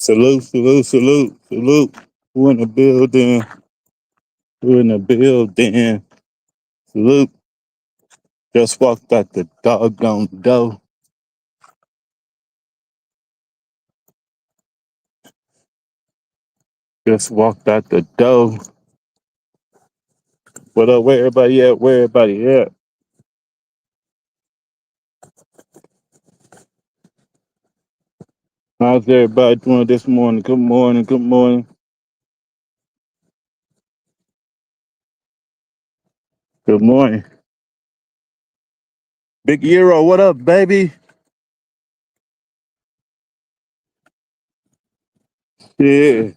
Salute, salute, salute, salute. Who in the building? Who in the building? Salute. Just walked out the doggone door. Just walked out the door. What up? Where everybody at? Where everybody at? How's everybody doing this morning? Good morning. Good morning. Good morning. Big Euro, what up, baby? Yeah.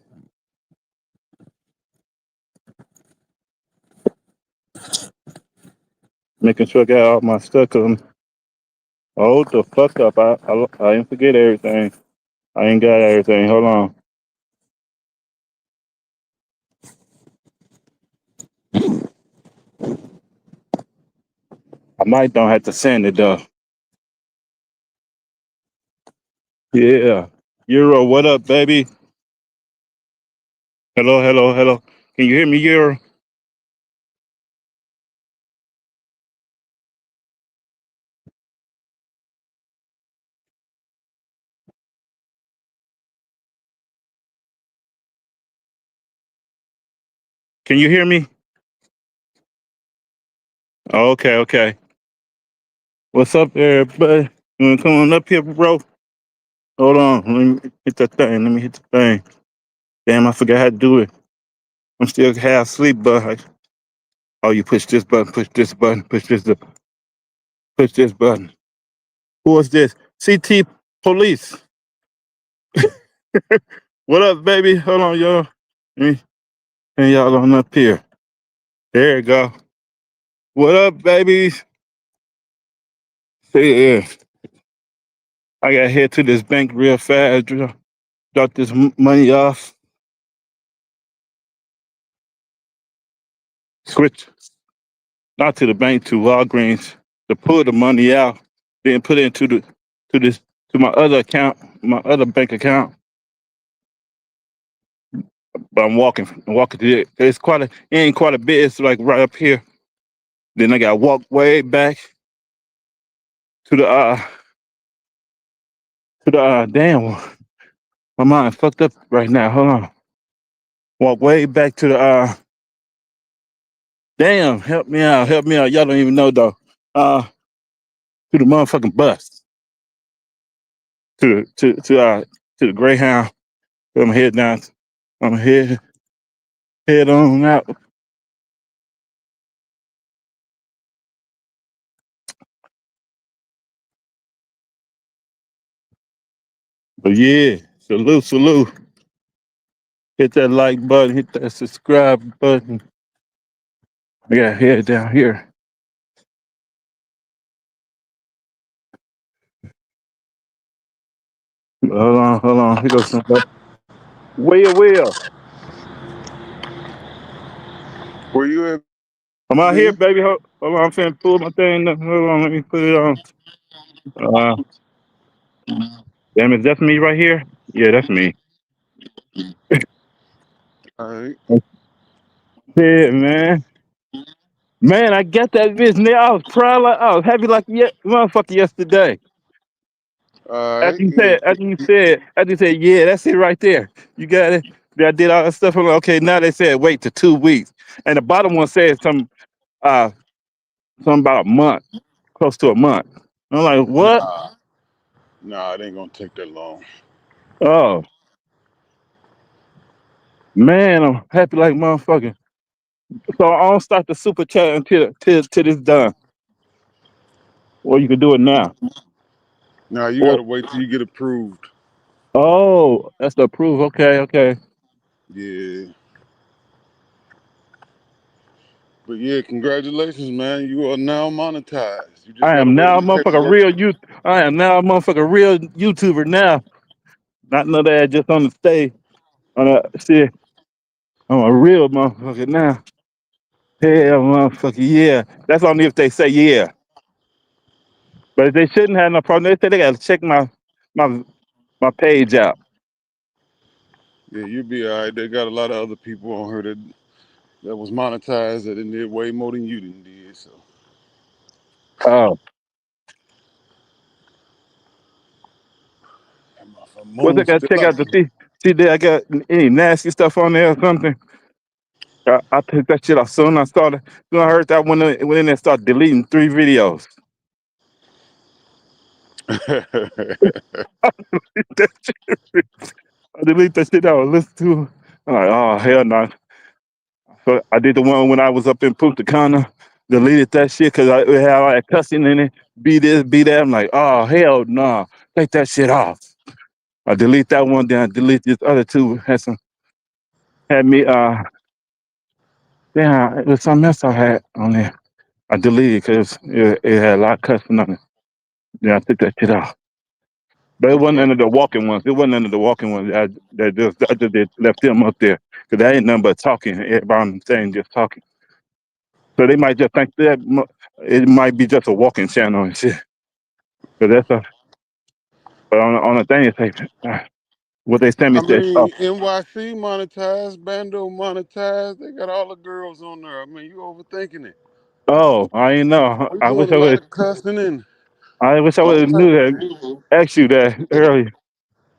Making sure I got all my stuff. Hold the fuck up. I didn't forget everything. I ain't got everything. Hold on. I might don't have to send it though. Yeah. Euro, what up, baby? Hello, hello, hello. Can you hear me, Euro? Can you hear me? Okay, okay. What's up, everybody? You wanna come on up here, bro? Hold on. Let me hit that thing. Let me hit the thing. Damn, I forgot how to do it. I'm still half asleep, but oh, you push this button, push this button, push this button. Who is this? CT Police. What up, baby? Hold on, y'all. Let me and y'all on up here. There you go. What up, babies? Yeah, I got to head to this bank real fast. Drop this money off. Switch not to the bank, to Walgreens, to pull the money out, then put it into to my other account, my other bank account. But I'm walking to it. It's it ain't quite a bit. It's like right up here. Then I got to walk way back to the damn. My mind fucked up right now. Hold on. Walk way back to the damn. Help me out. Help me out. Y'all don't even know though. To the motherfucking bus. To the Greyhound. I'm head down. I'm head on out. But yeah, salute. Hit that like button, hit that subscribe button. I got head down here. Hold on. Here goes somebody. Will. Where you at, I'm out here, B? baby. Hold on, I'm finna pull my thing up. Hold on, let me put it on. Uh, damn it, that's me right here? Yeah, that's me. All right. Yeah, man. Man, I got that bitch, nigga. I was happy like motherfucker yesterday. All right. Yeah. After you said, yeah, that's it right there. You got it. I did all that stuff. I'm like, okay, now they said wait to 2 weeks. And the bottom one said something about a month, close to a month. I'm like, what? Nah, it ain't gonna take that long. Oh, man, I'm happy like motherfucker. So I don't start the super chat until this done. Or you can do it now. Nah, you Or gotta wait till you get approved. oh, that's the proof. Okay. Yeah. But yeah, congratulations, man. You are now monetized. You just I gotta am wait now a on the motherfucker paperwork. real youth. I am now a motherfucker real YouTuber now. Not none of that just on the stage. On the shit. I'm a real motherfucker now. Hell motherfucker, yeah. That's only if they say yeah. But they shouldn't have no problem. They say they gotta check my my page out. Yeah, you'll be all right. They got a lot of other people on here that was monetized that did way more than you did. So Oh, that motherfucker what I moon got to still check out out to there. see there I got any nasty stuff on there or something. I took that shit off soon. Soon I heard that went in there and started deleting 3 videos. That shit- I delete that shit out and listen to. I'm like, oh hell no. So I did the one when I was up in Punta Cana, deleted that shit because it had all that cussing in it. Be this, be that. I'm like, oh hell no, take that shit off. I delete that one, then I delete this other two. Had me damn, it was something else I had on there. I deleted because it had a lot of cussing on it. Then I took that shit off. But it wasn't Okay. none of the walking ones. It wasn't none of the walking ones. I just did, left them up there because that ain't nothing but talking. Everybody on the thing just talking. So they might just think that it might be just a walking channel and shit. But that's a but on the thing it say what they sent me I said, oh, mean, NYC monetized, Bando monetized. They got all the girls on there. I mean, you overthinking it. oh, I ain't know. We doing a lot of cussing and I wish I all would have type knew of that. Asked you that earlier.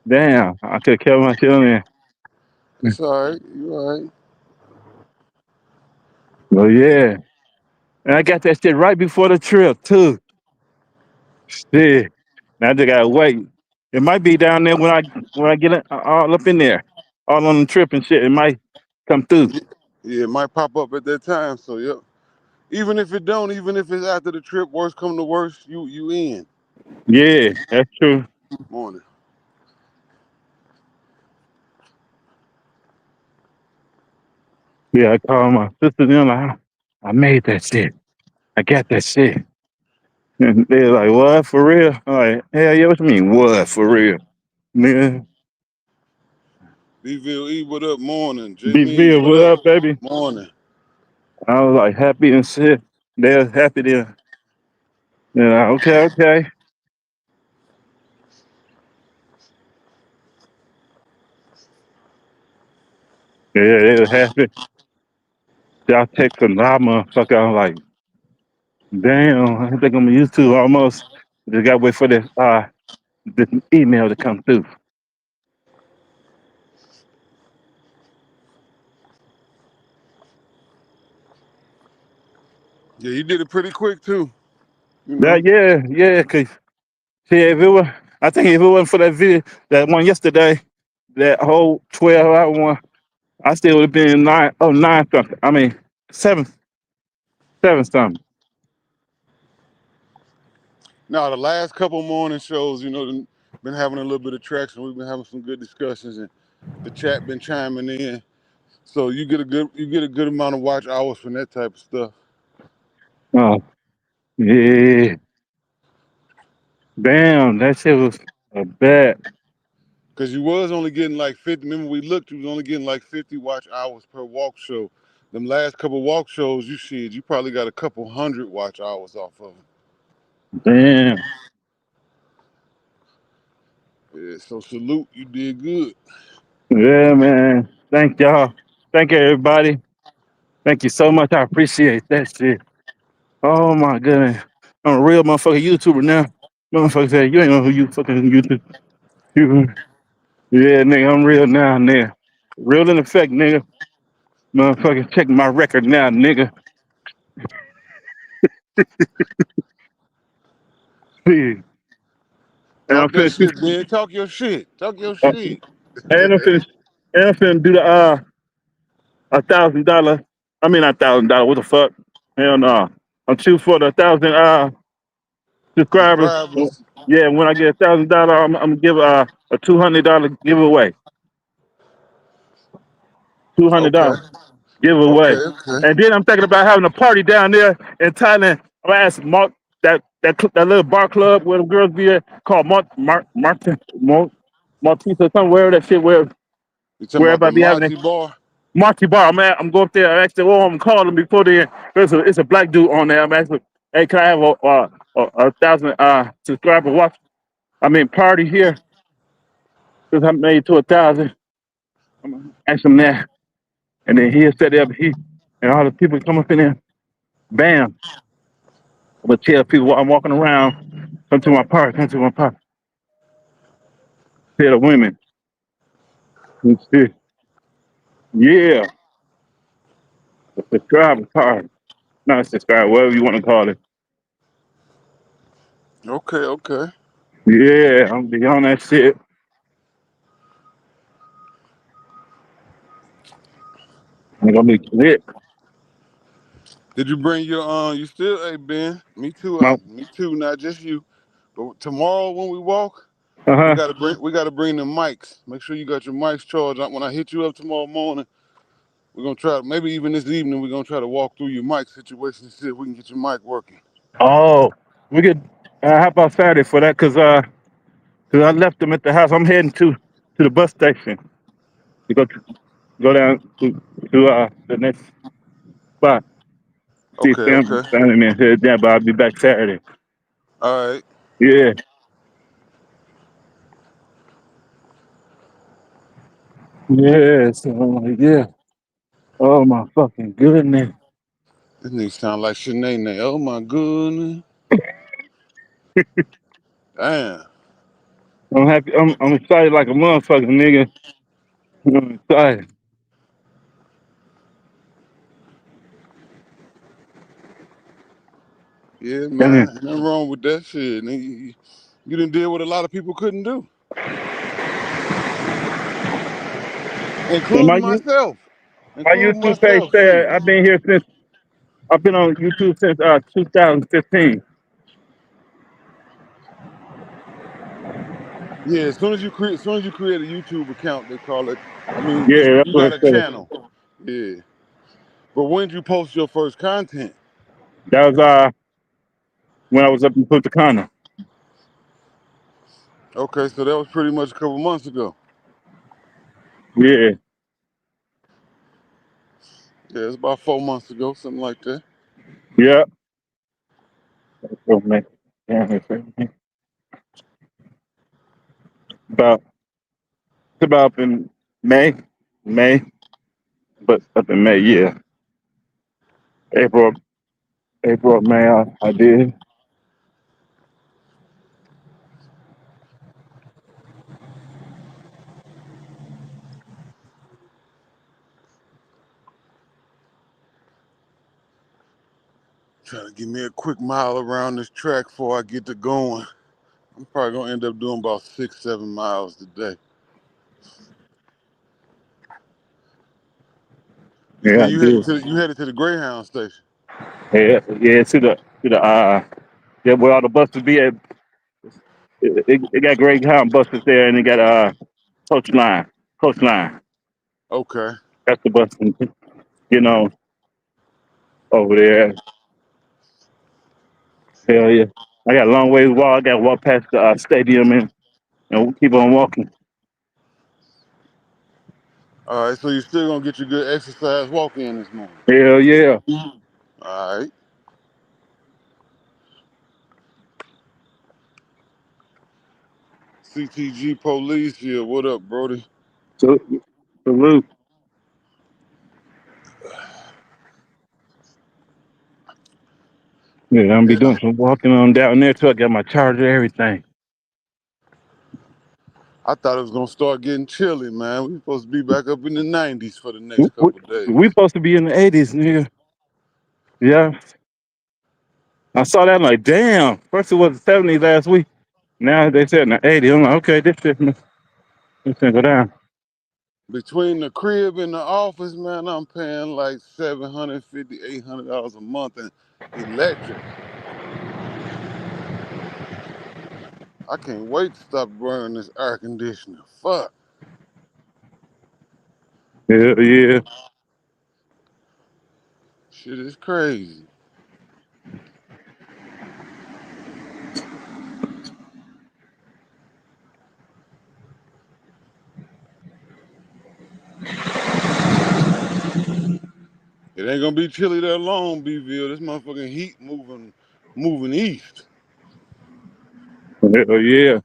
Damn, I could have kept my shit on there. It's all right. You all right. Well, yeah, and I got that shit right before the trip too. Shit, now I just gotta wait. It might be down there when I get all up in there, all on the trip and shit. It might come through. Yeah, it might pop up at that time. So yep. Even if it don't, even if it's after the trip, worst come to worst, you in. Yeah, that's true. Morning. Yeah, I called my sister. Them like, I made that shit. I got that shit. And they're like, what for real? I'm like, hell yeah, what you mean, what for real? Nigga, Bville E, what up? Morning. J be Means, real, what what up? up, baby? Morning. I was like happy and shit. They're happy there. Yeah, okay, okay. Yeah, they was happy. Y'all text a lot, motherfucker. I was like, damn, I think I'm used to almost. Just gotta wait for this email to come through. Yeah, you did it pretty quick too. You That know. yeah, cause see if it was I think if it wasn't for that video that one yesterday, that whole 12 hour one, I still would have been nine something. I mean seven something. Now the last couple morning shows, been having a little bit of traction. We've been having some good discussions and the chat been chiming in. So you get a good amount of watch hours from that type of stuff. Oh yeah. Damn, that shit was a bet. Cause you was only getting like 50. Remember we looked, you was only getting like 50 watch hours per walk show. Them last couple walk shows you probably got a couple hundred watch hours off of them. Damn. Yeah, so salute, you did good. Yeah, man. Thank y'all. Thank everybody. Thank you so much. I appreciate that shit. Oh my goodness. I'm a real motherfucking YouTuber now. Motherfucker said, you ain't know who you fucking YouTube. You, yeah, nigga, I'm real now, nigga. Real in effect, nigga. Motherfucker, check my record now, nigga. See, and I'm Talk that finna, shit, man. Talk your shit. Talk your uh, shit. and I'm finna, and I'm finna do the $1,000. I mean, not $1,000. What the fuck? Hell no. I'm shooting for the 1,000 subscribers. Subscribers. Yeah, when I get $1,000, I'm gonna give a $200 giveaway. Okay. $200 Okay, giveaway. okay. And then I'm thinking about having a party down there in Thailand. I'm gonna ask Mark that little bar club where the girls be at called Martisa somewhere that shit You talking where about the everybody be having it. Monty bar? Marty Bar. I'm going up there. I actually, I'm calling them before then. It's a black dude on there. I'm asking, hey, can I have a thousand subscriber watch? I mean, party here because I made to 1,000. I'm gonna ask him that, and then he'll set it up. And all the people come up in there. Bam! I'm gonna tell people while I'm walking around, come to my park, come to my park. Tell the women, yeah, the subscriber card, not subscribe, whatever you want to call it. Okay, okay. Yeah, I'm be on that shit. I'm gonna be lit. Did you bring your you still hey Ben? Me too, My, me too, not just you. But tomorrow when we walk, uh-huh. we gotta bring them mics. Make sure you got your mics charged. When I hit you up tomorrow morning, we're gonna try maybe even this evening we're gonna try to walk through your mic situation and see if we can get your mic working. Oh, we could. How about Saturday for that? Cause I left them at the house. I'm heading to the bus station to go down to the next spot. See Okay, family, okay. family man head down, but I'll be back Saturday. All right. Yeah, yeah. So I'm like, yeah. Oh my fucking goodness. This nigga sound like Shanae. Oh my goodness. Damn. I'm happy. I'm excited like a motherfucker, nigga. I'm excited. Yeah, And then, man. Ain't nothing wrong with that shit. Nigga, you done did what a lot of people couldn't do. and Including myself. my Including YouTube page myself, said shit. I've been here since I've been on YouTube since 2015. Yeah, as soon as you create a YouTube account, they call it. I mean, Yeah, that's you what got it a said. channel. Yeah, but when did you post your first content? That was when I was up in Punta Cana. Okay, so that was pretty much a couple months ago. Yeah, Yeah, it's about 4 months ago, something like that. yeah. Oh, man. Yeah, about it's about up in May, but up in May, yeah. April, April, May, I did. Trying to give me a quick mile around this track before I get to going. I'm probably gonna end up doing about 6, 7 miles today. You Yeah, say I did. you headed to the Greyhound station. Yeah, yeah. To the yeah, where all the buses be at. It got Greyhound buses there, and it got coach line, coach line. Okay. That's the bus, you know, over there. Hell yeah. I got a long ways to walk. I got to walk past the stadium and keep on walking. All right, so you still gonna get your good exercise walk in this morning. Hell yeah. All right. CTG Police here. What up, Brody? So, salute. Yeah, I'm gonna be Yeah, doing some walking on down there too. I got my charger, everything. I thought it was gonna start getting chilly, man. We supposed to be back up in the 90s for the We, next we, couple days. we supposed to be in the 80s, nigga. Yeah. I saw that. I'm like, damn. First it was the 70s last week. Now they said in the 80s. I'm like, okay, this thing go down. Between the crib and the office, man, I'm paying like $750, $800 a month in electric. I can't wait to stop burning this air conditioner. Fuck. Hell yeah. Shit is crazy. It ain't gonna be chilly that long, B-ville. This motherfucking heat moving east. Hell yeah.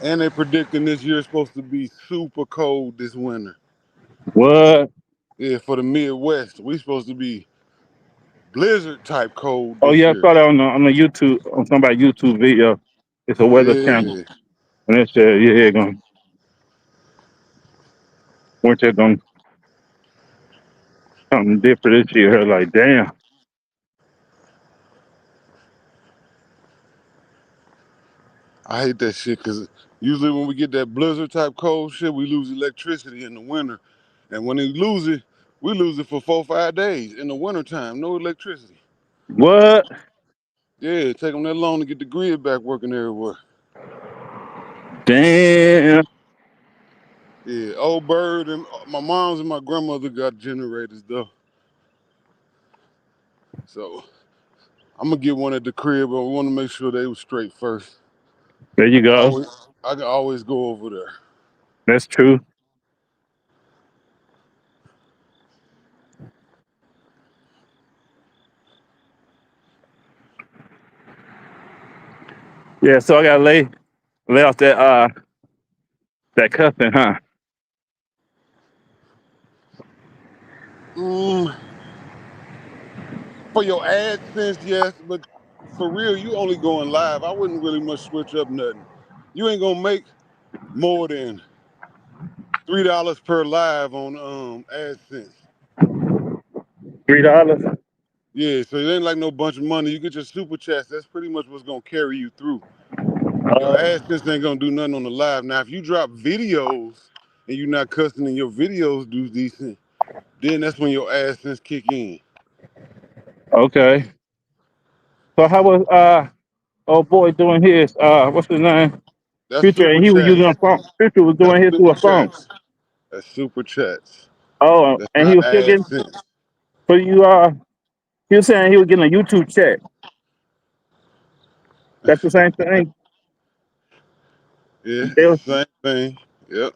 And they predicting this year supposed to be super cold this winter. What? Yeah, for the Midwest, we supposed to be blizzard type cold Oh this yeah, I year. saw that on the YouTube on somebody's YouTube video. It's a weather channel, Yeah, and it said, yeah, going winter gonna something different this year. Like, damn. I hate that shit because usually when we get that blizzard type cold shit, we lose electricity in the winter. And when we lose it for 4 or 5 days in the wintertime, no electricity. What? Yeah, it take them that long to get the grid back working everywhere. Damn. Yeah, old bird and my mom's and my grandmother got generators though. So I'm gonna get one at the crib, but I want to make sure they was straight first. There you I can go. always, I can always go over there. That's true. Yeah, so I gotta lay off that cussing, huh? Mm, for your AdSense, yes, but for real, you only going live. I wouldn't really much switch up nothing. You ain't gonna make more than $3 per live on AdSense. $3. Yeah, so it ain't like no bunch of money. You get your super chats. That's pretty much what's gonna carry you through. Your Uh, AdSense ain't gonna do nothing on the live. Now, if you drop videos and you're not cussing and your videos do decent, then that's when your AdSense kick in. okay. So how was old boy doing his what's his name? That's Future, super and he was using chats. a phone. Future was That's doing his through super a phone. chats. That's super chats. Oh, That's and he not was still getting AdSense. so you he was saying he was getting a YouTube check. That's the same thing. Yeah, They it's was, the same thing. Yep.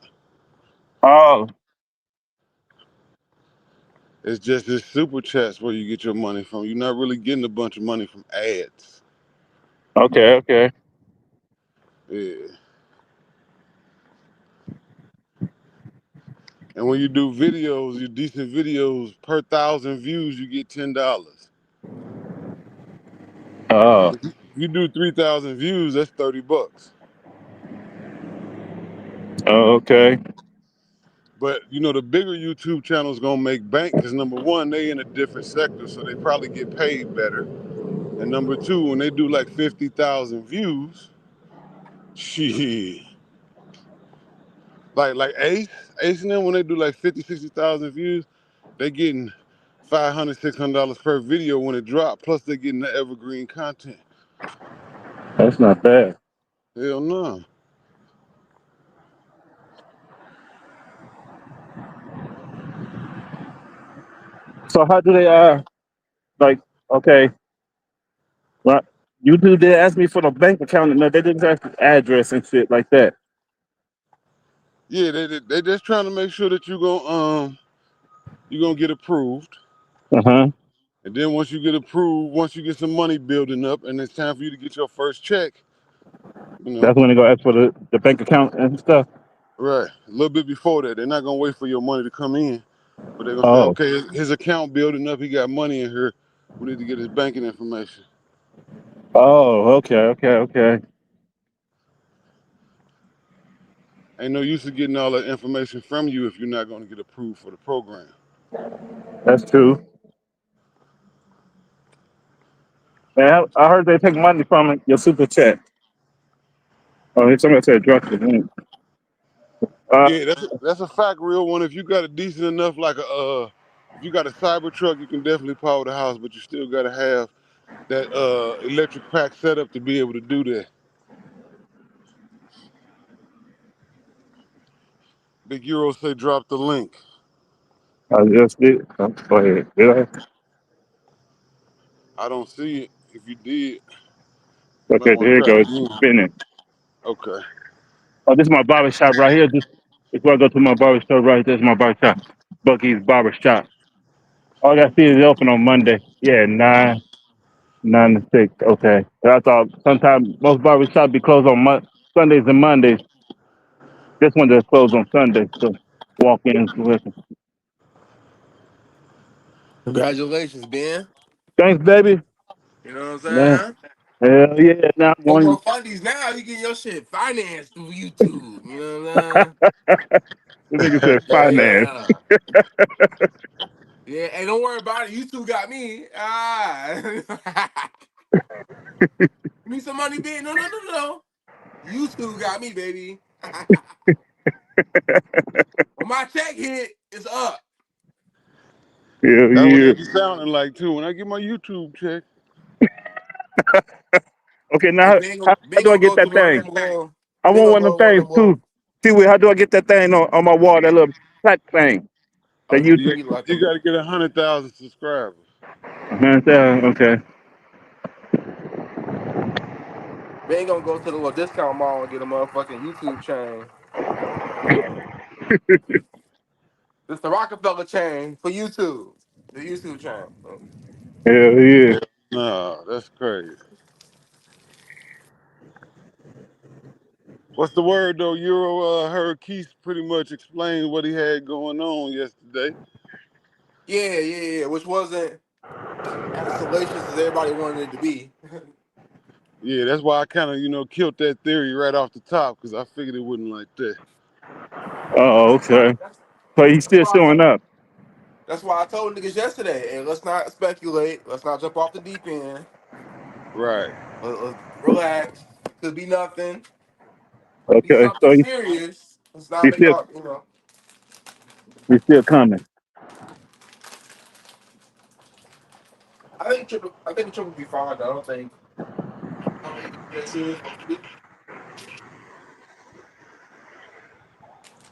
oh, It's just this super chats where you get your money from. You're not really getting a bunch of money from ads. okay, okay. Yeah. And when you do videos, your decent videos, per 1,000 views, you get $10. Oh, If you do 3,000 views, that's $30. oh, okay. But you know, the bigger YouTube channels gonna make bank because number one, they in a different sector, so they probably get paid better. And number two, when they do like 50,000 views, shit. Like Ace and them, when they do like 50, 60,000 views, they getting $500, $600 per video when it drop. Plus they getting the evergreen content. That's not bad. Hell no. So how do they like okay, well YouTube did ask me for the bank account and they didn't ask the address and shit like that. Yeah, they just trying to make sure that you gonna get approved. Uh-huh. And then once you get approved, once you get some money building up, and it's time for you to get your first check, you know, That's when they go ask for the bank account and stuff. right, a little bit before that, they're not gonna wait for your money to come in, but they're gonna say, Oh. okay, his account building up, he got money in here. We need to get his banking information. Oh, okay, okay, okay. Ain't no use of getting all that information from you if you're not gonna get approved for the program. That's true. Man, I heard they take money from your super chat. Oh, somebody said drop the link. Uh, Yeah, that's a fact, real one. If you got a decent enough, like if you got a cyber truck, you can definitely power the house, but you still gotta have that electric pack setup to be able to do that. Big Euro say drop the link. I just did. Oh, go ahead. Did I? I don't see it. If you did, you might Okay, want there to you try go. it It's again. spinning. Okay. Oh, this is my barber shop right here. This before I go to my barber shop right there's my barber shop. Bucky's Barber Shop. All I gotta see is open on Monday. Yeah, nine to six. Okay. And I thought sometimes most barber shops be closed on Sundays and Mondays. This one just closed on Sunday, so walk in. Listen. Congratulations, Ben. Thanks, baby. You know what Man, I'm saying? hell yeah. Now I'm No going. more fundies now. You get your shit financed through YouTube. You know what I'm The nigga said saying? finance. Yeah. Yeah, and don't worry about it. YouTube got me. You need some money, Ben? No, no, no, no, no. YouTube got me, baby. When my check hit, it's up. Hell That's what yeah. they be sounding like too. When I get my YouTube check, Okay, Hey, now Ben, how ben do I gonna get go to that one of thing? them little. I Ben want gonna one go of to them one of things them too. little. See, how do I get that thing on my wall? That little plaque thing. Oh, That you YouTube. need like you them. got to get 100,000 subscribers. Okay. Ben gonna go to the little discount mall and get a motherfucking YouTube chain. It's the Rockefeller chain for YouTube. The YouTube chain. Hell yeah. Yeah, no, that's crazy. What's the word though? Euro heard Keith pretty much explain what he had going on yesterday. Yeah, yeah, yeah. Which wasn't as salacious as everybody wanted it to be. Yeah, that's why I kind of killed that theory right off the top because I figured it wouldn't like that. Oh, That's why. okay. So he's That's still why I showing told. up. That's why I told niggas yesterday. And let's not speculate. Let's not jump off the deep end. Right. Let's relax. Could be nothing. Could be Okay. something So serious. Let's not he's make still up. You know. he's still coming. I think Triple be fine. Though. I don't think. I don't think it's that serious.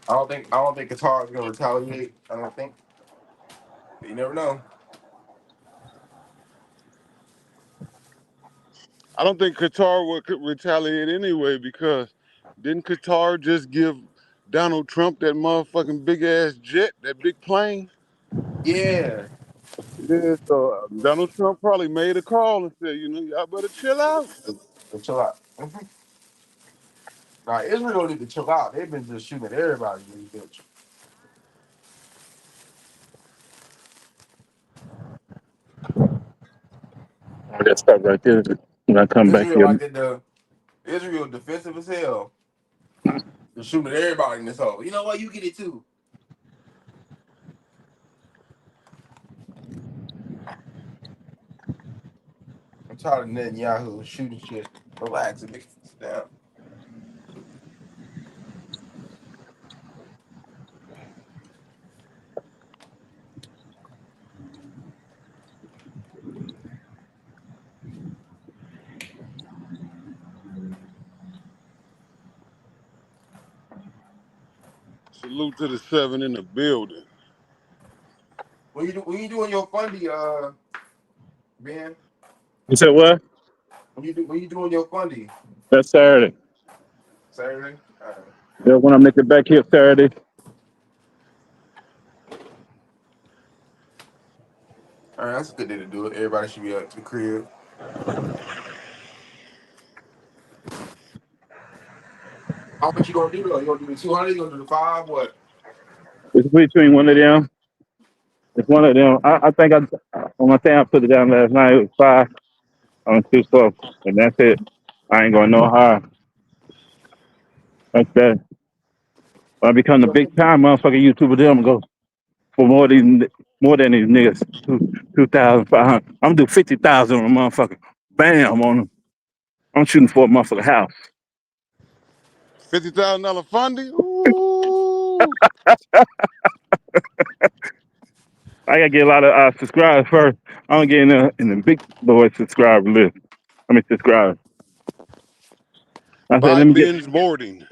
I don't think. I don't think Qatar is gonna retaliate. I don't think. You never know. I don't think Qatar would retaliate anyway because didn't Qatar just give Donald Trump that motherfucking big ass jet, that big plane? Yeah. Yeah, so Donald Trump probably made a call and said, y'all better chill out. So chill out. Nah, Israel need to chill out. They've been just shooting at everybody in this bitch. Oh, that stuff right there. When I come back Israel here. like that. The Israel defensive as hell. They're shooting at everybody in this hole. You know what? You get it too. I'm tired of Netanyahu shooting shit. Relax and sit down. Salute to the seven in the building. When you doing your fundy, Ben? You said what? When you doing your fundy? That's Saturday. Saturday. Yeah, when I make it back here Saturday. All right, that's a good day to do it. Everybody should be at the crib. How much you gonna do though? You gonna do the 200? You gonna do the five? What? It's between one of them. It's one of them. I think on my thing I put it down last night. It was 5 on 2 and that's it. I ain't going no higher. That's that. When I become the You big gonna time motherfucking YouTuber, then I'm gonna go for more than these niggas. 2,500. I'm gonna do 50,000 on a motherfucker. Bam on them. I'm shooting for a motherfucker house. $50,000 funding? Ooh. I gotta get a lot of subscribers first. I'm gonna get in the big boy subscriber list. I mean subscribers. I said, Buy let me get. Ben's boarding.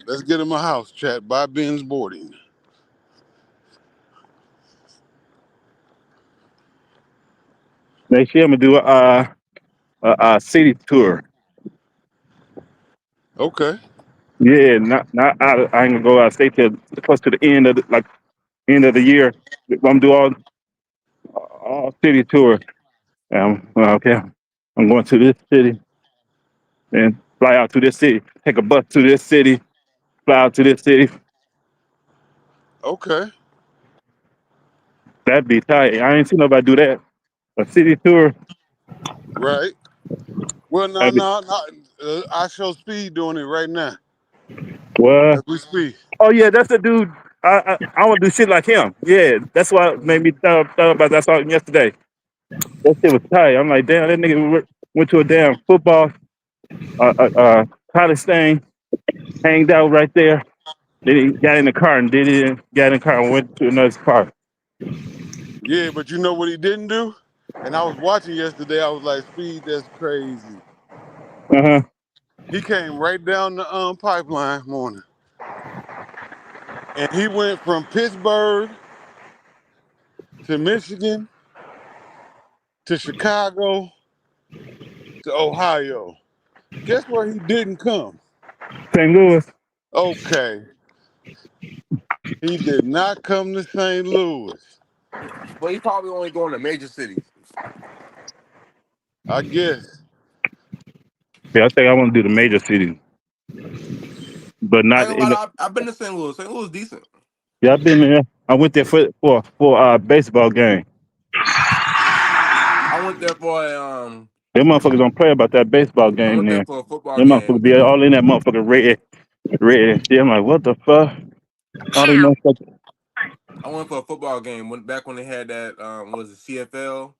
Let's get him a house, chat. Buy Ben's boarding. Next year I'm gonna do a city tour. Okay. Yeah, not out. I ain't gonna go out of state till close to the end of end of the year. I'm gonna do all city tour. Well, okay. I'm going to this city and fly out to this city, take a bus to this city, fly out to this city. Okay. That'd be tight. I ain't seen nobody do that. A city tour. Right. Well, no, That'd be, no, no. I show Speed doing it right now well, as we speak. oh yeah, that's the dude. I want to do shit like him. Yeah, that's what made me thought about that. I saw him yesterday. That shit was tight. I'm like, damn, that nigga went to a damn football college thing, hanged out right there. Then he got in the car and did it. Got in the car and went to another car. Yeah, but you know what he didn't do? And I was watching yesterday. I was like, Speed, that's crazy. Uh huh. He came right down the pipeline morning, and he went from Pittsburgh to Michigan to Chicago to Ohio. Guess where he didn't come? St. Louis. Okay, he did not come to St. Louis. But he probably only going to major cities. I guess. Yeah, I think I want to do the major cities, but I not ain't gonna in the. lie, I've been to St. Louis. St. Louis is decent. Yeah, I've been there. I went there for a baseball game. I went there for Them motherfuckers don't play about that baseball I game went there there. for a football Them motherfuckers game. be all in that motherfucker red and shit. I'm like, what the fuck? All these motherfuckers. I went for a football game back when they had that what was it, CFL?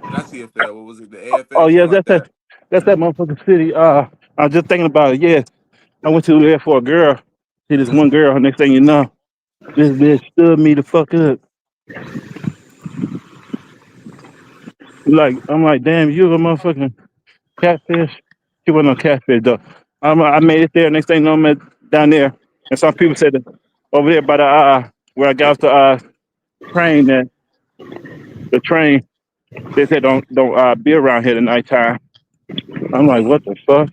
Not CFL, what was it, the Oh AFL, yeah, something like that. that's that motherfucking city. I was just thinking about it. Yeah, I went to there for a girl. See this one girl. Next thing you know, this bitch stood me the fuck up. Like I'm like, damn, you a motherfucking catfish. She wasn't no catfish though. I made it there. Next thing you know, I'm down there, and some people said that over there by the where I got off the train that the train. They said don't be around here at nighttime. I'm like, what the fuck?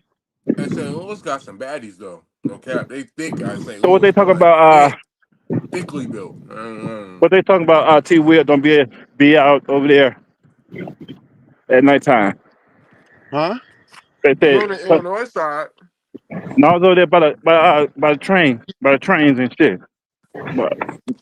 And St. Louis got some baddies though. No cap. They thick out St. So what Louis, they talking boy. about? Thickly built. What they talking about? T. Will don't be out over there at nighttime. Huh? They You said on the Illinois side. no, I was over there by the train, by the trains and shit. But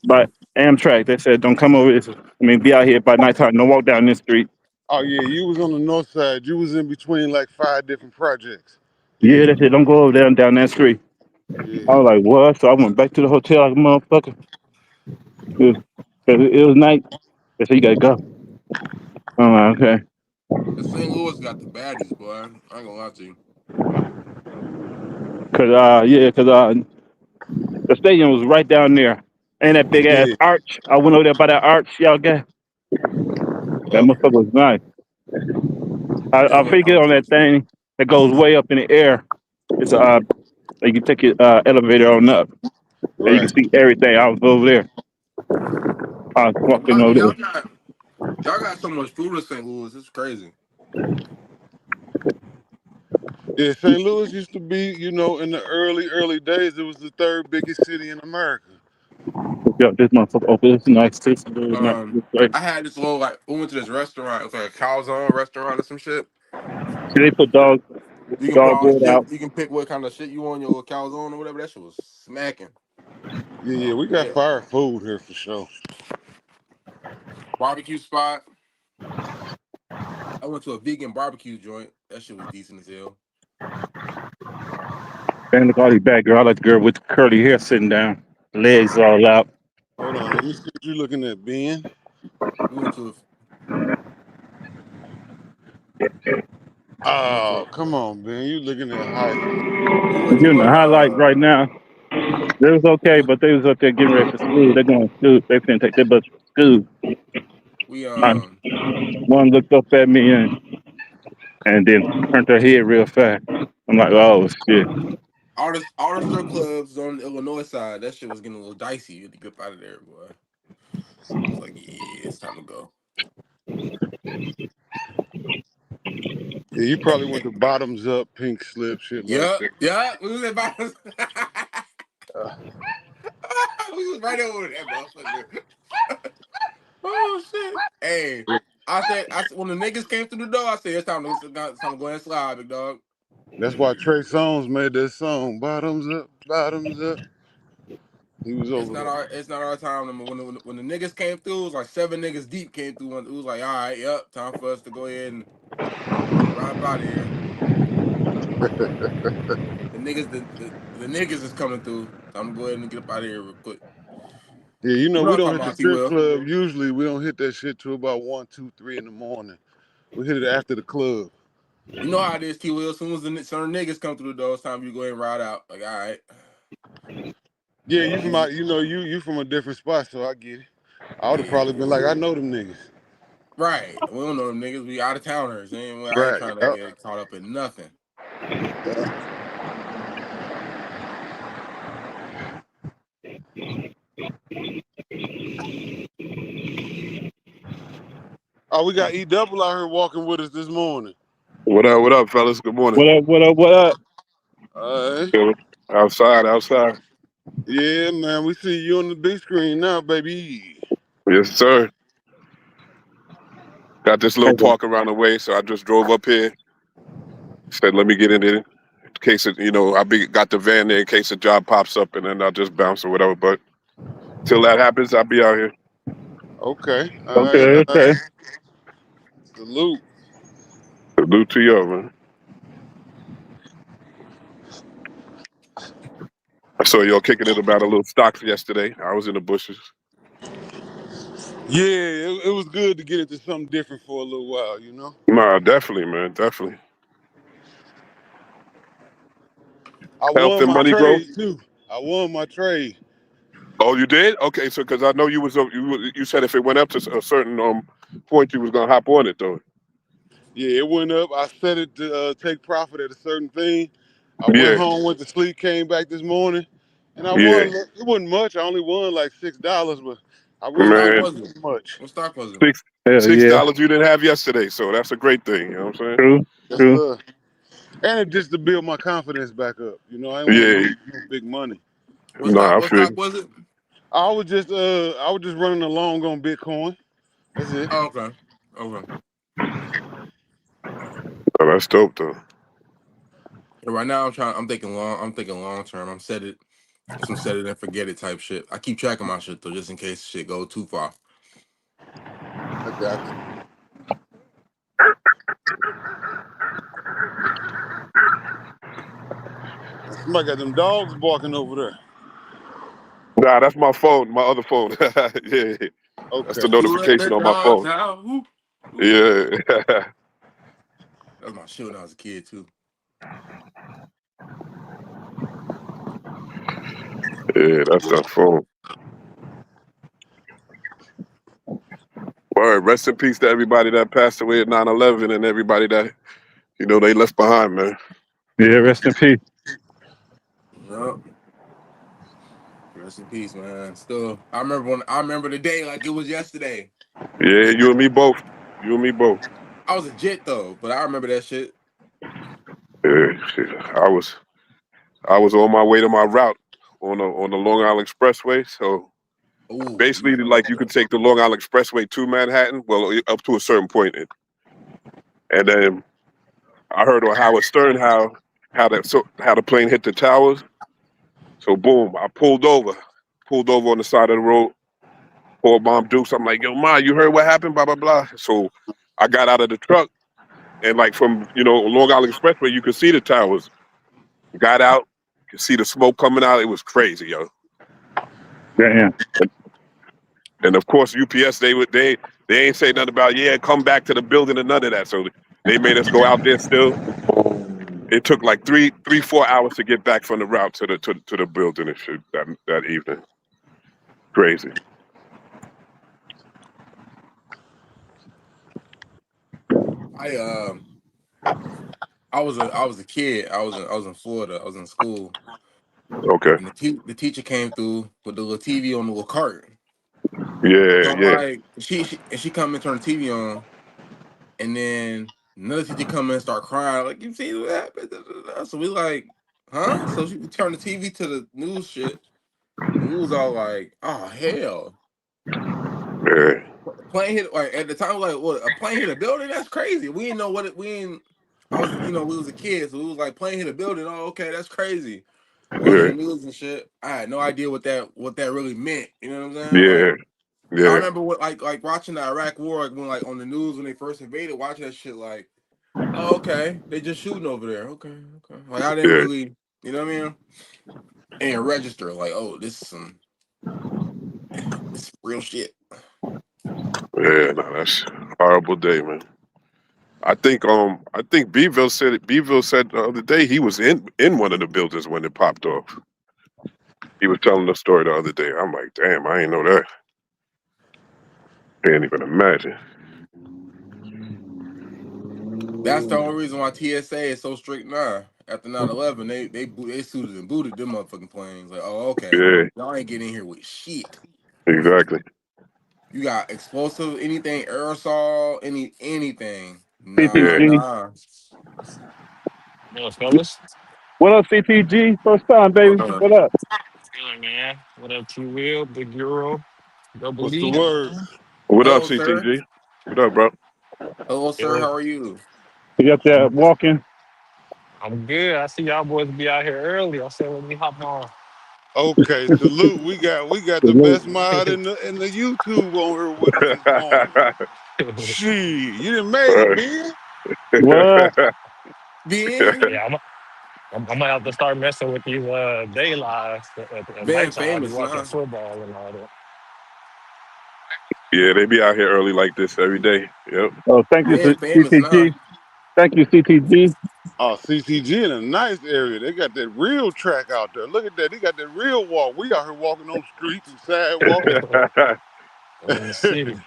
by Amtrak, they said don't come over this. I mean, be out here by nighttime. Don't walk down this street. Oh yeah, you was on the north side. You was in between like 5 different projects. Yeah, Yeah, they said don't go over there and down that street. yeah. I was like, what? So I went back to the hotel like a motherfucker. It was night. They said you gotta go. I'm like, okay. The St. Louis got the baddies, boy. I ain't gonna lie to you. Cause the stadium was right down there. And that big ass Yeah. arch. I went over there by that arch, y'all got. That Oh, motherfucker was nice. I Yeah, figured on that thing that goes way up in the air. It's you can take your elevator on up and you can right. see everything. I was over there. I was walking over y'all there. got y'all got so much food in St. Louis. It's crazy. Yeah, St. Louis used to be, in the early days, it was the third biggest city in America. Yeah, this motherfucker open. It's nice. It's really nice. Um, It's great. I had this little we went to this restaurant. It was like a calzone restaurant or some shit. See, they put You can put dog all the wood shit. out. You can pick what kind of shit you want in your little calzone or whatever. That shit was smacking. Yeah, we got Yeah, fire food here for sure. barbecue spot. I went to a vegan barbecue joint. That shit was decent as hell. And look, all these bad girl. I like the girl with the curly hair sitting down, legs all out. Hold on, let me see what you're looking at, Ben. We went to we went to Oh, come on, Ben. You looking at highlights. we I'm went to giving the highlights right now. They was okay, we but they was up there getting ready for school. They're going to school. They finna take their bus to school. we One looked up at me and then turned her head real fast. I'm like, oh shit. all the strip clubs on the Illinois side. That shit was getting a little dicey. You had to get up out of there, boy. I was like, yeah, it's time to go. Yeah, you probably went to bottoms up, pink slip, shit like Yeah, that. yeah. We was about Uh, we was right over that motherfucker. Oh shit! Hey, I said when the niggas came through the door, I said it's time to go ahead and slide, big dog. That's why Trey Songz made that song, Bottoms Up, Bottoms Up. He was It's over not there. our time. When the niggas came through, it was like 7 niggas deep came through. And it was like, all right, yep, time for us to go ahead and ride up out of here. The niggas is coming through. Time to go ahead and get up out of here real quick. Yeah, you know, You know we what I'm don't talking hit the about, T. strip Will. club. Usually, we don't hit that shit till about 1, 2, 3 in the morning. We hit it after the club. You know how it is, T. Will. As soon as certain niggas come through the door, it's time you go ahead and ride out. Like, all right. Yeah, you from Niggas, out, you from a different spot, so I get it. I would have yeah. probably been like, I know them niggas. Right. We don't know them niggas. We out of towners. I ain't Right. trying to Yep. get caught up in nothing. Oh, we got E Double out here walking with us this morning. What up, fellas? Good morning. What up? What up? What up? Chilling. Outside. Yeah, man, we see you on the big screen now, baby. Yes, sir. Got this little Okay. park around the way, so I just drove up here. Said, let me get in there in case got the van there in case a job pops up, and then I'll just bounce or whatever. But till that happens, I'll be out here. Okay, all right, Okay. all Okay. right. Salute. Salute to you, man. I saw y'all kicking it about a little stocks yesterday. I was in the bushes. Yeah, it was good to get into something different for a little while, you know? Nah, definitely, man. Definitely. I Health won and my money growth. trade, too. I won my trade. Oh, you did? Okay, so because I know you said if it went up to a certain point, you was gonna hop on it though. Yeah, it went up. I set it to take profit at a certain thing. I went Yeah, home, went to sleep, came back this morning, and I yeah, won. It wasn't much. I only won like $6, but I What really stock didn't man. was it? win much. What stock was it? Six Hell six yeah. dollars you didn't have yesterday, so that's a great thing. You know what I'm True. Yes, True. sir. And it just to build my confidence back up. You know, I didn't want to saying? lose no big money. What Yeah, nah, stock? I What feel stock you. was it? I was just running along on Bitcoin. That's it. Oh, okay. Okay. Oh, that's dope though. Right now, I'm thinking long. I'm thinking long term. I'm set it. Some set it and forget it type shit. I keep track of my shit though, just in case shit go too far. I got you. Somebody got them dogs barking over there. Nah, that's my phone, my other phone. Yeah, that's Okay. the You let the notification on my dogs phone. out. Whoop, whoop. Yeah, That was my shit when I was a kid too. yeah, that's that phone. Word, rest in peace to everybody that passed away at 9/11 and everybody that they left behind, man. Yeah. Rest in peace. Yep. Rest in peace, man. Still, I remember the day like it was yesterday. Yeah, you and me both. You and me both. I was a jit though, but I remember that shit. Yeah, shit. I was on my way to my route on the Long Island Expressway. So Ooh, you basically, was on like that you could though. take the Long Island Expressway to Manhattan, well, up to a certain point, and then I heard on Howard Stern how the plane hit the towers. So boom, I pulled over on the side of the road. Called Mom Dukes. I'm like, yo, Ma, you heard what happened? Blah blah blah. So I got out of the truck and like from Long Island Expressway, you could see the towers. Got out, could see the smoke coming out. It was crazy, yo. Damn. And of course, UPS they ain't say nothing about come back to the building or none of that. So they made us go out there still. It took like 4 hours to get back from the route to the building and shit that evening. Crazy. I I was a kid. I was in Florida. I was in school, Okay. and the teacher came through with the little TV on the little cart. Yeah, So I'm yeah. like, she come and turn the TV on, and then another teacher come in and start crying like, you see what happened? Da, da, da. So we like, huh? So she turned the TV to the news shit, and we was all like, oh hell. Yeah. Plane hit like at the time like what a plane hit a building? That's crazy. We didn't know what it we ain't. I was, we was a kid, so we was like playing in the building. Oh, okay, that's crazy. Watching Yeah, the news and shit. I had no idea what that really meant. You know what I'm saying? yeah, Like, I yeah, remember what like watching the Iraq War, like, when like on the news when they first invaded, watching that shit. Like, oh, okay, they just shooting over there. Okay, okay. Like, I didn't yeah, really, you know what I mean? And register like, oh, this is real shit. yeah. No, that's a horrible day, man. I think Beeville said the other day he was in one of the buildings when it popped off. He was telling the story the other day. I'm like, damn, I ain't know that. Can't even imagine. That's the only reason why TSA is so strict now. After 9/11, they suited and booted them motherfucking planes. Like, oh, okay, Yeah, y'all ain't getting in here with shit. exactly. You got explosive, anything, aerosol, anything. Nah, Yeah. CTG. nah. Yo, fellas. What up, CTG? First time, What baby. up? What up? Good, man. What up, T Will, Big Euro, Double What's the D? word? What up, Hello, sir. CTG? What up, bro? Hello, sir. Yo, How are you? You up there walking? I'm good. I see y'all boys be out here early. I said, let me hop on. Okay, salute. We got the best mod in the YouTube on here with us this morning. Shit, you done made it, man. What? Ben, Yeah, I'm gonna have to start messing with these day lives at Ben, nighttime. I be famous, watching nah. football and all that. Yeah, they be out here early like this every day. Yep. Oh, thank you, Ben, famous, nah. CTG. Thank you, CTG. Oh, CCG in a nice area. They got that real track out there. Look at that. They got that real walk. We out here walking on streets and sidewalks. I'm in the city.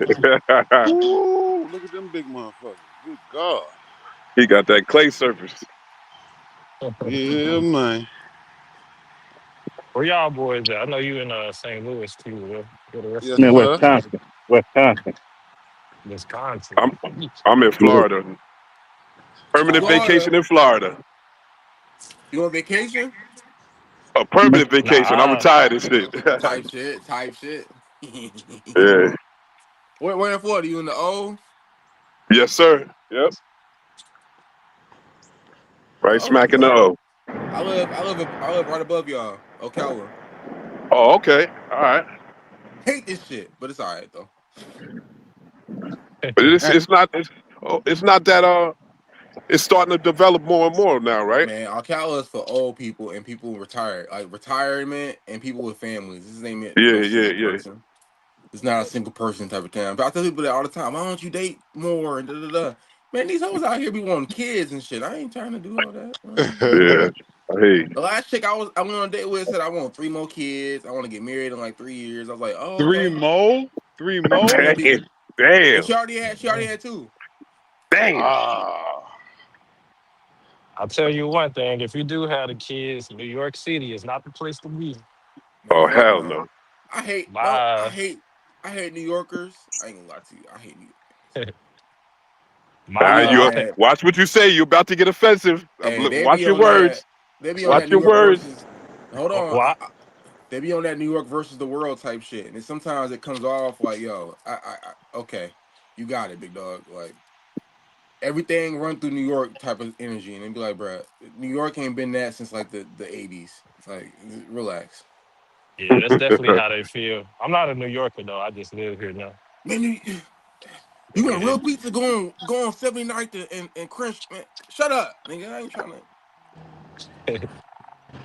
Ooh, look at them big motherfuckers. Good God. He got that clay surface. Yeah, man. Where y'all boys at? I know you in St. Louis too. Where the rest of Yes, Man, y'all sir. at? Wisconsin. Wisconsin. Wisconsin. I'm I'm in Yeah. Florida. Permanent Florida. vacation in Florida. You on vacation? A permanent vacation. I'm Nah, retired and shit. Type shit. Type shit. Yeah. Where in Florida? You in the O? Yes, sir. Yep. Right Oh, smack in the okay. O. I live right above y'all. Ocala. Oh, okay. All right. Hate this shit, but it's all right though. But it's Eh, it's not it's not that it's starting to develop more and more now, right? Man, Ocala is for old people and people retired, like retirement and people with families. This ain't meant for Yeah, a yeah, single yeah. person. It's not a single person type of town. But I tell people that all the time. Why don't you date more and da da da? Man, these hoes out here be wanting kids and shit. I ain't trying to do all that. Yeah. Hey. The last chick I went on a date with said I want 3 more kids. I want to get married in like 3 years. I was like, oh, Three okay. more? Three more? Yeah, Damn. and Damn. she already had two. Damn. Ah. I'll tell you one thing: if you do have the kids, New York City is not the place to be. Man, Oh fuck hell no. no. I hate no. I My hate. I hate New Yorkers. I ain't gonna lie to you. I hate New York. my They be on You that. watch what you say. You're about to get offensive. Hey, they Watch be your on that. words. They be on Watch that New your York words. versus. Hold on. what? They be on that New York versus the world type shit, and sometimes it comes off like, yo, okay, you got it, big dog. Like everything run through New York type of energy, and they be like, bruh, New York ain't been that since like the '80s. It's like, relax, Yeah, that's definitely how they feel. I'm not a New Yorker though. I just live here now. man. You want Yeah. real pizza going 79th and Crunch, man? Shut up, nigga. I ain't trying to.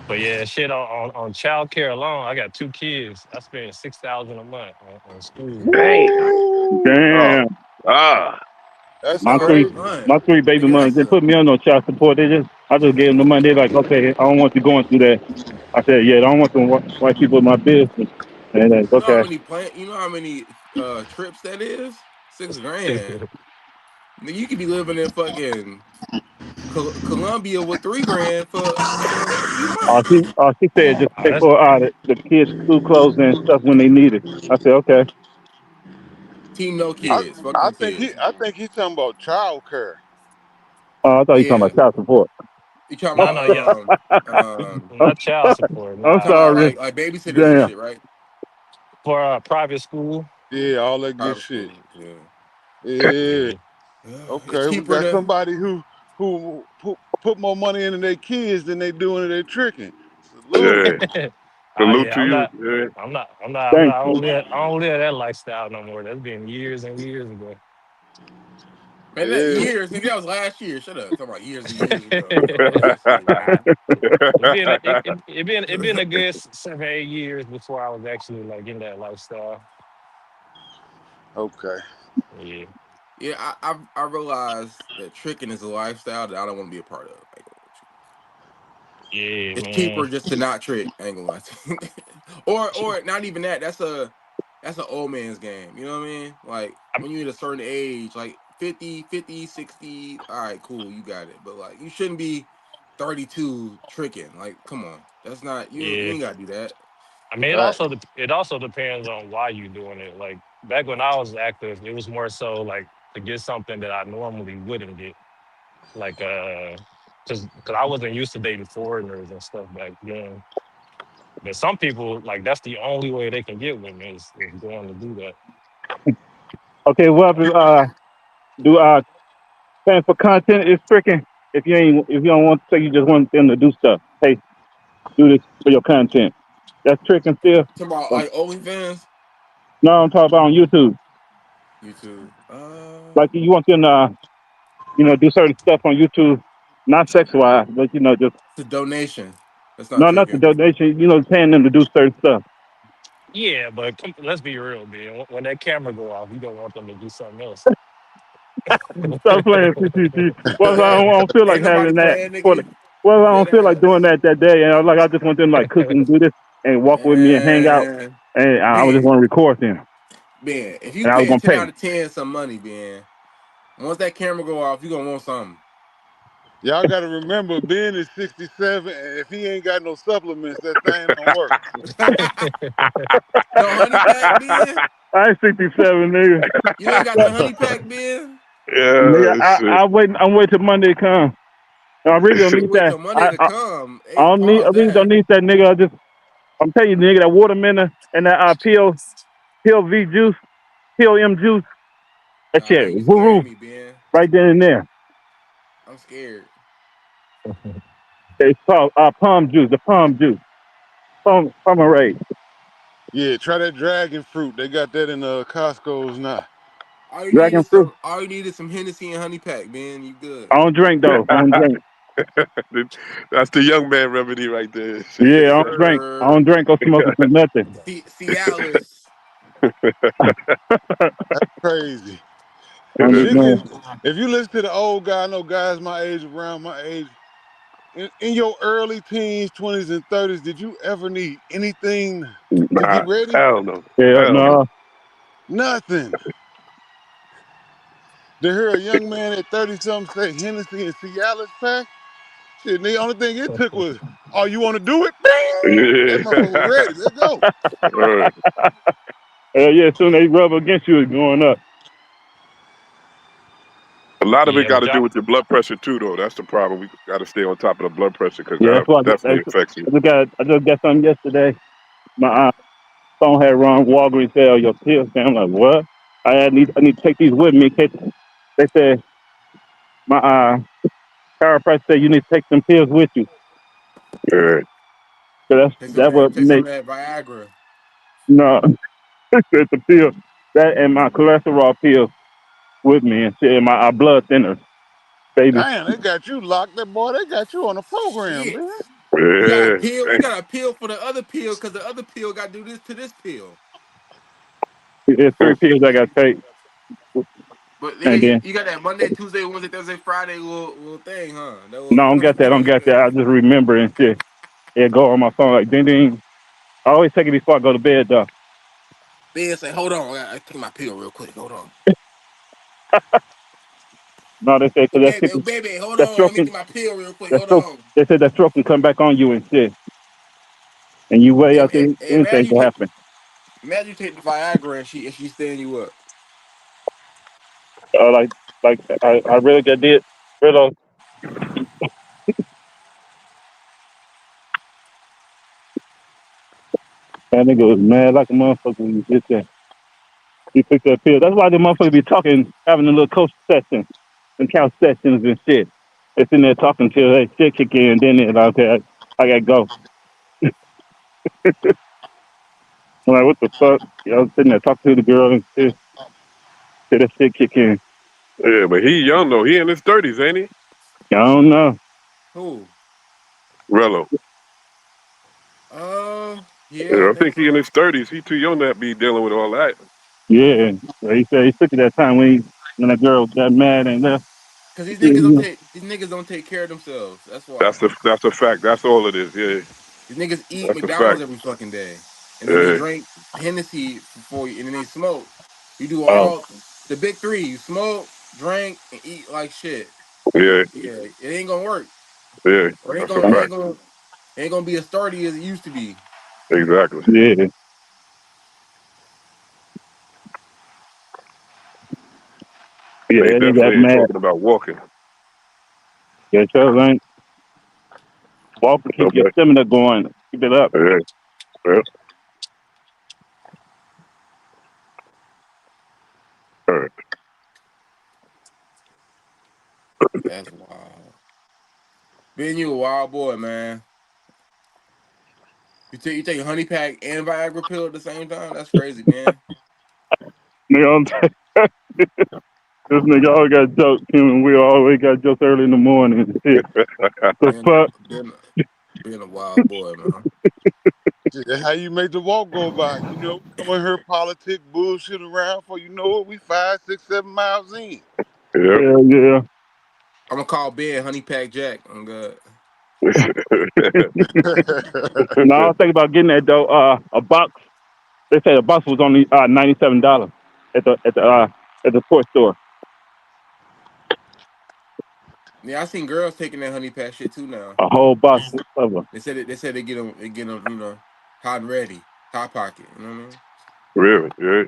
But yeah, shit on child care alone, I got 2 kids. I spend 6,000 a month on school. Damn. Woo. Oh. Damn. Ah. That's My Per three, crazy. month, my three baby nigga. mothers, That's they a put me on no child support. I just gave them the money. They're like, okay, I don't want you going through that. I said, yeah, I don't want them white people in my business. And they're like, You know how okay. many You know how many trips that is? 6 grand. Nigga, you could be living in fucking Colombia with 3 grand for a few months. She said just Oh, pay that's for the kids' school clothes and stuff when they need it. I said, okay. Team no I kids. Fuck I them think he kids. I think he's talking about child care. I thought you were talking Yeah. about child support. You talking no, no, yeah, about I'm, not child support. I'm you talking Nah, about sorry. like babysitters and Damn. shit, right? for private school. Yeah, all that good Private shit. school. Yeah. Yeah. Yeah, It's Okay, we cheaper got to somebody who who put more money into their kids than they do into their tricking. Salute. Yeah. Oh Salute yeah, to you. Yeah. Thanks. I don't live that lifestyle no more. That's been years and years ago. Man, that Yeah. years, nigga, that was last year. Shut up. Talking about years and years ago. Last year, man. It been a good 7 8 years before I was actually like in that lifestyle. Okay. Yeah, Yeah, I realized that tricking is a lifestyle that I don't want to be a part of. I ain't gonna lie with yeah, you. It's man. cheaper just to not trick. I ain't gonna lie to you. Or not even that. That's an old man's game. You know what I mean? Like when you're at a certain age, like 50, 60. All right, cool, you got it. But like you shouldn't be 32 tricking. Like, come on. That's not you Yeah. ain't gotta do that. I mean, Right. it also depends on why you're doing it. Like back when I was active, it was more so like to get something that I normally wouldn't get. Like cause I wasn't used to dating foreigners and stuff back then. But some people like that's the only way they can get women is going to do that. Okay, well, do paying for content is freaking. If you don't want to say you just want them to do stuff. Hey, do this for your content. That's tricking still. Talking about Um, like OnlyFans, No, I'm talking about on YouTube. YouTube. Like you want them to, do certain stuff on YouTube, not sex wise, but just It's a donation. That's not no, not the tricking. donation. Paying them to do certain stuff. Yeah, but let's be real, man. When that camera go off, you don't want them to do something else. Stop playing CCC. Well, I don't feel like Ain't nobody having that. playing, nigga. Well, I Dead don't feel like doing ass. that day. And I just want them like cook and do this and walk with me and hang out. And And I was just Ben, want to record them. Ben, if you And I was paying gonna 10 pay. out of 10 some money, Ben, once that camera go off, you gonna want something. Y'all got to remember, Ben is 67, and if he ain't got no supplements, that thing don't work. No honey pack, Ben? I ain't 67, nigga. You ain't got the honey pack, Ben? Nigga, Yeah, shit. I'm waiting till Monday to come. I really don't You need wait that. till Monday to come. I Hey, don't need. I pause really don't that. need that, nigga. I'm telling you, nigga, that watermelon and that pill V juice, pill M juice, that Nah, shit, Ben, you woo scaring me, Ben. right then and there. I'm scared. It's called palm juice, the palm juice, pomerade, Yeah, try that dragon fruit. They got that in Costco's now. dragon fruit. All you need is some Hennessy and honey pack, Ben. You good. I don't drink those. I don't drink. That's the young man remedy right there. Yes, Yeah, I don't drink. I don't sir. drink or smoking for nothing. Cialis. That's crazy. I'm just Chicken. doing. If you listen to the old guy, I know guys my age, around my age, in your early teens, 20s, and 30s, did you ever need anything to Nah, get ready? hell no. Yeah, Hell no. no. Nothing. To hear a young man at 30 something say Hennessy and Cialis pack, shit, the only thing it took was, oh, you want to do it? Bing! That motherfucker was Yeah. ready. Let's go. Word. Yeah, soon they rub against you, it's going up. A lot of it Yeah, got but to do y'all, with your blood pressure too, though. That's the problem. We got to stay on top of the blood pressure because Yeah, that that's why definitely affects you. I just got something yesterday. My phone had run Walgreens sale your pills. I'm like, what? I need to take these with me in case they said my chiropractor said you need to take some pills with you. Yeah. So that what Take some make of that Viagra. no it's the pill that and my cholesterol pills with me and shit and my blood thinners, baby. Damn, they got you locked up, boy. They got you on a program, Shit. man. You got a Yeah. pill. You got a pill for the other pill because the other pill got to do this to this pill. It's three pills I got to take, But and nigga, then you got that Monday, Tuesday, Wednesday, Thursday, Friday little thing, huh? That no, I don't little got that. I don't got that. I just remember and shit. It go on my phone like ding ding. I always take it before I go to bed though. Ben say, hold on, I take my pill real quick. Hold on. No, they say because Baby, baby, hold that on. stroke Let me can get my pill real quick. that Hold stroke. on. They said that stroke can come back on you and shit, and you way out there, anything can happen. Imagine you take the Viagra and she's staying you up. Like I really got did. Real that nigga was mad like a motherfucker when you did that. He picked that pill. That's why the motherfucker be talking, having a little coach session and couch sessions and shit. They sitting there talking till they shit kick in, and then they like, okay, I gotta go. I'm like, what the fuck? You know, sitting there talking to the girl and shit, till that shit kick in. Yeah, but he young though. He in his 30s, ain't he? I don't know. Who? Rello. Yeah, I Yeah, I think think he in so. his 30s. He too young to be dealing with all that. Yeah, so he said he took it that time when that girl got mad and left. Cause Yeah, these niggas don't take care of themselves. That's why. That's a fact. That's all it is. Yeah, These niggas eat that's a McDonald's fact. every fucking day, and then they Yeah, drink Hennessy for you, and then they smoke. You do oh, all the big three. You smoke, drink, and eat like shit. yeah, Yeah, it ain't gonna work. yeah. Or That's a it fact. ain't gonna be as sturdy as it used to be. Exactly. yeah, But he yeah. They got definitely ain't mad. talking about walking. Yeah, Charles ain't walk to No, keep your but stamina going. Keep it up. yeah, yeah. All right. That's wild. Being you a wild boy, man. You take a honey pack and Viagra pill at the same time. That's crazy, man. Nigga, this nigga always got jokes. Him and we always got jokes early in the morning and shit. The Being fuck? being being a wild boy, man. Shit, that's how you make the walk go by. You know, we come in here politic bullshit around for you know what, we 5, 6, 7 miles in. Yep. Hell yeah. I'm gonna call Ben Honey Pack Jack. I'm good. No, I was thinking about getting that though. A box. They said a box was only $97 at the toy store. Yeah, I seen girls taking that honey pack shit too now. A whole box of them. They said they get them, hot and ready, hot pocket. You know what I mean? Really? Yeah.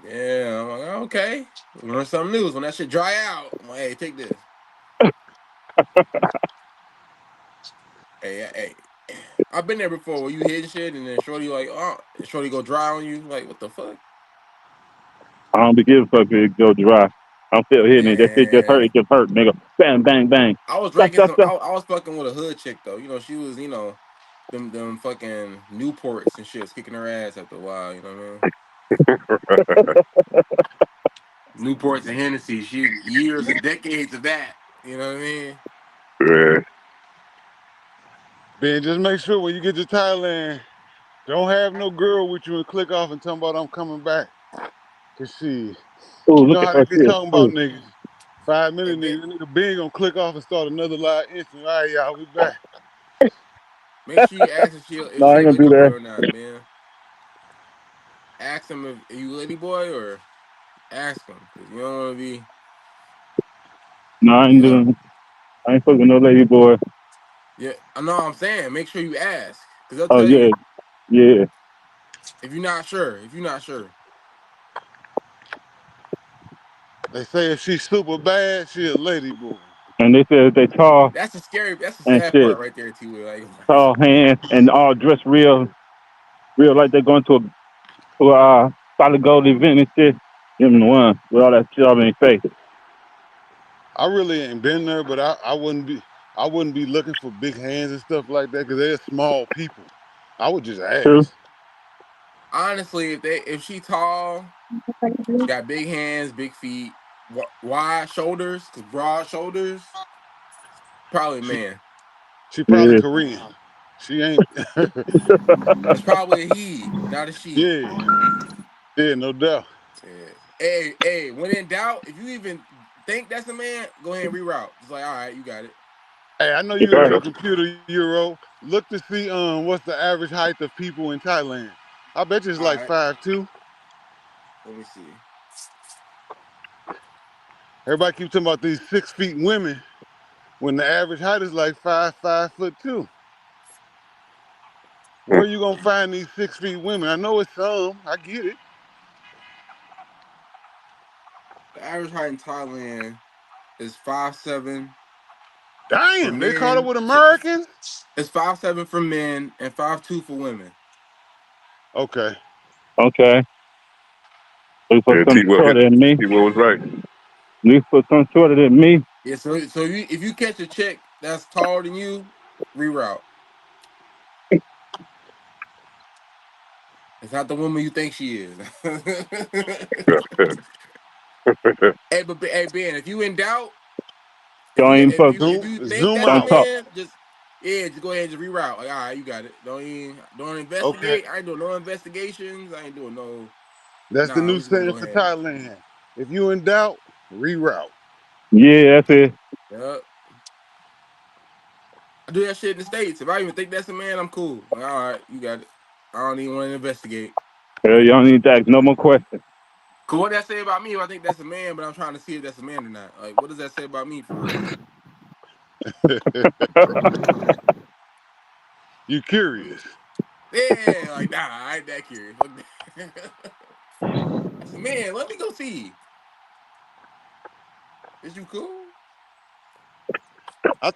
Yeah, I'm like, okay, learn something new. When that shit dry out, I'm like, hey, take this. Hey, I've been there before where you hit shit and then shorty like, oh, and shorty go dry on you. Like, what the fuck? I don't be giving a fuck if it go dry. I'm still hitting it. That shit just hurt. Man, It just hurt, nigga. Bang, bang, bang. I was Stop, drinking stop, some. stop. I was fucking with a hood chick though. She was, them fucking Newports and shit was kicking her ass after a while. You know what I mean? Newports and Hennessy. She years and decades of that. You know what I mean? Yeah. Ben, just make sure when you get to Thailand, don't have no girl with you and click off and tell about I'm coming back. Cause she, Oh, you look know at how they that be shit. talking about Oh, niggas. 5 minute And niggas, that nigga Ben gonna click off and start another live instant. All right, y'all, we back. make sure you ask no, if I she ain't a gonna lady do boy that. or not, man. Ask him if are you a lady boy or ask him because you don't want to be, No, I you ain't know. doing. I ain't fucking no lady boy. Yeah, I know. I'm saying make sure you ask because they'll Oh tell yeah, you yeah. if you're not sure. If you're not sure, They say if she's super bad, she a lady boy. And they said they tall that's the scary. That's the and sad shit, part right there, T. Will. Like, tall hands and all dressed real like they're going to a solid gold event and shit. Them the one with all that shit on their face. I really ain't been there, but I wouldn't be looking for big hands and stuff like that because they're small people. I would just True. ask. honestly, if she tall, got big hands, big feet, wide shoulders, cause broad shoulders, probably a She man. she probably Yeah. Korean. She ain't. It's probably a he, not a she. Yeah, yeah, no doubt. Yeah. Hey, when in doubt, if you even think that's a man, go ahead and reroute. Just like, all right, you got it. Hey, I know you Right. into the computer, Euro. Look to see what's the average height of people in Thailand. I bet you it's All like right, 5'2". let me see. Everybody keeps talking about these 6 feet women when the average height is like 5'2". Where you gonna find these 6 feet women? I know it's some. I get it. The average height in Thailand is 5'7" for Damn, they caught up men. with Americans. It's 5'7" for men and 5'2" for women. Okay. Okay. They put Yeah, some T Will hit. shorter than me. T Will was right. They put some shorter than me. Yeah, so if you catch a chick that's taller than you, reroute. It's not the woman you think she is. Hey, Ben, if you in doubt, Don't even focus. if you think Zoom that's a Don't out. talk. man, just go ahead and just reroute. Like, all right, you got it. Don't Okay. investigate. I ain't doing no investigations. I ain't doing no. That's the Nah, new we just gonna saying go for ahead. Thailand. If you in doubt, reroute. Yeah, that's it. Yep. I do that shit in the States. If I even think that's a man, I'm cool. Like, all right, you got it. I don't even want to investigate. You don't need to ask no more questions. Cause what that say about me if I think that's a man, but I'm trying to see if that's a man or not. Like, what does that say about me for real? You curious? Yeah, like nah, I ain't that curious. Fuck that. That's a man. Let me go see. Is you cool? I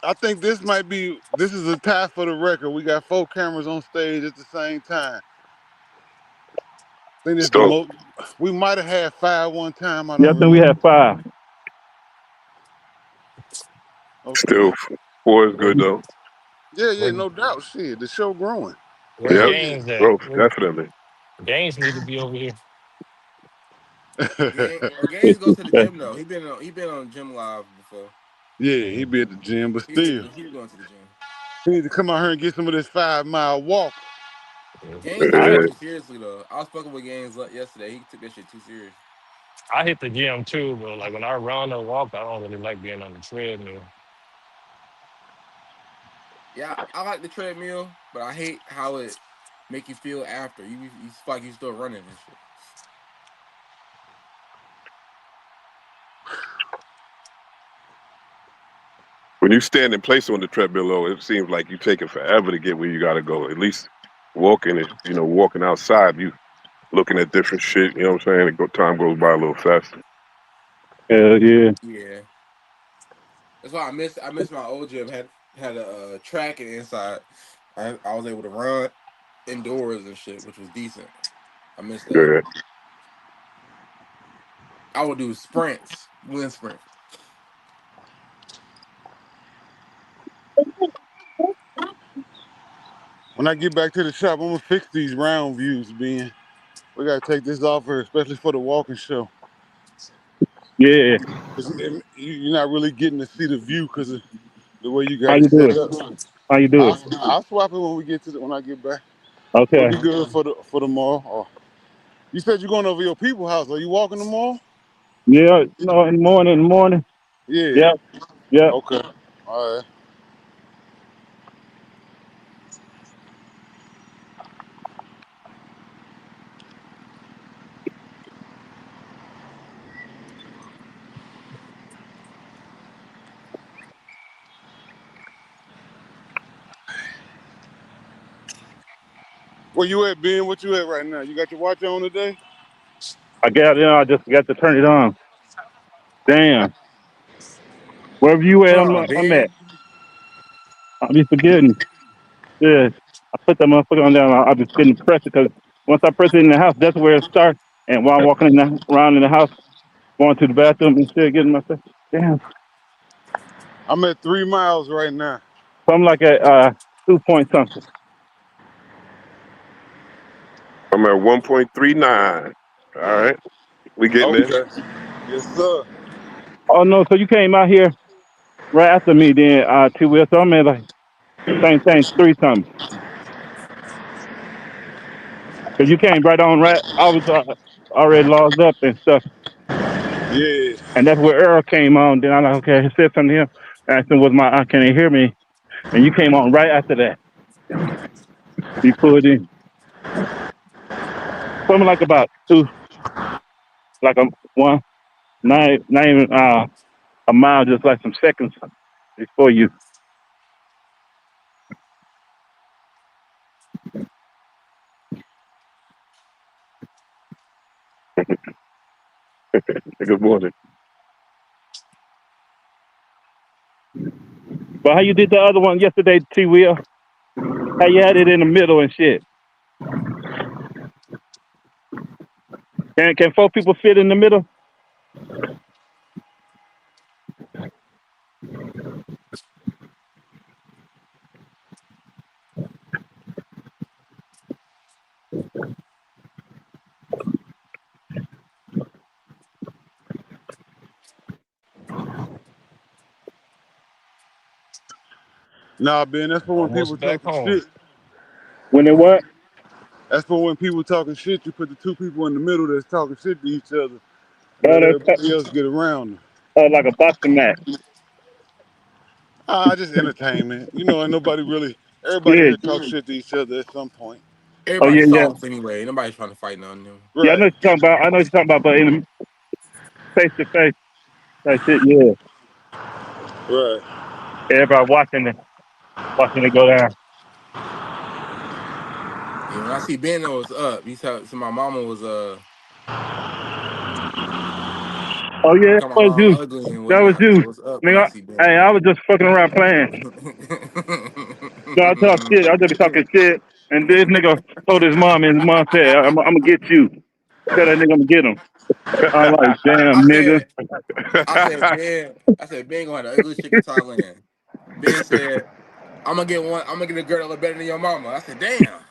I think this is a tie for the record. We got 4 cameras on stage at the same time. I think it's the Still, most. We might have had 5 one time. I Yeah, I don't think we remember. had 5. Okay. still, 4 is Where, good though. Yeah, yeah, where, no doubt. Shit, the show growing. where Hell Yep, yeah. games at? growth definitely. Games need to be over here. Gaines go to the gym though. He been on Gym Live before. Yeah, he be at the gym, but He still, be going to the gym. he need to come out here and get some of this 5 mile walk. Gaines take I shit Yeah. too seriously though. I was fucking with Gaines yesterday. He took that shit too serious. I hit the gym too, but like when I run or walk, I don't really like being on the treadmill. Yeah, I like the treadmill, but I hate how it make you feel after. You feel like you still running and shit. When you stand in place on the treadmill, though, it seems like you taking forever to get where you got to go. At least walking is, walking outside, you looking at different shit. You know what I'm saying? Time goes by a little faster. yeah. Yeah, that's why I miss my old gym had a track and inside. I was able to run indoors and shit, which was decent. I missed that. Yeah. I would do sprints, wind sprint. When I get back to the shop, I'm gonna fix these round views, Ben. We gotta take this off here, especially for the walking show. Yeah. 'Cause you're not really getting to see the view because of the way you How got it you do set it? up. How you do it? I'll swap it when I get back. We'll Okay. be good for the mall. Oh, you said you're going over your people's house. Are you walking the mall? Yeah, no, in the morning. Yeah. Yep, yep. Okay. All right. Where you at, Ben? What you at right now? You got your watch on today? I got it. I just got to turn it on. Damn. Wherever you at, Oh I'm at. man, I'll be forgetting. Yeah. I put that motherfucker on down. I'll be getting pressed because once I press it in the house, that's where it starts. And while I'm walking around in the house, going to the bathroom and shit, getting myself. Damn. I'm at 3 miles right now. So I'm like at 2 point something. I'm at 1.39. All right. We getting there. Okay. Yes, sir. Oh no, so you came out here right after me then, two wheels. So I'm at like same thing, 3 something. Cause you came right on right. I was already logged up and stuff. Yeah. And that's where Earl came on. Then I'm like, okay, I said something to him. I asked him, can he hear me? And you came on right after that. You pulled in. Something like about 2, like one, not even a mile, just like some seconds before you. Good morning. But how you did the other one yesterday, T. Will? How you had it in the middle and shit? Can 4 people fit in the middle? Nah, Ben, that's for when Almost people back talking home. shit. When they what? That's for when people talking shit. You put the two people in the middle that's talking shit to each other. And Oh, let that's everybody else get around them. like a boxing match. Just entertainment. You know, ain't nobody really. Everybody Yeah. here talk shit to each other at some point. Oh yeah, Everybody's yeah. soft anyway. Nobody's trying to fight none of them. Yeah, I know Right. what you're talking about. I know what you're talking about, but in face to face, that shit, yeah. Right. Everybody watching it go down. Yeah, when I see Ben was up, he said, so my mama was Oh yeah, that talking was about I'm you. ugly and That was whatnot. you. So it's up when I Nigga, see hey, Ben. I was just fucking around playing. No, I talk shit. I just be talking shit. And this nigga told his mom, and his mom said, I'm gonna get you. Tell that nigga I'm gonna get him. I'm like, I damn, nigga. said, I said Ben gonna have the ugliest chick in Thailand. Ben said, I'm gonna get a girl that look better than your mama. I said, damn,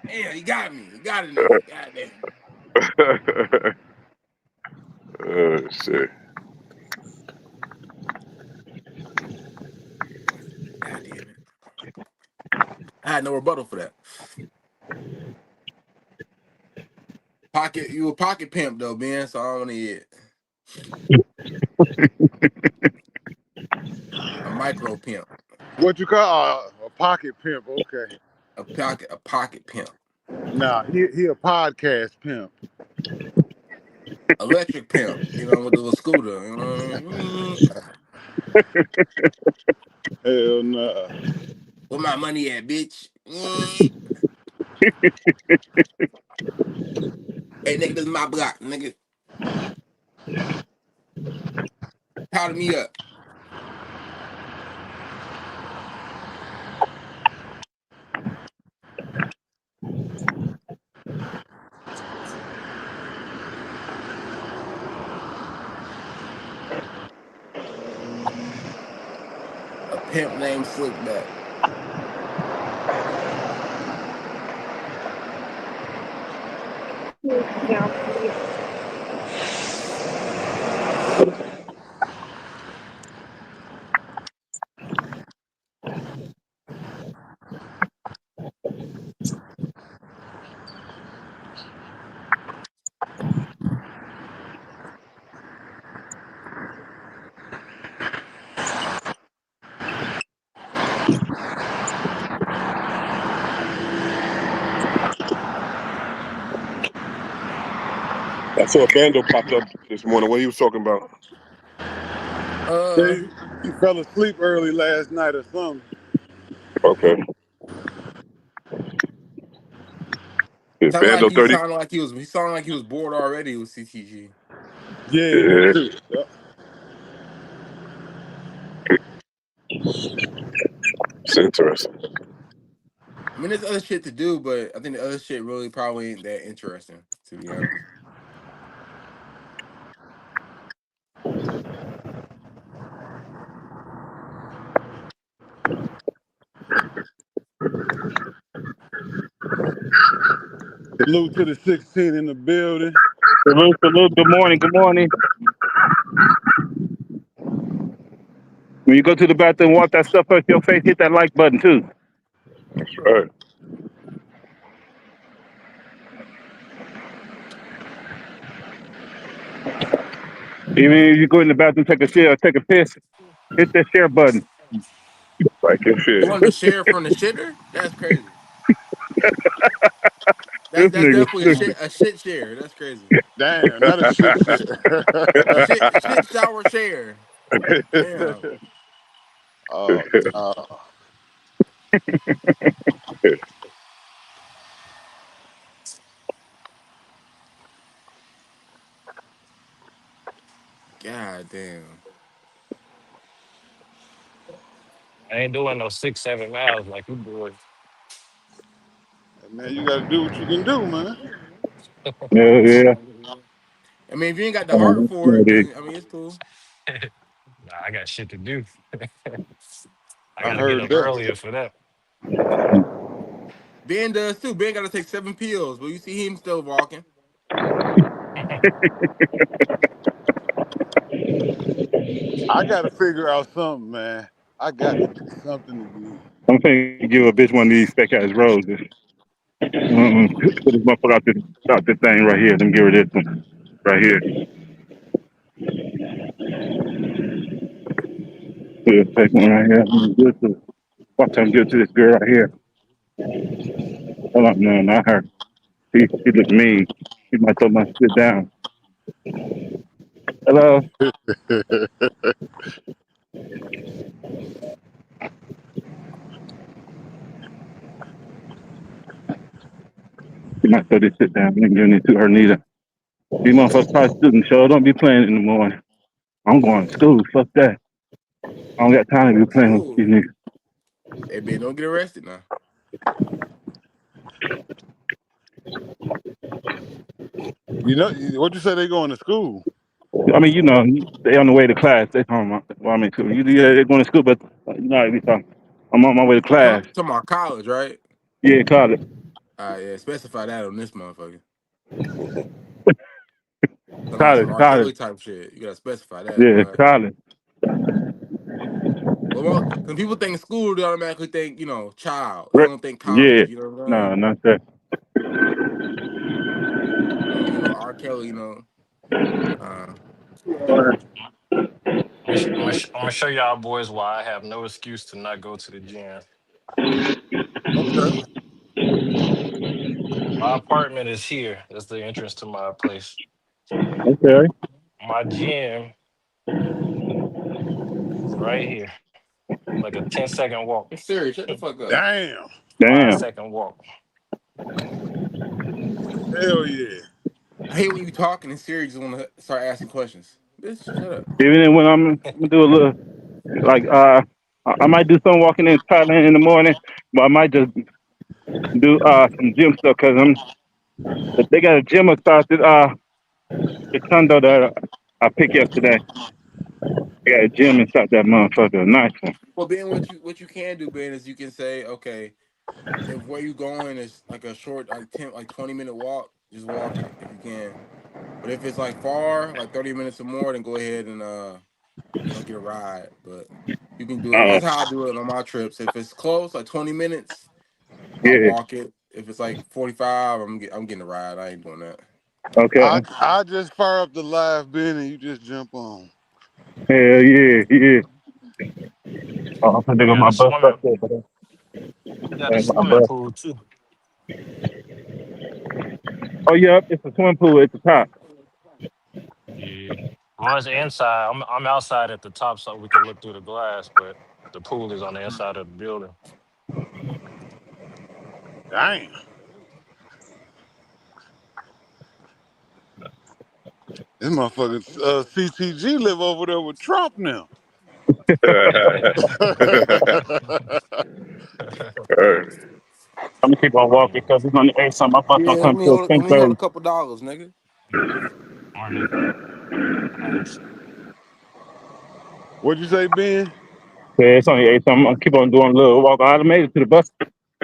damn, he got me. He got a nigga. God damn. Oh shit. God damn it. I had no rebuttal for that. You a pocket pimp though, Ben, so I don't want to hear it. A micro pimp. What you call a pocket pimp? Okay. A pocket pimp. Nah, he a podcast pimp. Electric pimp, with the little scooter. You know what I mean? Hell nah. Where my money at, bitch? Hey, nigga, this is my block, nigga. Powder me up. A pimp named Slickback. I saw a bando popped up this morning. What he was talking about? Uh, Yeah, he fell asleep early last night or something. Okay. Yeah, sounded like Bando he 30. sounded like he sounded like he was bored already with CTG. Yeah, me Yeah, too. Yep. it's interesting. I mean, there's other shit to do, but I think the other shit really probably ain't that interesting, to be honest. Salute to the 16 in the building. Salute, salute. Good morning. Good morning. When you go to the bathroom, wipe that stuff off your face. Hit that like button too. That's right. Even if you go in the bathroom, take a shit or take a piss, hit that share button. Like and You shit. wanted to share from the shitter? That's crazy. This That's nigga definitely stupid. a shit share. That's crazy. Damn, not a shit. Shit shower share. Damn. Oh, no. God damn. I ain't doing no 6, 7 miles like you doing. Man, you gotta do what you can do, man. Yeah, yeah. I mean, if you ain't got the heart for it, then I mean it's cool. Nah, I got shit to do. I I gotta get heard up that. earlier for that. Ben does too. Ben got to take 7 pills, but you see him still walking. I got to figure out something, man. I got to do something again. I'm finna give a bitch one of these fake ass roses. Put this motherfucker out this thing right here. Let me give her this one right here. Put a fake one right here. Watch her give it to this girl right here. Hold on, no, not her. She look mean. She might throw my shit down. Hello. She might throw this shit down. I ain't giving it to her neither. These motherfuckers probably student show. Don't be playing in the morning. I'm going to school. Fuck that. I don't got time to be playing with these School. niggas. Hey, Ben, don't get arrested now. You know what you say? They going to school? I mean, you know, they on the way to class. They talking about, well, I mean, yeah, they're going to school, but you know, we talking. I'm on my way to Oh, class. talking about college, right? Yeah, college. Yeah, specify that on this motherfucker. Talking about College, some R. college. Kelly type shit. You gotta specify that, Yeah, boy. college. Well, when people think school, they automatically think, child. They Right. don't think Yeah. college. You know what I'm No, saying? not that. R. Kelly, uh, I'm gonna show y'all boys why I have no excuse to not go to the gym. okay. My apartment is here. That's the entrance to my place. Okay. My gym is right here, like a 10-second walk, It's serious. Shut the fuck up. Damn. five Damn. second walk. Hell yeah. I hate when you talking and Siri just want to start asking questions. Bitch, shut up. Even then when I'm gonna do a little, like, I might do some walking in Thailand in the morning, but I might just do some gym stuff because they got a gym across the condo that I picked yesterday. They got a gym inside that motherfucker. Nice one. Well, Ben, what you can do, Ben, is you can say, okay, if where you going is like a short, like 20-minute walk, just walk it if you can. But if it's like far, like 30 minutes or more, then go ahead and get a ride. But you can do it. Uh, That's how I do it on my trips. If it's close, like 20 minutes, I'll yeah. walk it. If it's like 45, I'm getting a ride. I ain't doing that. Okay. I just fire up the live bin and you just jump on. Hell yeah, yeah. Oh, I'm gonna We go got my a bus swimming. up there, but We got a that's my swimming bus. pool too. Oh yeah, it's a swimming pool at the top. Yeah. Mine's inside. I'm outside at the top, so we can look through the glass, but the pool is on the inside of the building. Damn. This motherfucker CTG live over there with Trump now. I'm gonna keep on walking because it's on the 8 something. My bus don't Yeah, come till let me hold a 10:30. couple dollars, nigga. Morning. Thanks. What'd you say, Ben? Yeah, it's only 8 something. I'm gonna keep on doing a little walk. I done made it to the bus.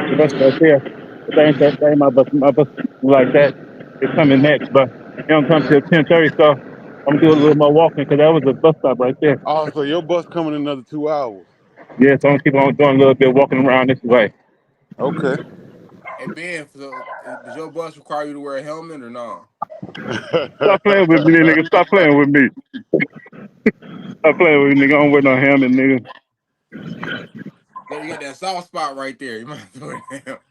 The bus right there. But that ain't my bus. My bus like that. It's coming next, but it don't come till 10:30. So I'm gonna do a little more walking because that was a bus stop right there. Oh, so your bus coming in another 2 hours. Yeah, so I'm gonna keep on doing a little bit walking around this way. Okay. Hey Ben, so does your bus require you to wear a helmet or no? Stop playing with me, nigga. Stop playing with me. Stop playing with me, nigga. I don't wear no helmet, nigga. Yeah, you got that soft spot right there. You might have to wear a helmet.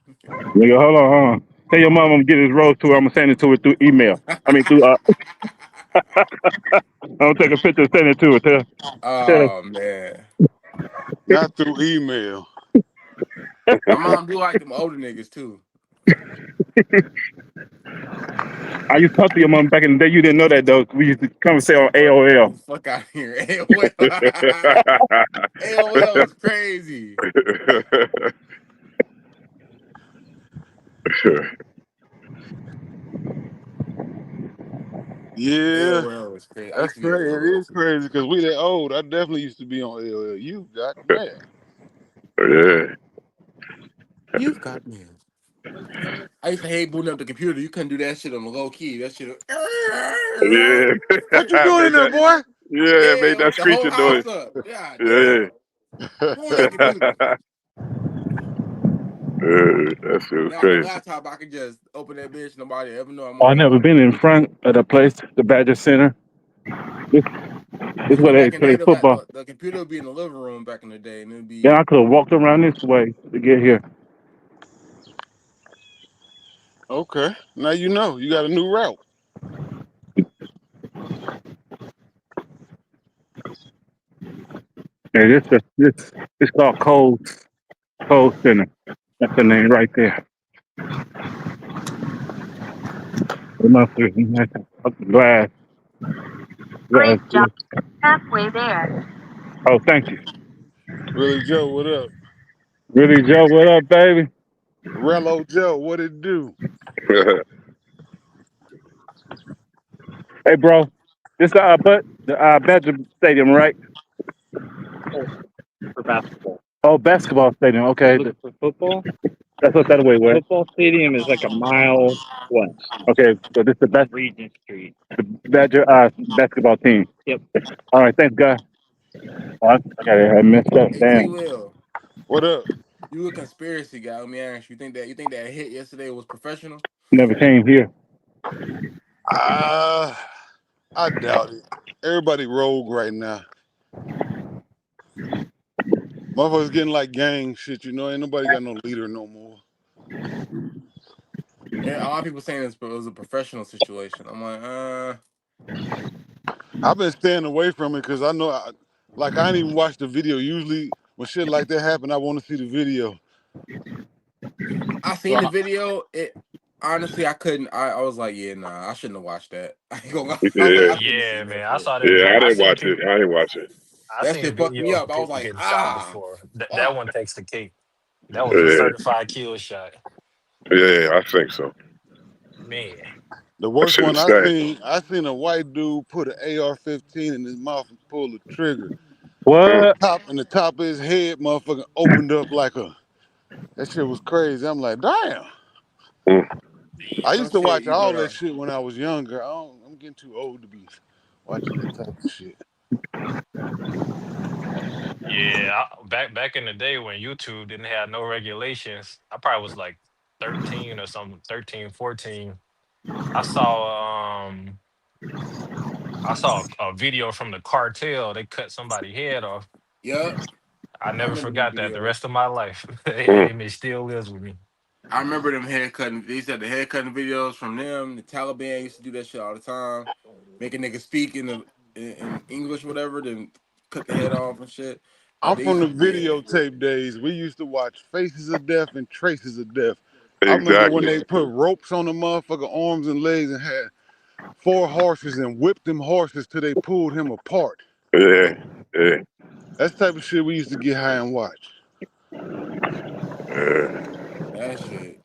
Nigga, hold on. Tell your mom I'm gonna get his rose to her. I'm gonna send it to her through email. I mean, I'm gonna take a picture and send it to her. Tell Oh man, Not through email. my mom do like them older niggas too. I used to talk to your mom back in the day. You didn't know that though. We used to conversate on AOL. Fuck out of here. AOL. AOL is crazy. Yeah, AOL is crazy. I that's used to be on crazy. It AOL is too. crazy because we that old. I definitely used to be on LL. You got mad. Yeah. You've got me. I used to hate booting up the computer. You couldn't do that shit on the low key. That shit. Yeah. What you doing in Make there, that boy? Yeah, it Yeah, made that woke the whole screeching noise. house up. God damn. Yeah. Who on that computer? That shit was Now with the crazy. laptop, I can just open that bitch. Nobody ever know I'm Oh, I on. never been in front of the place, the Badger Center. This, this You know, where they back in the play day, football. the computer would be in the living room back in the day, and it'd Then be I could have walked around this way to get here. Okay. Now you know. You got a new route. And this it's called Cold Center. That's the name right there. The motherfucker, that's glass. Halfway there. Oh, thank you. Really, Joe, what up? Really, Joe, what up, baby? Rello Joe, what it do? Hey, bro, this the Badger Stadium, right? For basketball. Oh, basketball stadium. Okay. For football? That's what that way was. Football stadium is like a mile west. Okay, so this is the best Regent Street. The Badger basketball team. Yep. All right, thanks, guy. Oh, I messed up. hey T Damn. Will. What up? You a conspiracy guy? Let me ask you. You think that hit yesterday was professional? Never came here. Uh, I doubt it. Everybody rogue right now. Motherfuckers getting like gang shit, you know. Ain't nobody got no leader no more. Yeah, a lot of people saying it was a professional situation. I'm like, I've been staying away from it because I know, I ain't even watched the video. Usually when shit like that happen, I want to see the video. I So seen the video. It honestly, I couldn't. I was like, yeah, nah, I shouldn't have watched that. I ain't gonna lie. I was like, Yeah, I shouldn't have Yeah, seen that man. I shit. saw that yeah. video. I didn't watch it. I didn't watch it. I That seen shit fucked me video up. of I was people like, getting shot before. That ah. one takes the cake. That was a Yeah, certified kill shot. yeah. I think so. Man. the That worst shit one is sad. I seen a white dude put an AR-15 in his mouth and pull the trigger. And Mm, What? the top of his head, motherfucker, opened up like a. That shit was crazy. I'm like, damn. mm. I Some used to shit watch you all that gotta. shit when I was younger. I'm getting too old to be watching that type of shit. Yeah, back in the day when YouTube didn't have no regulations, I probably was like 13 or something, 13, 14. I saw I saw a video from the cartel. They cut somebody head off. Yup. I I never remember them forgot that the videos. rest of my life. Mm. It still lives with me. I remember them hair cutting. They said the hair cutting videos from them. The Taliban used to do that shit all the time, make a nigga speak in English, whatever, then cut the head off and shit. Like I'm they from used the to, yeah. videotape days. We used to watch Faces of Death and Traces of Death. I remember when Exactly. they put ropes on the motherfucker arms and legs and had four horses and whipped them horses till they pulled him apart. Yeah, yeah, That's the type of shit we used to get high and watch. yeah.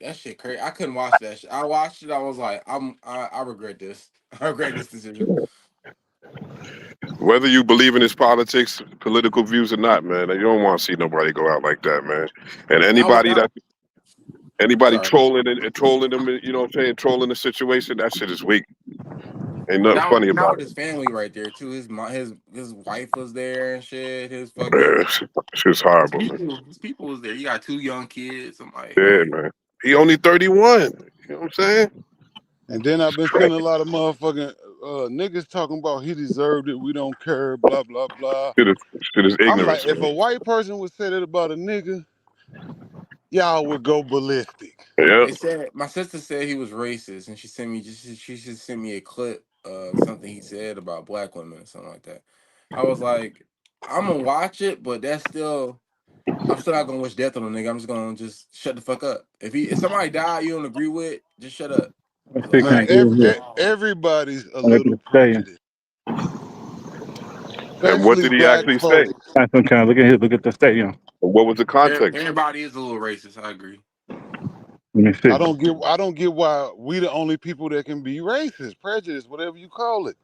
That shit crazy. I couldn't watch that shit. I watched it. I was like, I regret this. I regret this decision. Whether you believe in his politics, political views or not, man, you don't want to see nobody go out like that, man. And Not anybody without. that anybody Sorry. trolling and trolling them, you know what I'm saying, trolling the situation, that shit is weak. Ain't nothing funny Not about with his family right there too. His wife was there and shit. His it. fucking Yeah, shit's horrible, man. his people was there. You got two young kids. I'm like, Yeah, man. man. He only 31. You know what I'm saying? And then I've It's been seeing a crazy. lot of motherfucking niggas talking about he deserved it. We don't care. Blah blah blah. Shit is I'm like, ignorance, if man. a white person would say that about a nigga, y'all would go ballistic. Yeah, They said my sister said he was racist, and she just sent me a clip of something he said about black women or something like that. I was like, I'm gonna watch it, but I'm still not gonna wish death on a nigga. I'm just gonna just shut the fuck up. If somebody die you don't agree with, just shut up. Let's see, can Man, I Like, get in here? everybody's a When I get little the stadium. prejudiced, and what especially did he black actually say? folks. Find some kind. Look at here. Look at the stadium. What was the context? everybody is a little racist. I agree. Let me see. I don't get why we the only people that can be racist, prejudiced, whatever you call it.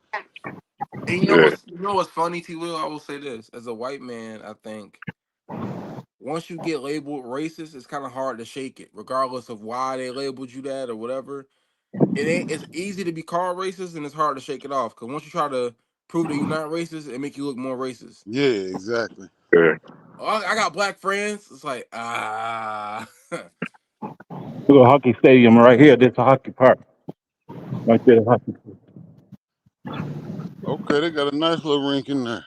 And Yeah, you know what's funny, T. Will? I will say this as a white man. I think once you get labeled racist, it's kind of hard to shake it, regardless of why they labeled you that or whatever. It's easy to be called racist, and it's hard to shake it off. Because once you try to prove that you're not racist and make you look more racist. Yeah, exactly. Yeah. Oh, I got black friends. It's like Look at hockey stadium right here. This is a hockey park. Right there, the hockey. Okay, they got a nice little rink in there.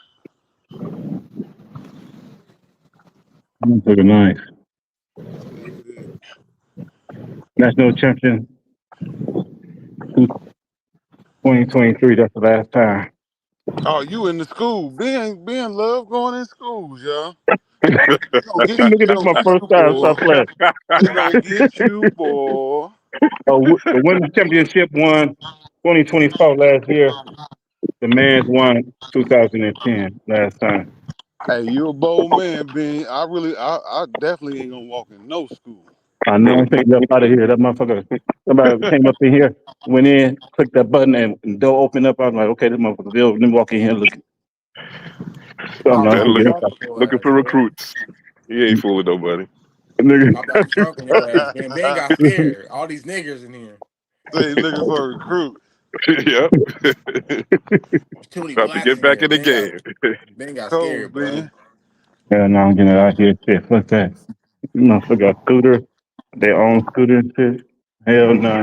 That's pretty nice. Yeah. National champion 2023. That's the last time. Oh, you in the school. Ben love going in schools, y'all. They gonna get you. Look at They this, gonna my get first you, time boy. stop playing. They gonna get you, boy. The women's championship won 2024 last year. The men's won 2010 last time. Hey, you a bold man, Ben. I definitely ain't gonna walk in no school. I know I'm taking up out of here. That motherfucker, somebody came up in here, went in, clicked that button, and the door opened up. I was like, okay, this motherfucker built. Let me walk in here and look. Something pop I'm Man, out the gonna looking get trunk up. with your looking ass, for boy. recruits. He ain't fooling nobody. Nigga. Pop out the trunk with your ass, man. Ben got scared. All these niggers in here. Say looking for a recruit. Yep. There's too many About to blacks get in back here. in the game. Ben got Cold, scared, boy. Ben. Hell no, I'm getting out here. Shit, fuck that. Motherfucker got scooter, their own scooter and shit. Hell no.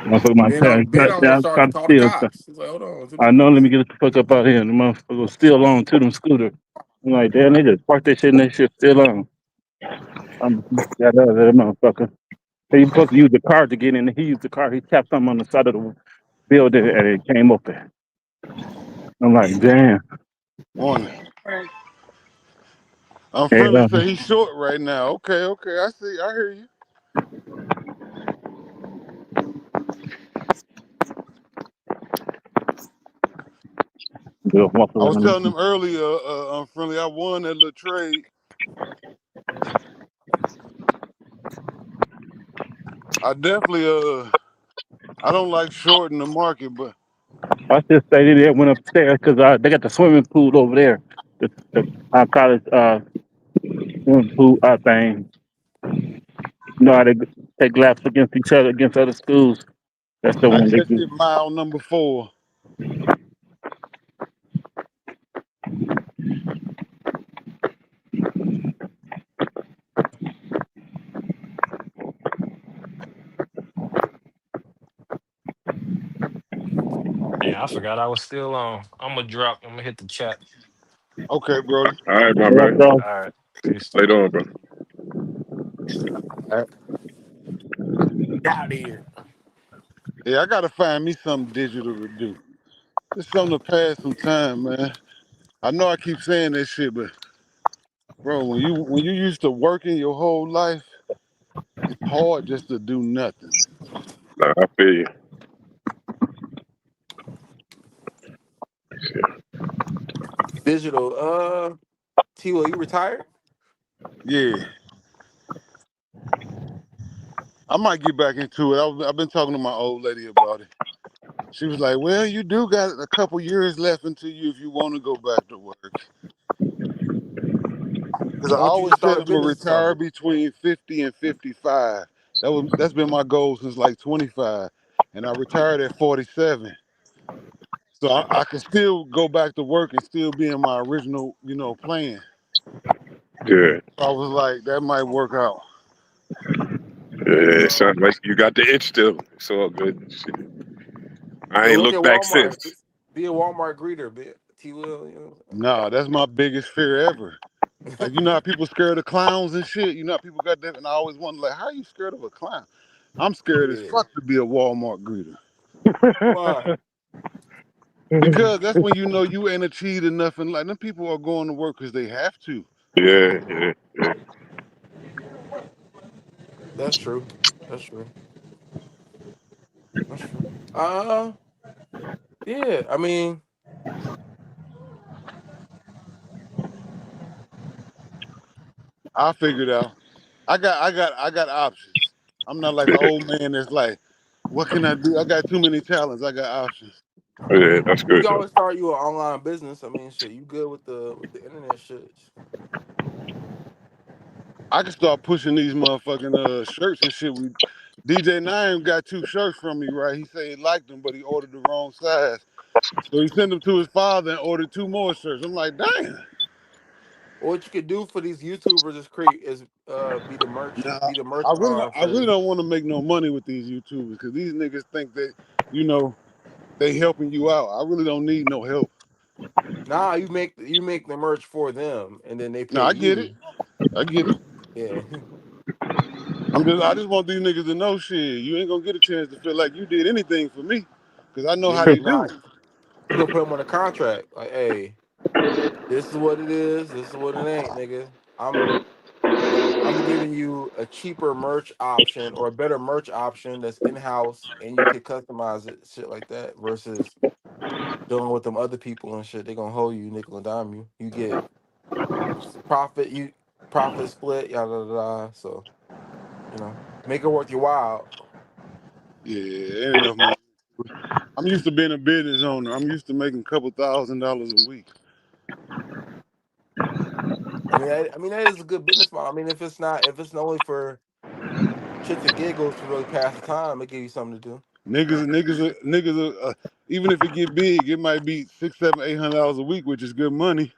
Motherfucker, my parents Ben cut almost down, started trying to to call the steal stuff. cops. He's like, hold on, too I many know, let blacks. me get the fuck up out of here. And the motherfucker was still on to them scooter. I'm like, damn, they just parked that shit and that shit still on. I'm got out of that motherfucker. He supposed to use the car to get in. He used the car. He tapped something on the side of the building and it came open. I'm like, damn. Morning. I'm friendly. Hell, Say he's short right now. Okay. I see. I hear you. they'll walk I was around. telling them earlier, I'm friendly. I won that little trade. I definitely I don't like shorting the market, but I just stayed there, went upstairs because they got the swimming pool over there. Our college swimming pool thing. You know how they take laps against each other, against other schools. That's the I one hit they that do. shit mile number 4. Yeah, I forgot I was still on. I'm gonna drop. I'm gonna hit the chat. Okay, Brody. All right, my What up, man. bro? All right, peace. Later on, bro. All right. Get out of here. Yeah, I gotta find me something digital to do. Just something to pass some time, man. I know I keep saying this shit, but bro, when you used to working your whole life, it's hard just to do nothing. Nah, I feel you. Digital. T Will, you retired? Yeah, I might get back into it. I've been talking to my old lady about it. She was like, "Well, you do got a couple years left until you if you want to go back to work." Because I Why don't you always start said a I'm gonna business or retire something? between 50 and 55. That's been my goal since like 25, and I retired at 47. So I can still go back to work and still be in my original, plan. Yeah. So I was like, that might work out. Yeah, it sounds like you got the itch still. It's all good. Shit. I Yo, ain't work at looked back Walmart. since. Be a Walmart greeter, T Will. Nah, that's my biggest fear ever. Like, you know how people scared of clowns and shit? You know how people got that? And I always wonder, like, how are you scared of a clown? I'm scared as Yeah. fuck to be a Walmart greeter. Why? Because that's when you know you ain't achieved enough in life. Them people are going to work because they have to. Yeah. That's true. That's true. That's true. Yeah. I mean, I figured out. I got options. I'm not like an old man that's like, what can I do? I got too many talents. I got options. Yeah, that's we good can though. always start you an online business. I mean, shit, you good with the internet shit? I can start pushing these motherfucking shirts and shit. DJ Nine got 2 shirts from me, right? He said he liked them, but he ordered the wrong size. So he sent them to his father and ordered 2 more shirts. I'm like, damn. What you could do for these YouTubers is create is Nah, be the merch arm I really for. don't want to make no money with these YouTubers because these niggas think that, you know, they helping you out. I really don't need no help. Nah, you make the merch for them, and then they No, pay I get it. you. I get it. Yeah, I just want these niggas to know shit. You ain't gonna get a chance to feel like you did anything for me, cause I know yeah. how they Nah, do. you gonna put them on a contract. Like, hey, this is what it is. This is what it ain't, nigga. I'm giving you a cheaper merch option or a better merch option that's in house, and you can customize it, shit like that. Versus dealing with them other people and shit. They gonna hold you nickel and dime you. You get profit. You profit split. Yada yada. Yada. So make it worth your while. Yeah, ain't enough money. I'm used to being a business owner. I'm used to making a couple $1,000s a week. I mean that is a good business model. I mean, if it's only for shits and giggles to really pass the time, it give you something to do. Even if it get big, it might be six, seven, $800 a week, which is good money.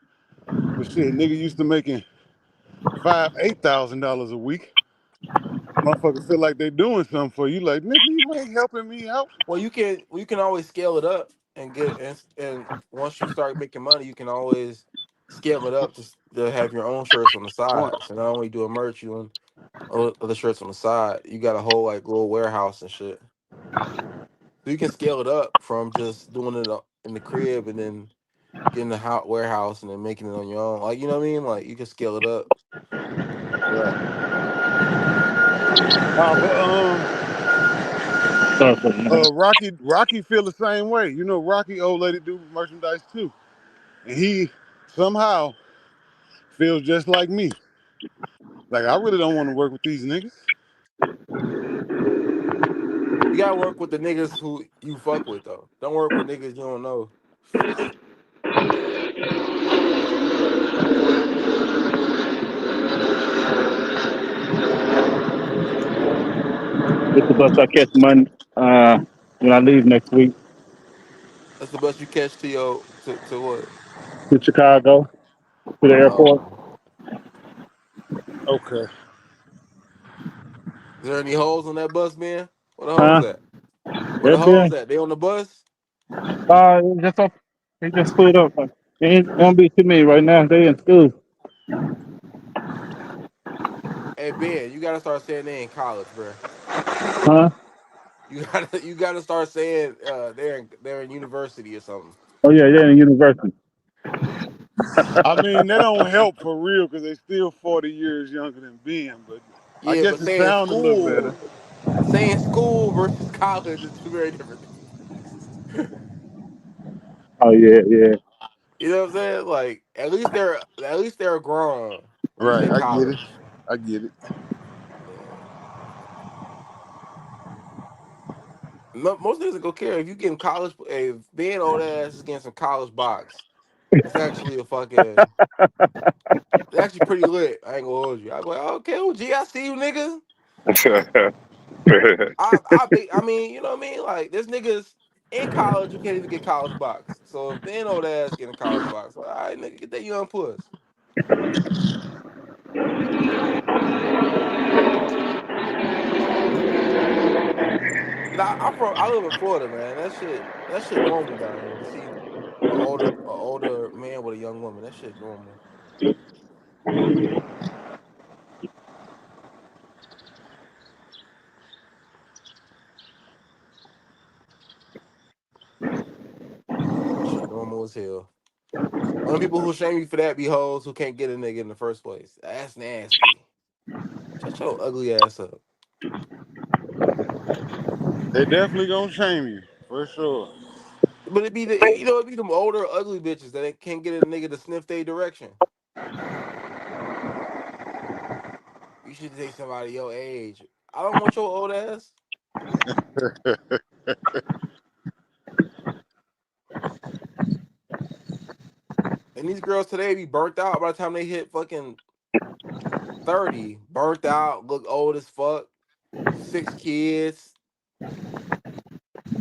But shit, nigga used to making $5,000, $8,000 a week. Motherfuckers feel like they doing something for you. Like, nigga, you ain't helping me out. You can always scale it up and and once you start making money, you can always scale it up to have your own shirts on the Right. side. So not only do a merch, you doing other shirts on the side. You got a whole like little warehouse and shit. So you can scale it up from just doing it in the crib and then getting the hot warehouse and then making it on your own. Like, you know what I mean? Like, you can scale it up. Right. Nah, but Rocky feel the same way. You know, Rocky old lady do merchandise too, and he somehow feels just like me. Like I really don't want to work with these niggas. You gotta work with the niggas who you fuck with though. Don't work with niggas you don't know. It's the bus I catch Monday when I leave next week That's the best you catch to your to what? to Chicago to the airport. Oh. Okay. Is there any holes on that bus, man? Where the holes Huh? at? Where the That holes been at? They on the bus? it's just up. They just split up. There ain't gonna be too many right now. They in school. Hey Ben, you gotta start saying they in college, bro. Huh? You gotta start saying they're in university or something. Oh yeah, they're in university. I mean, that don't help for real because they still 40 years younger than Ben, but I Yeah, guess but it sound a little better. saying school versus college is two very different things. Oh yeah, yeah. You know what I'm saying? Like at least they're grown when you Right, say I get it. college. I get it. Yeah. Most niggas don't care if you getting college. If being old ass is getting some college box, it's actually a fucking. It's actually pretty lit. I ain't gonna hold you. I'm like, okay, well, gee, I see you, niggas. I mean, you know what I mean? Like, there's niggas in college who can't even get college box. So if being old ass getting college box, like, all right, nigga, get that young puss. Nah, I live in Florida, man. That shit normal down here. To see a older man with a young woman, that shit normal. That shit normal as hell. Only people who shame you for that be hoes who can't get a nigga in the first place. That's nasty. Shut your ugly ass up. They definitely gonna shame you for sure. But it be them older ugly bitches that can't get a nigga to sniff their direction. You should date somebody your age. I don't want your old ass. And these girls today be burnt out by the time they hit fucking 30. Burnt out, look old as fuck, 6 kids.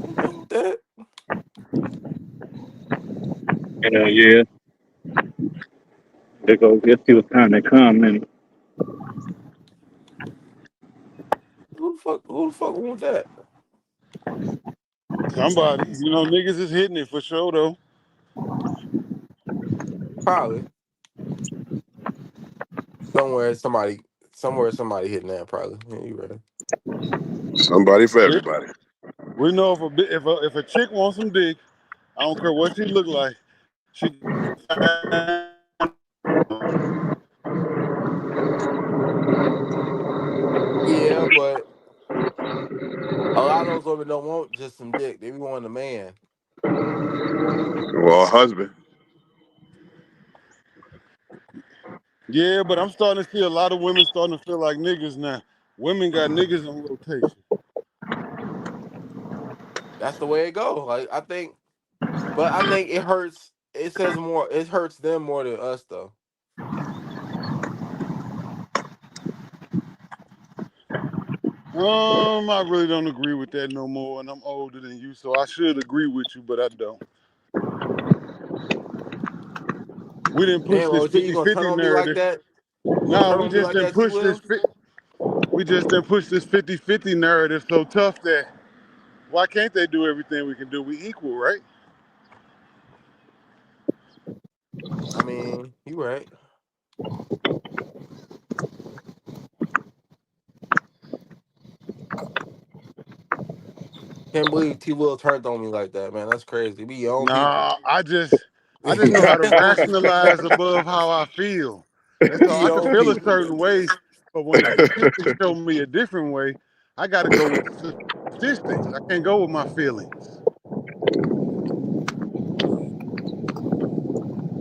I'm done with that. Yeah, they go get you time to come and Who the fuck want that? Somebody, niggas is hitting it for sure though. Probably somewhere somebody hitting that. Probably. Yeah, you right. Somebody for Shit. everybody. We know if a chick wants some dick, I don't care what she look like, she can find. Yeah, but a lot of those women don't want just some dick. They be wanting a man. Well, husband. Yeah, but I'm starting to see a lot of women starting to feel like niggas now. Women got niggas on rotation. That's the way it go. Like but I think it hurts. It says more. It hurts them more than us, though. I really don't agree with that no more, and I'm older than you, so I should agree with you, but I don't. We didn't push Damn, this OG, you gonna turn 50-50 on me like narrative. that? You gonna No, turn on me like that, T. Will? we just didn't push this 50-50 narrative so tough that why can't they do everything we can do? We equal, right? I mean, you right. Can't believe T. Will turned on me like that, man. That's crazy. We your own people. Nah, I just know how to That was rationalize above how I feel. That's all. we I your can own feel a people. certain way, but when the statistics show me a different way, I got to go with the statistics. I can't go with my feelings.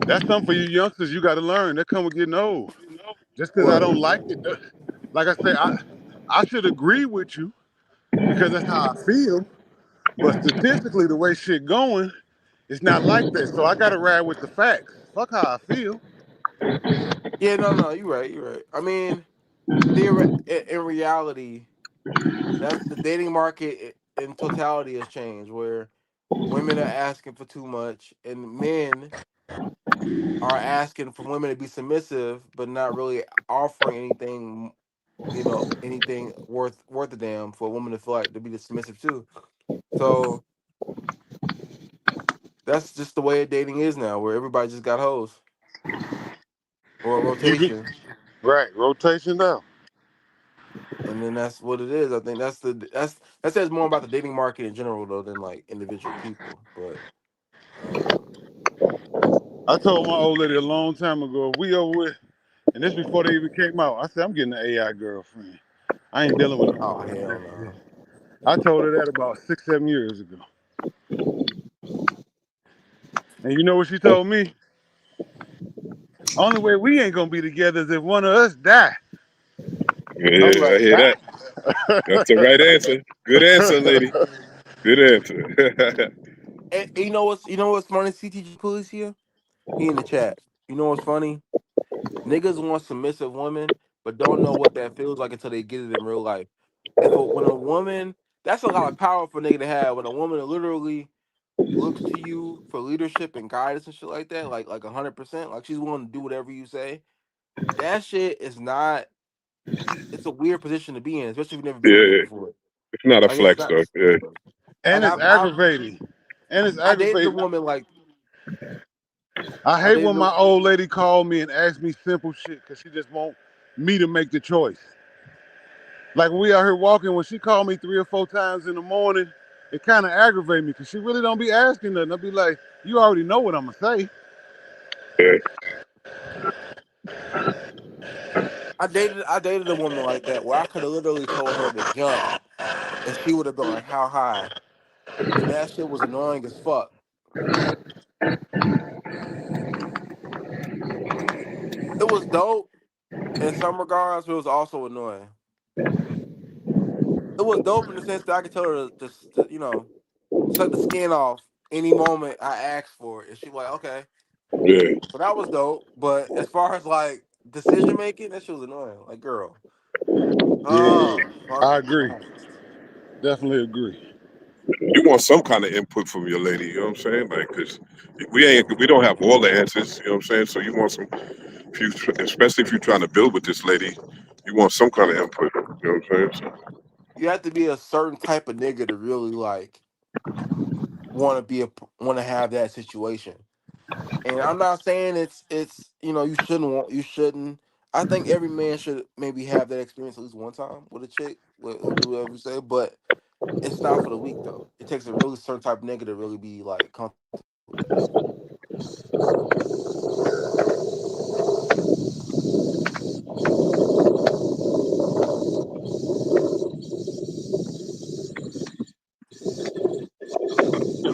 That's something for you youngsters. You got to learn. That come with getting old. Just because I What? don't like it, like I say, I should agree with you because that's how I feel. But statistically, the way shit going, it's not like that. So I got to ride with the facts. Fuck how I feel. Yeah, no, you right, you right. I mean, in reality, that's the dating market in totality has changed, where women are asking for too much, and men are asking for women to be submissive, but not really offering anything, anything worth a damn for a woman to feel like to be the submissive too. So that's just the way dating is now, where everybody just got hoes or a You get rotation, right rotation down. and then that's what it is. I think that says more about the dating market in general though than like individual people. But I told my old lady a long time ago, if we over with, and this before they even came out, I said, I'm getting an AI girlfriend. I ain't dealing with no oh motherfucking hell real shit. no. I told her that about 6, 7 years ago. And you know what she told me? Only way we ain't gonna be together is if one of us die. I'm Yeah, I like, hear die? that. That's the right answer. Good answer, lady. Good answer. And you know what's funny? CTG Police here. He in the chat. You know what's funny? Niggas want submissive women, but don't know what that feels like until they get it in real life. When a woman, that's a lot of power for a nigga to have. When a woman literally looks to you for leadership and guidance and shit like that, like 100%, like she's willing to do whatever you say. That shit is not. It's a weird position to be in, especially if you've never been in it Yeah, before. it's not a Like it's flex not. though. Yeah, And Like it's aggravating. And it's I dated a aggravating. woman like I I hate dated when a, my old lady called me and asked me simple shit because she just want me to make the choice. Like when we out here walking, when she called me 3 or 4 times in the morning, it kind of aggravated me because she really don't be asking nothing. I'll be like, you already know what I'm gonna say. yeah, I dated a woman like that where I could have literally told her to jump and she would have been like, how high? And that shit was annoying as fuck. It was dope in some regards, but it was also annoying. It was dope in the sense that I could tell her to suck the skin off any moment I asked for it. And she was like, okay. yeah. So that was dope. But as far as like decision making, that shit was annoying. Like, girl. Yeah, Oh, I fucking agree. Christ. Definitely agree. You want some kind of input from your lady. You know what I'm saying? Like, cause we don't have all the answers. You know what I'm saying? So you want some, especially if you're trying to build with this lady, you want some kind of input. You know what I'm saying? So, You have to be a certain type of nigga to really like want to have that situation. And I'm not saying it's you shouldn't. I think every man should maybe have that experience at least one time with a chick, or do whatever you say. But it's not for the weak though. It takes a really certain type of nigga to really be like comfortable with that.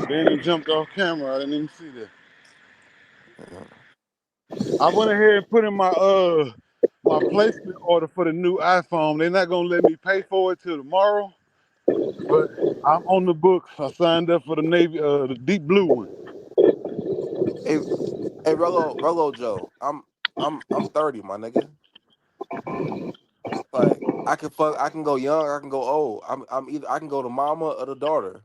Danny jumped off camera. I didn't even see that. Yeah. I went ahead and put in my placement order for the new iPhone. They're not gonna let me pay for it till tomorrow, but I'm on the books. I signed up for the navy, the deep blue one. Hey, hey, Rolo Joe, I'm 30, my nigga. Like I can go young, I can go old. I'm either I can go to mama or the daughter.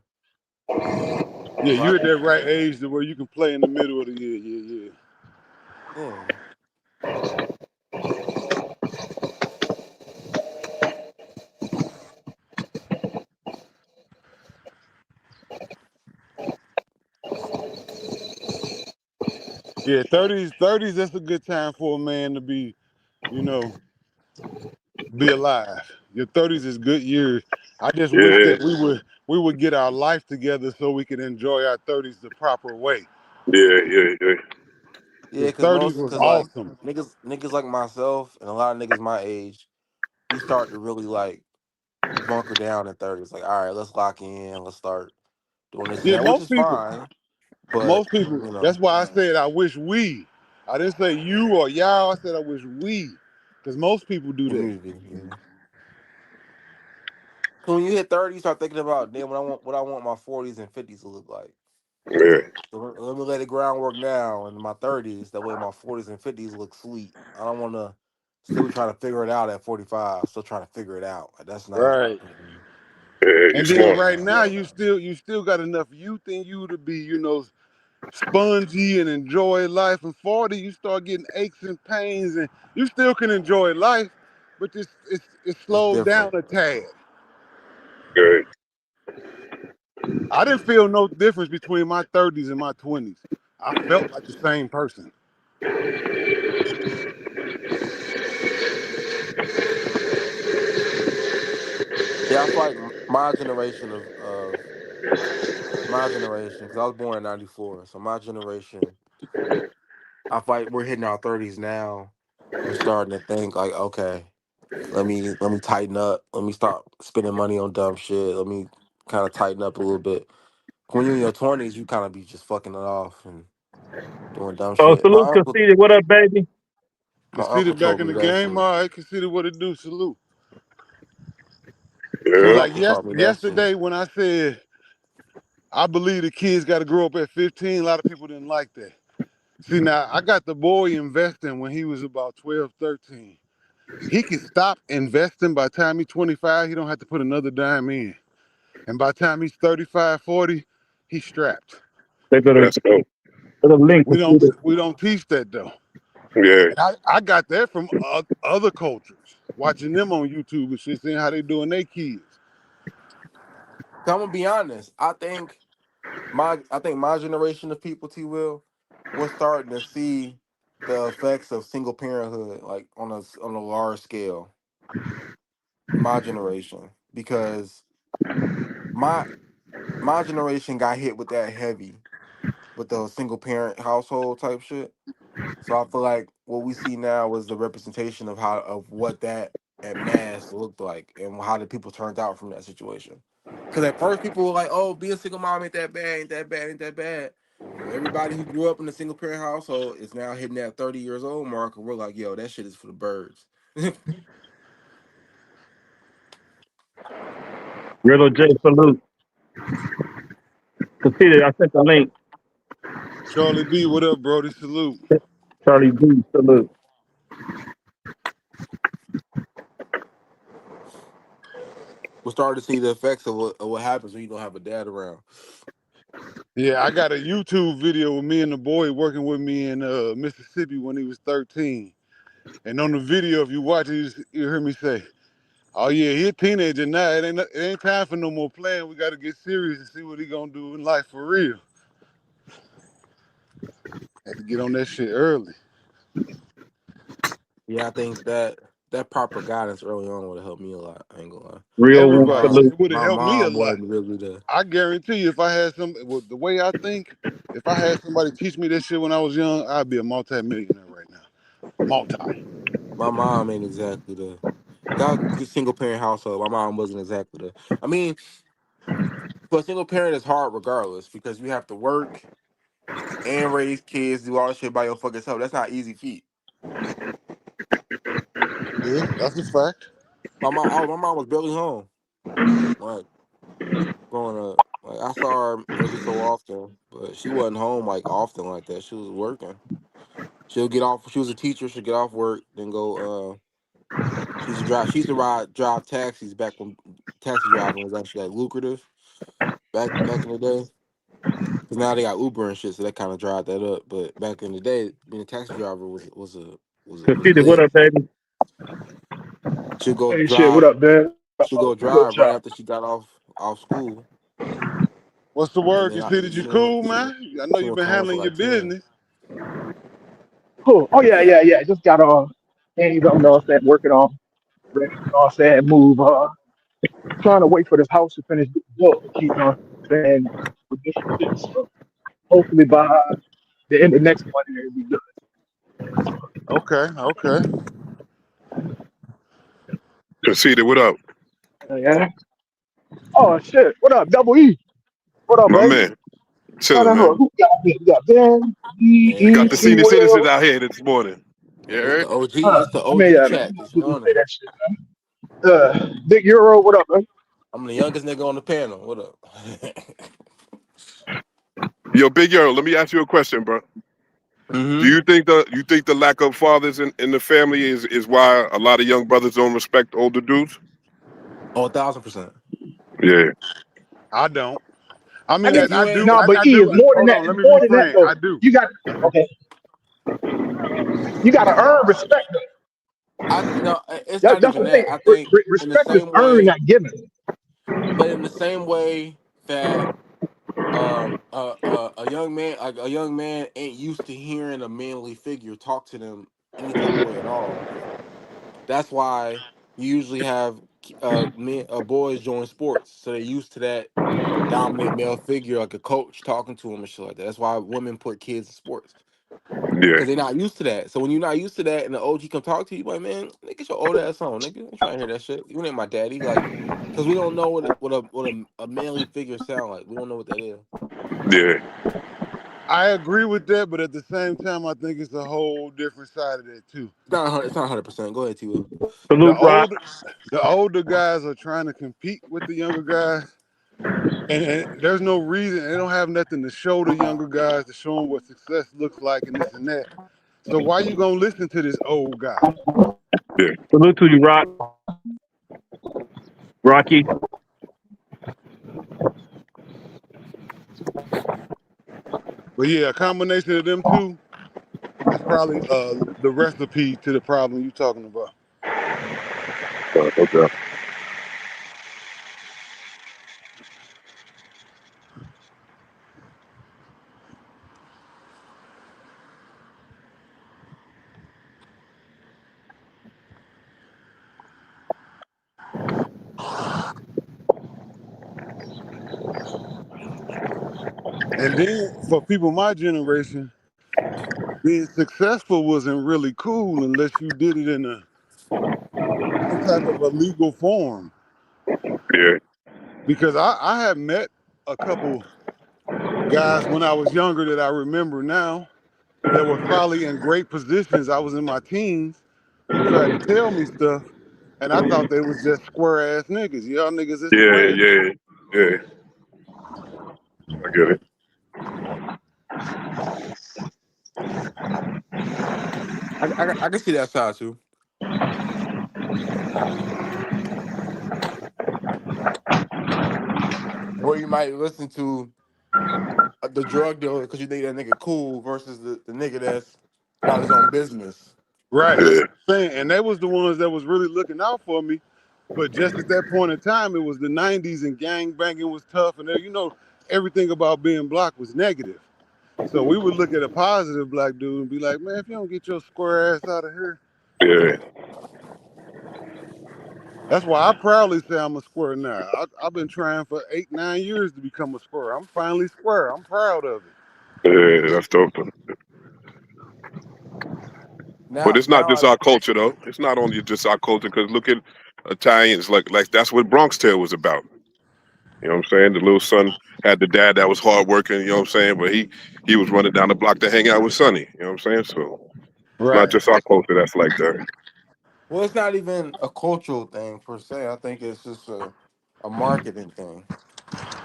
Yeah, So I you're at can, that right age to where you can play in the middle of the year. Yeah, yeah. yeah. Yeah, 30s, that's a good time for a man to be, you know, be alive. Your 30s is good years. I just wish yeah, that we would get our life together so we could enjoy our 30s the proper way. yeah. Yeah, Because cause 30s most was cause like awesome. niggas like myself and a lot of niggas my age, we start to really like bunker down in 30s. Like, all right, let's lock in, let's start doing this and Yeah, that, which is fine. But most people, you know, that's why I said I wish we. I didn't say you or y'all, I said I wish we. Because most people do that. community, yeah. So when you hit 30, you start thinking about damn what I want my 40s and 50s to look like. Yeah, So let me lay the groundwork now in my 30s. That way my 40s and 50s look sweet. I don't want to still be trying to figure it out at 45. Still trying to figure it out. Like, that's not. Right. yeah. You And then smart. right now you still got enough youth in you to be, spongy and enjoy life. And 40, you start getting aches and pains, and you still can enjoy life, but it It's slows down different. a tad. Good. I didn't feel no difference between my 30s and my 20s. I felt like the same person. Yeah, I feel like my generation of my generation, because I was born in '94. So my generation, I feel like we're hitting our 30s now. We're starting to think like, okay, let me tighten up. Let me stop spending money on dumb shit. Let me kind of tighten up a little bit. When you're in your 20s, you kind of be just fucking it off and doing dumb Oh, shit. salute conceded. What up, baby? My uncle Consider back told in me the that game, shit. all right, consider what it do, salute. So My Yeah, like uncle taught me that shit. yesterday when I said I believe the kids got to grow up at 15, a lot of people didn't like that. See, now I got the boy investing when he was about 12, 13. He can stop investing by the time he's 25. He don't have to put another dime in. And by the time he's 35, 40, he's strapped. They go to that's dope. the link We don't conceded. we don't teach that though. Yeah, And I got that from other cultures, watching them on YouTube and shit, seeing how they doing their kids. I'm gonna be honest. I think my generation of people, T will, we're starting to see the effects of single parenthood like on a large scale. My generation, because my my generation got hit with that heavy with the single parent household type shit. So I feel like what we see now is the representation of what that at mass looked like and how the people turned out from that situation. Because at first people were like, "Oh, being a single mom ain't that bad, ain't that bad, ain't that bad." Well, everybody who grew up in a single parent household is now hitting that 30 years old mark, and we're like, "Yo, that shit is for the birds." Riddle J, salute. Conceded. I sent the link. Charlie D, what up, Brody? Salute. Charlie D, salute. We're starting to see the effects of what happens when you don't have a dad around. Yeah, I got a YouTube video with me and the boy working with me in Mississippi when he was 13. And on the video, if you watch it, you hear me say, "Oh yeah, he a teenager now. It ain't time for no more playing. We got to get serious and see what he gonna do in life for real." Had to get on that shit early. Yeah, I think that proper guidance early on would have helped me a lot. I ain't gonna lie. Real My one Everybody, mom, salute. it would have my helped me a mom lot. wasn't really the. I guarantee you, if I had well, the way I think, if I had somebody teach me this shit when I was young, I'd be a multi-millionaire right now. Multi. My mom ain't exactly the. Got a good single parent household. My mom wasn't exactly the. I mean, for a single parent, it's hard regardless because you have to work and raise kids, do all this shit by your fucking self. That's not easy feat. Yeah, that's a fact. My mom was barely home. Like growing up, like I saw her every so often, but she wasn't home like often like that. She was working. She'll get off. She was a teacher. She'll get off work, then go. She used to drive. She used to drive taxis back when taxi driving was actually like lucrative back in the day. Because now they got Uber and shit, so that kind of dried that up. But back in the day, being a taxi driver was Peter, what lit. up, baby? She'll go Hey, shit, what drive. up, man? She'll go Good drive right job. after she got off school, What's the and word? then Considered you cool, man? I know she you've went been home for handling your like 10. business. Cool. Oh, yeah, yeah, yeah. Just got things I'm saying, working on, ready, saying, move. Trying to wait for this house to finish getting built to keep, saying, with this shit. So hopefully by the end of next month, it'll be good. Okay, okay. Conceded, what up? Yeah. Oh, shit. What up, Double E? What up, My baby? man. Chilling, man. Who got here? We got Ben, E, We Man, got E, the C, senior citizens Will. out here this morning. You it's heard? the OG. It's the I mean, OG yeah, man. chat You this know, say morning. that shit, man. Big Euro, what up, man? I'm the youngest nigga on the panel. What up? Yo, Big Earl, let me ask you a question, bro. Do Mm-hmm. you think the lack of fathers in the family is why a lot of young brothers don't respect older dudes? Oh, 1,000%. Yeah. I don't. I I mean, If think, you ain't, no, but I E is do. more than Hold that. on, let It's me more than that, reframe. though. I do. You got, okay, you got to earn respect, though. I no, it's not That's even the thing. that. I think in the Respect is same earned, way, not given. but in the same way that a young man ain't used to hearing a manly figure talk to them any type of way at all. That's why you usually have boys join sports, so they're used to that dominant male figure like a coach talking to them and shit like that. That's why women put kids in sports Yeah. because they're not used to that. So when you're not used to that, and the OG come talk to you, like, man, nigga, get your old ass on, nigga. I'm trying to hear that shit. You ain't my daddy, like, because we don't know what a manly figure sound like. We don't know what that is. Yeah. I agree with that, but at the same time, I think it's a whole different side of that too. It's not 100. It's not 100%. Go ahead, T. Will. The Salute, Rock. old, the older guys are trying to compete with the younger guys, and there's no reason. They don't have nothing to show the younger guys to show them what success looks like and this and that. So why you gonna listen to this old guy? Yeah. Salute to you, Rock. Rocky. But yeah, a combination of them two is probably the recipe to the problem you talking about. Okay. And then for people my generation, being successful wasn't really cool unless you did it in some type of a legal form. Yeah. Because I have met a couple guys when I was younger that I remember now that were probably in great positions. I was in my teens who tried to tell me stuff, and I thought they was just square ass niggas. Y'all niggas is Yeah. square. Yeah. Yeah. I get it. I can see that side too. Or you might listen to the drug dealer because you think that nigga cool versus the nigga that's got his own business. Right. Yeah, Saying, and they was the ones that was really looking out for me. But just at that point in time, it was the '90s and gang banging was tough, and everything about being black was negative. So we would look at a positive black dude and be like, man, if you don't get your square ass out of here. yeah, That's why I proudly say I'm a square now. I've been trying for 8, 9 years to become a square. I'm finally square. I'm proud of it. yeah. That's dope. But Now, it's not just now, our culture though. It's not only just our culture. Because look at Italians, like that's what Bronx Tale was about. You know what I'm saying? The little son had the dad that was hardworking. You know what I'm saying? But he was running down the block to hang out with Sonny. You know what I'm saying? So it's not Right. just our culture that's like that. well, it's not even a cultural thing per se. I think it's just a marketing thing.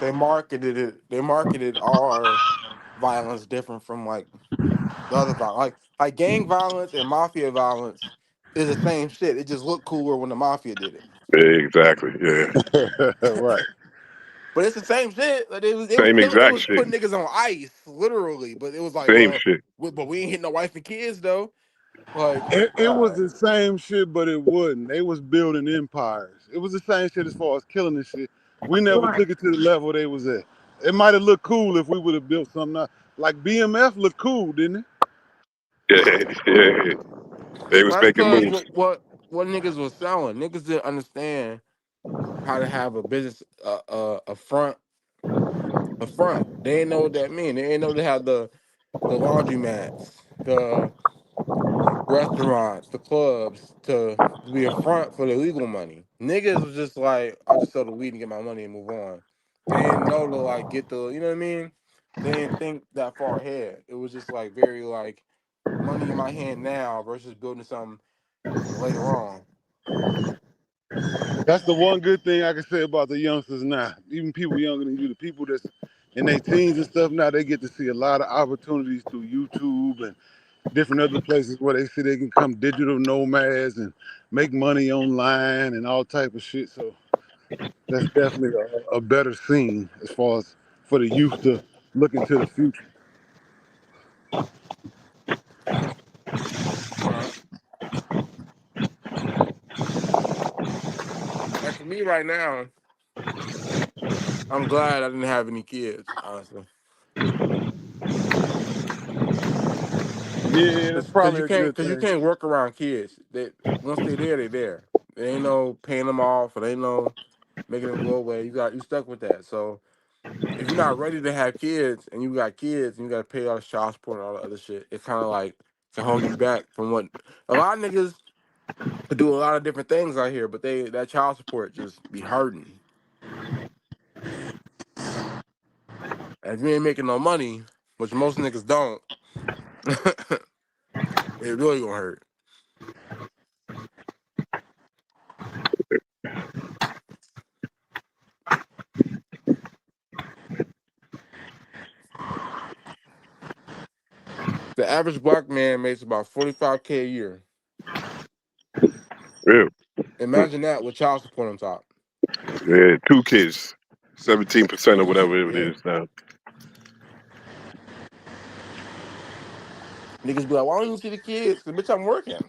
They marketed it. They marketed our violence different from like the other violence. Like gang violence and mafia violence is the same shit. It just looked cooler when the mafia did it. Yeah, exactly. Yeah, Right. But it's the same shit. Like they was same killing, it exact was shit. putting niggas on ice, literally. But it was like, Same well, shit. but we ain't hitting no wife and kids though. Like, It all was right, the same shit, but it wasn't. They was building empires. It was the same shit as far as killing and shit. We never took it to the level they was at. It might have looked cool if we would have built something like BMF looked cool, didn't it? Yeah, yeah. They was that's making because moves. what niggas was selling. Niggas didn't understand how to have a business, a front. They didn't know what that mean. They didn't know they had the laundromats, the restaurants, the clubs to be a front for the legal money. Niggas was just like, I'll just sell the weed and get my money and move on. They didn't know to like get the, you know what I mean? They didn't think that far ahead. It was just like very like money in my hand now versus building something later on. That's the one good thing I can say about the youngsters now. Even people younger than you, the people that's in their teens and stuff now, they get to see a lot of opportunities through YouTube and different other places where they see they can come digital nomads and make money online and all type of shit. So that's definitely a better scene as far as for the youth to look into the future. Right. Like for me right now, I'm glad I didn't have any kids, honestly. Yeah, that's Cause probably a good you thing. can't work around kids. They once they there, they there. There ain't no paying them off, or they ain't no making them go away. You stuck with that. So if you're not ready to have kids and you got kids and you got to pay all the child support and all the other shit, it kind of like can hold you back from what a lot of niggas could do a lot of different things out here, but that child support just be hurting. And if you ain't making no money, which most niggas don't, it really gonna hurt. The average black man makes about 45K a year. Yeah, Imagine that with child support on top. yeah. 2 kids, 17% or whatever it Yeah. is now. Niggas be like, why don't you see the kids? Cause bitch, I'm working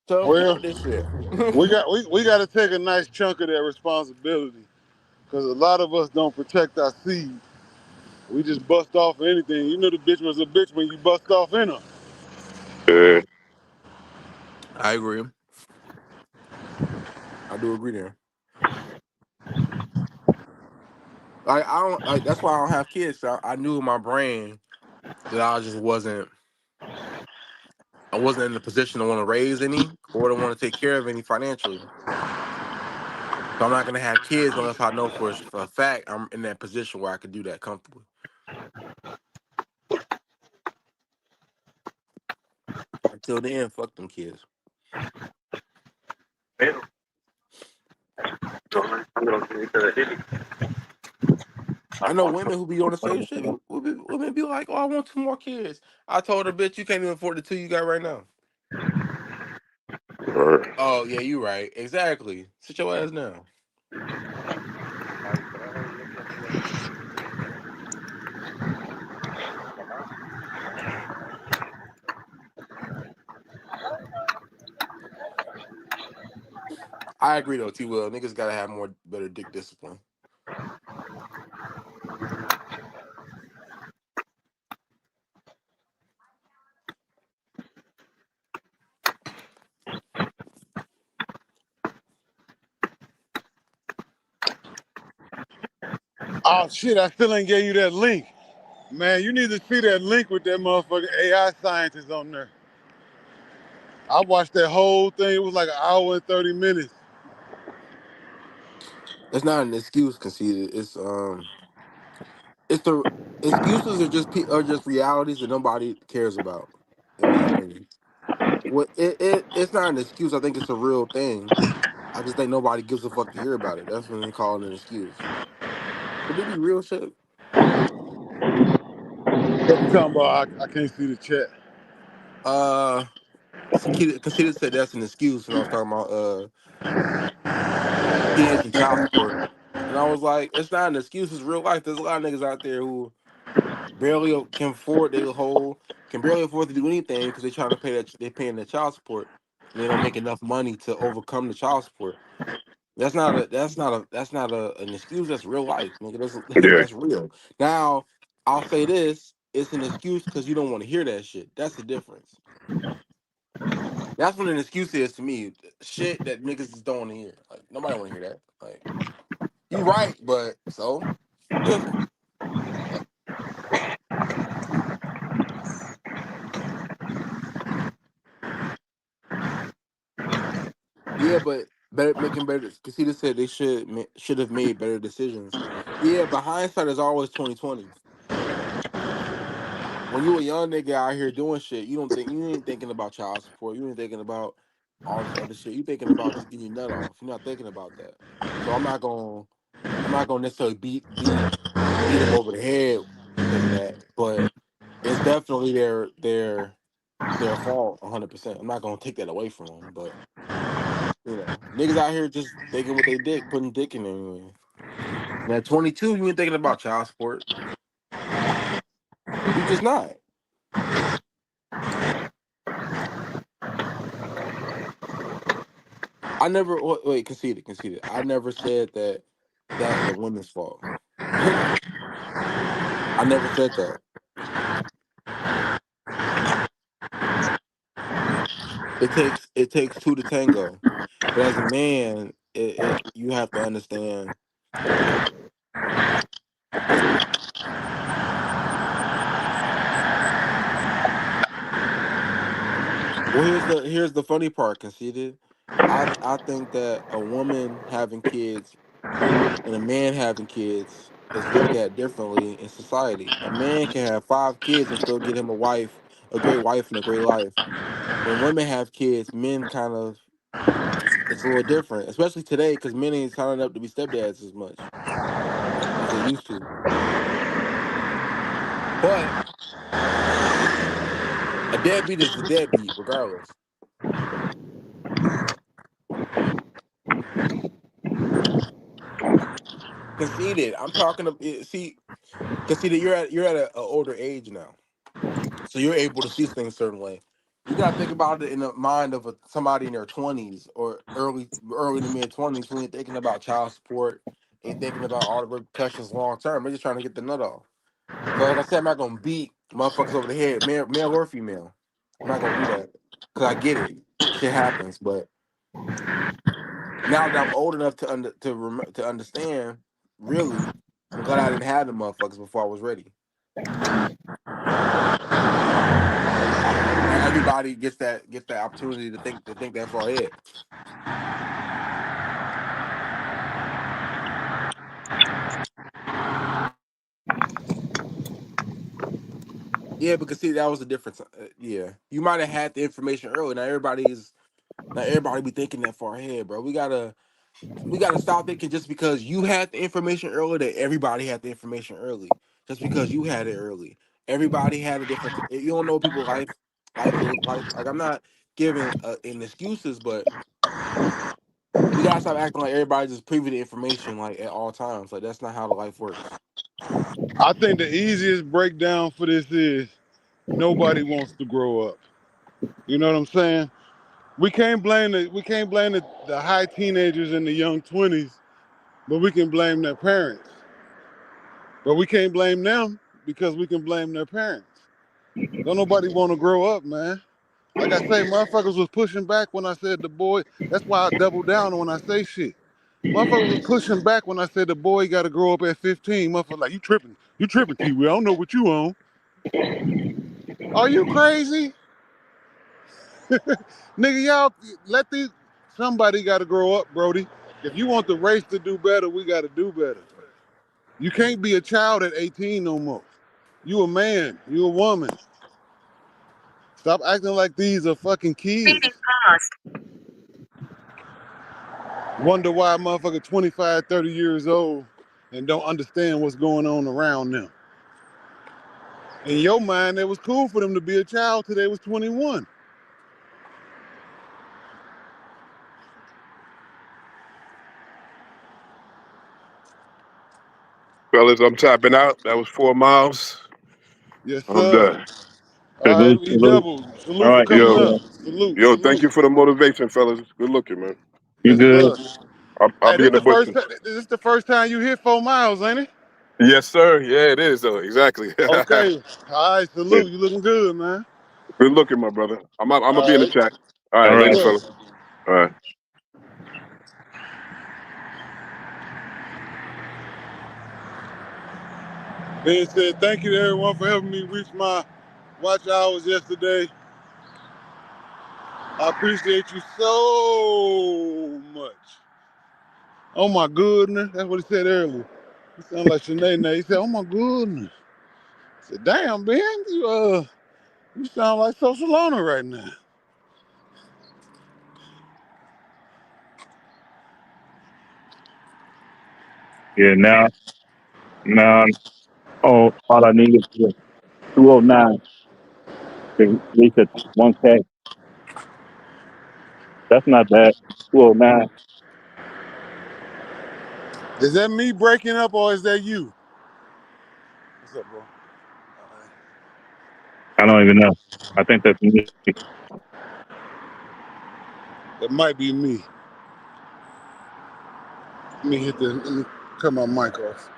to Well, afford this shit. we got to take a nice chunk of that responsibility because a lot of us don't protect our seed. We just bust off anything. You know the bitch was a bitch when you bust off in her. Yeah, I agree. I do agree there. Like I don't like that's why I don't have kids. So I knew in my brain that I wasn't in the position to want to raise any or to want to take care of any financially. So I'm not gonna have kids unless I know for a fact I'm in that position where I could do that comfortably. Until then, fuck them kids. I know women who be on the same shit. Women be like, "Oh, I want 2 more kids." I told her, "Bitch, you can't even afford the 2 you got right now." or Oh yeah, you right. Exactly. Sit your ass down. I agree though, T. Will. Niggas gotta have more better dick discipline. Oh shit, I still ain't gave you that link. Man, you need to see that link with that motherfucking AI scientist on there. I watched that whole thing. It was like an hour and 30 minutes. It's not an excuse, conceited. It's the excuses are just realities that nobody cares about, in my opinion. What it's not an excuse. I think it's a real thing. I just think nobody gives a fuck to hear about it. That's when they call it an excuse. Could it be real shit? What you talking about? I can't see the chat. Uh, conceited said that's an excuse, and I was talking about teenage and child support, and I was like, it's not an excuse. It's real life. There's a lot of niggas out there who barely can afford they whole can barely afford to do anything because they trying to pay that they paying their child support, and they don't make enough money to overcome the child support. That's not an excuse. That's real life, nigga. Yeah. That's real. Now I'll say this: it's an excuse because you don't want to hear that shit. That's the difference. That's what an excuse is to me. Shit that niggas just don't want to hear. Like nobody want to hear that. Like you right, but so yeah, but better making better. Casita said they should have made better decisions. Yeah, but hindsight is always 2020. When you a young nigga out here doing shit, you ain't thinking about child support. You ain't thinking about all this other shit. You thinking about just getting your nut off. You're not thinking about that. So I'm not gonna necessarily beat them over the head because of that. But it's definitely their fault 100%. I'm not gonna take that away from them. But you know, niggas out here just thinking with their dick, putting dick in there. And at 22, you ain't thinking about child support. You just not. I never wait, conceded. I never said that that's the woman's fault. I never said that. It takes two to tango. But as a man, you have to understand. Well, here's the funny part, conceded. I think that a woman having kids and a man having kids is looked at differently in society. A man can have 5 kids and still get him a great wife and a great life. When women have kids, men kind of it's a little different, especially today because men ain't signing up to be stepdads as much as they used to. But a deadbeat is a deadbeat, regardless. Conceded. I'm talking to see. Conceded. You're at a older age now, so you're able to see things a certain way. You gotta think about it in the mind of somebody in their 20s or early to mid 20s who ain't thinking about child support, ain't thinking about all the repercussions long term. They're just trying to get the nut off. So like I said, I'm not gonna beat motherfuckers over the head, male or female. I'm not gonna do that because I get it. Shit happens, but now that I'm old enough to understand, really, I'm glad I didn't have the motherfuckers before I was ready. Now everybody gets that opportunity to think that far ahead. Yeah, because see, that was the difference. Yeah, you might have had the information early. Not everybody be thinking that far ahead, bro. We gotta stop thinking just because you had the information early that everybody had the information early. Just because you had it early, everybody had a different. You don't know people's life look like. Like I'm not giving in excuses, but we gotta stop acting like everybody just privy to information like at all times. Like that's not how the life works. I think the easiest breakdown for this is nobody wants to grow up. You know what I'm saying? We can't blame the high teenagers and the young 20s, but we can blame their parents. But we can't blame them because we can blame their parents. Don't nobody want to grow up, man. Like I say, motherfuckers was pushing back when I said the boy. That's why I double down when I say shit. Motherfuckers was pushing back when I said the boy got to grow up at 15. Motherfuckers like, you tripping, Kiwi. I don't know what you on. Are you crazy? Nigga, y'all, let these, somebody got to grow up, Brody. If you want the race to do better, we got to do better. You can't be a child at 18 no more. You a man. You a woman. Stop acting like these are fucking kids. Wonder why a motherfucker 25, 30 years old and don't understand what's going on around them. In your mind, it was cool for them to be a child till they was 21. Fellas, I'm tapping out. That was 4 miles. Yes, I'm sir. done. All right, Salute, E salute. double. All Salute for right, you coming Yo, good? up. Salute, yo, thank salute. you for the motivation, fellas. Good looking, man. You Yes, good? sir. I'll Hey, be this in the the first bushes. time. This is the first time you hit 4 miles, ain't it? Yes, sir. Yeah, it is, though. Exactly. Yeah. Okay. All right, salute. You looking good, man. Good looking, my brother. I'm gonna be in All the right. chat. All All right, Yes, right. later, sir. fellas. All right. Ben said, thank you to everyone for helping me reach my watch hours yesterday. I appreciate you so much. Oh my goodness. That's what he said earlier. He sounded like Sinead. He said, oh my goodness. I said, damn, Ben, you sound like Social Loner right now. Yeah, now, oh, all I need is 209 to reach a 1K. That's not bad. 209. Is that me breaking up or is that you? What's up, bro? I don't even know. I think that's me. It might be me. Let me cut my mic off.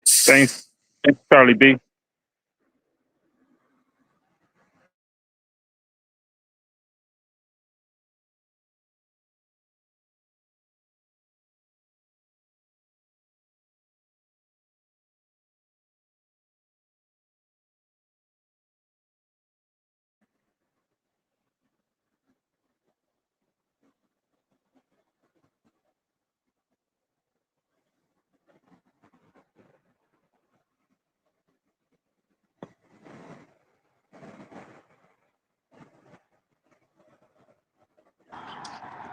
Thanks, thanks, Charlie B.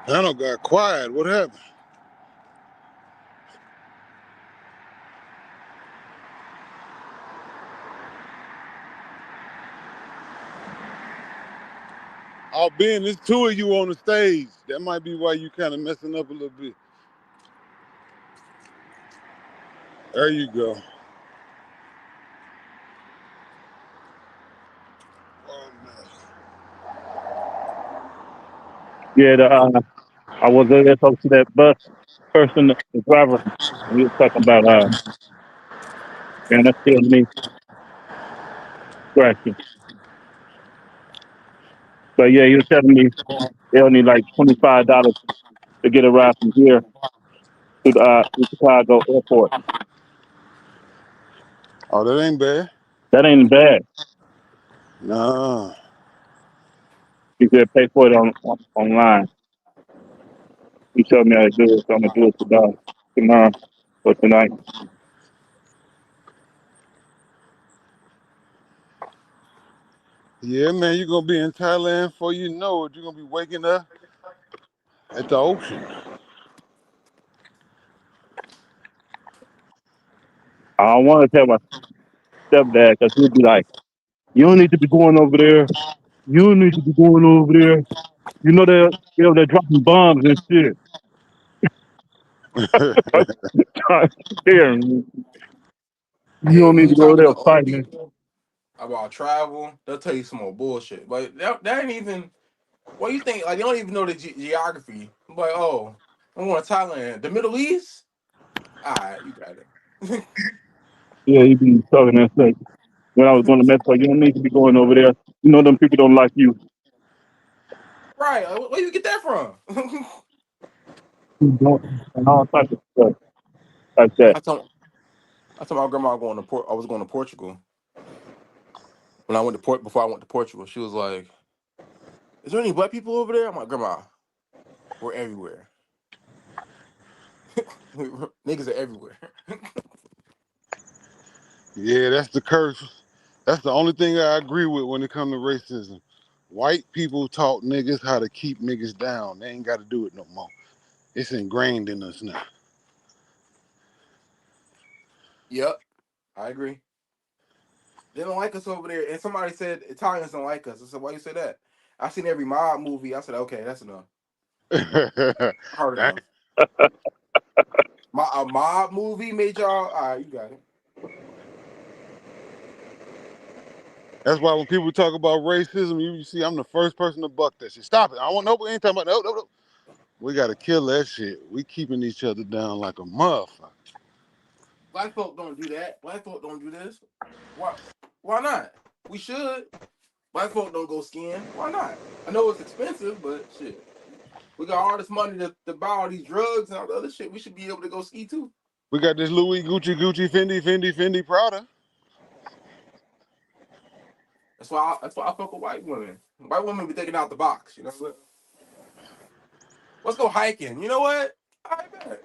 I don't got quiet. What happened? Oh, Ben, there's two of you on the stage. That might be why you kind of messing up a little bit. There you go. Oh, Yeah, I was there talking to that bus person, the driver, and he was talking about, man, that's killing me, scratching. So yeah, he was telling me they only like $25 to get a ride from here to Chicago airport. oh, that ain't bad. That ain't bad. Nah. He said pay for it online. He showed me how to do it, so I'm gonna do it tomorrow or tonight. Yeah, man, you're going to be in Thailand before you know it. You're going to be waking up at the ocean. I don't want to tell my stepdad because he'll be like, "You don't need to be going over there. You don't need to be going over there. You know they're dropping bombs and shit." There, you Hey, don't when need you to go talk to there the old fighting. people about travel, they'll tell you some more bullshit. But that ain't even what you think. Like, they don't even know the geography. I'm like, oh, I'm going to Thailand, the Middle East. All right, you got it. Yeah, you be talking that thing. When I was going to Mexico, you don't need to be going over there. You know them people don't like you. Right? Where you get that from? You don't, and all types of stuff like that. I told I told my grandma I was going to Portugal. When I went to before I went to Portugal, she was like, "Is there any black people over there?" I'm like, "Grandma, we're everywhere. Niggas are everywhere." Yeah, that's the curse. That's the only thing I agree with when it comes to racism. White people taught niggas how to keep niggas down. They ain't got to do it no more. It's ingrained in us now. Yep, I agree. They don't like us over there. And somebody said Italians don't like us. I said, why you say that? I seen every mob movie. I said, okay, that's enough. I heard Dang. enough. A mob movie made y'all. All right, you got it. That's why when people talk about racism, you see I'm the first person to buck that shit. Stop it. I want no, ain't talking about no. We got to kill that shit. We keeping each other down like a motherfucker. Black folk don't do that. Black folk don't do this. Why? Why not? We should. Black folk don't go skiing. Why not? I know it's expensive, but shit. We got all this money to buy all these drugs and all the other shit. We should be able to go ski too. We got this Louis, Gucci, Fendi, Prada. That's why I fuck with white women. White women be thinking out the box. You know what? Let's go hiking. You know what? I bet.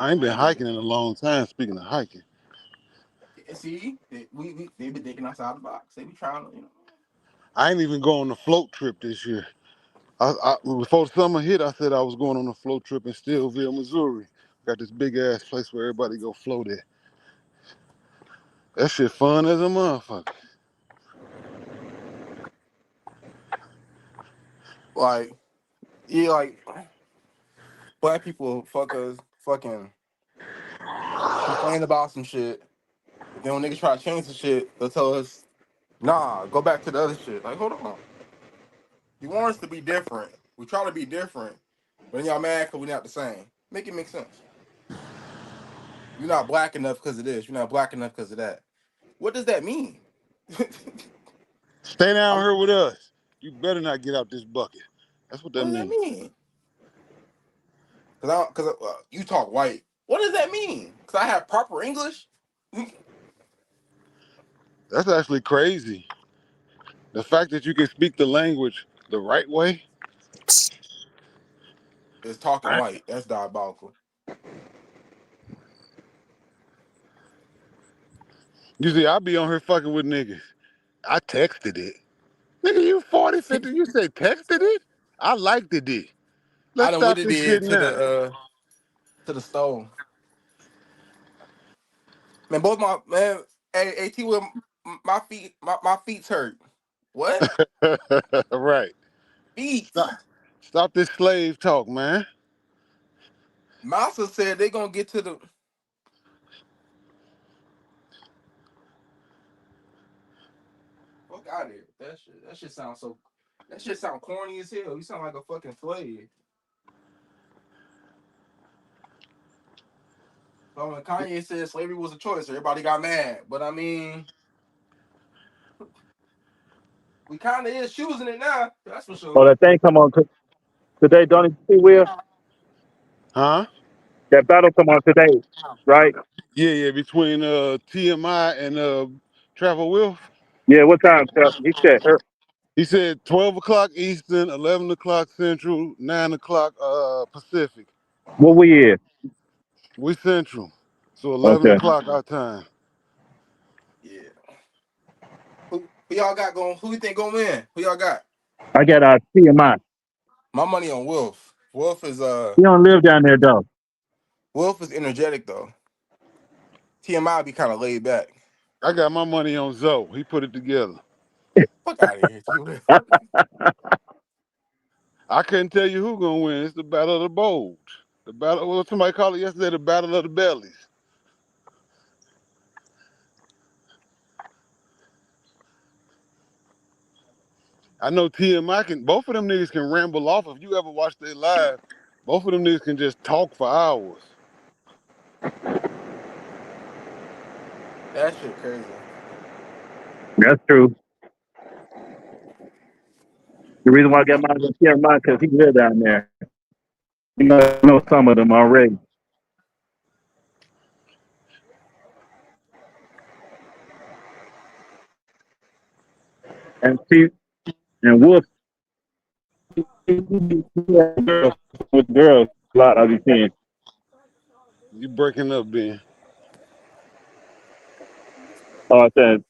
I ain't been hiking in a long time. Speaking of hiking, See, they be thinking outside the box. They be trying to, I ain't even going on a float trip this year. Before the summer hit, I said I was going on a float trip in Stillville, Missouri. Got this big ass place where everybody go float at. That shit fun as a motherfucker. like, yeah, like black people fucking complain about some shit. But then when niggas try to change the shit, they'll tell us, nah, go back to the other shit. Like, hold on. You want us to be different. We try to be different. But then y'all mad because we're not the same. Make it make sense. You're not black enough because of this. You're not black enough because of that. What does that mean? Stay down What here with us. You better not get out this bucket. That's what that does that means. mean? Because you talk white. What does that mean? Because I have proper English. That's actually crazy. The fact that you can speak the language the right way. Is talking I, white. That's diabolical. you see, I be on here fucking with niggas. I texted it. Nigga, you 40, 50, you say texted it? I liked it. I Let's done what stop it this did shit now. to the stove. Man, both my man, hey, AT with my feet's hurt. What? Right. Feet. Stop, stop this slave talk, man. Massa said they gonna get to the fuck out of here. That shit. That shit sounds so. That shit sound corny as hell. You sound like a fucking slave. So when Kanye said slavery was a choice, everybody got mad. But I mean, we kind of is choosing it now. That's for Oh, sure. that thing come on today, don't it? See, Will? Huh? That battle come on today, right? Yeah, between TMI and Travel Wolf. Yeah, what time, Chuck? He said, He said 12 o'clock Eastern, 11 o'clock Central, 9 o'clock Pacific. what we is? We Central. So 11 Okay. o'clock our time. Yeah. Who y'all got going? Who you think gonna win? Who y'all got? I got TMI. My money on Wolf. Wolf is He don't live down there, though. Wolf is energetic though. TMI be kind of laid back. I got my money on Zoe. He put it together. Fuck out of here, T Will. I couldn't tell you who gonna win. It's the battle of the bulge. The battle. Well, somebody called it yesterday the battle of the bellies. I know TMI can. Both of them niggas can ramble off. If you ever watch their live, both of them niggas can just talk for hours. That shit crazy. That's true. The reason why I got mine with Jeremiah because he live down there. You know some of them already. And see, and Wolf girls with girls a lot. I be seeing. You breaking up, Ben? Oh, I said,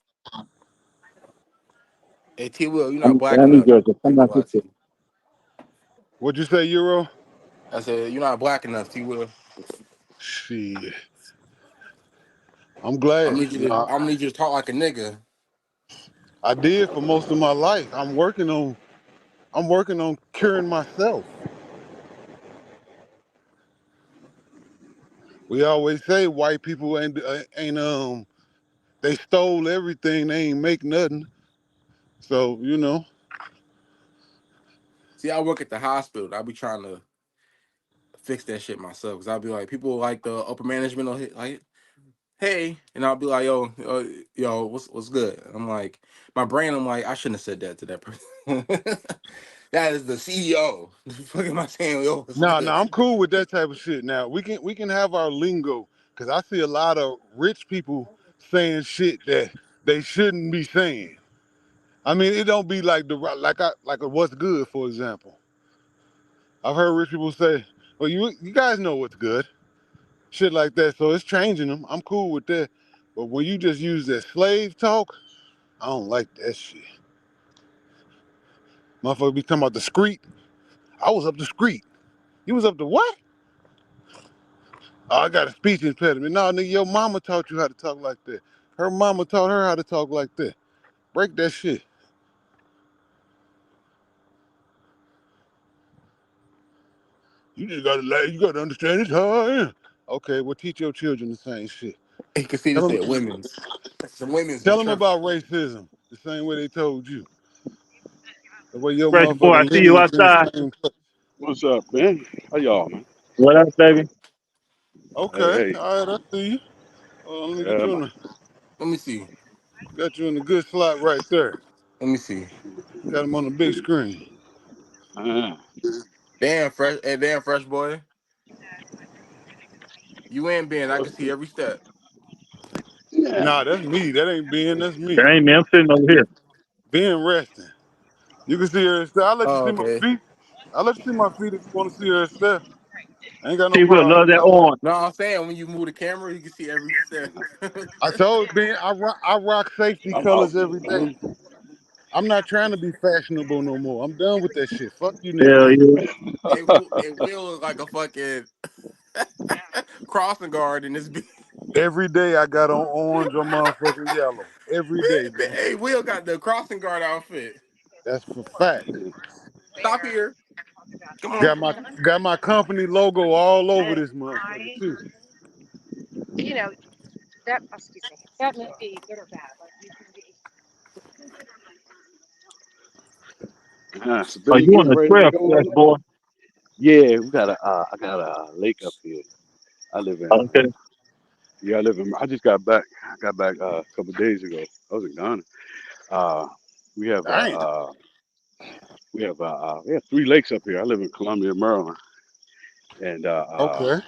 Hey T Will, you're not black I'm enough. girls. I I'm ain't gonna not lie to sister. you. What'd you say, Euro? I said you're not black enough, T Will. Shit. I'm glad. Nah, I'm gonna need you to talk like a nigga. I did for most of my life. I'm working on curing myself. We always say white people ain't they stole everything. They ain't make nothing. So See, I work at the hospital. I be trying to fix that shit myself because I'll be like, people like the upper management will hit like, hey, and I'll be like, yo, what's good? And I'm like, my brain, I'm like, I shouldn't have said that to that person. That is the CEO. Fuck am I saying? Yo, what's nah, good? I'm cool with that type of shit. Now we can have our lingo because I see a lot of rich people saying shit that they shouldn't be saying. I mean, it don't be like like a what's good, for example. I've heard rich people say, "Well, you guys know what's good," shit like that. So it's changing them. I'm cool with that. But when you just use that slave talk, I don't like that shit. Motherfucker be talking about the street. I was up the street. You was up to what? Oh, I got a speech impediment. No, nigga, your mama taught you how to talk like that. Her mama taught her how to talk like that. Break that shit. You gotta understand it's how I am. Okay, well teach your children the same shit. You can see Tell this them, said women's. Some women's be tell them tripping. about racism the same way they told you. The way your Fresh boy, I motherfucking see you lineage in the outside. same place. What's up, man? How y'all, man? What up, baby? Hey, Okay, hey. all right, I see you. Let me get Yeah, you man. Let me see. got you in the good slot right there. Let me see. Got him on the big screen. Uh, Damn fresh. Hey, damn fresh boy. You ain't been. I can what's see every step. yeah. Nah, that's me. That ain't Ben. That's me. There ain't me. I'm sitting over here. Ben resting. You can see her. I'll let you Oh, see my okay. feet. I'll let you see my feet if you want to see her step. I ain't got no She will problem love with that that. on. No, I'm saying when you move the camera, you can see every step. I told Ben I rock safety I'm out. colors every day. Mhm. I'm not trying to be fashionable no more. I'm done with that shit. Fuck you Hell niggas. yeah. It will look like a fucking crossing guard in this bitch. Every day I got on orange or motherfucking yellow. Every day, man. Hey, Will got the crossing guard outfit. That's for fact. Stop here. Come on. Got my company logo all over this motherfucker too. So Are Billy you on getting the ready to trail, go fresh in? boy? Yeah, we got I got a lake up here. I live in, Okay. yeah, I live in, I just got back. I got back a couple days ago. I was in Ghana. Uh, we have, Damn. we have three lakes up here. I live in Columbia, Maryland. And Okay.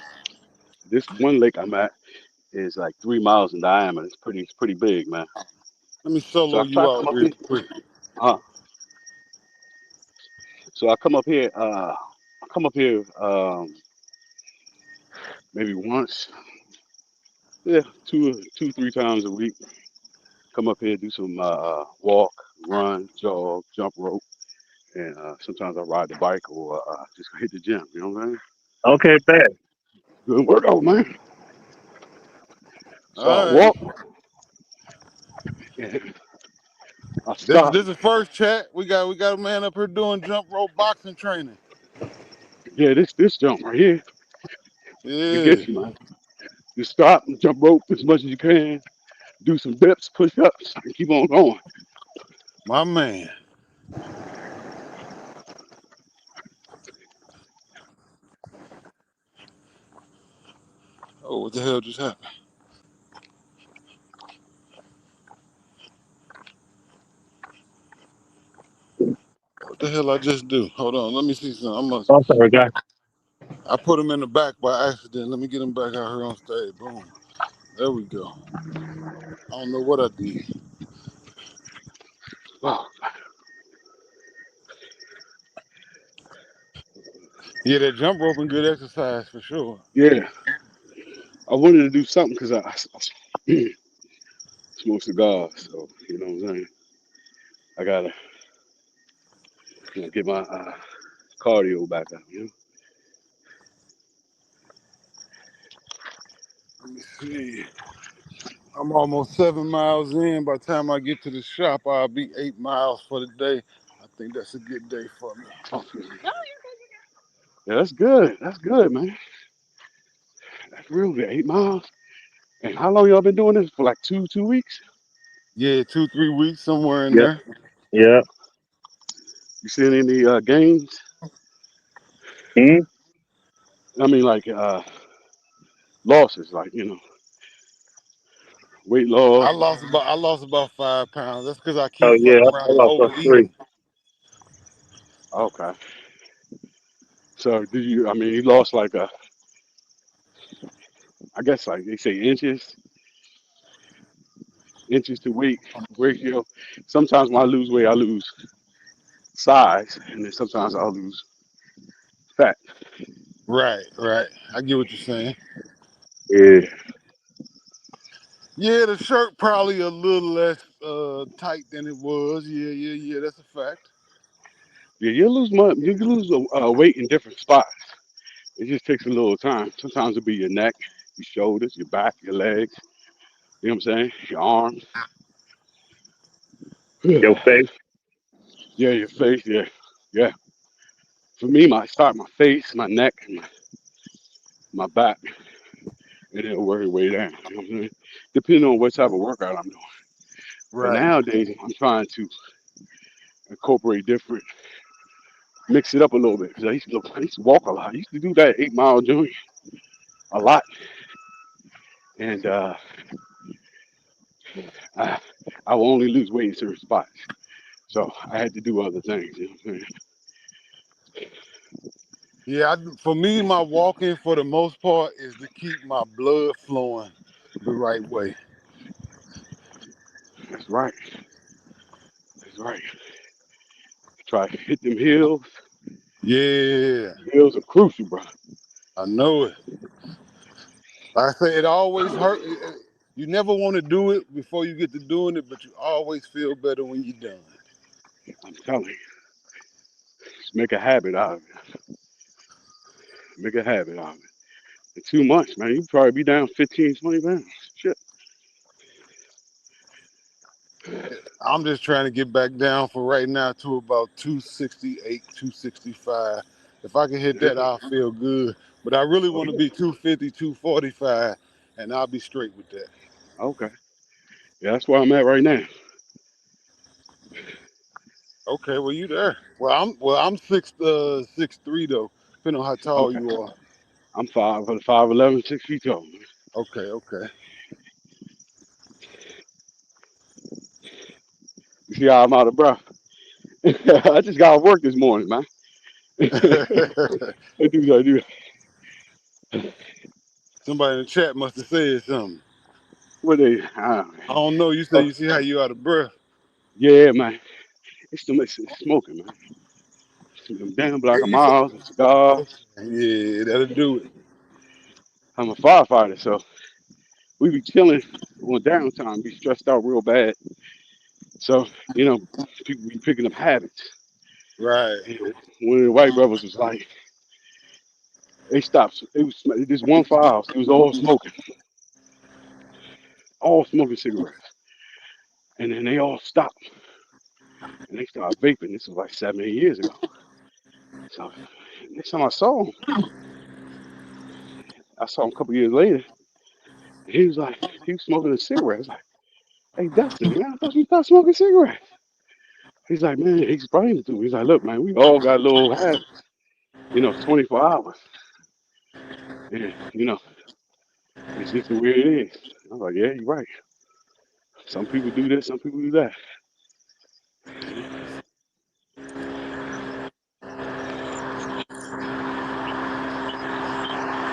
this one lake I'm at is like 3 miles in diameter. It's pretty big, man. Let me So solo I try you to out come up real here. quick. Uh, so I come up here. I come up here maybe once, yeah, three times a week. Come up here, do some walk, run, jog, jump rope, and sometimes I ride the bike or just hit the gym. You know what I'm saying? Okay, fast. Good workout, man. So I All right. walk and I This stop. this is first chat. We got a man up here doing jump rope boxing training. Yeah, this jump right here, it Yeah, gets you, man. You stop and jump rope as much as you can. Do some dips, push ups, and keep on going. my man. Oh, what the hell just happened? What the hell I just do? Hold on, let me see something. I'm sorry, guy. I put him in the back by accident. Let me get him back out here on stage. Boom. There we go. I don't know what I did. Wow. Yeah, that jump rope and good exercise for sure. Yeah, I wanted to do something because I smoke cigars, so you know what I'm saying. I gotta get my cardio back up. You know. Let me see. I'm almost 7 miles in. By the time I get to the shop, I'll be 8 miles for the day. I think that's a good day for me. Oh, yeah, that's good. That's good, man. That's real good. 8 miles. And how long y'all been doing this for? Like two weeks? Yeah, 2, 3 weeks somewhere in Yep. there. Yep. You seen any gains? Hmm? I mean, like losses, like weight I loss. lost about I lost about 5 pounds. That's because I Oh keep yeah, fucking I around and lost like three. overeating. Okay. So did you? I mean, you lost like I guess like they say inches to weight ratio. Sometimes when I lose weight, I lose size, and then sometimes I'll lose fat. Right, right. I get what you're saying. Yeah. Yeah, the shirt probably a little less tight than it was. Yeah, yeah, yeah. That's a fact. Yeah, you lose weight in different spots. It just takes a little time. Sometimes it'll be your neck, your shoulders, your back, your legs. You know what I'm saying? Your arms. Your face. Yeah, your face. Yeah, yeah. For me, my face, my neck, and my back, and it'll work its way down. You know what I'm saying? Depending on what type of workout I'm doing. But Right. nowadays, I'm trying to incorporate different, mix it up a little bit. Because I used to walk a lot. I used to do that 8 mile journey a lot, and I, I will only lose weight in certain spots. So I had to do other things. You know what I'm saying? Yeah, for me, my walking for the most part is to keep my blood flowing the right way. That's right. That's right. Try to hit them hills. Yeah, Hills are crucial, bro. I know it. Like I say, it always hurt. You never want to do it before you get to doing it, but you always feel better when you're done. I'm telling you, just make a habit out of it. Make a habit out of it. In 2 months, man, you probably be down 15, 20 pounds. Shit. I'm just trying to get back down for right now to about 268, 265. If I can hit Yeah. that, I'll feel good. But I really Oh want to yeah. be 250, 245, and I'll be straight with that. Okay. Yeah, that's where I'm at right now. Okay, well you there. Well I'm 6'3" though, depending on how tall Okay. you are. I'm 5'11", 6 feet tall. Okay, okay. You see how I'm out of breath? I just got off work this morning, man. I do. Somebody in the chat must have said something. What they? I don't know. You say Oh, you see how you out of breath. yeah, man. It's smoking, man. Some damn Yeah, Black and you said. Miles and cigars. Okay. Yeah, that'll do it. I'm a firefighter, so we be chilling on downtime, be stressed out real bad. So, people be picking up habits. Right. And one of the white brothers was like, They stopped. It was this one firehouse. It was all smoking cigarettes, and then they all stopped and they started vaping. This was like 7, 8 years ago. So next time I saw him a couple years later. And he was smoking a cigarette. I was like, hey Dustin, man, I thought you stopped smoking cigarettes. He's like, man, he explained it to me. He's like, look, man, we all got little habits. 24 hours, and it's just the way it is. I was like, yeah, you're right. Some people do this, some people do that.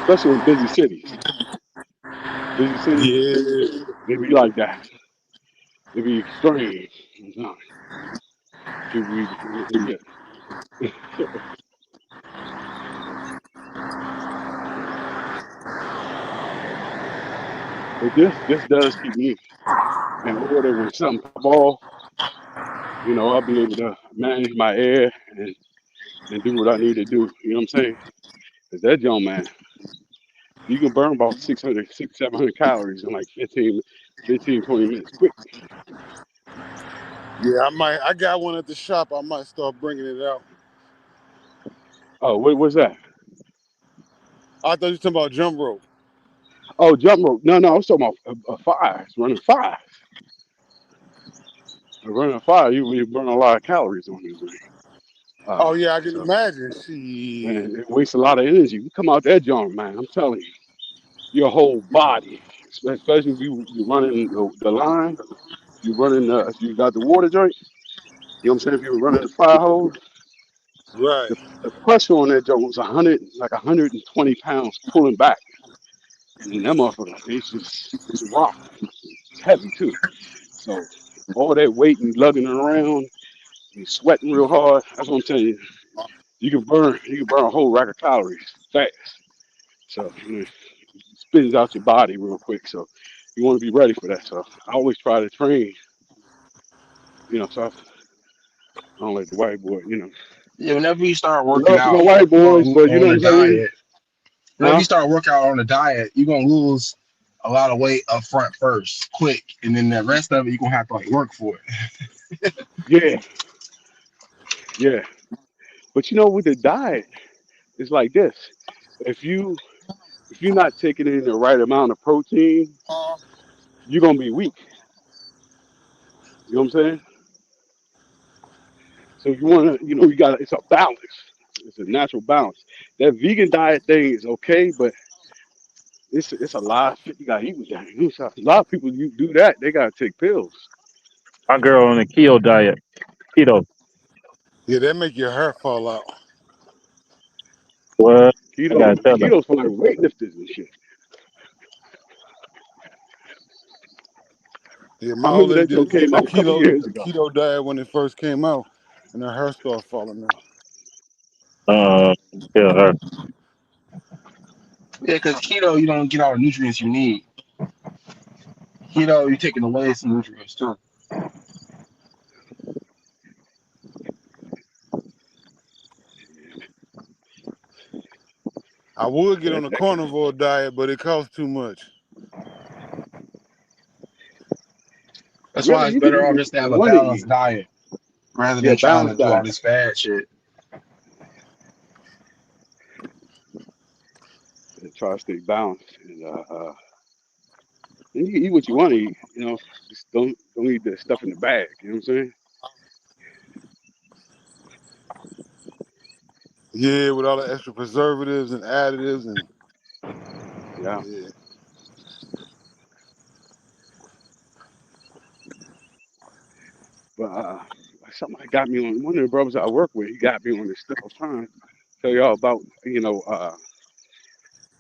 Especially in busy cities. Busy cities, Yeah. they be like that. They be extreme. Sometimes. People be, yeah. But this does keep me in order. When something pop off, I'll be able to manage my air and do what I need to do. You know what I'm saying? Cause that young man, you can burn about 700 calories in like 15, 20 minutes, quick. Yeah, I got one at the shop. I might start bringing it out. Oh, what's that? I thought you were talking about jump rope. Oh, jump rope. No, I was talking about fires, running fire. Running a fire, you burn a lot of calories on this thing. Oh yeah, I can So imagine. and Shit. it wastes a lot of energy. You come out that junk, man. I'm telling you, your whole body, especially if you running the line, you running if you got the water joint. You know what I'm saying? If you're running the fire hose, Right. the pressure on that joint was 120 pounds pulling back, and then that motherfucker, it's a rock. It's heavy too. So all that weight and lugging it around, you sweating real hard. That's what I'm telling you. You can burn a whole rack of calories fast. So it spins out your body real quick. So you want to be ready for that. So I always try to train. So I don't like the white boy. Yeah, whenever you start working Love my out white boys, but you know on what a I'm saying? diet, whenever you Huh? start working out on a diet, you're gonna lose a lot of weight up front first, quick, and then the rest of it you're gonna have to like work for it. Yeah, yeah. But with the diet, it's like this. If you if you're not taking in the right amount of protein, you're gonna be weak. You know what I'm saying? So you wanna, you got it's a balance. It's a natural balance. That vegan diet thing is okay, but it's a lot of shit you gotta eat with that. A lot of people you do that, they gotta take pills. My girl on the keto diet. Keto. Yeah, that make your hair fall out. What? I gotta tell her. Keto's for like weightlifters and shit. Yeah, I my old remember lady that joke did came the out a couple keto years the ago. keto diet when it first came out, and her hair started falling out. Uh, tell her. Yeah, because keto you don't get all the nutrients you need. Keto you're taking away some nutrients too. I would get on the That carnivore diet, but it costs too much. That's why really it's you can better off eat just to have a what to balanced eat. diet rather Yeah, than trying to balanced do all diet. this fad shit. And try to stay balanced and you can eat what you want to eat. Just don't eat the stuff in the bag. You know what I'm saying? Yeah, with all the extra preservatives and additives and Yeah. yeah. But somebody got me on one of the brothers I work with. He got me on this stuff. I was trying to tell y'all about. A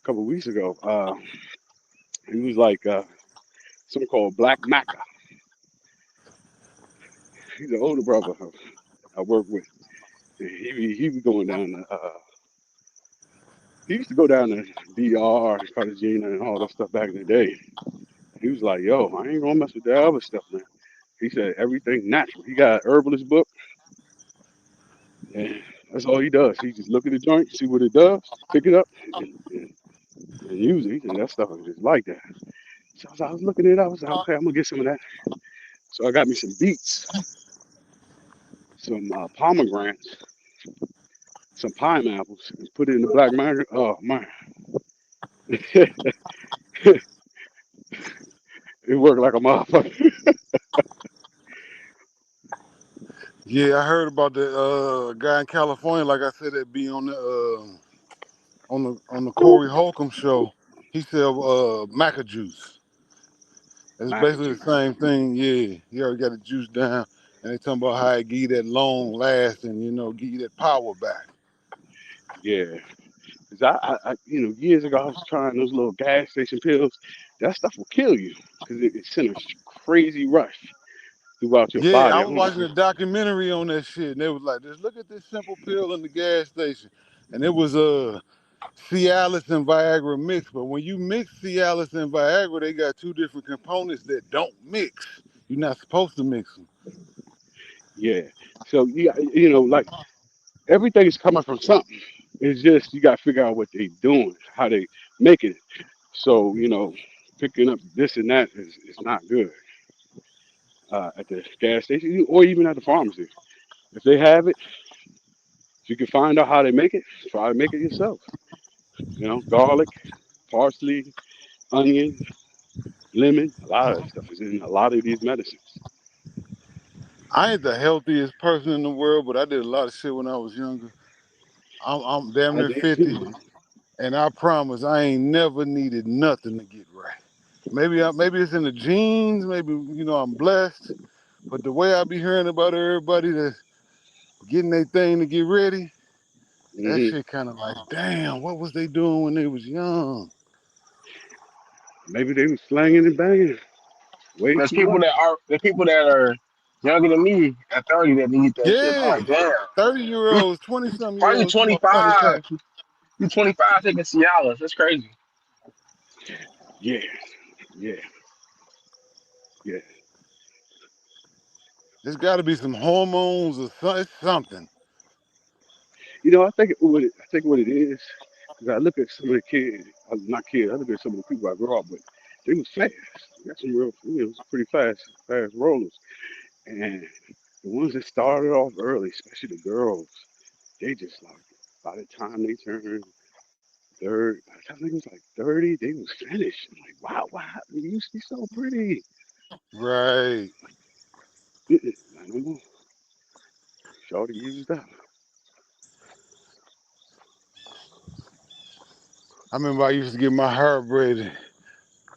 couple of weeks ago. He was like something called Black Maca. He's an older brother I work with. And he was going down to he used to go down to DR and Cartagena and all that stuff back in the day. He was like, yo, I ain't gonna mess with that other stuff, man. He said everything natural. He got an herbalist book, and That's all he does. He just look at the joint, see what it does, pick it up, and use it. He said that stuff is just like that. So I was looking at it, I was like, okay, I'm gonna get some of that. So I got me some beets, some pomegranates, some pineapples, and put it in the black market. Oh man, it worked like a motherfucker. Yeah, I heard about the guy in California. Like I said, that be on the Corey Holcomb show. He sell maca juice. It's Maca basically the juice. same thing. Yeah, he already got the juice down, and they talking about how it give you that long lasting, give you that power back. Yeah. 'Cause you know, years ago I was trying those little gas station pills. That stuff will kill you because it sends a crazy rush throughout your Yeah, I body. I was don't know. watching a documentary on that shit, and they was like, "Just look at this simple pill in the gas station," and it was Cialis and Viagra mix. But when you mix Cialis and Viagra, they got two different components that don't mix. You're not supposed to mix them. Yeah. So you know, like everything's coming from something. It's just you got to figure out what they doing, how they making it. So you know, picking up this and that is not good at the gas station or even at the pharmacy. If they have it, if you can find out how they make it, try to make it yourself. You know, garlic, parsley, onion, lemon, a lot of that stuff is in a lot of these medicines. I ain't the healthiest person in the world, but I did a lot of shit when I was younger. I'm damn I near did 50, too. and I promise I ain't never needed nothing to get right. Maybe it's in the genes. Maybe I'm blessed. But the way I be hearing about everybody that's getting their thing to get ready, that Hmm. shit kind of like, damn, what was they doing when they was young? Maybe they was slanging and banging way There's too people much. that are younger than me at 30 that need that shit. I'm Yeah, like, damn. 30-year You, olds, 20-something year why you olds talking about heart 25? attack. You 25 taking Cialis. That's crazy. Yeah, yeah, yeah. There's got to be some hormones or it's something. You know, I think what it is, because I look at some of the kids, not kids, I look at some of the people I grew up with. They was fast. They got some real, pretty fast rollers. And the ones that started off early, especially the girls, they just like by the time they turned by the time they was like 30, they was finished. I'm like, wow, wow, you used to be so pretty. Right. Not no more. Shorty used up. I remember I used to get my hair braided.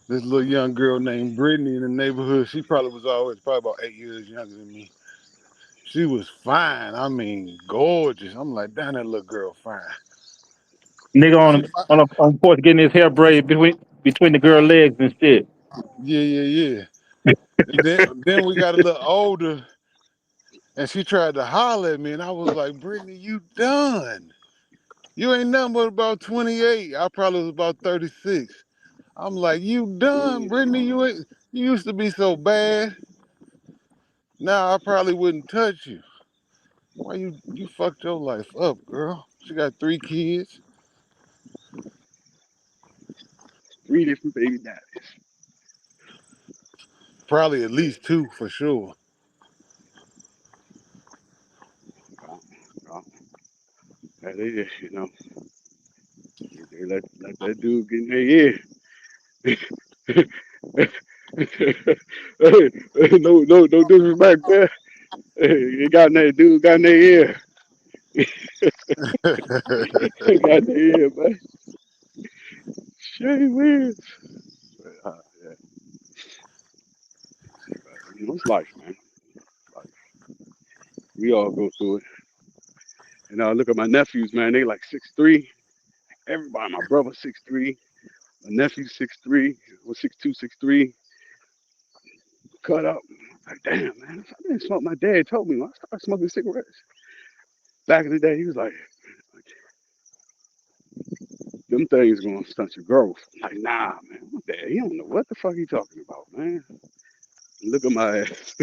This little young girl named Brittany in the neighborhood, she probably was always probably about 8 years younger than me. She was fine. I mean, gorgeous. I'm like, damn, that little girl fine. Nigga She, on course getting his hair braided between the girl legs and shit. yeah, yeah, yeah. And then we got a little older, and she tried to holler at me, and I was like, Brittany, you done. You ain't nothing but about 28. I probably was about 36. I'm like, you done, Brittany. You used to be so bad. Now I probably wouldn't touch you. Why you fucked your life up, girl? She got 3 kids, Three different baby daddies. probably at Yeah, least two for sure. well, well, they just, they let that dude get in their ear. No disrespect, man. He got in that dude, got in their ear. Got in their ear, man. Shay Whiz. Yeah, it's life, man. Life. We all go through it. And I look at my nephews, man. They like 6'3". Everybody, my brother 6'3". My nephew 6'3", or 6'2", 6'3", cut up. Like, damn, man, I didn't smoke. My dad told me when I started smoking cigarettes back in the day. He was like them things gonna stunt your growth. I'm like, nah, man, my dad, he don't know what the fuck he talking about, man. Look at my ass.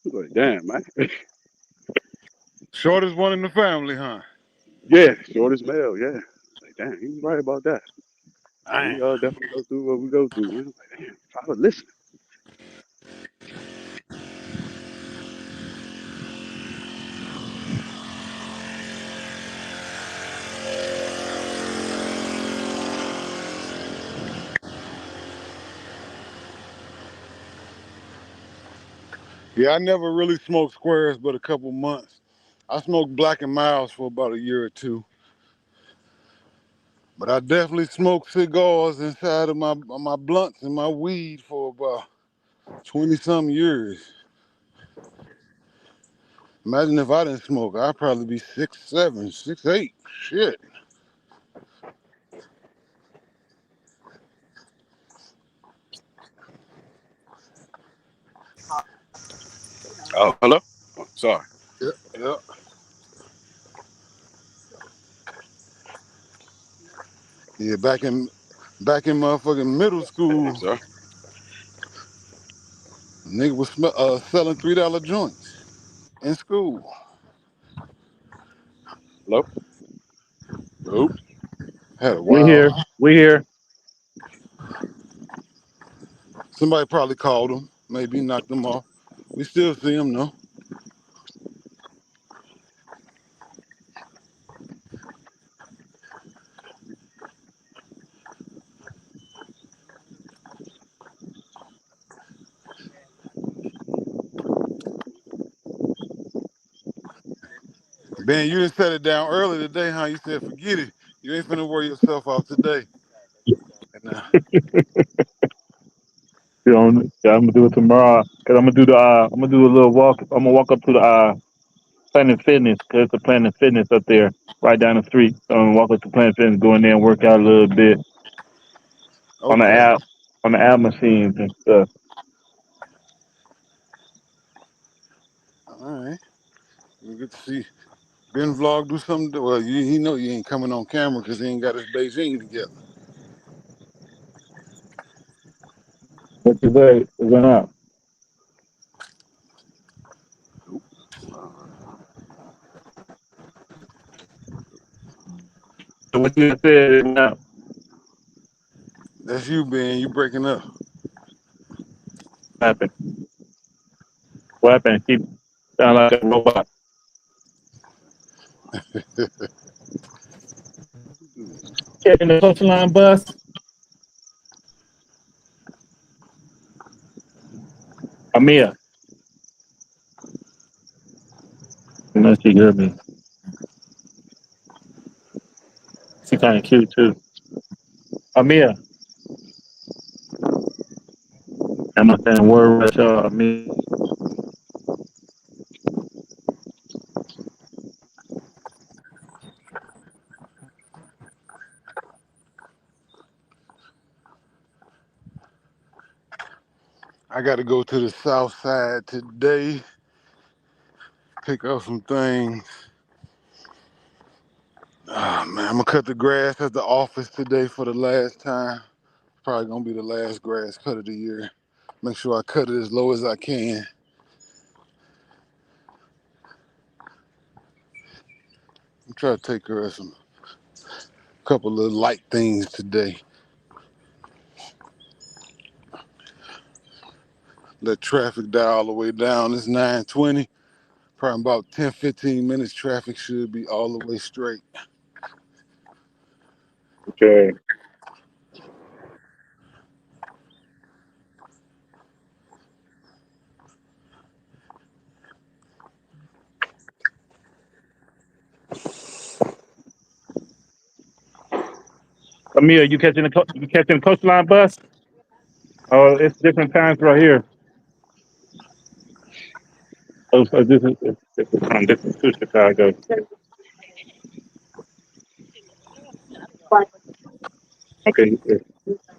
Like, damn, man. Shortest one in the family, huh? Yeah, shortest male. Yeah. Like, damn, he was right about that. So Damn. we all definitely go through what we go through, man. Like, damn, if I would listen. Yeah, I never really smoked squares but a couple months. I smoked Black and Miles for about a year or two. But I definitely smoked cigars inside of my blunts and my weed for about 20 some years. Imagine if I didn't smoke, I'd probably be 6'7", 6'8". Shit. Oh, hello? Oh, sorry. Yeah, yeah. Yeah, back in motherfucking middle Damn, school, sir. nigga was selling $3 joints in school. Hello? Nope. Had a We here. wild. We here. Somebody probably called him. Maybe knocked him off. We still see him though. Ben, you didn't set it down early today, huh? You said forget it. You ain't finna wear yourself out today. And, You know, yeah, I'm gonna do it tomorrow. Cause I'm gonna do the. I'm gonna do a little walk. I'm gonna walk up to the Planet Fitness. Cause it's a Planet Fitness up there, right down the street. So I'm gonna walk up to Planet Fitness, go in there and work out a little bit on the okay. app, on the app machines and stuff. All right. We get to see Ben Vlog do something. Well, he know you ain't coming on camera because he ain't got his Beijing together. What you say? It went out. So what you said? It went out. That's you, Ben. You breaking up. What happened? What happened? Keep sound like a robot. Catching the coastline bus. Amia. Unless she heard me. She kind of cute too. Amia. I'm not saying a word right y'all. Amia. I got to go to the south side today, pick up some things. Ah, man, I'm gonna cut the grass at the office today for the last time. Probably gonna be the last grass cut of the year. Make sure I cut it as low as I can. I'm trying to take care of some couple of light things today. Let traffic die all the way down. It's 9:20. Probably about 10, 15 minutes. Traffic should be all the way straight. Okay. Amia, you catching the coastline bus? Oh, it's different times right here. Oh, so this is this is to Chicago. Okay.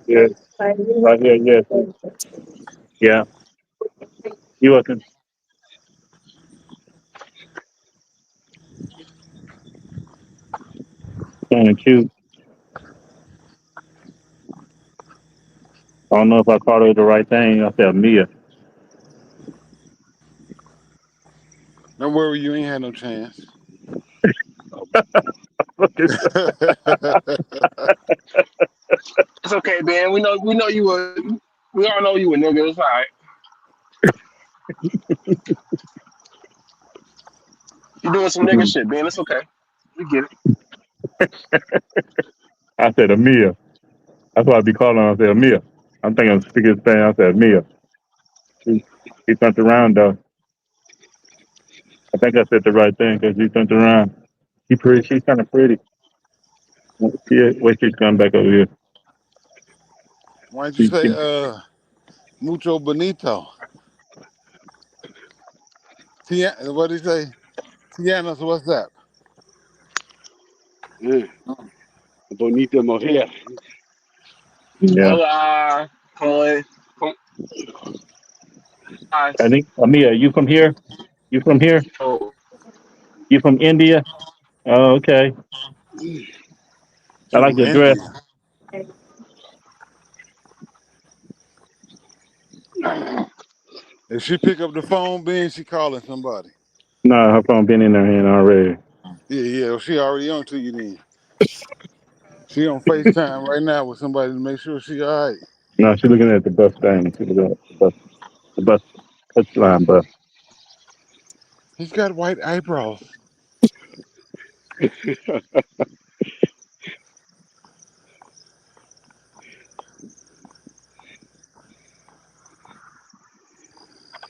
Yeah. Right here. Yes. Yeah. You wasn't kind of cute. I don't know if I called her the right thing. I said Mia. Don't worry, you ain't had no chance. Look at It's okay, man. We know you were. We all know you a nigga. It's all right. You doing some nigga shit, man. It's okay. We get it. I said Amia. That's why I be calling her. I said Amia. I'm thinking I'm speaking Spanish. I said Amia. He turned around though. I think I said the right thing because he turned around. She pretty. She's kind of pretty. Wait, she's coming back over here. Why don't you She, say she, mucho bonito? What did he say? Tiana's, what's that? Yeah. Bonita mujer. yeah. Hola, come I guys. think Amia. You from here? You from here? Oh, You from India? Oh, okay. I She like from your dress. India. If she pick up the phone, Ben, she calling somebody. No, her phone been in her hand already. Yeah, yeah. Well, she already on to you then. She on FaceTime right now with somebody to make sure she all right. No, she's looking at the bus thing. She's looking at the bus touchline bus. He's got white eyebrows.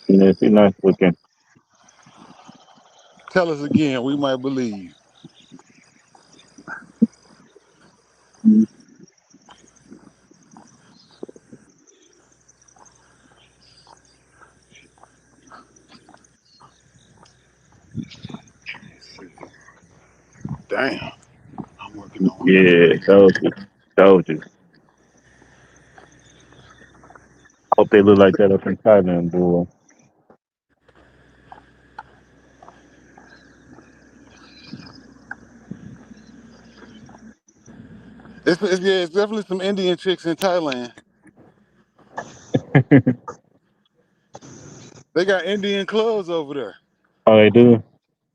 Yeah, she's nice looking. Tell us again. We might believe. Damn. I'm working on another Yeah, video. told you. Told you. Hope they look like that up in Thailand, boy. Yeah, it's definitely some Indian chicks in Thailand. They got Indian clubs over there. Oh, they do?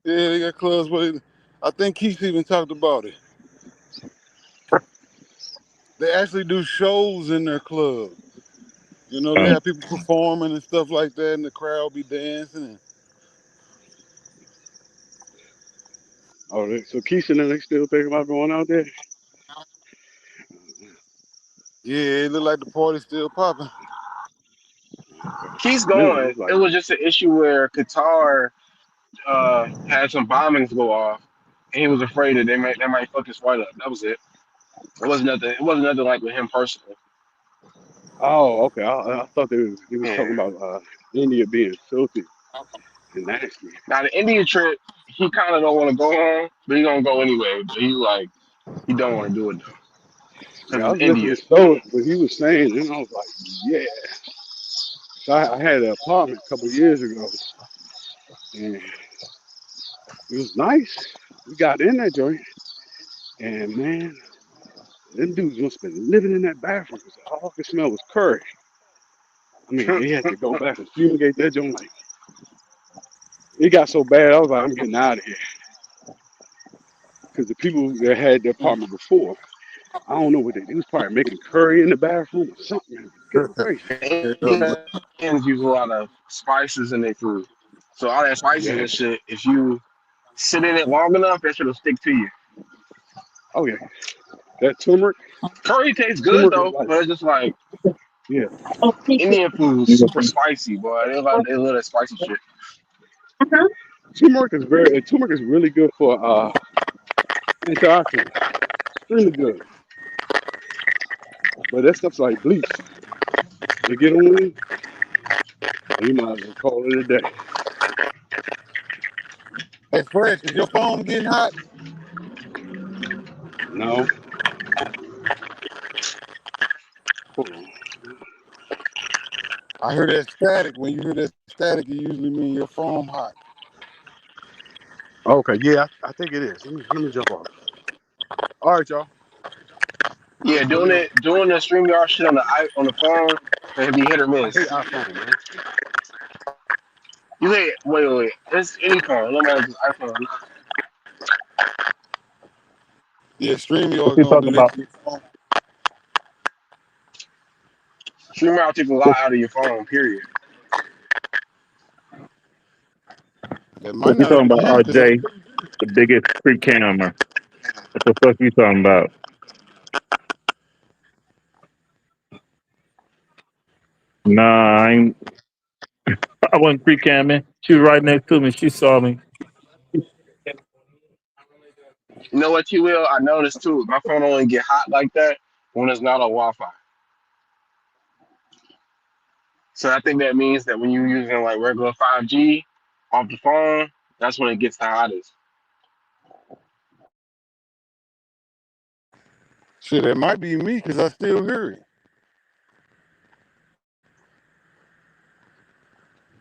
Yeah, they got clubs, but I think Keith even talked about it. They actually do shows in their club. You know, they Oh, have people performing and stuff like that, and the crowd be dancing. And, So Keisha and they still thinking about going out there? yeah, it look like the party's still popping. Okay. keeps Remember, it going. was It like, was just an issue where Qatar had some bombings go off, and he was afraid that they might fuck his flight up. That was it. It wasn't nothing. It wasn't nothing like with him personally. oh, okay. I thought they was Yeah. talking about India being filthy and nasty. Now the India trip, he kind of don't want to go home, but he gonna go anyway. But he don't want to do it though, Yeah, because I it's was listening India. to Stoic, what he was saying, and I was like, yeah. So I had an apartment a couple of years ago, and it was nice. We got in that joint, and man, them dudes must have been living in that bathroom because all I could smell was curry. I mean, they had to go back and fumigate that joint. Like, it got so bad, I was like, I'm getting out of here. Because the people that had the apartment before, I don't know what they was probably making curry in the bathroom or something. Man. It was crazy. Indians use a lot of spices in their food, so all that spices Yeah. and shit. If you sit in it long enough, that shit'll stick to you. Oh yeah. That turmeric, Curry tastes good turmeric is though, like, but it's just like yeah. Indian food is super spicy, boy. They love that spicy shit. Turmeric is really good for antioxidants. Extremely good. But that stuff's like bleach. You get on you, you might as well call it a day. Hey, Fresh, is your phone getting hot? No. Hold on. I hear that static. When you hear that static, it usually means your phone hot. Okay, yeah, I think it is. Let me jump off. All right, y'all. Yeah, Let me know. doing the StreamYard shit on the phone, it'd be hit or I hate miss. iPhone, man. You say, wait. It's any phone. No matter if it's iPhone or not. Yeah, What StreamYard you gonna talking do that about? to your phone. StreamYard takes a lot What, out of your phone. Period. That what might you not talking be about, you, cause that's RJ? The biggest free camera. What the fuck you talking about? Nah, I wasn't free camming. She was right next to me. She saw me. You know what, you will? I noticed too. My phone only get hot like that when it's not on Wi-Fi. So I think that means that when you're using like regular 5G off the phone, that's when it gets the hottest. shit. That might be me, cause I still hear it.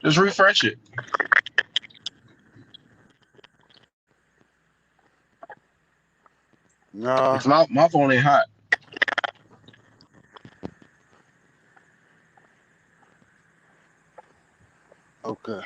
Just refresh it. Nah. Cause my phone ain't hot. Okay.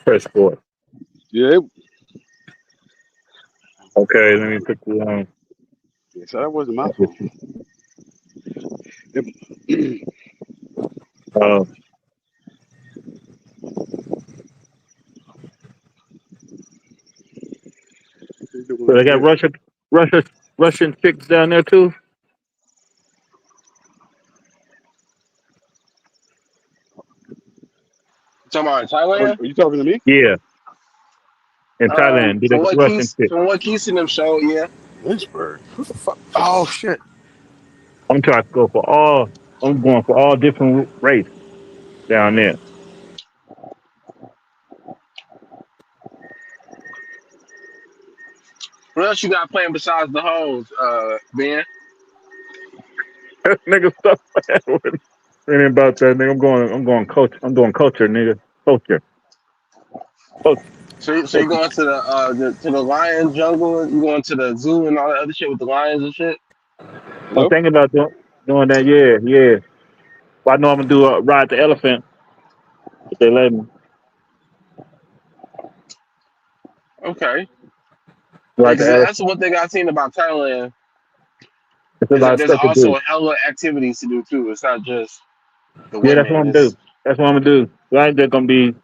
Press four. Yeah, Okay, let me put you on. yeah, so that wasn't my phone. It, Uh, they doing so they like got this. Russia, Russian chicks down there too. You talking about in Oh, Thailand? are you talking to me? Yeah, in Thailand, they got Russian chicks. From what Keith and them showed, yeah. Lynchburg. Who the fuck? Oh shit. I'm trying to go for all. I'm going for all different races down there. What else you got playing besides the hoes, Ben? Nigga, stop playing with me. It ain't about that, nigga. I'm going culture. I'm doing culture, nigga. Culture, culture, So you culture. going to to the lion jungle? You going to the zoo and all that other shit with the lions and shit? I'm Hello? thinking about doing that. Yeah, yeah. Well, I know I'm gonna do a ride the elephant if they let me. Okay. Ride the Because that's elephant. one thing I've seen about Thailand It's a is lot that of there's stuff to also do. a hella activities to do too. It's not just the Yeah, that's what women. I'm gonna do. It's That's what I'm gonna do. So I ain't just gonna be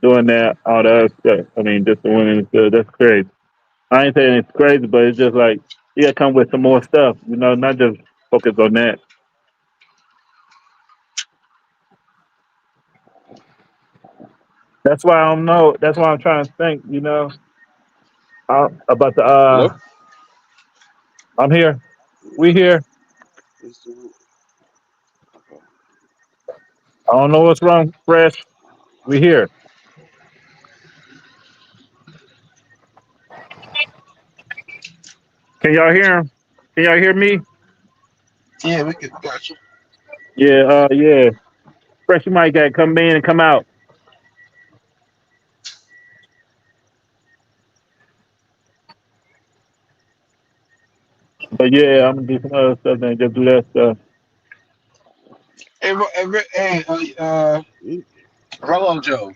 doing that all the other stuff. I mean, just the women's stuff. That's crazy. I ain't saying it's crazy, but it's just like you gotta come with some more stuff. You know, not just focus on that. That's why I don't know. That's why I'm trying to think. You know, about the. Hello? I'm here. We here. I don't know what's wrong, Fresh. We here. Can y'all hear him? Can y'all hear me? yeah, we got you. Yeah. Yeah. Fresh, you might got to come in and come out. But yeah, I'm gonna do some other stuff and just do that stuff. Mm, Rolo Joe.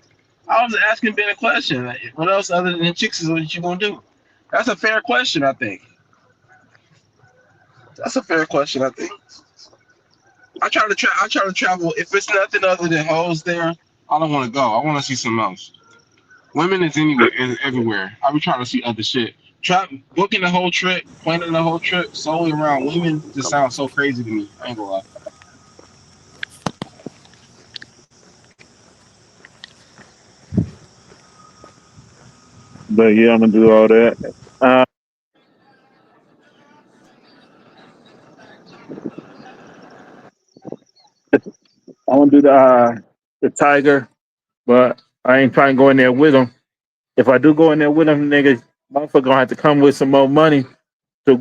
I was asking Ben a question. Like, what else other than chicks is what you gonna do? That's a fair question, I think. That's a fair question, I think. I try to travel. If it's nothing other than hoes there, I don't want to go. I want to see something else. Women is anywhere, is everywhere. I be trying to see other shit. Booking the whole trip, planning the whole trip solely around women just sounds so crazy to me. I ain't gonna lie. But yeah, I'm gonna do all that. Uh, I want to do the tiger, but I ain't trying to go in there with him. If I do go in there with him, niggas, motherfucker gonna have to come with some more money to,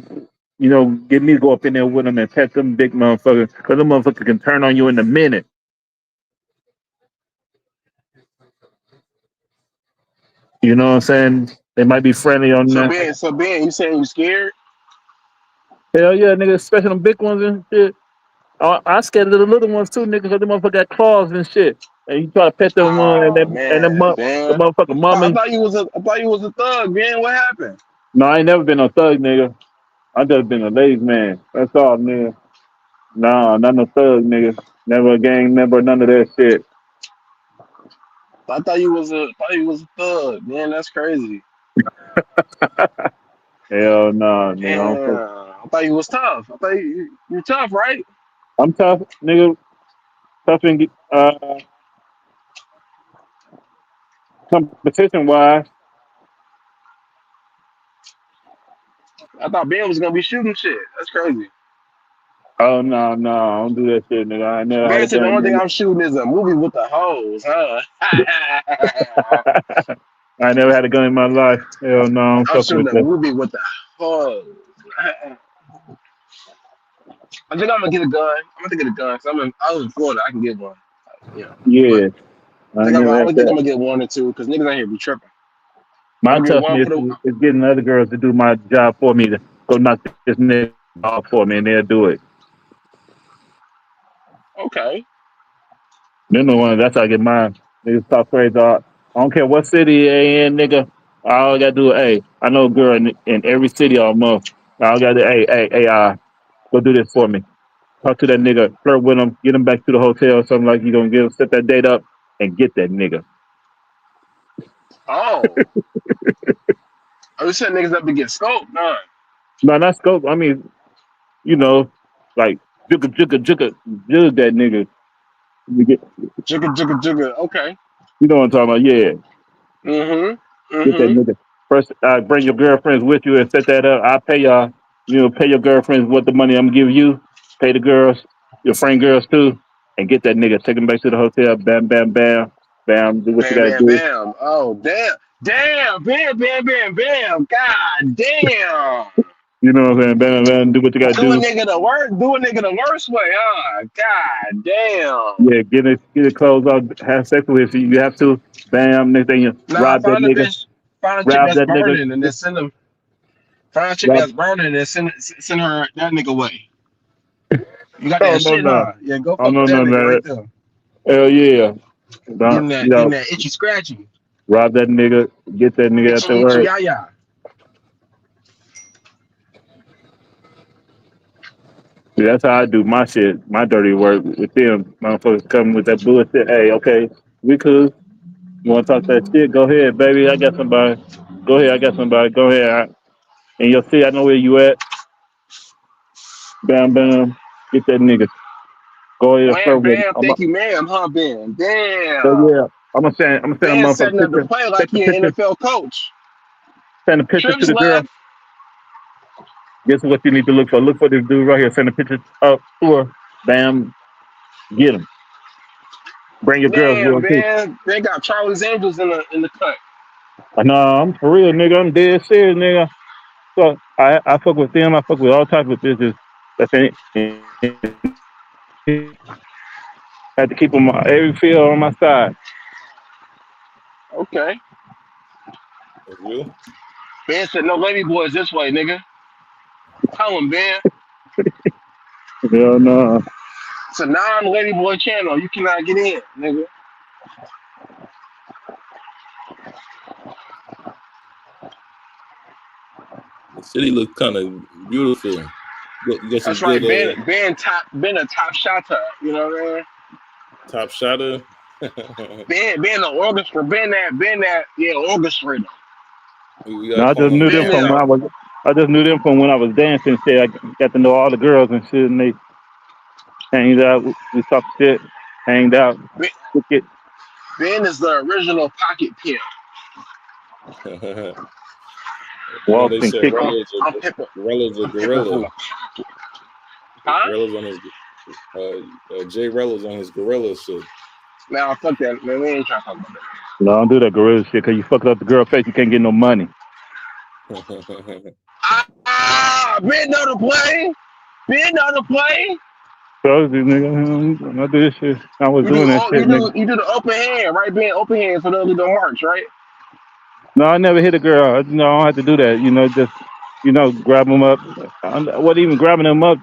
get me to go up in there with him and pet them big motherfuckers. Cause them motherfuckers can turn on you in a minute. You know what I'm saying? They might be friendly on So that. Ben, you saying you scared? Hell yeah, nigga, especially them big ones and shit. I scared of the little ones too, nigga, because the motherfucker got claws and shit. And you try to pet them one and Oh then man, the Ben. motherfucker mommy. I thought you was a thug, Ben. What happened? No, I ain't never been a thug, nigga. I just been a ladies man. That's all, nigga. Nah, not no thug, nigga. Never a gang member, none of that shit. Thought you was a thug, man. That's crazy. Hell no, nigga. Damn. I thought you was tough. I thought you tough, right? I'm tough, nigga. Tough and competition wise. I thought Ben was gonna be shooting shit. That's crazy. Oh no, no, I don't do that shit, nigga. I ain't never had a Ben said the gun, only thing nigga. I'm shooting is a movie with the hoes, huh? I ain't never had a gun in my life. Hell no, I'm I'm fucking shooting with a that. movie with the hoes. I think I'm gonna get a gun. I'm gonna get a gun. I was in Florida. I can get one. But Yeah, I ain't never I had only think I'm that. gonna get one or two because niggas out here be tripping. I'm My gonna get one toughness for the. is getting other girls to do my job for me to go knock this nigga off for me, and they'll do it. Okay. Them the ones. That's how I get mine. Niggas talk crazy. I don't care what city they in, nigga. All I gotta do, hey, I know a girl in every city almost. All I gotta do, hey, go do this for me. Talk to that nigga, flirt with him, get him back to the hotel or something like you gonna get him, set that date up, and get that nigga. Oh. I was saying niggas up to get scoped, nah. No, not scope. I mean, you know, like jug that nigga. You get, Jigga jigga jigga. Okay. you know what I'm talking about? Yeah, Mm-hmm. get that Mm-hmm. nigga. First, bring your girlfriends with you and set that up. I pay y'all. Pay your girlfriends what the money I'm giving you. Pay the girls, your friend girls too, and get that nigga. Take him back to the hotel. Bam, bam, bam, bam. Do what you Bam gotta bam do. bam. Oh damn. Damn. Bam bam bam bam. God damn. You know what I'm saying? Bam, bam, bam. Do what you gotta do. Do a nigga the worst way, huh? God damn. Yeah, get it clothes off. Have sex with it if you have to. Bam. Next thing you Nah, rob that nigga. find a chick Rob that's that nigga. burning and then send them. Find a chick Rob. that's burning and then send her that nigga away. You got Oh that no shit, no. huh? Yeah, go Oh fuck no with that no nigga no. right there. Hell yeah. Don't, Getting that itchy scratchy. rob that nigga. Get that nigga out Itchy there itchy work. ya ya. See, that's how I do my shit, my dirty work with them. Motherfuckers come with that bullshit. Hey, okay, we cool. You want to talk that shit? Go ahead, baby. I got somebody. Go ahead. I got somebody. Go ahead. And you'll see. I know where you at. Bam, bam. Get that nigga. Go ahead and flirt Wham with him. bam, thank you, ma'am, huh, Ben? So Damn. yeah, I'm gonna send a Ben motherfucker setting up the picture. play like Take the he an picture. NFL coach. Send a picture to Trips the girl. left. Guess what you need to look for? Look for this dude right here. Send a picture up to her. Bam. Get him. Bring your girls with Damn, him too. Ben. They got Charlie's Angels in the cut. No, I'm for real, nigga. I'm dead serious, nigga. So I fuck with them. I fuck with all types of bitches. That's had to keep them every field on my side. Okay. That's real. Ben said no lady boys this way, nigga. Tell him, Ben. Hell no. It's a non-lady boy channel. You cannot get in, nigga. The city look kind of beautiful. You got some That's good right. Ben a top shotter. You know what I mean? top shotter. Ben the orchestra. Ben that yeah orchestrator. We No, gotta I call just him knew them Ben Ben. from when them. I was. I just knew them from when I was dancing and shit. I got to know all the girls and shit, and they hanged out. We talked shit, hanged out, Ben, kick it, Ben is the original pocket pimp. You know walked they and said kicked it. Rellos are I'm pimping from gorillas. the pocket. Huh? Rellos on his Jay Rellos on his gorilla shit. Now fuck that. Man, we ain't trying to talk about that. No, don't do that gorilla shit because you fucked up the girl face. You can't get no money. Ben know the play. Ben know the play. So this nigga, I do this shit. I was You do doing that oh shit, nigga. you do the open hand, right? Ben open hand so they'll do the march, right? No, I never hit a girl. No, I don't have to do that. Just grab them up. I wasn't even grabbing them up.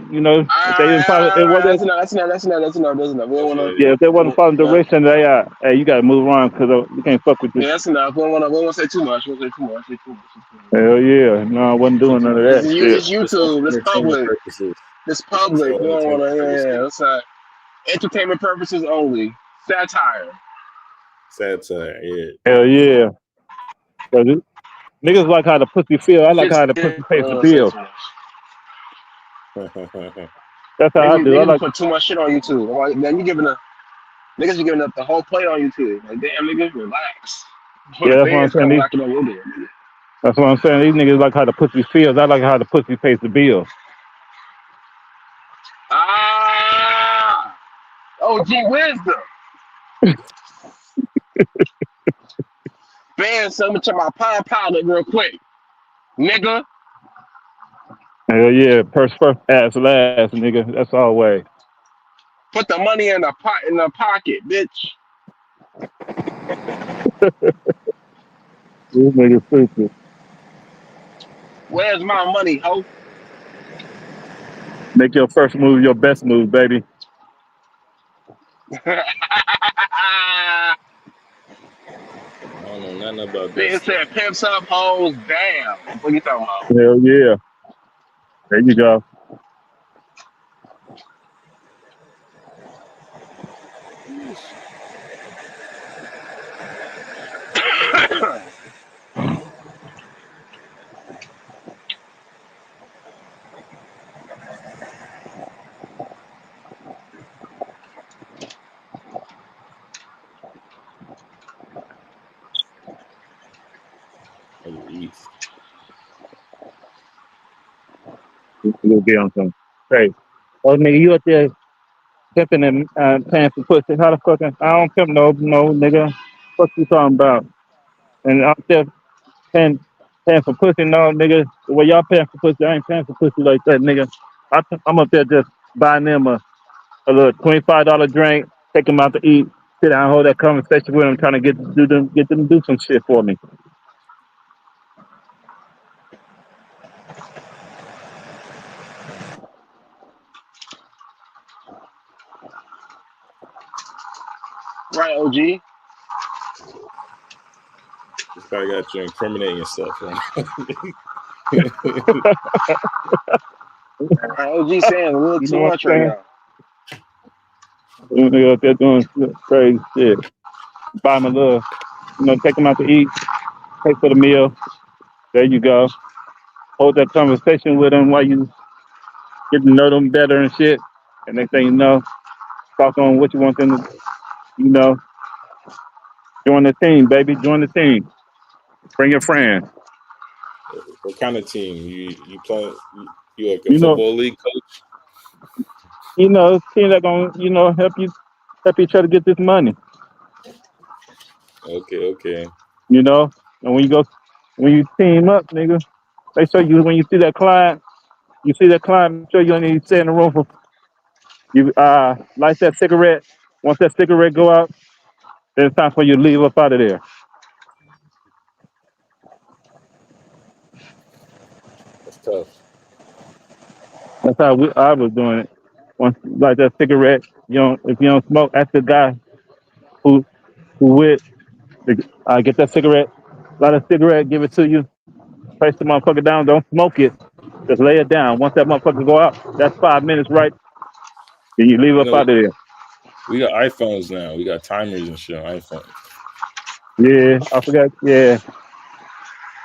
If they didn't follow, it Alright, wasn't. that's enough. We don't wanna Okay, Yeah, if they wasn't following yeah, direction, hey, you gotta move around because you can't fuck with this. yeah, that's enough. We don't wanna say too much. We don't say too much. Say too much. Say too much. Hell yeah, no, I wasn't doing none of This that is shit. it's it's all YouTube. for It's entertainment public. purposes. It's It's public. all We don't entertainment wanna purposes. It's entertainment purposes only. Satire. Satire, yeah. Hell yeah. 'Cause niggas like how the pussy feel. I like Shit's how the we pussy pays the don't say bill. too much. That's how I do. I Niggas like. put too much shit on YouTube. I'm like, man, niggas be giving up the whole plate on YouTube. Like, damn, niggas, relax. When Yeah, the that's what I'm bands saying. come knocking on your door, nigga. That's what I'm saying. These niggas like how the pussy feels. I like how the pussy pays the bill. Ah! OG wisdom. Man, something to my pie pilot real quick. Nigga, Hell yeah, purse first, ass last, nigga. That's always. put the money in the pocket, bitch. These niggas stupid. Where's my money, ho? Make your first move your best move, baby. I don't know nothing about that Ben stuff. said pimps up, hoes down. What you talking about? Hell yeah. There you go. Nigga eat. You'll be on some. Hey, oh nigga, you up there pimping and paying for pussy? How the fucking? I don't pimp no nigga. What you talking about? And I'm there paying for pussy, no nigga. The way y'all paying for pussy, I ain't paying for pussy like that, nigga. I'm up there just buying them a little $25 drink, take them out to eat, sit down, hold that conversation with them, trying to get them to do some shit for me. Right, OG. This guy got you incriminating yourself, right? Right, OG saying a little You too know what much I'm right saying? now. Them niggas up there doing crazy shit. Buy them a little, take them out to eat, pay for the meal. There you go. Hold that conversation with them while you get to know them better and shit. And next thing you know, talk on what you want them to, you know, join the team, baby. Join the team. Bring your friends. What kind of team? You play? You like a You know, football league coach? team that gonna, help each other get this money. Okay, okay. You know, and when you team up, nigga, they show you when you see that client, make sure you only stay in the room for you light that cigarette. Once that cigarette go out, then it's time for you to leave up out of there. That's tough. That's how I was doing it. Once you light that cigarette, if you don't smoke, ask the guy who with get that cigarette, light a cigarette, give it to you, place the motherfucker down, don't smoke it. Just lay it down. Once that motherfucker go out, that's 5 minutes, right? Then you leave You up know, out of there. we got iPhones now. We got timers and shit on iPhones. Yeah, I forgot. Yeah,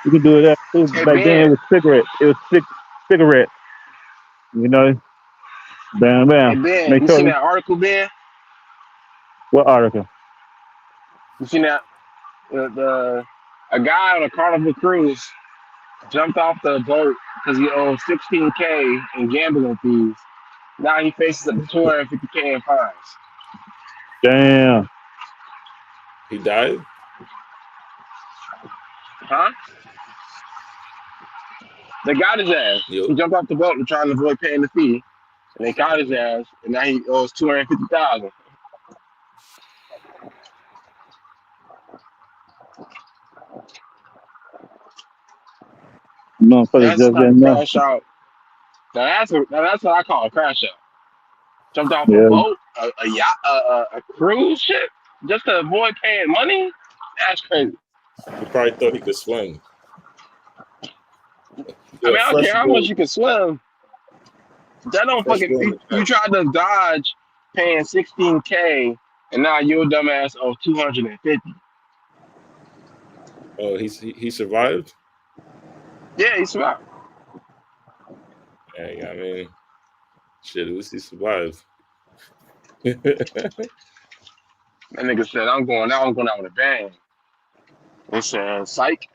you can do that too. Hey Back then it Ben, was cigarette. It was cigarette. You know, bam, hey bam. Ben, Make you sure seen that article, Ben? what article? You seen that the a guy on a Carnival cruise jumped off the boat because he owed 16K in gambling fees. Now he faces up to 250K in fines. Damn. He died. Huh? They got his ass. Yo, He jumped off the boat to try and avoid paying the fee, and they caught his ass, and now he owes 250,000. Motherfuckers That's the just type of didn't know. crash out. Now that's what I call a crash out. Jumped off a Yeah, boat, a yacht, a cruise ship, just to avoid paying money. That's crazy. he probably thought he could swim. I Yeah, mean, I don't care how much you can swim. That don't fucking. freshwater You tech. tried to dodge paying 16K, and now your dumbass owes 250. Oh, he survived. Yeah, he survived. Yeah, I mean, shit. At least he survived. That nigga said, "I'm going out. I'm going out with a bang." They said, "Psych."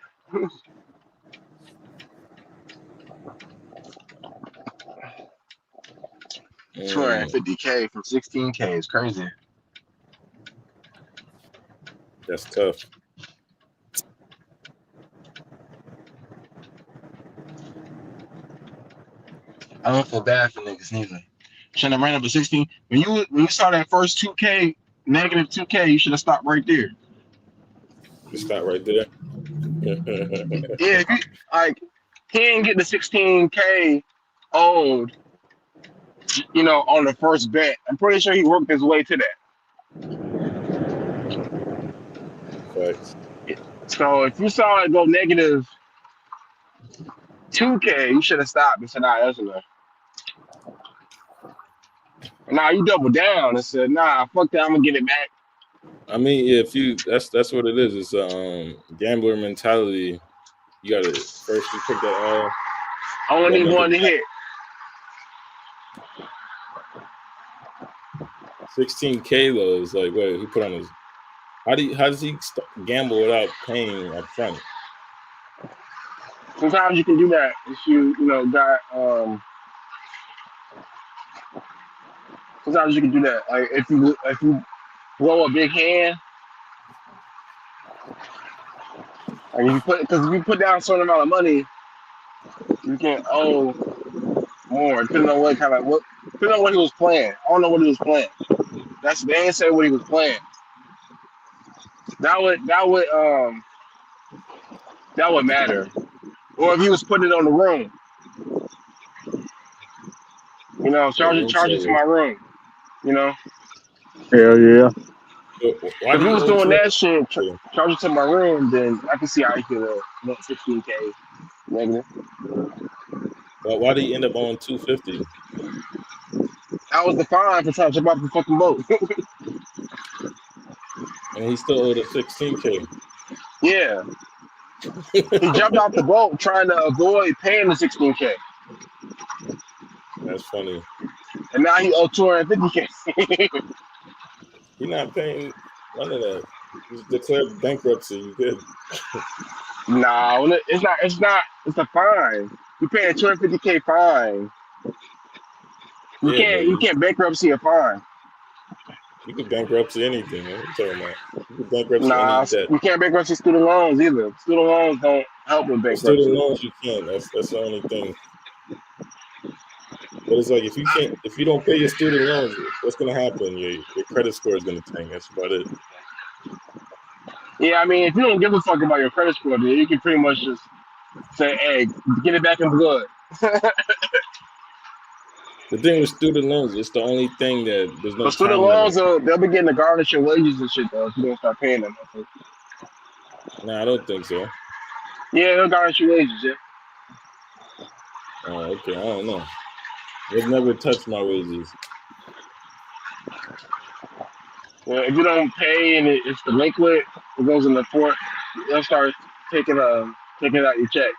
250K from 16K is crazy. That's tough. I don't feel bad for niggas neither. Shouldn't have ran up a 16. When you saw that first 2K, negative 2K, you should have stopped right there. Just stop right there. Yeah, if you like, he didn't get the 16K owed, on the first bet. I'm pretty sure he worked his way to Facts. that. So if you saw it go negative 2K, you should have stopped and said, "Nah, that's enough." Nah, you double down and said, "Nah, fuck that, I'm gonna get it back." I mean, yeah, if you that's what it is. It's gambler mentality. You gotta first you take that L, I only then need make one it to back. hit. 16K though is like, wait, he put on his. How does he gamble without paying up front? Sometimes you can do that if got sometimes you can do that. Like if you blow a big hand, like if you put down a certain amount of money, you can owe more depending on depending on what he was playing. I don't know what he was playing. They didn't say what he was playing. That would matter. Or if he was putting it on the room, The charge it room charge it to service. my room. hell yeah. Why If do he you was owe doing that 200? shit, charge it to my room, then I can see how he could have 16K negative. Why do you end up owing 250? That was the fine for trying to jump off the fucking boat. And he still owed a 16K. Yeah, he jumped off the boat trying to avoid paying the 16K, That's funny. and now he owed 250K. You're not paying none of that. You declared bankruptcy. You good? Nah, it's not. It's not. It's a fine. You paying 250K fine. You Yeah, can't. but You can't bankruptcy a fine. you could bankruptcy anything. What are you talking about? You could bankruptcy any Nah, debt. you can't bankruptcy student loans either. Student loans don't help with For student bankruptcy. loans, you can. That's the only thing. But it's like if you don't pay your student loans, what's gonna happen? Your credit score is gonna tank. That's about it. Yeah, I mean, if you don't give a fuck about your credit score, then you can pretty much just say, "Hey, get it back in blood." The thing with student loans, it's the only thing that there's no But student time limit. loans, they'll be getting to garnish your wages and shit though if you don't start paying them. No, I don't think so. Yeah, they'll garnish your wages. Yeah. Okay, I don't know. They've never touched my wages. Well, if you don't pay and it's delinquent, it goes in the port. They'll start taking taking out your check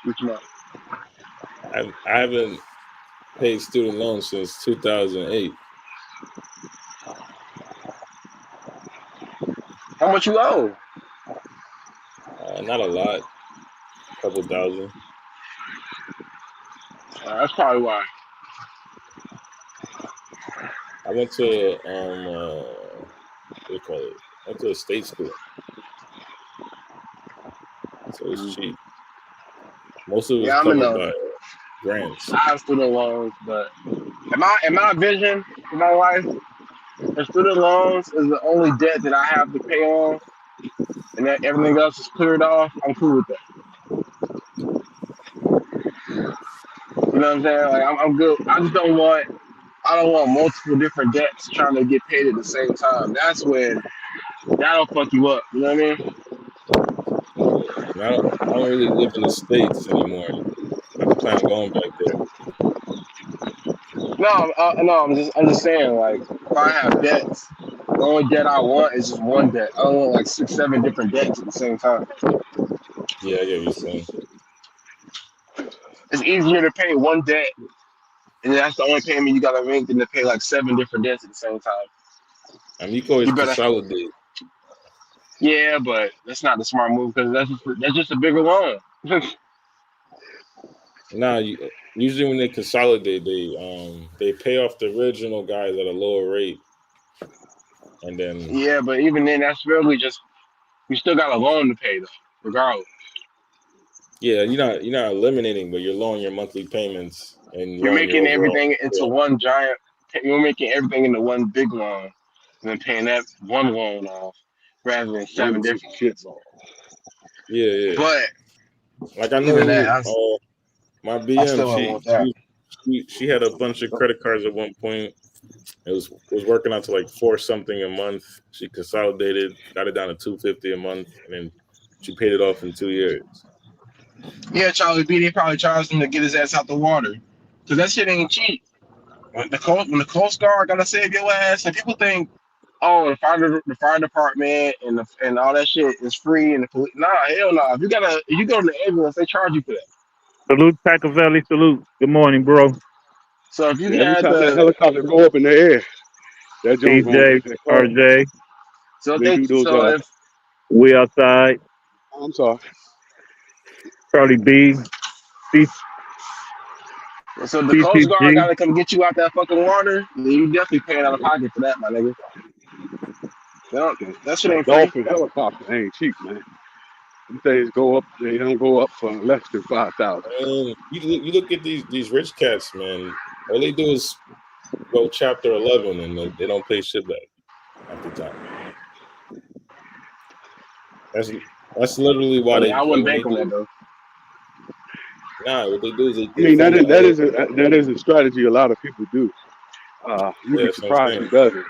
each month. I haven't paid student loans since 2008. How much you owe? Not a lot, couple thousand. That's probably why. I went to what do you call it? I went to a state school, so it's cheap. Most of it was Yeah, I'm in covered the by grants. I have student loans, but in my vision in my life, the student loans is the only debt that I have to pay on, and that everything else is cleared off. I'm cool with that. You know what I'm saying? Like I'm good. I don't want multiple different debts trying to get paid at the same time. That's when that'll fuck you up. You know what I mean? And I don't really live in the States anymore. I don't plan on going back there. No. I'm just saying. Like if I have debts, the only debt I want is just one debt. I don't want like 6, 7 different debts at the same time. Yeah, I get what you're saying. It's easier to pay one debt, and that's the only payment you gotta make than to pay like 7 different debts at the same time. I mean, you can always You better. consolidate. Yeah, but that's not the smart move because that's just a bigger loan. Nah, usually when they consolidate, they pay off the original guys at a lower rate, and then Yeah, but even then, that's really just you still got a loan to pay though, regardless. yeah, you're not eliminating, but you're lowering your monthly payments and You're lowering your making overall. everything into one giant. You're making everything into one big loan, and then paying that one loan off rather than One 7 big different shit ones. ball. Yeah, yeah. But Like I even that, know, my I BM, still don't want that. she had a bunch of credit cards at one point. It was working out to like 4 something a month. She consolidated, got it down to 250 a month, and then she paid it off in 2 years. Yeah, Charlie B. They probably charged him to get his ass out the water, cause that shit ain't cheap. When the Coast Guard gotta save your ass, and people think, oh, the fire department and all that shit is free, and the police. Nah, hell no. If you go to the ambulance, they charge you for that. Salute, Packer Valley. Salute. Good morning, bro. So if you Yeah, every had time that the helicopter go up in the air, that joint going DJ, that car. RJ. so if They they do those. so if We outside. I'm sorry. Charlie B. C- so the Coast Guard CTG. gotta come get you out that fucking water, then you definitely paying out of pocket for that, my nigga. That shit That ain't free. Dolphin helicopter ain't cheap, man. Them things go up. They don't go up for less than 5,000. And you look at these rich cats, man. All they do is go chapter 11, and they don't pay shit back half the time. That's that's literally I why mean, they I like wouldn't when bank they on that do. though. Nah, what they do is I they mean, form the LLC. that is a strategy a lot of people do. You'd Yeah, be that's what I'm surprised saying. who doesn't.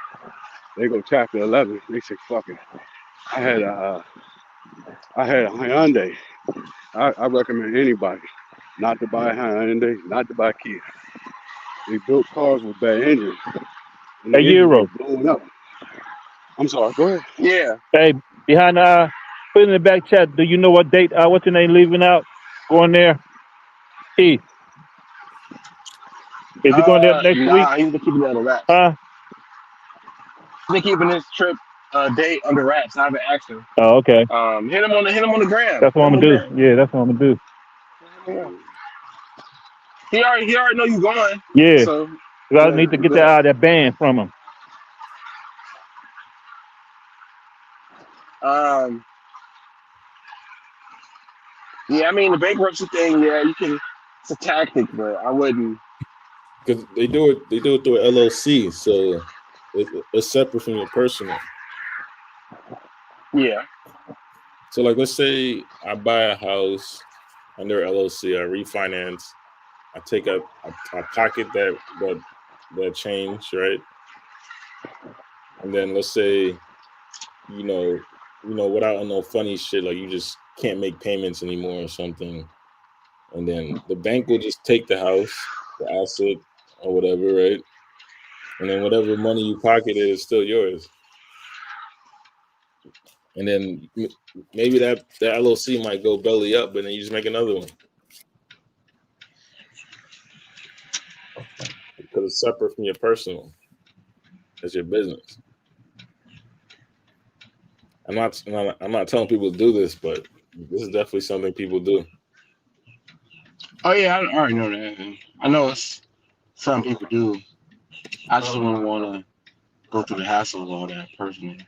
They go chapter 11. They say, "Fuck it." I had a Hyundai. I recommend anybody not to buy a Hyundai, not to buy Kia. They built cars with bad engines, and Hey, the engines be Euro. blowing up. I'm sorry. Go ahead. Yeah. Hey, behind put in the back chat. Do you know what date? What's your name leaving out? Going there? Keith. Is he going there next week? Nah, he's been keeping that under wraps. Huh? He's been keeping this trip date under wraps. I haven't asked him. Oh, okay. Hit him on the gram. That's what Hit I'm him on gonna the do. gram. Yeah, that's what I'm gonna do. Yeah. He already know you going. Yeah, So 'cause I yeah, need to you get good. that band from him. Um, yeah, I mean the bankruptcy thing. Yeah, you can. It's a tactic, but I wouldn't. Because they do it through an LLC, so it's separate from your personal. Yeah. So like, let's say I buy a house under LLC, I refinance, I pocket that change, right? And then let's say, without no funny shit, like you just can't make payments anymore or something. and then the bank will just take the house, the asset, or whatever, right? And then whatever money you pocketed is still yours. And then maybe that LLC might go belly up, but then you just make another one because it's separate from your personal. It's your business. I'm not telling people to do this, but this is definitely something people do. Oh yeah, I already know that. I know it's some people do. I just wouldn't want to go through the hassle of all that personally.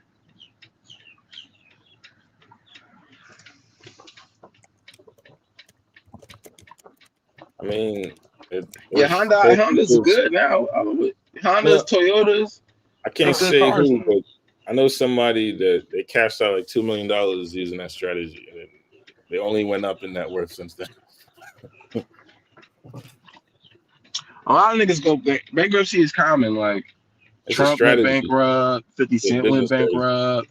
I mean, Yeah, there's whole Honda's people's. good now. Hondas, Well, Toyotas, I can't they're good say cars who, now. but I know somebody that they cashed out like $2 million using that strategy, and they only went up in net worth since then. A lot of niggas go bankruptcy is common. Like It's a Trump went strategy. bankrupt, 50 It's a Cent went business strategy. bankrupt.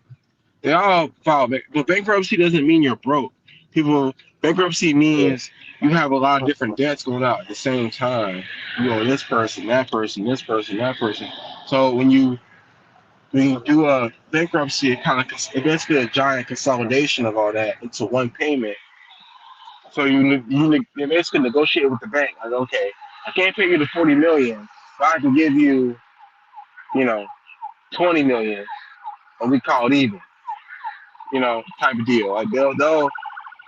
They all file but bankruptcy doesn't mean you're broke. Bankruptcy means you have a lot of different debts going out at the same time. You owe this person, that person, this person, that person. So when you do a bankruptcy, it's basically a giant consolidation of all that into one payment. So you basically negotiate with the bank. Like, okay, I can't pay you the 40 million, but I can give you, 20 million, and we call it even. Type of deal. Like they'll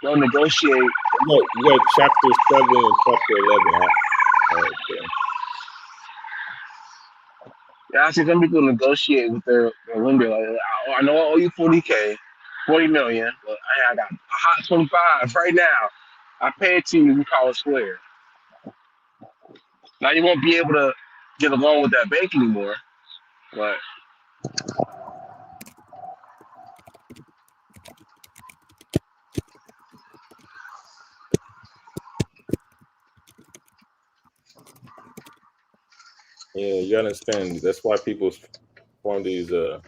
negotiate. You got chapter 7 and chapter 11. Okay. Yeah, I see some people negotiate with their lender. Like, I know I owe you 40K, 40 million, but I got a hot 25 right now. I pay it to you, we call it square. Now you won't be able to get a loan with that bank anymore, but Yeah, you understand. That's why people form these they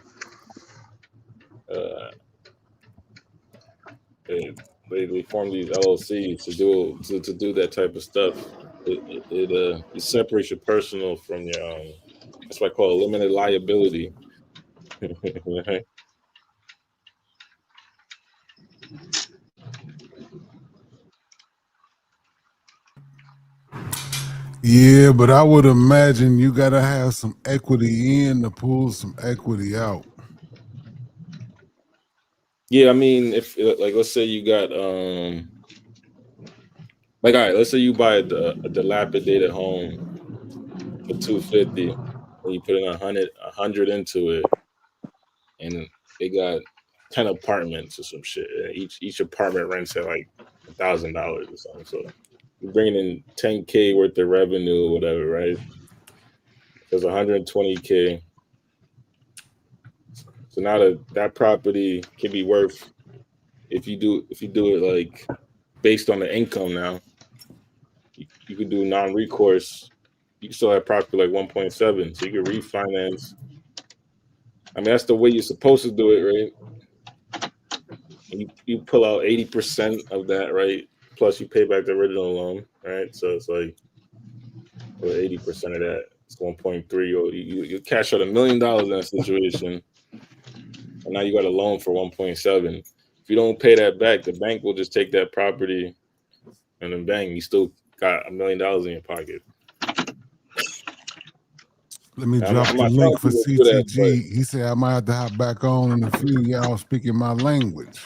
form these LLCs to do that type of stuff. It separates your personal from your that's what I call limited liability. Yeah, but I would imagine you gotta have some equity in to pull some equity out. Yeah, I mean, if like let's say you got like all right, let's say you buy a dilapidated home for $250 and you put in 100 into it, and they got 10 apartments or some shit. Each apartment rents at like $1,000 or something. So you're bringing in 10K worth of revenue or whatever, right? There's 120K. So now that property can be worth, if you do it like based on the income now, you could do non-recourse. You can still have property like 1.7, so you can refinance. I mean, that's the way you're supposed to do it, right? And you pull out 80% of that, right? Plus you pay back the original loan, right? So it's like 80% of that. It's 1.3. You cash out $1 million in that situation, and now you got a loan for 1.7. If you don't pay that back, the bank will just take that property, and then bang, you still got $1 million in your pocket. Let me drop I'm the not link for telling people to do CTG. that, He said I might have to hop back on in a few. Y'all speaking my language.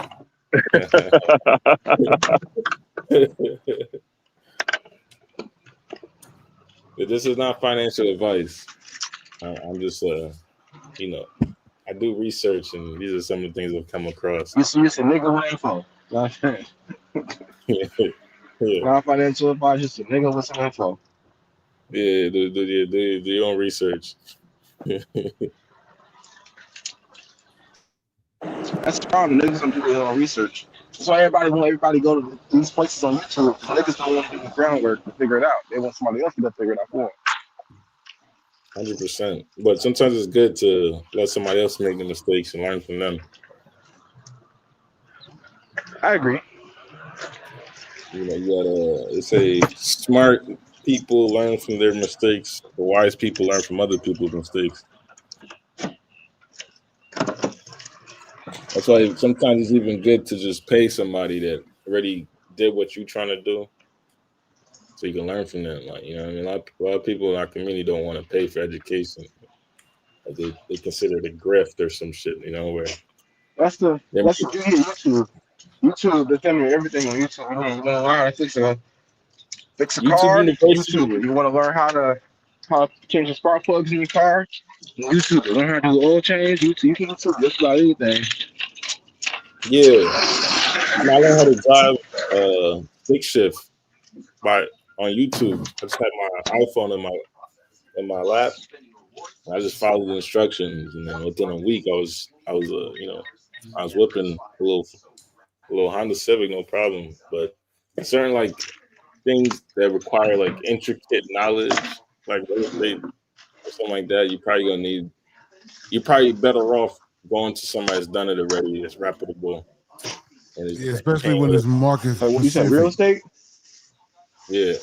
This is not financial advice. I'm just, I do research, and these are some of the things I've come across. you see, it's a nigga with info. Yeah, Not financial advice, just a nigga with some info. yeah, do your own research. That's the problem. Niggas don't do their own research. That's why everybody go to these places on YouTube. Niggas don't want to do the groundwork to figure it out. They want somebody else to figure it out for them. 100%. But sometimes it's good to let somebody else make the mistakes and learn from them. I agree. You know, you gotta. They say smart people learn from their mistakes. The wise people learn from other people's mistakes. That's why sometimes it's even good to just pay somebody that already did what you're trying to do, so you can learn from them. Like, you know, what I mean, a lot of people in our community don't want to pay for education. Like they consider it a grift or some shit. You know, where they That's the might, beauty of YouTube. YouTube, they tell me everything on YouTube. You want to learn how to fix a YouTube car, University. YouTube it. You want to learn how to change the spark plugs in your car, YouTube it. Learn how to do oil change, YouTube. You can YouTube just about anything. Yeah, and I learned how to drive stick shift by on YouTube. I just had my iPhone in my lap. And I just followed the instructions, and then within a week, I was whipping a little Honda Civic, no problem. But certain like things that require like intricate knowledge, like real estate or something like that, you're probably better off going to somebody that's done it already, that's reputable, and is Yeah, especially paying when you. it's market Like what you say, real specific. estate? Yeah,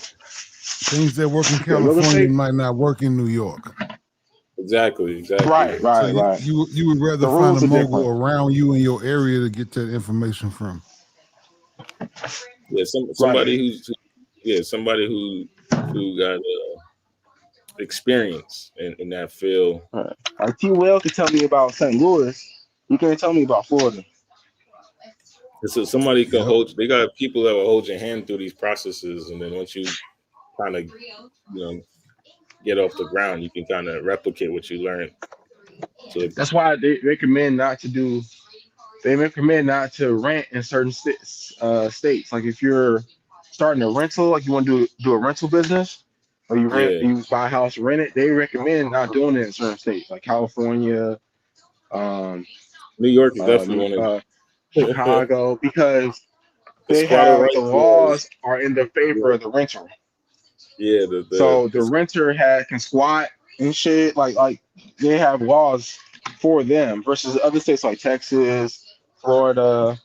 Things that work in Yeah, real California estate. might not work in New York. exactly. Right, So right, right. you would rather The find a rules are mogul different. around you in your area to get that information from. Yeah, Right. somebody who got experience in that field. Right. Like T. Well could tell me about St. Louis. You can't tell me about Florida. So somebody can Yep. hold. They got people that will hold your hand through these processes, and then once you kind of, get off the ground, you can kind of replicate what you learned. So That's why they recommend not to do. They recommend not to rent in certain states. Like if you're starting a rental, like you want to do a rental business, or yeah, you buy a house, rent it. They recommend not doing it in certain states, like California, um, New York is definitely one of Chicago, because the they squatter have the rights laws. laws are in the favor Yeah, of the renter. yeah, So the renter can squat and shit. Like they have laws for them versus other states like Texas, Florida.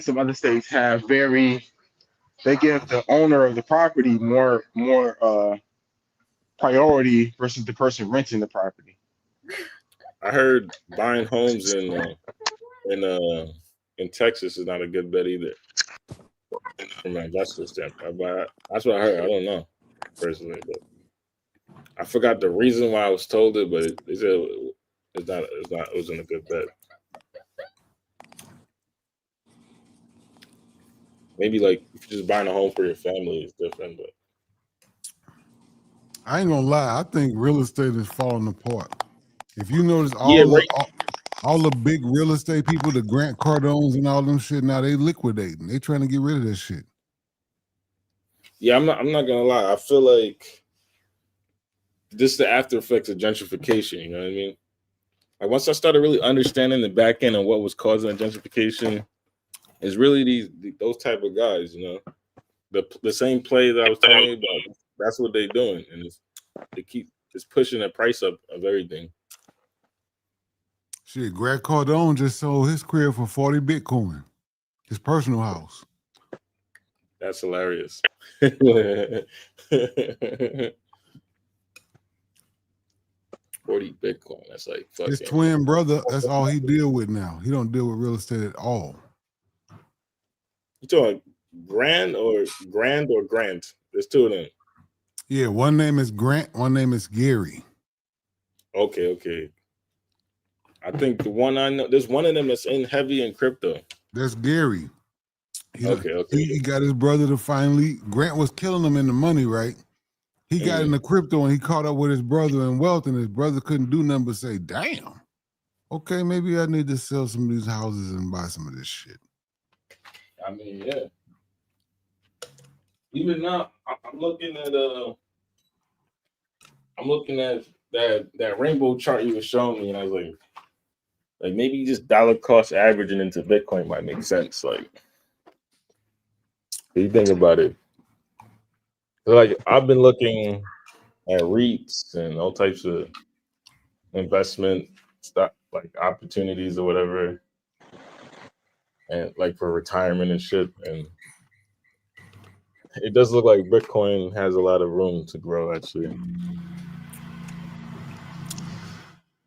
Some other states have they give the owner of the property more priority versus the person renting the property. I heard buying homes in uh in Texas is not a good bet either from an investor standpoint. But that's what I heard. I don't know personally, but I forgot the reason why I was told it. But they said it wasn't a good bet. Maybe like if you're just buying a home for your family, it's different. But I ain't gonna lie. I think real estate is falling apart. If you notice, yeah, right. all the big real estate people, the Grant Cardones and all them shit, now they liquidating. They trying to get rid of that shit. Yeah, I'm not gonna lie. I feel like this is the after effects of gentrification. You know what I mean? Like once I started really understanding the back end and what was causing the gentrification, is really those type of guys. The same play that I was telling you about. That's what they're doing, and they keep just pushing the price up of everything. Shit, Grant Cardone just sold his crib for 40 Bitcoin, his personal house. That's hilarious. 40 Bitcoin. That's like His fucking. twin brother, that's all he deal with now. He don't deal with real estate at all. You talking Grand or Grant? There's two of them. Yeah, one name is Grant, one name is Gary. Okay. I think the one I know, there's one of them that's in heavy in crypto. That's Gary. Okay. He got his brother to finally, Grant was killing him in the money, right? He got into crypto and he caught up with his brother in wealth, and his brother couldn't do nothing but say, damn, okay, maybe I need to sell some of these houses and buy some of this shit. I mean, yeah. Even now, I'm looking at that rainbow chart you were showing me, and I was like maybe just dollar cost averaging into Bitcoin might make sense. Like, what do you think about it? Like, I've been looking at REITs and all types of investment stock, like opportunities or whatever, and like for retirement and shit. And it does look like Bitcoin has a lot of room to grow. Actually,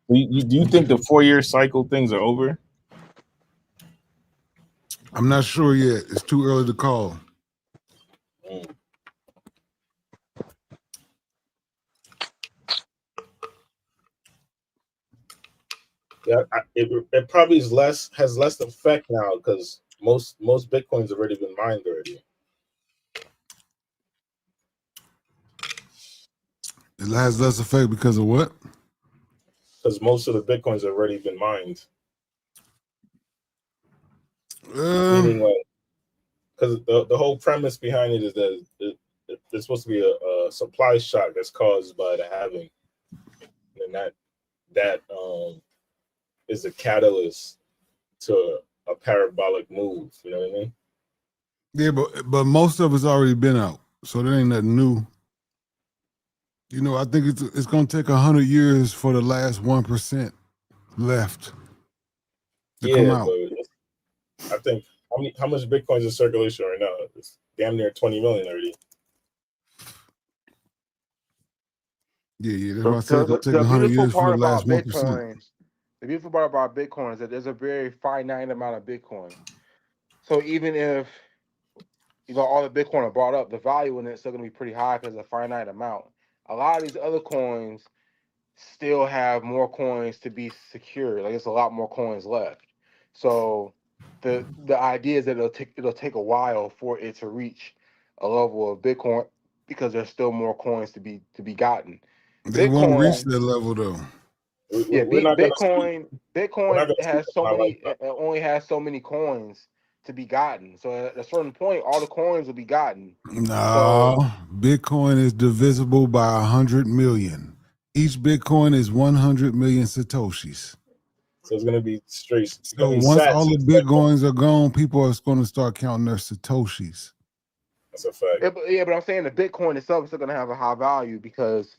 do you think the 4-year cycle things are over? I'm not sure yet. It's too early to call. Mm. Yeah, it probably has less effect now because most Bitcoins have already been mined already. It has less effect because of what? Because most of the Bitcoins have already been mined. Meaning, like, because the whole premise behind it is that there's supposed to be a supply shock that's caused by the halving, and that is a catalyst to a parabolic move. You know what I mean? Yeah, but most of it's already been out, so there ain't nothing new. You know, I think it's gonna take 100 years for the last 1% left to come Yeah, out. but I think how much Bitcoin's in circulation right now? It's damn near 20 million already. Yeah. That's why I said it's gonna take The 100 beautiful years for part the last about 1%. the beautiful part about Bitcoin is that there's a very finite amount of Bitcoin. So even if all the Bitcoin are brought up, the value in it is still going to be pretty high because it's a finite amount. A lot of these other coins still have more coins to be secured. Like, there's a lot more coins left. So the idea is that it'll take a while for it to reach a level of Bitcoin because there's still more coins to be gotten. They won't reach Bitcoin, that level though. We're not gonna see. We're not Bitcoin gonna see has that in so my many, lifetime. only has so many coins to be gotten. So at a certain point, all the coins will be gotten. So No, Bitcoin is divisible by 100 million. Each Bitcoin is 100 million Satoshis. So it's gonna be straight. It's So gonna be once all sats. the Bitcoins are gone, people are going to start counting their Satoshis. That's a fact. but I'm saying the Bitcoin itself is still gonna have a high value because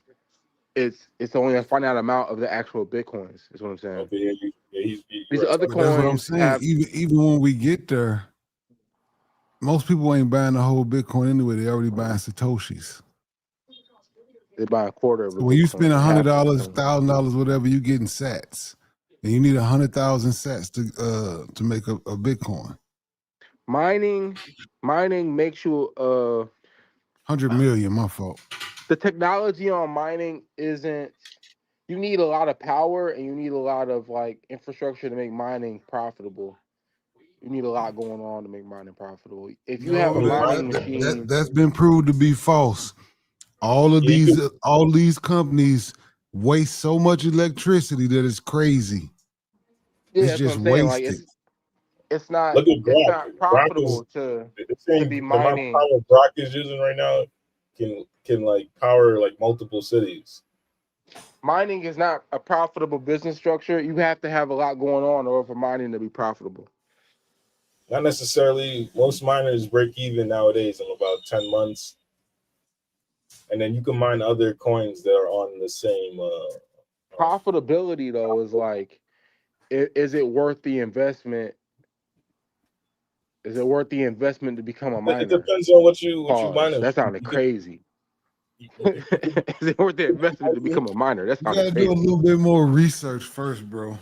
it's only a finite amount of the actual Bitcoins. Is what I'm saying. Okay, you're These right other about But that. that's what I'm coins saying. have Even when we get there, most people ain't buying the whole Bitcoin anyway. They already buying Satoshis. they buy a quarter of a So when you spend Bitcoin, half of a $100, Bitcoin. $1,000, whatever, you getting Sats, and you need 100,000 Sats to make a Bitcoin. Mining makes you 100 million, my fault. the technology on mining isn't. You need a lot of power and you need a lot of like infrastructure to make mining profitable. You need a lot going on to make mining profitable. If you have No, a Yeah, mining that machine, that's been proved to be false. All of you could, these companies waste so much electricity that it's crazy. yeah, It's that's what just I'm saying. Like wasted. look at it's Grok. not Grok is profitable the to be same. The amount of mining. power Grok is using right now can like power like multiple cities. Mining is not a profitable business structure. You have to have a lot going on in order for mining to be profitable. Not necessarily. Most miners break even nowadays in about 10 months, and then you can mine other coins that are on the same. Profitability though is like, is it worth the investment? Is it worth the investment to become a It miner? depends on what you Pause. mining. That sounded crazy. You Is it worth the investment to become a miner? That You sounded got to do a crazy. little bit more research first, bro.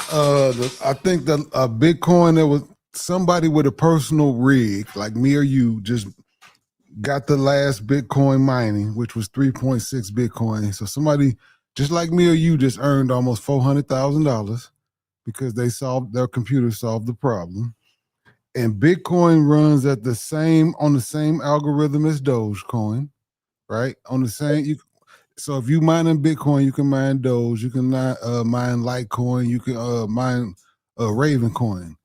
I think that a Bitcoin that was somebody with a personal rig like me or you just got the last Bitcoin mining, which was 3.6 Bitcoin. So somebody just like me or you just earned almost $400,000 because their computer solved the problem. And Bitcoin runs at on the same algorithm as Dogecoin, right? On the same, so if you mining Bitcoin, you can mine Doge, you can mine Litecoin, you can mine Ravencoin,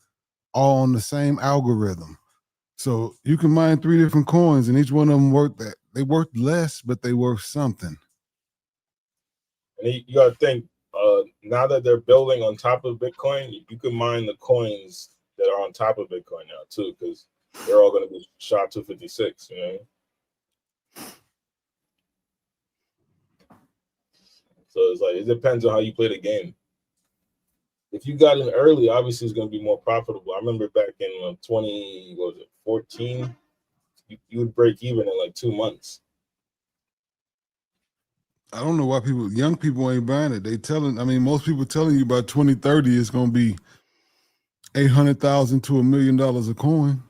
all on the same algorithm. So you can mine 3 different coins, and each one of them they worth less, but they worth something. you got to think. Now that they're building on top of Bitcoin, you can mine the coins that are on top of Bitcoin now too, because they're all going to be SHA-256. You know. So it's like it depends on how you play the game. If you got in early, obviously it's going to be more profitable. I remember back in 20, what was it, 14, you would break even in like 2 months. I don't know why young people ain't buying it. Most people telling you by 2030 it's gonna be 800,000 to $1 million a coin.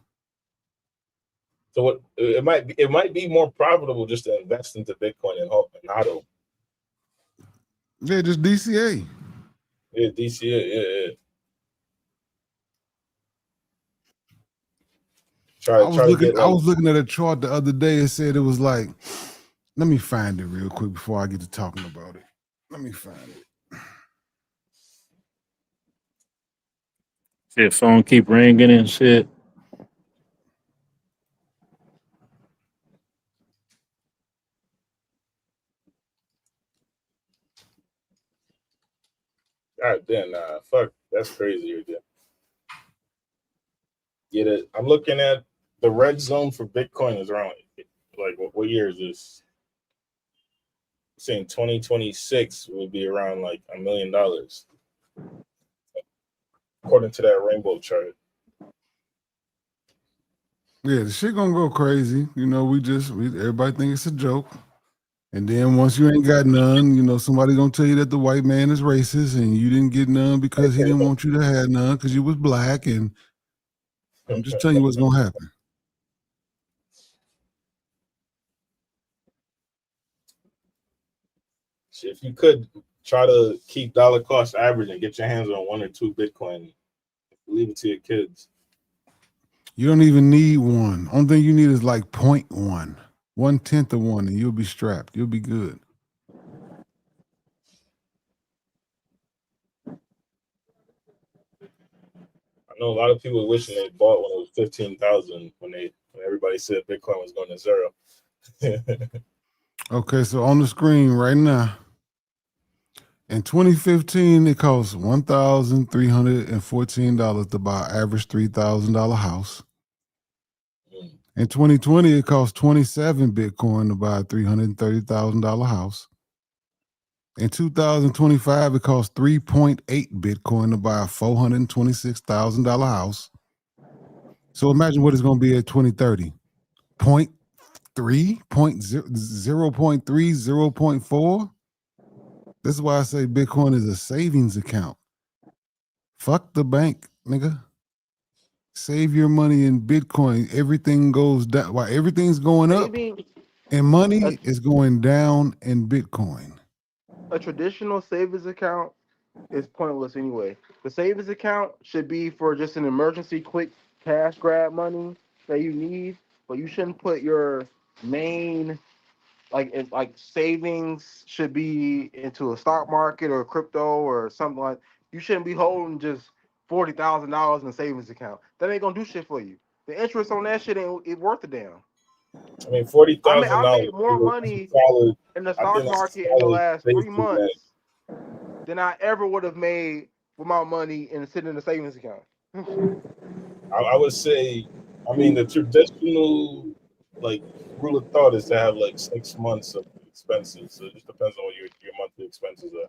So it might be more profitable just to invest into Bitcoin and HODL. Yeah, just DCA. Yeah, DCA. Yeah. I was looking at a chart the other day. It said it was like, let me find it real quick before I get to talking about it. Let me find it. Shit, phone keep ringing and shit. God damn, nah, fuck, that's crazy again. Get it? I'm looking at the red zone for Bitcoin is around like what year is this? I'm saying 2026 would be around like $1 million, according to that rainbow chart. Yeah, the shit gonna go crazy. You know, everybody think it's a joke. And then once you ain't got none, you know, somebody gonna tell you that the white man is racist and you didn't get none because he didn't want you to have none because you was black. And I'm just telling you what's gonna happen. If you could try to keep dollar cost average and get your hands on 1 or 2 Bitcoin, leave it to your kids. You don't even need one. Only thing you need is like 0.1, 1/10 of one, and you'll be strapped. You'll be good. I know a lot of people wishing they bought when it was 15,000 when everybody said Bitcoin was going to zero. Okay, so on the screen right now, in 2015, it cost $1,314 to buy an average $3,000 house. In 2020, it cost 27 Bitcoin to buy a $330,000 house. In 2025, it cost 3.8 Bitcoin to buy a $426,000 house. So imagine what it's going to be at 2030. 0.3, 0.3, 0.4. This is why I say Bitcoin is a savings account. Fuck the bank, nigga. Save your money in Bitcoin. Everything goes down. While everything's going up, and money is going down in Bitcoin. A traditional savings account is pointless anyway. The savings account should be for just an emergency, quick cash grab money that you need, but you shouldn't put your main like savings should be into a stock market or crypto or something like. You shouldn't be holding just $40,000 in a savings account. That ain't gonna do shit for you. The interest on that shit ain't worth a damn. I mean, $40,000. I made more money in the stock market in the last 3 months than I ever would have made with my money and sitting in a savings account. I would say, I mean, the traditional like rule of thought is to have like 6 months of expenses. So it just depends on what your monthly expenses are.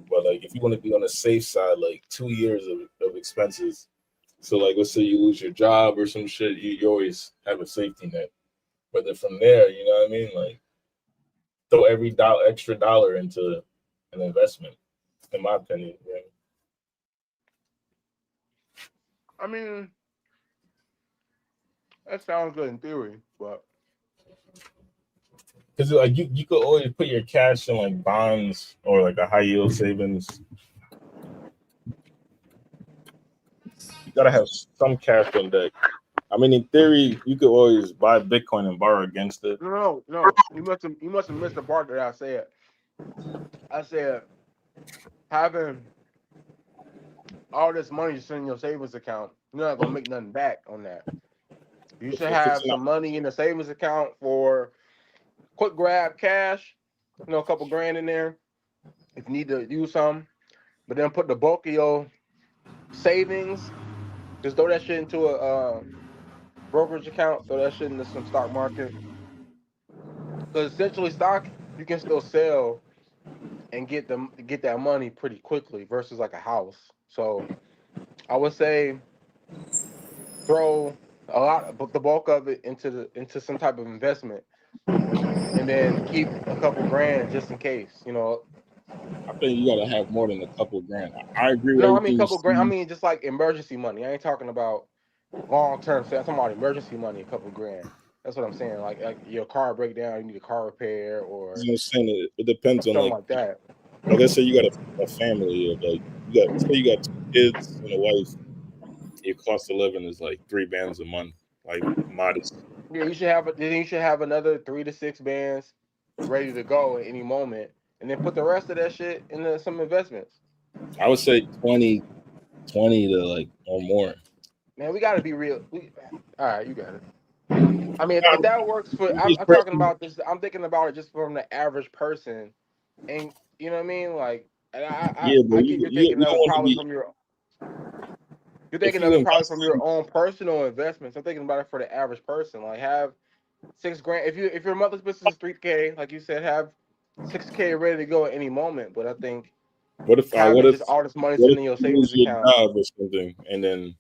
But like, if you want to be on the safe side, like 2 years of expenses. So like, let's say you lose your job or some shit, you always have a safety net. But then from there, you know what I mean? Like, throw every extra dollar into an investment, in my opinion. Yeah. I mean, that sounds good in theory, but Because like you could always put your cash in like bonds or like a high yield savings. You gotta have some cash on deck. I mean, in theory, you could always buy Bitcoin and borrow against it. no. You must have missed the part that I said. I said having all this money just in your savings account, you're not gonna make nothing back on that. You should If it's have not, some money in the savings account for quick grab cash, a couple grand in there if you need to use some, but then put the bulk of your savings, just throw that shit into a brokerage account, throw that shit into some stock market. Because essentially, stock you can still sell and get that money pretty quickly versus like a house. So I would say throw a lot, but the bulk of it into some type of investment, and then keep a couple grand just in case. I think you gotta have more than a couple grand. I agree with No, I mean everything you couple grand. I see. mean just like emergency money. I ain't talking about long term. So I'm talking about emergency money, a couple grand. That's what I'm saying. Like your car break down, you need a car repair You or know what I'm saying? It depends on something like that. like let's say you got a family of like you got 2 kids and a wife. Your cost of living is like $3 a month, like modest. Yeah, then you should have another 3 to 6 bands ready to go at any moment, and then put the rest of that shit into some investments. I would say 20 to like or more. Man, we got to be real. All right, you got it. I mean, if that works for, I'm talking Yeah, about this. I'm thinking about it just from the average person, and you know what I mean. Like, and but I get you're you thinking of don't it want to probably be from your you're if thinking you of it probably invest from your own personal investments. I'm thinking about it for the average person. Like, have 6 grand. If your mother's business is 3K, like you said, have 6K ready to go at any moment. But I think what if having just all this money what sitting if in your you lose savings your account. job or something and then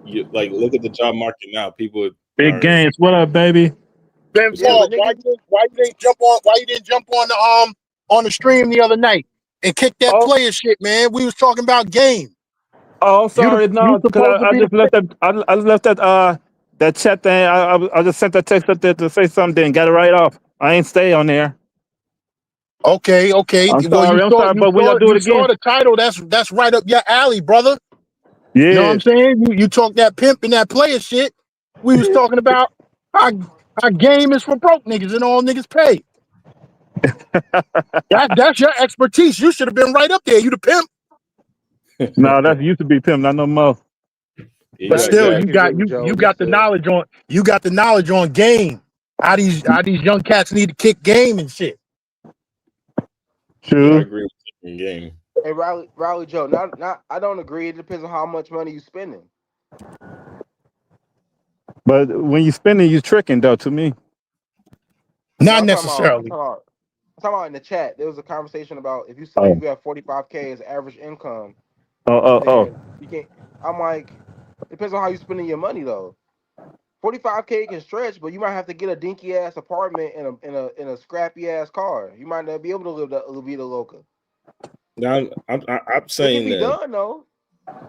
you like look at the job market now. People Big are games. What up, baby? Ben what's Yeah, good. Paul, but niggas, why you didn't jump on the stream the other night and kick that Oh, player shit, man? We was talking about game. oh, sorry, You no, because supposed to I be just the left that. I just left that chat thing. I just sent that text up there to say something. Got it right off. I ain't stay on there. okay. I'm Well, sorry. I'm sorry, but we gotta do it you saw again. the title. That's right up your alley, brother. You know what Yeah. I'm saying? You talk that pimp and that player shit. We was talking about our game is for broke niggas and all niggas pay. That's your expertise. You should have been right up there. You the pimp. No, that used to be Pim, not no more. You But gotta gotta give still, that get you kid got really, you Joe. you He's got the still. knowledge on game. How these young cats need to kick game and shit. I True. agree with you in game. Hey, Riley Joe. Not. I don't agree. It depends on how much money you spending. But when you spending, you tricking though. To me, No, Not I'm talking about. necessarily. I'm talking about in the chat. There was a conversation about if oh, you have 45K as average income, oh. then you can't. I'm like, it depends on how you spending your money though. 45K can stretch, but you might have to get a dinky ass apartment in a scrappy ass car. You might not be able to live the vida loca. Now I'm It can saying be that done though.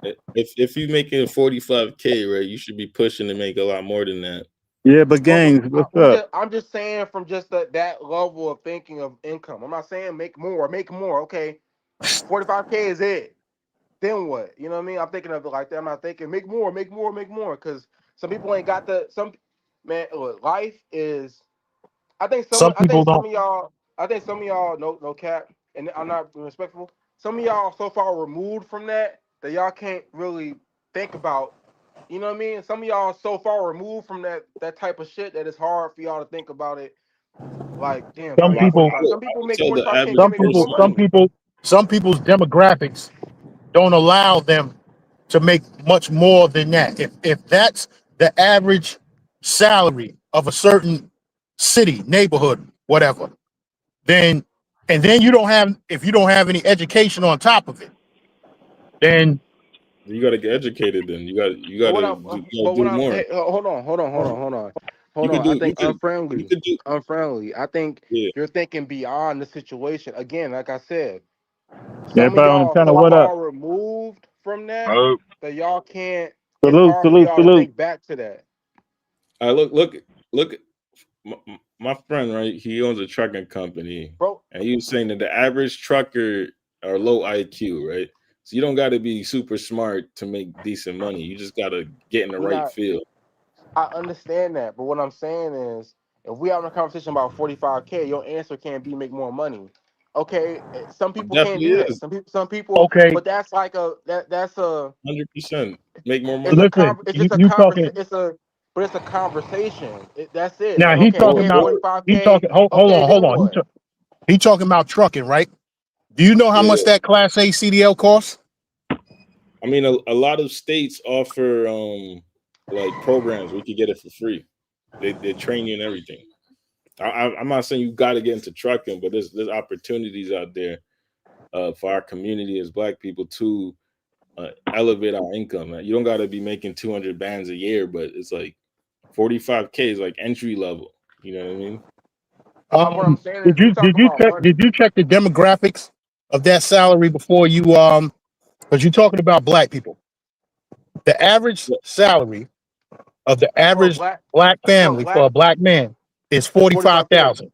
if you making 45K, right, you should be pushing to make a lot more than that. Yeah, but gangs, what's up? I'm just saying from just that level of thinking of income. I'm not saying make more. Make more. Okay, 45K is it. Then what? You know what I mean? I'm thinking of it like that. I'm not thinking make more, make more, make more. Because some people ain't got man. Look, life is. I think some. Some I people think some don't. of y'all. I think some of y'all. No cap. And I'm not being respectful. Some of y'all so far removed from that y'all can't really think about. You know what I mean? Some of y'all so far removed from that type of shit that it's hard for y'all to think about it. Like, damn, can I Some make people. 45? Some I people would make tell the 45K. average Can't Some make no more people. person. Some money. people. Some people's demographics don't allow them to make much more than that. If that's the average salary of a certain city, neighborhood, whatever, then and then if you don't have any education on top of it, then You got to get educated. Then But what I'm, you got but to what do I'm, more. hey, hold You could on. I do think you unfriendly, could do unfriendly. I think yeah. you're thinking beyond the situation. Again, like I said, some of Everybody on the y'all channel, so what up? far removed from uh, that y'all can't. It's Salute, hard for salute, y'all to salute. think back to that. I look at my friend, right? He owns a trucking company, Bro, and he was saying that the average trucker are low IQ, right? So you don't got to be super smart to make decent money. You just got to get in the we right not. field. I understand that, but what I'm saying is, if we having a conversation about 45K, your answer can't be make more money. Okay, some It people can't definitely do that. is Some people, okay, but that's like that's a 100% make more it's money. a listen, it's just a you talking it's a conversation. That's it. now. Like, He okay, talking you Or made about or he 45K. talking. Hold Okay, on, hold then on. what? He talking about trucking, right? Do you know how much yeah, that Class A CDL costs? I mean a lot of states offer like programs where you can get it for free. They train you and everything. I'm not saying you got to get into trucking, but there's opportunities out there for our community as Black people to elevate our income. You don't got to be making 200 bands a year, but it's like 45K is like entry level. You know what I mean? What I'm saying is, we talk about money. did you check the demographics of that salary before you because you're talking about black people. The average salary of the For a average black for a family for a black man is 45K. 45,000.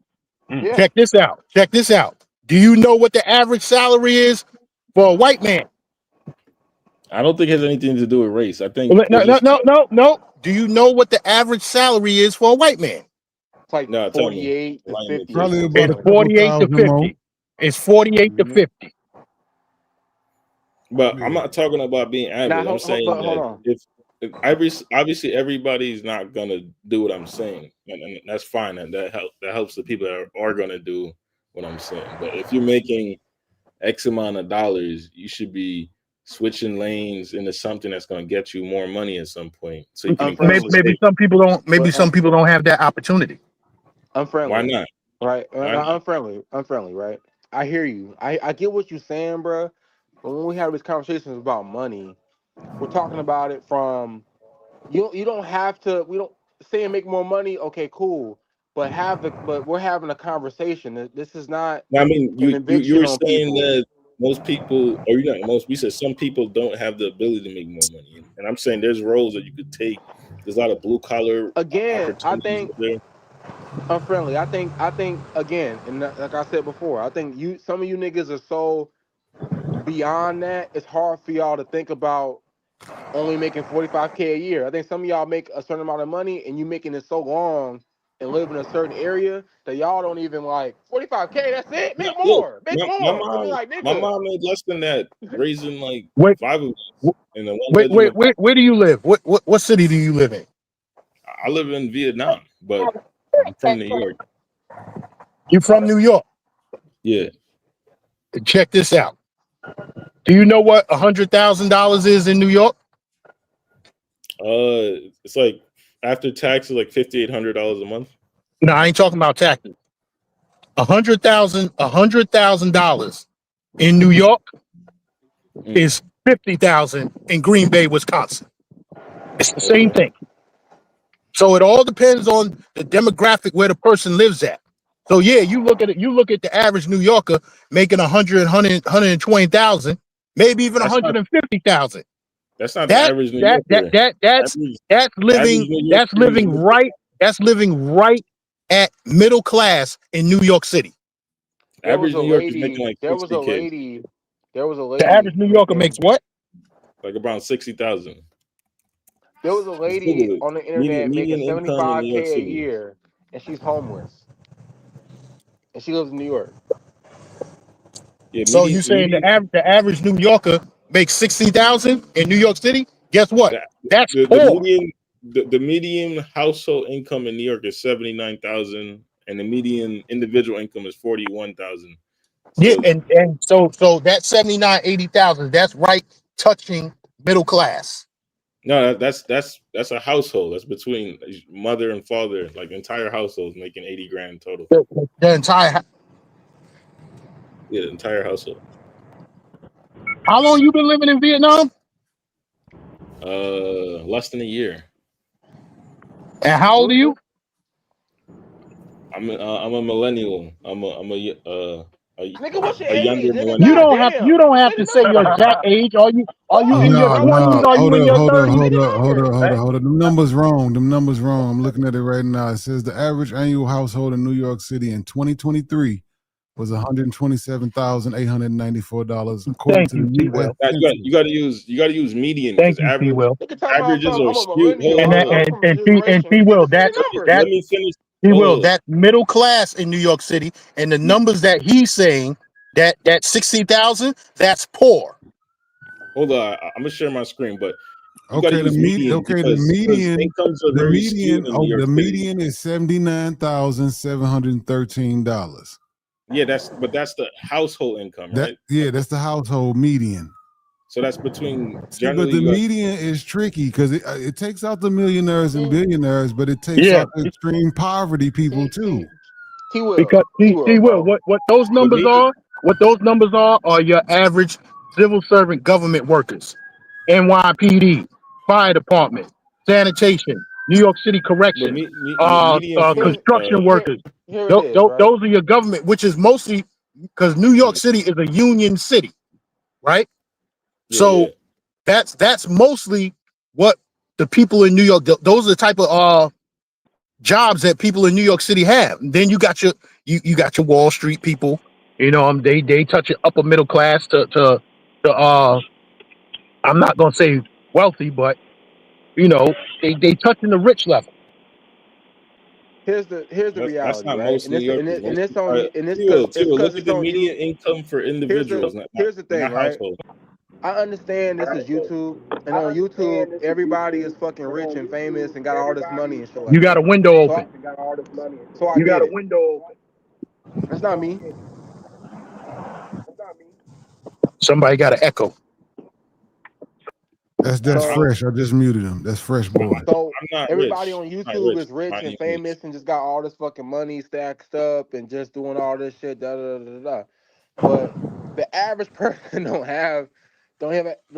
Yeah. Check this out. Check this out. Do you know what the average salary is for a white man? I don't think it has anything to do with race. I think No. Do you know what the average salary is for a white man? It's like No, tell me. 48 to 50 or Probably something. about It's a couple 48 to thousand more. 50. It's 48 to 50. But I'm not talking about being average. Now, I'm saying hold that on. if obviously everybody's not gonna do what I'm saying, and that's fine, and that helps the people that are gonna do what I'm saying. But if you're making X amount of dollars, you should be switching lanes into something that's gonna get you more money at some point, so you can increase the Maybe stake. some people don't. Maybe some people don't have that opportunity. Unfriendly. Why not? Right? Why not? Unfriendly, right? I hear you. I get what you're saying, bro. But when we have these conversations about money, we're talking about it from you don't have to. We don't say and make more money. Okay, cool. But we're having a conversation. This is not I mean, an you eviction were on saying people. that most people, or you know, we said some people don't have the ability to make more money, and I'm saying there's roles that you could take. There's a lot of blue collar Again, I opportunities think there. unfriendly. I think again, and like I said before, I think some of you niggas are so beyond that. It's hard for y'all to think about only making 45K a year. I think some of y'all make a certain amount of money and you making it so long and live in a certain area that y'all don't even like 45K. That's it. No, Make look, more. Make more. I mean, like, my nigga. mom made less than that, raising like Wait, 5 of us in a one bedroom wait. apartment. Where do you live? What city do you live in? I live in Vietnam, but I'm from New York. You from New York? Yeah. Check this out. Do you know what $100,000 is in New York? It's like after taxes, like $5,800 a month. No, I ain't talking about taxes. $100,000 in New York is 50,000 in Green Bay, Wisconsin. It's the same thing. So it all depends on the demographic where the person lives at. So yeah, you look at it. You look at the average New Yorker making 120,000, maybe even That's not 150,000. that's not the average New Yorker. That's Average New living Yorker. right. That's living right at middle class in New York City. There was Average a New Yorker is making lady. like There was a 60K, lady. There was a The average lady New Yorker making. makes what? like around 60,000. There was a Just lady Google it. on the internet making Median income in New York 75K a City. year, and she's homeless, and she lives in New York. Yeah, So you saying the average New Yorker makes 60,000 in New York City? Guess what? That's the poor. median household income in New York is 79,000, and the median individual income is 41,000. Yeah, So and so that 79, 80,000, that's right touching middle class. no, that's a household. That's between mother and father, like entire households making 80 grand total. The entire. Yeah, the entire household. How long you been living in Vietnam? Less than a year. And how old are you? I'm a millennial. I'm a Nigga, what's your younger age? Nigga, millennial. You goddamn. don't have to say your exact age. Are you in your Bro, No, what's your 20s? no. Are you in your 30s? Hold up. Them numbers wrong. I'm looking at it right now. It says the average annual household in New York City in 2023 was $127,894 according Thank to you, the T. U.S. Will. Now, Census. you got to use median Thank because you, T. Will. Nigga talking about averages are I'm a skewed. millennial. I'm from a generation. T. Nigga, Will. just say the numbers. Let me finish. T. Will. Oh, That's middle class in New York City, and the numbers that he's saying that 60,000, that's poor. hold on. I'm gonna share my screen, but you got to Okay, use median because incomes are very skewed in New York the City. median is $79,713. Yeah, that's the household income, right? That's the household median. So that's between See, but generally the you got median is tricky because it takes out the millionaires and billionaires, but it takes Yeah, out the extreme poverty people too. T Will. because T. Will, what those the numbers median. are your average civil servant government workers, NYPD, fire department, sanitation, New York City But Correction, median from construction workers. Here it is, right? Those are your government, which is mostly because New York City is a union city, right? So that's mostly what the people in New York. Those are the type of jobs that people in New York City have. And then you got your you got your Wall Street people. You know, they touch your upper middle class to I'm not gonna say wealthy, but you know they touching the rich level. Here's the that's reality, not right? most And New this and Yorkers. it, and Most it's on you, and it's Tio, because look at it's the on you. median income for individuals, Here's the thing, not right? household. I understand this is YouTube, and on YouTube, everybody is fucking rich and famous and got all this money and shit You like got a that. window So open. I get it. That's not me. Somebody got an echo. That's So fresh. I just muted him. That's fresh boy. So I'm not everybody rich. on I'm not YouTube rich is rich by and any means. famous and just got all this fucking money stacked up and just doing all this shit. Da da da da da. But the average person don't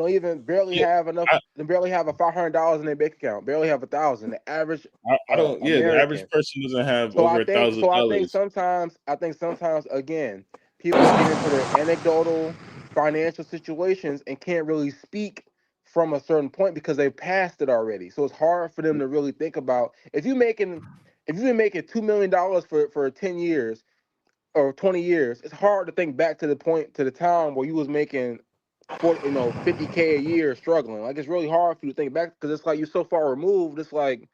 even barely Yeah, have enough. They barely have a $500 in their bank account. Barely have 1,000. The average I don't. Yeah, the average American. person doesn't have So over I think so I think $1,000. sometimes I think sometimes again people get into their anecdotal financial situations and can't really speak from a certain point because they've passed it already. So it's hard for them to really think about if you've been making $2 million for 10 years or 20 years, it's hard to think back to the time where you was making 50K a year struggling. Like it's really hard for you to think back because it's like you're so far removed. It's like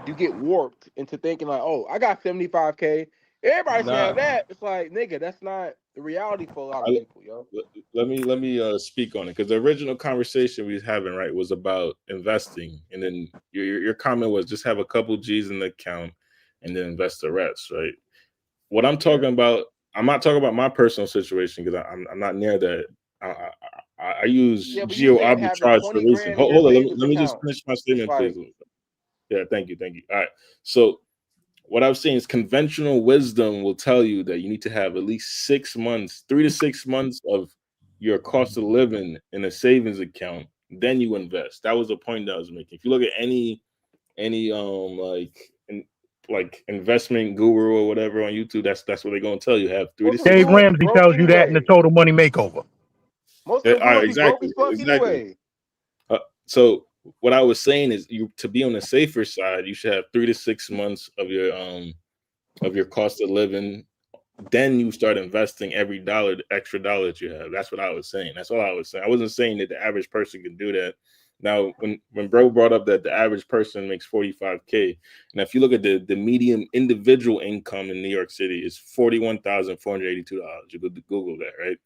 you get warped into thinking like, oh, I got 75K. Everybody should Nah, have that. It's like, nigga, that's not the reality for a lot of I, people, yo. let me speak on it because the original conversation we was having right was about investing, and then your comment was just have a couple G's in the account and then invest the rest, right? What I'm talking about, I'm not talking about my personal situation because I'm not near that. I use Yeah, but you geo saying having arbitrage for 20 a reason. grand in your Hold on, savings let me just account. finish my It's statement, please. like, Yeah, thank you. All right, so what I'm saying is conventional wisdom will tell you that you need to have at least 6 months, 3 to 6 months of your cost of living in a savings account. Then you invest. That was the point that I was making. If you look at any like investment guru or whatever on YouTube, that's what they're gonna tell you. Have three most to of them six Dave gurus months. be Ramsey broke tells you that in the anyway. Total Money Makeover. Most of them All right, gurus be broke exactly, as fuck exactly. anyway. So what I was saying is, you to be on the safer side, you should have 3 to 6 months of your cost of living. Then you start investing every extra dollar that you have. That's what I was saying. That's all I was saying. I wasn't saying that the average person can do that. Now, when bro brought up that the average person makes 45K, and if you look at the median individual income in New York City is $41,482. You go to Google that, right?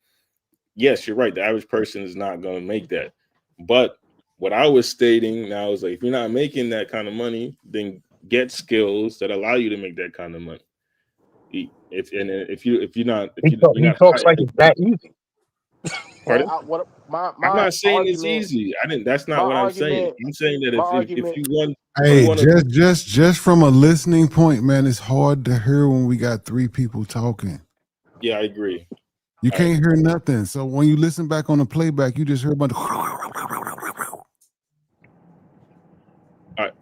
Yes, you're right. The average person is not going to make that. But what I was stating now is like, if you're not making that kind of money, then get skills that allow you to make that kind of money. If you're He not talks like it's that easy. Well, pardon. what I'm my not saying it's argument, easy. I didn't. That's my not what I'm saying. argument, I'm saying that my if argument. you want Hey, to. just from a listening point, man, it's hard to hear when we got three people talking. Yeah, I agree. You All right. can't hear nothing. So when you listen back on the playback, you just hear about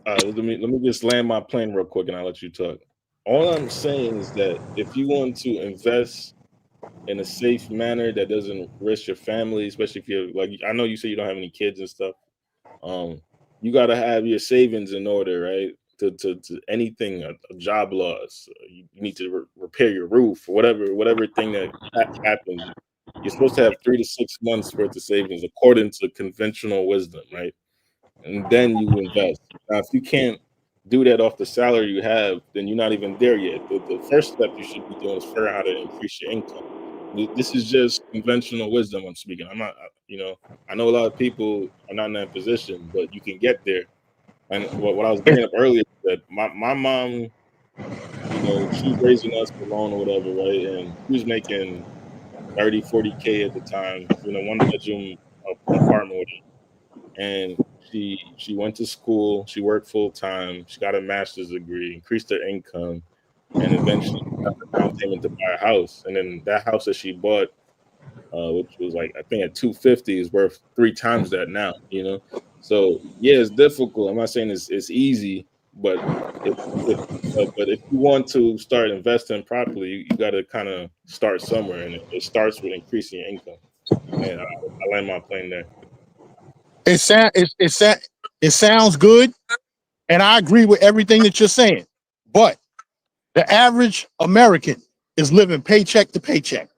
Let me just land my plane real quick, and I'll let you talk. All I'm saying is that if you want to invest in a safe manner that doesn't risk your family, especially if you're like, I know you say you don't have any kids and stuff. You got to have your savings in order, right? To anything, a job loss, you need to repair your roof, or whatever thing that happens. You're supposed to have 3 to 6 months worth of savings according to conventional wisdom, right? And then you invest. Now, if you can't do that off the salary you have, then you're not even there yet. The first step you should be doing is figure out how to increase your income. This is just conventional wisdom I'm speaking. I'm not, I know a lot of people are not in that position, but you can get there. And what I was bringing up earlier is that my mom, she was raising us alone or whatever, right? And she was making 30, 40K at the time, one bedroom apartment, and she went to school, she worked full time, she got a master's degree, increased her income, and eventually got the down payment to buy a house. And then that house that she bought, which was like I think at 250, is worth 3 times that now. So yeah, it's difficult. I'm not saying it's easy, But if but if you want to start investing properly, you got to kind of start somewhere, and it starts with increasing your income. And I land my plane there. It sounds good, and I agree with everything that you're saying. But the average American is living paycheck to paycheck.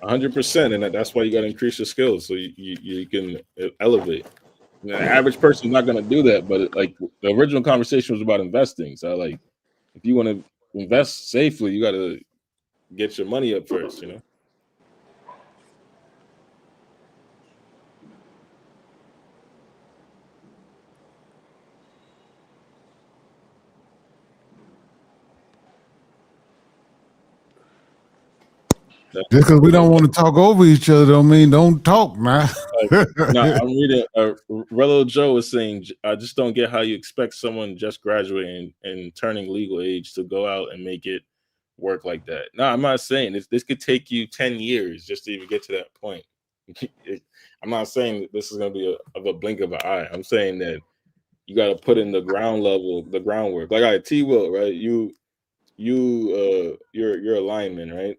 100%, and that's why you got to increase your skills so you can elevate. You know, the average person is not going to do that, but like the original conversation was about investing. So like, if you want to invest safely, you got to get your money up first. You know. Just because we don't want to talk over each other don't mean don't talk, man. No, I'm reading. Rello Joe is saying, I just don't get how you expect someone just graduating and turning legal age to go out and make it work like that. No, I'm not saying this could take you 10 years just to even get to that point. I'm not saying that this is going to be a blink of an eye. I'm saying that you got to put in the groundwork. Like I T Will, right? You're a lineman, right?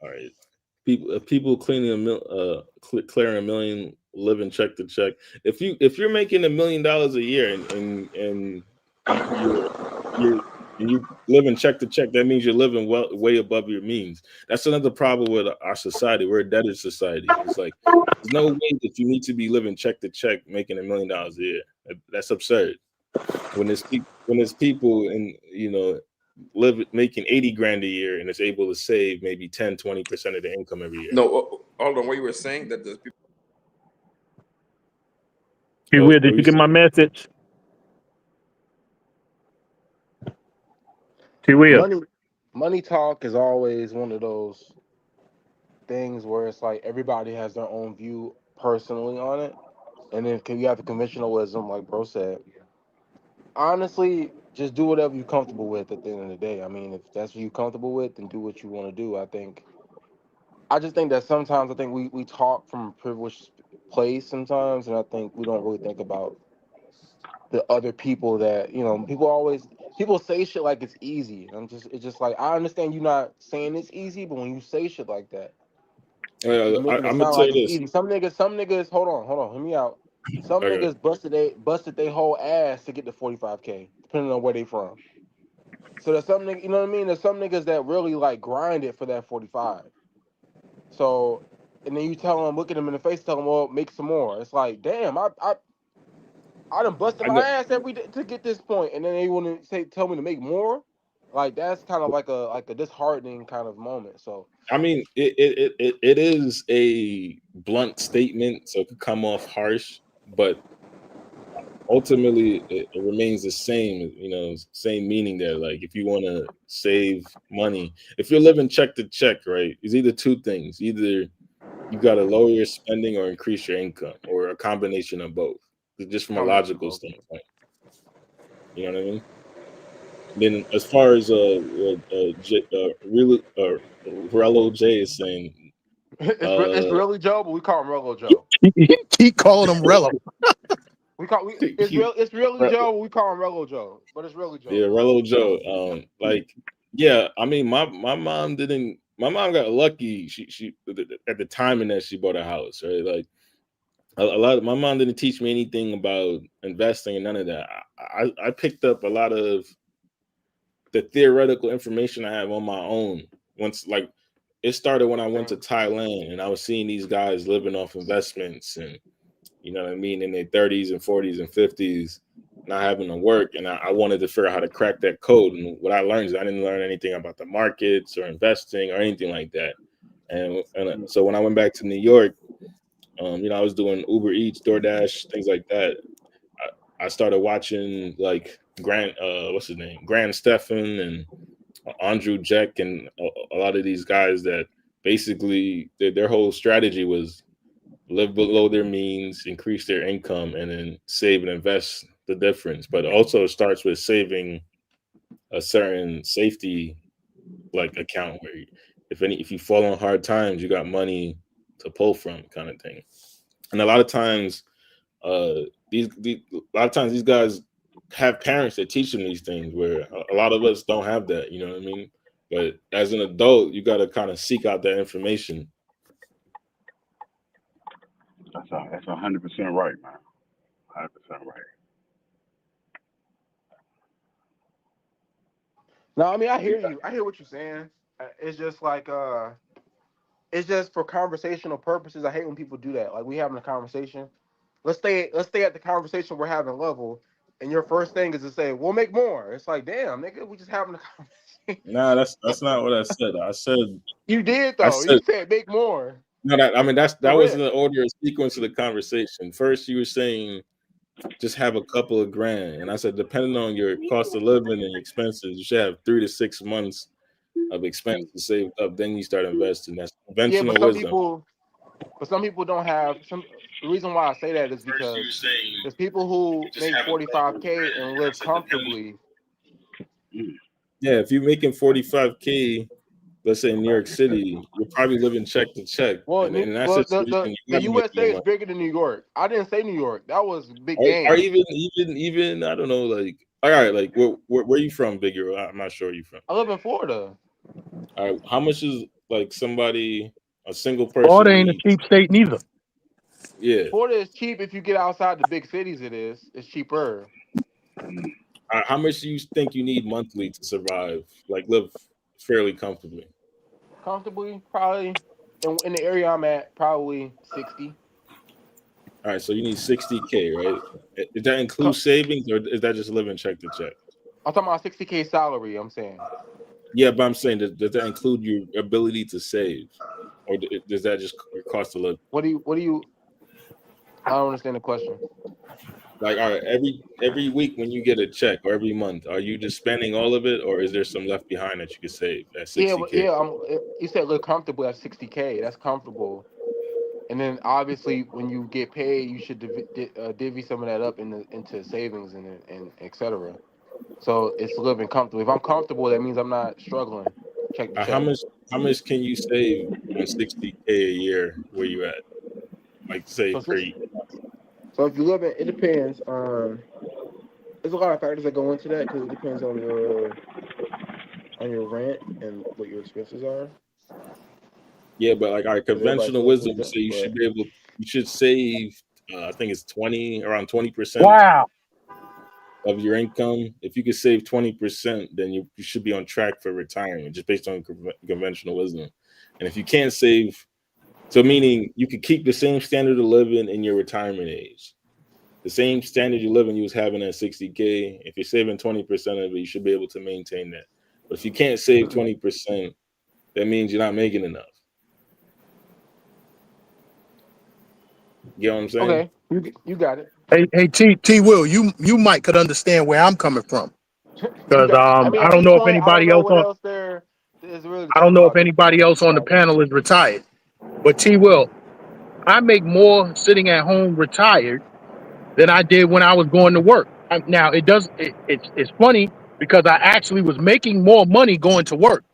All right. People clearing $1 million, living check to check. If you're making $1 million a year and you living check to check, that means you're living way above your means. That's another problem with our society. We're a debtor society. It's like there's no way that you need to be living check to check making $1 million a year. That's absurd. When there's people and making 80 grand a year and is able to save maybe 10-20% of their income every year. No, hold on. What you were saying that there's people. Hey, Will, did you get my message? Hey, Will. Money talk is always one of those things where it's like everybody has their own view personally on it, and then you have the conventional wisdom, like bro said. Honestly, just do whatever you're comfortable with at the end of the day. I mean, if that's what you're comfortable with, then do what you want to do. I just think that sometimes we talk from a privileged place sometimes, and I think we don't really think about the other people that people say shit like it's easy. It's just like I understand you not saying it's easy, but when you say shit like that, you're making it I'm gonna sound tell like you it's this. easy. Some niggas, hold on, hear me out. Some Okay. niggas busted they whole ass to get to 45K, depending on where they from. So there's some niggas, you know what I mean? There's some niggas that really like grind it for that 45. So, and then you tell them, look at them in the face, tell them, well, make some more. It's like, damn, I done busted I my know. ass every day to get this point, and then they want to tell me to make more. Like that's kind of like a disheartening kind of moment. So I mean, it is a blunt statement, so it could come off harsh, but ultimately it remains the same. Same meaning there. Like if you want to save money, if you're living check to check, right? It's either two things: either you got to lower your spending or increase your income, or a combination of both. Just from a logical standpoint, you know what I mean? Then, as far as Rello J is saying, it's really Joe, but we call him Rello Joe. Keep calling him Rello. It's really Joe, but we call him Rello Joe. But it's really Joe. Yeah, Rello Joe. Yeah, I mean, my mom didn't. My mom got lucky. She at the timing that she bought a house, right? Like a lot of my mom didn't teach me anything about investing and none of that. I picked up a lot of the theoretical information I have on my own. Once like it started when I went to Thailand and I was seeing these guys living off investments and you know what I mean, in their 30s and 40s and 50s, not having to work. And I wanted to figure out how to crack that code. And what I learned is I didn't learn anything about the markets or investing or anything like that. And so when I went back to New York, I was doing Uber Eats, DoorDash, things like that. I started watching like what's his name? Grant Stephan and Andrew Jack and a lot of these guys that basically their whole strategy was live below their means, increase their income, and then save and invest the difference. But also it starts with saving a certain safety like account where if you fall on hard times, you got money to pull from, kind of thing. And a lot of times, these guys have parents that teach them these things, where a lot of us don't have that. You know what I mean? But as an adult, you got to kind of seek out that information. That's 100% right, man. 100% right. No, I mean I hear you. I hear what you're saying. It's just like it's just for conversational purposes. I hate when people do that. Like we having a conversation. Let's stay at the conversation we're having level. And your first thing is to say, "We'll make more." It's like, damn, nigga, we just having a conversation. Nah, that's not what I said. I said You did though. You said make more. no. I mean that For wasn't real. the order of sequence of the conversation. First, you were saying just have a couple of grand, and I said depending on your cost of living and expenses, you should have 3 to 6 months of expenses saved up. Then you start investing. That's Yeah, conventional wisdom. but some people don't have some. The reason why I say that is because there's people who make 45K and live comfortably. Yeah, if you're making 45K, let's say in New York City, you're probably living check to check. Well, and in that well, situation, the USA is bigger than New York. I didn't say New York. That was big game. Or even I don't know, like all right, like where are you from, Big Hero? I'm not sure where you from. I live in Florida. All right, how much is like a single person? Florida ain't a cheap state neither. Yeah, Florida is cheap if you get outside the big cities. It's cheaper. How much do you think you need monthly to survive, like live fairly comfortably? Comfortably, probably in the area I'm at, probably 60. All right, so you need 60K, right? Does that include savings, or is that just living check to check? I'm talking about 60K salary. I'm saying. Yeah, but I'm saying, does that include your ability to save, or does that just cost of living? What do you? I don't understand the question. Like, all right, every week when you get a check, or every month, are you just spending all of it, or is there some left behind that you could save at 60K? You said live comfortable at 60K. That's comfortable. And then obviously, when you get paid, you should divvy some of that up into savings and etc. So it's living comfortable. If I'm comfortable, that means I'm not struggling. Check the check. How much can you save on 60K a year? Where you at? Like say per year. So if you live in, it depends. There's a lot of factors that go into that because it depends on your rent and what your expenses are. Yeah, but like our conventional wisdom would say you should save. I think it's around 20%. Wow. Of your income. If you could save 20%, then you should be on track for retirement, just based on conventional wisdom. And if you can't save, so meaning you could keep the same standard of living in your retirement age, the same standard you living you was having at 60K. If you're saving 20% of it, you should be able to maintain that. But if you can't save 20%, that means you're not making enough. You know what I'm saying? Okay, you got it. Hey, T Will, you might could understand where I'm coming from, because I mean, I don't know if anybody else on really I don't know if anybody else on the panel is retired, but T Will, I make more sitting at home retired than I did when I was going to work. Now it's funny because I actually was making more money going to work.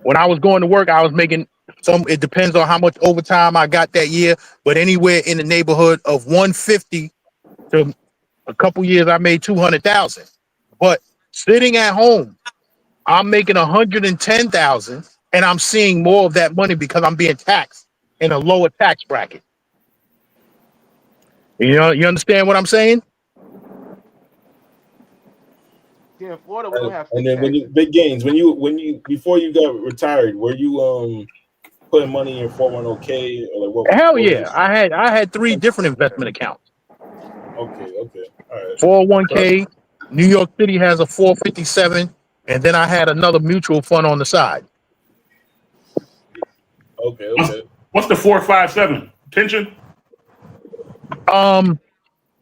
When I was going to work, I was making it depends on how much overtime I got that year, but anywhere in the neighborhood of 150 to a couple years I made 200,000. But sitting at home, I'm making 110,000 and I'm seeing more of that money because I'm being taxed in a lower tax bracket. You know, you understand what I'm saying? Yeah, in Florida, we don't have and then when you big gains, when you before you got retired, were you putting money in your 401k or like what? Hell yeah. I had 3 different investment accounts. Okay. All right. 401k, New York City has a 457, and then I had another mutual fund on the side. Okay. What's the 457? Pension?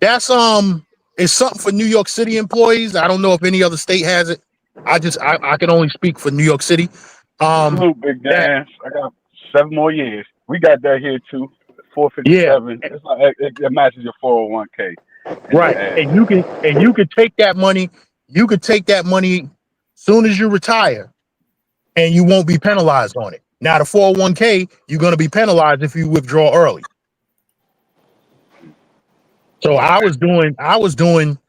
That's it's something for New York City employees. I don't know if any other state has it. I can only speak for New York City. Salute, Big Dance. I got 7 more years. We got that here too. 457. Yeah. It's like it matches your 401k. Right. And you can take that money. You could take that money soon as you retire and you won't be penalized on it. Now the 401k, you're going to be penalized if you withdraw early. So I was doing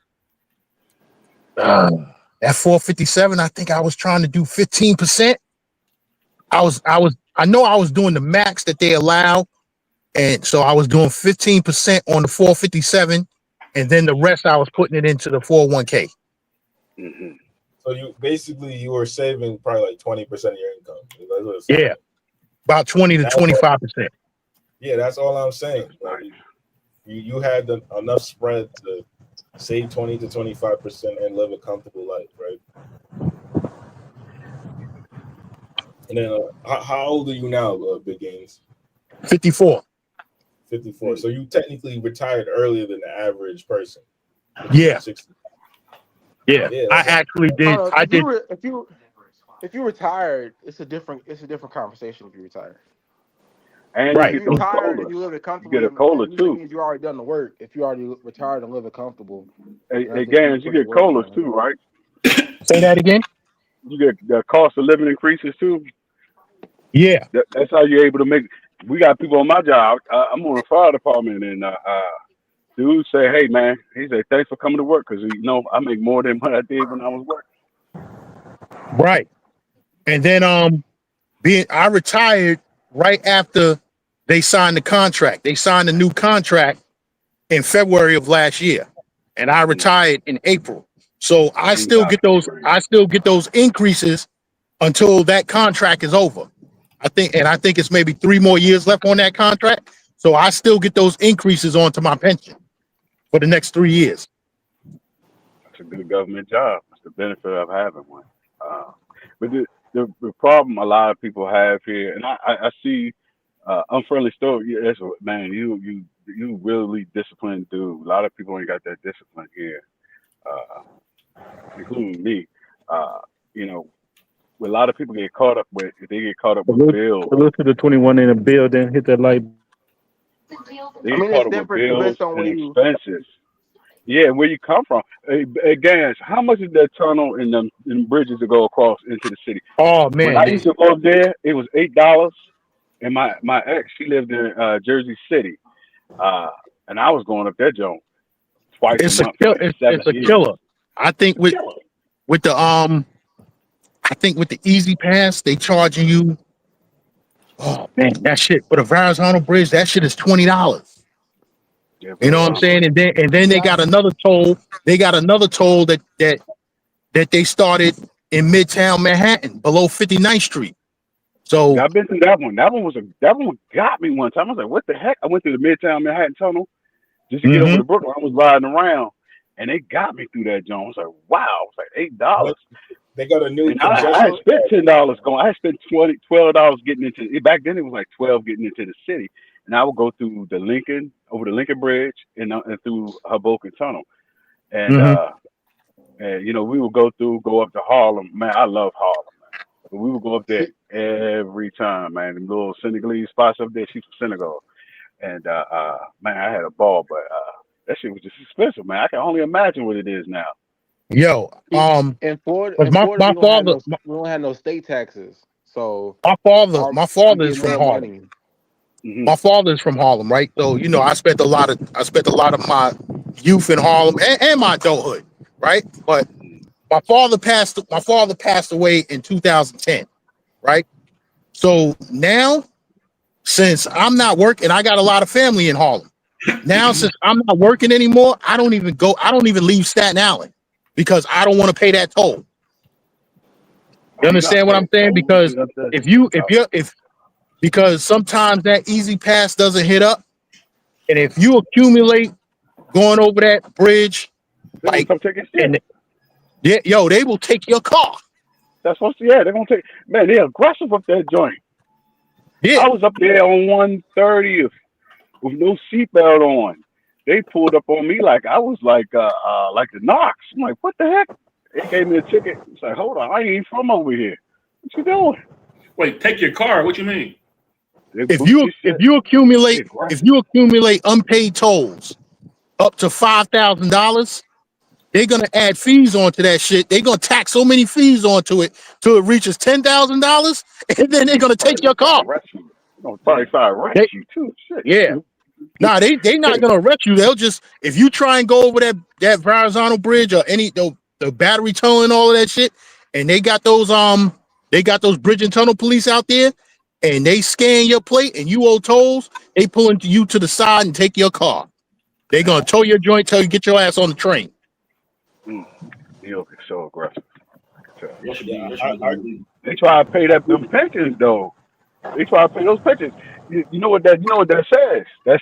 at 457. I think I was trying to do 15%. I know I was doing the max that they allow, and so I was doing 15% on the 457, and then the rest I was putting it into the 401k. Mm-hmm. So you were saving probably like 20% of your income. That's what it's Yeah, about 20 to 25%. Yeah, that's all I'm saying. Like, you had enough spread to save 20 to 25% and live a comfortable life, right? And then, how old are you now, Big Gains? 54. 54. So you technically retired earlier than the average person. Yeah. 60. Yeah, I actually did. I did. If you retired, it's a different conversation. If you retire, And Right. you if get you those retired colas. and you live it You comfortably, get a cola and usually too. means you already done the work. If you already retired and living comfortable, Hey, I think you Gans, you put the get work colas in. too, right? Say that again. You get the cost of living increases too. Yeah. That's how you're able to make. We got people on my job. I'm on the fire department, and dude say, "Hey man," he said, "Thanks for coming to work because I make more than what I did when I was working." Right. And then I retired right after they signed the contract. They signed a new contract in February of last year, and I retired in April. So I And you still got get those. great. I still get those increases until that contract is over. I think it's maybe 3 more years left on that contract. So I still get those increases onto my pension for the next 3 years. That's a good government job. That's the benefit of having one. But the problem a lot of people have here, and I see unfriendly story. Yeah, man, you really disciplined dude. A lot of people ain't got that discipline here, uh, including me. Uh, you know, a lot of people get caught up with bills. Salute to the 21 in the building. Hit that like. They I get mean, caught it's up with different. It bills depends on and where you. expenses. Yeah, where you come from. Hey, Gans, how much is that tunnel and them bridges that go across into the city? Oh When man, I used to go up there, it was $8. And my ex, she lived in Jersey City, uh, and I was going up that joint twice a it's a month for kill. like 7 It's a years. killer. I think with the Easy Pass, they charging you. Oh man, that shit for the horizontal bridge. That shit is $20. Yeah, You for know the what I'm Yeah, saying? And then they yeah. got another toll. They got another toll that they started in Midtown Manhattan, below 59th Street. So Yeah, I've been through that one. That one got me one time. I was like, what the heck? I went through the Midtown Manhattan Tunnel just to get over mhm. to Brooklyn. I was riding around, and they got me through that joint. I was like, wow. It's like $8. But they got a new And I had congestion. spent $10 going. I had spent $12 getting into it. Back then it was like 12 getting into the city. And I would go through over the Lincoln Bridge and through Hoboken Tunnel. And Mhm. we would go up to Harlem. Man, I love Harlem. But we would go up there See, every time, man. Them little Senegalese spots up there. She's from Senegal. And man, I had a ball, but that shit was just expensive, man. I can only imagine what it is now. Yo, in because Florida, we don't have no state taxes, so my we father is get from more Harlem. money. Hmm. My father is from Harlem, right? So I spent a lot of my youth in Harlem and my adulthood, right? But my father passed away in 2010, right? So now, since I'm not working, I got a lot of family in Harlem. Now, since I'm not working anymore, I don't even leave Staten Island because I don't want to pay that toll. You Oh, you gotta understand what pay I'm a saying? toll to Because get up there. if because sometimes that Easy Pass doesn't hit up, and if you accumulate going over that bridge, They're gonna like, come take your shit. and they will take your car. That's what. Yeah, they're gonna take. Man, they're aggressive up that joint. Yeah, I was up there on 130th with no seatbelt on. They pulled up on me like I was like the Knox. I'm like, what the heck? They gave me a ticket. It's like, hold on, I ain't from over here. What you doing? Wait, take your car. What you mean? They if boost you your if shit. you They accumulate aggressive. unpaid tolls up to $5,000, they're gonna add fees onto that shit. They're gonna tax so many fees onto it till it reaches $10,000, and then they're gonna take your car. Probably start arrest They, you too. Shit. yeah. Nah, they not gonna arrest you. They'll just, if you try and go over that horizontal bridge or any the battery tunnel and all of that shit, and they got those bridge and tunnel police out there, and they scan your plate and you owe tolls, they pull into you to the side and take your car. They gonna tow your joint, tell you get your ass on the train. New York is so aggressive. Yeah, I They try to pay them pensions though. They try to pay those pensions. You know what that says? That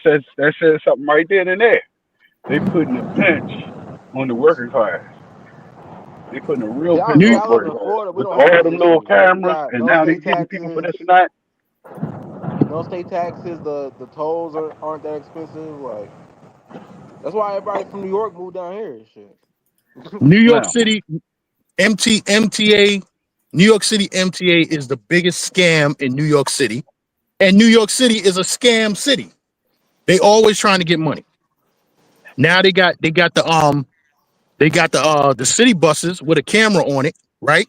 says something right then and there. They putting a pinch on the working class. They putting a real pinch New on the I live working in class Florida. We with don't have all those them little issues. Like, we cameras, got and no now they state getting people for taxes. this and that. No state taxes. The tolls aren't that expensive. Like, that's why everybody from New York moved down here and shit. New York Now, City MTA, New York City MTA is the biggest scam in New York City, and New York City is a scam city. They always trying to get money. Now they got the city buses with a camera on it, right?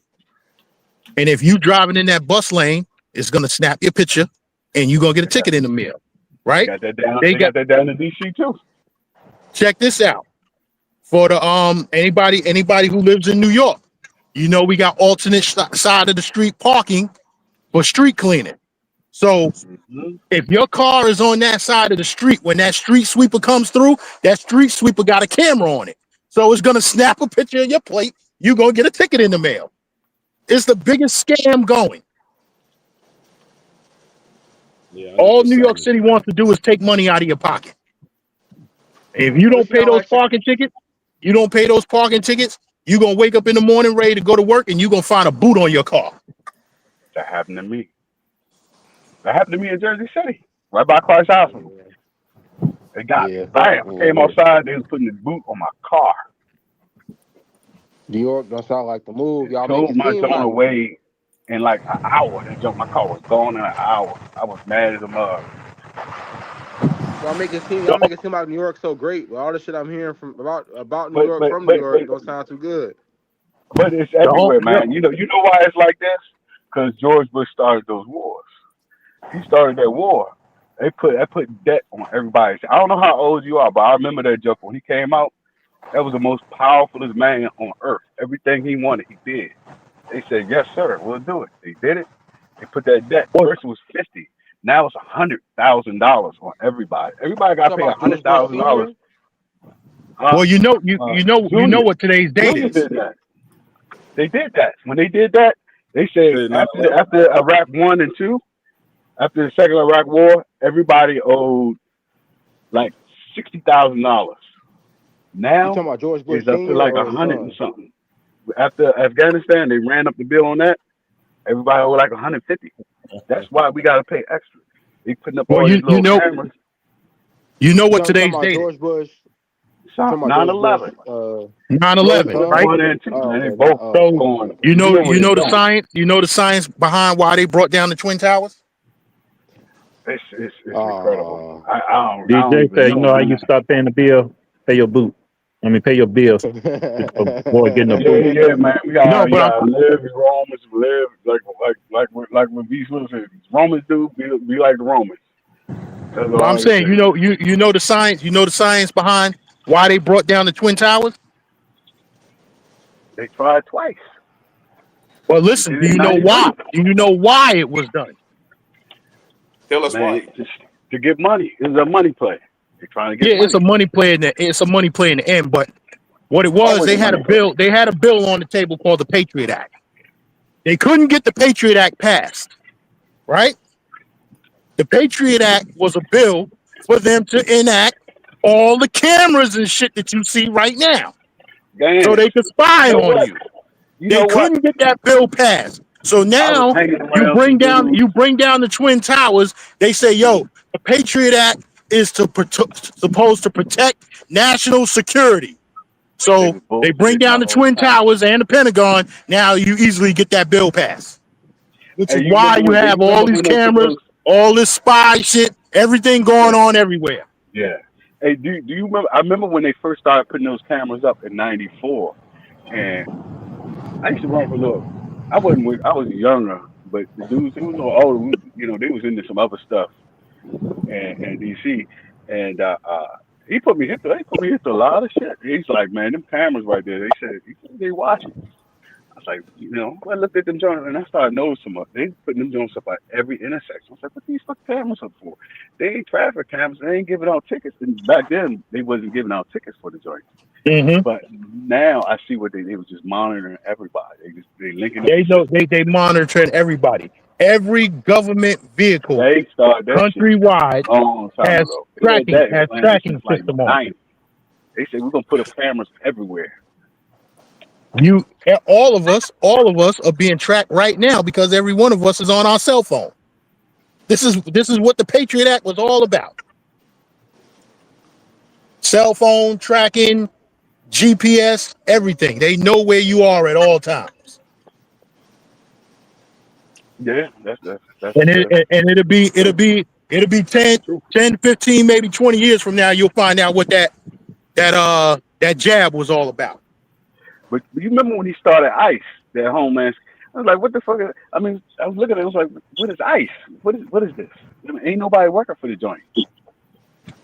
And if you driving in that bus lane, it's gonna snap your picture, and you gonna get a they got ticket in the mail, they right? got that down. They They got got that down in DC too. check this out for the anybody who lives in New York. You know we got alternate side of the street parking for street cleaning. So Mm-hmm. if your car is on that side of the street, when that street sweeper comes through, that street sweeper got a camera on it. So it's gonna snap a picture of your plate. You're gonna get a ticket in the mail. It's the biggest scam going. Yeah, All New 100%. York City wants to do is take money out of your pocket. If you But don't you pay know, those parking tickets, you're gonna wake up in the morning ready to go to work, and you're gonna find a boot on your car. That happened to me. That happened to me in Jersey City, right by Christ Hospital. They got me. yeah. Bam! I came outside. They was putting the boot on my car. New York don't sound like the move. It Y'all make towed it my seem joint like away in like an hour. My car was gone in an hour. I was mad as a mug. y'all make it seem So, like New York's so great. But all the shit I'm hearing from about New But York but from New but but York don't sound too good. but it's the whole, everywhere, man. You know why it's like this? Because George Bush started those wars. He started that war. They put debt on everybody. I don't know how old you are, but I remember that joke when he came out. That was the most powerfulest man on earth. Everything he wanted, he did. They said, "Yes, sir, we'll do it." They did it. They put that debt. First it was 50. Now it's $100,000 on everybody. Everybody You got to talking pay about George Bush $100,000. Senior? Huh? well, you know Junior. what today's date Junior is. did that. They did that. When they did that, they said Say after Iraq 1 and 2, after the second Iraq War, everybody owed like $60,000. You Now talking about George Bush it's up to Senior like or a his hundred and son? something. After Afghanistan, they ran up the bill on that. Everybody owed like 150. That's why we gotta pay extra. They putting up Well, all these little cameras. you know what You talking today's about date is. George Bush? You So talking about George Bush? 9/11. George 9/11, Bush Son? right? 1 and 2, Oh, man. They okay. both Oh, So okay. going. you You know know where they going. the science behind why they brought down the Twin Towers. It's incredible. Oh. I don't DJ even said, you know, know how you man. stop paying the bill? Pay your boot. Pay your bill. Just avoid getting a boot. Yeah, man. No, You but gotta live as Romans, live like what V. Swift said. Romans do be like the Romans. That's I'm all I can saying, say. you know the science. You know the science behind why they brought down the Twin Towers. They tried twice. Well, They listen. did Do it in you know why? '93. Do you know why it was done? Tell us Man, why. just to get money. It's a money play. They're trying to get Yeah, it's a money. money play in the end. But what it was, Always they a had a money play. bill. They had a bill on the table called the Patriot Act. They couldn't get the Patriot Act passed, right? The Patriot Act was a bill for them to enact all the cameras and shit that you see right now, so Damn. they could You spy know on what? you. You They know what? couldn't get that bill passed. So I was now hanging you around bring some down dudes. the Twin Towers. They say, yo, the Patriot Act is supposed to protect national security. They So was they bring bullshitting the down the whole Twin time. Towers and the Pentagon. Now you easily get that bill passed, which Hey, is you why remember you when have all these they put cameras, those? all this spy shit, everything going Yeah, on everywhere. yeah. Hey, do you remember? I remember when they first started putting those cameras up in '94, and I used to run for a little. I was younger, but the dudes they was a little older. They was into some other stuff and DC, and he put me into a lot of shit. He's like, man, them cameras right there. He said they watching. I was like, I looked at them joints and I started noticing them. They putting them joints up at every intersection. I was like, what these fucking cameras up for? They ain't traffic cameras. They ain't giving out tickets. And back then, they wasn't giving out tickets for the joints. Hmm. But now I see what they was just monitoring everybody. They linking up They the know system. they monitoring everybody. Every government vehicle They started that shit countrywide a long time has ago. They had that plan tracking since like system on. '90. They said we're gonna put up cameras everywhere. You, all of us are being tracked right now because every one of us is on our cell phone. This is what the Patriot Act was all about. Cell phone tracking, GPS, everything. They know where you are at all times. Yeah, And it'll be that's the 10, truth. 10, 15, maybe 20 years from now, you'll find out what that jab was all about. But you remember when he started ICE, that Homeland? I was like, what the fuck? I mean, I was looking at it. I was like, what is ICE? What is this? I mean, ain't nobody working for the joint.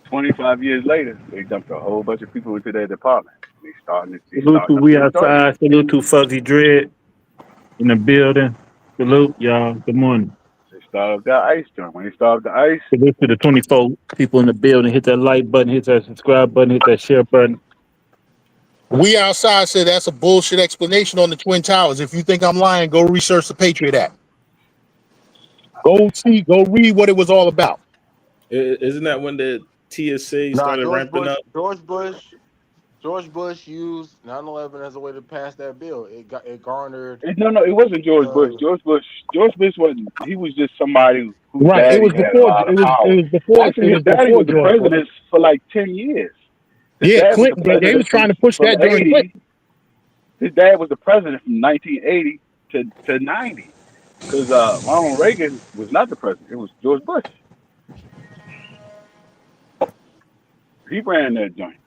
25 years later, they dumped a whole bunch of people into their department. They Salute to starting up we their joint. outside. Salute to Fuzzy Dread in the building. Salute y'all. Good morning. They started up their ICE joint. When they started the ICE, Salute to the 24 people in the building. Hit that like button. Hit that subscribe button. Hit that share button. We outside said that's a bullshit explanation on the Twin Towers. If you think I'm lying, go research the Patriot Act. Go read what it was all about. Isn't that when the TSA Nah, started ramping up? George Bush used 9/11 as a way to pass that bill. It garnered. no, it wasn't George Bush. Uh, George Bush wasn't. He was just somebody whose Right. daddy had a lot of power. Actually, It his was daddy before was the George Bush. president for like 10 years. His Yeah, dad was the Clinton. They was president trying to push from that during 80. Clinton. His dad was the president from 1980 to 90. Because Ronald Reagan was not the president. It was George Bush. He ran that joint.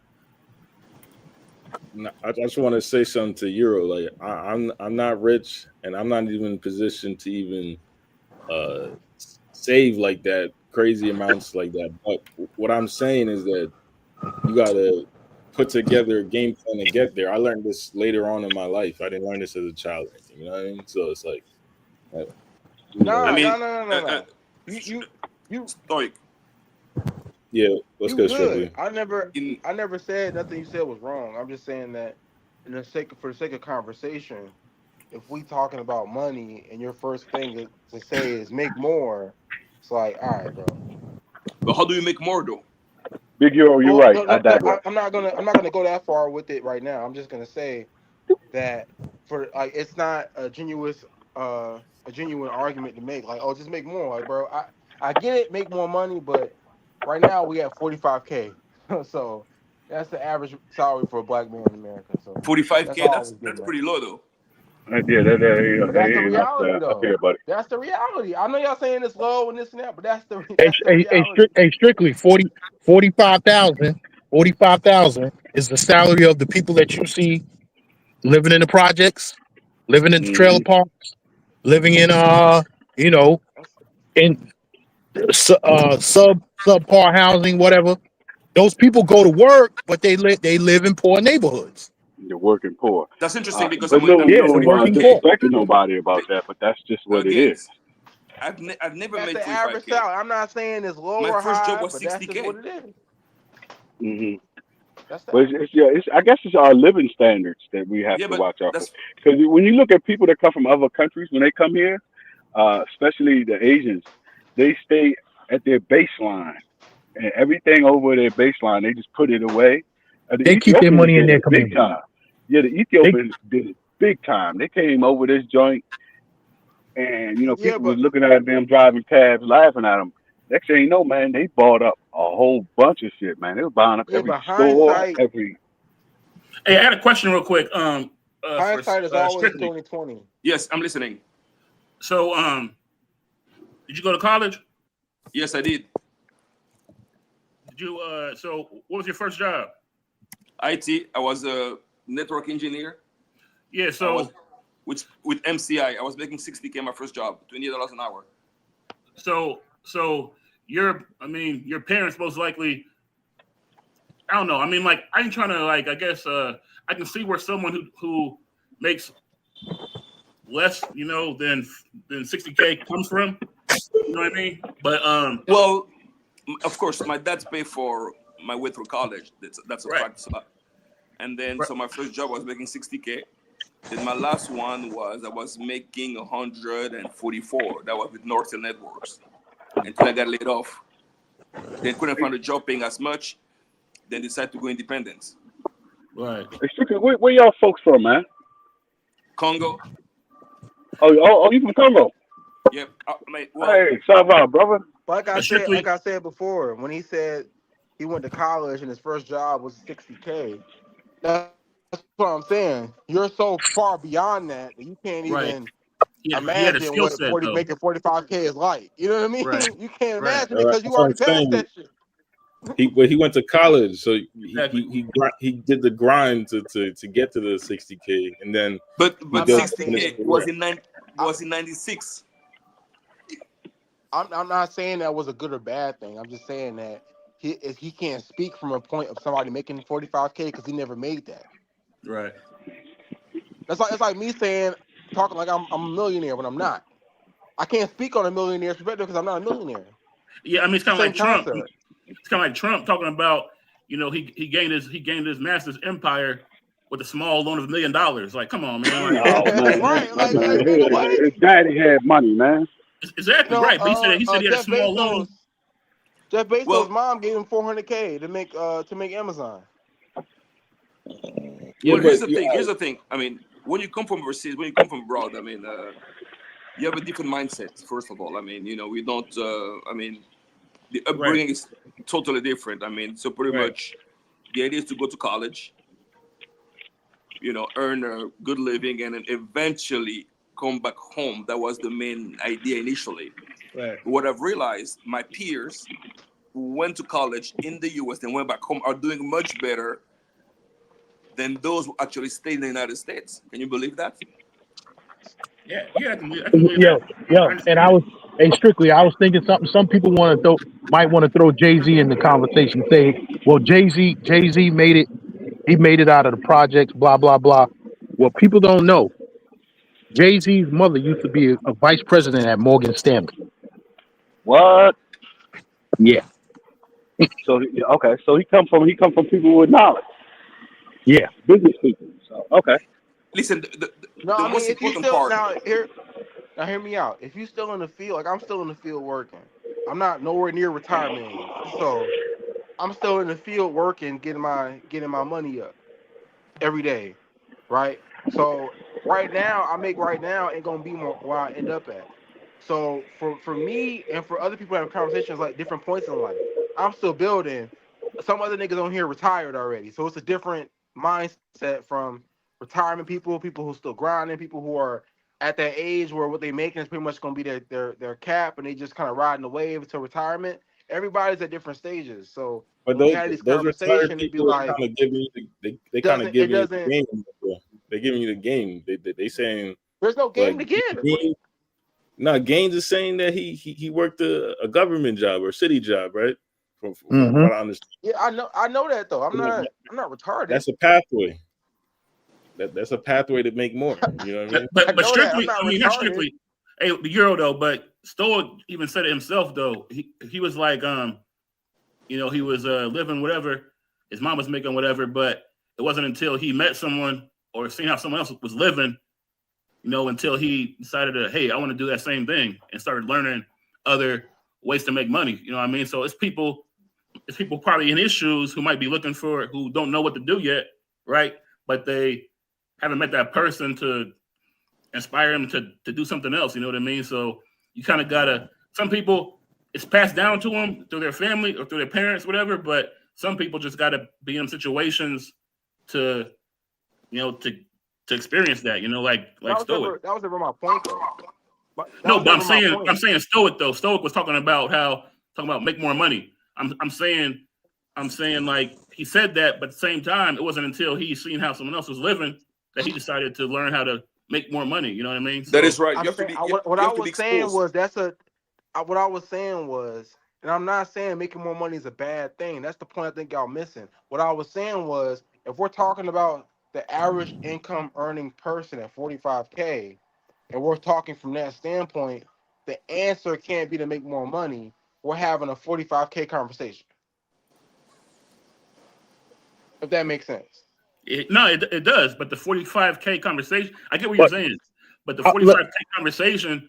I just want to say something to Euro. Like I'm not rich, and I'm not even in a position to even save like that, crazy amounts like that. But what I'm saying is that you got to put together a game plan to get there. I learned this later on in my life. I didn't learn this as a child or anything. You know what I mean? So it's like, I nah, mean, nah. You stoic. yeah, let's you go strictly. good. I In never said nothing you said was wrong. I'm just saying that for the sake of conversation, if we talking about money and your first thing to say is make more, it's like, all right, bro. but how do you make more though? Big Euro, you're Well, right. no, I no, no. digress. I'm not gonna go that far with it right now. I'm just gonna say that for like, it's not a genuine argument to make. Like, oh, just make more. Like, bro, I get it, make more money, but right now we at 45K, so that's the average salary for a black man in America. So that's 45K. all I was That's getting at. pretty low though. Yeah, But that's the ain't reality, up though. here, buddy. That's the reality. I know y'all saying it's low and this and that, but that's the reality. Strictly 45,000 45,000 is the salary of the people that you see living in the projects, living in the trailer Hmm. parks, living in you know, in subpar housing, whatever. Those people go to work, but they live in poor neighborhoods. The working poor. That's interesting because But I'm Yeah, the working poor. disrespecting nobody about that, but that's just now what it again. is. I've never That's made the average 45K. salary. I'm not saying it's low My or first job high, was but that's just what 60K. it is. Hmm. That's the But average. I guess it's our living standards that we have Yeah, to but watch out for. that's Because when you look at people that come from other countries, when they come here, especially the Asians, they stay at their baseline, and everything over their baseline, they just put it away. The They keep their Ethiopians money in did their it big community. time. Yeah, the They Ethiopians did it big time. They came over this joint, and Yeah, people was but looking at them driving cabs, laughing at them. Next thing you know, man, they bought up a whole bunch of shit, man. They were buying up yeah, every but store, hindsight every. Hey, I had a question real quick. For hindsight is always strictly. 2020. yes, I'm listening. So, did you go to college? Yes, I did. So what was your first job? IT. I was a network engineer. Yeah. I So was with MCI. I was making $60K my first job, $20 an hour. so your parents most likely. I don't know. I mean, like, I ain't trying to, like, I guess I can see where someone who makes less, than 60K comes from. You know what I mean? But Well, of course, my dad's paid for my way through college. That's a right, fact. And then, right, so my first job was making $60K. Then my last one was I was making 144. That was with Northern Networks until I got laid off. Then couldn't find a job paying as much. Then decided to go independent. right. Hey, Strickland, where y'all folks from, man? Congo. Oh, you from Congo? Yep. Well, Hey, shout out, brother. Like I But said, strictly, before, when he said he went to college and his first job was 60K, that's what I'm saying. You're so far beyond that you can't right. even He had a imagine skill what set though. making 45K is like. You know what I Right, mean? You can't right. imagine it because you That's what I'm already passed saying. that shit. He went to college, so Exactly. he did the grind to get to the 60K, and then but he I'm but built not up in his saying 60K was career. in 96. I'm not saying that was a good or bad thing. I'm just saying that he can't speak from a point of somebody making 45K because he never made that. Right. It's like me saying talking like I'm a millionaire when I'm not. I can't speak on a millionaire's perspective because I'm not a millionaire. Yeah, I mean, it's It's the kind of same like Trump. concept. It's kind of like Trump talking about, he gained his master's empire with a small loan of $1 million. Like, come on, man. Like, Oh man, Right? that Like man, nigga, what? his daddy had money, man. exactly right. But he said he had a Jeff small loan. Bezos' Well, mom gave him 400K to make Amazon. Yeah, well, here's but the thing. Here's the thing. I mean, when you come from overseas, when you come from abroad, I mean, you have a different mindset. First of all, I mean, we don't. I mean, the Right, upbringing is totally different. I mean, so pretty right, much, the idea is to go to college, earn a good living, and then eventually come back home. That was the main idea initially. right. What I've realized, my peers who went to college in the U.S. and went back home are doing much better than those who actually stayed in the United States. Can you believe that? Yeah, I can believe Yeah, that. yeah. I And understand. strictly, I was thinking something. Some people might want to throw Jay-Z in the conversation. Say, well, Jay-Z made it. He made it out of the projects. Blah blah blah. What people don't know, Jay-Z's mother used to be a vice president at Morgan Stanley. What? Yeah, So okay, so he come from people with knowledge, yeah. business people. So okay. Listen, No, the I mean most if you important still part. now hear me out. If you still in the field, like I'm still in the field working. I'm not nowhere near retirement age. So I'm still in the field working, getting my money up every day. Right? So right now ain't gonna be more where I end up at. So for me and for other people having conversations like different points in life, I'm still building. Some other niggas on here retired already. So it's a different mindset from retirement people who still grinding, people who are at that age where what they making is pretty much gonna be their cap and they just kind of riding the wave until retirement. Everybody's at different stages. So But when we had this those retired conversation, it'd be people are like kind of giving you they kind of it giving you the doesn't game. Bro. They're giving you the game. They saying there's no game like to give. Gaines, no, Gaines is saying that he worked a government job or city job, right? From Mm-hmm. what I understand. Yeah, I know that though. I'm not retarded. That's a pathway. That's a pathway to make more. You know what I mean? I But know that. I'm strictly, not I mean, not retarded. strictly. Hey, the Euro though, but Stoic even said it himself though. He was like, he was living whatever his mom was making, whatever. But it wasn't until he met someone or seen how someone else was living, until he decided to, hey, I want to do that same thing and started learning other ways to make money. You know what I mean? So it's people probably in his shoes who might be who don't know what to do yet, right? But they haven't met that person to inspire them to do something else. You know what I mean? So you kind of gotta. Some people, it's passed down to them through their family or through their parents, whatever. But some people just gotta be in situations to, to experience that. Like Stoic. That was never my point though. That No, was but I'm never my saying point. Stoic though. Stoic was talking about make more money. I'm saying I'm saying like he said that, but at the same time, it wasn't until he seen how someone else was living that he decided to learn how to make more money. You know what I mean? That So is right. I'm saying what You I have to be was saying exposed. was what I was saying was, and I'm not saying making more money is a bad thing. That's the point I think y'all missing. What I was saying was, if we're talking about the average income earning person at 45K, and we're talking from that standpoint, the answer can't be to make more money. We're having a 45K conversation. If that makes sense. it does. But the 45K conversation, I get what you're But saying. But the look, 45K conversation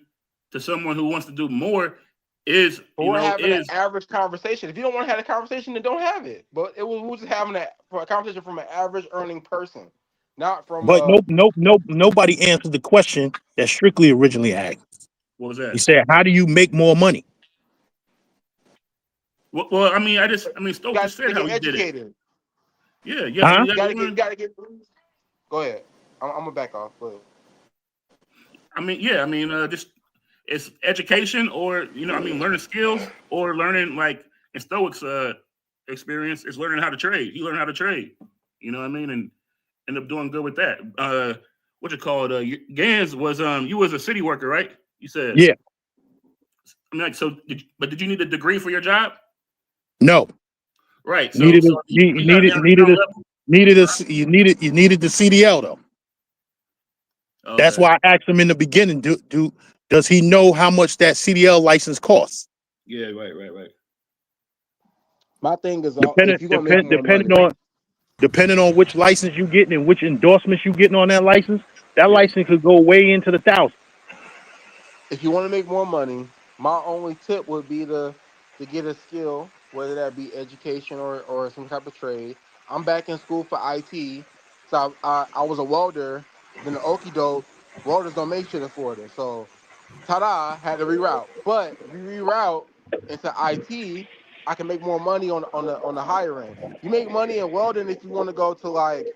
to someone who wants to do more is, But we're having an average conversation. If you don't want to have a conversation, then don't have it. But we're just having a conversation from an average earning person, not from but nobody answered the question that Strictly originally asked. what was He that? said, "How do you make more money?" Well, I mean, Stoke got just to said how get he did it. educated. Yeah, Huh? you have to learn. Got to get. Go ahead. I'm gonna back off. Go ahead. Just it's education or learning skills or learning like in Stoics experience is learning how to trade. He learned how to trade. You know what I mean? And ended up doing good with that. What you call it? Gans was you was a city worker, right? You said. Yeah. I mean, like, so did you need a degree for your job? No. Right. So Needed so you you got to be on a strong level. you needed the CDL though. That's Okay. why I asked him in the beginning, does he know how much that CDL license costs? Yeah. Right. My thing is, Depending if you're gonna make more depending money, on depending on which license you getting and which endorsements you getting on that Yeah. license could go way into the thousands. if you want to make more money, my only tip would be to get a skill, whether that be education or some type of trade. I'm back in school for IT, so I was a welder. Then the okie doke, welders don't make shit in Florida, so ta-da, had to reroute. But if you reroute into IT, I can make more money on the higher end. You make money in welding if you want to go to like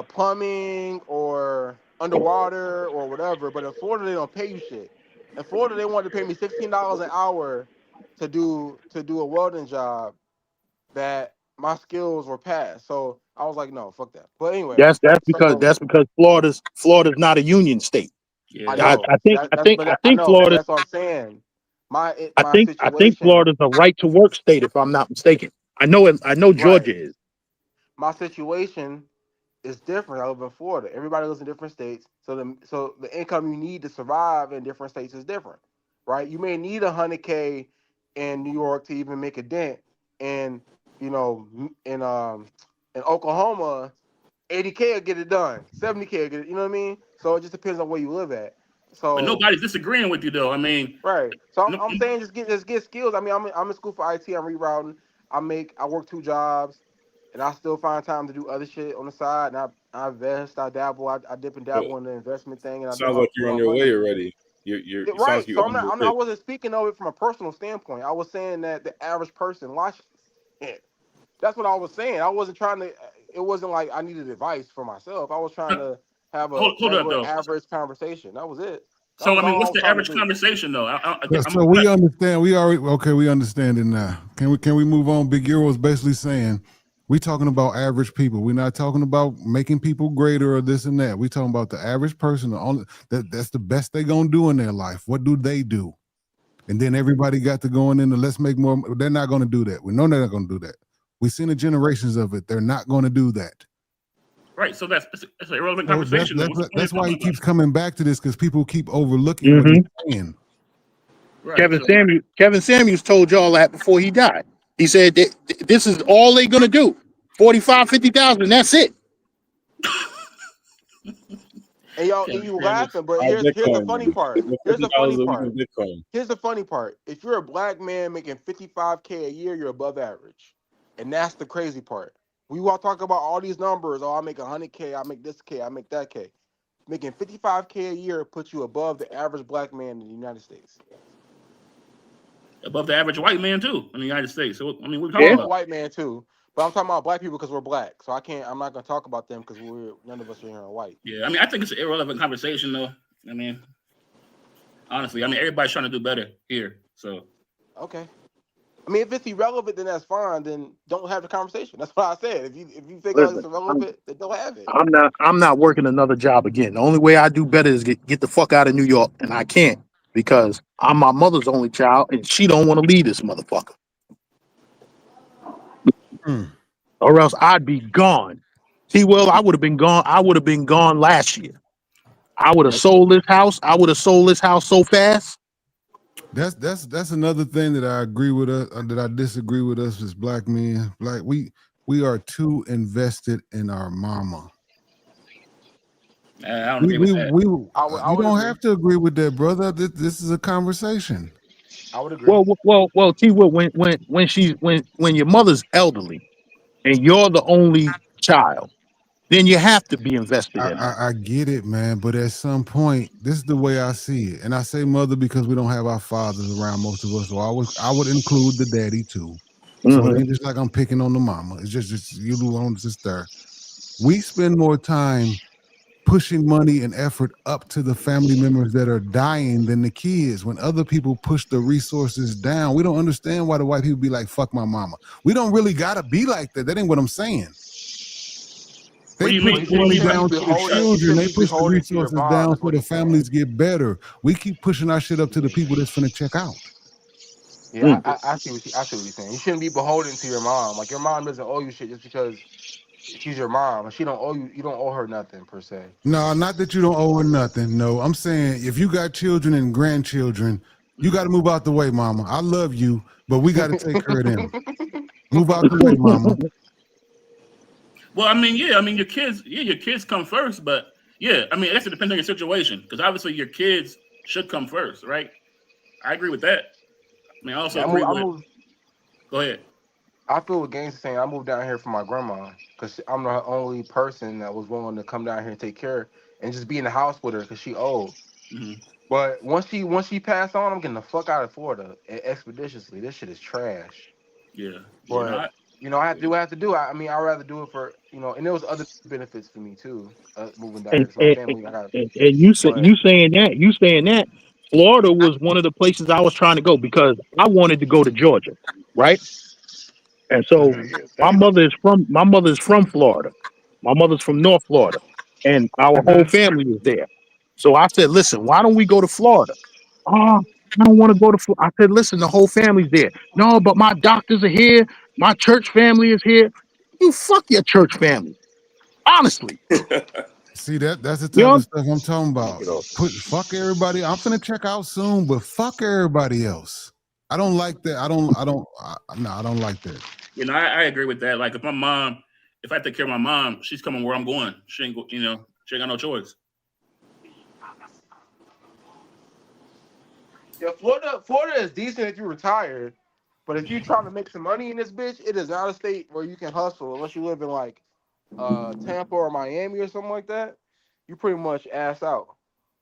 plumbing or underwater or whatever. But in Florida, they don't pay you shit. In Florida, they wanted to pay me $16 an hour to do a welding job that my skills were past. So I was like, no, fuck that. But anyway, so That's because Florida's not a union state. I Yeah. know I I think know, but Florida that's what I'm saying. I My think I think situation, Florida's a right to work state if I'm not mistaken. I know right? Georgia is. My situation is different. I live in Florida. Everybody lives in different states, so the income you need to survive in different states is different, right? You may need 100K in New York to even make a dent, and in Oklahoma, 80K will get it done. 70K will get it. You know what I mean? So it just depends on where you live at. But So nobody's disagreeing with you though. I mean, right. So no, I'm saying just get skills. I mean, I'm in school for IT. I'm rerouting. I work 2 jobs, and I still find time to do other shit on the side. And I invest. I dabble. I dip and But dabble in the investment thing, and I sounds like do you're on my your way money. already. Yeah, It sounds right. like you're So on your I way. wasn't speaking of it from a personal standpoint. I was saying that the average person watches it. That's what I was saying. I wasn't trying to. It wasn't like I needed advice for myself. I was trying to have a hold up regular though. average conversation. That was it. That So was I mean, all I what's was the trying to average do. conversation though? So we understand. We already okay. We understand it now. Can we move on? Big Euro is basically saying we talking about average people. We're not talking about making people greater or this and that. We talking about the average person. That's the best they gonna do in their life. What do they do? And then everybody got to going into let's make more. They're not gonna do that. We know they're not gonna do that. We've seen the generations of it. They're not gonna do that. right. So that's an irrelevant So conversation. Though. What's the point that's of why talking he about keeps coming back to this because people keep overlooking what hmm he's saying. Right. So Kevin Samuels told y'all that before he died. He said that this is all they're gonna do. 45, 50,000, that's it. And y'all, and Kevin you Samuels. laughing, but Buy here's the Bitcoin, funny man. part. With Here's the funny $50 a week part. in Bitcoin. Here's the funny part. If you're a black man making 55K a year, you're above average, and that's the crazy part. We all talk about all these numbers. Oh, I make 100K, I make this K, I make that K. Making 55K a year puts you above the average black man in the United States. Above the average white man too in the United States. So I mean, what are we talking Yeah. Well, a about? white man too, but I'm talking about black people because we're black. So I'm not gonna talk about them because none of us are here are white. Yeah, I mean, I think it's an irrelevant conversation though. I mean, honestly, I mean, everybody's trying to do better here. So Okay. I mean, if it's irrelevant, then that's fine. Then don't have the conversation. That's what I said. If you feel like it's Listen, irrelevant, then don't have it. I'm not working another job again. The only way I do better is get the fuck out of New York, and I can't because I'm my mother's only child, and she don't want to leave this motherfucker, Mm. or else I'd be gone. See, well, I would have been gone. I would have been gone last year. I would have sold this house. I would have sold this house so fast. That's another thing that I agree with us, that I disagree with us as black men. Like we are too invested in our mama. I don't agree with that. You don't agree. have to agree with that, brother. This is a conversation. I would agree. Well. T. Will, when your mother's elderly and you're the only child, then you have to be invested in her. I get it, man, but at some point, this is the way I see it. And I say mother because we don't have our fathers around, most of us. So I would include the daddy too. So it ain't just like I'm picking on the mama. It's just you do on sister. We spend more time pushing money and effort up to the family members that are dying than the kids. When other people push the resources down, we don't understand why the white people be like, fuck my mama. We don't really gotta be like that. That ain't what I'm saying. They push the money down to the children. They push the resources down so the families get better. We keep pushing our shit up to the people that's finna check out. Yeah, I see what you're saying. You shouldn't be beholden to your mom. Like your mom doesn't owe you shit just because she's your mom, and she don't owe you. You don't owe her nothing per se. No, not that you don't owe her nothing. No, I'm saying if you got children and grandchildren, you got to move out the way, mama. I love you, but we got to take care of them. Move out the way, mama. Well, I mean, yeah, I mean, your kids come first, but yeah, I mean, it depends on your situation because obviously your kids should come first, right? I agree with that. I mean, I also agree with. Go ahead. I feel what Gaines is saying. I moved down here for my grandma because I'm the only person that was willing to come down here and take care and just be in the house with her because she old. Mm-hmm. But once she passed on, I'm getting the fuck out of Florida expeditiously. This shit is trash. Yeah. But I have to do what I have to do. I mean, I'd rather do it for and there was other benefits for me too. Moving down here because my family. And you saying that Florida was one of the places I was trying to go because I wanted to go to Georgia, right? And so my mother is from Florida. My mother's from North Florida, and our whole family is there. So I said, listen, why don't we go to Florida? Oh, I don't want to go to Florida. I said, listen, the whole family's there. No, but my doctors are here. My church family is here. You fuck your church family. Honestly. See, that's the type of stuff I'm talking about. Fuck everybody. I'm finna check out soon, but fuck everybody else. I don't like that. I don't like that. I agree with that. Like if I take care of my mom, she's coming where I'm going. She ain't she ain't got no choice. Yeah, Florida is decent if you retired, but if you're trying to make some money in this bitch, it is not a state where you can hustle unless you live in like Tampa or Miami or something like that. You pretty much ass out.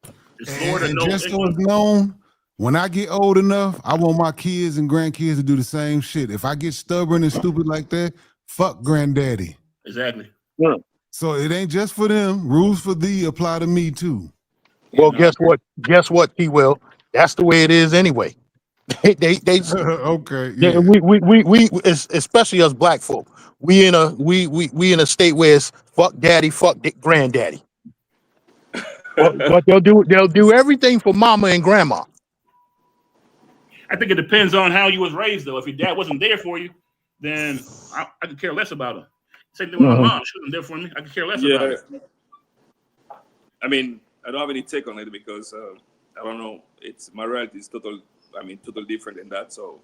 And just so it's known, when I get old enough, I want my kids and grandkids to do the same shit. If I get stubborn and stupid like that, fuck granddaddy. Exactly. Yeah. So it ain't just for them. Rules for thee apply to me too. Well, guess what? Guess what, T. Will? That's the way it is anyway. they okay. Yeah. We especially us black folk. We in a state where it's fuck daddy, fuck granddaddy. But they'll do everything for mama and grandma. I think it depends on how you was raised, though. If your dad wasn't there for you, then I could care less about him. Same thing with my mom. She wasn't there for me. I could care less about it. I mean, I don't have any take on it because I don't know. My reality is totally different than that. So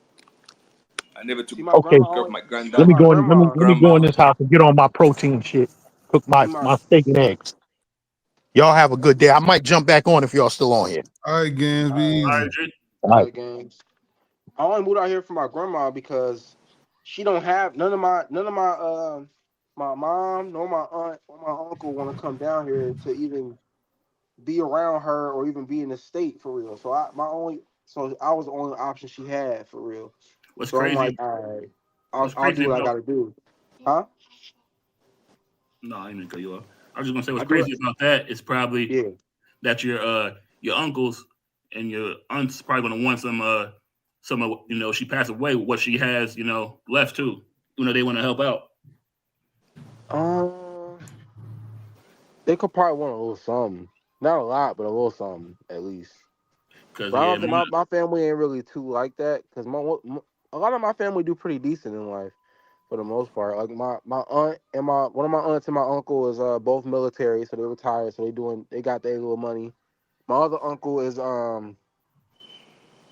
I never took care of my granddad. Let me go in this house and get on my protein shit. Cook my steak and eggs. Y'all have a good day. I might jump back on if y'all still on here. All right, Gaines, be easy. All right, Gaines. I only moved out here for my grandma because she don't have none of my my mom nor my aunt or my uncle want to come down here to even be around her or even be in the state for real. So I was the only option she had for real. What's so crazy? I'm like, all right, I'll do what I gotta do. Huh? No, I didn't cut you off. I was just gonna say what's crazy about that is probably that your uncles and your aunts probably gonna want some of, she passed away with what she has, left too. They want to help out. They could probably want a little something. Not a lot, but a little something at least. Because I don't think my family ain't really too like that. Because a lot of my family do pretty decent in life for the most part. Like my aunt and one of my aunts and my uncle is both military, so they retired, so they got their little money. My other uncle and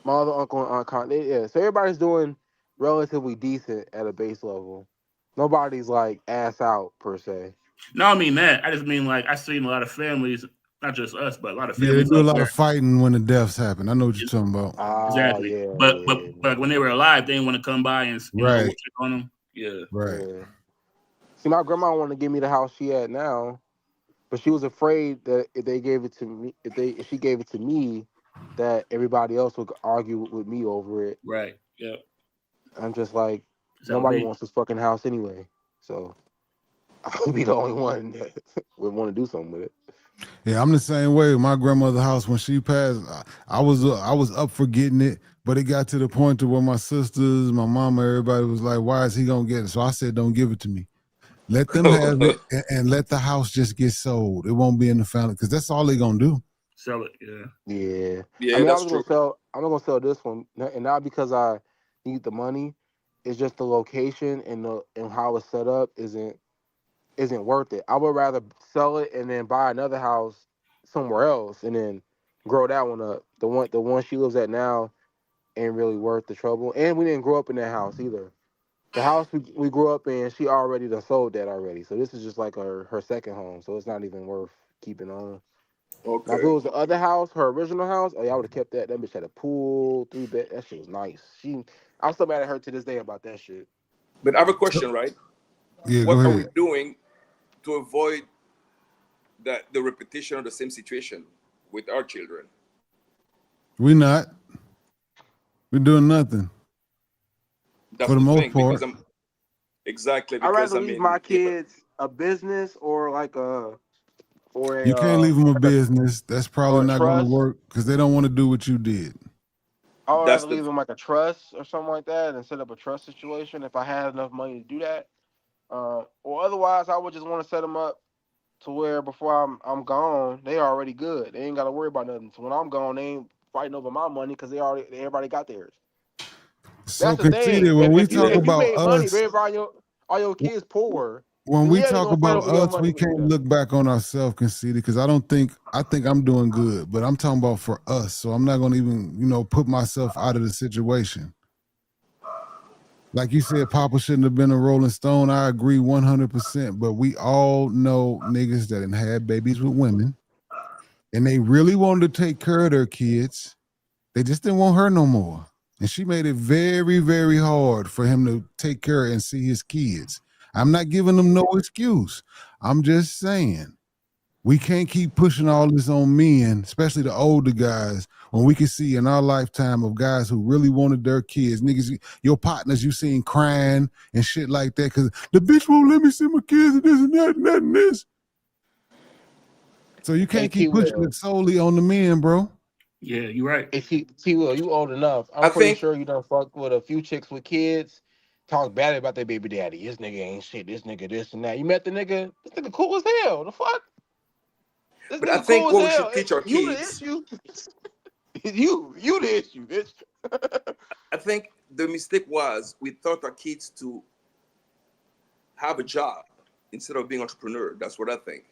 Aunt so everybody's doing relatively decent at a base level. Nobody's like ass out per se. No, I mean that. I just mean like I've seen a lot of families, not just us, but a lot of Yeah, they families do a up lot there. of fighting when the deaths happen. I know what you're talking about. Exactly. Yeah, But when they were alive, they didn't want to come by and Right. check on them. Yeah. Right. Yeah. See, my grandma wanted to give me the house she had now, but she was afraid that if they gave it to me, if she gave it to me, that everybody else would argue with me over it. Right. Yeah. I'm just like, So nobody wants this fucking house anyway, so I'll be the only one that would want to do something with it. Yeah, I'm the same way. My grandmother's house, when she passed, I was up for getting it, but it got to the point to where my sisters, my mama, everybody was like, "Why is he gonna get it?" So I said, "Don't give it to me. Let them have it, and let the house just get sold. It won't be in the family because that's all they're gonna do." Sell it. Yeah. Yeah. Yeah, I mean, that's true. I'm not gonna sell this one, and not because I need the money. It's just the location and how it's set up isn't worth it. I would rather sell it and then buy another house somewhere else and then grow that one up. The one she lives at now ain't really worth the trouble. And we didn't grow up in that house either. The house we grew up in, she already done sold that already. So this is just like her second home. So it's not even worth keeping on. Now if it Okay. was the other house, her original house, oh yeah, I would have kept that. That bitch had a pool, 3 bed. That shit was nice. I'm still mad at her to this day about that shit. But I have a question, right? Yeah, go What are we ahead. doing to avoid the repetition of the same situation with our children? We're doing nothing That's for the the most thing, because part. I'd rather leave my kids a business or You can't leave them a like a business. That's probably or a not going to trust. work because they don't want to do what you did. I would that's rather the leave them like a trust or something like that and set up a trust situation if I had enough money to do that. Or otherwise, I would just want to set them up to where before I'm gone, they already good. They ain't got to worry about nothing. So when I'm gone, they ain't fighting over my money because everybody got theirs. So That's the thing. conceited when If, we if you talk yeah. if you about made money, us, but all your kids poor, when then we yeah, they talk gonna fight about over your us, money we with each can't other. look back on ourselves conceited because I think I'm doing good, but I'm talking about for us. So I'm not going to even, put myself out of the situation. Like you said, Papa shouldn't have been a Rolling Stone. I agree 100%. But we all know niggas that done had babies with women and they really wanted to take care of their kids. They just didn't want her no more. And she made it very, very hard for him to take care and see his kids. I'm not giving them no excuse. I'm just saying we can't keep pushing all this on men, especially the older guys, when we can see in our lifetime of guys who really wanted their kids, niggas, your partners you seen crying and shit like that because the bitch won't let me see my kids and this and that and that and this. So you Hey can't T keep pushing Will, it solely on the men, bro. Yeah, you're right. hey T Will, you old enough. I I'm pretty think, sure you done fucked with a few chicks with kids. Talk bad about their baby daddy. This nigga ain't shit. This nigga this and that. You met the nigga. This nigga cool as hell. The fuck. This but I nigga think cool as what we hell. should teach our You the kids, issue. you the issue, bitch. I think the mistake was we taught our kids to have a job instead of being entrepreneur. That's what I think.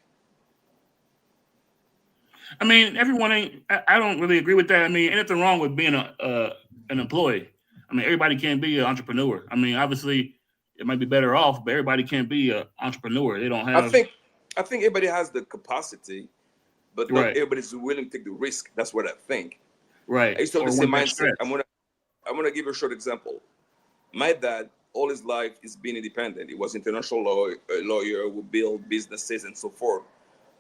I mean, everyone ain't. I don't really agree with that. I mean, anything wrong with being an employee? I mean, everybody can't be an entrepreneur. I mean, obviously, it might be better off, but everybody can't be an entrepreneur. They don't I have think I think everybody has the capacity, but not right, everybody's willing to take the risk. That's what I think. I right, used to have or the same want that mindset. stress. I'm gonna give you a short example. My dad, all his life, is being independent. He was international lawyer who built businesses and so forth.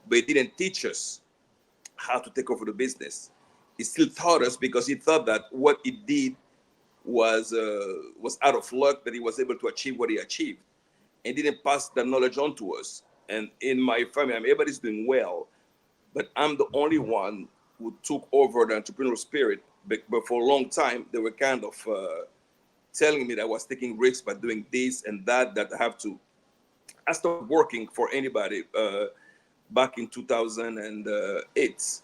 But he didn't teach us how to take over the business. He still taught us because he thought that what he did was out of luck that he was able to achieve what he achieved, and didn't pass that knowledge on to us. And in my family, I mean, everybody's doing well, but I'm the only one who took over the entrepreneurial spirit but for a long time they were kind of telling me that I was taking risks by doing this and that I have to. I stopped working for anybody back in 2008.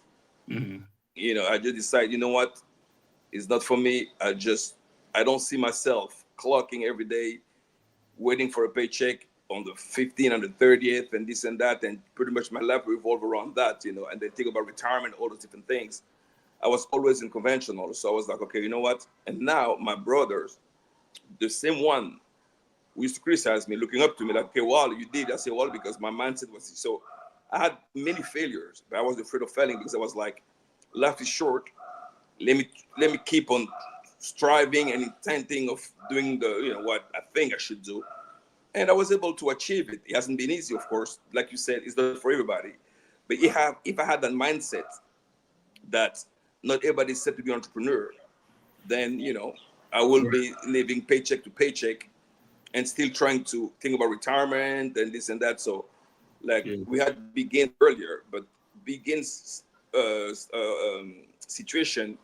Mm-hmm. You know, I just decided, you know what, it's not for me. I don't see myself clocking every day, waiting for a paycheck on the 15th and the 30th and this and that, and pretty much my life revolved around that, you know, and then think about retirement, all those different things. I was always in conventional, so I was like, okay, you know what? And now my brothers, the same one who used to criticize me, looking up to me, like, okay, well, you did. I said, well, because my mindset was so. I had many failures, but I was afraid of failing because I was like, life is short. Let me keep on striving and intending of doing what I think I should do. And I was able to achieve it. It hasn't been easy, of course. Like you said, it's not for everybody. But if I had that mindset that not everybody is set to be an entrepreneur, then I will be living paycheck to paycheck and still trying to think about retirement and this and that. So, we had Begin earlier, but Begin's situation,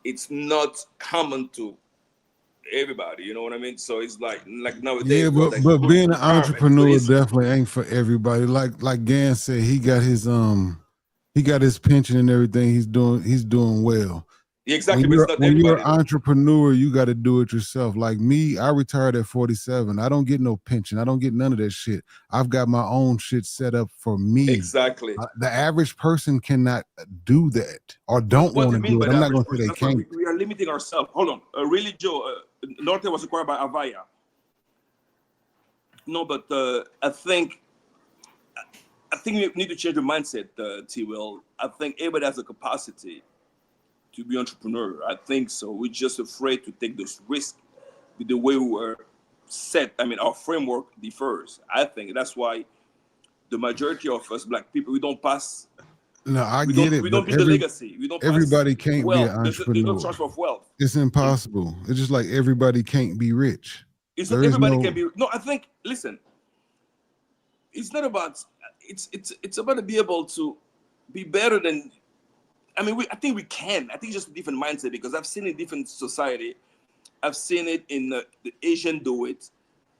it's not common to everybody. You know what I mean? So it's like nowadays. Yeah, but being an entrepreneur definitely ain't for everybody. Like Gan said, he got his pension and everything. He's doing well. Exactly. When you're an entrepreneur, you got to do it yourself. Like me, I retired at 47. I don't get no pension. I don't get none of that shit. I've got my own shit set up for me. Exactly. The average person cannot do that or don't want to do it. I'm not going to say they can't. We are limiting ourselves. Hold on. Really, Joe, Norte was acquired by Avaya. No, but I think we need to change the mindset, T-Will. I think everybody has a capacity to be entrepreneur. I think so. We're just afraid to take this risk with the way we were set. I mean, our framework differs. I think that's why the majority of us Black people, we don't pass. No, I get it. We don't do the legacy. We don't. Everybody can't be an There's entrepreneur. no transfer of wealth. It's impossible. It's just like everybody can't be rich. It's not everybody can be. No, I think. Listen, it's not about. It's about to be able to be better than. I mean, I think we can. I think it's just a different mindset because I've seen it in different society. I've seen it in the Asian do it.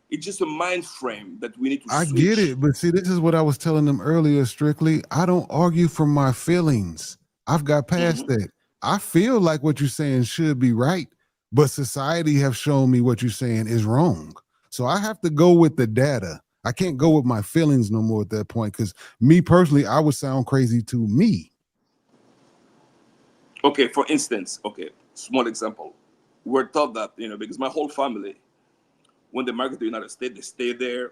It's just a mind frame that we need to switch. I get it, but see, this is what I was telling them earlier, Strictly. I don't argue for my feelings. I've got past that. I feel like what you're saying should be right, but society have shown me what you're saying is wrong. So I have to go with the data. I can't go with my feelings no more at that point because me personally, I would sound crazy to me. Okay, for instance, small example. We're taught that, because my whole family, when they migrated to the United States, they stayed there.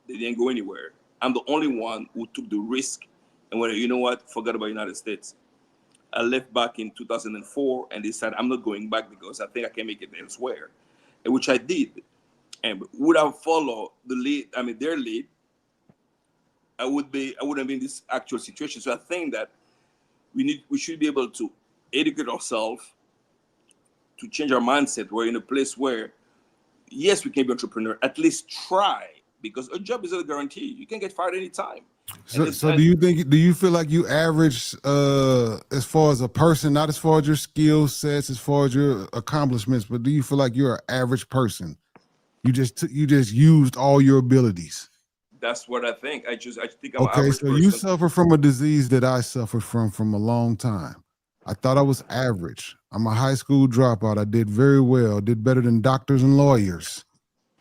They didn't go anywhere. I'm the only one who took the risk and went, you know what, forget about the United States. I left back in 2004 and decided I'm not going back because I think I can make it elsewhere, and which I did. And would I follow the lead, their lead, I wouldn't be in this actual situation. So I think that we should be able to educate ourselves to change our mindset. We're in a place where, yes, we can be entrepreneur. At least try, because a job is not a guarantee. You can get fired anytime. So do you feel like you average as far as a person, not as far as your skill sets, as far as your accomplishments, but do you feel like you're an average person? You just used all your abilities. That's what I think. I think I'm an okay. average So person. You suffer from a disease that I suffered from a long time. I thought I was average. I'm a high school dropout. I did very well. Did better than doctors and lawyers,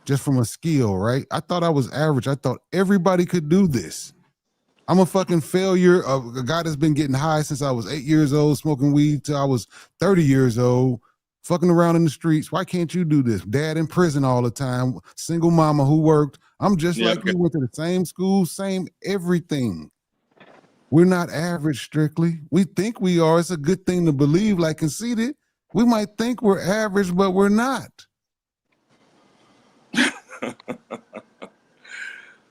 just from a skill, right? I thought I was average. I thought everybody could do this. I'm a fucking failure of a guy that's been getting high since I was 8 years old, smoking weed till I was 30 years old, fucking around in the streets. Why can't you do this? Dad in prison all the time, single mama who worked. I'm just like you, went to the same school, same everything. We're not average, Strictly. We think we are. It's a good thing to believe, like Conceited. We might think we're average, but we're not.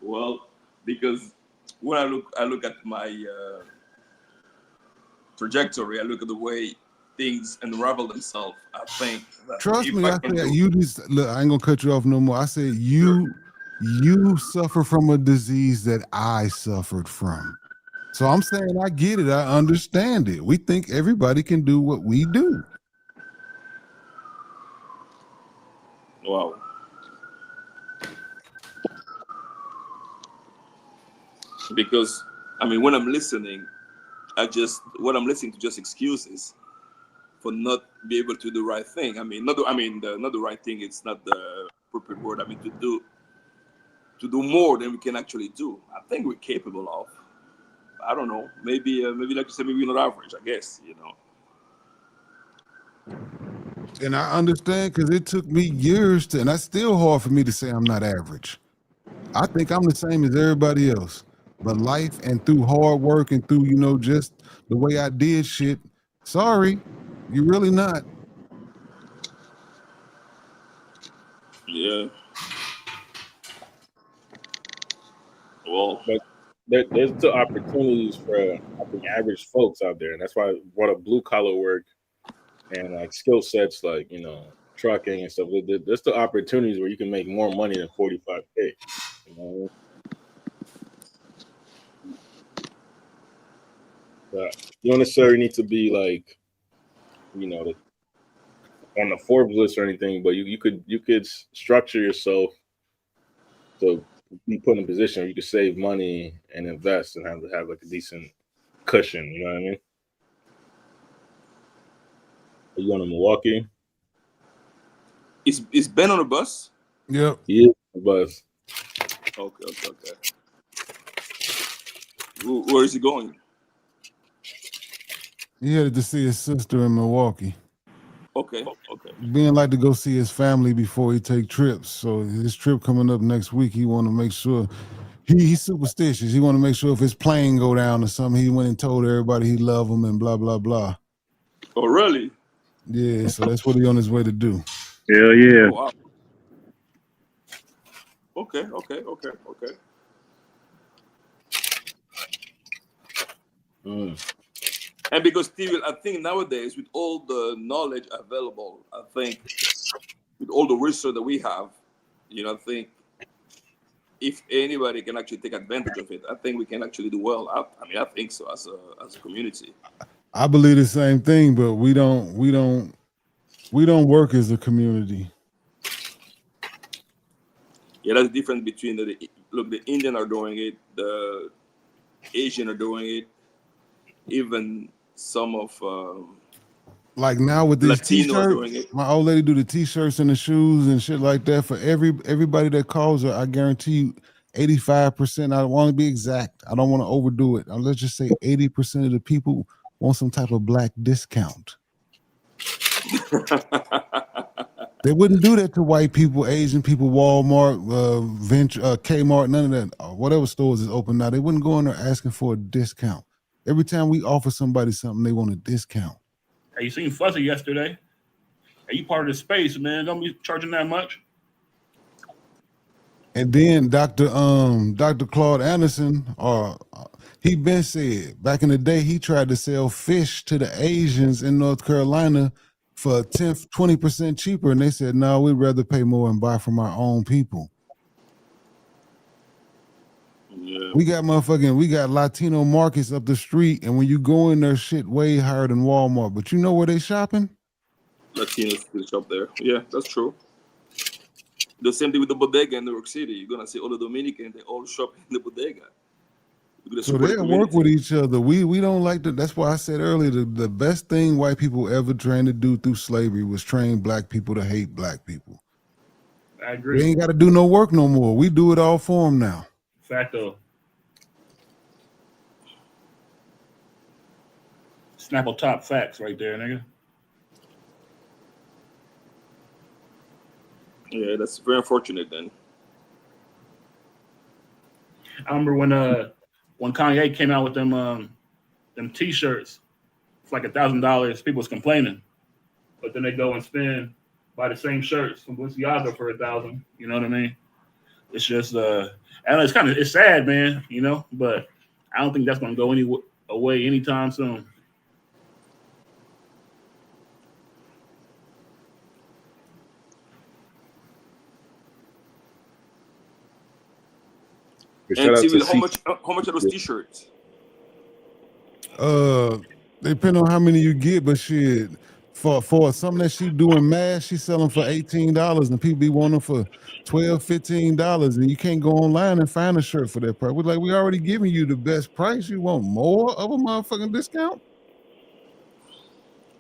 Well, because when I look at my trajectory, I look at the way things unravel themselves. I think that trust me, I said you just look. I ain't gonna cut you off no more. I said you suffer from a disease that I suffered from. So I'm saying I get it. I understand it. We think everybody can do what we do. Wow. Because I mean, when I'm listening, what I'm listening to just excuses for not be able to do the right thing. I mean, not the right thing. It's not the appropriate word. I mean, to do more than we can actually do. I think we're capable of. I don't know. Maybe like you said, maybe we're not average. I guess And I understand because it took me years to, and that's still hard for me to say I'm not average. I think I'm the same as everybody else. But life and through hard work and through, just the way I did shit, sorry, you're really not. Yeah. Well. But there's still opportunities for I think average folks out there, and that's why I brought up blue collar work and like skill sets like trucking and stuff. There's still opportunities where you can make more money than 45K. You know? But you don't necessarily need to be like on the Forbes list or anything, but you could structure yourself to be put in a position where you could save money and invest and have like a decent cushion. You know what I mean? Are you going to Milwaukee? Is Ben on a bus? Yep. He is on a bus. Okay. Where is he going? He headed to see his sister in Milwaukee. Okay. Ben like to go see his family before he take trips. So his trip coming up next week, he want to make sure he's superstitious. He want to make sure if his plane go down or something, he went and told everybody he love them and blah blah blah. Oh really? Yeah, so that's what he on his way to do. Hell yeah. Oh, wow. Okay. And because Steve, I think nowadays with all the knowledge available, I think with all the research that we have, I think if anybody can actually take advantage of it, I think we can actually do well. I think so as a community. I believe the same thing, but we don't work as a community. Yeah, that's different between the Indian are doing it, the Asian are doing it, even some of like now with these Latino are doing t-shirts, it. my old lady do the t-shirts and the shoes and shit like that for everybody that calls her. I guarantee you 85%. I want to be exact. I don't want to overdo it. Let's just say 80% of the people want some type of black discount. They wouldn't do that to white people, Asian people, Walmart, Kmart, none of that. Whatever stores is open now, they wouldn't go in there asking for a discount. Every time we offer somebody something, they want a discount. Hey, you seen Fuzzy yesterday? Hey, you part of the space, man. Don't be charging that much. And then Dr. Claude Anderson, he been said back in the day he tried to sell fish to the Asians in North Carolina for 20% cheaper, and they said no, we'd rather pay more and buy from our own people. Yeah. We got Latino markets up the street, and when you go in there, shit way higher than Walmart. But you know where they shopping? Latinos still shop there. Yeah, that's true. The same thing with the bodega in New York City. You're gonna see all the Dominicans, they all shop in the bodega. So they work with each other. We don't like that. That's why I said earlier the best thing white people ever trained to do through slavery was train black people to hate black people. I agree. They ain't got to do no work no more. We do it all for them now. Facto. Snapple top facts right there, nigga. Yeah, that's very unfortunate then. I remember when Kanye came out with them t-shirts, it's like $1,000. People was complaining, but then they go and buy the same shirts from Balenciaga for $1,000. You know what I mean? It's just I know it's sad, man. But I don't think that's gonna go away anytime soon. And Civil, how much are those t-shirts? Depending on how many you get, but shit, for something that she doing mass, she's selling for $18 and people be wanting for $12, $15, and you can't go online and find a shirt for that price. We're like, we already giving you the best price. You want more of a motherfucking discount?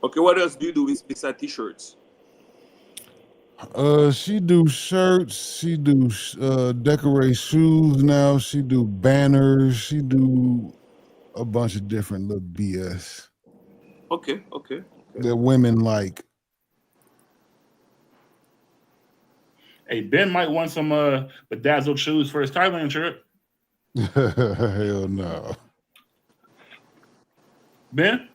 Okay, what else do you do besides t-shirts? She do shirts, she do decorate shoes now, she do banners, she do a bunch of different little BS Okay. that women like. Hey, Ben might want some bedazzled shoes for his Thailand trip. Hell no. Ben?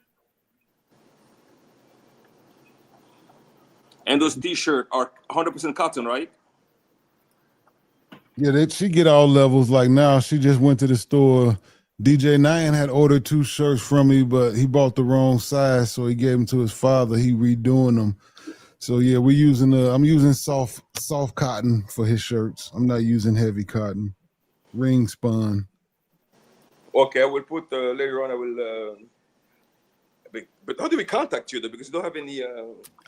And those t-shirts are 100% cotton, right? Yeah, she get all levels. Like now, she just went to the store. DJ Nyan had ordered 2 shirts from me, but he bought the wrong size, so he gave them to his father. He redoing them. So yeah, we're using I'm using soft cotton for his shirts. I'm not using heavy cotton. Ring spun. Okay, I will put later on. I will. But how do we contact you though? Because you don't have any.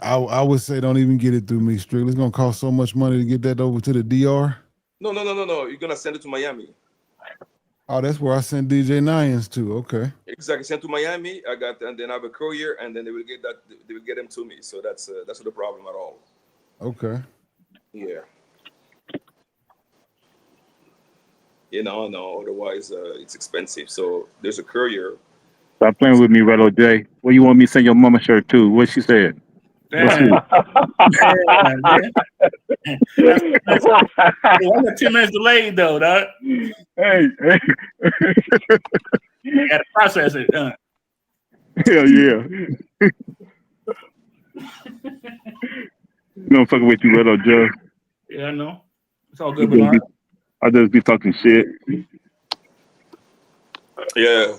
I would say don't even get it through me, strictly. It's gonna cost so much money to get that over to the DR. No. You're gonna send it to Miami. Oh, that's where I sent DJ Nyans to. Okay. Exactly, sent to Miami. And then I have a courier, and then they will get that. They will get them to me. So that's not a problem at all. Okay. Yeah. No. Otherwise, it's expensive. So there's a courier. Stop playing with me, Relo J. Where you want me to send your mama shirt to? What she said? Damn. Man. I'm 10 minutes delayed though, dog. Hey. You gotta process it. Hell yeah. No fucking with you, Relo J. Yeah, I know. It's all good, Bernard. I just be talking shit. Yeah.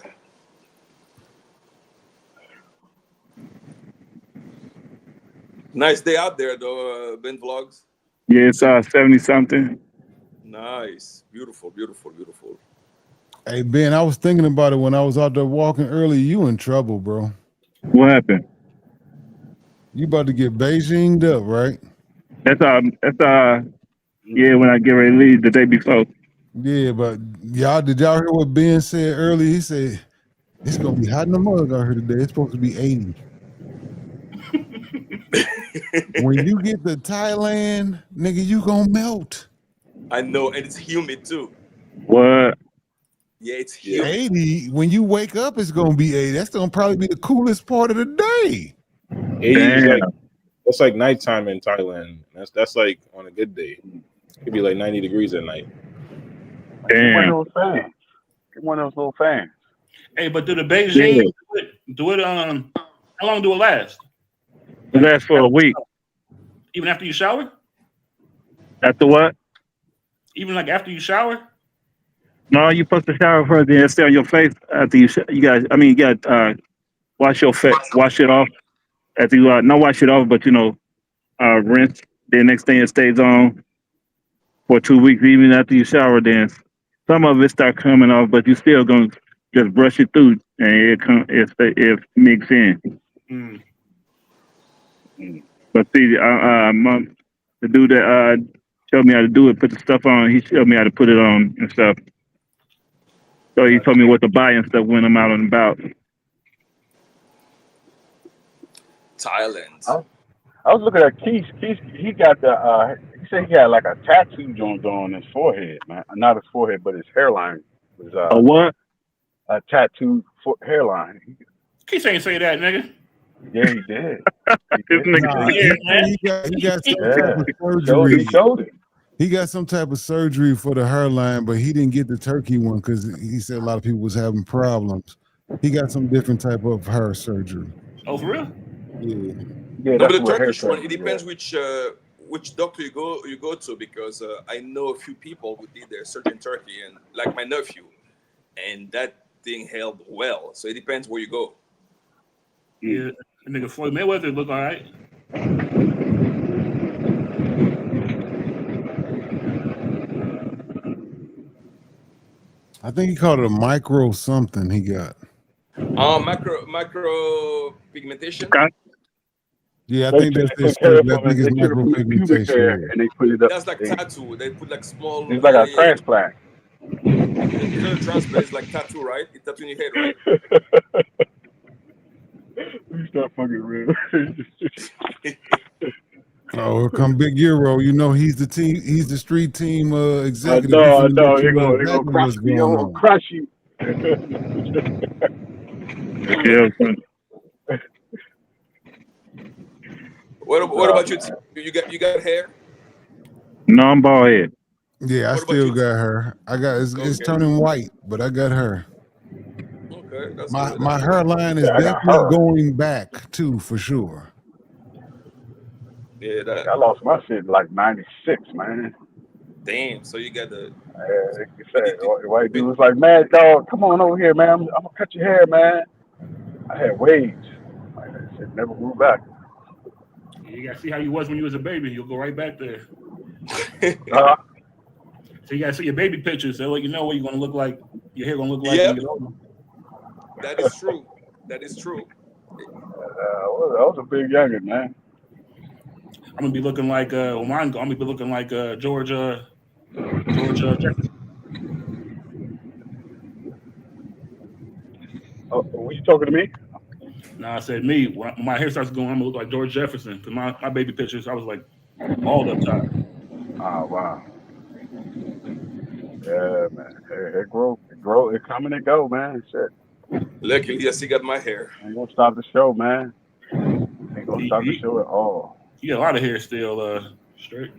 Nice day out there, though, Ben Vlogs. Yeah, it's 70 something. Nice, beautiful. Hey Ben, I was thinking about it when I was out there walking earlier. You in trouble, bro. What happened? You about to get Beijing'd up, right? That's yeah, when I get ready to leave the day before. Yeah, but did y'all hear what Ben said earlier? He said it's gonna be hot in the mug out here today. It's supposed to be 80. When you get to Thailand, nigga, you gonna melt. I know, and it's humid too. What? Yeah, it's humid. 80. When you wake up, it's gonna be 80. That's gonna probably be the coolest part of the day. 80 is that's like nighttime in Thailand. That's like on a good day. It could be like 90 degrees at night. Damn. One of those little fans. Hey, but do the Beijing do it how long do it last? It lasts for a week. Even after you shower? After what? Even like after you shower? No, you're supposed to shower first, then stay on your face after you got wash your face, wash it off after you not wash it off, but rinse. Then next thing it stays on for 2 weeks, even after you shower. Then some of it start coming off, but you still gonna just brush it through, and it mix in. Mm. But see, the dude that showed me how to do it, put the stuff on. He showed me how to put it on and stuff. So he told me what to buy and stuff when I'm out and about. Thailand. I was looking at Keith. He got he said he had like a tattoo joint on his forehead, man. Not his forehead, but his hairline was A what? a tattoo hairline. Keith ain't say that, nigga. Yeah, he did. This nigga. He got some type of surgery. He showed it. He got some type of surgery for the hairline, but he didn't get the turkey one because he said a lot of people was having problems. He got some different type of hair surgery. Oh, for real? Yeah. Yeah, No, but the Turkish one, it depends which doctor you go to, because I know a few people who did their surgery in Turkey, and like my nephew, and that thing held well. So it depends where you go. Yeah, nigga Floyd Mayweather look all right. I think he called it a micro something he got. Micro pigmentation. Okay. Yeah, I They think say that's they their took hair surgery. I from think it. it's They took it from his pubic micropigmentation. hair Yeah. and they put it up. That's like tattoo. They put like small. It's like a Yeah, transplant. it's not a transplant. It's like tattoo, right? It's tattoo in your head, right? You start fucking real. Oh, here come Big Euro. You know he's the team. He's the street team I executive. He's know, I gonna know. let you They're know gonna exactly crush what's me. I'm going gonna on. crush you. Yeah. What about you? T? You got hair? No, I'm bald head. Yeah, I What about still you? T? got her. I got it's Okay, turning white, but I got her. okay, that's My good. my That's good. hairline is Yeah, I got definitely her. going back too, for sure. Yeah, I lost my shit in like '96, man. damn. So you got the Like you but said, it, the white but dude was like, "Mad dog, come on over here, man. I'm gonna cut your hair, man." I had waves. Like that shit never grew back. You gotta see how you was when you was a baby. You'll go right back there. Uh, So you gotta see your baby pictures. They'll let you know what you're gonna look like. Your hair gonna look like when yep, you get older. that is true. That is true. I was a big youngin, man. I'm gonna be looking like I'm gonna be looking like Georgia Jefferson. Oh, were you talking to me? No, I said me. When my hair starts going, I'm gonna look like George Jefferson. Cause my baby pictures, I was like bald up top. Oh wow. Yeah, man. It grow, it come and it go, man. Shit. Luckily, yes, he got my hair. Ain't gonna stop the show, man. Ain't gonna stop the show at all. You got a lot of hair still, straight.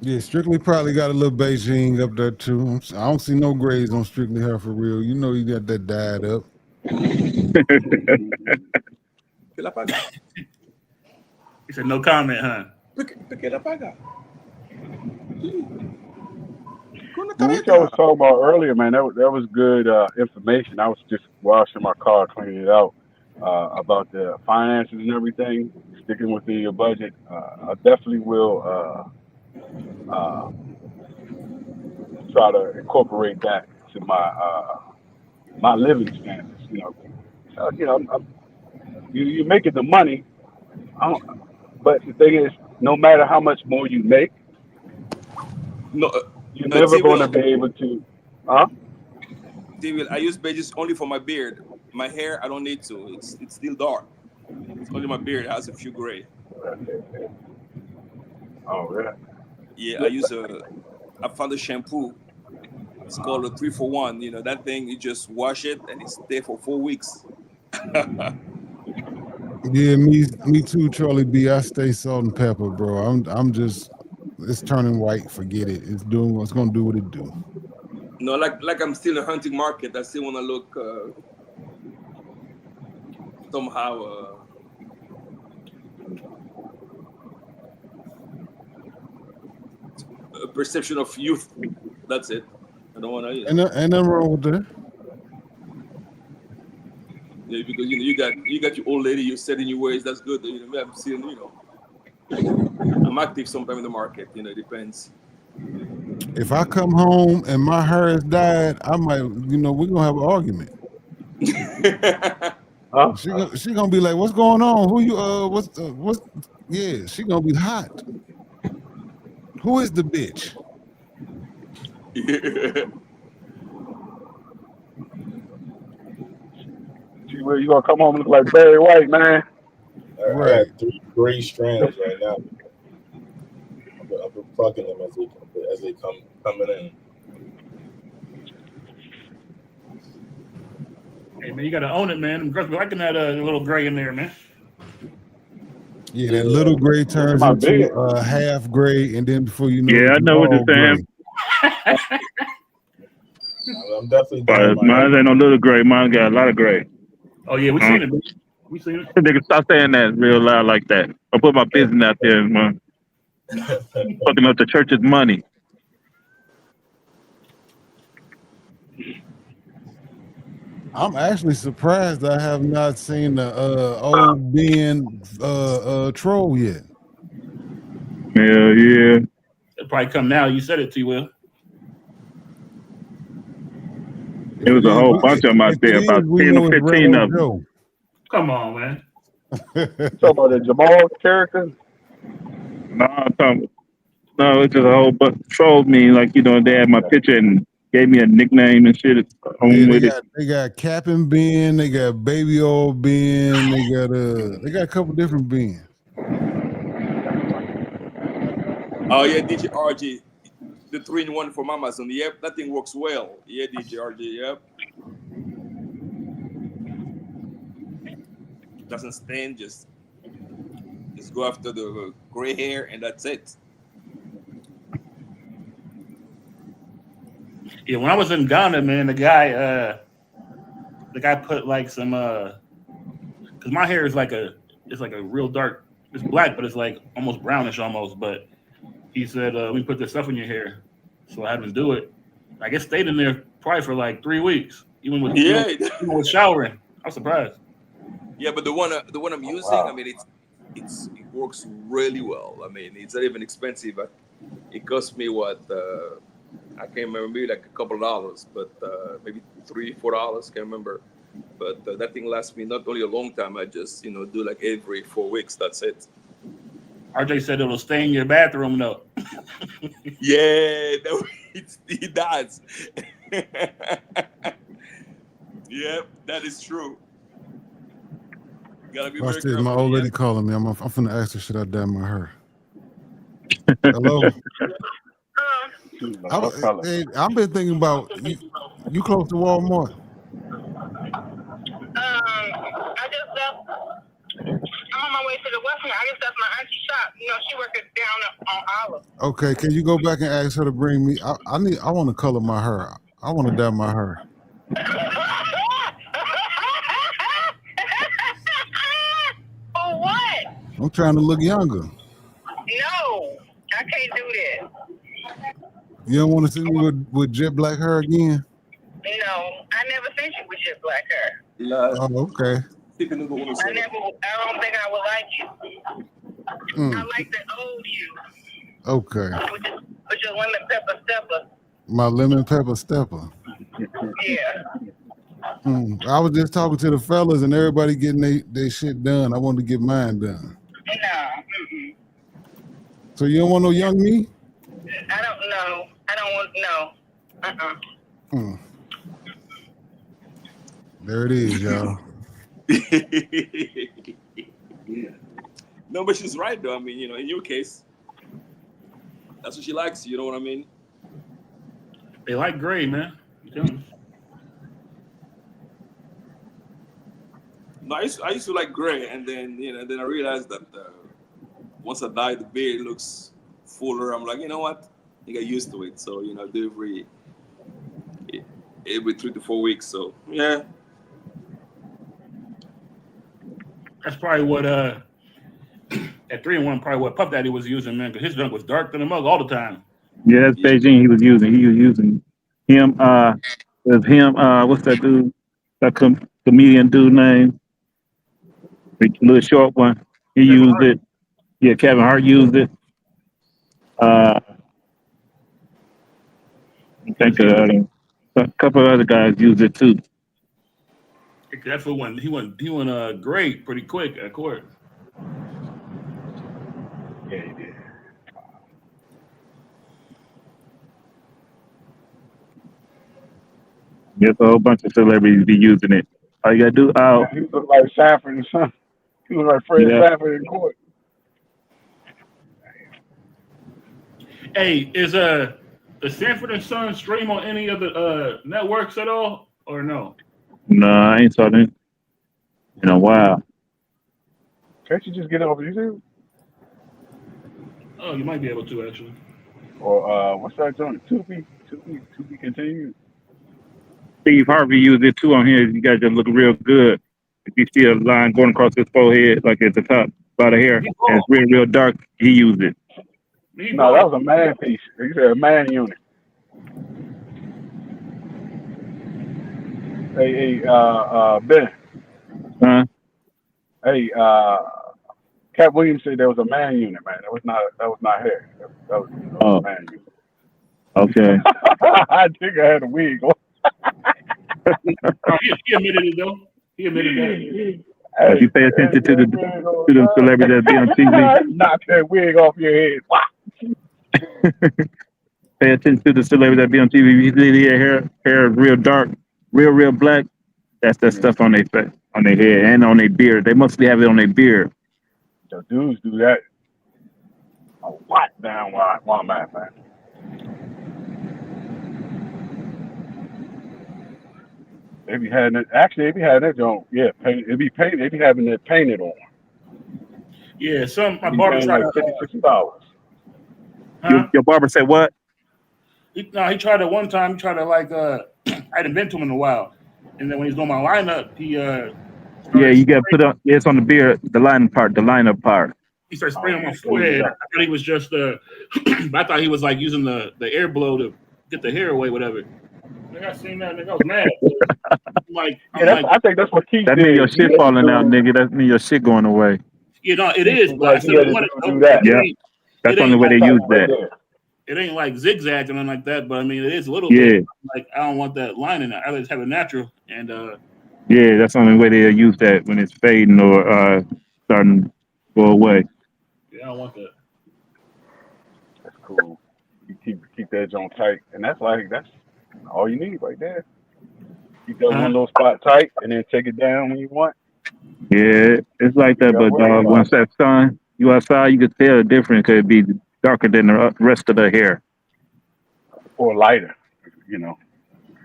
Yeah, Strictly probably got a little Beijing up there too. I don't see no grades on Strictly hair for real. You know you got that dyed up. Que la paga? He said no comment, huh? Porque la paga? But what y'all was talking about earlier, man, that was good information. I was just washing my car, cleaning it out, about the finances and everything, sticking within your budget. I definitely will try to incorporate that to my living standards. You're making the money, but the thing is, no matter how much more you make, No, you're never T going to will. be able to, huh? T will. I use pages only for my beard. My hair, I don't need to. It's still dark. It's only my beard has a few gray. Oh, really? Yeah, I found a shampoo. It's called a 3-for-1. You know that thing. You just wash it and it's there for 4 weeks. Yeah, me too, Charlie B. I stay salt and pepper, bro. I'm just it's turning white. Forget it. It's doing what's gonna do what it do. No, like I'm still in a hunting market. I still want to look somehow. A perception of youth. That's it. I don't want to, Ain't nothing wrong with that. yeah, because you got your old lady. You're set in your ways. That's good. You know, I'm seeing. I'm active sometime in the market. It depends. If I come home and my hair is dyed, I might, we're gonna have an argument. Huh? She gonna be like, "What's going on? Who you? What's? Yeah, she gonna be hot. Who is the bitch?" Yeah. You gonna come home and look like Barry White, man? I got 3 gray strands right now. I've been plucking them as they coming in. Hey man, you gotta own it, man. Them girls be liking that little gray in there, man. Yeah, that little gray turns My into beard. half gray, and then before you know Yeah, it, I you know what you're all saying. gray. I'm definitely But doing my mine ain't no little gray. Mine got a lot of gray. Oh yeah, we seen it. We seen it. Nigga, stop saying that real loud like that. I put my business out there, man. Fucking up the church's money. I'm actually surprised I have not seen the old Ben troll yet. Yeah. It'll probably come now. You said it, T. Will. It If was it a is, whole bunch of them out if it there, is, about we 10 or know it's 15 Railroad of them. Joe. Come on, man. So about the Jamal character. No, I'm talking, no, it's just a whole bunch trolled me, like, they had my picture and gave me a nickname and shit Yeah, on with it. they got Captain Ben, they got Baby Old Ben, they got a couple different Bens. Oh yeah, DJ RJ, the 3-in-1 from Amazon. Yep, that thing works well. Yeah, DJ RJ. Yep, doesn't stain. Just go after the gray hair, and that's it. Yeah, when I was in Ghana, man, the guy put like some because my hair is it's like a real dark, it's black, but it's like almost brownish almost. But he said, we put this stuff in your hair, so I had him do it. I guess stayed in there probably for like 3 weeks, even with Yeah, even with showering. I'm surprised. yeah, but the one I'm using, I mean, it works really well. I mean, it's not even expensive. It cost me what I can't remember, maybe like a couple of dollars, but maybe $3-4, can't remember. But that thing lasts me not only a long time. I just do like every 4 weeks. That's it. RJ said it'll stain your bathroom though. Yeah, it does. Yep, that is true. Gotta be Watch very this, my careful. old lady Yeah. calling me. I'm finna ask her, should I dye my hair? Hello? I've been thinking about, you close to Walmart? I just left. I'm on my way to the Western. I just left my auntie shop. She works down on Olive. Okay, can you go back and ask her to bring me? I want to color my hair. I want to dye my hair. For what? I'm trying to look younger. No, I can't do that. You don't want to see me with jet black hair again? No, I never seen you with your black hair. Oh, okay. I don't think I would like you. I like the old you. Okay. With your lemon pepper stepper. My lemon pepper stepper. Yeah. I was just talking to the fellas and everybody getting their shit done. I wanted to get mine done. No. So you don't want no young me? I don't know. I don't want no. There it is, y'all. No, but she's right though. I mean, in your case, that's what she likes. You know what I mean? They like gray, man. No, I used to like gray, and then then I realized that once I dye the beard, it looks fuller. I'm like, you know what? I get used to it. So do every 3 to 4 weeks. So yeah. That's probably what at 3-in-1, probably what Puff Daddy was using, man, because his junk was dark than the mug all the time. Yeah, that's Beijing he was using. He was using him, what's that dude? That comedian dude name? The little short one. He Kevin used Hart. it. Yeah, Kevin Hart used it. I think a couple of other guys used it too. That's what he went great pretty quick at court. Yeah, he did. There's a whole bunch of celebrities be using it. All you gotta do, He looked like Sanford and Son. He was like Fred Sanford in court. Hey, is Sanford and Son stream on any of the networks at all, or no? No, I ain't saw that in a while. Can't you just get it off YouTube? Oh, you might be able to actually. Or what's that joint? Tubi continued. Steve Harvey used it too on here. You guys just look real good. If you see a line going across his forehead, like at the top by the hair, and it's real, real dark, he used it. No, that was a man piece. He said a man unit. Hey, Ben. Huh? Hey, Cat Williams said there was a man unit, man. That was not hair. That was a man unit. Okay. I think I had a wig on. He admitted it though. He admitted that. If you pay attention to the celebrities that be on TV, Knock that wig off your head. Wow. pay attention to the celebrities that be on TV. You see their hair is real dark, real black. That's that stuff on their face, on their head, and on their beard. They mostly have it on their beard. The dudes do that a lot down where I'm at, man. They be having it. Actually, they be having that joint. Yeah, paint. They be painted. They be having it painted on. Yeah, my They barber paying tried like to. $50. Huh? Your barber said what? He tried it one time. He tried to I hadn't been to him in a while, and then when he's doing my lineup, he Yeah, you got to put on. Yeah, it's on the beard, the lineup part. He started spraying on my Yeah, forehead. I thought he was just I thought he was like using the air blow to get the hair away, whatever. Nigga, I seen that nigga. I was mad. I think that's what Keith That did. means your He shit had to falling out, do- nigga. That means your shit going away. You know, it Keith is, was but I like, he still had to want it though. do that. Yeah, that's the only way they use that. It ain't like zigzag and nothing like that, but I mean, it is a little Yeah. bit. Like I don't want that line in it. I just have it natural, and Yeah, that's the only way they'll use that when it's fading or starting to go away. yeah, I don't want that. That's cool. You keep that joint tight, and that's all you need right there. Keep that one little spot tight, and then take it down when you want. Yeah, it's like that, but dog, once that sun, you outside, you could tell the difference. Could be darker than the rest of the hair. Or lighter, you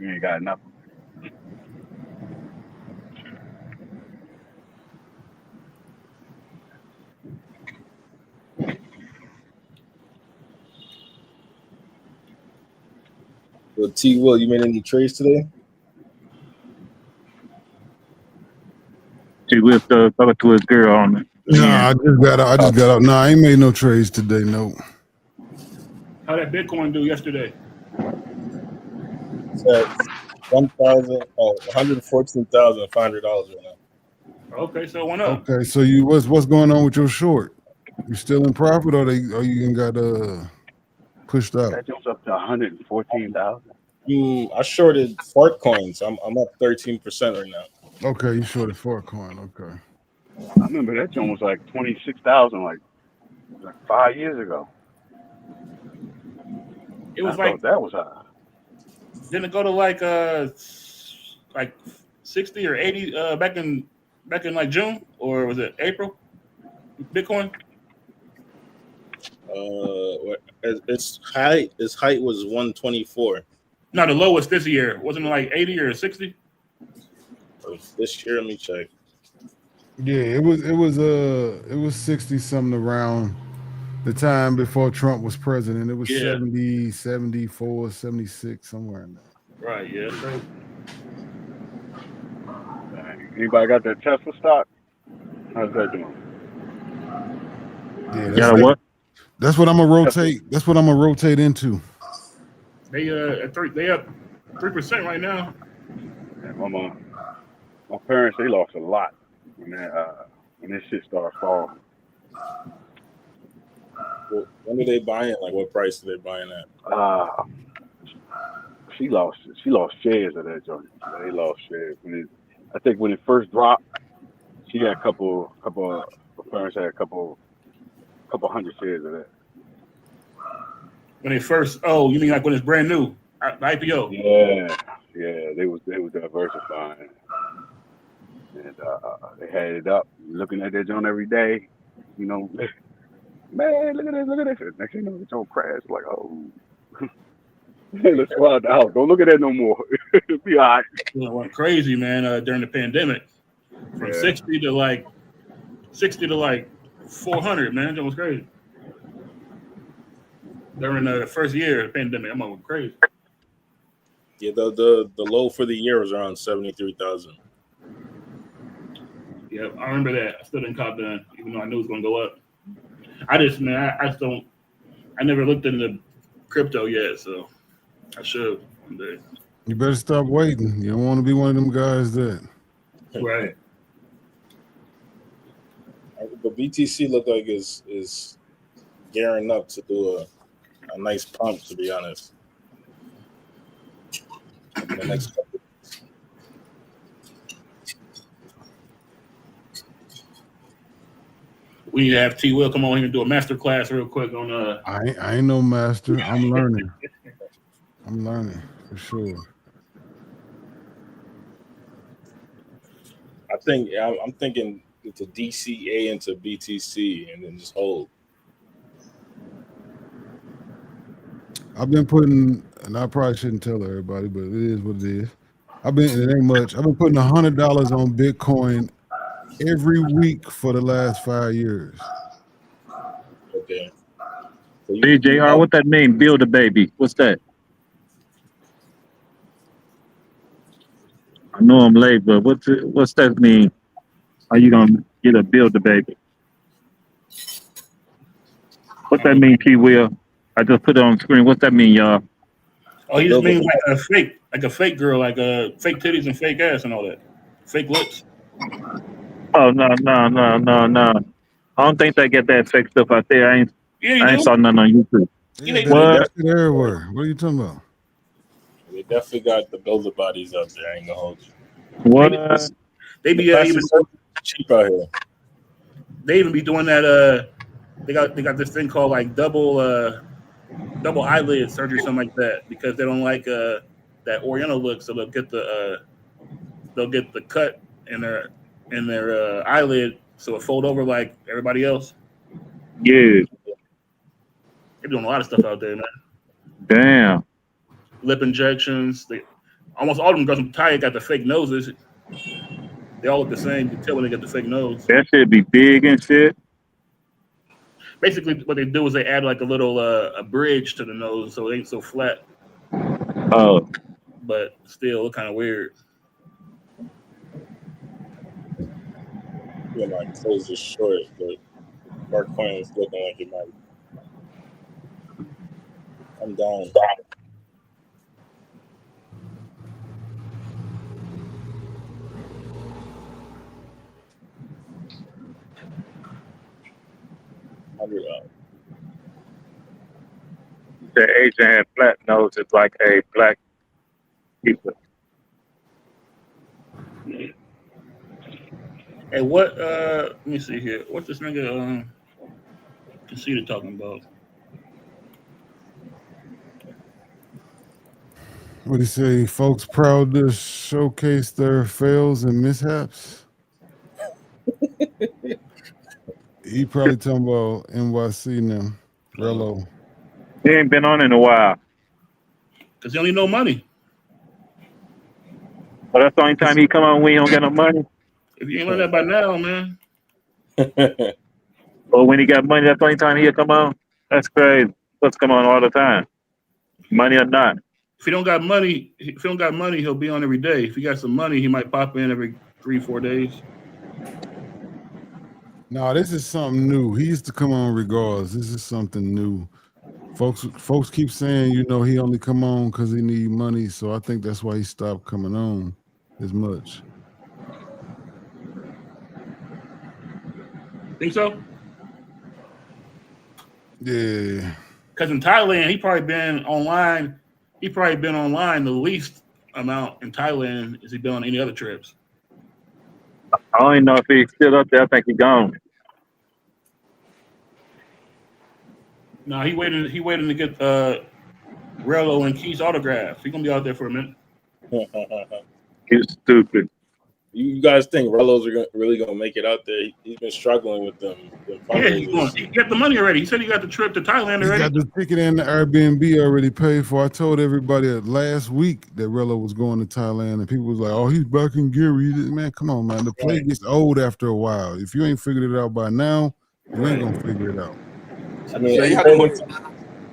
ain't got enough. Well, T. Will, you made any trades today? She was talking to his girl on it. Nah, I just got out. Nah, I ain't made no trades today. No. How that Bitcoin do yesterday? It's at $114,500 right now. Okay, so it went up. Okay, so what's going on with your short? You still in profit, or you got pushed out? That jump's up to 114,000. I shorted fart coins. I'm up 13% right now. Okay, you shorted Farcoin. Okay. I remember that jump was like 26,000 like 5 years ago. It was I thought that was high. Didn't it go to like 60 or 80 back in like June, or was it April? Bitcoin? Its height was 124. No, the lowest this year. Wasn't it like 80 or 60? This year, let me check. Yeah, it was 60 something around the time before Trump was president. It was 70, 74, 76, somewhere in there. Right, yeah. Anybody got that Tesla stock? How's that doing? Yeah, that's what I'm gonna rotate. That's what I'm gonna rotate into. They up 3% right now. Yeah, my parents, they lost a lot when this shit started falling. Well, when are they buying? Like, what price are they buying at? She lost shares of that joint. They lost shares. I think when it first dropped, she had a couple. My parents had a couple hundred shares of that. When they first, you mean like when it's brand new, the IPO? Yeah, they was diversifying, and they had it up. Looking at that joint every day, man, look at this. Next thing you know, the joint crash. Like, oh, let's go out the house. Don't look at that no more. It'll be all right. It went crazy, man, during the pandemic. From 60 to like 400, man. That was crazy. During the first year of the pandemic, I'm going crazy. Yeah, the low for the year was around 73,000. Yeah, I remember that. I still didn't cop that, even though I knew it was going to go up. I never looked into crypto yet, so I should one day. You better stop waiting. You don't want to be one of them guys that. Right. But BTC looked like is gearing up to do a nice pump, to be honest. In the next couple. We need to have T. Will come on here and do a master class real quick on I ain't no master. I'm learning. I'm learning for sure. I'm thinking to DCA into BTC and then just hold. I've been putting, and I probably shouldn't tell everybody, but it is what it is. It ain't much. I've been putting $100 on Bitcoin every week for the last 5 years. Okay. So BJR, what that mean? Build a baby. What's that? I know I'm late, but what's that mean? Are you gonna get a build a baby? What that mean, P. Will? I just put it on the screen. What's that mean, y'all? Oh, he just means like a fake girl, like fake titties and fake ass and all that, fake lips. Oh no. I don't think they get that fake stuff out there. I ain't saw nothing on YouTube. Yeah, What? Everywhere. What are you talking about? They definitely got the builder bodies out there. I ain't gonna hold you. What? They be even cheap out here. They even be doing that. They got this thing called like double eyelid surgery, something like that, because they don't like that Oriental look, so they'll get the cut in their eyelid, so it fold over like everybody else. Yeah. They're doing a lot of stuff out there, man. Damn. Lip injections. Almost all of them girls from Thai got the fake noses. They all look the same. You can tell when they get the fake nose. That shit be big and shit. Basically, what they do is they add like a little a bridge to the nose, so it ain't so flat. Oh. But still, look kind of weird. Yeah, like clothes is short, but Mark Quinn is looking like it might. I'm down. $100. The Asian had flat nose is like a black people. Hey, what? Let me see here. What's this nigga? Conceited talking about? What do you say? Folks proud to showcase their fails and mishaps. He probably talking about NYC now. Rello. He ain't been on in a while. Because he only no money. But that's the only time he come on when he don't get no money. If you ain't learned that by now, man. Or when he got money, that's the only time he'll come on. That's crazy. Let's come on all the time. Money or not. If he don't got money, he'll be on every day. If he got some money, he might pop in every 3-4 days. No, this is something new. He used to come on regardless. This is something new. Folks keep saying, he only come on because he need money. So I think that's why he stopped coming on as much. Think so? Yeah. Because in Thailand, he probably been online the least amount in Thailand as he been on any other trips. I don't even know if he's still up there. I think he's gone. No, he waiting to get Rello and Keith's autographs. He's gonna be out there for a minute. He's stupid. You guys think Rello's really gonna make it out there? He's been struggling with them. Yeah, he got the money already. He said he got the trip to Thailand already. He got the ticket and the Airbnb already paid for. I told everybody last week that Rello was going to Thailand, and people was like, "Oh, he's back in Gary." Man, come on, man. The play gets old after a while. If you ain't figured it out by now, you ain't gonna figure it out. I mean, Yeah, he had the money.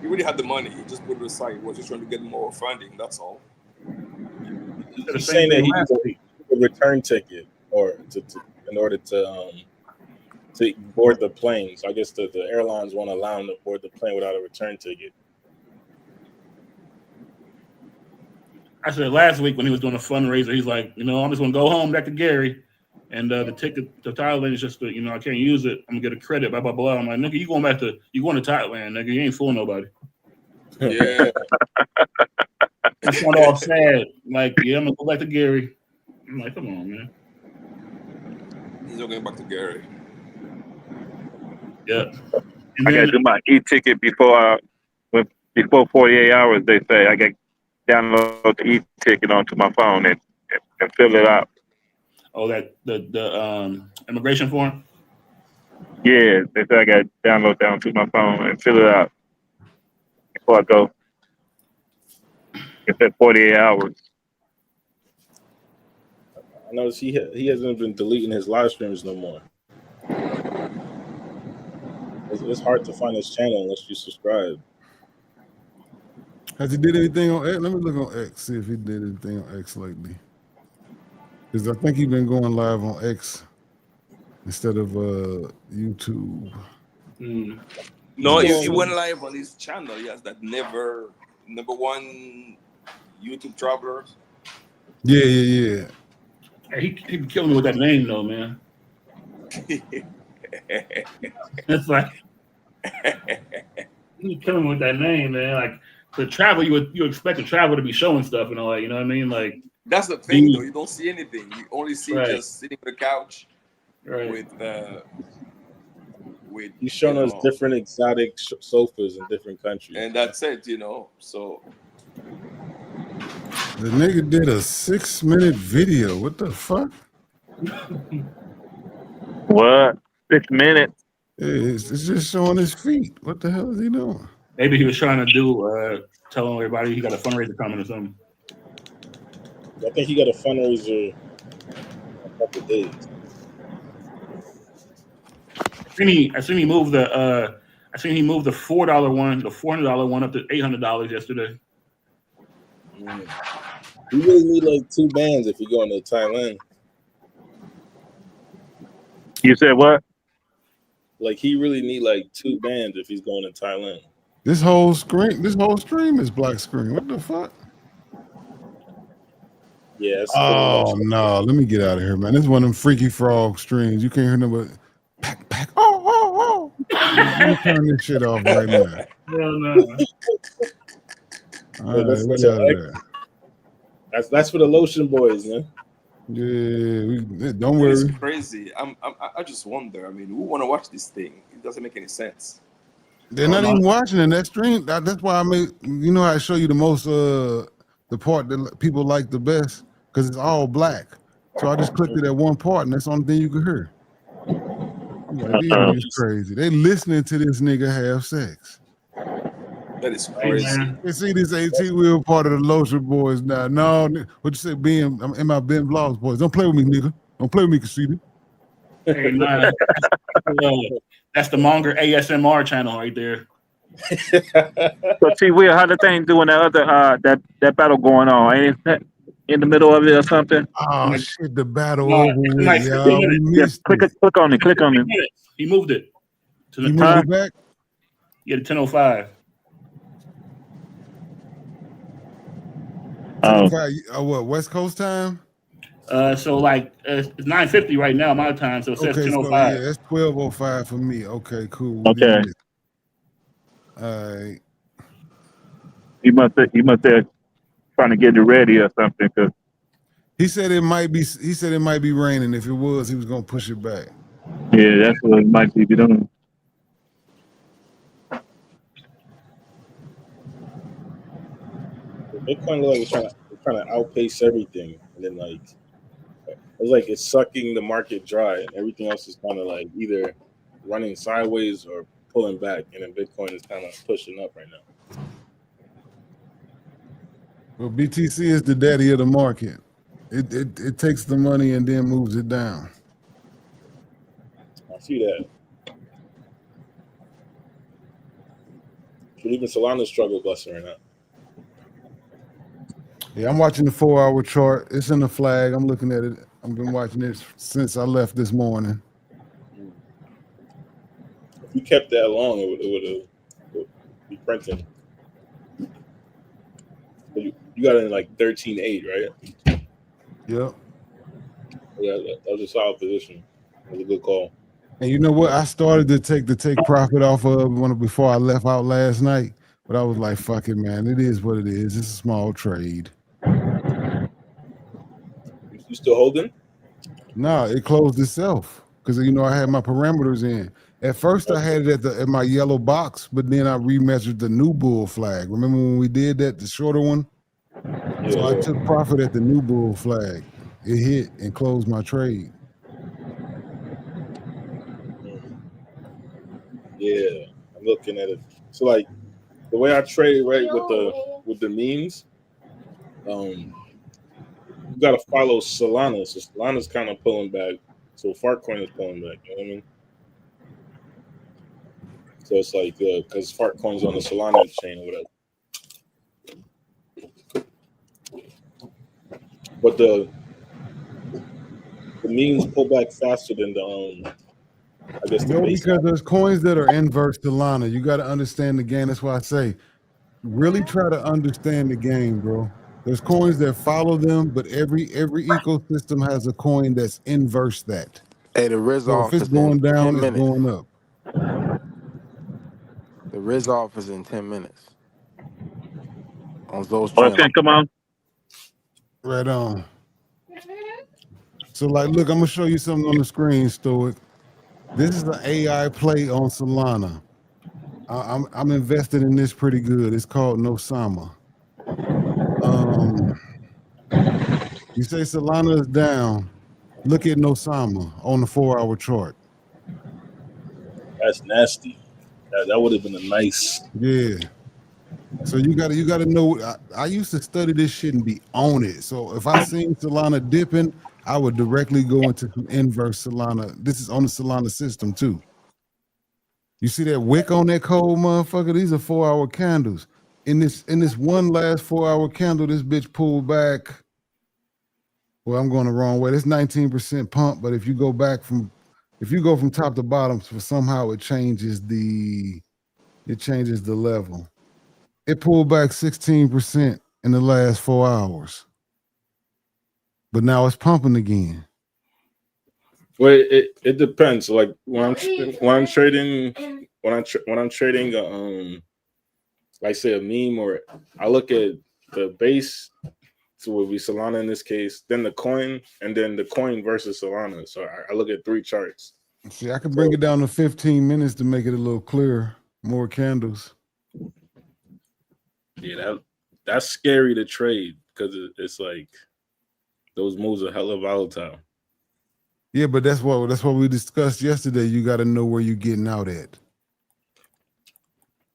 He really had the money. He just put it aside. He was just trying to get more funding. That's all. He's saying that he needs a return ticket or in order to board the plane. So I guess the airlines won't allow him to board the plane without a return ticket. I said last week when he was doing a fundraiser, he's like, I'm just gonna go home back to Gary, and the ticket to Thailand is just I can't use it. I'm gonna get a credit. Blah blah blah. I'm like, nigga, you going to Thailand, nigga? You ain't fooling nobody. Yeah. He sounded all sad. Like, yeah, I'm gonna go back to Gary. I'm like, come on, man. He's not going back to Gary. Yeah. And I got to then do my e-ticket before 48 hours. They say I got to download the e-ticket onto my phone and fill it out. that the immigration form. Yeah, they say I got to download that onto my phone and fill it out before I go. It's at 48 hours. I noticed he hasn't been deleting his live streams no more. It's hard to find his channel unless you subscribe. Has he did anything on X? Let me look on X, see if he did anything on X lately. Because I think he's been going live on X instead of YouTube. No, he went live on his channel. Yes, that number one YouTube travelers. Yeah. Hey, he be killing me with that name though, man. It's like he killing me with that name, man. Like the travel, you expect the travel to be showing stuff and all that. You know what I mean? Like that's the thing, though. You don't see anything. You only see just sitting on the couch with. He's showing us different exotic sofas in different countries, and that's it. So the nigga did a 6-minute video. What the fuck? What? 6 minutes? It's just showing his feet. What the hell is he doing? Maybe he was trying to do telling everybody he got a fundraiser coming or something. I think he got a fundraiser in a couple of days. I seen he moved the $4 one, the $400 one up to $800 yesterday. You really need like 2 bands if you're going to Thailand. You said what? Like he really need like 2 bands if he's going to Thailand. This whole stream is black screen. What the fuck? Yeah. Oh no, let me get out of here, man. This is one of them freaky frog streams. You can't hear no but pack. Oh. Let me turn this shit off right now. No. All right, we got it. That's for the lotion boys, man. Yeah, don't worry. It's crazy. I just wonder. I mean, who want to watch this thing? It doesn't make any sense. They're not even watching in that stream. That's why I made. You know, I show you the most the part that people like the best because it's all black. So I just clicked it at one part, and that's the only thing you could hear. Like, these niggas crazy. They listening to this nigga have sex. That is crazy. You see this 18-wheel part of the Lotion boys now. No, what you say, I'm in my Ben Vlogs boys. Don't play with me, nigga. Don't play with me, Casita. Hey, man, that's the Monger ASMR channel right there. So T-Will, how the thing doing that other that battle going on? Ain't that in the middle of it or something? Oh shit, the battle over with, y'all. We missed click on it. Click on it. He moved it. He moved it back? Yeah, to 10:05. What, West Coast time? So like it's 9:50 right now my time, so it says 10:05. So yeah, that's 12:05 for me. Okay, cool. Okay. All right. He must have trying to get it ready or something. Cause he said it might be raining. If it was, he was gonna push it back. Yeah, that's what it might be doing. Bitcoin look like it's trying to outpace everything, and then like it's like it's sucking the market dry, and everything else is kind of like either running sideways or pulling back, and then Bitcoin is kind of pushing up right now. Well, BTC is the daddy of the market. It takes the money and then moves it down. I see that. But even Solana's struggle busting right now. Yeah, I'm watching the 4-hour chart. It's in the flag. I'm looking at it. I've been watching it since I left this morning. If you kept that long, it would be printing. But you got it in like 13.8, right? Yep. Yeah, that was a solid position. It was a good call. And you know what? I started to take profit off of before I left out last night, but I was like, "Fuck it, man! It is what it is. It's a small trade." You still holding? No, it closed itself because I had my parameters in. At first, I had it at my yellow box, but then I remeasured the new bull flag. Remember when we did that, the shorter one? Yeah. So I took profit at the new bull flag. It hit and closed my trade. Yeah, I'm looking at it. So like the way I trade, right, with the memes, you gotta follow Solana. So Solana's kind of pulling back. So Fartcoin is pulling back. You know what I mean? So it's like because Fartcoin's on the Solana chain or whatever. But the memes pull back faster than the I guess the base. Because there's coins that are inverse Solana. You got to understand the game. That's why I say, really try to understand the game, bro. There's coins that follow them, but every ecosystem has a coin that's inverse that. Hey, the Rizz So if Off it's is in going down, 10 it's minutes. going up. The Rizz Off is in 10 minutes on Zoe's Oh, channel. okay, come on. Right on. So, like, look, I'm gonna show you something on the screen, Stoic. This is an AI play on Solana. I'm invested in this pretty good. It's called Nosama. You say Solana is down. Look at Nosama on the 4-hour chart. That's nasty. That would have been a nice. Yeah. So you gotta know. I used to study this shit and be on it. So if I seen Solana dipping, I would directly go into some inverse Solana. This is on the Solana system too. You see that wick on that cold motherfucker? These are 4-hour candles. In this one last 4-hour candle, this bitch pulled back. Well, I'm going the wrong way. That's 19% pump, but if you go from top to bottom, so somehow it changes the level. It pulled back 16% in the last 4 hours, but now it's pumping again. Well, it depends. Like when I'm trading, like say a meme, or I look at the base, so it would be Solana in this case, then the coin, and then the coin versus Solana. So I look at 3 charts. See, I can bring it down to 15 minutes to make it a little clearer. More candles. Yeah, that's scary to trade because it's like those moves are hella volatile. Yeah, but that's what we discussed yesterday. You got to know where you're getting out at,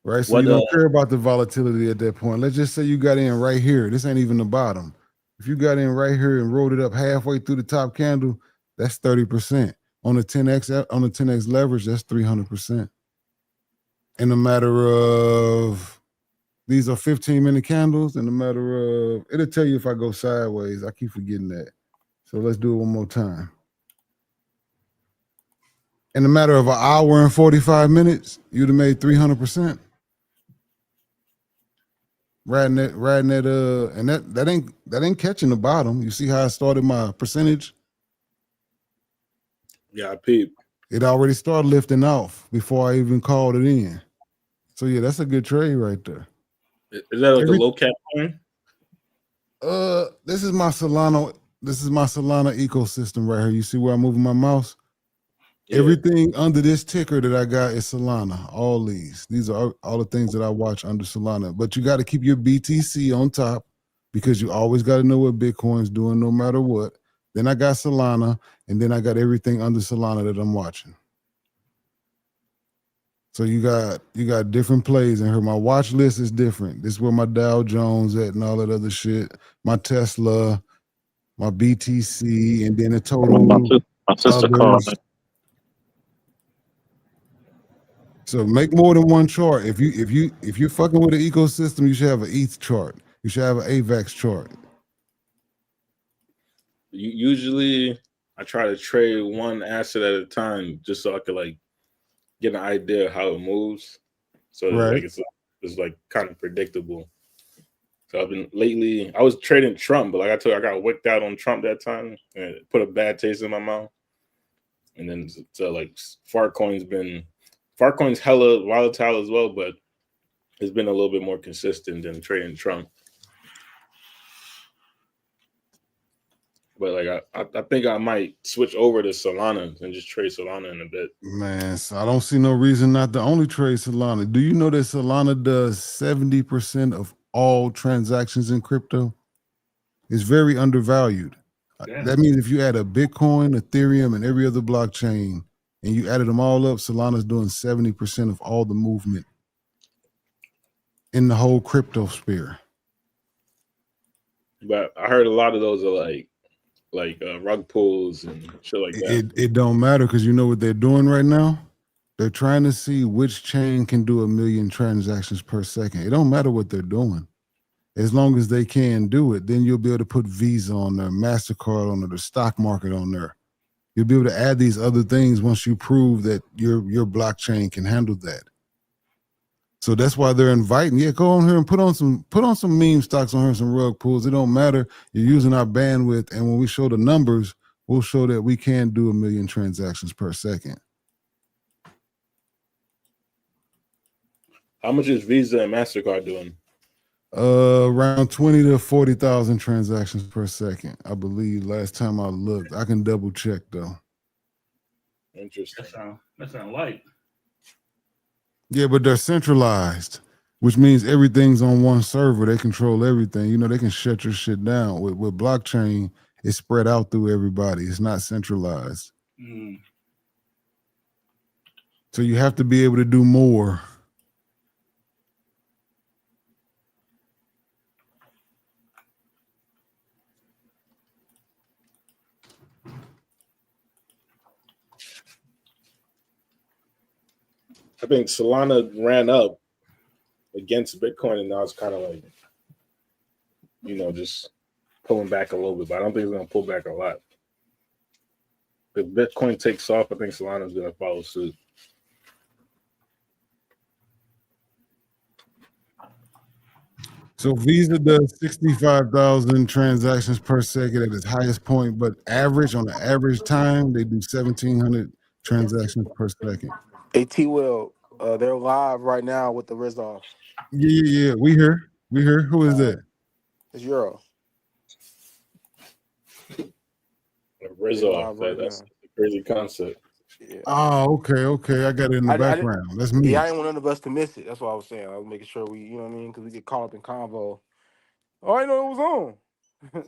right? So you don't care about the volatility at that point. Let's just say you got in right here. This ain't even the bottom. If you got in right here and rolled it up halfway through the top candle, that's 30%. On the 10x leverage, that's 300%. In a matter of, these are 15-minute candles. In a matter of, it'll tell you if I go sideways. I keep forgetting that. So let's do it one more time. In a matter of an hour and 45 minutes, you'd have made 300%. Riding that, and that ain't catching the bottom. You see how I started my percentage? Yeah, I peeped. It already started lifting off before I even called it in. So yeah, that's a good trade right there. Is that like a low cap coin? This is my Solana ecosystem right here. You see where I'm moving my mouse? Yeah. Everything under this ticker that I got is Solana. All these are all the things that I watch under Solana. But you got to keep your BTC on top because you always got to know what Bitcoin's doing no matter what. Then I got Solana, and then I got everything under Solana that I'm watching. So you got different plays in here. My watch list is different. This is where my Dow Jones at and all that other shit. My Tesla, my BTC, and then the total. My sister called me. So make more than one chart. If you're fucking with the ecosystem, you should have an ETH chart. You should have an AVAX chart. Usually, I try to trade one asset at a time, just so I could like get an idea of how it moves. So right. It's like kind of predictable. So I was trading Trump, but like I told you, I got wicked out on Trump that time and it put a bad taste in my mouth. And then so like Fartcoin's hella volatile as well, but it's been a little bit more consistent than trading Trump. But like I think I might switch over to Solana and just trade Solana in a bit. Man, so I don't see no reason not to only trade Solana. Do you know that Solana does 70% of all transactions in crypto? It's very undervalued. Damn. That means if you add a Bitcoin, Ethereum, and every other blockchain, and you added them all up, Solana's doing 70% of all the movement in the whole crypto sphere. But I heard a lot of those are like rug pulls and shit like that. It don't matter because you know what they're doing right now? They're trying to see which chain can do 1 million transactions per second. It don't matter what they're doing. As long as they can do it, then you'll be able to put Visa on there, MasterCard on there, the stock market on there. You'll be able to add these other things once you prove that your blockchain can handle that. So that's why they're inviting. Yeah, go on here and put on some meme stocks on here, some rug pulls. It don't matter. You're using our bandwidth, and when we show the numbers, we'll show that we can do 1 million transactions per second. How much is Visa and MasterCard doing? Around 20 to 40,000 transactions per second, I believe. Last time I looked, I can double check though. Interesting. That sound light. Yeah, but they're centralized, which means everything's on one server. They control everything. You know, they can shut your shit down. With blockchain, it's spread out through everybody. It's not centralized. So you have to be able to do more. I think Solana ran up against Bitcoin, and now it's kind of like, you know, just pulling back a little bit. But I don't think it's going to pull back a lot. If Bitcoin takes off, I think Solana's going to follow suit. So Visa does 65,000 transactions per second at its highest point, but average on the average time, they do 1,700 transactions per second. Hey, T-Will, they're live right now with the Rizz Off. Yeah. We here. Who is that? It's Euro. Rizz Off. That's a crazy concept. Yeah. Oh, okay. I got it in the background. That's me. Yeah, I didn't want none of us to miss it. That's what I was saying. I was making sure we, you know what I mean? Because we get caught up in convo. Oh, I know it was on.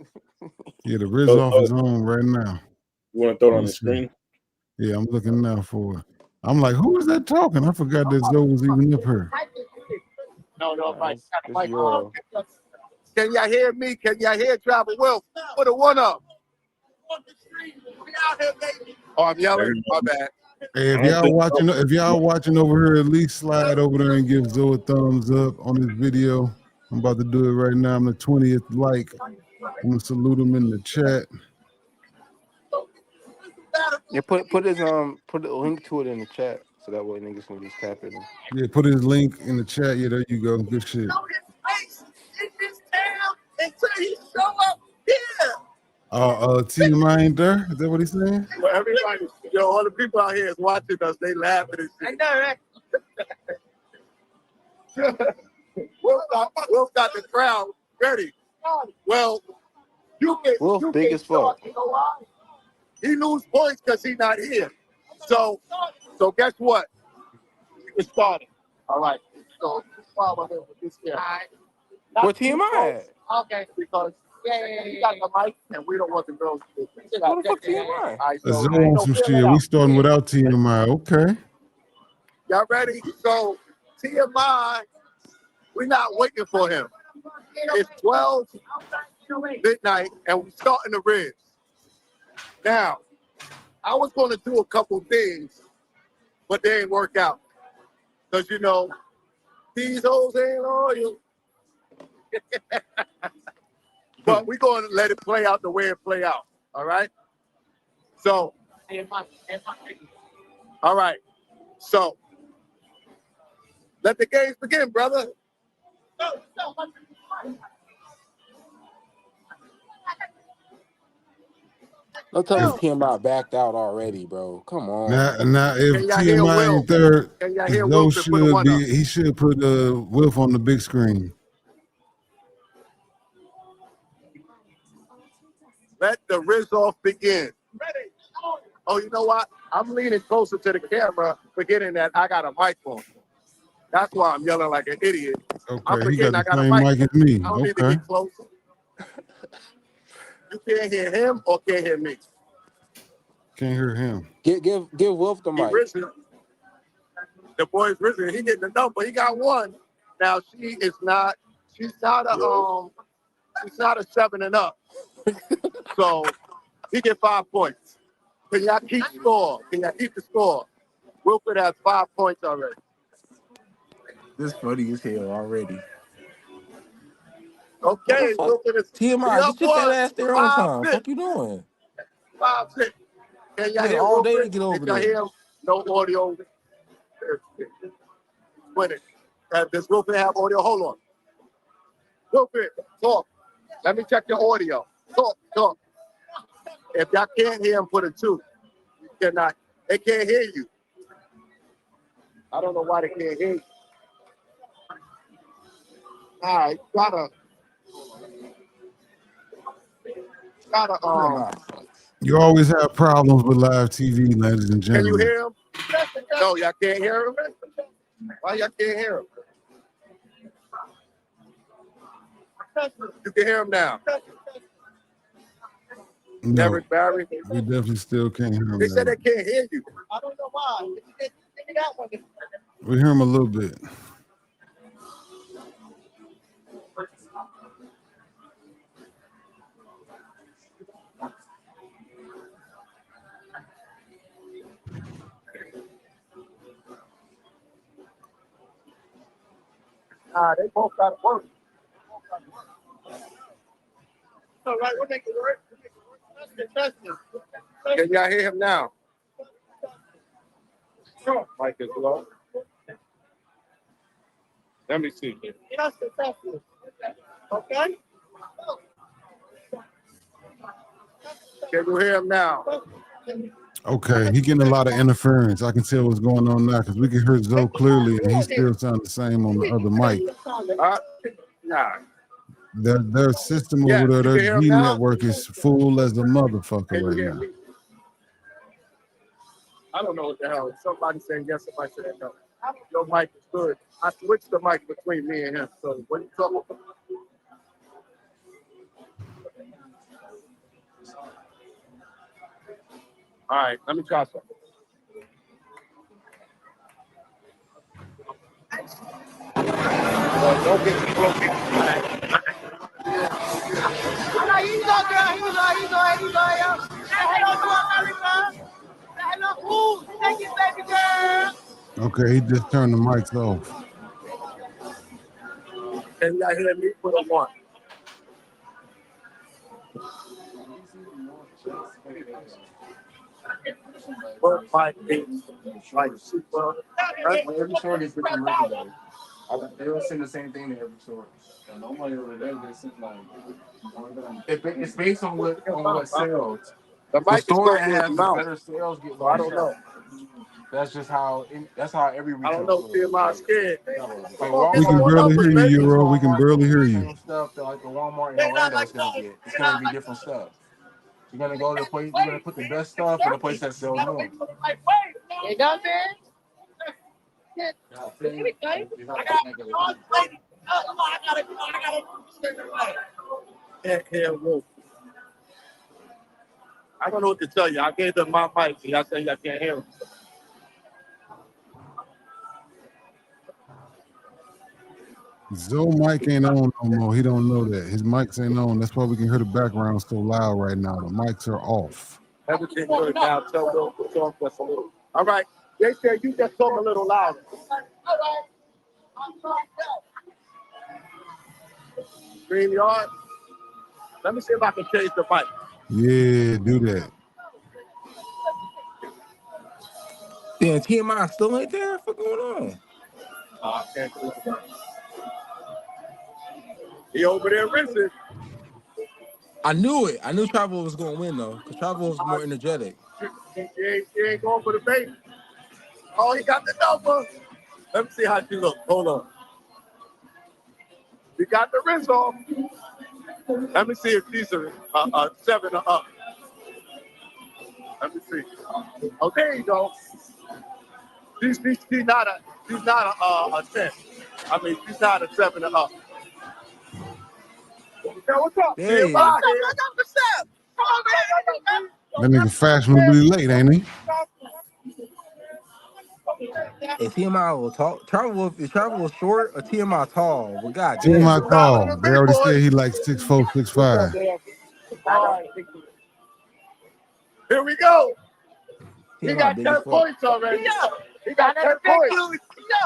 Yeah, the Rizz Off is on right now. You want to throw it on the screen? Yeah, I'm looking now for it. I'm like, who is that talking? I forgot that Zoe was even up here. No, Mike. Can y'all hear me? Can y'all hear Travel Wealth? Put a one up. Oh, I'm yelling. My bad. Hey, if y'all watching over here, at least slide over there and give Zoe a thumbs up on this video. I'm about to do it right now. I'm the 20th like. I'm gonna salute him in the chat. Yeah, put a link to it in the chat so that way niggas can just tap it in. Yeah, put his link in the chat. Yeah, there you go. Good shit. TMI ain't there? Is that what he's saying? Well, everybody, all the people out here is watching us. They laughing and shit. I know, right? Wolf got the crowd ready. Well, Wolf big as fuck. You know why? He lose points because he's not here. So guess what? It's starting. All right. So with this here. Where TMI at? Okay, because we got the mic and we don't want the girls to what the fuck TMI? Right, so on some shit. We starting without TMI. Okay. Y'all ready? So TMI, we're not waiting for him. It's 12 midnight and we starting the Rizz. Now, I was going to do a couple things, but they ain't work out. Because, you know, these hoes ain't loyal. But we're going to let it play out the way it play out. All right? So, all right. So, let the games begin, brother. Don't tell me TMI backed out already, bro. Come on. Now if TMI ain't there, he should put Wilf on the big screen. Let the Rizz Off begin. Oh, you know what? I'm leaning closer to the camera, forgetting that I got a mic on. That's why I'm yelling like an idiot. I'm Okay, he got forgetting I the got a same mic mic on. as me. I don't need to Okay. get close. You can't hear him or can't hear me. Can't hear him. Give Wolf the He mic. risen. The boy's risen. He getting the number. He got one. Now she's not a 7 and up. So he get 5 points. Can y'all keep score? Can y'all keep the score? Wilfred has 5 points already. This funny as hell already. Okay, Wilfred is TMI, just sit that ass there on 5-6. time. Fuck you doing? 5-6. Can y'all Wait hear all day to Wilfred? get over Did y'all there. hear him? No audio. Winning. Does Wilfred have audio? Hold on. Wilfred, talk. Let me check your audio. Talk. If y'all can't hear him, put a 2. You cannot. They can't hear you. I don't know why they can't hear you. All right, gotta. You always have problems with live TV, ladies and Can you gentlemen. hear him? No, y'all can't hear him. Why y'all can't hear him? You can hear him now. No, Derek Barry. we definitely still can't hear him. They said now. they can't hear you. I don't know why. We hear him a little bit. They both got to work. All right, we'll make it work. Can y'all hear him now? Mike is low. Let me see. Okay. Can you hear him now? Okay, he getting a lot of interference. I can tell what's going on now because we can hear Zoe clearly, and he still sounds the same on the other mic. Nah. Their system Yeah, over there, you their can hear him G now? network is full as a motherfucker Can you right hear now. me? I don't know what the hell. Somebody saying yes, somebody saying no. Your mic is good. I switched the mic between me and him. So what are you talking about? All right, let me try something. Don't get too close. Okay, he just turned the mics off. Can y'all hear me? Put a 1. What mic is like super? Every story is different merchandise. They don't send the same thing to every story. And nobody over there, they send like more than. It's based on what sells. The The mic is store close that to his has the mouth, better sales get so I more don't know. stuff. That's how every I don't retail know. store See, is. my scared. Like Come on, get We some can Walmart, more barely numbers, hear you, baby. each Euro. We can Walmart barely can't hear get the you. same stuff that like the Walmart in Orlando is gonna get. It's gonna be different stuff. You're gonna go to the place. You're gonna put the best stuff in the place that sells more. You know Yeah, Wolf. I don't know what to tell you. I gave them my mic, and y'all saying y'all can't hear him. Zoe mic ain't on no more. He don't know that. His mics ain't on. That's why we can hear the background so loud right now. The mics are off. Everything good now. Tell Will to talk just a little. All right. They said you just talk a little louder. StreamYard. Let me see if I can change the mic. Yeah, do that. Damn, TMI still ain't there. What's going on? I can't do it. He over there rinsing. I knew it. I knew Travel was going to win though, because Travel was more energetic. He ain't going for the bait. Oh, he got the number. Let me see how she look. Hold on. We got the Rizz Off. Let me see if she's a 7 or up. Let me see. Oh, there you go. She's not a 10. I mean, she's not a 7 or up. Yo, what's up? There he is. Come That nigga fashionably late, ain't he? Hey, TMI will talk. Travel was short or TMI tall, but TMI goddamn. tall. They already said he like 6'4", 6'5". All right. Here we go. He TMI got big 10 as fuck. points already. He got 10 points.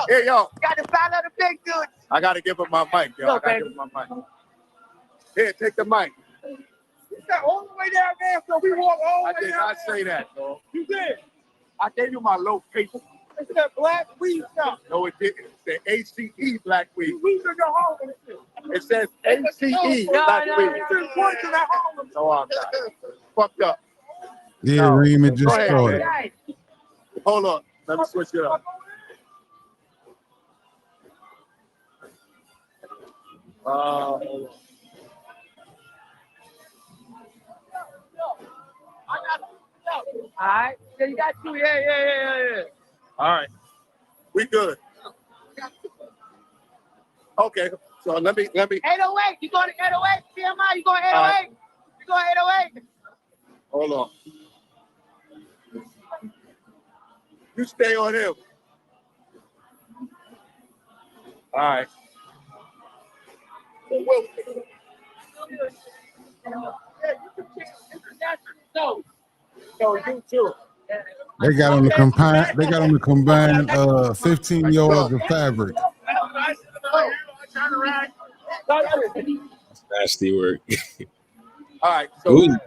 Here, yo. Got to find out the big dude. I got to give him my mic, yo. I got to give him my mic. Here, take the mic. You got all the way down there, so we walk all the way down. I did not say that, though. You did. I gave you my location. It's that black weed stuff. No, it didn't. It said ACE black weed. Weed in your home. It says ACE black weed. No, I'm not. Fucked up. Yeah, Reem, it just started. Hold on. Let me switch it up. Hold on. All right. Yeah, you got 2. Yeah. All right. We good. Okay. So let me. 808. You going to 808? TMI, you going 808? You going 808? Hold on. You stay on him. All right. No, you too. They got on the combined 15 yards of fabric. That's nasty work. All right, so Ooh.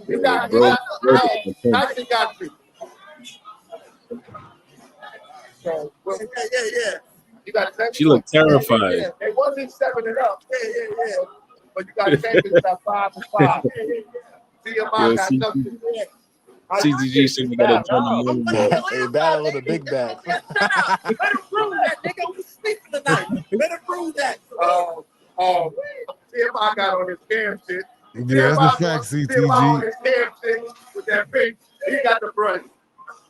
you got you. So, yeah. You got 10 She looked points. terrified. Yeah. It wasn't 7 and up. Yeah. But you got 10 and about 5 and 5. See your mom got nothing. CTG said we gotta join the morning walk. Hey, battle with a big back. Better prove that, nigga. We sleep tonight. Better prove that. See if I got on his damn shit. Yeah, that's a fact, See if I on CTG. his damn shit with that bitch. He got the brush.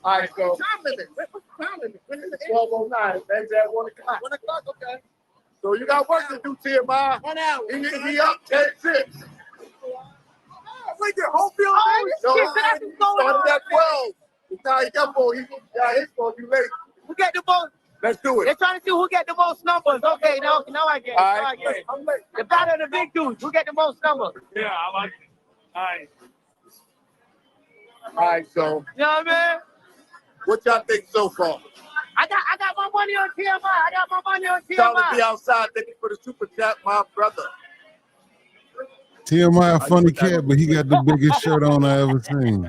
All right, so. Time limit. What's the time limit? When is it? 12:09. That's at 1 o'clock. 1 o'clock, okay. So you got work to do, TMI. 1 hour. He up 10-6. Wait, your whole field? Oh, this shit started at 12. Now he got more. He got his fault. You late. Who got the most? Let's do it. They're trying to see who get the most numbers. Okay, now I get it. All right. I'm late. The battle of the big dudes. Who get the most numbers? Yeah, I like it. All right, so. You know what I mean? What y'all think so far? I got my money on TMI. Trying to be outside. Thank you for the super chat, my brother. TMI a funny cat, but he got the biggest shirt on I ever seen.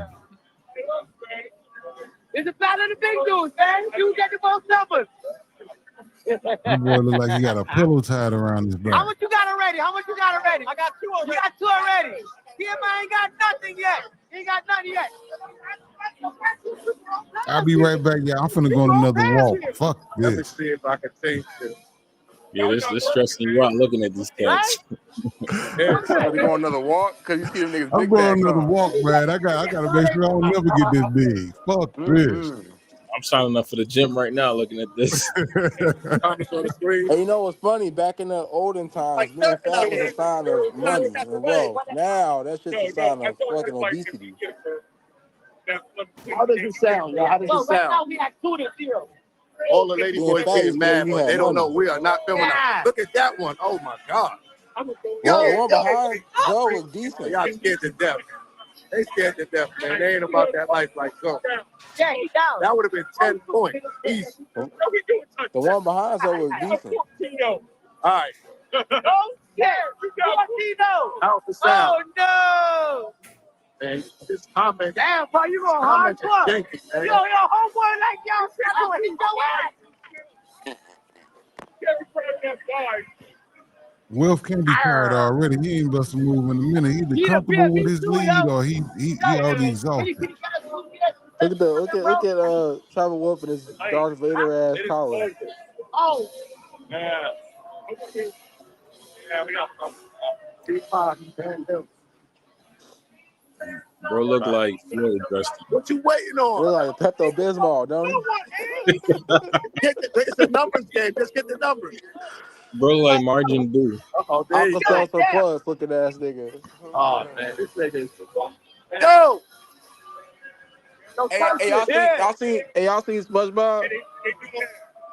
It's a battle of the big dudes, man. You get the most numbers. That boy look like he got a pillow tied around his back. How much you got already? I got 2 already. You got 2 already. TMI ain't got nothing yet. He ain't got nothing yet. I'll be right back, y'all. I'm finna go on another walk. Fuck this. Let me see if I can change this. Yeah, this stressing you out looking at these cats. You going another walk? Because you see them niggas I'm big going back another on. walk, man. I gotta make sure I don't never get this big. Fuck this. I'm signing up for the gym right now looking at this. Hey, you know what's funny? Back in the olden times, being fat was a sign of money and wealth. Now that shit's a sign of fucking obesity. How does it sound? How does it sound? Right now we at 2-0. All the lady boys getting mad, but they don't know we are not filming up. Look at that one. Oh my God. One behind Joe was decent. Y'all scared to death. They scared to death, man. They ain't about that life like so. Yeah, he down. That would have been 10 points. Easy. The one behind Joe was decent. All right. How's the sound? Oh no. Man, this comment. Damn, bro, you going hard club. Yo, homeboy, like y'all hit your ass. Wilf can't be tired already. He ain't busting a move in a minute. Either comfortable with his lead or he already exhausted. Look at Trevor Wolf and his Darth Vader ass collar. Oh. Yeah. Yeah, we got Bro look like Floyd Dusty. What you waiting on? Look like a Pepto Bismol, don't he? It's a numbers game. Just get the numbers. Bro like Margin Boo. Oh, there you go. Alka-Seltzer Plus looking ass nigga. Oh man, this nigga is yo. Hey, y'all seen SpongeBob?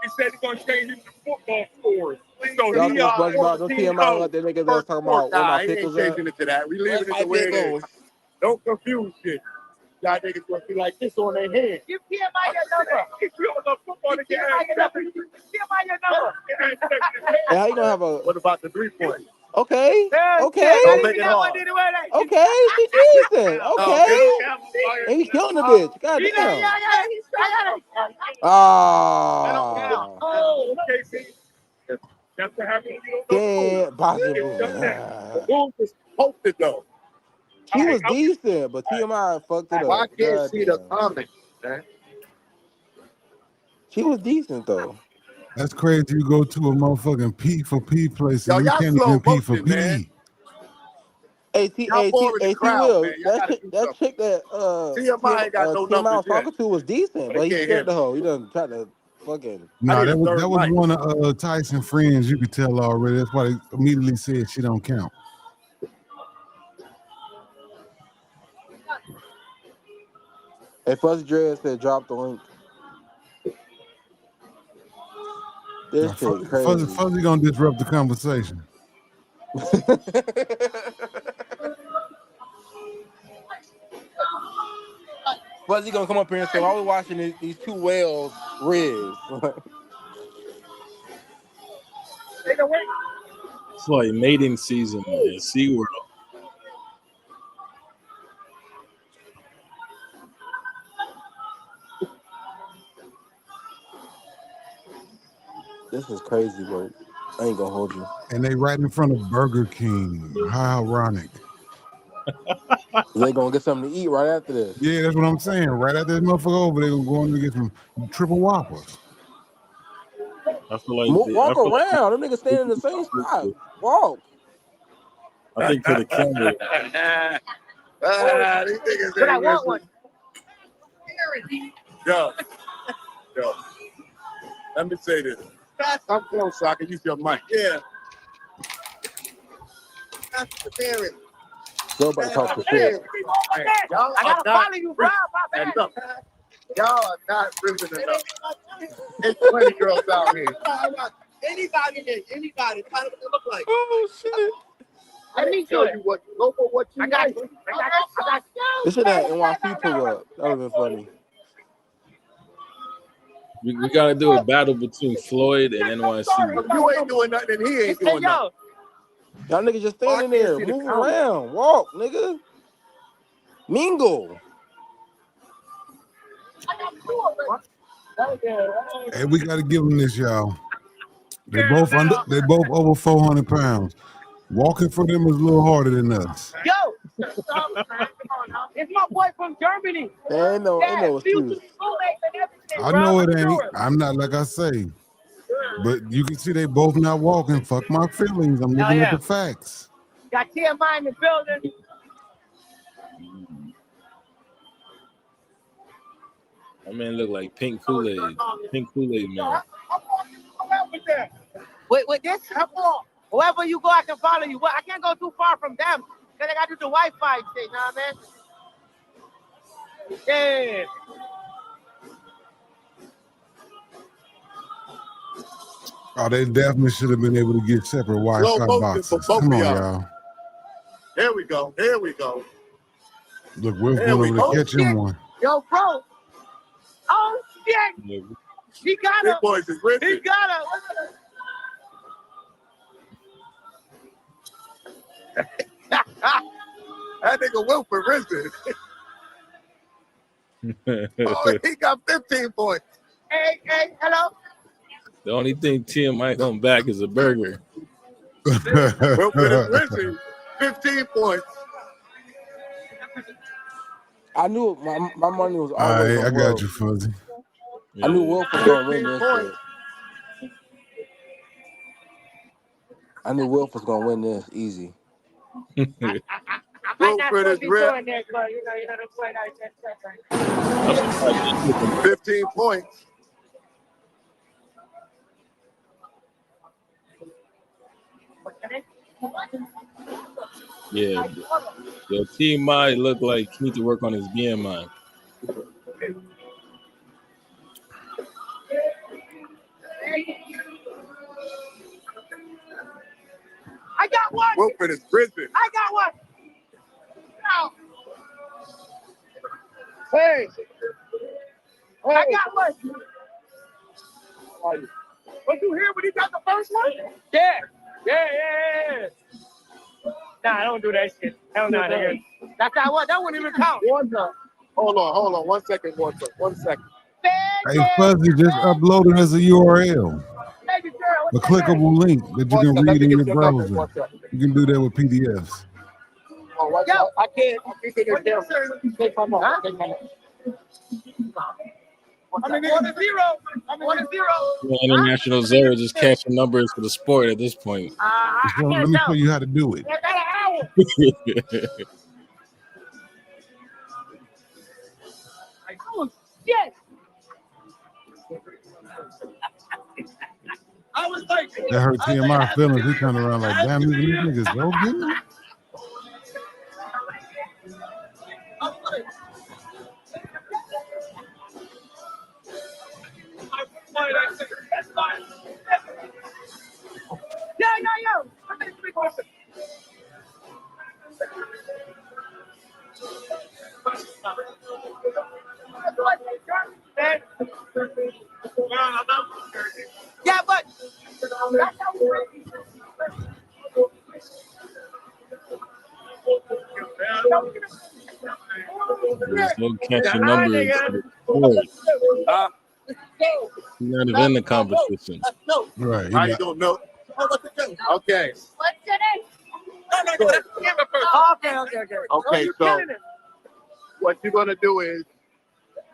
He said he's gonna change into football scores. So Y'all seen SpongeBob? Don't TMI let that nigga that's talking about where my pickles he ain't at. changing it to that. We leaving it the way it is. Don't confuse shit. Y'all niggas gonna be like this on their head. Give TMI your number. If you don't love football, then Give TMI your number. Give TMI your number. Hey, how you gonna have a? What about the 3-point? Okay. Don't make it hard. Okay, she decent. Okay. And he killing the bitch. God damn. Ah. Oh, Casey. That's what happens when you don't Damn, Boston The move was posted though. She was decent, but TMI fucked it up. I can't God see the damn. comments, man. She was decent though. That's crazy. You go to a motherfucking P for P place and you y'all can't slow even P for motion, man. Hey, crowd, Will, man. Y'all gotta do that chick that TMI ain't got no TMI was numbers yet. talking to was decent, but he scared the hoe. He done tried to fucking. No, that was one of Tyson friends. You could tell already. That's why they immediately said she don't count. Hey, Fuzzy Dread said drop the link. This shit crazy. Fuzzy gonna disrupt the conversation. Fuzzy gonna come up here and say, "I was watching these two whales, Rizz." It's like mating season at SeaWorld. This is crazy work. I ain't gonna hold you. And they right in front of Burger King. How ironic. They gonna get something to eat right after this. Yeah, that's what I'm saying. Right after this motherfucker over, they gonna go in and get some triple whoppers. I feel like walk around. Them niggas standing in the same spot. Walk. I think for the camera. These niggas But I ain't want one. Yo. Let me say this. I'm close so I can use your mic. Yeah. That's the parent. Nobody talk to shit. Y'all I gotta follow you, bro. My bad. Y'all are not risen enough. There's 20 girls out here. Anybody. How does it look like? Oh shit. I didn't tell you what. Go for what you like. I got you. This shit had NYC pull up. That would have been funny. We gotta do a battle between Floyd and NYC. You ain't doing nothing and he ain't doing nothing. Y'all niggas just standing there, move around, walk, nigga. Mingle. Hey, we gotta give them this, y'all. They both over 400 pounds. Walking for them is a little harder than us. Yo, it's my boy from Germany. Ain't no excuse. I know it ain't. I'm not like I say. But you can see they both not walking. Fuck my feelings. I'm looking at the facts. Got TMI in the building. That man look like pink Kool-Aid. Pink Kool-Aid man. With this, wherever you go, I can follow you. Well, I can't go too far from them because I got to do the Wi-Fi shit. You know what I mean? Yeah. Oh, they definitely should have been able to get separate Wi-Fi boxes. Come on, y'all. There we go. Look, we're going to catch him one. Yo, bro. Oh, shit. Yeah. He got him. Boys is risen. He got him. That nigga Wilford risen. Oh, he got 15 points. Hey, hello. The only thing TMI come back is a burger. Wilford is risen. 15 points. I knew my money was All always right, on I got Will. you, Fuzzy. I knew Wolf was gonna win this shit. I knew Wolf was gonna win this easy. Wilfred is ripped. 15 points. Yeah, your team might look like he need to work on his game, man. I got one. Wilfred is risen. I got one. Hey. I got one. Was you here when he got the first one? Yeah. Nah, I don't do that shit. Hell no, nigga. That's not what. That wouldn't even count. Hold on. 1 second, Walter. 1 second. Hey, Fuzzy just uploaded as a URL, Baby girl, a clickable link that you can read in your browser. You can do that with PDFs. Yo, I can't get it down. Take my mom. I'm on a zero. Yeah, International Zero just catching numbers for the sport at this point. So let me show you how to do it. I got an hour. Oh, shit. I was like, That hurt TMI feelings. He turned around like, damn, these niggas go get me. Yo. Yeah, but There's no catching numbers for the sport. He's not even in the competition. Right. I don't know. Okay. what's your name? No, that's the camera first. Okay, so what you're gonna do is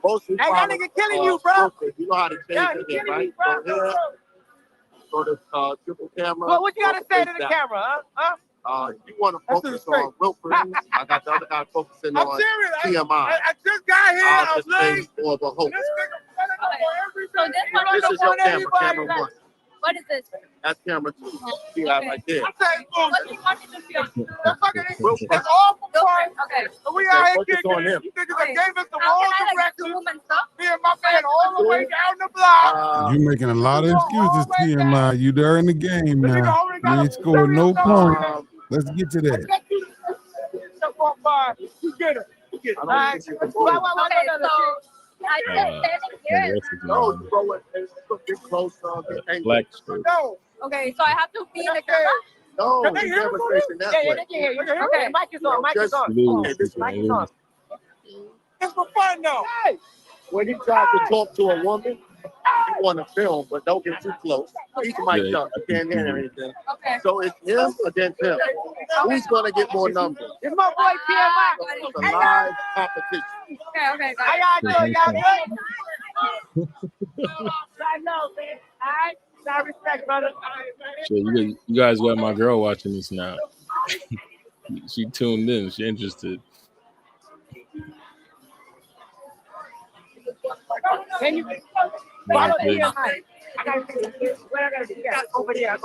motion. Hey, that nigga killing you, bro. You know how to Yeah, change he it, killing right? you, bro. So here, go to triple camera. Well, what you gotta say to the Face camera, huh? You want to focus on Wilfred. I got the other guy focusing I'm on serious. TMI. I just got here. I'll I'm just say late. more of a host. This nigga running over everything. This is your camera, camera one. What is this? That's camera two. See that right there. I'm saying, What do you want me to see on? that fucking it's awful part. Okay. And we out here Focus on kicking him. it. You niggas that Okay. gave us the How wrong can I like directions. zoom and stuff? Me and my man all the way down the block. You're making a lot of excuses, TMI. You there in the game The nigga now. already You got ain't a scored no serious points. Let's get to that. Step on by. You get it. You get it. All right. Okay, so I just standing here. No, you go it. Get closer. Get angry. Black shirt. No. Okay, so I have to be in the camera. No, Can they the hear camera's me? facing that Yeah, way. they can hear you. Okay, Okay. mic is on. Mic is on. Lose, Okay, this Mic is lose. on. It's for fun, though. Hey. When he tries to talk to a woman, you want to film, but don't get too close. He's mic'd up. You can't hear anything. Okay. So it's him against him. Who's going to get more numbers? It's my boy TMI. It's a live competition. Okay, got How it. y'all doing? Y'all good? I know, man. All right. I respect, brother. So you guys got my girl watching this now. She tuned in. She interested. Can you follow TMI? I got to where I got to be. Yeah, over there.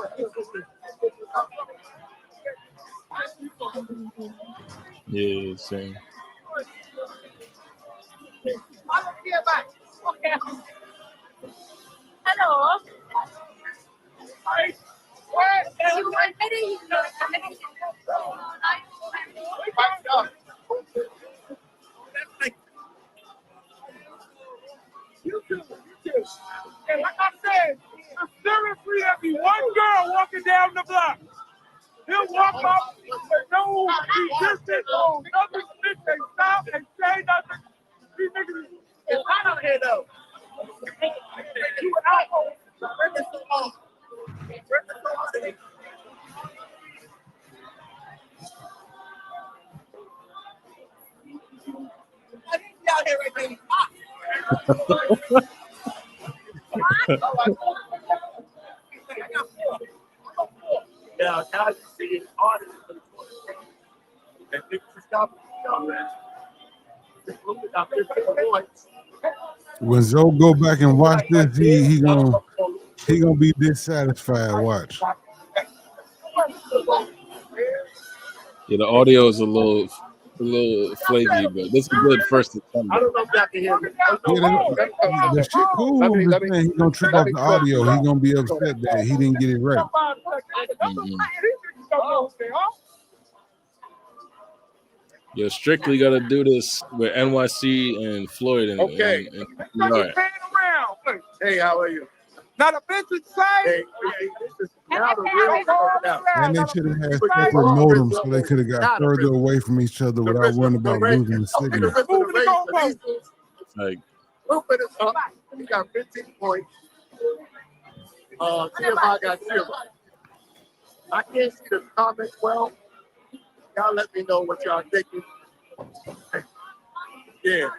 Yeah, same. Follow TMI. Okay. Hello. Hey. You want me to use You too. And like I said, seriously, there'll be one girl walking down the block. He'll walk up with no resistance, no nothing. They stop and say nothing. These niggas is hot out here, though. You out. Bring this on. Bring this on. Out here right there. Yeah, now you see it. And if you stop, points. When Zoe go back and watch this, he gonna be dissatisfied. Watch. Yeah, the audio is a little flaky, but this is a good first attempt. I don't know if y'all can hear me. Yeah, the shit cool. I'm just saying he gonna trip off the audio. He gonna be upset that he didn't get it right. You're strictly got to do this with NYC and Floyd and Okay. and New York. Hey, how are you? Not a bitch inside. Hey, this is now the real now. And they should have had separate modems so they could have got further away from each other without worrying about losing the signal. Like, Moving it up. We got 15 points. TMI got 0. I can't see the comments well. Y'all let me know what y'all thinking. Yeah,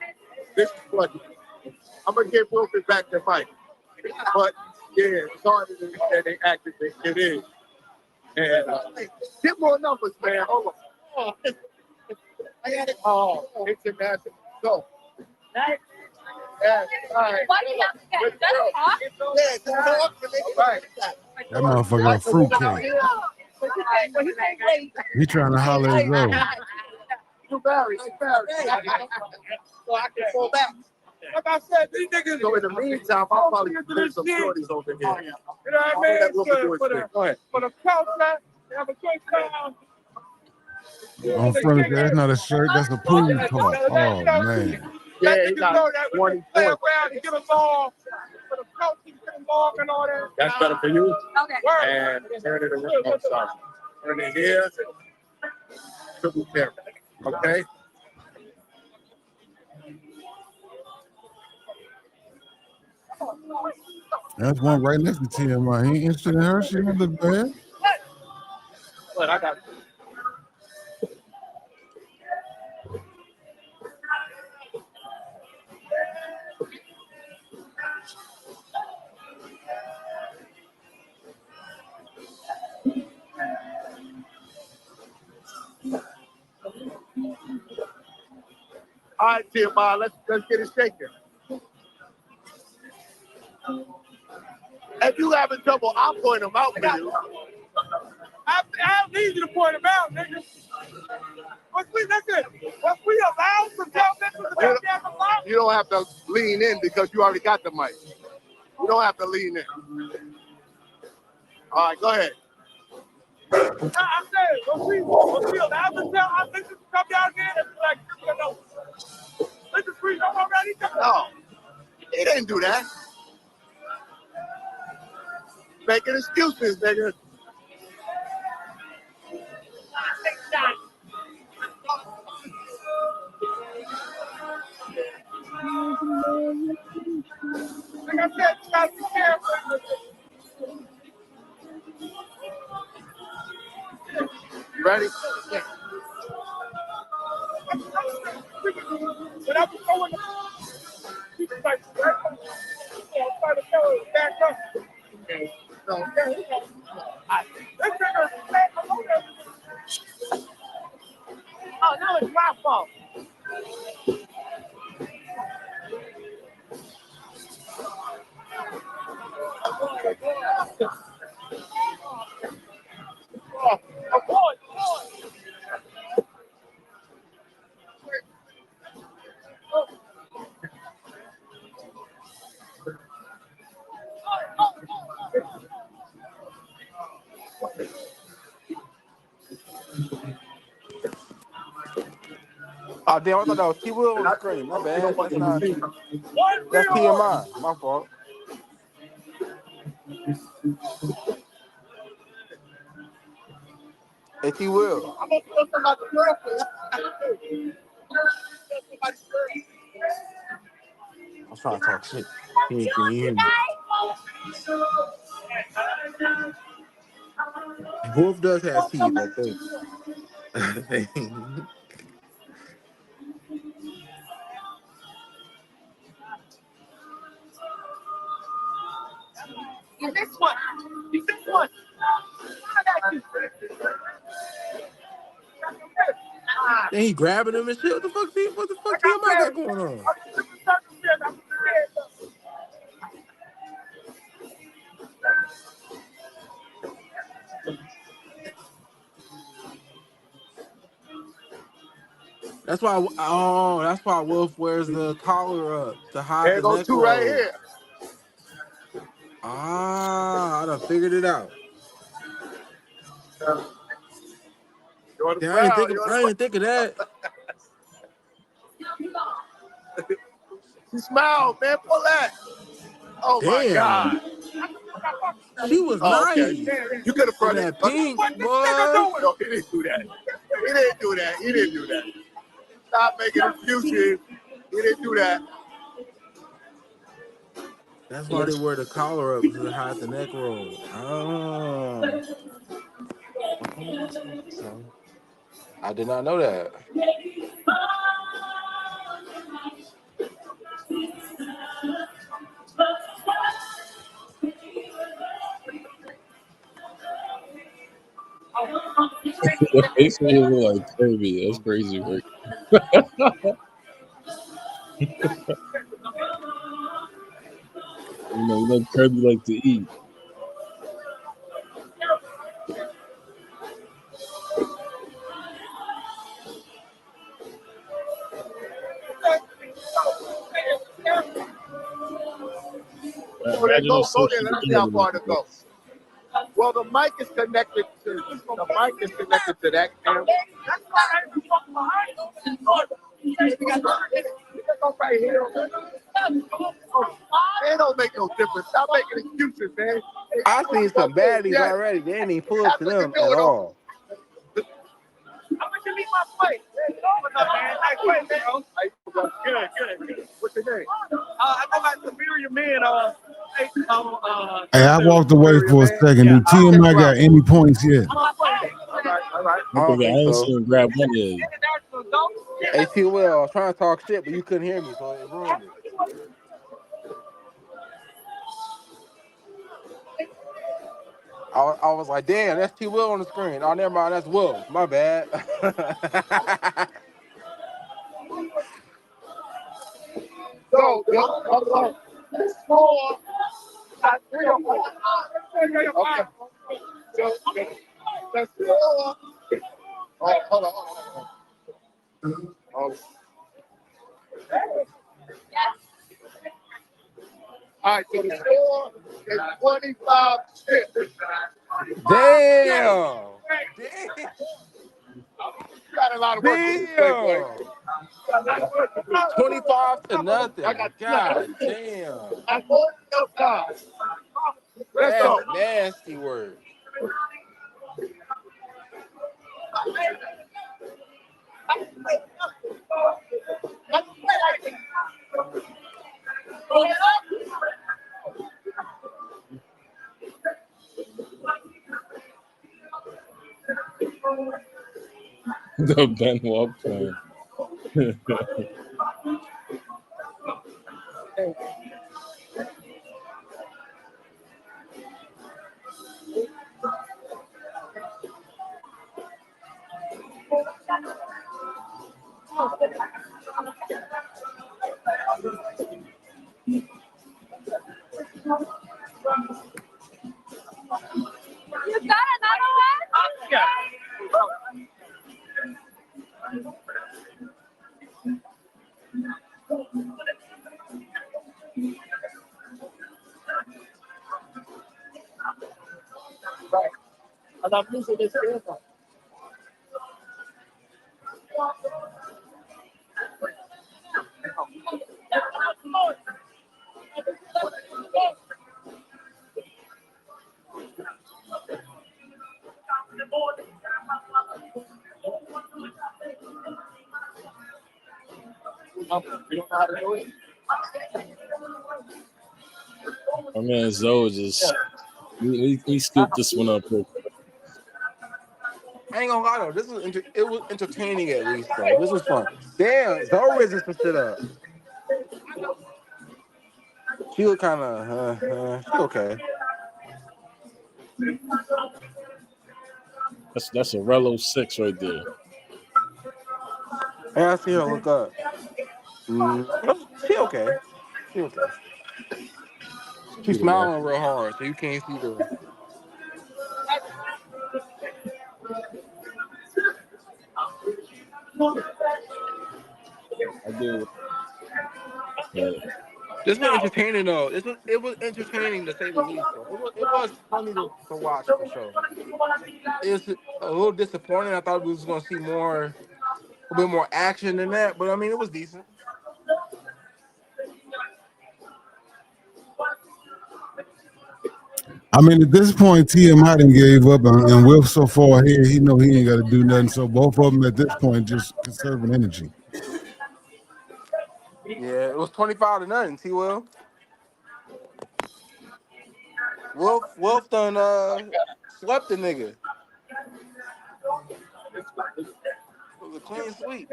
this is funny. I'm gonna give Wilson back the mic. But yeah, it's harder than they acted. It is. And get more numbers, man. Hold on. I had it. Oh, international. Go. Yeah, all right. That motherfucker a fruitcake. He trying to holler at Zoe. You Barry. So I can fall back. Like I said, these niggas. So in the meantime, I'll probably put some shorties over here. You know what I mean? For the culture, have a good time. On furniture, that's not a shirt, that's a pool top. Oh man. Yeah, he got 20 play around and get along. For the culture, get along and all that. That's better for you. Okay. And turn it around. I'm sorry. Turn it here. Triple camera. Okay. That's one right next to TMI. He ain't interested in her. She don't look bad. But I got all right, TMI, let's get it shaken. If you having trouble, I'll point them out for you. I don't need you to point them out, nigga. Once we allow some tell niggas to be on the line. You don't have to lean in because you already got the mic. You don't have to lean in. All right, go ahead. I said, once we allow some tell our niggas to come down here and be like, you know, listen, free them already? No, he didn't do that. Making excuses, nigga. Like I said, you gotta be careful. You ready? Yeah. When I was going, he was like, I'm trying to tell him back up. Okay. So, oh, no, it's my fault. Oh damn! I thought that was T Will on the screen. My bad. That's not. That's TMI. My fault. Hey T Will. I'm trying to talk shit. Can you hear me? Wolf does have teeth, I think. You this one. You this one. Then he grabbing him and shit. What the fuck TMI got going on? That's why Wolf wears the collar up to hide There the go neck two right roll. here. I done figured it out. You want to Damn, I didn't foul? think of that. She smiled, man. Pull that. Oh my Damn. God. She was Okay. nice. You could have In fronted. that pink, boy. No, he didn't do that. He didn't do that. Stop making excuses. He didn't do that. That's why they wear the collar up to hide the neck roll. Oh. I did not know that. The face made look like Kirby. That's crazy work. You know Kirby like to eat. So they Imagine go if social there. Let's see media how was far like it that. goes. Well, the mic is connected to that camera. Right here. It don't make no difference. Stop making excuses, man. I seen some baddies Yes. already. They ain't even pull up to them at all. I'm gonna leave my plate. What's up, man? Nice bro. Good. What's your name? I go by Superior Man. Hey, I walked away for a second. Yeah. Do TMI got any points yet? All right. I don't think I ain't so. seen him grab one yet. Hey, T-Will, I was trying to talk shit, but you couldn't hear me, so it ruined it. I was like, damn, that's T-Will on the screen. Oh, never mind, that's Will. My bad. So, score. Okay. So, the score. Oh, hold on. All right, so the score is 25-6. Damn. Got a lot of work to do, Playboy. 25-0. God damn. Let's go. That's nasty word. The Benoit plan. You got another one? Yeah. Right. And I'm using this camera. You don't know how to do it? My man Zoe just he scooped this one up real quick. I ain't gonna lie though, it was entertaining at least though. This was fun. Damn, Zoe is some shit up. She look kind of, she okay. That's a Rello 6 right there. Yeah, I see her look up. She okay. She okay. She's smiling real hard, so you can't see the. I do. Yeah. This was entertaining though. It was entertaining to say the least. Though. It was funny to watch for sure. It's a little disappointing. I thought we was gonna see a bit more action than that, but I mean it was decent. I mean, at this point, TMI done gave up, and Will so far ahead, he know he ain't got to do nothing. So both of them at this point just conserving energy. Yeah, it was 25-0. T. Wolf done swept the nigga. It was a clean sweep.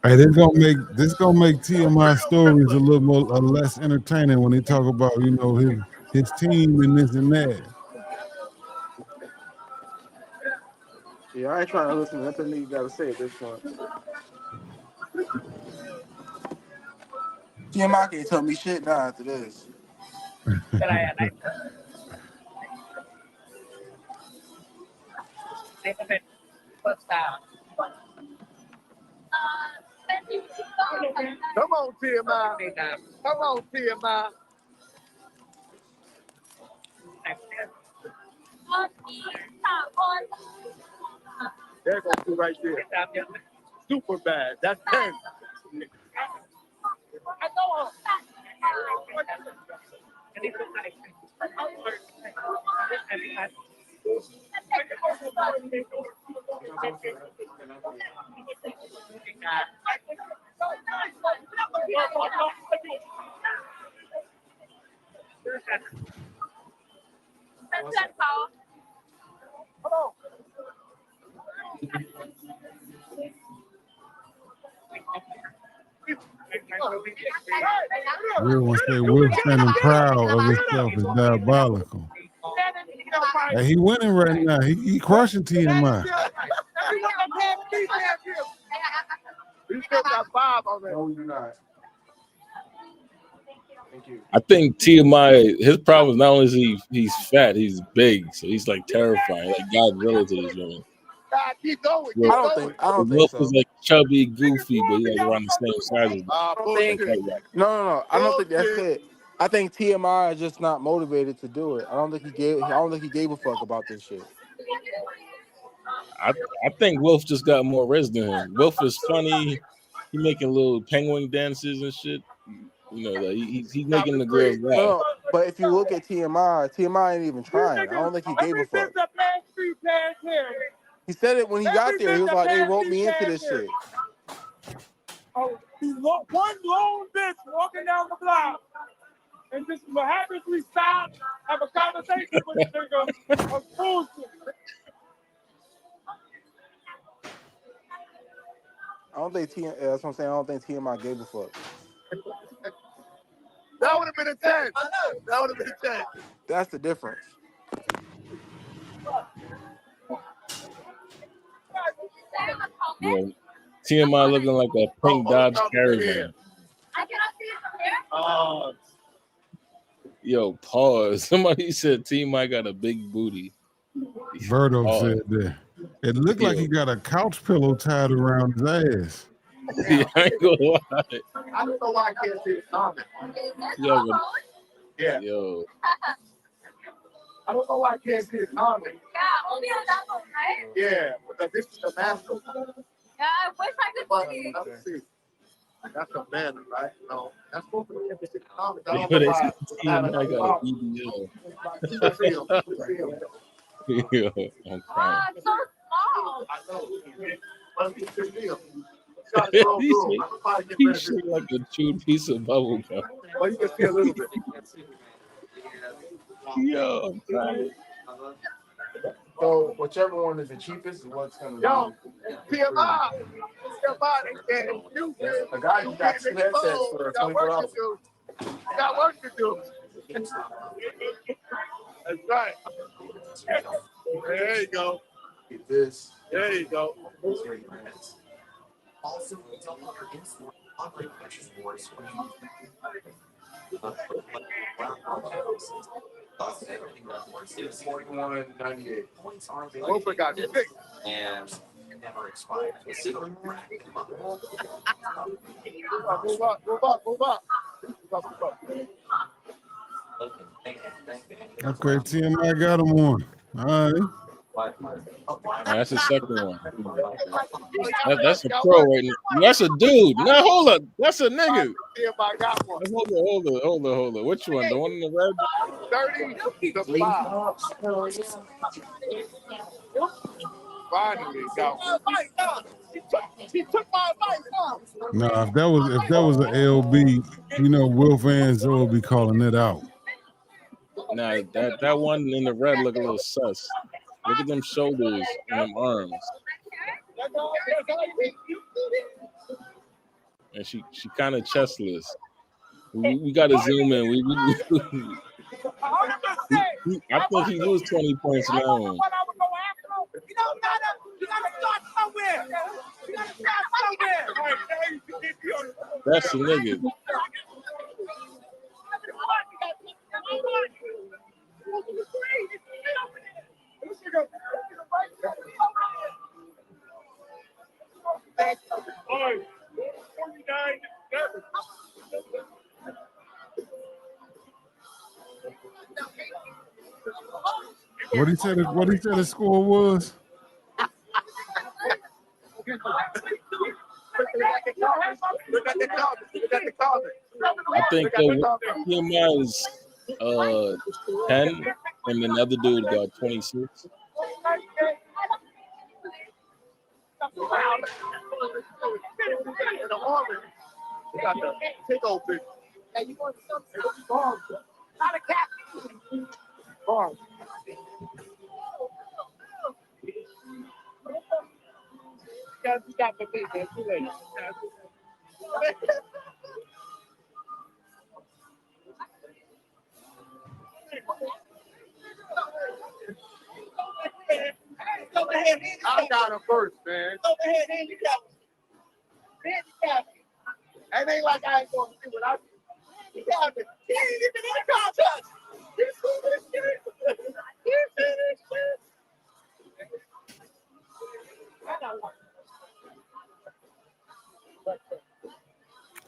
Hey, this gonna make TMI stories a little more less entertaining when they talk about his team and this and that. Yeah, I ain't trying to listen to nothing you gotta say at this point. TMI can't tell me shit now after this. Come on, TMI. Come on, TMI. There goes two right there. Super bad. That's 10. Real one say Will standing proud of himself is diabolical. Hey, he winning right now. He crushing TMI. You still got 5 already. No, we do not. Thank you. I think TMI, his problem is not only is he's fat, he's big, so he's like terrifying, like Godzilla to this woman. Keep going. Well, I don't think Wolf so. is like chubby, goofy, but he's like around the same size as No. I don't think that's it. I think TMI is just not motivated to do it. I don't think he gave a fuck about this shit. I think Wolf just got more res than him. Wolf is funny. He making little penguin dances and shit. You know, like he's making the girls laugh. No, but if you look at TMI ain't even trying. I don't think he gave a fuck. He said it when he got there. He was like, they wrote me into this shit. Oh, one lone bitch walking down the block and just miraculously stop, have a conversation with the nigga of bullshit. That's what I'm saying. I don't think TMI gave a fuck. That would have been a 10. That would have been a 10. That's the difference. Yeah. TMI looking like a pink Dodge Caravan. Yo, pause. Somebody said TMI got a big booty. Verdo said that. It looked like he got a couch pillow tied around his ass. Yeah, I ain't gonna lie. I don't know why I can't see the comment. Yo. I don't know why I can't see the comment. Yeah, only on that one, right? Yeah, but this is the master. Yeah, I wish I could see. Let's see. That's a banner, right? No, that's supposed to be the comment. I Yo, don't they know said why. TMI got an EDL. Yo, I'm crying. It's so small. I know. Let's get this deal. He shaped like a chewed piece of bubble gum. Well, you can see a little bit. Yo, I'm crying. So whichever one is the cheapest is what's gonna Yo, be. TMI, A guy who got 2 headsets for $24. got work to do. That's right. There you go. There you go. Oprah got sick. Move up, move up, move up. Okay, TMI got him on. All right. That's the second one. That's a pro right now. That's a dude. No, hold up. That's a nigga. TMI got one. Hold on. Which one? The one in the red? 30 to 5. Finally got one. He took my advice. Nah, if that was an LB, you know, Will fans will be calling it out. Nah, that one in the red look a little sus. Look at them shoulders and them arms. And she kind of chestless. We got to zoom in. I think he was 20 points now. You don't matter. You gotta start somewhere. You gotta start somewhere. That's the nigga. What he said the score was? I think the TMI is 10, and then the other dude got 26. I got him first, man. It ain't like I ain't going to see what I do. He ain't even in the contest.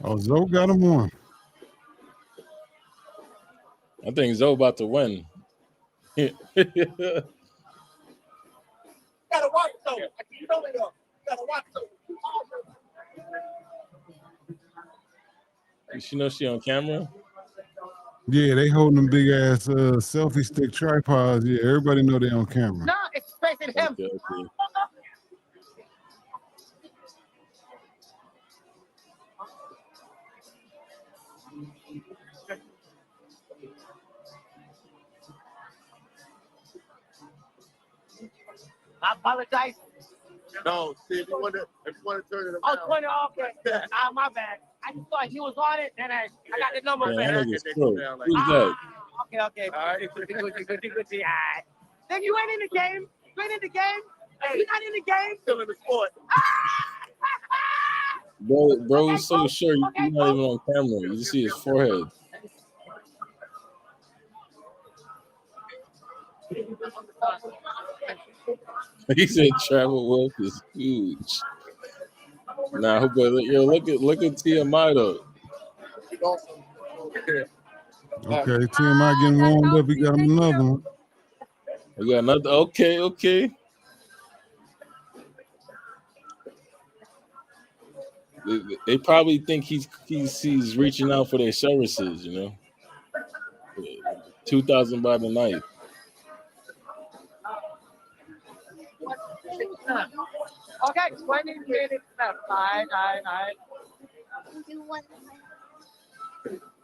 Oh, Zoe got him on. I think Zoe about to win. Gotta watch though. You know they are. Gotta watch though. She know she on camera? Yeah, they holding them big ass selfie stick tripods. Yeah, everybody know they on camera. No, it's facing him. Okay. I apologize. No, see if you want to turn it around. Oh, 20, okay. My bad. I just thought he was on it, and I got the number. Yeah, that nigga's cool. Who's that? Okay. All right. Good. All right. Then you ain't in the game. You ain't in the game. Hey, you're not in the game. Still in the sport. Bro is so sure you're not even on camera. You just see his forehead. He said travel wealth is huge. Nah, but yo, look at TMI though. Okay, TMI getting warmed up. He got him another one. We got another. Okay. They probably think he's reaching out for their services, you know. 2,000 by the night. Okay, 20 minutes left. All right.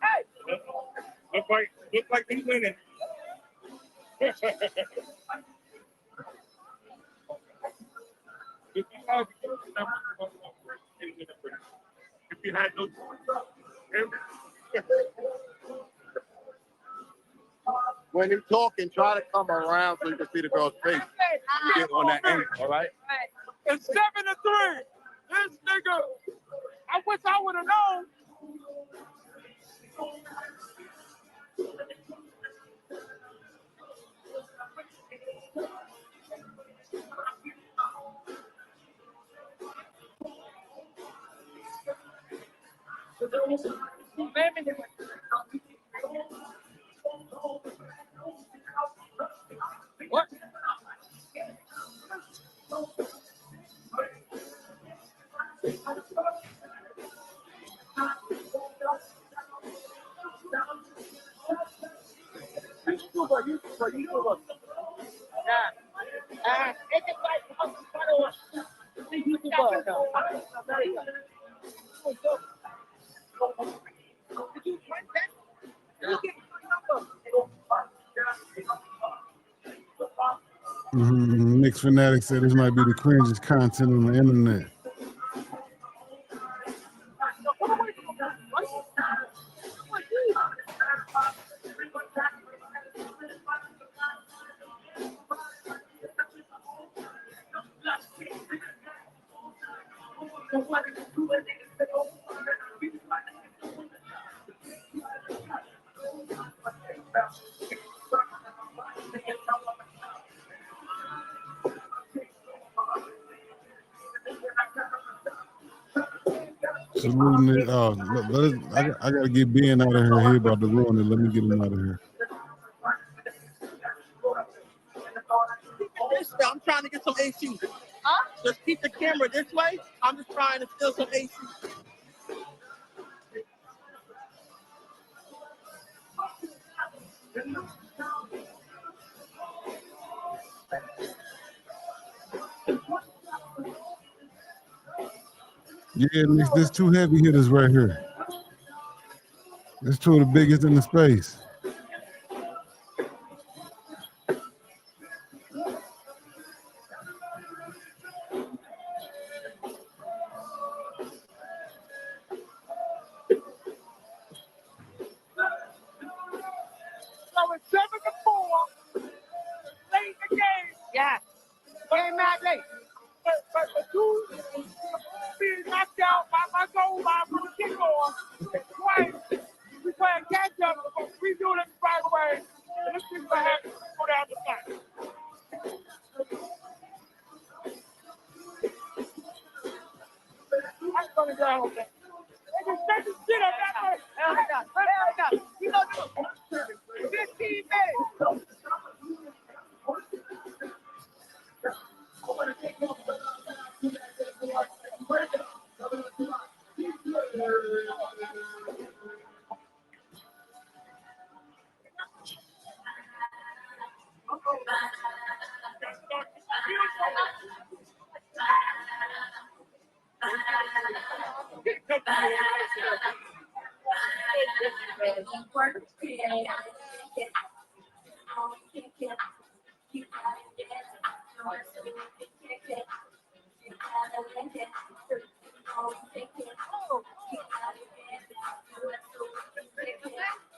Hey! Look like he's winning. If you had no when you're talking, try to come around so you can see the girl's face. Get on that angle, all right? It's 7-3. This nigga, I wish I would have known. What? YouTuber. Yeah. It's Nick's Fanatic said this might be the cringiest content on the internet. I gotta get Ben out of here. He about to ruin it. Let me get him out of here. I'm trying to get some AC. Huh? Just keep the camera this way. I'm just trying to steal some AC. Yeah, Nick, there's two heavy hitters right here. There's two of the biggest in the space. So it's 7-4. Late in the game. Yeah. Game mad late. But you being knocked out by my goal line from the kickoff twice. We playing catch up. We do this right away. And this is what happens. Go down the side. I'm gonna down with that. They just set the shit up that way. Hell no. You know, 15 minutes.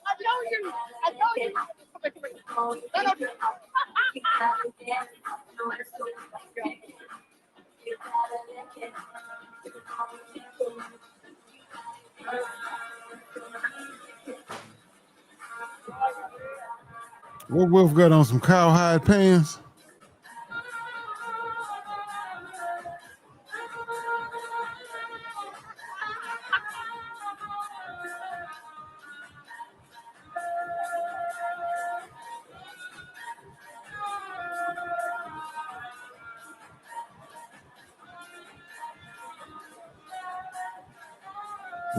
I know you. What Wolf got on some cowhide pants?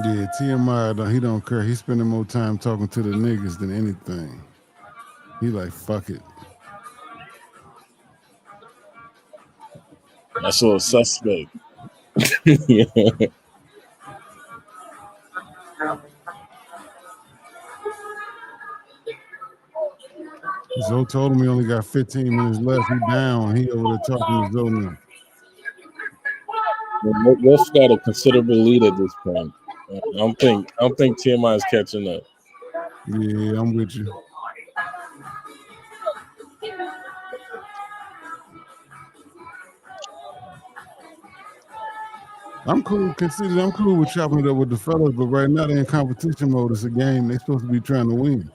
Yeah, TMI, he don't care. He's spending more time talking to the niggas than anything. He like, fuck it. That's a little suspect. Zoe told him he only got 15 minutes left. He down. He over there talking to Zoe now. Wolf's got a considerable lead at this point. I don't think TMI is catching up. Yeah, I'm with you. I'm cool. Consider I'm cool with chopping it up with the fellas, but right now they're in competition mode. It's a game. They're supposed to be trying to win.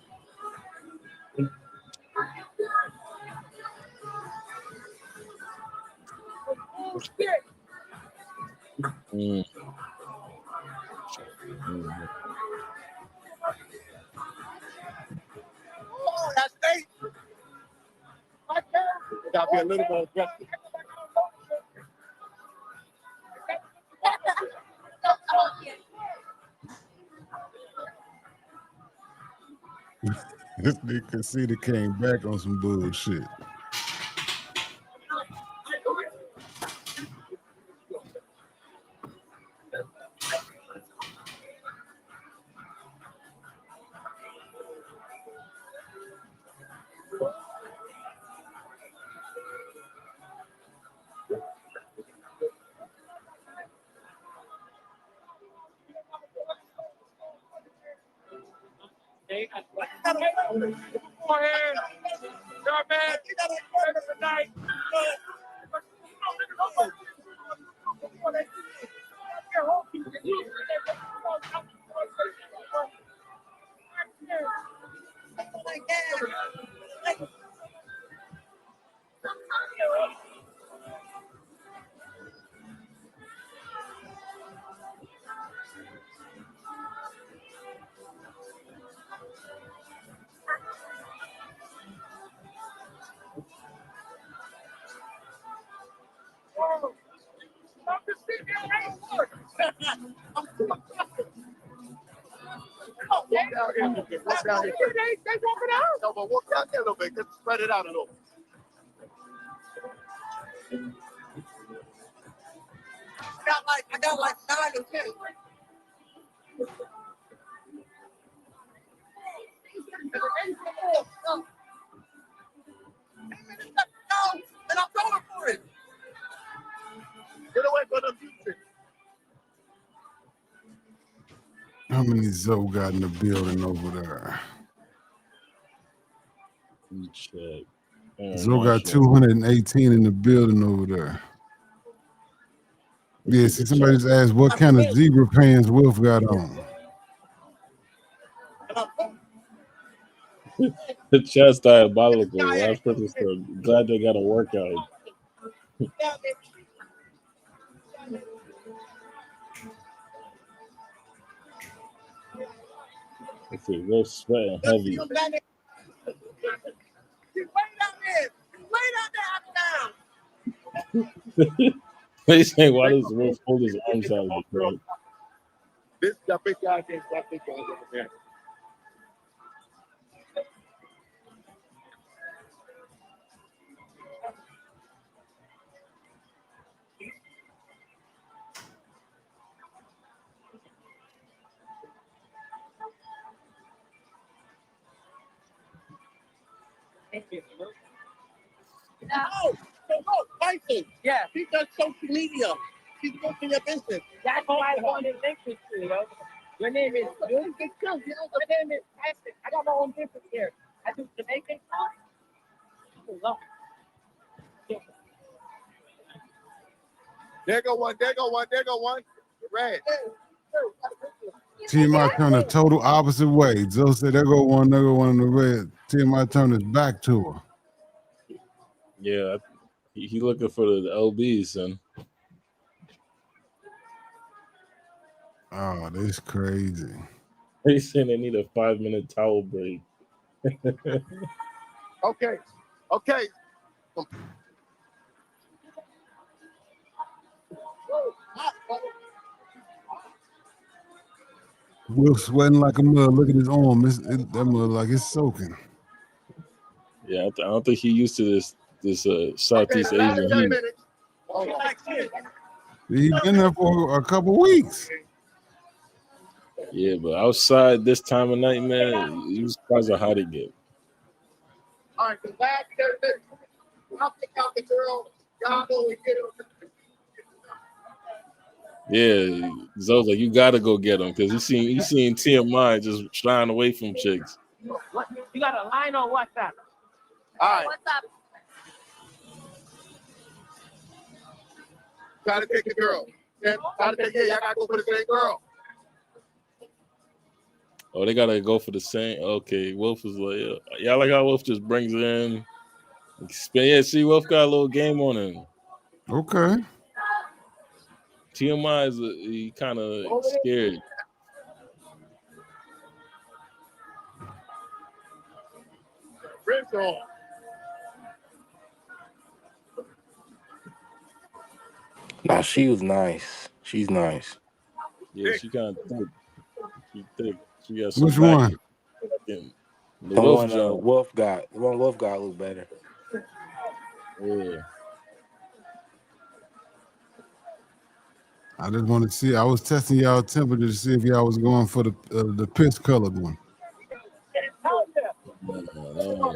Mm. Mm. Oh, that's eight. You gotta be a little more aggressive. This nigga Conceited came back on some bullshit. Walk down here a little bit. Walk down here. They walk it out. No, but walk down here a little bit. Just spread it out a little. I got like 9 or 10. And I'm going for it. Get away from the music. How many Zoe got in the building over there? Check. Zoe got 218 in the building over there. Yeah, see, somebody just asked what kind of zebra pants Wolf got on. The chat's diabolical. Last person said, glad they got a workout. Let's see, they're sweating heavy. They saying, why does Wolf hold his arms out like that? This that big guy against that big guy over there. Oh, so look, Tyson. Yeah, she does social media. She's building a business. That's why I wanted to link with you, yo. Your name is Julie. It's good. You know, my name is Tyson. I got my own business here. I do Jamaican stuff. There go one. There go one. There go one. Red. TMI turned the total opposite way. Zoe said, there go one in the red. TMI turned his back to her. Yeah, he looking for the LBs, son. Oh, this crazy. They saying they need a 5-minute towel break. Okay. Okay. Will sweating like a mud. Look at his arm. That mud like it's soaking. Yeah, I don't think he used to this Southeast Asian heat. He's been there for a couple weeks. Yeah, but outside this time of night, man, you surprised at how they get. All right, I'll pick out the girl. Y'all go and get her. Yeah, Zoe's like, you gotta go get him because you seen TMI just shying away from chicks. What? You got a line on WhatsApp? All right. What's up? Gotta pick the girl. Yeah, y'all gotta go for the same girl. Oh, they gotta go for the same. Okay, Wolf is like, yeah, I like how Wolf just brings it in. Yeah, see, Wolf got a little game on him. Okay. TMI is he kind of scared. Rizz Off. Nah, she was nice. She's nice. Yeah, she kind of thick. She thick. She got some Which back. one? The The Wolf one jump. Wolf got. The one Wolf got look better. Yeah. I just want to see. I was testing y'all temperature to see if y'all was going for the piss colored one. No.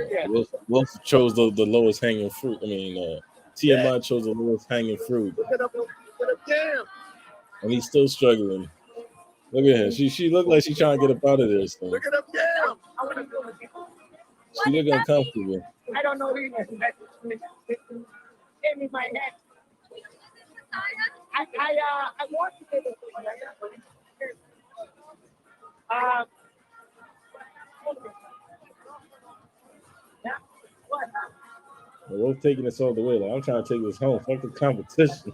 Wolf chose the lowest hanging fruit. I mean, TMI chose the lowest hanging fruit, and he's still struggling. Look at her. She looked like she's trying to get up out of there. So. Look at him, yeah. She look uncomfortable. I don't know either. Give me my head. I want to get it. We're taking this all the way. Like, I'm trying to take this home. Fuck the competition.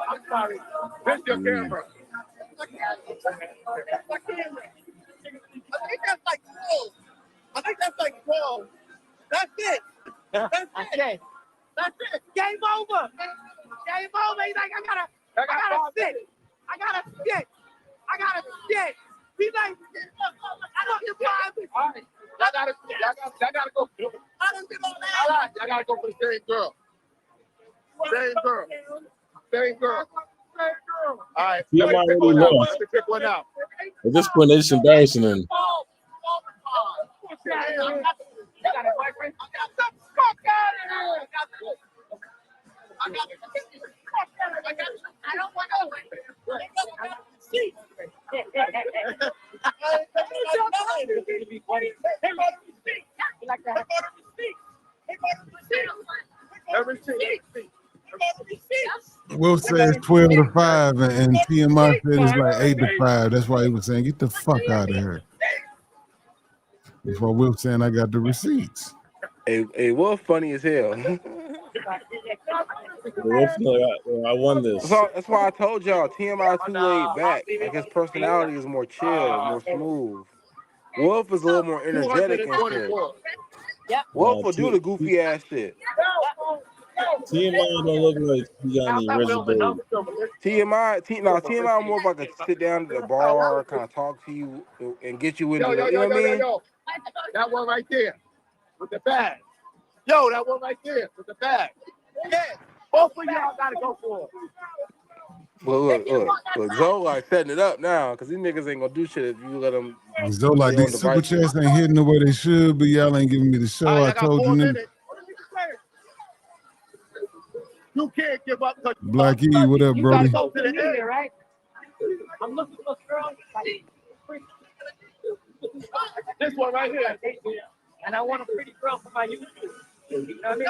I'm sorry. That's your camera. I think that's like 12. That's it. That's it. That's it. Game over. Game over. He's like, I gotta sit. He's like, I love you, Bobby. All right. Y'all gotta go. I don't get on All that. right. Y'all gotta go for the same girl. Same girl. All right. TMI already lost. Let me pick one out. At this point, it's embarrassing him. Wolf says 12 to 5, and TMI said it's like 8 to 5. That's why he was saying, get the fuck out of here. That's why Wolf saying I got the receipts. Hey, Wolf funny as hell. Wolf, I won this. That's why I told y'all TMI too laid back. Like his personality is more chill, more smooth. Wolf is a little more energetic and shit. Wolf will do the goofy ass shit. TMI don't look like he got any reservation. TMI more like a sit down at the bar, kind of talk to you and get you into it. You know what I mean? That one right there with the bag. That one right there with the bag. Yeah, both of y'all gotta go for it. Well, look, Zoe like setting it up now because these niggas ain't gonna do shit if you let them. So like these super chats ain't hitting the way they should, but y'all ain't giving me the show. I told you niggas. You can't give up. Black E, what up, Brody? Go to the end, right? I'm looking for girls. This one right here. And I want a pretty girl for my YouTube. You know what I mean?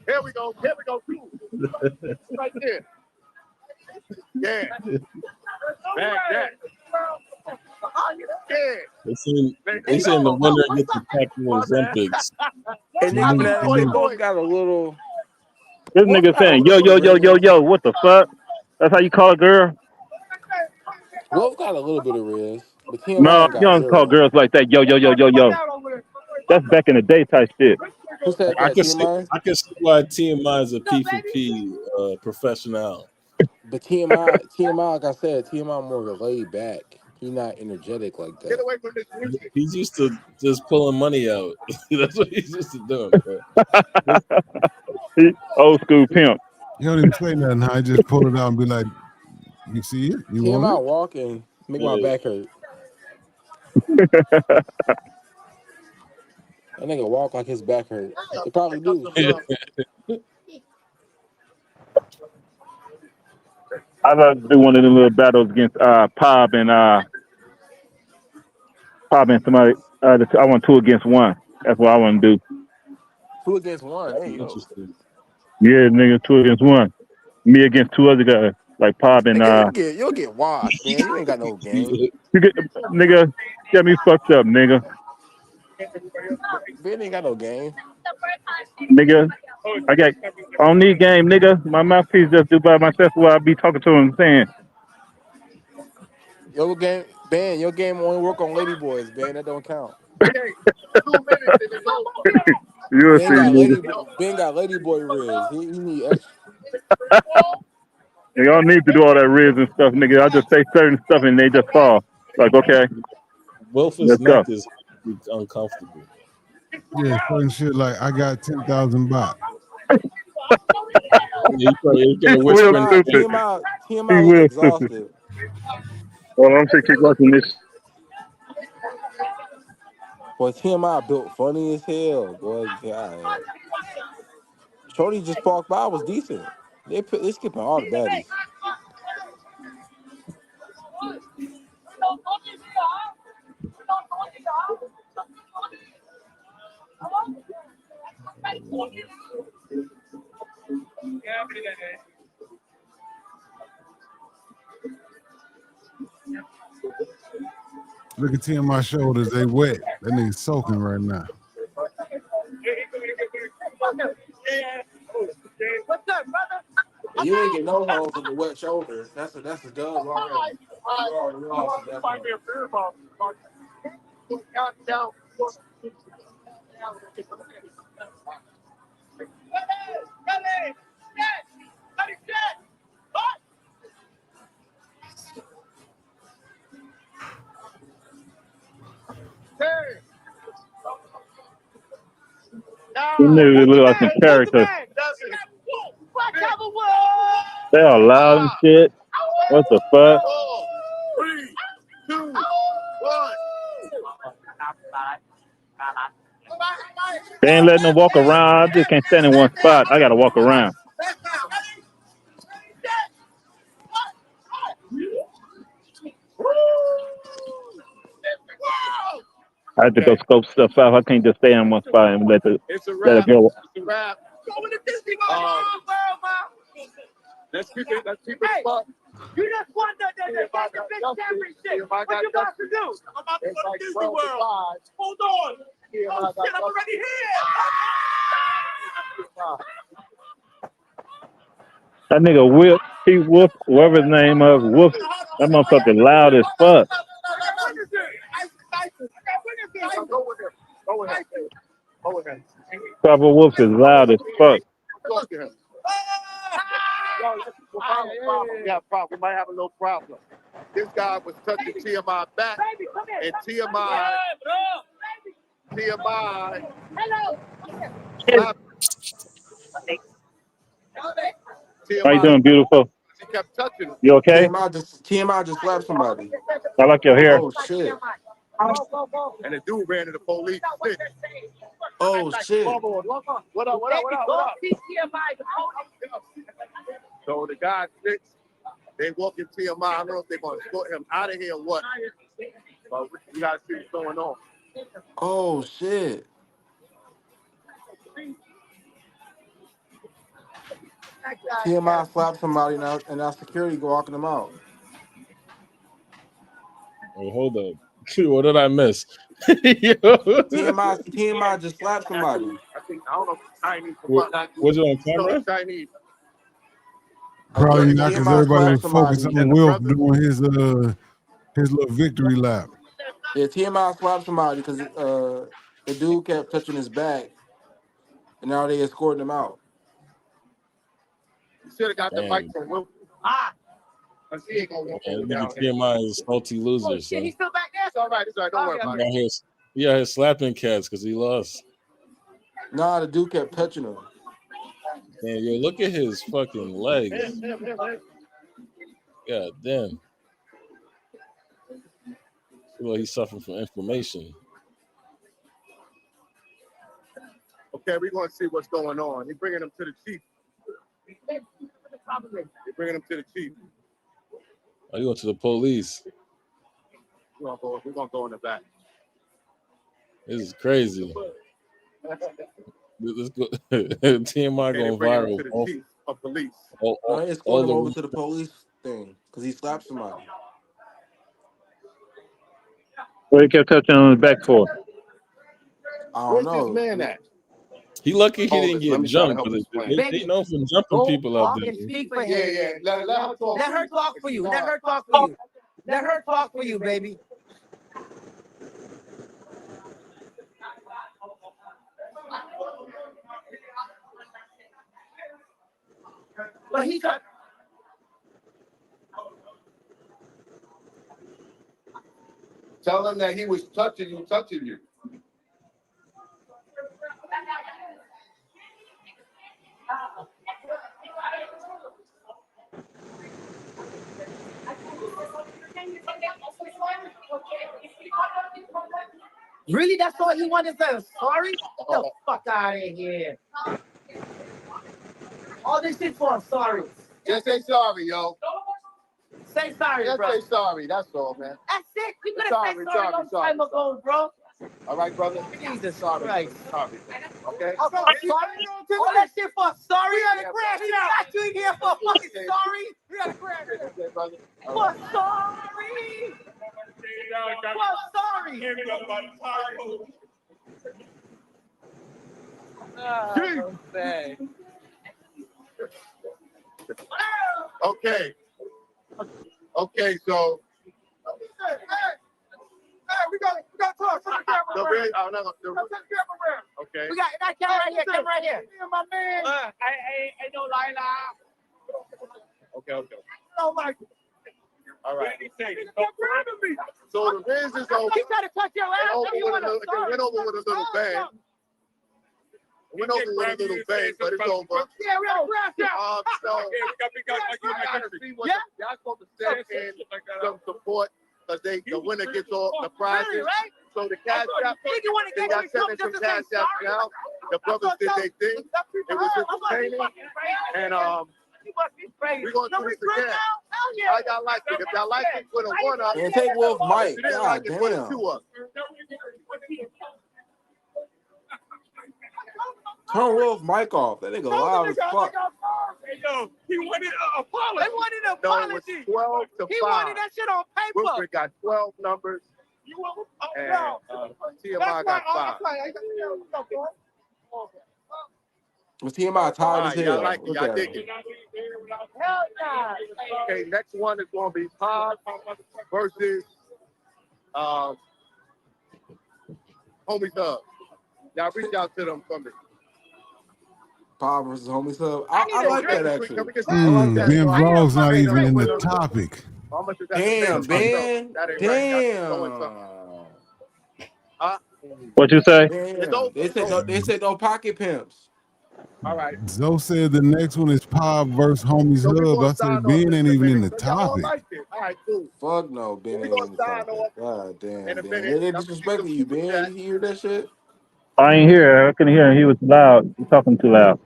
Here we go. Right there. Yeah. Bag that. Yeah. They saying the winner gets the Tactical Olympics. And they both got a little. This nigga saying, yo, what the fuck? That's how you call a girl? Wolf got a little bit of Rizz, but TMI No, got you don't call zero. girls like that. Yo. That's back in the day type shit. Who said I that, can see why TMI is a P4P professional. But TMI, like I said, TMI more laid back. He's not energetic like that. Get away from this music. He's used to just pulling money out. That's what he's used to doing, bro. He old school pimp. He don't even say nothing. I just pull it out and be like, you see it? You want TMI it? walking, make my back hurt. That nigga walk like his back hurt. It probably do. I'd like to do one of them little battles against Pop and somebody. I want 2 against 1. That's what I want to do. 2 against 1. Hey yo, Interesting. Yeah, nigga, 2 against 1. Me against 2 other guys, like Pop and nigga, you'll get washed, man. You ain't got no game. you get nigga, get me fucked up, nigga. Ben ain't got no game. Nigga, I don't need game, nigga. My mouthpiece just do by myself while I be talking to him saying. Your game, Ben. Your game only work on lady boys, Ben. That don't count. You'll see, nigga. Ben got lady boy Rizz. He need extra. You don't need to do all that Rizz and stuff, nigga. I just say certain stuff and they just fall. Like, okay, Wilford's let's go. neck is uncomfortable. Yeah, certain shit like I got 10,000 baht. He's gonna whisper. TMI He look will stupid. exhausted. Well, I'm keep watching this. Boy, TMI built funny as hell. Boy, God. Shorty just walked by was decent. They skipping all the baddies. Look at T on my shoulders, they wet. That nigga soaking right now. What's up, brother? And you ain't get no holes on the wet shoulder. That's a dub already. You already lost at that point. These niggas look like some characters. They all loud and shit. What the fuck? 3, 2, 1. They ain't letting them walk around. I just can't stand in one spot. I gotta walk around. I have to go scope stuff out. I can't just stay in one spot and let it go. It's a wrap. Let's keep it fun. You just won the big championship. What you about to do? I'm about to go to Disney World. Hold on. Oh shit, I'm already here. That nigga Wolf, Wolf, whatever his name is, Wolf, that motherfucker loud as fuck. Go with him. Proper Wolf is loud as fuck. Talk to him. We might have a little problem. This guy was touching TMI back, and TMI. How you doing, beautiful? She kept touching him. You okay? TMI just slapped somebody. I like your hair. Oh shit. And the dude ran to the police. Oh shit. What up? So the guy sits, they walk in TMI. I don't know if they're going to escort him out of here or what. But we got to see what's going on. Oh shit. TMI slapped somebody now, and now security walking them out. Wait, hold up. What did I miss? TMI just slapped somebody. I don't know if it's Chinese. Was it on camera? Chinese. Probably not, because everybody was focused on Will doing his little victory lap. Yeah, TMI slapped somebody because the dude kept touching his back, and now they escorting him out. You should have got the mic from Will. TMI is salty loser. So. He's still back there. It's all right. Don't worry about it. He's slapping cats because he lost. Nah, the dude kept touching him. Man, yo, look at his fucking legs. God damn. Well, he's suffering from inflammation. Okay, we're going to see what's going on. They're bringing him to the chief. They're bringing him to the chief. Oh, you went to the police. We're going to go in the back. This is crazy. Let's go. TMI Okay, going bringing him viral. to the chief of police. No, they escorted him over to the police thing because he slapped somebody. What he kept touching on his back for? I don't Where's know. this man at? He lucky he Hold didn't this. Let get me try to jumped. help 'Cause explain. they know from jumping Go people out walk there. and speak for Yeah, him. yeah. Let her talk. Let her talk for you. Let her talk for you. Let her talk for you, baby. But he's a Tell him that he was touching you. really, that's all he wanted to say. Sorry? Get the fuck out of here. All this shit for a sorry. Just say sorry, yo. Say sorry, Just bro. say sorry. That's all, man. That's it. You could have said sorry a long time ago, bro. All right, brother. Jesus Sorry. Christ. Sorry. Okay? Oh, sorry? All that shit for a sorry? We had a crash out. Got you in here for a fucking sorry? We had a crash out. Okay, brother. For sorry? For sorry? Oh, man. Okay. Okay, so Hey, we got to talk. Turn the camera the around. real, Turn the camera around. okay. We got that camera right here. Camera right here. Me and my man. I know Lila. Okay. Don't like it. All right. Nigga kept grabbing me. So the Rizz is over. He tried to touch your ass. It went over with a little bang. It went over with a little bang, but it's over. Yeah, we had a crash out. So We got I gotta see what y'all supposed to send in some support because the winner gets all the prizes. Really, right? So the cash app, Think you want to they get got me sending something some just to say cash app sorry? now. The brothers did their thing. It was entertaining, and You must be crazy. we're gonna do this again. Hell yeah. How y'all like it? If y'all like it, put a 1 up. Man, take Wolf If Mike. you didn't God like it, put a damn. 2 up. Turn Wolf Mike off. That nigga loud as fuck. Hey, yo, he wanted an apology. They wanted an No, it was apology. 12 to 5. He wanted that shit on paper. Wilfred got 12 numbers, You want and no. TMI got 5. Was TMI All tired as right, y'all hell? like it, Look y'all at dig him. it. Hell nah. Okay, next one is going to be Pod versus Homie Thug. Y'all reach out to them for me. Power versus Homie Sub. I like that actually. Can we get I like that. Ben Vlog's not even in the How topic. much is that? Damn, Ben. That ain't right. Y'all doing something. Damn. Huh? What you say? Damn. They said no pocket pimps. All right. Zoe said the next one is Pop versus Homies So we Hub. gonna I sign said off Ben in ain't a even in minute. the So y'all all topic. like it. All right, cool. Fuck no, Ben We ain't gonna in the sign topic. off God damn, in a Ben. minute. They disrespecting you, Ben. You hear that shit? I ain't hear. I couldn't hear him. He was loud. He talking too loud.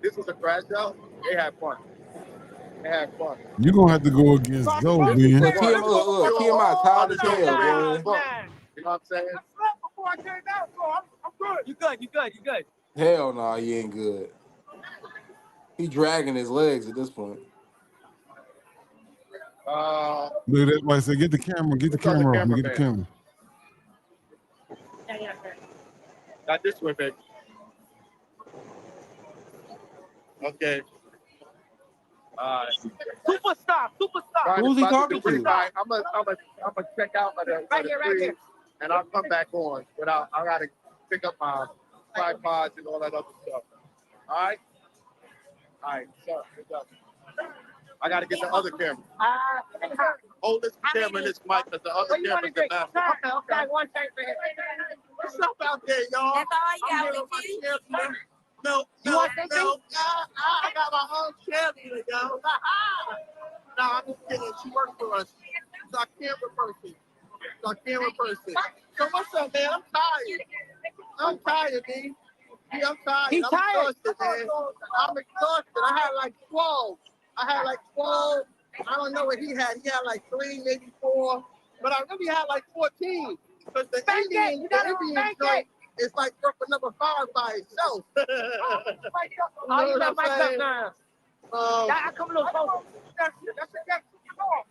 This was a crash out. They had fun. You're gonna have to go against Zoe, Ben. Look, TMI tired as hell, boy. You know what I'm saying? I slept before I came out, so I'm good. You good. Hell no, he ain't good. He dragging his legs at this point. Look, that's why I said get the camera off me, get the camera. Not this way, baby. Okay. Superstar. Who's he talking to? All right, I'm gonna check out of the Right here. and I'll come back on. But I gotta pick up my tripods and all that other stuff. All right. So I gotta get the other camera. Hold this camera and this mic, because the other camera's the bathroom. Okay, one thing for him. What's up out there, y'all? That's all you I'm got here with with you? my champion. Milk. I got my own champion, yo. No, I'm just kidding. She works for us. She's our camera person. So what's up, man? I'm tired, B. Yeah, I'm tired. He's I'm tired. exhausted, man. I'm exhausted. I had like 12. I don't know what he had. He had like 3, maybe 4. But I really had like 14. Because the Indian joint is like number 5 by itself. Oh, you got my stuff now. I come a little closer.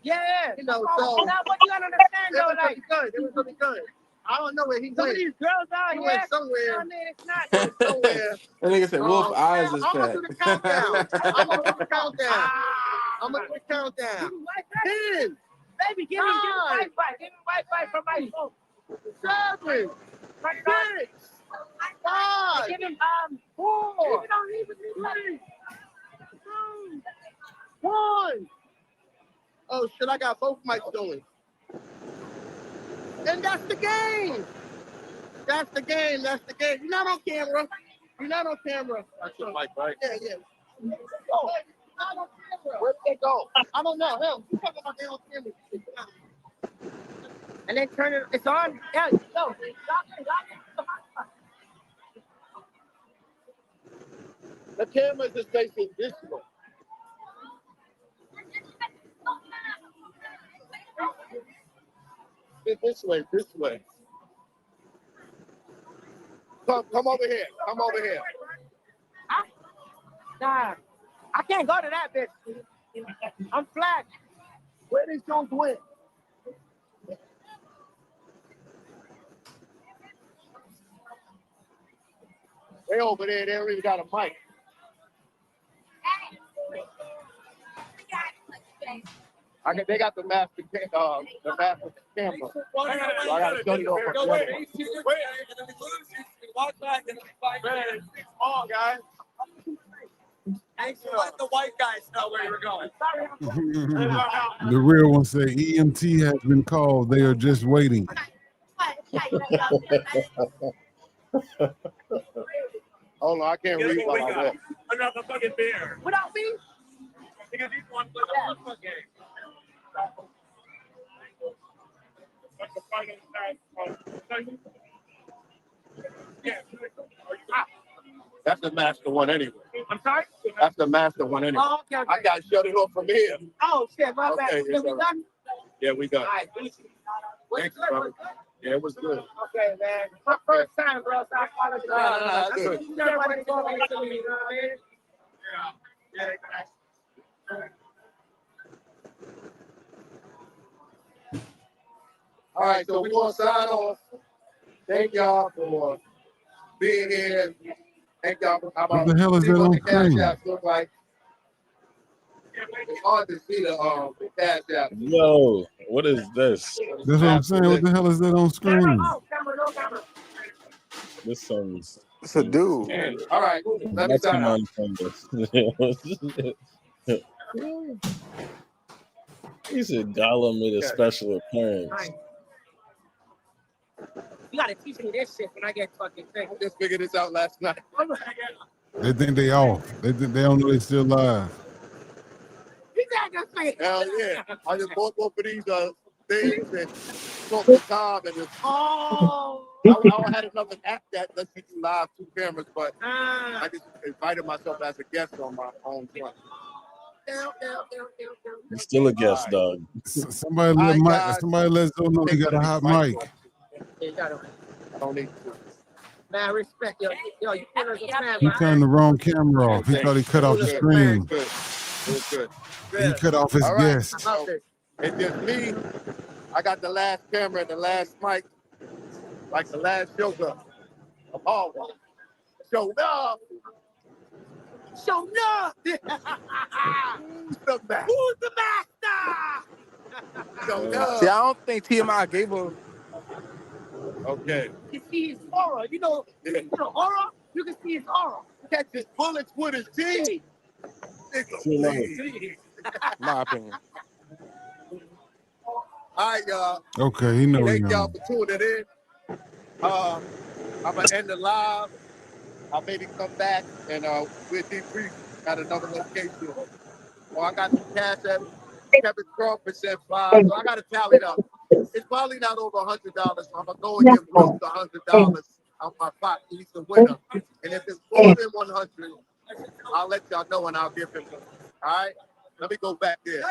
Yeah. You know, so Now, what you gotta understand though, like it was really good. I don't know where he some went. of these girls out He here. went somewhere. I mean, it's not. Somewhere. That nigga said wolf eyes is I'm gonna fat. do the countdown. I'm gonna do the countdown. 10, Baby, give him Wi-Fi. Give him Wi-Fi from my phone. 7, 6, 5, Give him 4, 3, 2, 1. Oh shit! I got both mics going. And that's the game. That's the game. You're not on camera. That's your mic, right? Yeah. Oh, not on camera. Where'd they go? I don't know. Hell, you talking about they on camera? And then turn it. It's on. Yeah, go. Lock it. The cameras is facing this way. This way. Come over here. Nah, I can't go to that bitch. I'm flat. Where these shows went? They over there. They don't even got a mic. They got the master camera. So I got to shut it off. Small guys. Thanks for letting the white guys know where you're going. The real one say EMT has been called. They are just waiting. Hold on, I can't read while I walk. Another fucking beer. Without me? Because he's one for the football game. That's the master one anyway. I'm sorry? That's the master one anyway. Oh, okay. I got to shut it off from here. Oh, shit, my bad. Okay, Is we done? Yeah, we done. All right. Thanks, brother. Yeah, it was good. Okay, man. My first time, bro, so I apologize. Nah, good. Everybody going to me, you know what I mean? All right, so we're going to sign off. Thank y'all for being here. Thank y'all for coming. What the hell is that on screen? Look like. It's hard to see the cash app. Yo, what is this? That's what I'm saying. What the hell is that on screen? This sounds. It's a dude. All right, let me sign off. He said Gollum made a special appearance. You gotta teach me this shit when I get fucking sick. I just figured this out last night. They think they off. They don't know they still live. Hell yeah. I just bought both of these things and talked to Tom and just, I had another app that lets you do live 2 cameras, but I just invited myself as a guest on my own one. He's still a guest, dog. Somebody let Zoe know he got a hot mic. I don't need to. Man, respect, yo, you put us a man. He turned the wrong camera off. He thought he cut off the screen. It was good. He cut off his guest. So, it's just me. I got the last camera and the last mic, like the last Joker. Oh, showed up. Who's the master? Who's the master? Showed up. See, I don't think TMI gave him. Okay. You can see his aura. You know aura? You can see his aura. Catch his bullets with his teeth. My opinion. All right, y'all. Okay, he knows. Thank y'all for tuning in. I'm gonna end the live. I'll maybe come back and we'll debrief at another location. Well, I got the cash at Kevin Crawford said 5, so I got to tally it up. It's probably not over $100, so I'm gonna go and give close to $100 out my pocket. He's the winner. And if it's more than 100, I'll let y'all know and I'll give him one. All right? Let me go back there.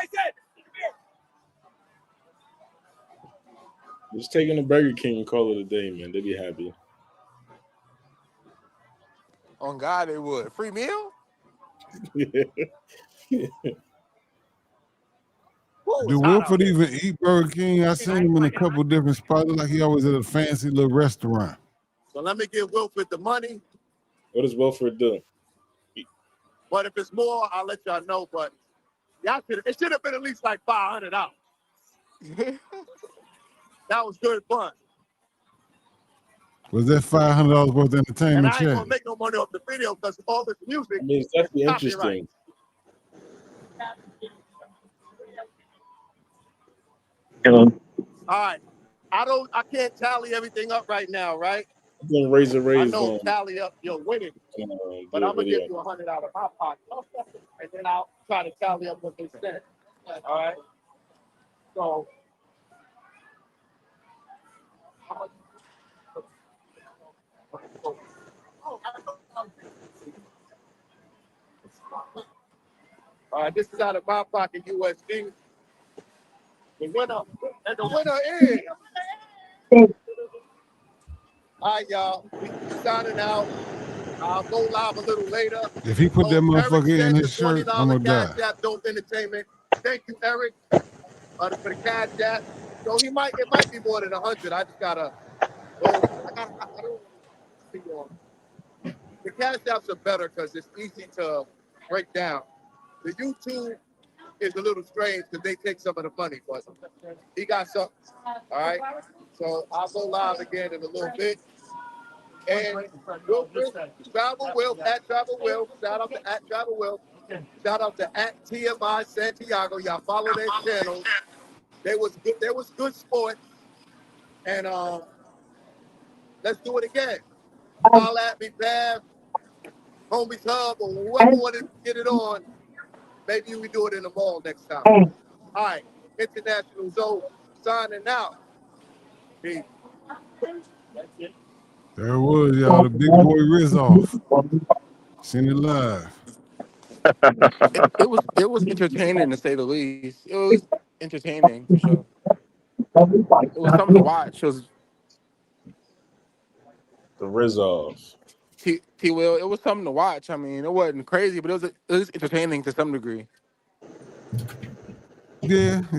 Just taking the Burger King and call it a day, man. They'd be happy. On God, they would. Free meal? Do Wilford even eat Burger King? I seen him in a couple different spots. Like he always at a fancy little restaurant. So let me give Wilford the money. What does Wilford do? But if it's more, I'll let y'all know. But y'all it should have been at least like $500. That was good fun. Was that $500 worth of And entertainment I ain't check? gonna make no money off the video because all this music. I mean, it's definitely interesting. All right. I can't tally everything up right now, right? I'm doing Razor I Rays know on tally up your winning, but I'm gonna give you $100 out of my pocket, and then I'll try to tally up what they said. All right. So. All right, this is out of my pocket, USD. The winner, and the winner is. All right, y'all. We signing out. I'll go live a little later. If he put that Eric motherfucker in sent the his shirt, I'm $20 gonna cash die. app, Dope Entertainment. Thank you, Eric, for the cash app. So it might be more than 100. I just gotta go. I don't see on. The cash apps are better because it's easy to break down. The YouTube is a little strange because they take some of the money, but he got something. All right. So I'll go live again in a little bit. And Travel Will at Travel Will. Shout out to at Travel Will. Shout out to at TMI Santiago. Y'all follow their channels. There was good sports. And let's do it again. Call at me, Bav, Homies Hub, or whoever wanted to get it on. Maybe we do it in the mall next time. All right. International Zone signing out. Peace. There it was, y'all. The big boy Rizz Off. Seen it live. It was entertaining to say the least. It was entertaining for sure. It was something to watch. It was the Rizz Off. T Will. It was something to watch. I mean, it wasn't crazy, but it was entertaining to some degree. Yeah. I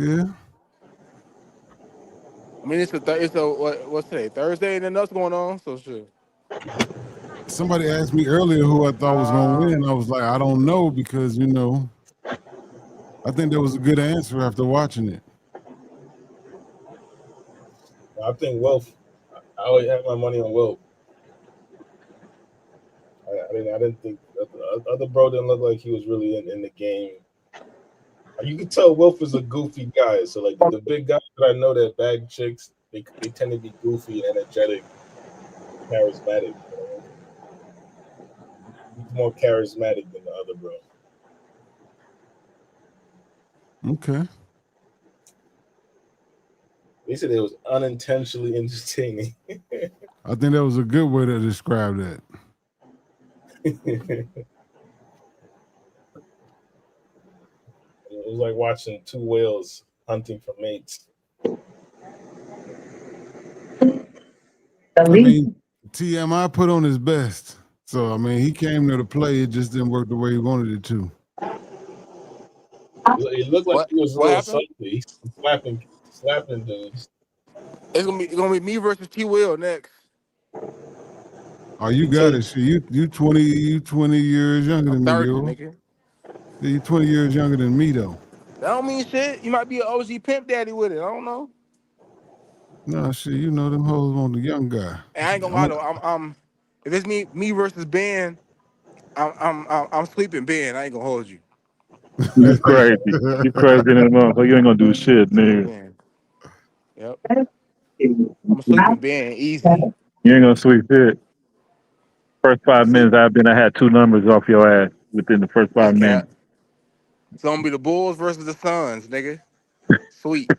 mean, what's today? Thursday, and then nothing's going on. So shit. Somebody asked me earlier who I thought was gonna win. I was like, I don't know because I think that was a good answer after watching it. I think Wilf. I always have my money on Wilf. I didn't think the other bro didn't look like he was really in the game. You can tell Wilf is a goofy guy. So like the big guys that I know that bag chicks, they tend to be goofy, energetic, charismatic. He's more charismatic than the other bro. Okay. They said it was unintentionally entertaining. I think that was a good way to describe that. It was like watching two whales hunting for mates. I mean, TMI put on his best. So, I mean, he came there to play. It just didn't work the way he wanted it to. It looked like he was a What little happened? salty. He's slapping dudes. It's gonna be me versus T Will next. Oh, you got it. Shit, you 20 years younger than me, 30, yo. nigga. Yeah, you 20 years younger than me, though. That don't mean shit. You might be an OG pimp daddy with it. I don't know. No, shit, them hoes want the young guy. And I ain't gonna lie though. I'm if it's me versus Ben, I'm sweeping Ben. I ain't gonna hold you. You crazy. You crazy in the motherfucker. You ain't gonna do shit, Sweeping nigga. Ben. Yep. I'm sleeping Ben easy. You ain't gonna sweep it. First I'm 5 minutes sleep. I had 2 numbers off your ass within the first 5 That minutes. cat. It's gonna be the Bulls versus the Suns, nigga. Sweet.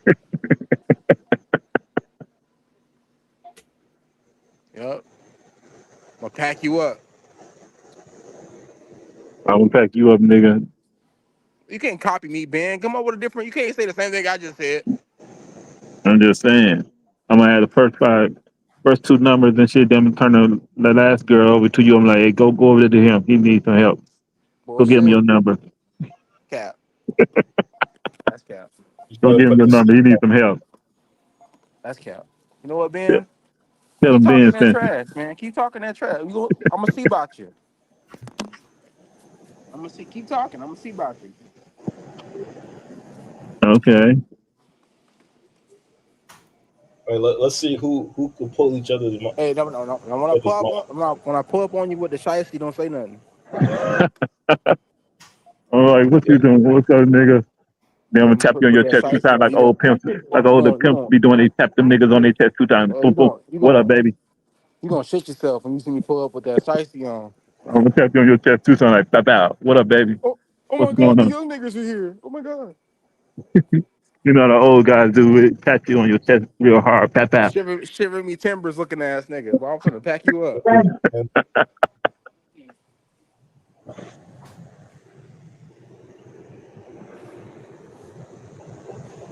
Yep. I'll pack you up. I will pack you up, nigga. You can't copy me, Ben. Come up with a different. You can't say the same thing I just said. I'm just saying. I'm gonna have the first two numbers and shit. Then turn the last girl over to you. I'm like, hey, go over there to him. He needs some help. Go give him Bullshit. your number. Cap. That's cap. You Go gotta give him put your the number. He needs some help. That's cap. You know what, Tell Ben? tell Keep him talking Ben that sent you. trash, man. Keep talking that trash. I'm gonna see about you. I'm gonna see. Keep talking. I'm gonna see about you. Okay. All right, let's see who can pull each other's Hey, no. When I pull up, mouth. when I pull up on you with the shiesty, don't say nothing. All right, what you doing? What's up, nigga? Then I'm Yeah, gonna I'm gonna tap you on put your that chest two shiesty times on like you. Gonna old pimps, like you older gonna you pimps gonna be doing. They tap them niggas on their chest two times. Boom, you boom. gonna you What up, gonna baby? you gonna shit yourself when you see me pull up with that shiesty on. I'm gonna tap you on your chest two times like, bow, bow. What up, baby? Oh, oh What's my God, going the on? young niggas are here. Oh my God. You know how the old guys do it. Tap you on your chest real hard. Pat, pat. Shiver me timbers looking ass nigga. But I'm finna pack you up. And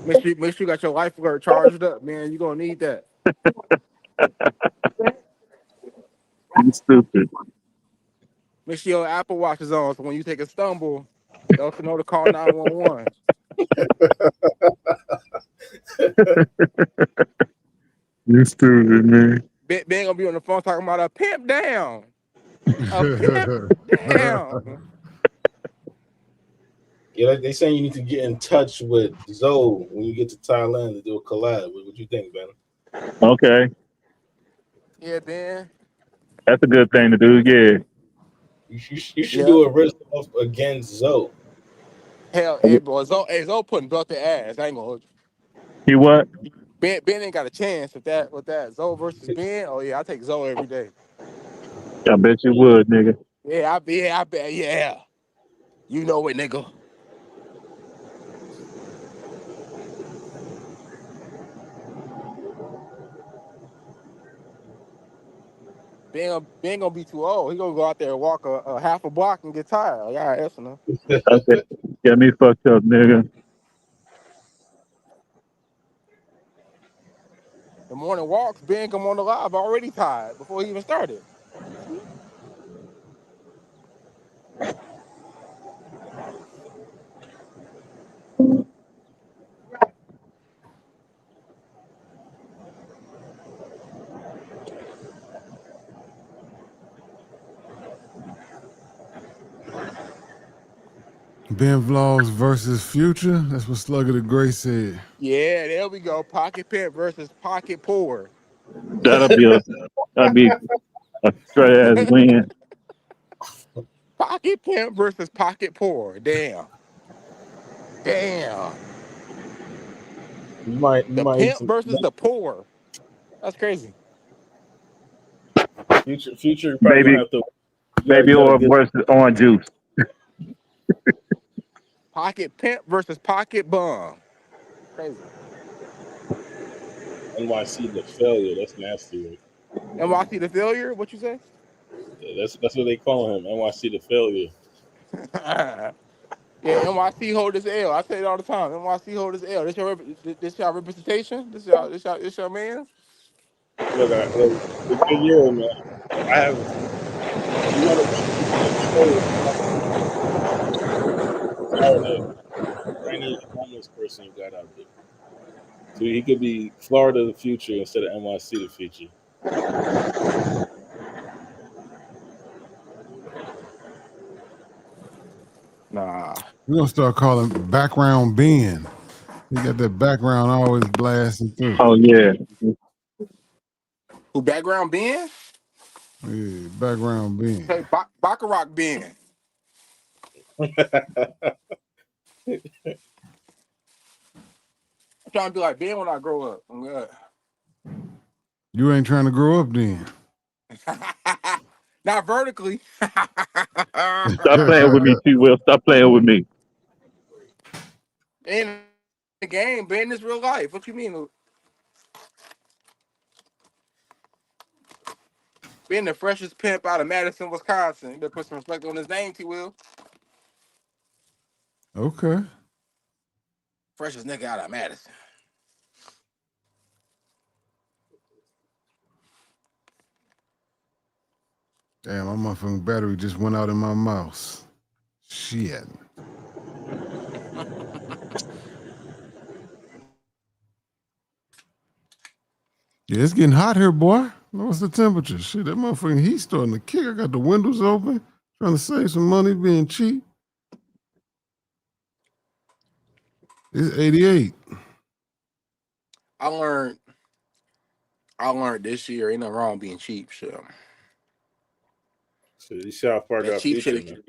Make sure you got your life alert charged up, man. You gonna need that. You stupid. Make sure your Apple Watch is on so when you take a stumble, they'll know to call 911. You stupid, man. Ben gonna be on the phone talking about a pimp down. A pimp down. yeah, they saying you need to get in touch with Zoe when you get to Thailand to do a collab. What you think, Ben? Okay. Yeah, Ben. That's a good thing to do. Yeah. You should Yeah. do a Rizz Off against Zoe. Hell, hey, boy, Zo putting belt the ass. I ain't gonna hold you. He what? Ben ain't got a chance with that. Zo versus Ben. Oh yeah, I take Zo every day. I bet you would, nigga. I bet, yeah. You know it, nigga. Ben gonna be too old. He gonna go out there and walk a half a block and get tired. Like, all right, that's enough. Okay. Get me fucked up, nigga. The morning walks, Ben come on the live already tired before he even started. Ben Vlogs versus Future. That's what Slugger the Gray said. Yeah, there we go. Pocket pimp versus pocket poor. That'll be a straight ass win. Pocket pimp versus pocket poor. Damn. Damn. You might The need pimp to versus the poor. That's crazy. Future, you're probably gonna Baby, have to. You baby gotta oil get. versus orange juice. Pocket pimp versus pocket bum. Crazy. NYC the failure. That's nasty. Right? NYC the failure? What you say? Yeah, that's what they call him. NYC the failure. Yeah, NYC hold this L. I say it all the time. NYC hold this L. This your representation? This your man? Look, it's a good year, man. I have. You want to show inspiring for any homeless person you got out there. So he could be Florida the future instead of NYC the future. Nah. We're gonna start calling background Ben. He got that background always blasting through. Oh yeah. Who background Ben? Yeah, background Ben. Hey, Baccarat Ben. I'm trying to be like Ben when I grow up. I'm good. You ain't trying to grow up then. Not vertically. Stop playing with me, T. Will. Stop playing with me. In the game, Ben is real life. What you mean? Being the freshest pimp out of Madison, Wisconsin. You better put some respect on his name, T. Will. Okay. Freshest nigga out of Madison. Damn, my motherfucking battery just went out in my mouse. Shit. Yeah, it's getting hot here, boy. What's the temperature? Shit, that motherfucking heat starting to kick. I got the windows open, trying to save some money, being cheap. It's 88. I learned this year ain't nothing wrong being cheap. So you see how far I that got cheap future, shit, man.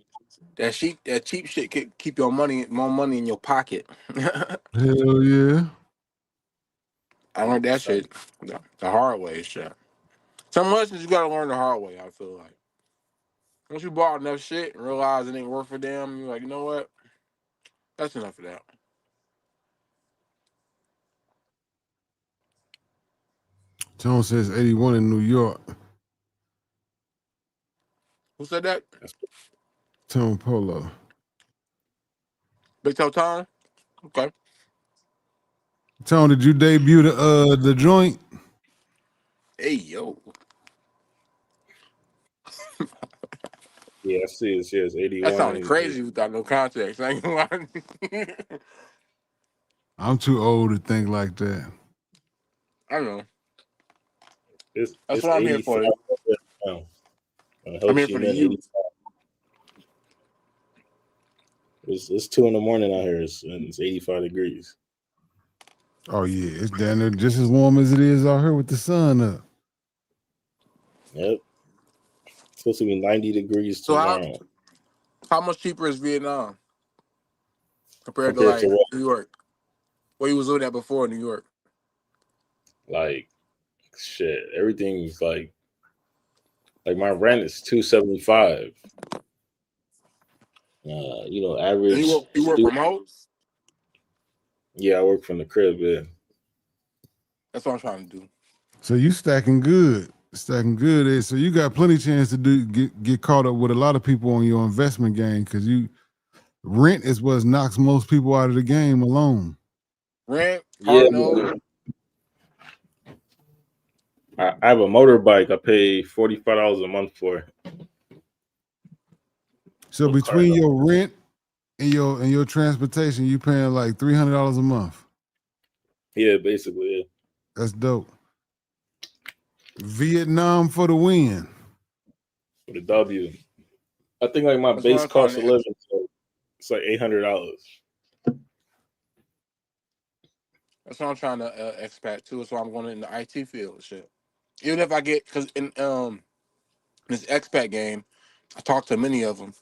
that cheap shit could keep your money, more money in your pocket. Hell yeah. I learned that shit the hard way. Shit. Some lessons you gotta learn the hard way. I feel like once you bought enough shit and realize it ain't worth a damn, you're like, you know what? That's enough of that. Tone says 81 in New York. Who said that? Tone Polo. Big Toe Time? Okay. Tone, did you debut the joint? Hey yo. Yeah, I see it. It's That 81 sounded and crazy without no context. I ain't gonna lie. I'm too old to think like that. I don't know. That's it's what I'm here 85 for. now. I'm Ho here Chi for the Minh, youth. 85. It's 2 in the morning out here, and it's 85 degrees. Oh yeah, it's down there just as warm as it is out here with the sun up. Yep. It's supposed to be 90 degrees So tomorrow. how much cheaper is Vietnam compared to Compared to like what? New York? Where you was living at before New York? Like, shit, everything's like my rent is $275. And Average you work student. remote? Yeah, I work from the crib. Yeah. That's what I'm trying to do. So you stacking good. Stacking good is so you got plenty chance to get caught up with a lot of people on your investment game because rent is what knocks most people out of the game alone. Rent, Yeah. hard no. I have a motorbike. I pay $45 a month for. So between your rent and your transportation, you paying like $300 a month. Yeah, basically. Yeah. That's dope. Vietnam for the win. For the W. I think like my That's base cost of living, so it's like $800. That's what I'm trying to expat too. So I'm going in the IT field. Shit. Even if I get because in this expat game, I talked to many of them.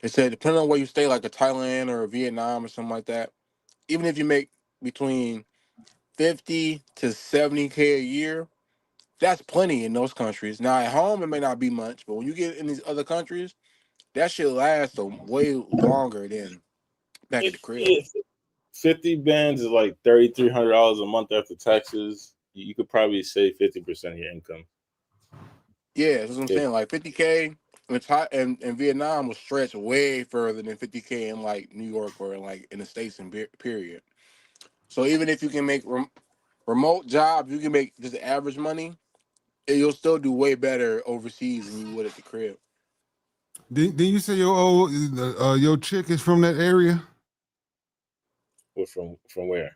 They said depending on where you stay, like a Thailand or a Vietnam or something like that, even if you make between 50 to 70K a year, that's plenty in those countries. Now at home it may not be much, but when you get in these other countries, that shit lasts way longer than back at the crib. Yeah, 50 bands is like $3,300 a month after taxes. You could probably save 50% of your income. Yeah, that's what I'm saying. Like 50K in Vietnam will stretch way further than 50K in like New York or in the States and period. So even if you can make remote jobs, you can make just average money, and you'll still do way better overseas than you would at the crib. Did you say your chick is from that area? Well, from where?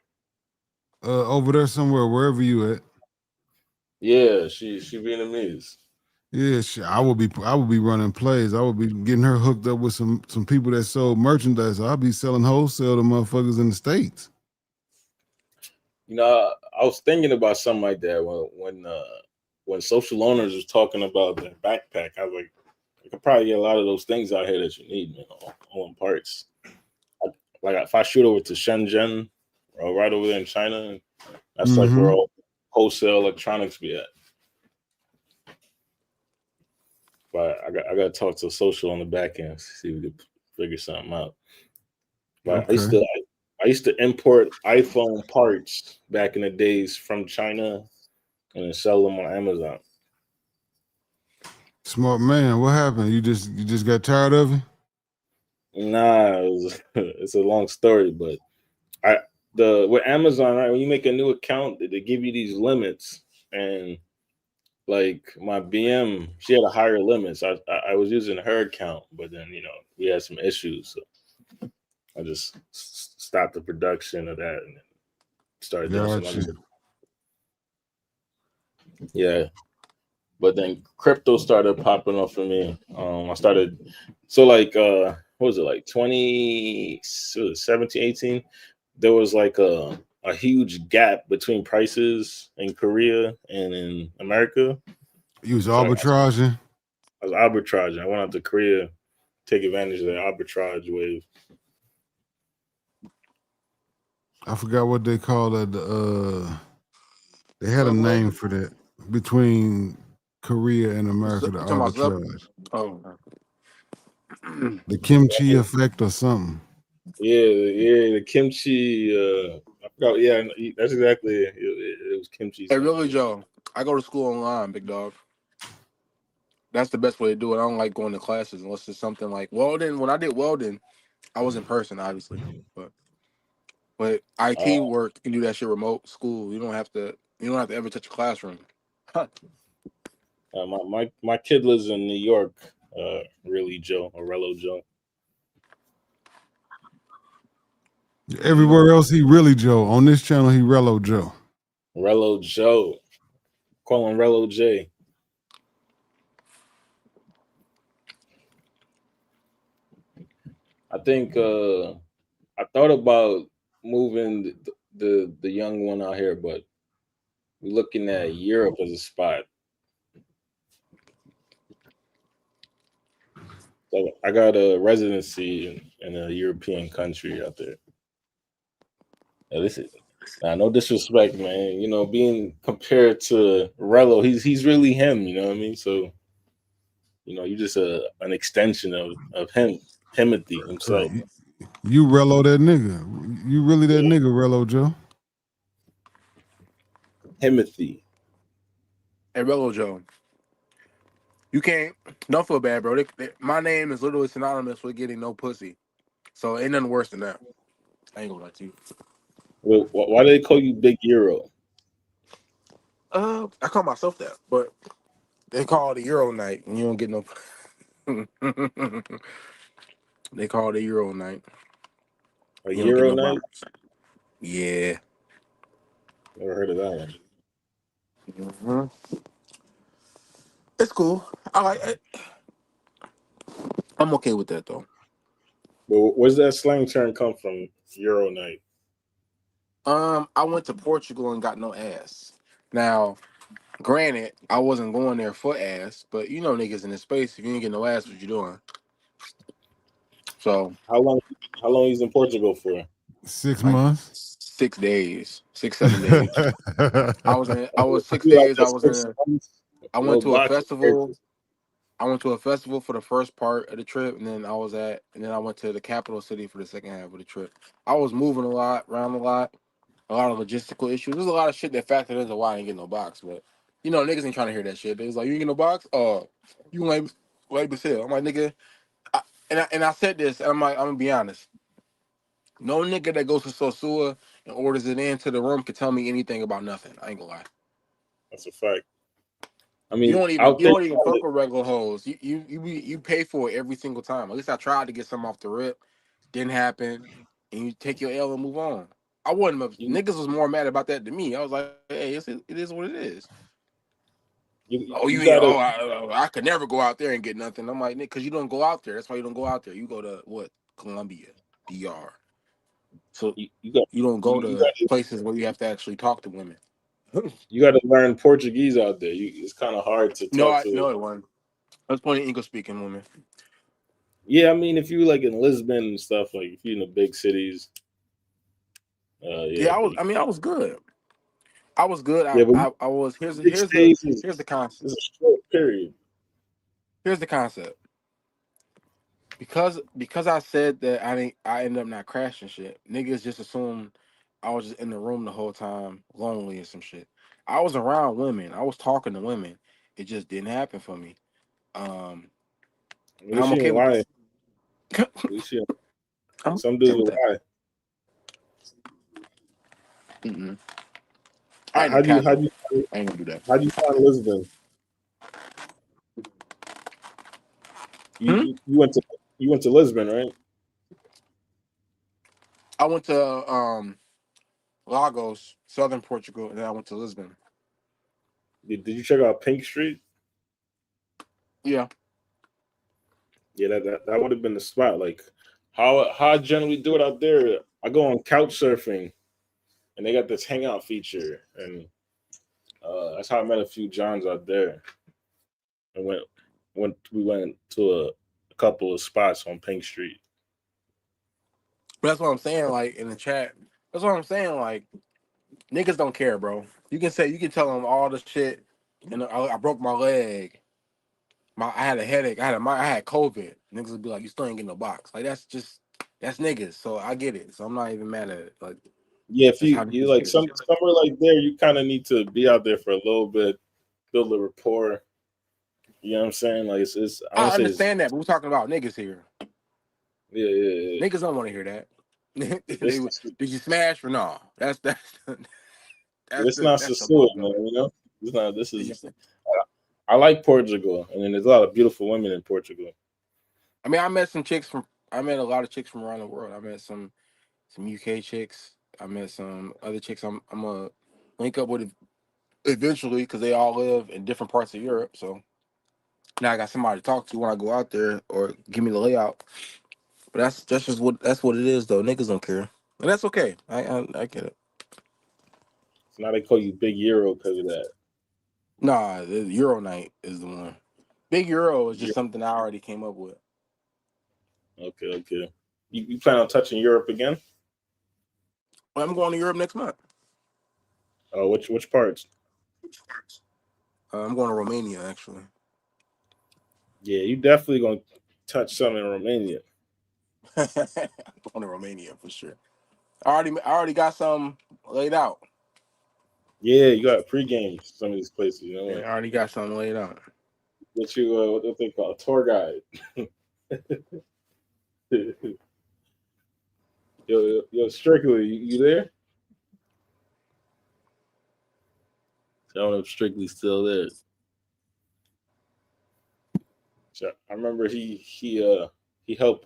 Over there somewhere, wherever you at. Yeah, she Vietnamese. Yeah, I would be running plays. I would be getting her hooked up with some people that sold merchandise. I'll be selling wholesale to motherfuckers in the States. I was thinking about something like that when social owners was talking about their backpack. I was like, you can probably get a lot of those things out here that you need, man, all in parts. Like if I shoot over to Shenzhen or right over there in China, that's like where all wholesale electronics be at. But I got to talk to social on the back end, see if we could figure something out. But okay. I used to import iPhone parts back in the days from China and then sell them on Amazon. Smart man. What happened? You just got tired of it? Nah, it's a long story, but I with Amazon, right? When you make a new account, they give you these limits, and like my BM, she had a higher limit. So I was using her account, but then we had some issues, so I just stopped the production of that and started doing some other Gotcha. stuff. Yeah, but then crypto started popping up for me. I started so like what was it, like 2017, 18? There was like a huge gap between prices in Korea and in America. You was So arbitraging. I was arbitraging. I went out to Korea, take advantage of the arbitrage wave. I forgot what they call it. They had a Slave name labor. for that between Korea and America. The You talking about slave? arbitrage, Oh, the kimchi effect or something. Yeah, the kimchi. I forgot. Yeah, that's exactly it. It was kimchi hey, something. really, Joe. I go to school online, big dog. That's the best way to do it. I don't like going to classes unless it's something like welding. When I did welding, I was in person, obviously, but IT work, you can do that shit remote. School, you don't have to. You don't have to ever touch a classroom. My kid lives in New York. Really, Joe, Orello Joe. You know, Everywhere else, he really Joe. On this channel, he Rello Joe. Rello Joe. Call him Rello J. I think I thought about moving the young one out here, but we're looking at Europe as a spot. So I got a residency in a European country out there. Now, this is no disrespect, man. Being compared to Rello, he's really him. You know what I mean? So you just an extension of him, Timothy himself. You Rello that nigga. You really that Yeah, nigga, Rello Joe. Timothy. hey, Rello Joe. You can't. Don't feel bad, bro. My name is literally synonymous with getting no pussy, so ain't nothing worse than that. I ain't gonna lie to you. Well, why do they call you Big Euro? I call myself that, but they call it a Euro night, and you don't get no. They call it a Euro night. A You don't get Euro no night? box. Yeah. Never heard of that one. hmm It's cool. I like it. I'm okay with that though. But where's that slang term come from? Euro night. I went to Portugal and got no ass. Now, granted, I wasn't going there for ass, but you know niggas in this space, if you ain't get no ass, what you doing? So How long? How long he's in Portugal for? 6 months. 6 days, 6, 7 days. I was six You like days. the 6 months? I went No to a boxing. festival. I went to a festival for the first part of the trip, and then I went to the capital city for the second half of the trip. I was moving a lot, around a lot of logistical issues. There's a lot of shit that factored into why I ain't get no box, but niggas ain't trying to hear that shit. They was like, you ain't get no box? You like as hell. I'm like, nigga, and I said this, and I'm gonna be honest. No nigga that goes to Sosua and orders it into the room can tell me anything about nothing. I ain't gonna lie. That's a fact. I You mean, don't even out there, fuck with regular hoes. You pay for it every single time. At least I tried to get some off the rip. Didn't happen. And you take your L and move on. I wasn't you niggas was more mad about that than me. I was like, hey, it is what it is. you Oh, you you ain't gotta I could never go out there and get nothing. I'm like, Nick, because you don't go out there. That's why you don't go out there. You go to what? Colombia, DR. So you got you don't go you to got places where you have to actually talk to women. you got to learn Portuguese out there. It's kind of hard to No, talk to. no, it wasn't. Let's point English speaking women. Yeah, I mean, if you like in Lisbon and stuff, like if you're in the big cities, yeah, Yeah, but I was good. I was good. yeah, but I was six days here's the concept. is a short period. Here's the concept. Because I said that I ended up not crashing shit. Niggas just assumed I was just in the room the whole time, lonely and some shit. I was around women. I was talking to women. It just didn't happen for me. At least I'm you okay ain't with lying. this. At least you I'm some okay dudes with will that. lie. I ain't no How do you cat how though. do you I ain't gonna do that. how do you find Lisbon? You went to Lisbon, right? I went to Lagos, southern Portugal, and then I went to Lisbon. Did you check out Pink Street? Yeah. Yeah, that would have been the spot. Like how I generally do it out there. I go on couch surfing, and they got this hangout feature, and that's how I met a few Johns out there. And we went to a couple of spots on Pink Street. But that's what I'm saying, like in the chat. That's what I'm saying, like niggas don't care, bro. You can tell them all the shit, and I broke my leg. I had a headache. I had COVID. Niggas would be like, you still ain't getting no box. Like that's niggas. So I get it. So I'm not even mad at it. Like Yeah, if that's how you niggas like get. somewhere like there, you kind of need to be out there for a little bit, build a rapport. You know what I'm saying? Like it's I don't I say it's understand that, but we're talking about niggas here. yeah. Niggas don't want to hear that. This Did you smash or no? That's it's not that's the Sasua, bug man. on it. You know, it's not. This Did you is. say- I like Portugal, and then there's a lot of beautiful women in Portugal. I mean, I met a lot of chicks from around the world. I met some UK chicks. I met some other chicks. I'm gonna link up with eventually because they all live in different parts of Europe. So now I got somebody to talk to when I go out there or give me the layout. But that's what it is though. Niggas don't care, and that's okay. I get it. So now they call you Big Euro because of that. Nah, the Euro night is the one. Big Euro is just Euro- something I already came up with. Okay. You plan on touching Europe again? I'm going to Europe next month. Which parts? I'm going to Romania actually. Yeah, you definitely gonna touch something in Romania. I'm going to Romania for sure. I already got some laid out. Yeah, you got pregame some of these places. You know, Yeah, like I already got something laid out. what you what they call a tour guide. Yo, Strictly, you there? I don't know if Strictly's still there. So I remember he helped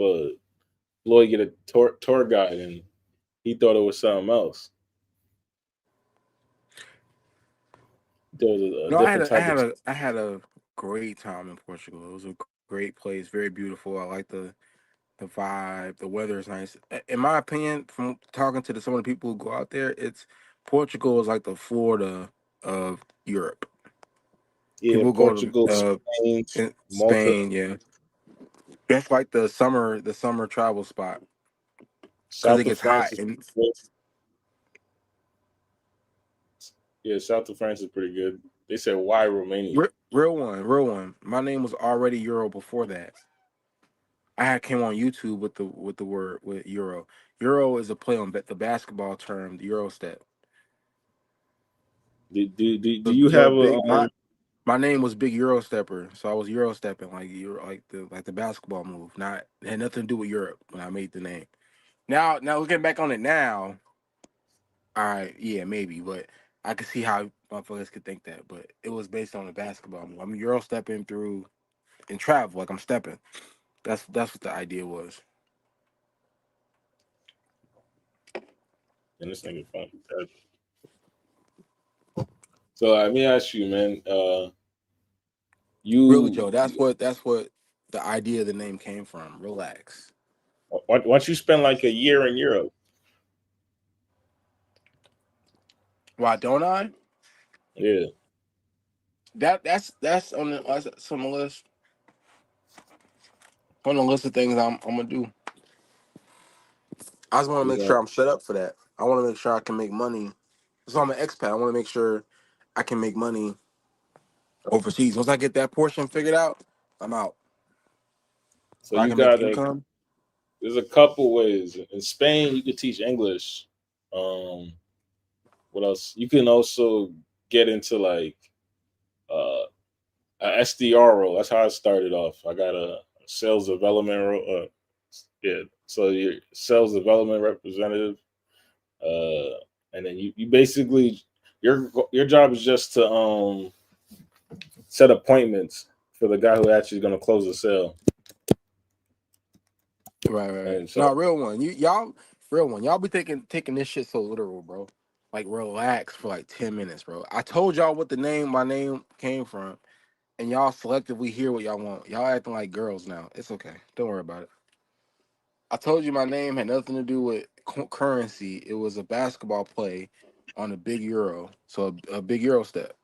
Lloyd get a tour guide, and he thought it was something else. There was a No, different type of. I had a great time in Portugal. It was a great place, very beautiful. I like the vibe. The weather is nice. In my opinion, from talking to some of the people who go out there, it's Portugal is like the Florida of Europe. Yeah, People go to Portugal, Spain, in Malta, Spain, yeah. That's like the summer travel spot because it south of gets France hot is and good. Yeah, south of France is pretty good. They said why Romania? real one. My name was already Euro before that. I had came on YouTube with the word with Euro. Euro is a play on the basketball term, the Euro step. Do you So have a big my name was Big Euro Stepper, so I was Euro stepping like Euro like the basketball move. Not it had nothing to do with Europe when I made the name. Now looking back on it now, all right, yeah, maybe, but I could see how motherfuckers could think that. But it was based on the basketball move. I'm Euro stepping through and travel like I'm stepping. That's what the idea was. and this nigga phone? So let me ask you, man. Really, You Joe. That's what the idea of the name came from. Relax. once you spend like a year in Europe, Why don't I? yeah, That's on the list. On the list of things I'm gonna do. I just want to is make sure I'm set up for that. I want to make sure I can make money. So I'm an expat. I want to make sure I can make money overseas. Once I get that portion figured out, I'm out. so I you can make got a. income. There's a couple ways. In Spain, you can teach English. Um, what else? You can also get into like uh SDR role. That's how I started off. I got a sales development role. Yeah, so you're sales development representative, and then you basically your job is just to set appointments for the guy who actually is going to close the sale. Right. And so, No, real one. Y'all be taking this shit so literal, bro. Like, relax for like 10 minutes, bro. I told y'all what my name came from, and y'all selectively hear what y'all want. Y'all acting like girls now. It's okay. Don't worry about it. I told you my name had nothing to do with currency. It was a basketball play on a big euro, so a big euro step.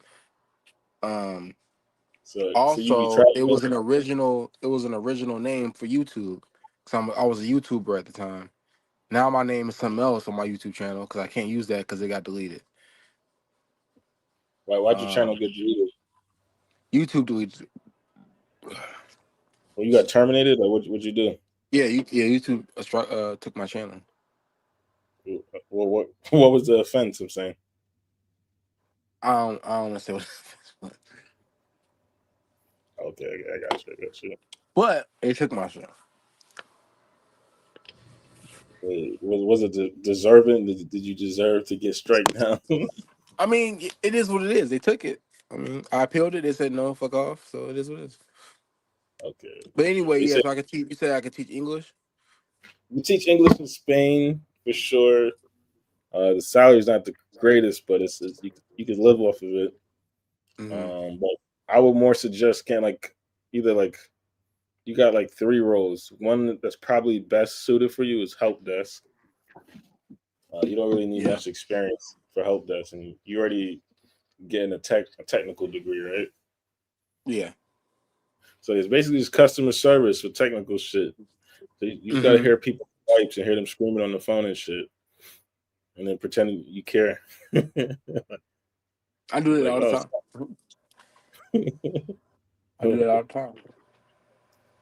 so you be Also, it traveling. was an original. It was an original name for YouTube, because I was a YouTuber at the time. Now my name is something else on my YouTube channel because I can't use that because it got deleted. Why'd your channel get deleted? YouTube deleted it. Well, you got terminated, or what'd you do? Yeah, YouTube took my channel. Well, what was the offense? I'm saying. I don't want to say what. Okay, I got you. But they took my channel. Was it deserving? Did you deserve to get struck down? I mean, it is what it is. They took it. I mean, I appealed it. They said no, fuck off. So it is what it is. Okay. But anyway, You yeah. said So I could teach. You said I could teach English. you teach English in Spain for sure. The salary's not the greatest, but it's you can live off of it. Mm-hmm. But I would more suggest either you got like 3 roles. One that's probably best suited for you is help desk. You don't really need Yeah. much experience for help desk, and you already getting a technical degree, right? Yeah. So it's basically just customer service for technical shit. So you just got to Mm-hmm. hear people pipes and hear them screaming on the phone and shit, and then pretending you care. I do that Like, all the oh, time. I do that all the time.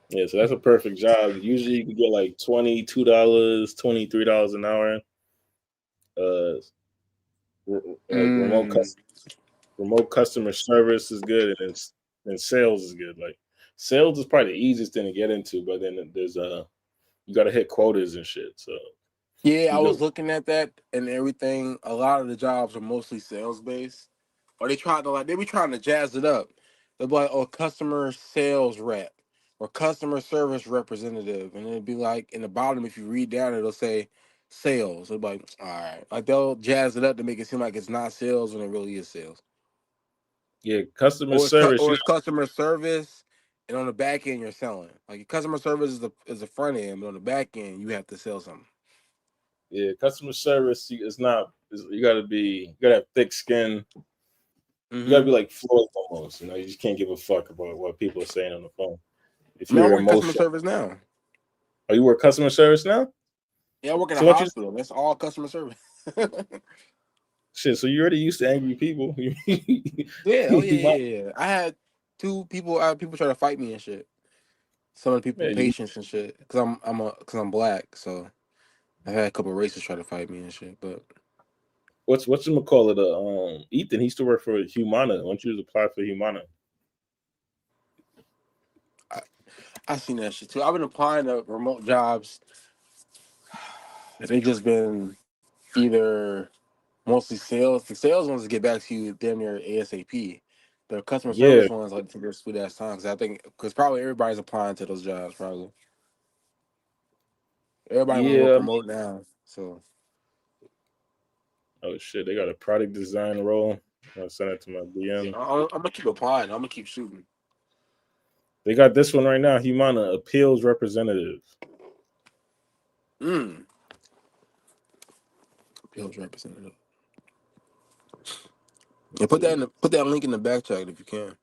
yeah, so that's a perfect job. Usually you can get like $22, $23 an hour. Like Mm. remote customer service is good, and sales is good. Like sales is probably the easiest thing to get into, but then there's you got to hit quotas and shit. So Yeah, I you was go, looking at that and everything. A lot of the jobs are mostly sales based, or they be trying to jazz it up. They'll be like, "Oh, customer sales rep or customer service representative," and it'd be like in the bottom. If you read down, it'll say sales. It'll be like, all right, like they'll jazz it up to make it seem like it's not sales when it really is sales. yeah, customer service. Or it's customer service, and on the back end you're selling. Like your customer service is the front end, but on the back end you have to sell something. Yeah, customer service. It's not. You gotta have thick skin. You gotta Mm-hmm. be like Floyd almost. You just can't give a fuck about what people are saying on the phone. If I mean, I you're work in customer emotional, service now. are you work customer service now? Yeah, I work in a So what you hospital. That's all customer service. shit? So you're already used to angry people. Yeah, oh You might, yeah. I had people try to fight me and shit. Some of the people, man, patients and shit, because I'm black. So I had a couple of racists try to fight me and shit. But what's him call it? Ethan. He used to work for Humana. Why don't you just apply for Humana? I seen that shit too. I've been applying to remote jobs. They just been either mostly sales. The sales ones get back to you damn near ASAP. The customer Yeah, service ones like take their sweet ass time. Because I think because probably everybody's applying to those jobs. Probably everybody want to work yeah. remote now. So Oh shit, they got a product design role. I'll send it to my yeah, DM. I'm gonna keep applying. I'm gonna keep shooting. They got this one right now. Humana appeals representative. Appeals representative. Yeah, put that link in the back chat if you can.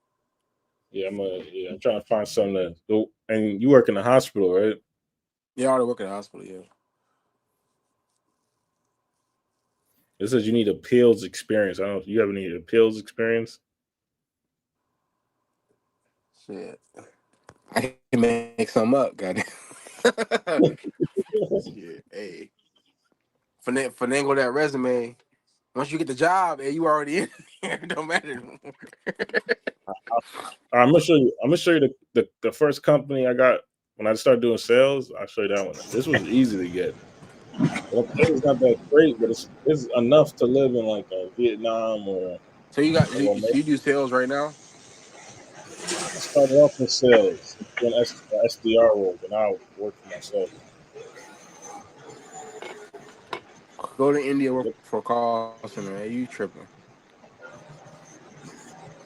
Yeah, I'm trying to find something that. And you work in the hospital, right? Yeah, I already work at a hospital. Yeah. It says you need appeals experience. I don't know if you have any appeals experience. Shit, I can make some up, goddamn. Shit, hey, finagle that resume. Once you get the job, and you already in there, it don't matter. I'm gonna show you. I'm gonna show you the first company I got when I started doing sales. I'll show you that one. This was easy to get. The pay is not that great, but it's enough to live in like Vietnam or. So you got Or so you do sales right now? I started off in sales, doing SDR role, but now I work for myself. Go to India work for a call center, man. You tripping?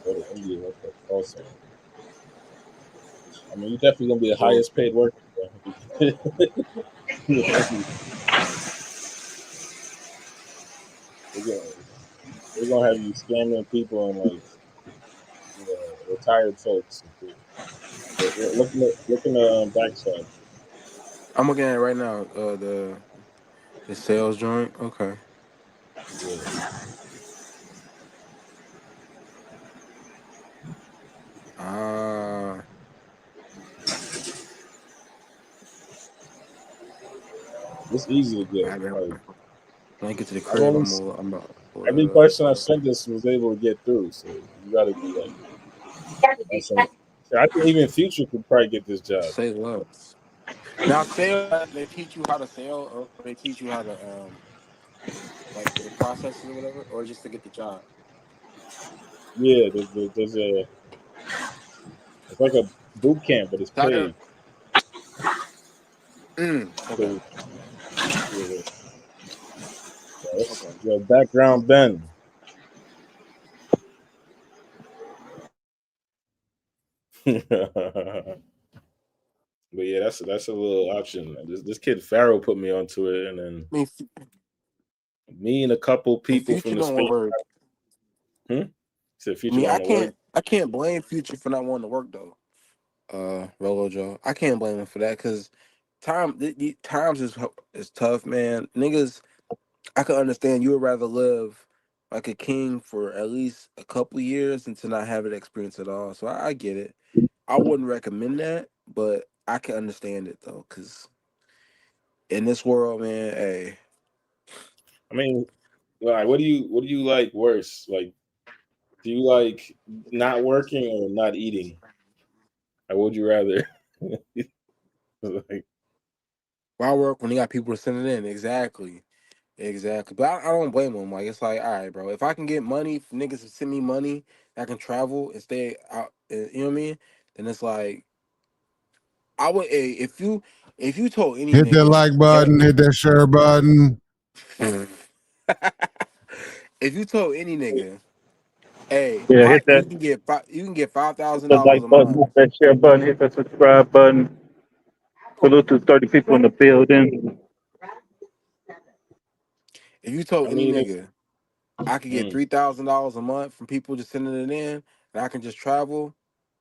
Go to India, work for a call center. I mean, you're definitely gonna be the Well, highest paid worker. They're gonna have you scamming people and like retired folks. Look in the backside. I'm looking at it right now. The sales joint. Okay. Yeah. Ah, It's easy to get. I got. Like When I get to the I've crib, only I'm about to pull every that up. person I sent this was able to get through. So you got to be like, that's a, I think even Future could probably get this job. Say less. Now, sale. They teach you how to sell, or they teach you how to like the processes or whatever, or just to get the job. Yeah, there's it's like a boot camp, but it's So I can. paid. Okay. So, yeah, that's Okay. your background, Ben. But yeah, that's a little option. This kid Farrell put me onto it, and then I mean, me and a couple if people Future from the don't want to space. work, Said I Future mean, don't want to work. I can't blame Future for not wanting to work though. Rolo Joe, I can't blame him for that because times is tough, man. Niggas, I can understand you would rather live like a king for at least a couple years than to not have an experience at all. So I get it. I wouldn't recommend that, but I can understand it though, because in this world, man, hey, I mean, like, what do you like worse? Like, do you like not working or not eating? Like, what would you rather? Like, why work when you got people to send it in? Exactly. Exactly. But I don't blame them. Like, it's like, all right, bro, if I can get money, if niggas can send me money, I can travel and stay out, you know what I mean? Then it's like, I would, hey, if you told any Hit that nigga, like button, hit that share button. if you told any nigga, hey, Yeah, hit that, you can get five hit thousand the dollars like a button, month. hit that share button, hit that subscribe button. Salute to 30 people in the building. If you told I any mean, it's nigga, I could get mm, $3,000 a month from people just sending it in, and I can just travel,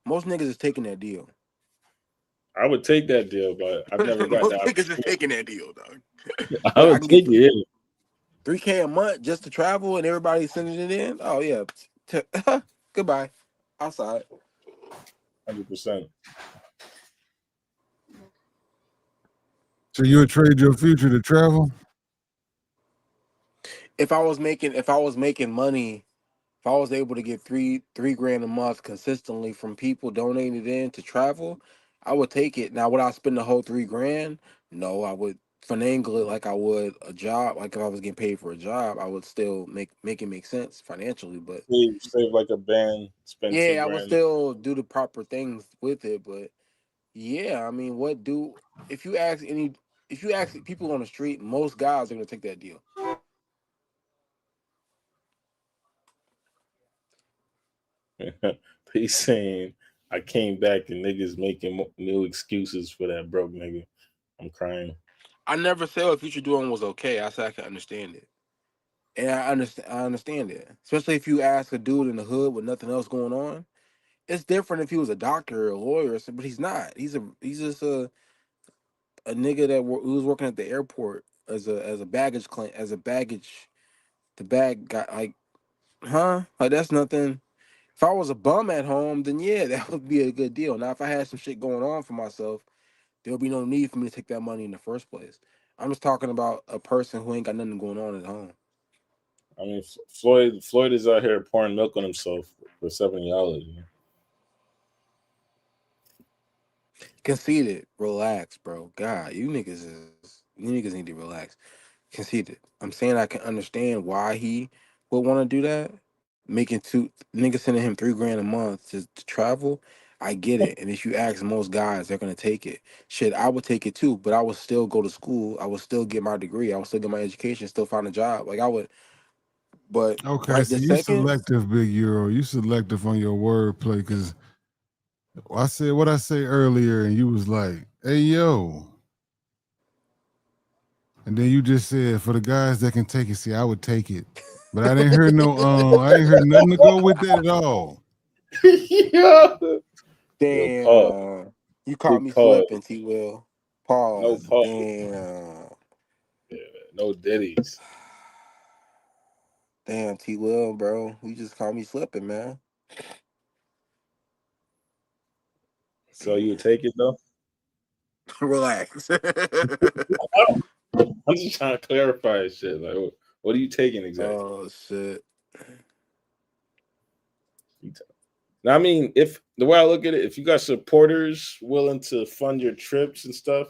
most niggas is taking that deal. I would take that deal, but I've never got Most that niggas is opportunity. taking that deal, dog. I I would can get take it. 3K a month just to travel and everybody sending it in. Oh yeah, goodbye. Outside. 100%. So you would trade your future to travel? If I was making money, if I was able to get three grand a month consistently from people donating in to travel, I would take it. Now, would I spend the whole 3 grand? No, I would finagle it like I would a job. Like if I was getting paid for a job, I would still make it make sense financially. But Save like a band, spend two yeah, I would grand. still do the proper things with it. But yeah, I mean, if you ask any if you ask people on the street, most guys are gonna take that deal. He's saying I came back and niggas making new excuses for that broke nigga. I'm crying. I never said what Future doing was okay. I said I can understand it, and I understand it. Especially if you ask a dude in the hood with nothing else going on. It's different if he was a doctor or a lawyer, but he's not. He's just a nigga who was working at the airport as a baggage claim as a baggage the bag guy. Like, huh? Like that's nothing. If I was a bum at home, then yeah, that would be a good deal. Now, if I had some shit going on for myself, there'll be no need for me to take that money in the first place. I'm just talking about a person who ain't got nothing going on at home. I mean, Floyd is out here pouring milk on himself for $70. Conceited. Relax, bro. God, you niggas need to relax. Conceited. I'm saying I can understand why he would want to do that. Making niggas sending him $3 grand a month to travel. I get it. And if you ask most guys, they're gonna take it. Shit, I would take it too, but I would still go to school. I would still get my degree. I would still get my education, still find a job. Like I would, but Okay, right so this you second, selective, Big Euro. You selective on your wordplay because I said what I say earlier, and you was like, "Hey, yo," and then you just said, "For the guys that can take it, see, I would take it," but I didn't hear no, I ain't heard nothing to go with that at all. Yeah. Yo, pause. damn, you caught Big me pause. slipping, T. Will. No Pause. pause. Damn. Yeah, no ditties. Damn, T. Will, bro. You just caught me slipping, man. So you would take it though? Relax. I'm just trying to clarify shit. Like, what are you taking exactly? Oh shit. Now, I mean, if the way I look at it, if you got supporters willing to fund your trips and stuff,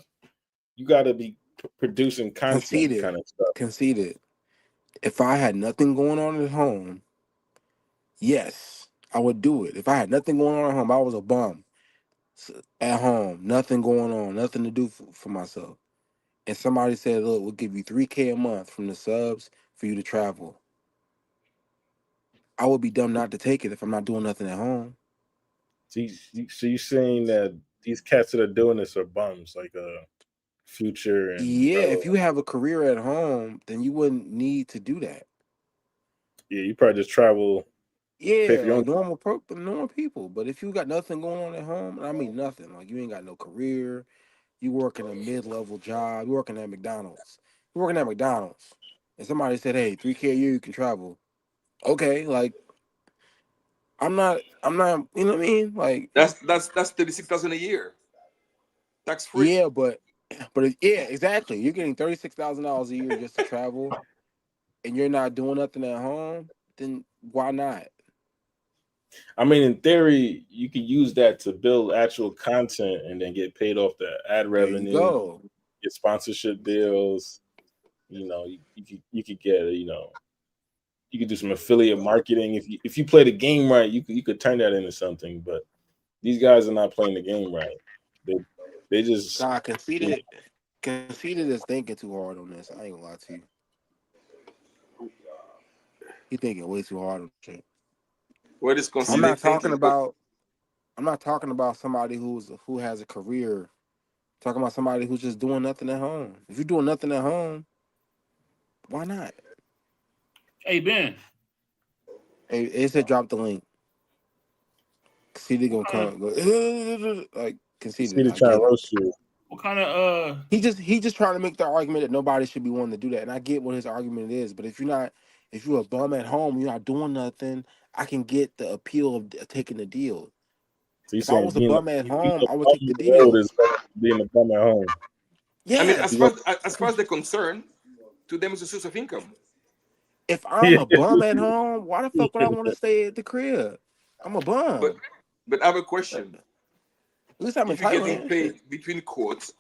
you got to be producing content Conceited. kind of stuff. Conceited. If I had nothing going on at home, yes, I would do it. If I had nothing going on at home, I was a bum at home, nothing going on, nothing to do for myself. And somebody said, look, we'll give you $3K a month from the subs for you to travel. I would be dumb not to take it if I'm not doing nothing at home. So you're saying that these cats that are doing this are bums, like Future and Yeah, Mello. if you have a career at home, then you wouldn't need to do that. Yeah, you probably just travel, pay Yeah, for your own. like normal people. But if you got nothing going on at home, and I mean nothing, like you ain't got no career, you working a mid-level job, you working at McDonald's. You working at McDonald's. And somebody said, hey, 3K a year, you can travel. Okay, like I'm not, you know what I mean? Like, That's 36,000 a year, tax free. yeah, yeah, exactly. You're getting $36,000 a year just to travel and you're not doing nothing at home, then why not? I mean, in theory, you could use that to build actual content and then get paid off the ad There you revenue, go. get sponsorship deals. You could get you could do some affiliate marketing if you play the game right. You could turn that into something. But these guys are not playing the game right. They just God, conceited is thinking too hard on this. I ain't gonna lie to you. He thinking way too hard on shit. What is I'm considered not thinking? talking about I'm not talking about somebody who has a career. I'm talking about somebody who's just doing nothing at home. If you're doing nothing at home, why not? Hey Ben, Hey, it said drop the link. Conceited gonna what kind of come go, like see conceited. to I try and get it. roast you. what kind of He just trying to make the argument that nobody should be wanting to do that, and I get what his argument is. But if you're a bum at home, you're not doing nothing. I can get the appeal of taking the deal. So you If I saying was a being a bum at being home, a I would bum take on the the road deal. is better than being a bum at home. I mean, Yeah, as far as they're concerned, to them it's a source of income. if I'm Yeah. a bum at home, why the fuck would I want to stay at the crib? I'm a But bum. but I have a At question. least I'm in If you're getting Thailand. paid Shit. between quotes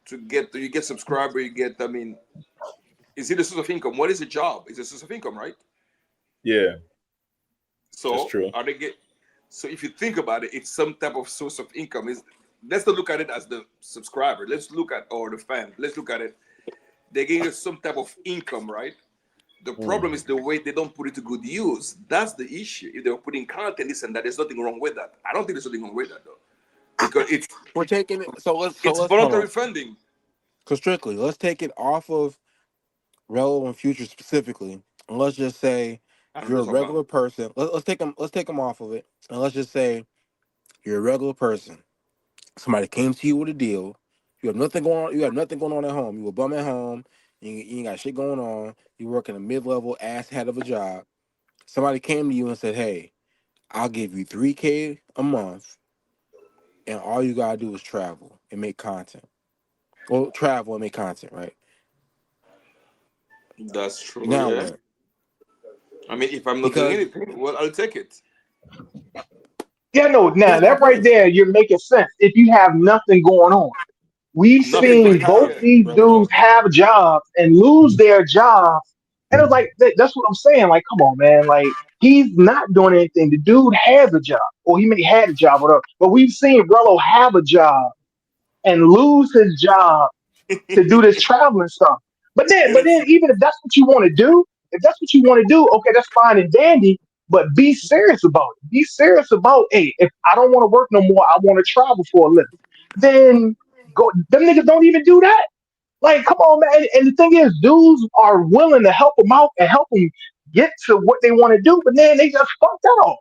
you get subscriber, you get, I mean, is it a source of income? What is a job? It's a source of income, right? Yeah, that's So true. are they get so if you think about it, it's some type of source of income. Is Let's not look at it as the subscriber. Let's look at or the fan. Let's look at it. They're getting some type of income, right? The problem is the way they don't put it to good use. That's the issue. If they're putting content, this and that, there's nothing wrong with that. I don't think there's nothing wrong with that though, because We're taking it. So it's let's hold voluntary on. funding. So strictly, let's take it off of relevant future specifically, and let's just say I don't know. you're a That's what I'm regular person. Let's take them. Let's take them off of it, and let's just say you're a regular person. Somebody came to you with a deal. You have nothing going on. You have nothing going on at home. You a bum at home. You ain't got shit going on. You work in a mid-level ass hat of a job. Somebody came to you and said, "Hey, I'll give you $3K a month, and all you gotta do is travel and make content. Well, travel and make content, right? That's true. Now Yeah. what? I mean, if I'm not doing because anything, well, I'll take it. Yeah, no, now that's my that right point. there, you're making sense. If you have nothing going on, we've Nothing Because going he seen on. both has, Yeah. these brother dudes Joe. have jobs and lose their jobs. And it's like, that's what I'm saying. Like, come on, man. Like, he's not doing anything. The dude has a job, or he may had a job, whatever. But we've seen Rello have a job and lose his job to do this traveling stuff. But That's then, even if that's what you want to do, if that's what you want to do, okay, that's fine and dandy. But be serious about it. Be serious about, hey, if I don't want to work no more, I want to travel for a living. Then go. Them niggas don't even do that. Like, come on, man. And the thing is, dudes are willing to help them out and help them get to what they want to do, but then they just fuck that off.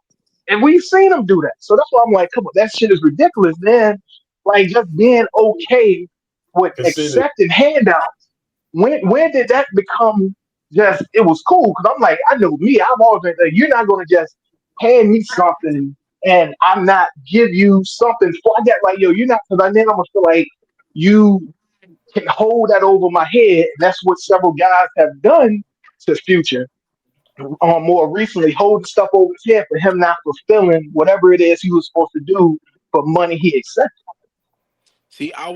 And we've seen them do that. So that's why I'm like, come on, that shit is ridiculous. Then, like, just being okay with Cause see, accepting handouts. When did that become just? It was cool because I'm like, I know me. I've always been like, you're not gonna just hand me something and I'm not give you something for that. Like, yo, you're not, because then I'm gonna feel like you can hold that over my head. And that's what several guys have done to Future. More recently, holding stuff over his head for him not fulfilling whatever it is he was supposed to do for money he accepted. See, I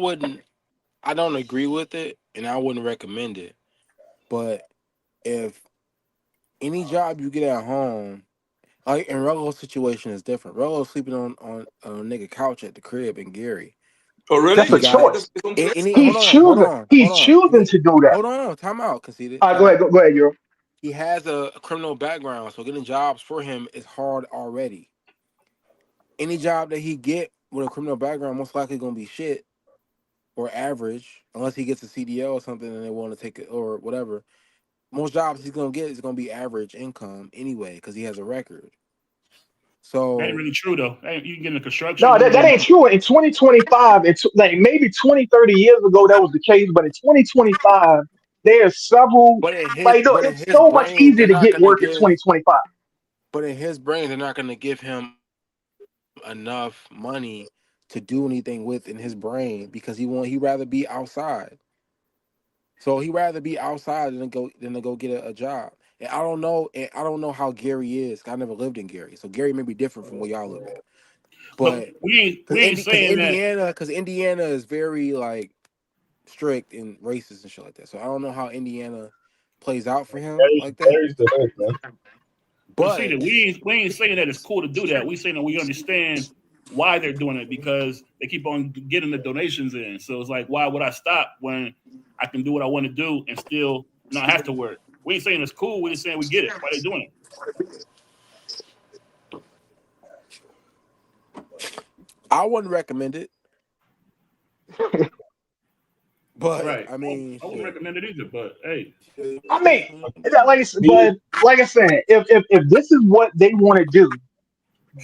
don't agree with it, and I wouldn't recommend it. But if any job you get at home, like in Rello's situation is different. Rello's sleeping on a nigga couch at the crib in Gary. oh That's He a really? got choice. That's his own place. any. He's Hold on, hold choosing. on, hold He's on. choosing to do that. Hold on. Time out, conceded. Time Go ahead. out. Go ahead, Euro. He has a criminal background, so getting jobs for him is hard already. Any job that he get with a criminal background most likely gonna be shit or average, unless he gets a CDL or something and they want to take it or whatever. Most jobs he's gonna get is gonna be average income anyway because he has a record. That ain't So, really true though. You can get into No, construction. You that can ain't get true. In 2025, it's like maybe 20, 30 years ago, that was the case. But in 2025, there's several, like, no, but in it's his so much brain, easier they're to not get gonna work in give. 2025. But in his brain, they're not gonna give him enough money to do anything with in his brain because he rather be outside. So he rather be outside than to go get a job. And I don't know how Gary is. I never lived in Gary, so Gary may be different from where y'all live at. but But we ain't saying that. Because Indiana is very like strict and racist and shit like that. So I don't know how Indiana plays out for him like that. Gary's the hood, man. Concede But it. We ain't saying that it's cool to do that. We saying that we understand why they're doing it because they keep on getting the donations in. So it's like, why would I stop when I can do what I want to do and still not have to work? We ain't saying it's cool. We just saying we get it. Why they doing it? I wouldn't recommend it. But Right. I mean, I wouldn't shit. recommend it either. But hey, I mean, Me, but like I said, if this is what they want to do,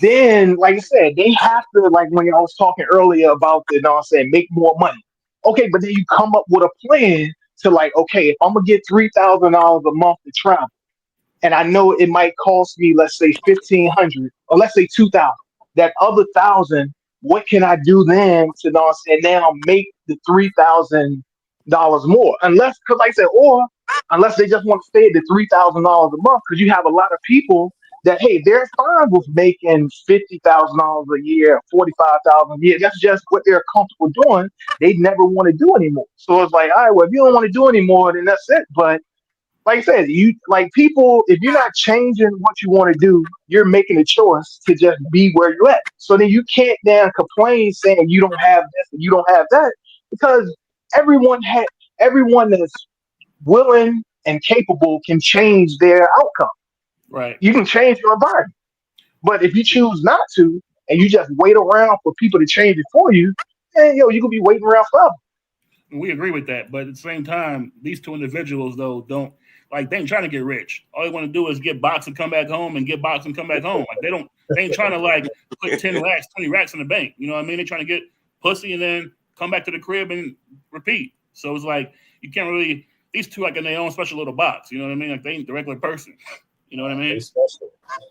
then like I said, they have to, like when I was talking earlier about the, you know what I'm saying, make more money. Okay, but then you come up with a plan to like, okay, if I'm gonna get $3,000 a month to travel, and I know it might cost me, let's say 1,500, or let's say 2,000. That other thousand, what can I do then to, you know what I'm saying, now make the $3,000 more? Unless, because like I said, or unless they just want to stay at the $3,000 a month, because you have a lot of people that, hey, they're fine with making $50,000 a year, 45,000 a year. That's just what they're comfortable doing. They never want to do anymore. So it's like, all right, well, if you don't want to do anymore, then that's it. But like I said, you like people, if you're not changing what you want to do, you're making a choice to just be where you're at. So then you can't then complain saying you don't have this and you don't have that because everyone had everyone that's willing and capable can change their outcome. right. You can change your environment. But if you choose not to and you just wait around for people to change it for you, then yo, you could be waiting around forever. We agree with that, but at the same time, these two individuals though don't like they ain't trying to get rich. All they want to do is get boxed and come back home and get boxed and come back home. Like they ain't trying to like put 10 racks, 20 racks in the bank. You know what I mean? They're trying to get pussy and then come back to the crib and repeat. So it's like you can't really these two like in their own special little box. You know what I mean? Like they ain't the regular person. You know what I they mean? special.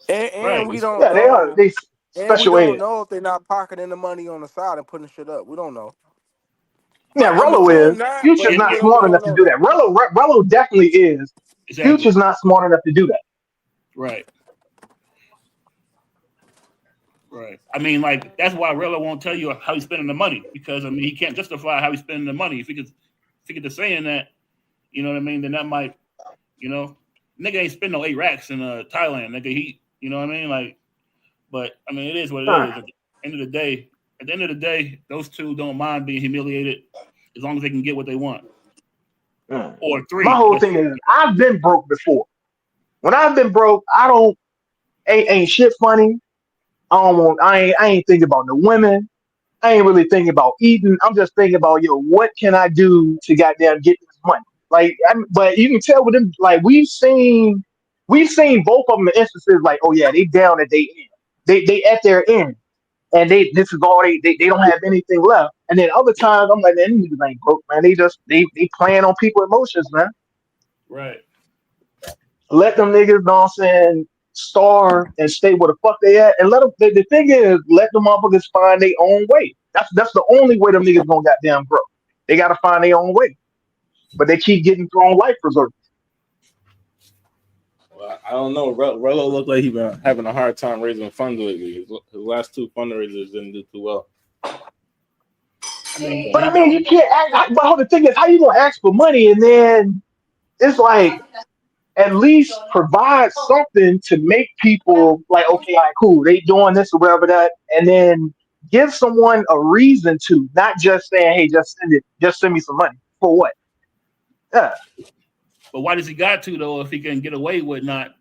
and Right. we They don't Yeah, special. they are know, they and we special don't ed. know if they're not pocketing the money on the side and putting shit up. We don't know. Yeah, I'm Rello assuming is. not, Well, Future's but yeah, not yeah, we smart enough don't to know do that. that. Rello definitely is. exactly. Future's not smart enough to do that. Right. Right. I mean, like that's why Rella won't tell you how he's spending the money because I mean he can't justify how he's spending the money. If he could just saying that, you know what I mean, then that might, you know, nigga ain't spend no 8 racks in Thailand. Nigga, you know what I mean, like. But I mean, it is what it is. At the end of the day, those two don't mind being humiliated as long as they can get what they want. Or My three. whole thing is I've been broke before. When I've been broke, I don't ain't shit funny. I ain't thinking about the women. I ain't really thinking about eating. I'm just thinking about what can I do to goddamn get this money? Like, but you can tell with them, like we've seen both of them in instances like, oh yeah, they down at their end. They at their end, and this is all they don't have anything left. And then other times I'm like, man, these niggas ain't broke, man. They playing on people's emotions, man. Right. Let them niggas, know what I'm saying, starve and stay where the fuck they at, and let them. The thing is, let them motherfuckers find their own way. That's the only way them niggas gonna goddamn grow. They gotta find their own way, but they keep getting thrown life preservers. Well, I don't know. Rello looked like he's been having a hard time raising funds lately. His last 2 fundraisers didn't do too well. But I mean, you can't ask. But the thing is, how you gonna ask for money and then it's like at least provide something to make people like, okay, all right, cool, they doing this or whatever that, and then give someone a reason to, not just saying, hey, just send me some money for what? Yeah. But why does he got to though? If he can get away with not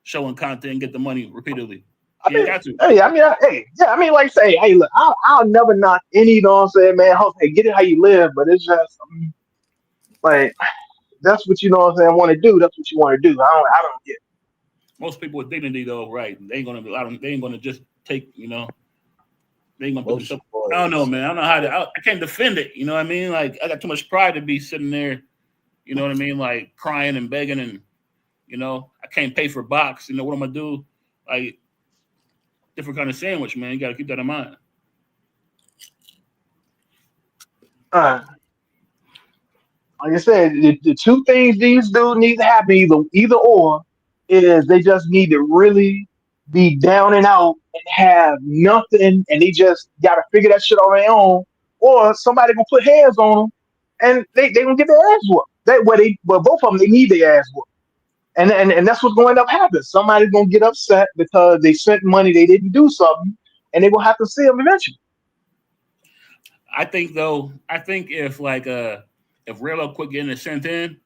showing content and get the money repeatedly, he ain't got to. I mean, like say, hey, look, I'll never knock any, you know what I'm saying, man. Hey, get it how you live, but it's just like that's what you know what I'm saying want to do. That's what you want to do. I don't get it. Most people with dignity though, right? They ain't gonna just take, you know. They ain't gonna put themselves. I don't know, man. I don't know how to. I can't defend it. You know what I mean? Like I got too much pride to be sitting there. You know what I mean? Like crying and begging, and you know I can't pay for box. You know what I'm gonna do? Like different kind of sandwich, man. You got to keep that in mind. Like I said, the two things these dudes need to happen, either or, is they just need to really be down and out and have nothing, and they just got to figure that shit on their own, or somebody gonna put hands on them, and they gonna get their ass whooped. But both of them they need their ass whooped, and that's what's going to end up happening. Somebody's gonna get upset because they spent money they didn't do something, and they will have to see them eventually. I think if Relo quit getting it sent in,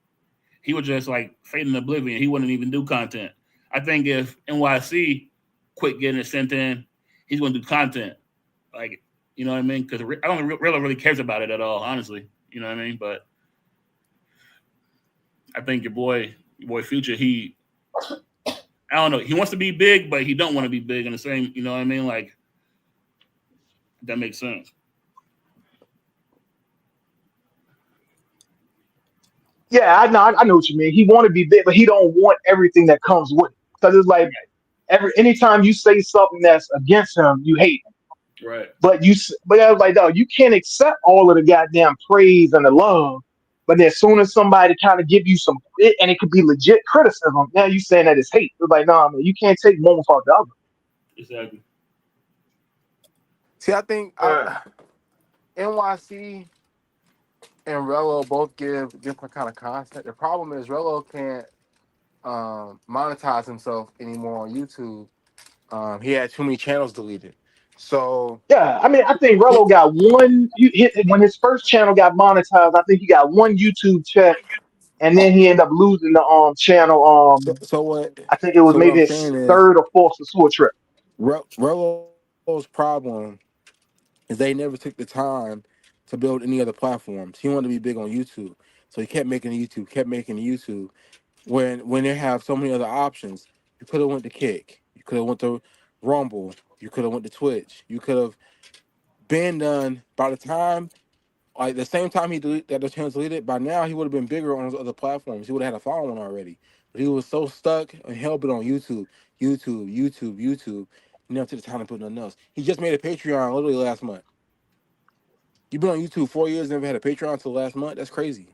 he would just like fade in oblivion. He wouldn't even do content. I think if NYC quit getting it sent in, he's going to do content. Like, you know what I mean? Because I don't think Relo really cares about it at all, honestly. You know what I mean? But I think your boy Future, I don't know. He wants to be big, but he don't want to be big in the same. You know what I mean? Like, that makes sense. Yeah, I know what you mean. He want to be big, but he don't want everything that comes with it. Because it's like anytime you say something that's against him, you hate him. Right. But I was like, no, you can't accept all of the goddamn praise and the love. But then as soon as somebody kind of give you some, and it could be legit criticism, now you saying that it's hate. It's like, no, man, you can't take one without the other. Exactly. See, I think NYC and Rello both give different kind of content. The problem is Rello can't monetize himself anymore on YouTube. He had too many channels deleted. So yeah, I mean, I think Rello got one. When his first channel got monetized, I think he got one YouTube check, and then he ended up losing the channel. So what? I think it was So what maybe I'm his saying is, third or fourth Sasua trip. Rello's problem is they never took the time to build any other platforms. He wanted to be big on YouTube, so he kept making YouTube. When they have so many other options, you could have went to Kick, you could have went to Rumble, you could have went to Twitch, you could have been done by the time. Like the same time that the channel deleted, by now he would have been bigger on those other platforms. He would have had a following already. But he was so stuck and hell bent on YouTube. He never took the time to put nothing else. He just made a Patreon literally last month. You've been on YouTube 4 years, never had a Patreon until last month? That's crazy.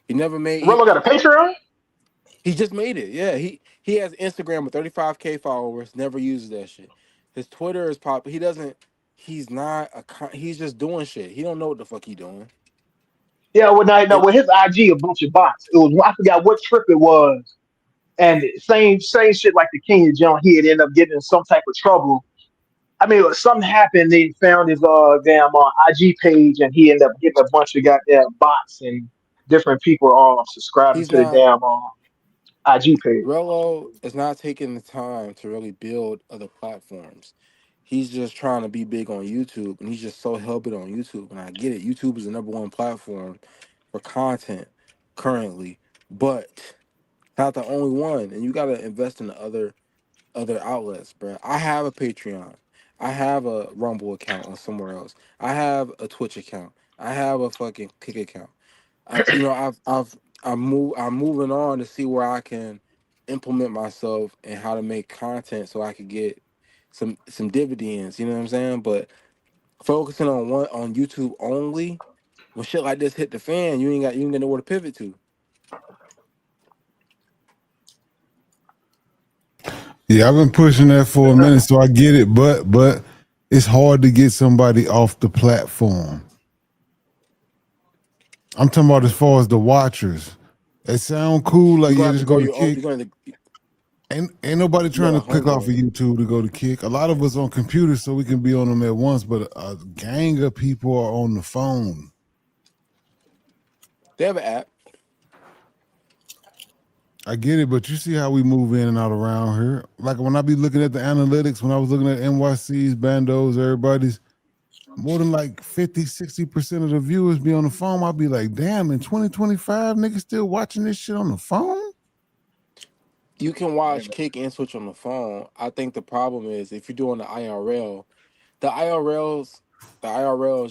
He never made. Rello got a Patreon? He just made it. Yeah, he has Instagram with 35K followers. Never uses that shit. His Twitter is pop. He doesn't. He's not a. He's just doing shit. He don't know what the fuck he doing. Yeah, well, no, And with his IG, a bunch of bots. It was I forgot what trip it was, and same shit like the Kenya John. He had ended up getting in some type of trouble. I mean, something happened. They found his damn IG page, and he ended up getting a bunch of goddamn bots and different people subscribing he's to the not. damn IG page. Rello is not taking the time to really build other platforms. He's just trying to be big on YouTube, and he's just so hell bent on YouTube. And I get it. YouTube is the number one platform for content currently, but not the only one. And you got to invest in the other outlets, bro. I have a Patreon. I have a Rumble account on somewhere else. I have a Twitch account. I have a fucking Kick account. I'm moving on to see where I can implement myself and how to make content so I could get some dividends. You know what I'm saying? But focusing on YouTube only, when shit like this hit the fan, you ain't got nowhere to pivot to. Yeah, I've been pushing that for a minute, so I get it, but it's hard to get somebody off the platform. I'm talking about as far as the watchers. It sound cool, like You're gonna yeah, have to just grow go to your own. Kick. You Ain't nobody trying gotta to click off of homegrow. YouTube to go to Kick. A lot of us on computers, so we can be on them at once. But a gang of people are on the phone. They have an app. I get it, but you see how we move in and out around here. Like when I be looking at the analytics, when I was looking at NYC's, Bandos, everybody's, more than like 50, 60% of the viewers be on the phone. I'll be like, damn, in 2025, niggas still watching this shit on the phone? You can watch Kick and Switch on the phone. I think the problem is if you're doing the IRL, the IRLs,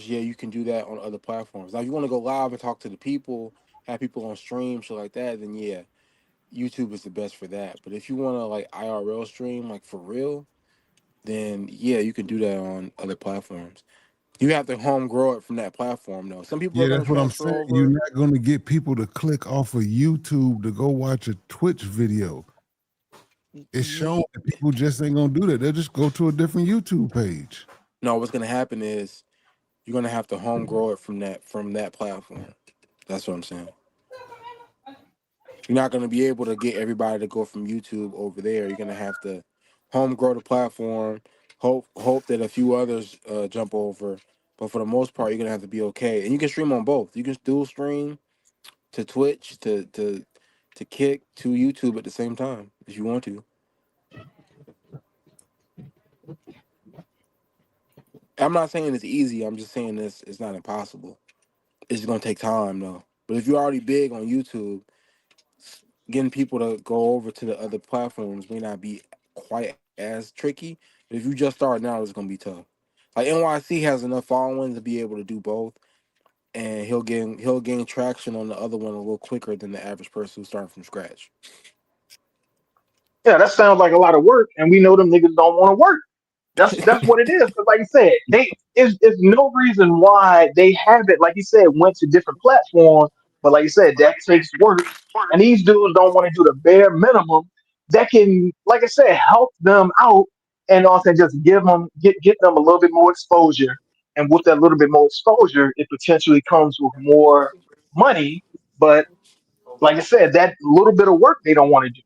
yeah, you can do that on other platforms. Now, if you want to go live and talk to the people, have people on stream, shit like that, then yeah, YouTube is the best for that. But if you want to like IRL stream, like for real, then yeah, you can do that on other platforms. You have to home grow it from that platform, though. Some people are Yeah, going that's to what I'm transfer saying. You're over. not going to get people to click off of YouTube to go watch a Twitch video. It's shown that people just ain't going to do that. They'll just go to a different YouTube page. No, what's going to happen is you're going to have to home grow it from that platform. That's what I'm saying. You're not going to be able to get everybody to go from YouTube over there. You're going to have to home grow the platform. Hope that a few others jump over. But for the most part, you're going to have to be okay. And you can stream on both. You can dual stream to Twitch, to Kick, to YouTube at the same time if you want to. I'm not saying it's easy. I'm just saying it's not impossible. It's just going to take time, though. But if you're already big on YouTube, getting people to go over to the other platforms may not be quite as tricky. But if you just start now, it's gonna be tough. Like NYC has enough following to be able to do both, and he'll gain traction on the other one a little quicker than the average person who's starting from scratch. Yeah, that sounds like a lot of work, and we know them niggas don't want to work. That's what it is. 'Cause like you said, is no reason why they haven't, like you said, went to different platforms. But like you said, that takes work, and these dudes don't want to do the bare minimum that can, like I said, help them out, and also just get them a little bit more exposure. And with that little bit more exposure, it potentially comes with more money. But like I said, that little bit of work they don't want to do.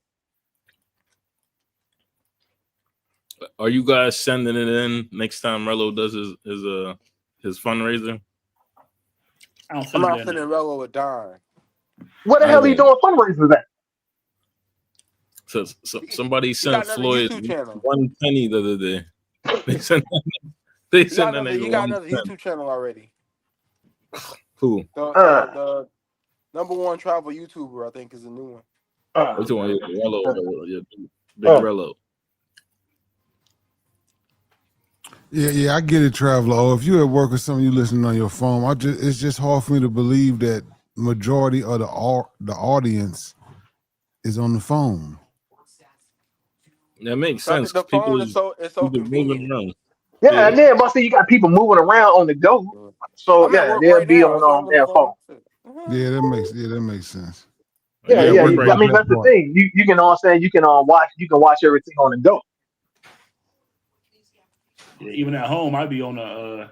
Are you guys sending it in next time Rello does his fundraiser? I don't I'm send it not in. sending Rello a dime. What the I hell are you will. doing fundraisers at? So somebody He got sent another Floyd YouTube channel. 1 penny the other day. They He got sent that another. He nigga got 1 another cent. YouTube channel already. Who? The number one travel YouTuber, I think, is a new one. Which one? Rello, yeah, Big uh. Rello. Yeah, I get it, Traveler. Oh, if you're at work or something, you listening on your phone. It's just hard for me to believe that majority of the audience is on the phone. That makes So sense the because people phone is so people moving convenient. around. Yeah, Yeah. and then but see, you got people moving around on the go. So I'm at yeah, work they'll right be now. on That's why I'm on the their phone. phone. Yeah, that makes sense. Yeah, Yeah. I work I right mean, that that's the part. thing. You can all say you can watch everything on the go. Yeah, even at home, I'd be on the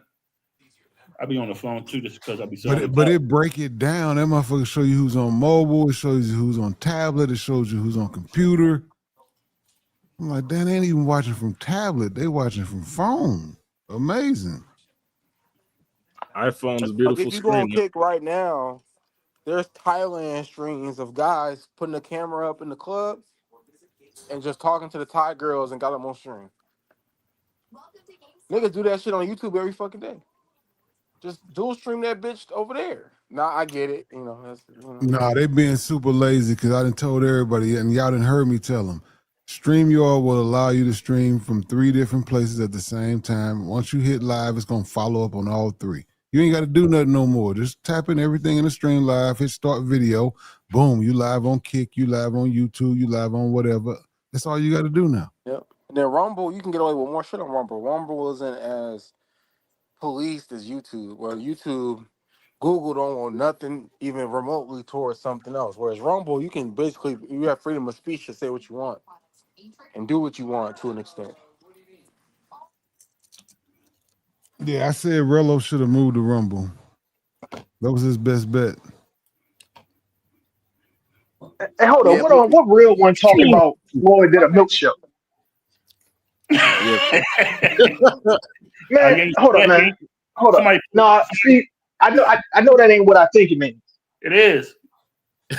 phone too, just because I'd be sitting But on the it, but couch. it break it down. That motherfucker show you who's on mobile. It shows you who's on tablet. It shows you who's on computer. I'm like, damn, they ain't even watching from tablet. They watching from phone. Amazing. iPhone's a Like beautiful if you go on screen. Kick right now, there's Thailand streams of guys putting the camera up in the club and just talking to the Thai girls and got them on stream. Niggas do that shit on YouTube every fucking day. Just dual stream that bitch over there. Nah, I get it. Nah, they being super lazy because I done told everybody, and y'all done heard me tell them. StreamYard will allow you to stream from 3 different places at the same time. Once you hit live, it's going to follow up on all 3. You ain't got to do nothing no more. Just tap in everything in the stream live, hit start video. Boom, you live on Kick, you live on YouTube, you live on whatever. That's all you got to do now. Yep. And then Rumble, you can get away with more shit on Rumble. Rumble isn't as policed as YouTube, where YouTube, Google don't want nothing even remotely towards something else. Whereas Rumble, you have freedom of speech to say what you want and do what you want to an extent. Yeah, I said Rello should have moved to Rumble. That was his best bet. Hey, hold on. Yeah, people. What real one talking about Floyd did a milk show? Yeah. Man, hold up, man. Hold up. Somebody, Nah, see, I know that ain't what I think it means. it is.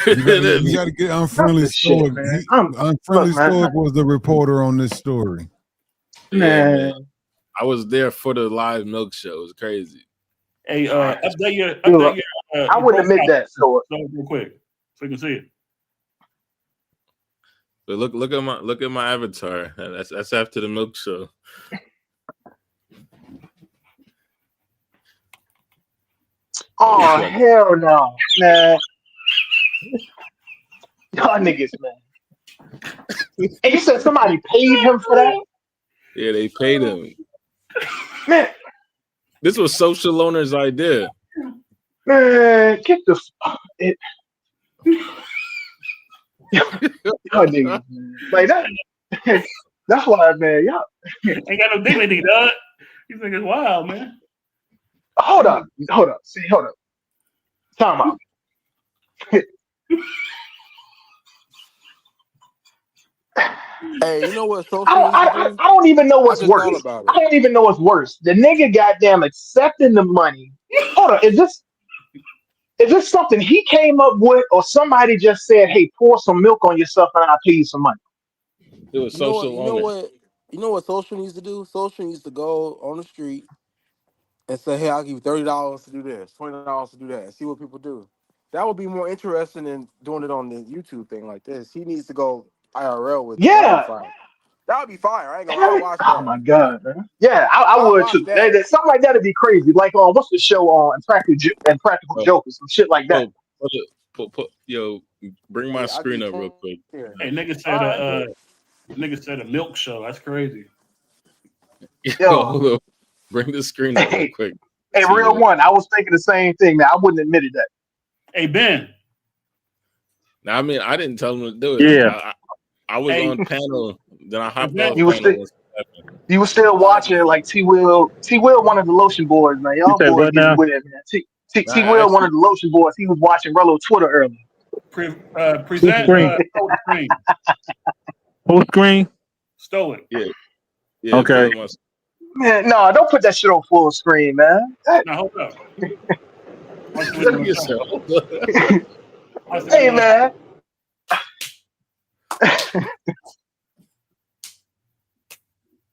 You gotta get That's Unfriendly the shit, Stoic. man. Unfriendly Look, man. Stoic was the reporter on this story. Yeah, man. Man, I was there for the live milk show. It was crazy. Hey, update your I wouldn't admit profile that, so real quick so you can see it. But look at my avatar. That's after the milk show. oh hell no, man. Y'all niggas, man. And you said somebody paid him for that? Yeah, they paid him. Man, This was social owner's idea. man, get the it. Y'all niggas, man. Like that. That's why, man. Y'all Ain't got no dignity, dog. You think it's wild, man. hold up. See, hold up. Time out. Hey, you know what social needs to do? I don't even know I what's just thought worse. about I it. don't even know what's worse. The nigga goddamn accepting the money. Hold on, is this something he came up with, or somebody just said, "Hey, pour some milk on yourself and I'll pay you some money"? It was You know what? social owner. You know what social needs to do? Social needs to go on the street and say, "Hey, I'll give you $30 to do this, $20 to do that," and see what people do. That would be more interesting than doing it on the YouTube thing like this. He needs to go IRL with it. That would be Yeah. fire. That would be fire. I ain't gonna. I'll watch Oh that. my god, man. Yeah, I I'll would watch too. that. Something like that'd be crazy. Like what's the show on Practical Oh, Jokers, some shit like that. Yo, bring my Hey, I screen get up real 10 quick. here. Hey, All right. nigga said a milk show. That's crazy. Yo, Hold on. Bring the screen up real hey, quick. hey, See real what? one. I was thinking the same thing, man. I wouldn't admit it that. Hey, Ben. Now, I mean, I didn't tell him to do it. Yeah. I was Hey, on panel, then I hopped Ben. off You was panel. still you was still watching it like T Will. T Will, one of the lotion boys, man. You Y'all said boys what get it now? with it, man. T I Will, one actually, of the lotion boys. He was watching Rello Twitter earlier. Full Present screen. full screen. Full screen. Stoic. yeah, Okay. put my. Man, no, don't put that shit on full screen, man. Now hold up. Watch what Look you're at gonna show. yourself. Watch what Hey, you're gonna show. man.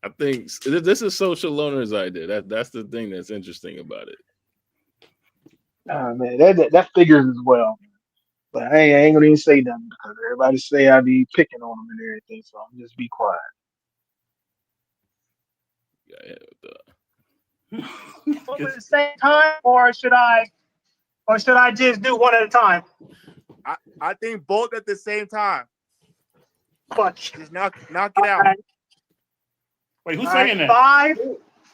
I think this is social owner's idea. That's the thing that's interesting about it. Oh, man, that figures as well. But I ain't gonna even say nothing because everybody say I be picking on them and everything, so I'm just be quiet. Both at the same time, or should I just do one at a time? I think both at the same time. Fuck. Just knock it out. Right. Wait, who's All saying that? 5,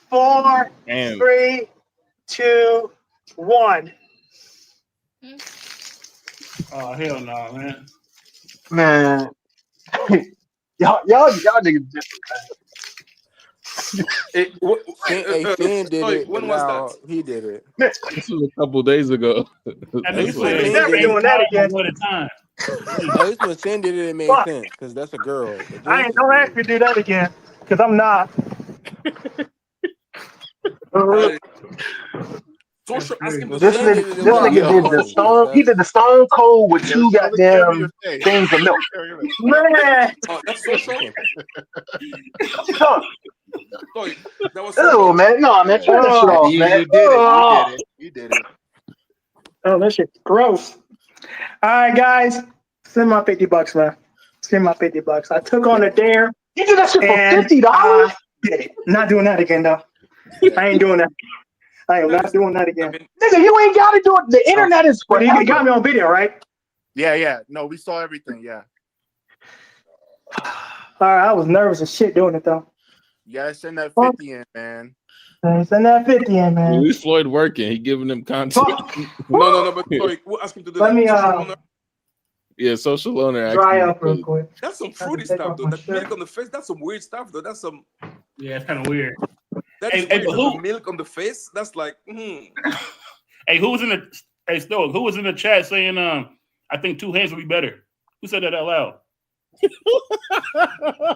4, And 3, 2, 1. Oh hell no, man. Man, y'all niggas different, Sin did Sorry, it, but when was that? now he did it. man. This was a couple days ago. That At least nigga when said Sin Never did it, doing that again. one at a time. at least when Sin did it, it made Fuck. sense because that's a girl. But I this ain't is don't ask weird. me to do that again, because I'm not. That is That's social. Ask him crazy. to When This Sin share. did nigga, it, it this was Fuck. nigga real did the funny because stone. He that's did the stone cold with Yo, 2 show the camera your goddamn face. things of milk. Man. Oh, that's social. Huh. Sorry, that was social. Ew, man. No, man. Yeah. Turn that shit Oh, Yeah, off, man. you did it. You Oh. did it. You did it. oh, that shit's gross. All right, guys. Send my $50, man. Send my $50. I took on a dare You did that shit for and $50? I did it. Not doing that again, though. Yeah. I ain't doing that. I am That not is, doing that I again. mean, Nigga, you ain't gotta do it. The Oh. internet is But you forever. got me on video, right? Yeah. No, we saw everything. Yeah. All right, I was nervous as shit doing it, though. You gotta send that Fuck. 50 in, man. Send that 50 in, At man. least Floyd working. He giving them content. Fuck. no. But sorry, we'll ask him to do Let that. me Social owner. Yeah, social owner dry actually. up real quick. That's some I have to fruity take stuff, off though. my That shirt. milk on the face. That's some weird stuff, though. That's some. Yeah, it's kind of weird. That is Hey, weird. but The who? milk on the face. That's like. Hey, who was in the? Hey, Stoic, who was in the chat saying, I think 2 hands would be better. Who said that out loud?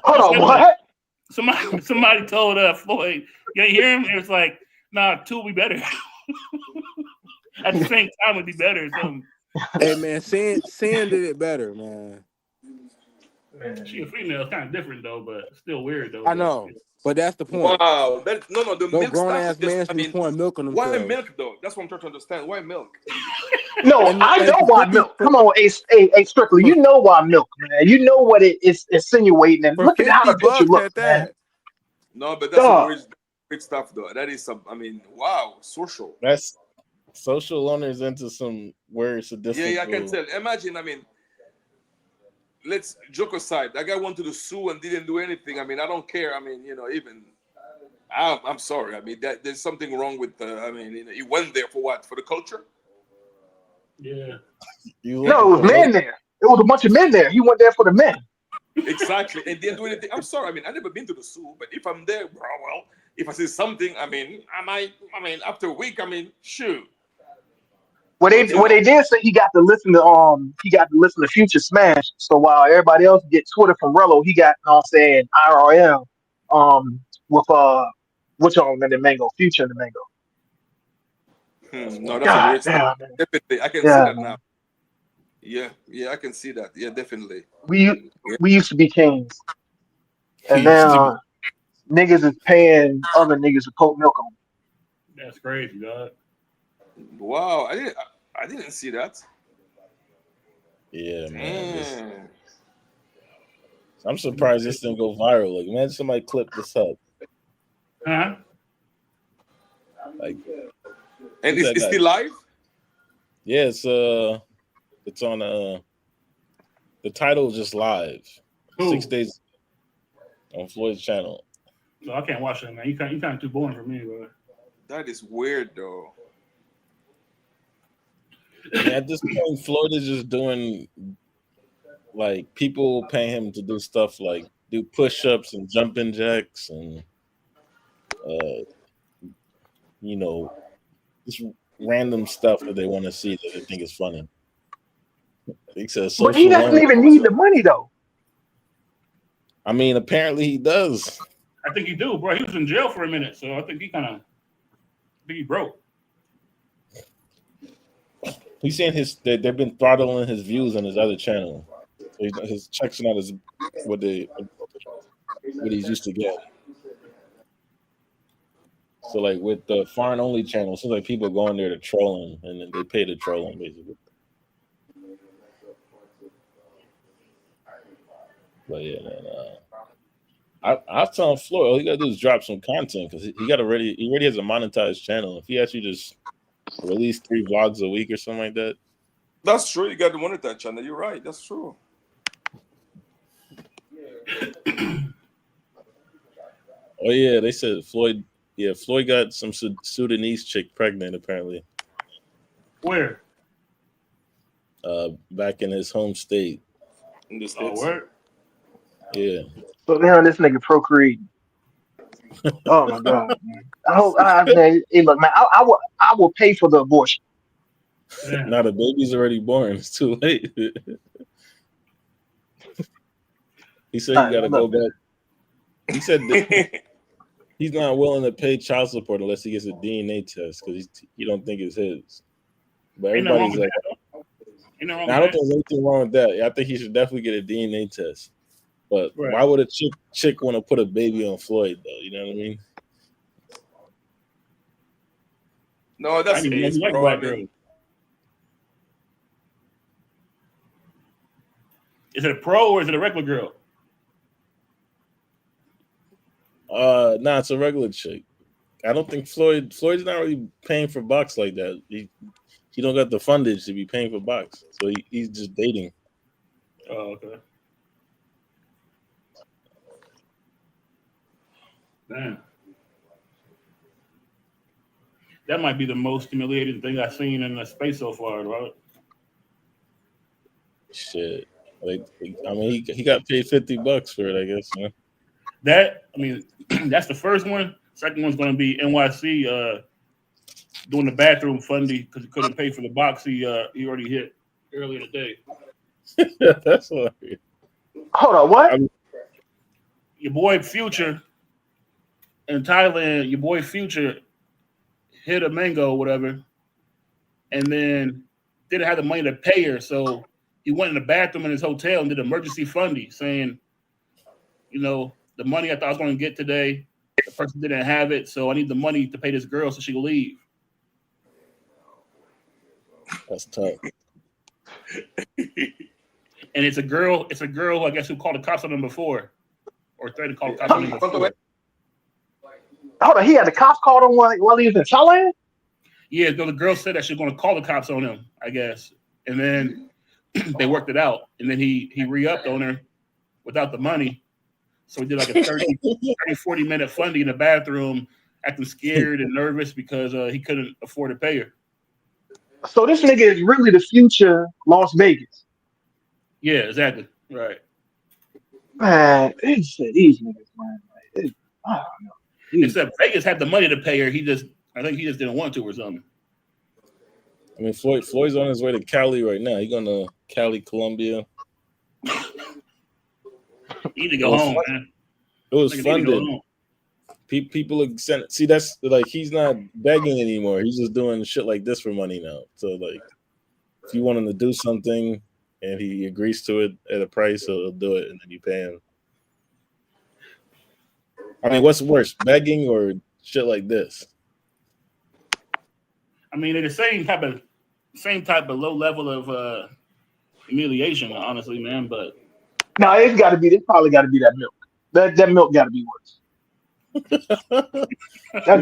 Hold on, what? Somebody told Floyd. You ain't hear him? It was like, nah, 2 would be better. At the same time, would be better. Or something. Hey man, Sin did it better, man. She a female. It's kind of different though, but still weird though. I know, but that's the point. Wow. No. The No milk grown stuff. ass Just, man I should be mean, pouring milk on why themselves. milk though? That's what I'm trying to understand. Why milk? No, I know why milk. Come on, a Strictly. You know why milk, man. You know what it is insinuating. And For look at how the picture $50 looks, at man. that. No, but that's some Dog. weird stuff, though. That is some. I mean, wow, social. That's social owners into some weird sadistic. Yeah, I can tell. Imagine, I mean, let's joke aside. That guy wanted to sue and didn't do anything. I mean, I don't care. I mean, even I'm sorry. I mean, there's something wrong with. I mean, he went there for what? For the culture? Yeah. No, it was men there. It was a bunch of men there. He went there for the men. Exactly, and didn't do anything. I'm sorry. I mean, I've never been to the zoo, but if I'm there, well, if I see something, I mean, after a week, I mean, shoot. What they did say he got to listen to Future Smash. So while everybody else get Twitter from Rello, he got saying IRL with which on in the Mango, Future in the Mango. No, that's God a weird damn, stuff. man. Definitely, I can see Yeah, that man. now. Yeah, I can see that. Yeah, definitely. We used to be kings, and now niggas is paying other niggas to put milk on. That's crazy, dog. Wow, I didn't see that. Yeah, man. I'm surprised this didn't go viral. Like, imagine somebody clip this up. Huh? Like, and it's still live? Yeah, it's on the title is just live. Ooh. 6 days on Floyd's channel. So I can't watch that, man. You kind of too boring for me, bro. That is weird, though. And at this point, Floyd is just doing, like, people pay him to do stuff like do push-ups and jumping jacks and just random stuff that they want to see that they think is funny. He says, But he doesn't even need the money though. I mean, apparently he does. I think he do, bro. He was in jail for a minute, so I think he broke. He's saying they've been throttling his views on his other channel. So his checks are not as what he's used to get. So like with the foreign only channel, it seems like people go in there to troll him, and then they pay to troll him basically. But yeah, man. I was telling Floyd, all he gotta do is drop some content because he already has a monetized channel. If he actually just release 3 vlogs a week or something like that. That's true. You got to monitor that channel. You're right. That's true. Oh yeah, they said Floyd. Yeah, Floyd got some Sudanese chick pregnant apparently. Where? back in his home state. In the States. Word? Yeah. So now this nigga procreating. Oh my god, man. I hope man, hey, look, man, I will pay for the abortion. Now the baby's already born. It's too late. He said he got to go back. He said he's not willing to pay child support unless he gets a DNA test because he don't think it's his. But everybody's like, I don't think there's anything wrong with that. I think he should definitely get a DNA test. But why would a chick want to put a baby on Floyd though? You know what I mean? No, that's AIDS, bro. I mean, is it a pro or is it a regular girl? Nah, it's a regular chick. I don't think Floyd's not really paying for box like that. He don't got the fundage to be paying for box, so he's just dating. Oh, okay. Damn. That might be the most humiliating thing I've seen in the space so far, right? Shit. Like, I mean, he got paid $50 for it, I guess. Man. That's the first one. Second one's going to be NYC doing the bathroom funding because he couldn't pay for the box he already hit earlier today. That's hilarious. Hold on, what? Your boy Future in Thailand, your boy Future hit a mango or whatever, and then didn't have the money to pay her, so he went in the bathroom in his hotel and did emergency funding, saying, you know, the money I thought I was going to get today, the person didn't have it, so I need the money to pay this girl so she can leave. That's tough. And it's a girl who I guess who called the cops on him before, or threatened to call the cops on him before. Hold on, he had the cops called him while he was in Thailand? Yeah, no, the girl said that she was going to call the cops on him, I guess. And then they worked it out. And then he re-upped on her without the money. So he did like a 30, 40-minute funding in the bathroom, acting scared and nervous because he couldn't afford to pay her. So this nigga is really the future Las Vegas. Yeah, exactly. Right. Man, these niggas, man. I don't know. Except Vegas had the money to pay her. I think he just didn't want to or something. I mean, Floyd's on his way to Cali right now. He's going to Cali, Colombia. You need to go home, man. It was funded. People are sent. See, that's like he's not begging anymore. He's just doing shit like this for money now. So, like, if you want him to do something and he agrees to it at a price, he'll do it, and then you pay him. I mean, what's worse, begging or shit like this? I mean, they're the same type of low level of humiliation, honestly, man. But no, it's probably got to be that milk. That milk got to be worse. That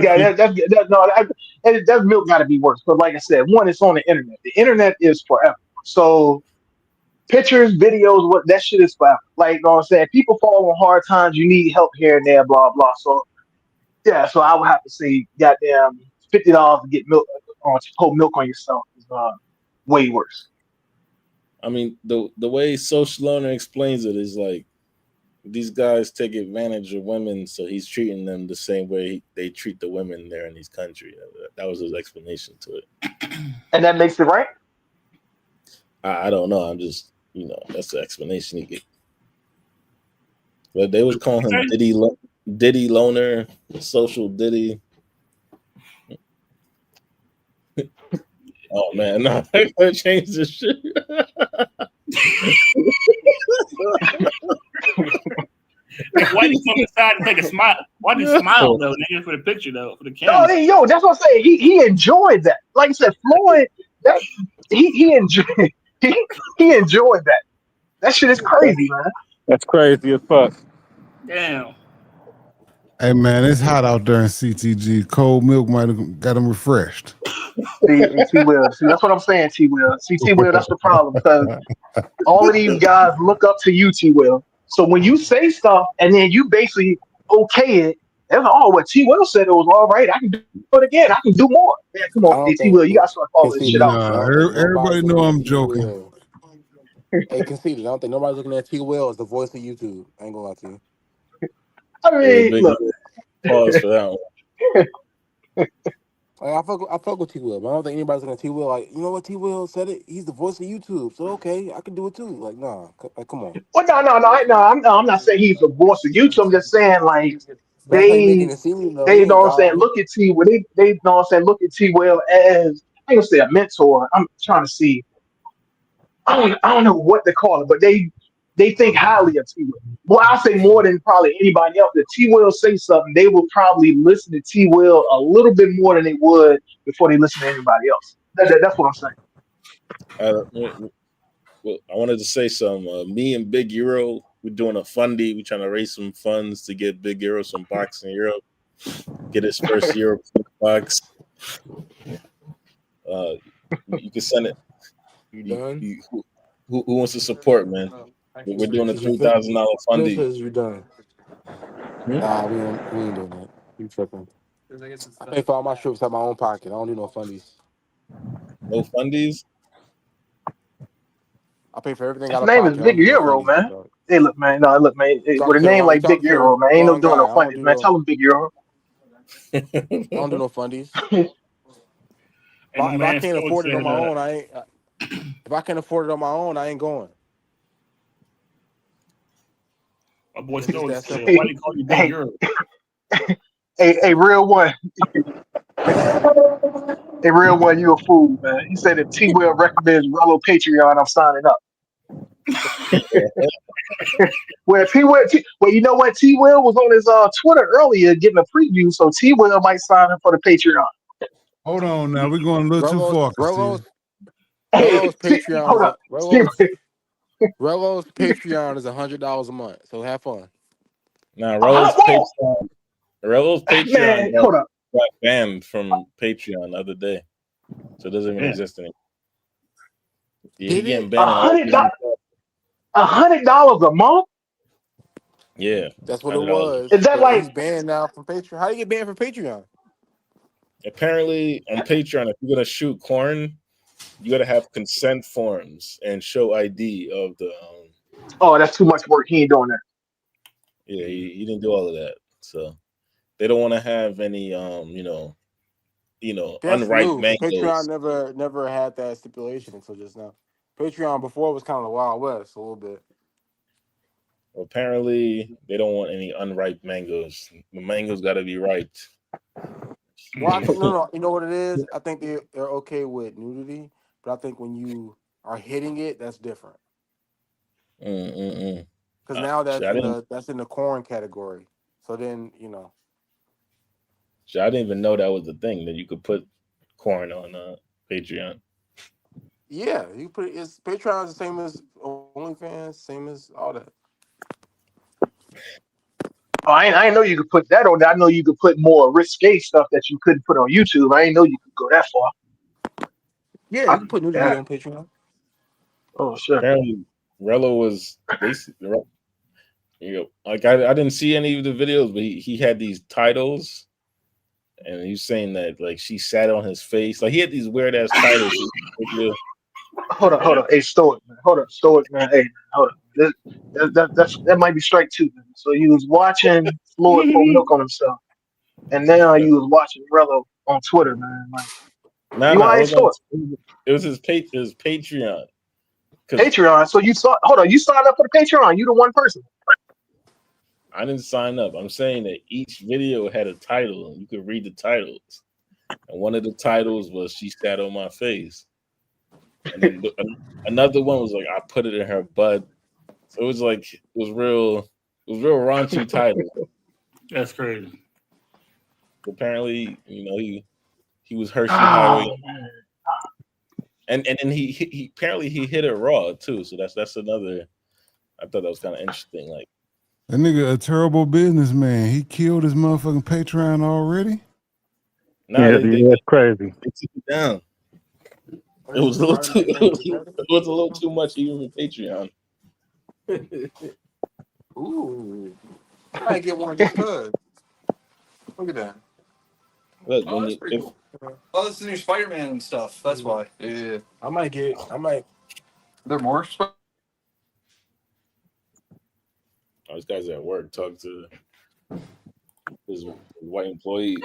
milk got to be worse. But like I said, one, it's on the internet. The internet is forever. So pictures, videos, that shit is forever. Like, you know what I'm saying? People fall on hard times. You need help here and there, blah, blah. So, yeah, so I would have to say, goddamn, $50 to get milk, to pour milk on yourself is way worse. I mean, the way Social Loaner explains it is like these guys take advantage of women, so he's treating them the same way they treat the women there in these countries. That was his explanation to it. And that makes it right? I don't know. I'm just, that's the explanation he gave. But they was calling him Diddy Loaner, Social Diddy. Oh man, no, I gotta change this shit. Why did you come inside and take a smile? Why did you smile though, nigga, for the picture though, for the camera? Yo, that's what I'm saying. He enjoyed that. Like I said, Floyd, he enjoyed that. That shit is crazy, man. That's crazy as fuck. Damn. Hey man, it's hot out there in CTG. Cold milk might have got him refreshed. T-Will. See, that's what I'm saying, T-Will. See, T-Will, that's the problem. Because all of these guys look up to you, T-Will. So when you say stuff and then you basically okay it, That's all what T Will said. It was all right. I can do it again. I can do more. Man, come I on, don't hey, T Will, think you gotta start calling this shit conceded. out, Nah, I bro. don't think everybody nobody's know looking at I'm T joking. Will. Hey, conceded. I don't think nobody's looking at T Will as the voice of YouTube. I ain't gonna lie to you. I Yeah, mean, big look, pause for that one. Like, I fuck with T Will, but I don't think anybody's looking at T Will like, you know what, T Will said it. He's the voice of YouTube, so okay, I can do it too. Like, nah, like, come on. well, I'm not saying he's the voice of YouTube. I'm just saying like That's how you making they it seem though. they He you know ain't what I'm saying. God. Look at T. Will they you know what I'm saying. Look at T. Will as I ain't gonna say a mentor. I'm trying to see. I don't know what to call it, but they think highly of T. Will. Well, I'll say more than probably anybody else. If T. Will say something, they will probably listen to T. Will a little bit more than they would before they listen to anybody else. That's what I'm saying. Well, I wanted to say some. Me and Big Euro, we're doing a fundy. We're trying to raise some funds to get Big Euro some boxing Europe, get his first Euro box. You can send it. You done? Who wants to support, man? We're doing a $3,000 fundy. You done? Hmm? Nah, we ain't doing that. You tripping? I pay for all my trips out my own pocket. I don't do no fundies. No fundies. I pay for everything His out of name is pocket. I don't Big do no Euro, fundies, big man. dog. Hey, look, man. No, look, man. You With talking a to the name wrong? You like Big talking to Euro, the man, ain't no wrong doing guy? no funnies, man. Tell him Big Euro. I don't do no fundies. And my If I man can't Stoic afford it on said, my own, I ain't. If I can't afford it on my own, I ain't going. my boy It's just Stoic that said, simple. why Hey, do you call you Big hey, Euro? hey, real one. Hey, real one, you a fool, man. He said if T Will recommends Rello Patreon, I'm signing up. Well, well, you know what? T Will was on his Twitter earlier getting a preview, so T Will might sign up for the Patreon. Hold on now, we're going a little too far, Castillo. Hey, Rello's Patreon hold is up. T- Rello's Patreon is $100 a month. So have fun. Now, whoa, Rello's Patreon man, hold up. got banned from Patreon the other day, so it doesn't even Yeah. exist anymore. Yeah, he Did getting it? banned on all these. $100 a month? Yeah, That's what it $100. Is was. that But like? he's banned now from Patreon. How do you get banned from Patreon? Apparently, on Patreon, if you're gonna shoot corn, you gotta have consent forms and show ID of the. Oh, that's too much work. He ain't doing that. Yeah, he didn't do all of that, so they don't want to have any That's unripe new because Patreon mangoes. never had that stipulation until just now. Patreon before was kind of the Wild West a little bit. Apparently, they don't want any unripe mangoes. The mangoes got to be ripe. Well, I think no. You know what it is? I think they're okay with nudity, but I think when you are hitting it, that's different. Because now Shit, that's in the corn category. So then I didn't even know that was the thing that you could put corn on Patreon. yeah, you put it. It's Patreon is the same as OnlyFans, same as all that. Oh, I didn't know you could put that on there. I know you could put more risque stuff that you couldn't put on YouTube. I didn't know you could go that far. Yeah, you can put nudity Yeah. on Patreon. Oh, shit. Apparently, Rello was basically, like I didn't see any of the videos, but he had these titles, and he was saying that like she sat on his face. Like he had these weird ass titles. Hold on. Hey, Stoic, man. Hold up, Stoic, man. Hey, hold up. That might be strike two, man. So you was watching Floyd pour milk on himself, and now you was watching Rello on Twitter, man. Like, No, you no, it ain't was on. Stoic. It was his Patreon. Because Patreon. So you signed up for the Patreon. You the one person. I didn't sign up. I'm saying that each video had a title, and you could read the titles. And one of the titles was "She Sat on My Face," and then another one was like "I Put It in Her Butt." So it was like it was real raunchy title. That's crazy. Apparently, he was Hershey Highway, Oh, man. and then he apparently he hit it raw too. So that's another. I thought that was kind of interesting. Like That nigga a terrible businessman. He killed his motherfucking Patreon already. now Yeah, that's crazy. they took it down. It Why was a little did too they make it better? it was a little too much even for Patreon. Ooh, I might get one just cause. Look at that. Look, Oh, when that's you pretty cool. Oh, this is new Spider-Man and stuff. That's why. Yeah. I might. Are there more? this guy's at work talking to his white employees.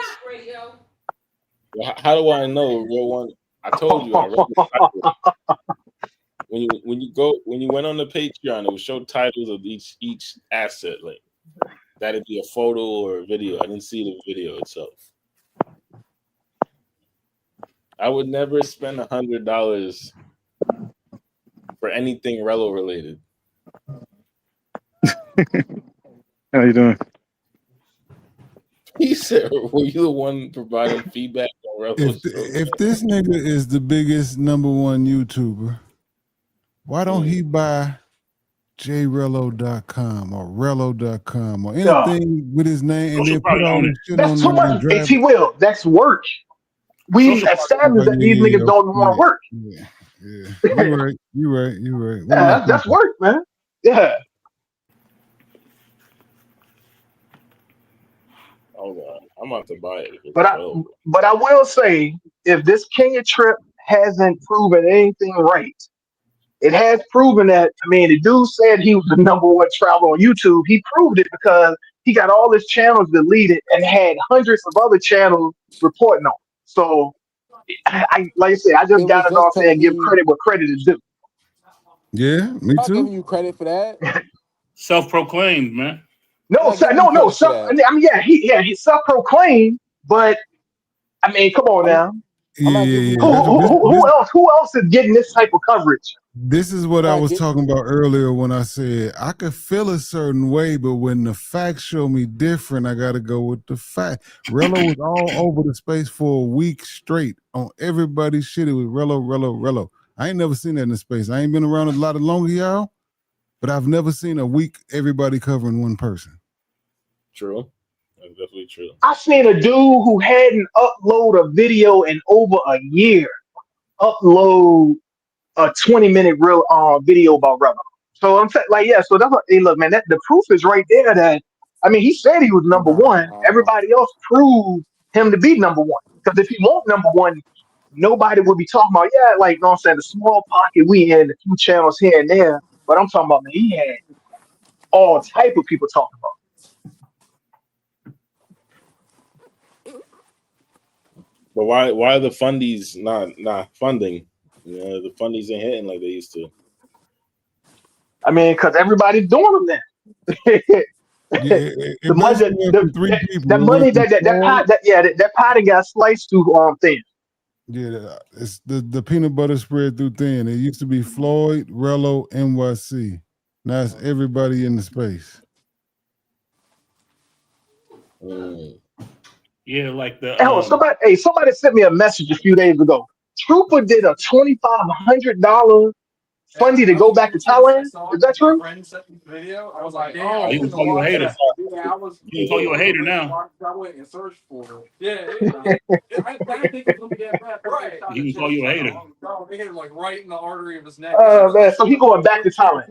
Well, how do I know real one? I told you I read the title. When you went on the Patreon, it would show titles of each asset. Like that'd be a photo or a video. I didn't see the video itself. I would never spend $100 for anything Relo related. How you doing? He said, "Were you the one providing feedback on Relo's show?" If this nigga is the biggest #1 YouTuber, why don't he buy jrelo.com or relo.com or anything with his name and then put all his shit on That's too there much. and drive At Will, that's work. We established that these niggas don't want to work. Yeah. You're right. Yeah, that's work, man. Yeah. Oh God, I'm about to buy it. But I will say, if this Kenya trip hasn't proven anything right, it has proven that. I mean, the dude said he was the #1 traveler on YouTube. He proved it because he got all his channels deleted and had hundreds of other channels reporting on. So, like I said, I just got to know and give credit where credit is due. Yeah, me I'm too. giving you credit for that. Self-proclaimed, man. No. I mean, he's self-proclaimed, but I mean, come on now. Yeah. Who else is getting this type of coverage? This is what I was talking about earlier when I said I could feel a certain way, but when the facts show me different, I got to go with the fact. Relo was all over the space for a week straight on everybody's shit. It was Relo. I ain't never seen that in the space. I ain't been around a lot of longer, y'all, but I've never seen a week everybody covering one person. True. That's definitely true. I seen a dude who hadn't uploaded a video in over a year upload a 20-minute real video about Relo. So I'm saying, like, yeah. So that's what, hey, look, man. That the proof is right there. That I mean, he said he was #1. Everybody else proved him to be #1. Because if he won't #1, nobody would be talking about, yeah, like, you know what I'm saying, the small pocket we in, a few channels here and there. But I'm talking about, man, he had all type of people talking about. But why are the fundies not funding? You know, the fundies ain't hitting like they used to. I mean, because everybody's doing them now. The money, that potting got sliced too thin. Yeah, it's the peanut butter spread through thin. It used to be Floyd, Relo, NYC. Now it's everybody in the space. Yeah, like the somebody sent me a message a few days ago. Trooper did a $2,500 fundy to go back to Thailand. Is that true? Video. I was like, oh, he can call you a hater. He can call you a hater now. I went and searched for it. Yeah. I didn't think it was gonna be that bad. Right. He can call you a hater. They hit him like right in the artery of his neck. Man, so he going back to Thailand.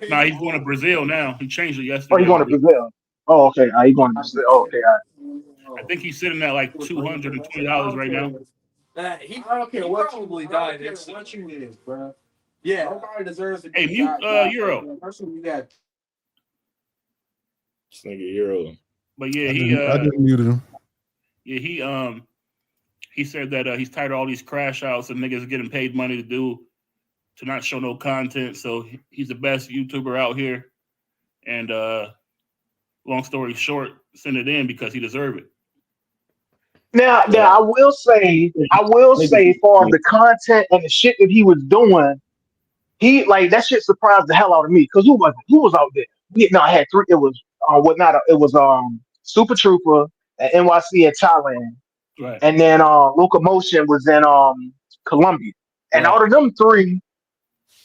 Nah, he's going to Brazil now. He changed it yesterday. Oh, he's going to Brazil. Oh, okay. He going to Brazil. Oh, okay. I think he's sitting at like $220 right now. I don't care what you died. It's what you is, bro. Yeah, nobody deserves to. Hey, mute Euro. This nigga Euro. But yeah, I just muted him. Yeah, he said that he's tired of all these crash outs and niggas getting paid money to not show no content. So he's the best YouTuber out here. And long story short, send it in because he deserved it. Now I will say, as far as the content and the shit that he was doing, he like that shit surprised the hell out of me. Because who was out there? I had three. It was it was Super Trooper at NYC at Thailand, right. And then Locomotion was in Colombia. And out of them three,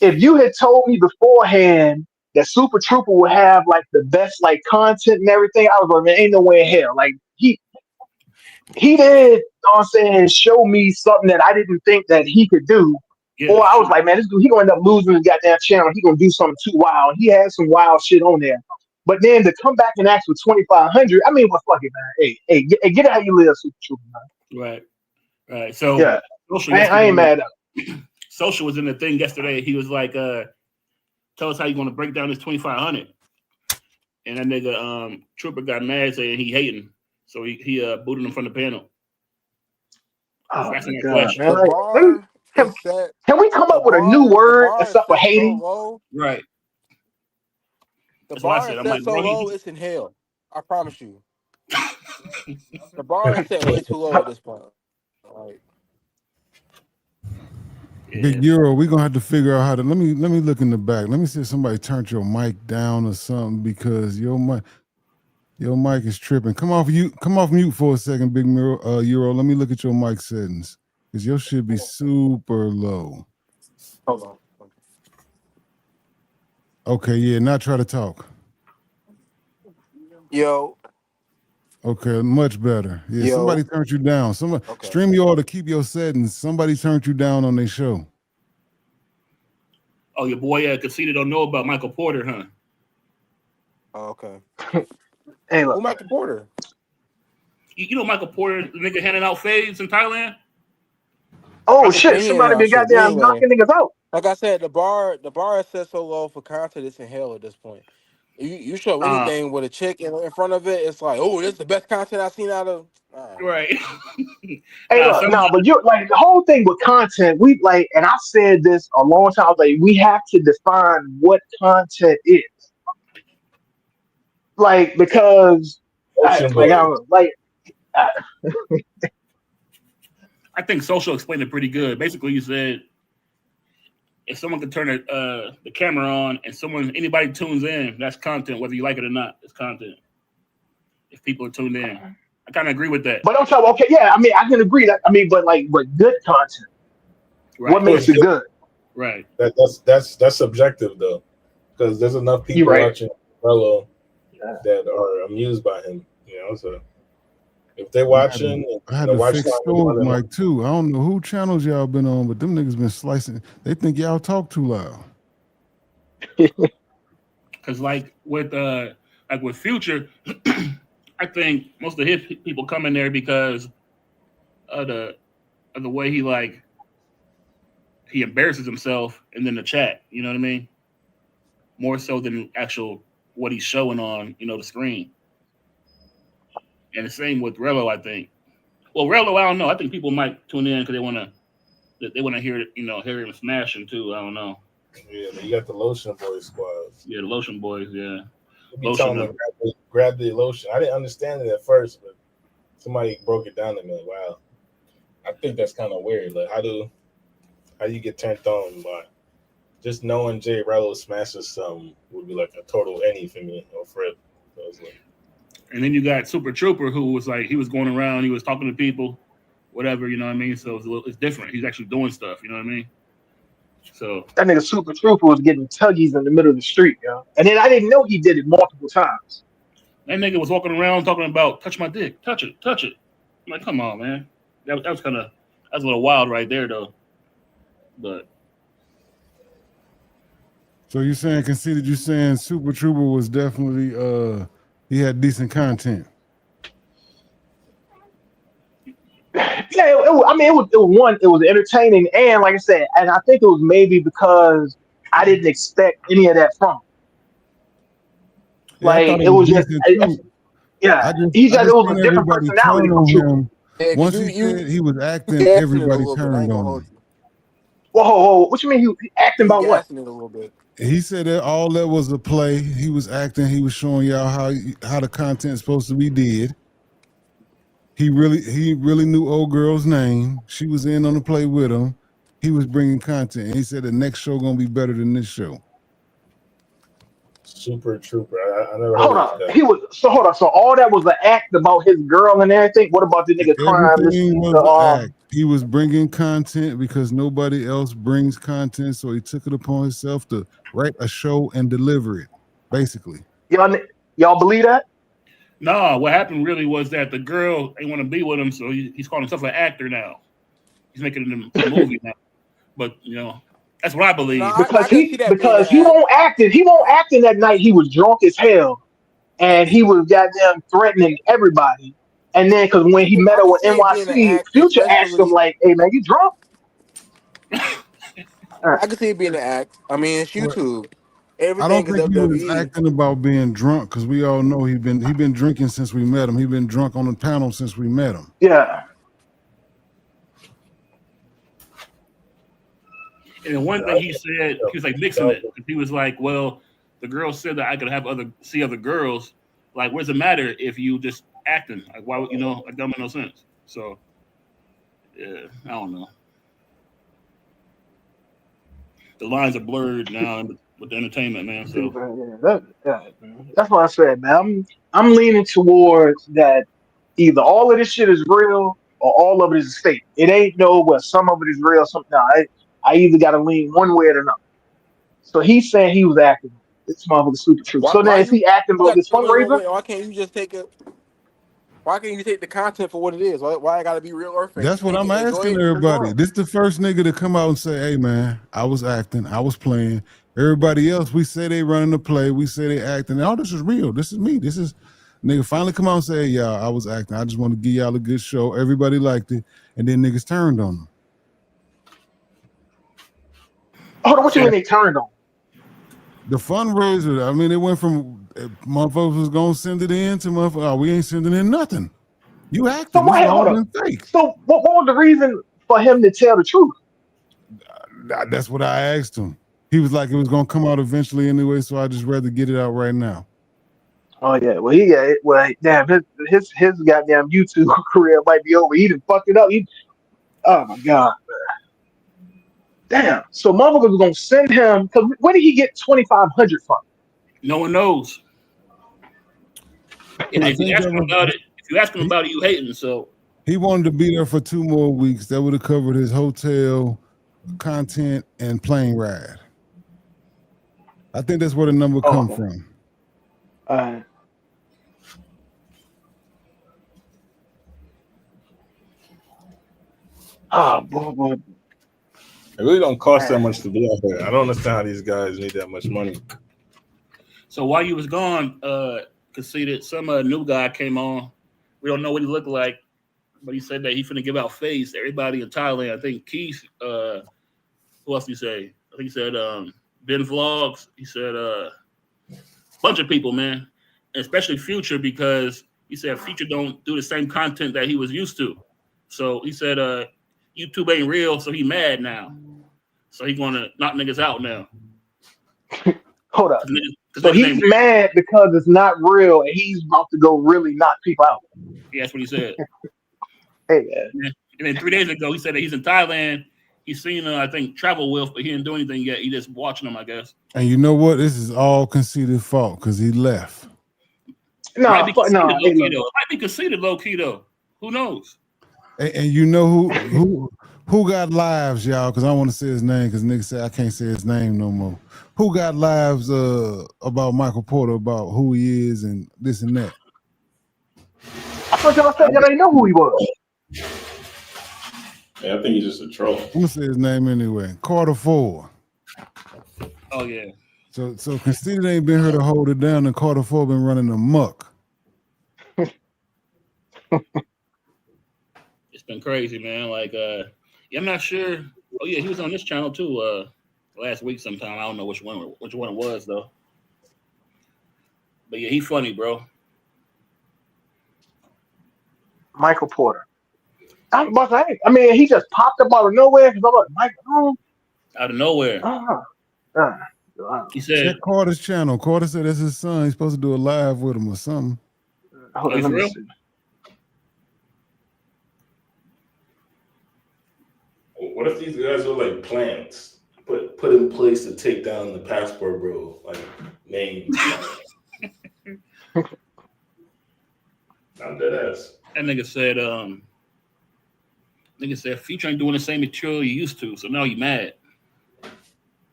if you had told me beforehand that Super Trooper would have like the best like content and everything, I was like, man, ain't no way in hell. Like he did, you know what I'm saying, show me something that I didn't think that he could do. Yeah, or I was like, man, this dude, he gonna end up losing his goddamn channel. He gonna do something too wild. He had some wild shit on there. But then to come back and ask for 2,500, I mean, well, fuck it, man. Hey, get how you live, Super Trooper, man. Right. So Yeah, social I ain't yesterday. mad at Social was in the thing yesterday. He was like, "Tell us how you going to break down this 2,500." And that nigga Trooper got mad saying he hating, so he booted him from the panel. Oh Asking my that god, question. man! The Like, bar can, is set. can we come The up with a new bar. The word bar is except for set so hating? low. Right. The That's what I bar said. is I'm set like, so bro, low. It's in hell. I promise you. The bar is set way too low at this point. Like, Big Euro, we're gonna have to figure out how to let me look in the back. Let me see if somebody turned your mic down or something because your mic is tripping. Come off mute for a second, Big Euro. Let me look at your mic settings. Because your should be super low. hold on. Okay, yeah, now try to talk. Yo. Okay, much better. Yeah, somebody turned you down. Somebody stream you all to keep your settings. Somebody turned you down on their show. Oh, your boy Casita don't know about Michael Porter, huh? Oh, okay. Hey, look, who Michael Porter? You know Michael Porter, the nigga handing out fades in Thailand? oh Michael shit! Porter? He ain't Somebody out been shit. goddamn Anyway, knocking niggas out. like I said, the bar is set so low for content. It's in hell at this point. You show anything with a chick in front of it, it's like, oh, this is the best content I've seen out of. Right. Hey, look, no, but you're like the whole thing with content. We like, and I said this a long time. Like, we have to define what content is. Like, because, I Ocean boy. don't know, like. I think Social explained it pretty good. Basically, you said if someone can turn the camera on and anybody tunes in, that's content, whether you like it or not. It's content. If people are tuned in, I kind of agree with that. But I'm talking, okay, yeah, I mean, I can agree that. I mean, but good content. Right. What makes it good? Right. That's subjective though, because there's enough people watching Rello that are amused by him. You know, so if they're watching, I had to fix Stoic mic too. I don't know who channels y'all been on, but them niggas been slicing. They think y'all talk too loud. Because like with Future, I think most of the hip people come in there because of the way he embarrasses himself and then the chat. You know what I mean? More so than actual what he's showing on the screen. And the same with Rello, I think. Well, Rello, I don't know. I think people might tune in because they want to hear hear him smashing too. I don't know. Yeah, you got the Lotion Boys squad. Yeah, the Lotion Boys. Yeah. You be telling them grab the lotion. I didn't understand it at first, but somebody broke it down to me. Like, wow, I think that's kind of weird. Like, how do you get turned on by just knowing Jay Rello smashes something would be like a total any for me or Fred. So it's like, and then you got Super Trooper, who was like, he was going around, he was talking to people, whatever, you know what I mean? So it's different. He's actually doing stuff, you know what I mean? So that nigga Super Trooper was getting tuggies in the middle of the street, yo. And then I didn't know he did it multiple times. That nigga was walking around talking about touch my dick, touch it. I'm like, come on, man. That was a little wild right there, though. But so you saying conceded? You saying Super Trooper was definitely he had decent content. Yeah, it was entertaining, and like I said, and I think it was maybe because I didn't expect any of that from him. Yeah, Like, it was just, he said it was a different personality from Trooper. Yeah, once he said he was acting, everybody turned on him. Whoa, what you mean he acting about what? Gassing it a little bit. He said that all that was a play. He was acting. He was showing y'all how the content's supposed to be did. He really knew old girl's name. She was in on the play with him. He was bringing content. And he said the next show gonna be better than this show. Super Trooper. I never heard Hold of on. that. Hold on. So all that was the act about his girl and everything. What about the nigga crying? Everything was the act. He was bringing content because nobody else brings content, so he took it upon himself to write a show and deliver it. Basically, y'all believe that? No, what happened really was that the girl ain't want to be with him, so he's calling himself an actor now. He's making a movie now. But that's what I believe. Because he won't act in that night. He was drunk as hell. and he was goddamn threatening everybody. And then, because when he met I her can with see it being an NYC, act, Future asked him especially. like, "Hey man, you drunk?" I can see it being an act. I mean, it's Well, YouTube. I Everything don't is think he was WWE. acting about being drunk because we all know he been drinking since we met him. He been drunk on the panel since we met him. Yeah. And then one thing he said, he was like mixing it. He was like, "Well, the girl said that I could have see other girls. Like, what does it matter if you just acting? Like, why would like that don't make no sense?" So, yeah, I don't know. The lines are blurred now with the entertainment, man. So, That's what I said, man. I'm leaning towards that either all of this shit is real or all of it is fake. It ain't no well, some of it is real, some no. I either gotta lean one way or another. So he's saying he was acting. This motherfucker's super true. So now Why is you he acting about got this fundraiser? wait? Why can't you just take it? Why can't you take the content for what it is? Why I gotta be real or fake? That's what I'm Go asking ahead and everybody. perform. This the first nigga to come out and say, "Hey man, I was acting, I was playing." Everybody else, we say they running the play, we say they acting. All this is real. This is me. This is nigga finally come out and say, "Hey, y'all, I was acting. I just want to give y'all a good show." Everybody liked it, and then niggas turned on them. Hold on, what you mean they turned on? The fundraiser, I mean, it went from motherfuckers was gonna send it in to motherfuckers, oh, we ain't sending in nothing. You So acting. This why? has all Hold up. been fake. So what was the reason for him to tell the truth? That's what I asked him. He was like, it was gonna come out eventually anyway, so I just rather get it out right now. Oh yeah, well he got it. Well, damn, his goddamn YouTube career might be over. He done fucked it up. Oh my god, damn. So motherfuckers was gonna send him because where did he get 2,500 from? no one knows. And I if you think ask that him was about it, you hating. So, he wanted to be there for 2 more weeks. That would have covered his hotel, content, and plane ride. I think that's where the number Oh, come okay. from. Boy. It really don't cost that Man. much to be out there. I don't understand how these guys need that much money. so while you was gone, conceded some new guy came on. We don't know what he looked like, but he said that he finna give out face to everybody in Thailand. I think Keith. Who else did he say? I think he said Ben Vlogs. He said a bunch of people, man, and especially Future because he said Future don't do the same content that he was used to. So he said YouTube ain't real, so he mad now. So he gonna knock niggas out now. Hold up. Cause So niggas he's ain't real. mad because it's not real, and he's about to go really knock people out. Yeah, that's what he said. Hey man. And then 3 days ago, he said that he's in Thailand. He's seen, I think, Travel Wolf, but he didn't do anything yet. He just watching them, I guess. And you know what? This is all conceded fault because he left. Might be conceited Hey, low key though. Might be conceited low key though. Who knows? And you know who got lives, y'all? Because I want to say his name because niggas say I can't say his name no more. Who got lives about Michael Porter, about who he is and this and that? I thought y'all said y'all didn't know who he was. Yeah, I think he's just a troll. I'm gonna say his name anyway. Carter 4. Oh yeah. So Conceited ain't been here to hold it down, and Carter 4 been running amok. It's been crazy, man. Like, yeah, I'm not sure. Oh yeah, he was on this channel too. Last week sometime. I don't know which one it was though. But yeah, he funny, bro. Michael Porter. I mean, he just popped up out of nowhere because I'm like, Michael. Out of nowhere. He said, check Carter's channel. Carter said that's his son. He's supposed to do a live with him or something. Hold on, let me see. What if these guys are like plants put in place to take down the passport bro? Like names. I'm dead ass. That nigga said Future ain't doing the same material you used to, so now you mad.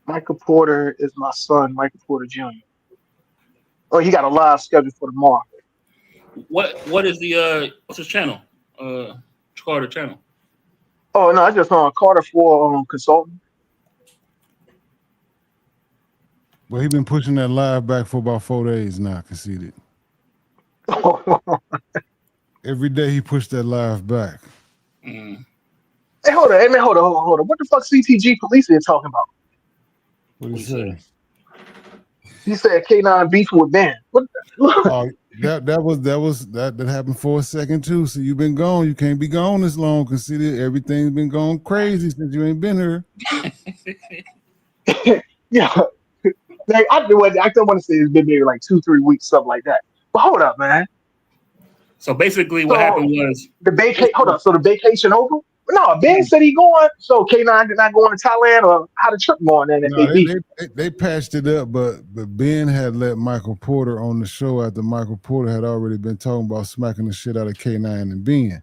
Michael Porter is my son, Michael Porter Jr. Oh, he got a live schedule for tomorrow. What is the what's his channel? Carter channel. Oh no, I just on Carter 4 consultant. Well, he been pushing that live back for about 4 days now, Conceited. Every day he pushed that live back. Mm. Hey, hold on. Hey, man, hold on. What the fuck CTG police are talking about? What he What he said? say? He said K9 beef with Ben. What? Oh, that happened for a second too. So you've been gone. You can't be gone this long. Consider everything's been going crazy since you ain't been here. Yeah. Like, I don't want to say it's been maybe like 2-3 weeks, something like that. But hold up, man. So basically, what So happened was the vacation. Hold up. So the vacation over? No, Ben said he going. So K9 did not going to Thailand, or how the trip going? Then if No, they beef. they patched it up, but Ben had let Michael Porter on the show after Michael Porter had already been talking about smacking the shit out of K9 and Ben.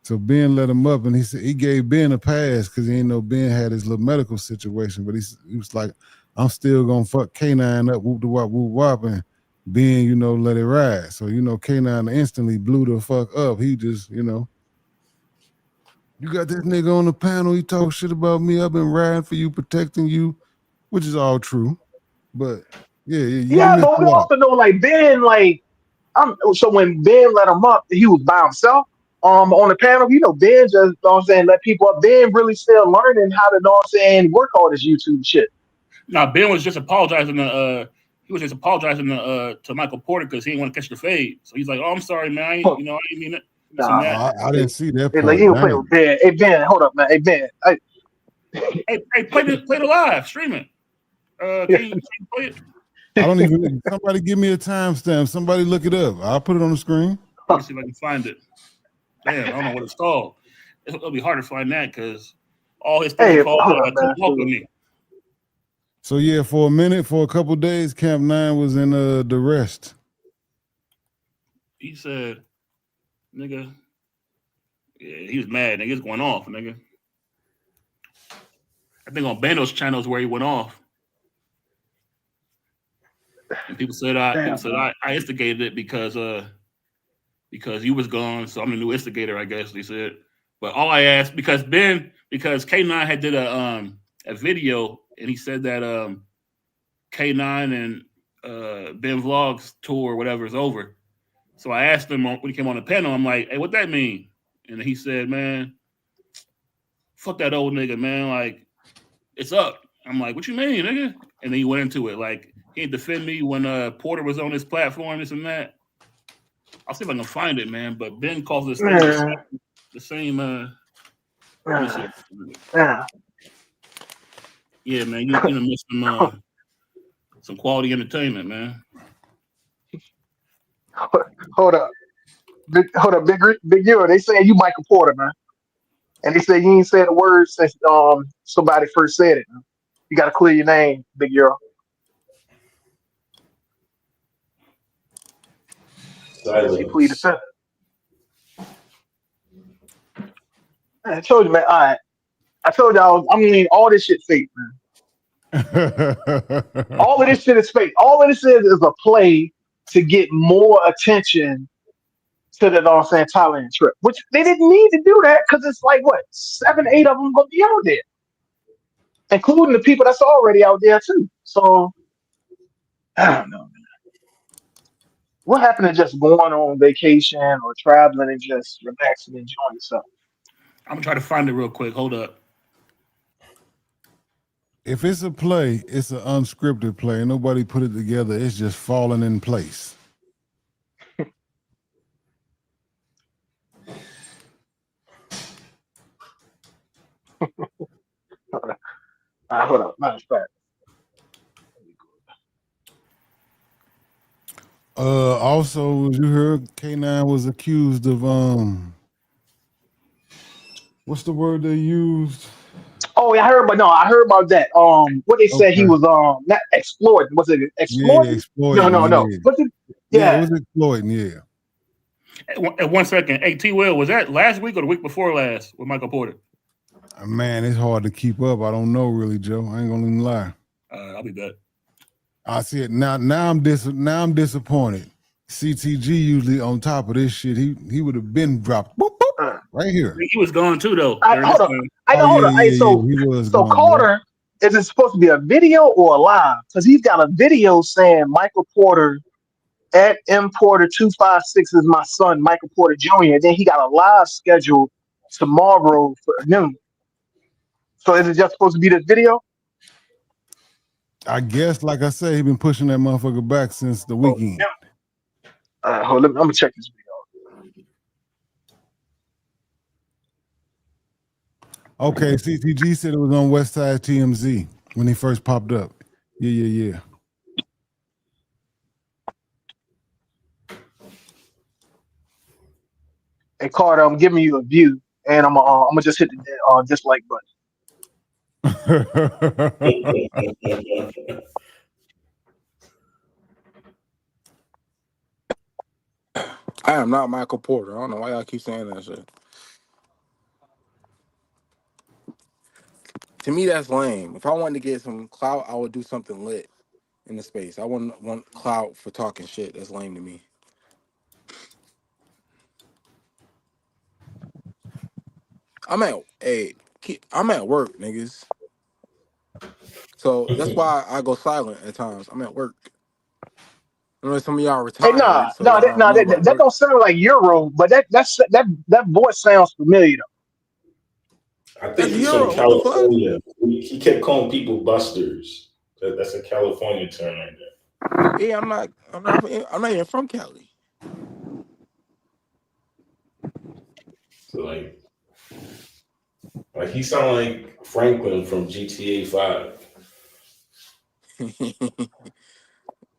So Ben let him up, and he said he gave Ben a pass because he didn't know Ben had his little medical situation. But he was like, "I'm still gonna fuck K9 up, whoop the wop, whoop wop," and Ben, let it ride. So K9 instantly blew the fuck up. He just, you got this nigga on the panel. He talk shit about me. I've been riding for you, protecting you, which is all true. But yeah, you Yeah, missed but a we lot. also know like Ben, like so when Ben let him up, he was by himself. On the panel, Ben just, I'm saying, let people up. Ben really still learning how to, work all this YouTube shit. now Ben was just apologizing to he was just apologizing to Michael Porter because he didn't want to catch the fade. So he's like, "Oh, I'm sorry, man. I didn't mean it." This and Nah, that. I didn't see that it's like part. you don't play Damn. with Ben. Hey Ben, hold up, man. Hey Ben, Hey, play the live, stream it. Can you play it? I don't even. Somebody give me a timestamp. Somebody look it up. I'll put it on the screen. Let me see if I can find it. Damn, I don't know what it's called. It'll be hard to find that because all his hey, things called hold up, come man. walk with me. So yeah, for a minute, for a couple days, Camp 9 was in the rest. He said, "Nigga, yeah, he was mad. Nigga, it's going off, nigga." I think on Bando's channel is where he went off. And people said I instigated it because you was gone, so I'm the new instigator, I guess they said. But all I asked because K9 had did a video and he said that K9 and Ben Vlogs tour or whatever is over. So I asked him when he came on the panel, I'm like, "Hey, what that mean?" And he said, "Man, fuck that old nigga, man. Like, it's up." I'm like, "What you mean, nigga?" And then he went into it. Like, he didn't defend me when Porter was on his platform, this and that. I'll see if I can find it, man. But Ben calls this thing the same. Let me see. Yeah, man, you done missed some quality entertainment, man. Hold up, Big Euro. They saying you Michael Porter, man, and they say you ain't said a word since somebody first said it. Man. You got to clear your name, Big Euro. He pleaded the Silence. fifth. I told you, man. All right. I told y'all. I mean, all this shit fake, man. All of this shit is fake. All of this is a play to get more attention to the Thailand trip, which they didn't need to do that because it's like what 7, 8 of them gonna be out there, including the people that's already out there too. So I don't know, man. What happened to just going on vacation or traveling and just relaxing and enjoying yourself? I'm gonna try to find it real quick. Hold up. If it's a play, it's an unscripted play. Nobody put it together. It's just falling in place. Hold up. Matter of fact. Also, you heard K9 was accused of what's the word they used? Oh, yeah, I heard about that. What they said he Okay. was not exploiting. Was it Yeah, exploiting? exploiting. No. Yeah. What's it? Yeah, it Yeah. was exploiting. Yeah. At 1 second. Hey, T. Will, was that last week or the week before last with Michael Porter? Man, it's hard to keep up. I don't know really, Joe. I ain't gonna even lie. I'll be back. I see it now. Now I'm disappointed. CTG usually on top of this shit. He would have been dropped. Boop, boop, right here. He was gone too, though. Hold up. Hold up. Hey, He was so gone. Carter, is it supposed to be a video or a live? Because he's got a video saying Michael Porter At M Porter 256 is my son, Michael Porter Jr. And then he got a live scheduled tomorrow for noon. So is it just supposed to be this video? I guess, like I say, he been pushing that motherfucker back since the Oh, weekend. hold on, I'm gonna check this video. Okay, CTG said it was on Westside TMZ when he first popped up. Yeah. Hey Carter, I'm giving you a view, and I'm gonna just hit the dislike button. I am not Michael Porter. I don't know why y'all keep saying that shit. To me, that's lame. If I wanted to get some clout, I would do something lit in the space. I wouldn't want clout for talking shit. That's lame to me. I'm at work, niggas. So that's why I go silent at times. I'm at work. I know some of y'all Hey, retired, so y'all don't know about that work. don't sound like Euro, but that voice sounds familiar though. I think That's he's from Euro. What the fuck? California. He kept calling people busters. That's a California term right there. Yeah, I'm not even from Cali. So like he sound like Franklin from GTA 5.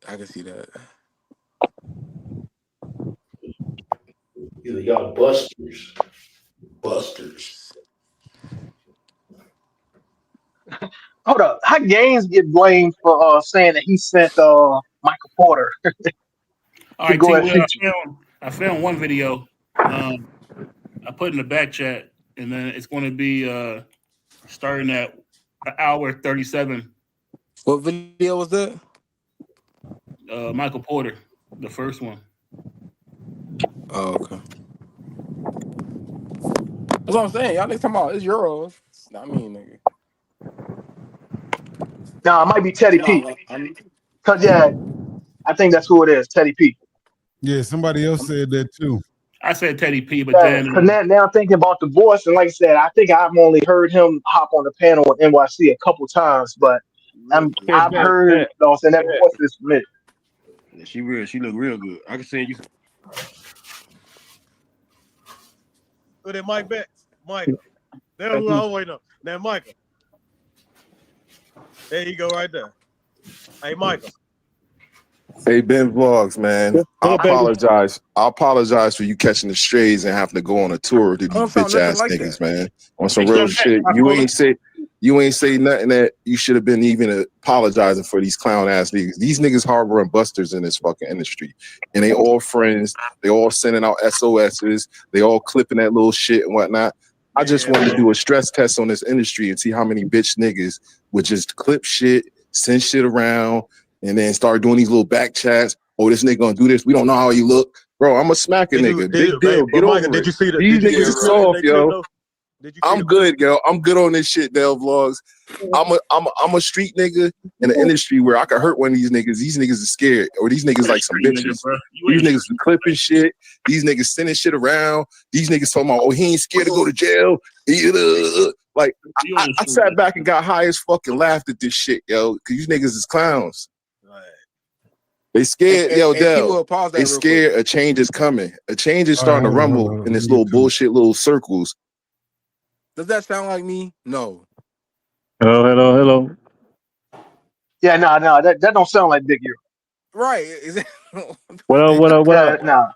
I can see that. Either y'all busters. Busters. Hold up, how Gaines get blamed for saying that he sent Michael Porter All to right, go T. at Will, Future? I filmed one video. I put in the back chat, and then it's going to be starting at an hour 37. What video was that? Michael Porter, the first one. Oh, okay. That's what I'm saying. Y'all niggas talking about it's Euros. It's not me, nigga. Nah, it might be Teddy P. I'm Cause yeah, I think that's who it is, Teddy P. Yeah, somebody else said that too. I said Teddy P, but Yeah, then cause now I'm thinking about the voice, and like I said, I think I've only heard him hop on the panel with NYC a couple times, but Real good. I've heard, saying that voice is familiar. Yeah, she real. She look real good. I can say you. Who that Mike Betts? Michael. That's who I was waiting on. That Michael. There you go right there. Hey, Michael. Hey, Ben Vlogs, man. I apologize. I apologize for you catching the strays and having to go on a tour to I these don't sound bitch nothing ass like niggas, that. man. On some Hey, real shut shit. up, You ain't say nothing that you should have been even apologizing for these clown ass niggas. These niggas harboring busters in this fucking industry. And they all friends. They all sending out SOSs. They all clipping that little shit and whatnot. I just wanted to do a stress test on this industry and see how many bitch niggas would just clip shit, send shit around, and then start doing these little back chats. Oh, this nigga gonna do this. We don't know how he look. Bro, I'm a smack a nigga. Big deal. Get over it. These niggas is soft, yo. I'm good, yo. I'm good on this shit, Dell Vlogs. I'm a street nigga in an industry where I could hurt one of these niggas. These niggas are scared. Or these niggas like some bitches. These niggas are clipping shit. These niggas sending shit around. These niggas talking about, oh, he ain't scared to go to jail. Like, I sat back and got high as fuck and laughed at this shit, yo. Cause these niggas is clowns. They scared, yo, Dell. They scared a change is coming. A change is starting to rumble in this little bullshit little circles. Does that sound like me? No. Hello. Yeah, no, that don't sound like Big Euro. Right. What up? Nah.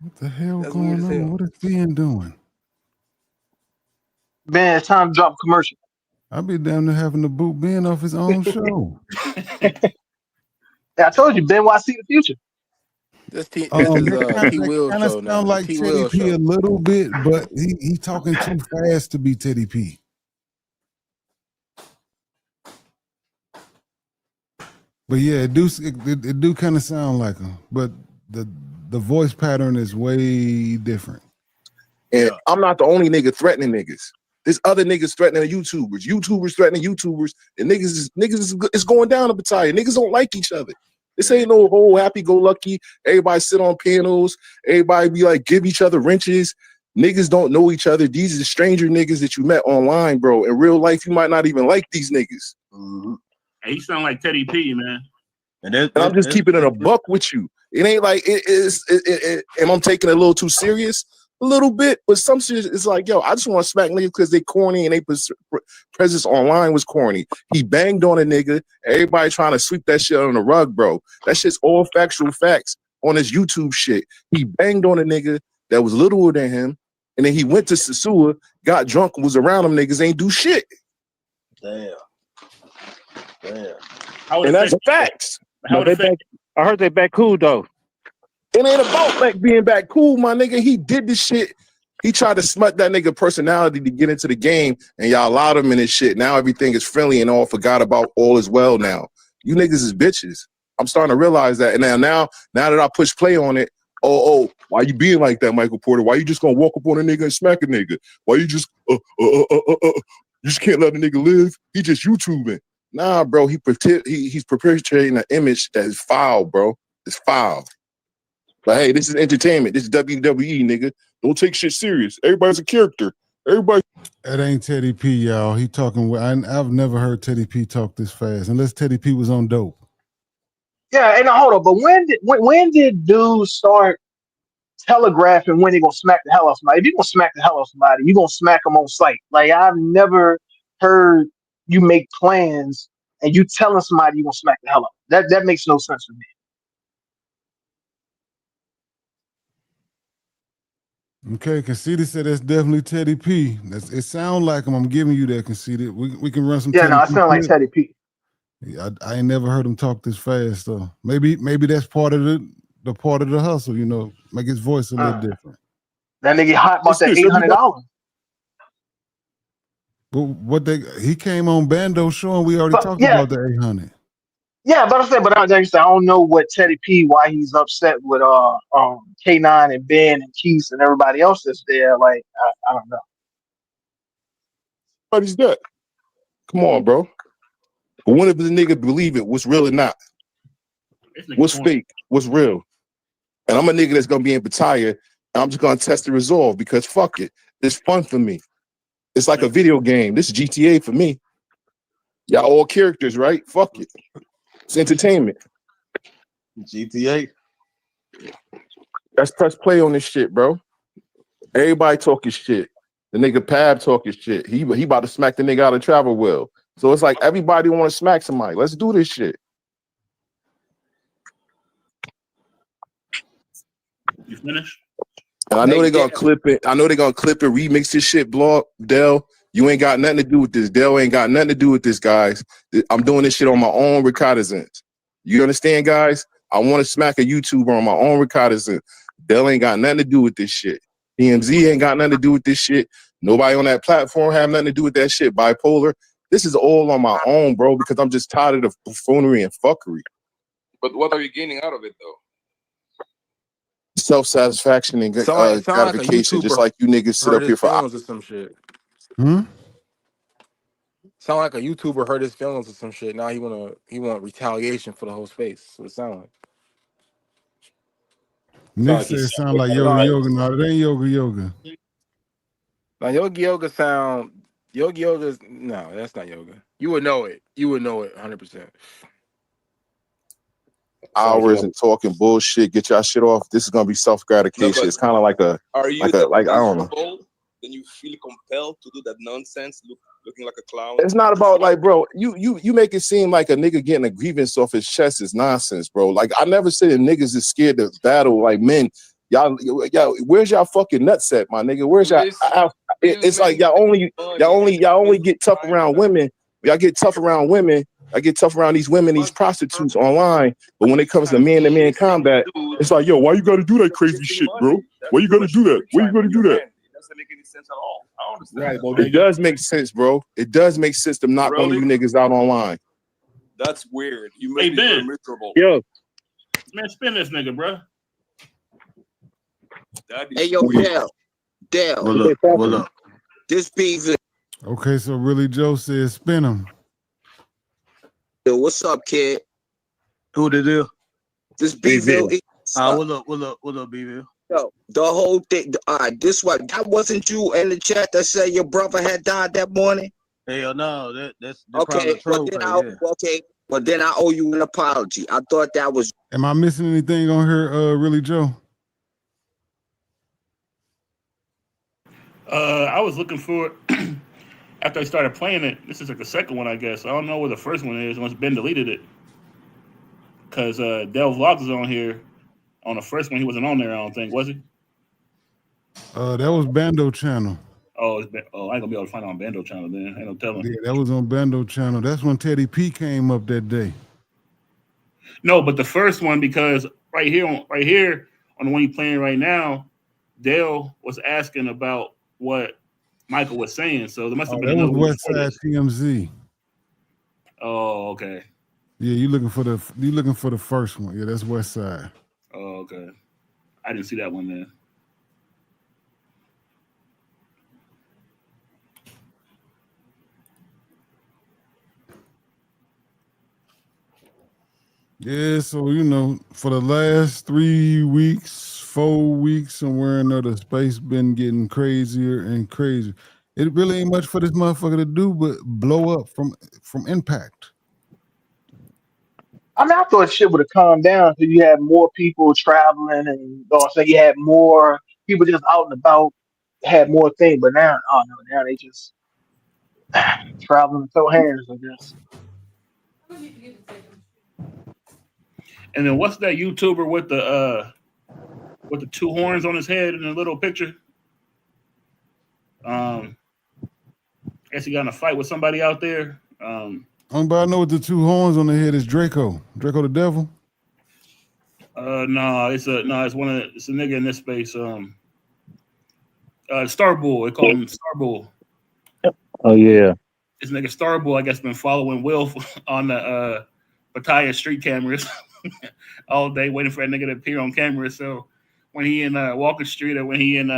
What the hell That's weird going as on? hell. What is Ben doing? Ben, it's time to drop a commercial. I'll be down there having to boot Ben off his own show. Yeah, I told you, Ben, why see the future? This is That T Will kind of show now. sound like T Teddy Will P show. a little bit, but he talking too fast to be Teddy P. But yeah, it do kind of sound like him, but the voice pattern is way different. And I'm not the only nigga threatening niggas. There's other niggas threatening YouTubers. YouTubers threatening YouTubers. And niggas is going down a battalion. Niggas don't like each other. This ain't no whole happy-go-lucky. Everybody sit on panels. Everybody be like, give each other wrenches. Niggas don't know each other. These are stranger niggas that you met online, bro. In real life, you might not even like these niggas. Mm-hmm. Hey, you sound like Teddy P, man. And I'm just keeping it a buck with you. It ain't like and I'm taking it a little too serious, a little bit. But some shit is like, yo, I just want to smack niggas because they corny and they presence online was corny. He banged on a nigga. Everybody trying to sweep that shit on the rug, bro. That shit's all factual facts on his YouTube shit. He banged on a nigga that was littler than him, and then he went to Sasua, got drunk, and was around them niggas, ain't do shit. Damn. And that's facts. I heard they back cool though. It ain't about like being back cool, my nigga. He did this shit. He tried to smut that nigga personality to get into the game, and y'all allowed him in this shit. Now everything is friendly and all forgot about all is well now. You niggas is bitches. I'm starting to realize that. And now that I push play on it, oh, why you being like that, Michael Porter? Why you just gonna walk up on a nigga and smack a nigga? Why you just you just can't let a nigga live? He just YouTubing. Nah, bro, he's perpetuating an image that is foul, bro. It's foul. But hey, this is entertainment. This is WWE, nigga. Don't take shit serious. Everybody's a character. Everybody. That ain't Teddy P, y'all. He talking. I've never heard Teddy P talk this fast, unless Teddy P was on dope. Yeah, and hold on. But when did dudes start telegraphing when they gonna smack the hell out of somebody? If you gonna smack the hell out of somebody, you gonna smack them on sight. Like I've never heard you make plans and you telling somebody you gonna smack the hell out. That makes no sense to me. Okay, Conceited said that's definitely Teddy P. It sounds like him. I'm giving you that, Conceited. We can run some. Yeah, Teddy no, I P sound like clip. Teddy P. Yeah, I ain't never heard him talk this fast though. Maybe that's part of the part of the hustle, you know, make his voice a little different. That nigga hot about that $800. But he came on Bando show and we already talked about the 800. Yeah, but I don't know what Teddy P, why he's upset with K9 and Ben and Keith and everybody else that's there. Like I don't know. What is that? Come on, bro. But when does the nigga believe it? What's real or not? What's fake? What's real? And I'm a nigga that's gonna be in Pattaya, and I'm just gonna test the resolve because fuck it. It's fun for me. It's like a video game. This is GTA for me. Y'all all characters, right? Fuck it. It's entertainment. GTA. Let's press play on this shit, bro. Everybody talking shit. The nigga Pab talking shit. He about to smack the nigga out of Travel Well. So it's like everybody want to smack somebody. Let's do this shit. You finished? And I know they're gonna clip it. I know they're gonna clip it, remix this shit, blow up. Dell, you ain't got nothing to do with this. Dell ain't got nothing to do with this, guys. I'm doing this shit on my own reconnaissance. You understand, guys? I want to smack a YouTuber on my own reconnaissance. Dell ain't got nothing to do with this shit. PMZ ain't got nothing to do with this shit. Nobody on that platform have nothing to do with that shit. Bipolar. This is all on my own, bro, because I'm just tired of the buffoonery and fuckery. But what are you gaining out of it, though? Self-satisfaction and gratification, just like you niggas sit up here for hours or some shit. Sound like a YouTuber hurt his feelings or some shit. Now he want retaliation for the whole space. That's what it sound like. Nick said it sound like Yoga. No, it ain't Yoga. Now Yoga's no, that's not Yoga. You would know it. 100%. Hours and talking bullshit, get y'all shit off. This is gonna be self-gratification. It's kind of like a I don't know. Then you feel compelled to do that nonsense, looking like a clown. It's not about like, bro, you make it seem like a nigga getting a grievance off his chest is nonsense, bro. Like I never said niggas is scared to battle like men. Y'all, where's y'all fucking nutset, my nigga? Where's y'all? It's like y'all only get tough around women. Y'all get tough around women. I get tough around these women, these prostitutes online. But when it comes to man-to-man combat, it's like, yo, why you gotta do that crazy shit, bro? Why you gotta do that? Why you gotta do that? Doesn't make any sense at all. I don't understand. It does make sense, bro. It does make sense to knock one of you niggas out online. That's weird. You make me feel miserable. Yo, man, spin this nigga, bro. Hey, yo, Dell. What up? This piece. Okay, so really, Joe says spin him. Yo, what's up, kid? Who did it? This B-Bill. What up, B-Bill? Yo, the whole thing. All right, this what that wasn't you in the chat that said your brother had died that morning. Hell no, that's okay. But then I owe you an apology. I thought that was. Am I missing anything on here, really, Joe? I was looking for it after I started playing it. This is like the second one, I guess. I don't know where the first one is unless Ben deleted it. Because Del Vlogs is on here. On the first one, he wasn't on there, I don't think, was he? That was Bando Channel. Oh, I ain't gonna be able to find it on Bando Channel then. Ain't no telling. Yeah, that was on Bando Channel. That's when Teddy P came up that day. No, but the first one, because right here on the one you're playing right now, Dale was asking about what Michael was saying. So there must have been another one. That was Westside TMZ. Oh, okay. Yeah, you looking for the first one. Yeah, that's Westside. Oh, okay. I didn't see that one then. Yeah, so for the last 3 weeks, 4 weeks, somewhere or another, space been getting crazier and crazier. It really ain't much for this motherfucker to do but blow up from impact. I mean, I thought shit would have calmed down because you had more people traveling and you had more people just out and about, had more things. But now, now they just traveling and throw hands, I guess. And then what's that YouTuber with the two horns on his head in the little picture? I guess he got in a fight with somebody out there. Only I know with the two horns on the head is Draco. Draco the Devil. No, it's a nigga in this space. Starbull. They call him Starbull. Oh yeah. This nigga Starbull, I guess, been following Will on the Pattaya street cameras all day, waiting for that nigga to appear on camera. So when he in Walker Street or when he in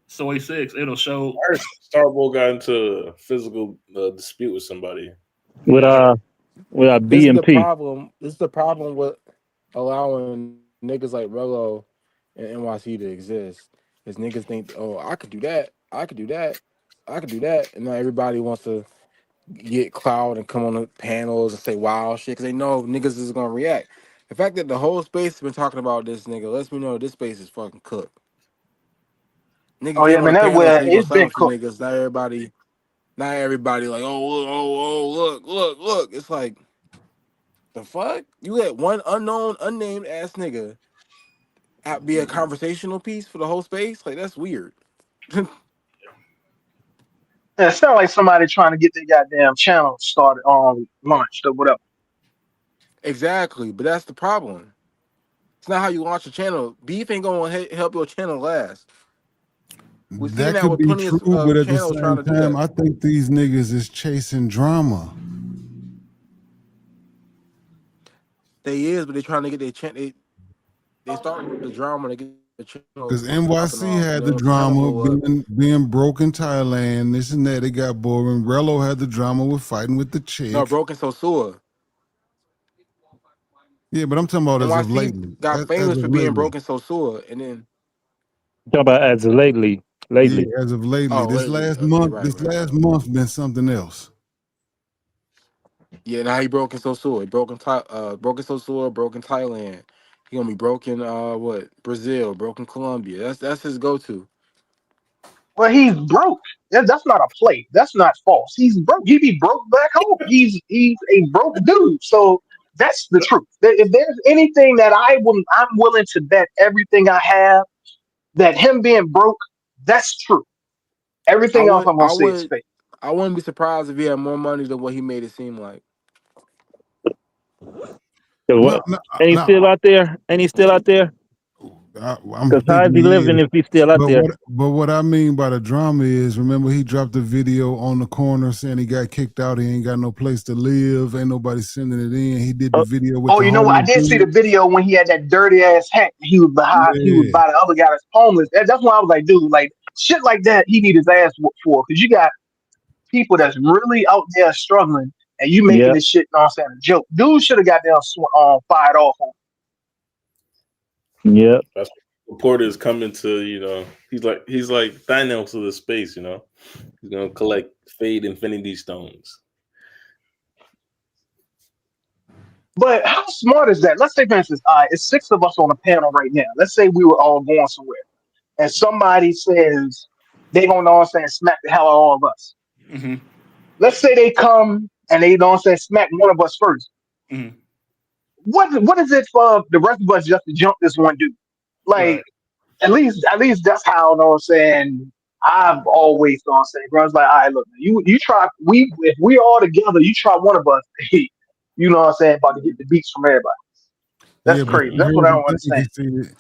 Soy 6, it'll show. Starbull got into a physical dispute with somebody. With BMP. This is the problem with allowing niggas like Rello and NYC to exist. Is niggas think, oh, I could do that, and now everybody wants to get clout and come on the panels and say wild shit because they know niggas is gonna react. The fact that the whole space has been talking about this nigga lets me know this space is fucking cooked. Nigga Oh yeah, came on man, the that's panel and where said he gonna it's side been with you cooked. niggas. Not everybody like, look. It's like, the fuck? You let one unknown, unnamed ass nigga be a conversational piece for the whole space? Like, that's weird. It sounds like somebody trying to get their goddamn channel started launched or whatever. Exactly, but that's the problem. It's not how you launch a channel. Beef ain't gonna help your channel last. We've seen that could with be plenty true, of but at the channels trying same to do time, that. I think these niggas is chasing drama. They is, but they trying to get their channel. They start with the drama to get the channel Because popping NYC off. had And the then once the channel drama blow up, being broke in Thailand, this and that. It got boring. Rello had the drama with fighting with the chick. no, broken so sore. Yeah, but I'm talking about as of NYC lately. got As famous of for being lately. broken so sore, and then Talk about as of lately. Yeah, as of lately. This lately. last Okay, month, right. month been something else. Yeah, now he broken so sore. Broken so sore. Broken Thailand. He gonna be broken. Brazil. Broken Colombia. That's his go-to. Well, he's broke. That's not a play. That's not false. He's broke. He be broke back home. He's a broke dude. So that's the truth. If there's anything that I'm willing to bet everything I have that him being broke, that's true. Everything else I'm gonna say is fake. I wouldn't be surprised if he had more money than what he made it seem like. And he's still out there? I'm Because how is he living if he's still out there? But what I mean by the drama is, remember he dropped a video on the corner saying he got kicked out. He ain't got no place to live. Ain't nobody sending it in. He did the video with. Oh, you know what? I did see the video when he had that dirty ass hat. He was behind. Yeah. He was by the other guy that's homeless. That's why I was like, dude, like shit like that. He need his ass whooped for because you got people that's really out there struggling, and you making this shit. You know what I'm saying, a joke. Dude should have got them fired off on. Yep. That's what Porter's coming to. He's like Thanos of the space. He's gonna collect fade Infinity Stones. But how smart is that? Let's say, for instance, it's 6 of us on a panel right now. Let's say we were all going somewhere, and somebody says they gonna know what I'm saying, smack the hell out of all of us. Mm-hmm. Let's say they come and they know what I'm saying, smack one of us first. Mm-hmm. What is it for the rest of us just to jump this one dude? Right. Like at least that's how, you know what I'm saying, I've always thought, saying, bro, it's like, all right, look, you try, if we all together, you try one of us, you know what I'm saying, about to get the beats from everybody. That's Yeah, but crazy. That's what here's I the don't thing. understand.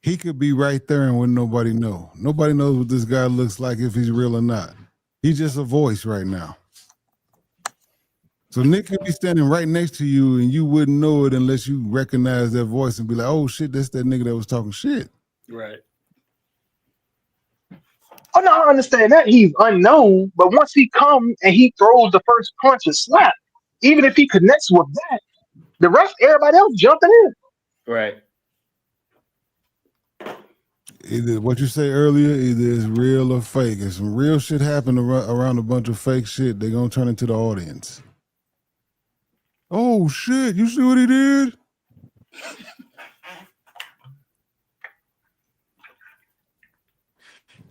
He could be right there and wouldn't nobody know. Nobody knows what this guy looks like, if he's real or not. He's just a voice right now. So Nick could be standing right next to you and you wouldn't know it unless you recognize that voice and be like, oh shit, that's that nigga that was talking shit. Right. Oh no, I understand that he's unknown, but once he come and he throws the first punch and slap, even if he connects with that, the rest, everybody else jumping in. Right. Either what you say earlier, either it's real or fake. If some real shit happened around a bunch of fake shit, they're gonna turn into the audience. Oh shit, you see what he did?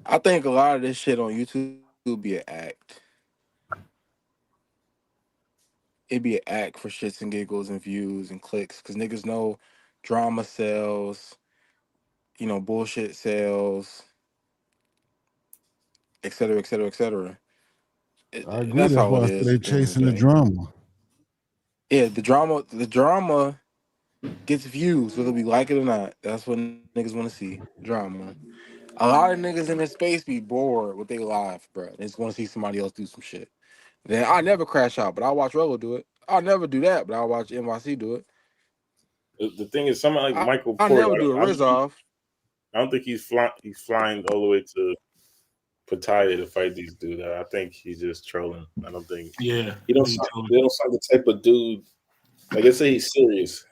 I think a lot of this shit on YouTube will be an act. It'd be an act for shits and giggles and views and clicks, because niggas know drama sells, bullshit sells, et cetera, et cetera, et cetera. I agree. That's That's all why it I said is they at the end of chasing the the day. drama. Yeah, the drama gets views, whether we like it or not. That's what niggas want to see. Drama. A lot of niggas in this space be bored with their life, bro. They just want to see somebody else do some shit. Then I never crash out, but I'll watch Rolo do it. I'll never do that, but I'll watch NYC do it. The thing is, someone like Michael I Porter, never do a Rizz Off. I don't think he's flying all the way to Pattaya to fight these dudes. I think he's just trolling. I don't think. Yeah. They don't sound the type of dude. Like I say, he's serious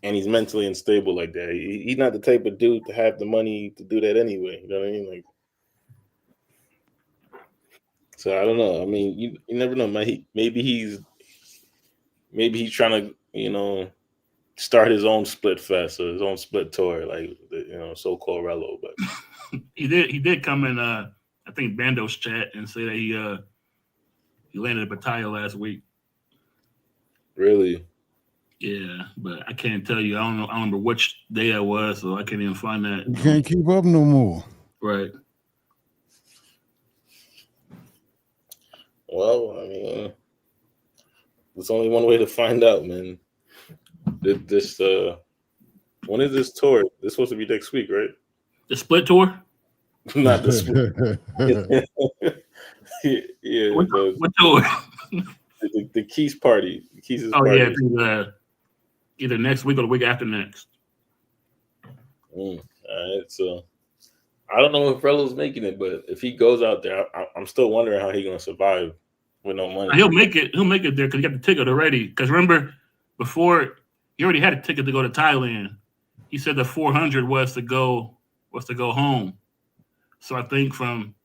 and he's mentally unstable like that. He's not the type of dude to have the money to do that anyway. You know what I mean? Like, so I don't know. I mean, you never know. Maybe he's trying to start his own split fest or his own split tour, like so-called Rello. But he did come in I think Bando's chat and say that he landed at Pattaya last week. Really? Yeah, but I can't tell you. I don't know. I don't remember which day that was, so I can't even find that. You can't keep up no more. Right. Well, I mean, there's only one way to find out, man. This when is this tour? This is supposed to be next week, right? The split tour? Not the split. Yeah. What tour? The Keys party. Keys' oh party. yeah, I think, either next week or the week after next. All right, so I don't know if Rello's making it, but if he goes out there, I'm still wondering how he's gonna survive with no money. He'll make it. He'll make it there because he got the ticket already. Because remember, before he already had a ticket to go to Thailand. He said the 400 was to go home. So I think from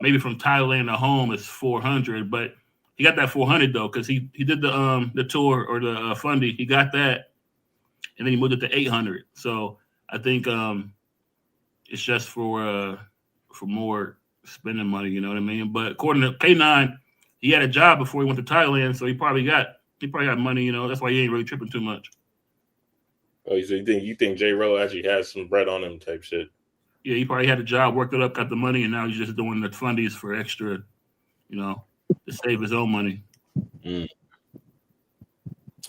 Thailand to home is 400, but he got that 400 though because he did the tour or the Fundy. He got that, and then he moved it to 800. So I think it's just for more spending money. You know what I mean? But according to K9, he had a job before he went to Thailand, so he probably got money. You know, that's why he ain't really tripping too much. Oh, so you think J. Rowe actually has some bread on him type shit? Yeah, he probably had a job, worked it up, got the money, and now he's just doing the fundies for extra, to save his own money. Mm.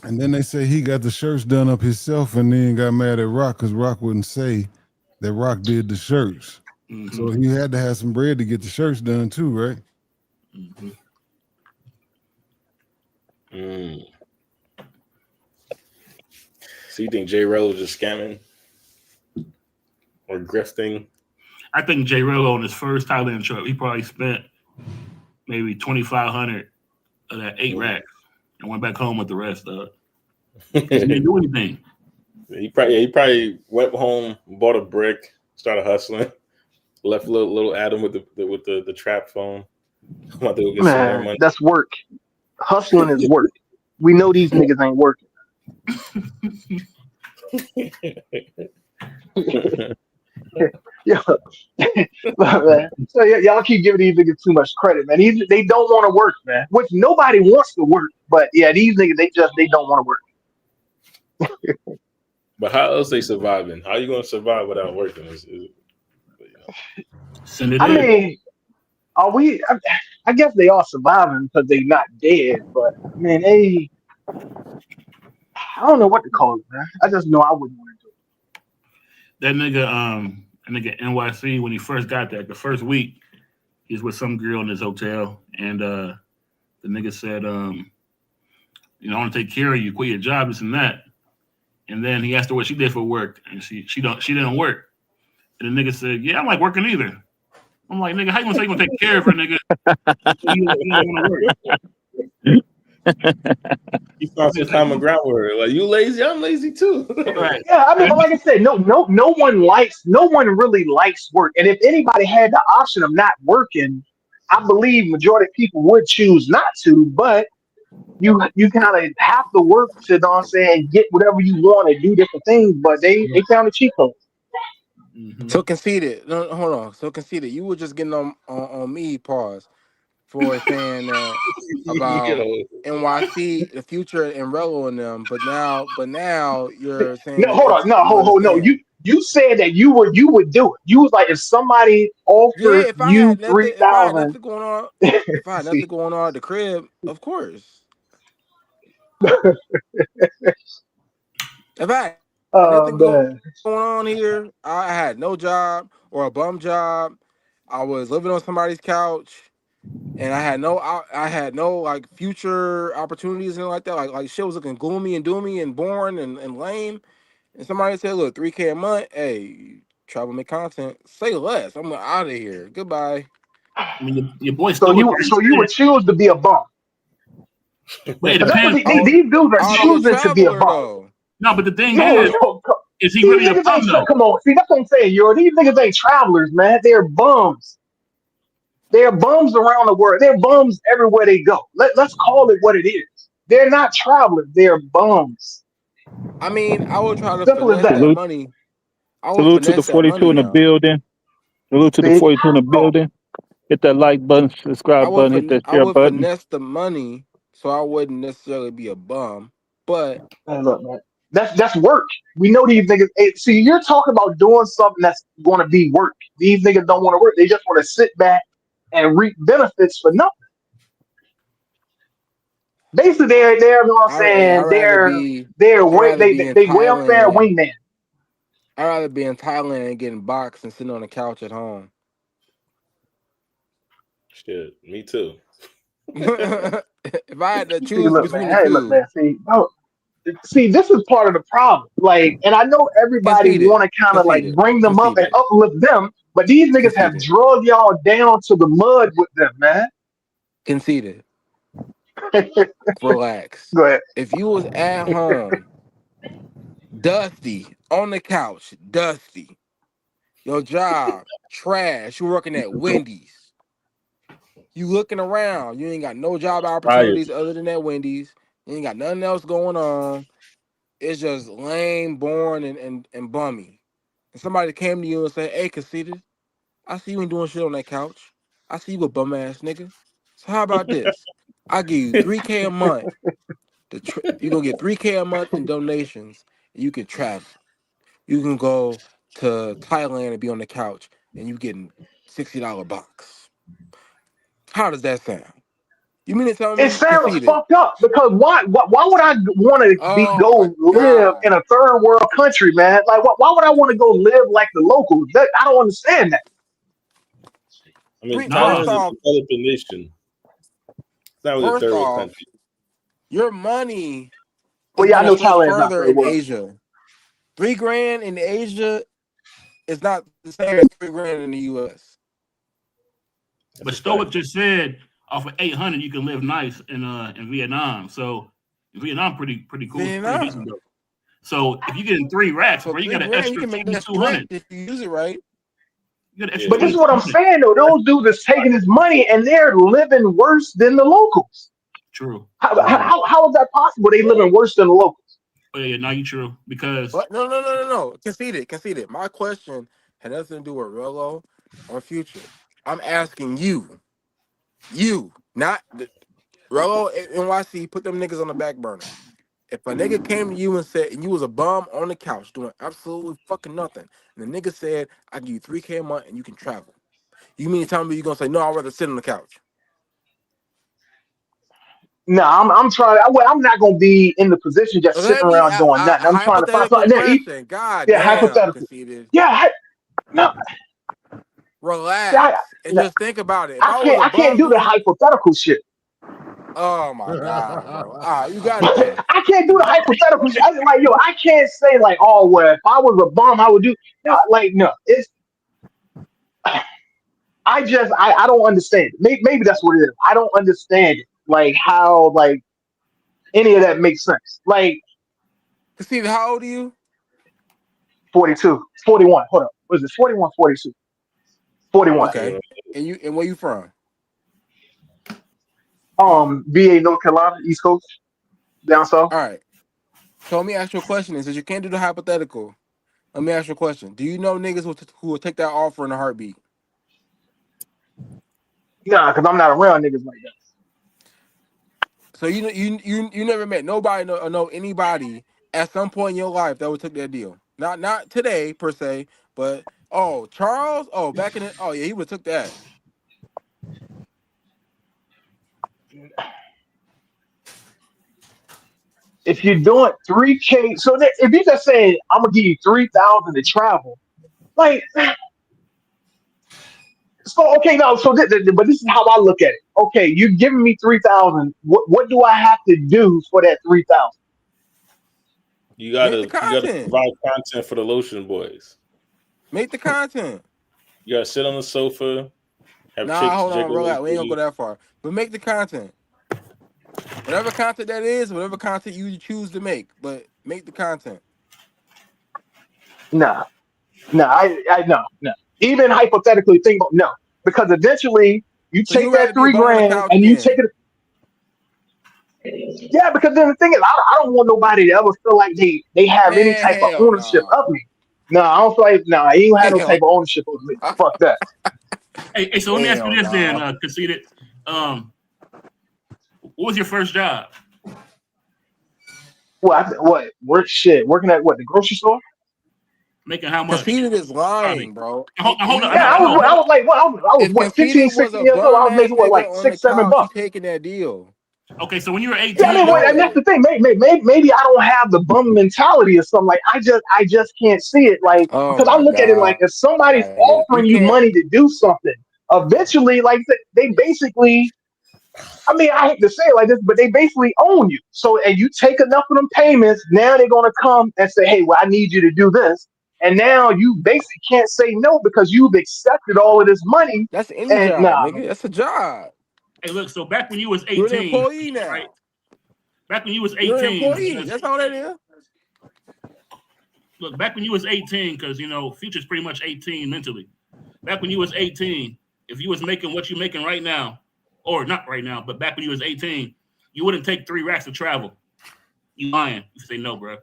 And then they say he got the shirts done up himself and then got mad at Rock because Rock wouldn't say that Rock did the shirts. Mm-hmm. So he had to have some bread to get the shirts done too, right? Mm-hmm. Mm. So you think J. Rowe was just scamming or grifting? I think J. Rowe on his first Thailand trip, he probably spent maybe 2,500 of that 8 racks and went back home with the rest of it. He didn't do anything. He probably went home, bought a brick, started hustling, left little Adam with the trap phone. I'm about to go get some more Man, money. that's work. Hustling is work. We know these niggas ain't working. Yeah. Man. So y'all keep giving these niggas too much credit, man. They don't want to work, man. Which nobody wants to work, but yeah, these niggas they don't want to work. But how else they surviving? How you gonna survive without working? Send it I in. mean, are we? I guess they are surviving because they not dead, but I mean, I don't know what to call it, man. I just know I wouldn't want to do That nigga NYC, when he first got there, the first week, he was with some girl in his hotel, and the nigga said, I want to take care of you, quit your job, this and that. And then he asked her what she did for work, and she didn't work. And the nigga said, "Yeah, I'm like working either." I'm like, nigga, how you gonna say you gonna take care of her, nigga? You don't want to work. You found some common ground with her. Like, you lazy, I'm lazy too. Right. Yeah, I mean, but like I said, no one really likes work. And if anybody had the option of not working, I believe majority of people would choose not to, but you kind of have to work to, you know what I'm saying, get whatever you want and do different things, but they found a cheat code. Mm-hmm. So conceited. No, hold on. So conceited. You were just getting on me, pause, for saying that about Yo. NYC, the future and Relo in them, but now you're No, saying hold on, it's no, you hold, no. understand. You said that you would do it. You was like, if somebody Yeah, offered you if I had 3,000, nothing going on, if I had nothing see, going on at the crib, of course. If I had nothing man, going on here, I had no job or a bum job. I was living on somebody's couch, and I had no like future opportunities and like that. Like shit was looking gloomy and doomy and boring and lame. And somebody said, "Look, 3K a month. Hey, travel make content. Say less. I'm out of here. Goodbye." I mean, your boy so Stoic you would choose to be a bum. but it But that's what depends. these dudes are I'll be a choosing to be a traveler bum. though. No, but the thing No, is no, he these really a niggas bum ain't though? come on. See, that's what I'm saying, yo. These niggas ain't travelers, man. They're bums. They're bums around the world. They're bums everywhere they go. Let's call it what it is. They're not travelers. They're bums. I mean, I would try to Simple as finesse that. that Salute, money. I would salute to the finesse that 42 money in the now. building. Salute to the See, 42 in the building. Hit that like button, subscribe button, hit that I share would button. finesse the money so I wouldn't necessarily be a bum. But hey, look, man. That's work. We know these niggas. Hey, see, you're talking about doing something that's going to be work. These niggas don't want to work. They just want to sit back and reap benefits for nothing. Basically, they're you know what I'm I'd saying, rather be they in welfare Thailand. wingman. I'd rather be in Thailand and getting boxed and sitting on the couch at home. Shit, me too. If I had to See, choose look, man. between the Hey, look, two, man. See, this is part of the problem. Like, and I know everybody conceited, want to kind of like conceited, bring them up and conceited, uplift them, but these niggas have conceited, drugged y'all down to the mud with them, man. conceited. Go Relax. ahead. If you was at home, dusty, on the couch, dusty, your job, trash, you working at Wendy's, you looking around, you ain't got no job Tired. opportunities other than that Wendy's, you ain't got nothing else going on. It's just lame, boring, and bummy. And somebody came to you and said, "Hey, conceited, I see you ain't doing shit on that couch. I see you a bum ass nigga. So how about this? I give you 3K a month. You gonna get 3K a month in donations, and you can travel. You can go to Thailand and be on the couch, and you getting $60 box. How does that sound? You mean to tell It me sounds conceited? fucked up because why would I want to Oh my go live god! in a third world country, man? Like, why would I want to go live like the locals? I don't understand that. I mean, First No, Thailand's a off, developing nation. It's not really a first third world off, country. your money Well, is yeah, I gonna know stretch Thailand's not further third in world. Asia. 3 grand in Asia is not the same as 3 grand in the US. That's but a fact. Stoic just said off of 800 you can live nice in Vietnam. So Vietnam pretty cool, pretty Vietnam. decent though. So if you get in 3 racks, So bro, you $3 got an grand, you extra can make that 2,200. if you use it right. You got an extra But this is what I'm 2,200. saying though. Those dudes is taking his money and they're living worse than the locals. True. How is that possible? They living worse than the locals. Oh yeah, now you true because But no. Conceded. My question had nothing to do with Rolo or Future. I'm asking you, not Rolo and NYC. Put them niggas on the back burner. If a nigga came to you and said, and you was a bum on the couch doing absolutely fucking nothing, and the nigga said, I give you $3K a month and you can travel. You mean to tell me you're gonna say, no, I'd rather sit on the couch? No, I'm trying. I'm not gonna be in the position just sitting Let me around doing a nothing. I'm trying to find hypothetical something. question. God Yeah, damn, hypothetical. conceded. Yeah, no, Relax and no, just think about it. If I was a I can't bum do the doing, hypothetical shit. oh my god, bro. All right, you got it then. I can't do the hypothetical shit. I can't say like, oh, well, if I was a bum, I would do. No, like, no, it's. I don't understand it. Maybe that's what it is. I don't understand it. Like how like any of that makes sense. Like Conceded, how old are you? 42, 41. Hold up. Was it 41, 42? 41. Okay. And where you from? VA, North Carolina, East Coast, down south. All right. So let me ask you a question. Since you can't do the hypothetical, let me ask you a question. Do you know niggas who will take that offer in a heartbeat? Nah, because I'm not around niggas like that. So you never met nobody know anybody at some point in your life that would took that deal. Not today per se, but Charles, back in the yeah, he would took that. If you're doing 3K, so that, if you just saying I'm gonna give you 3,000 to travel, like, so okay, no, so but this is how I look at it. Okay, you're giving me 3,000. What do I have to do for that 3,000? You Make the gotta content. provide content for the Lotion Boys. Make the content. You gotta sit on the sofa, have Nah, chicks hold on, jiggle roll their out. We ain't gonna booty. go that far. But make the content. Whatever content that is, whatever content you choose to make, but make the content. Nah, no. Even hypothetically, think about no, because eventually you So you take that rather be a three bum on the grand couch and you take then? it. Yeah, because then the thing is, I don't want nobody to ever feel like they have any Man, type of hell ownership no. of me. No, I don't feel like you don't have no type Hell of ownership of me. Fuck that. Hey, so let me ask you hell this then, no. conceded. What was your first job? What work shit? Working at what, the grocery store? Making how much? Conceited is Starting. lying, bro. Hold on. Yeah, I was like, what? I was If what, Conceited 15, was 16 a years old. I bum was ass making what, like nigga on the six, seven couch, he bucks. taking that deal. Okay, so when you were Yeah, 18, and that's the thing. Maybe I don't have the bum mentality or something. Like I just can't see it. Like Oh because I my look at it like god. if somebody's You offering you can't money to do something, eventually, like they basically. I mean, I hate to say it like this, but they basically own you. So, and you take enough of them payments, now they're gonna come and say, "Hey, well, I need you to do this," and now you basically can't say no because you've accepted all of this money. that's any And job, nah, nigga. That's a job. hey, look, so back when you was You're an 18, employee right? now. Back when you was You're an 18, employee. because That's all that is. look, back when you was 18, because Future's pretty much 18 mentally. Back when you was 18, if you was making what you're making right now, or not right now, but back when you was 18, you wouldn't take 3 racks to travel. You lying. You say no, bro.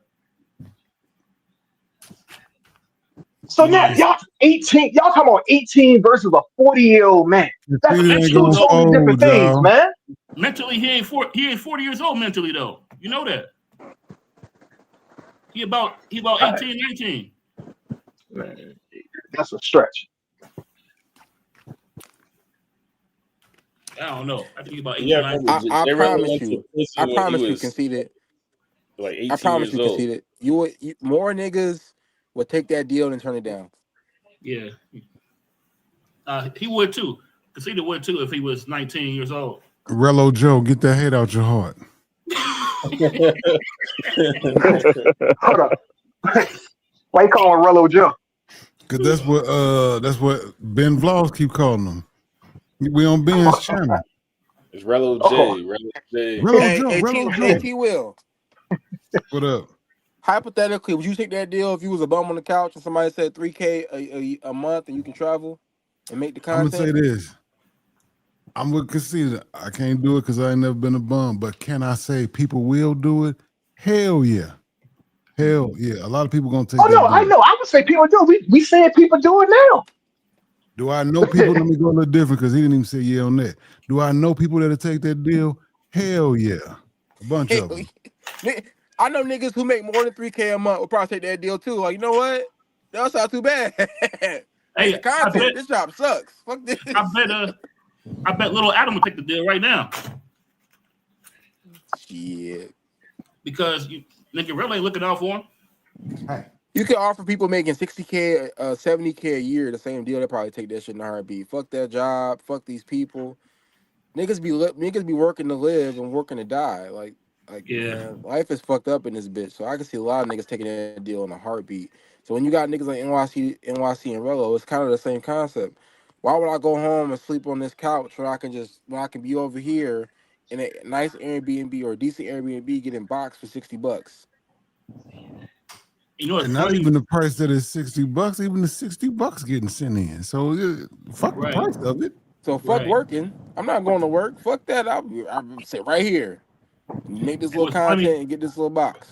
so You now lying. y'all 18, y'all talking about 18 versus a 40-year-old man. That's But Conceited ain't mentally two gonna though, totally different fold, things, y'all. man. mentally he ain't 40 years old mentally though. You know that. He about 18, 19. Man, that's a stretch. I don't know. I think he about 18, Yeah, 19. remember I J-Rella promise went to you. I prison when he promise you, was Conceited. like I 18 promise years you, old. Conceited. More niggas would take that deal and turn it down. Yeah. He would too. Conceded would too if he was 19 years old. Rello Joe, get that hate out your heart. Hold up. Why you calling Rello Joe? Cause that's what Ben Vlogs keep calling him. We on Ben's channel. It's Rello Oh, J. Rello J. Rello Hey, Joe, hey, Rello T Joe. Will. What up? hypothetically, would you take that deal if you was a bum on the couch and somebody said $3K a month and you can travel and make the I'm gonna say content? this. I'm with Casita. I can't do it because I ain't never been a bum. But can I say people will do it? Hell yeah. Hell yeah. A lot of people gonna take Oh that no, I deal. know. I would say people do. We seeing people do it now. Do I know people? Let me go a little different because he didn't even say yeah on that. Do I know people that'll take that deal? Hell yeah. A bunch of them. I know niggas who make more than $3K a month would probably take that deal too. Like, you know what? That's not too bad. Make the Hey, I bet content. This job sucks. Fuck this. I bet little Adam would take the deal right now Shit. because nigga really ain't looking out for him. Hey. You can offer people making 60K, 70K a year the same deal. They probably take that shit in a heartbeat. Fuck that job. Fuck these people. Niggas be working to live and working to die. Like Yeah. man, life is fucked up in this bitch. So I can see a lot of niggas taking that deal in a heartbeat. So when you got niggas like NYC and Rello, it's kind of the same concept. Why would I go home and sleep on this couch when I can be over here in a nice Airbnb or a decent Airbnb getting boxed for $60? You know what's And not funny? even the price that is $60, even the $60 getting sent in. So fuck the Right. price of it. So fuck Right. working. I'm not going to work. Fuck that. I'll sit right here, make this Hey, little what's funny? content and get this little box.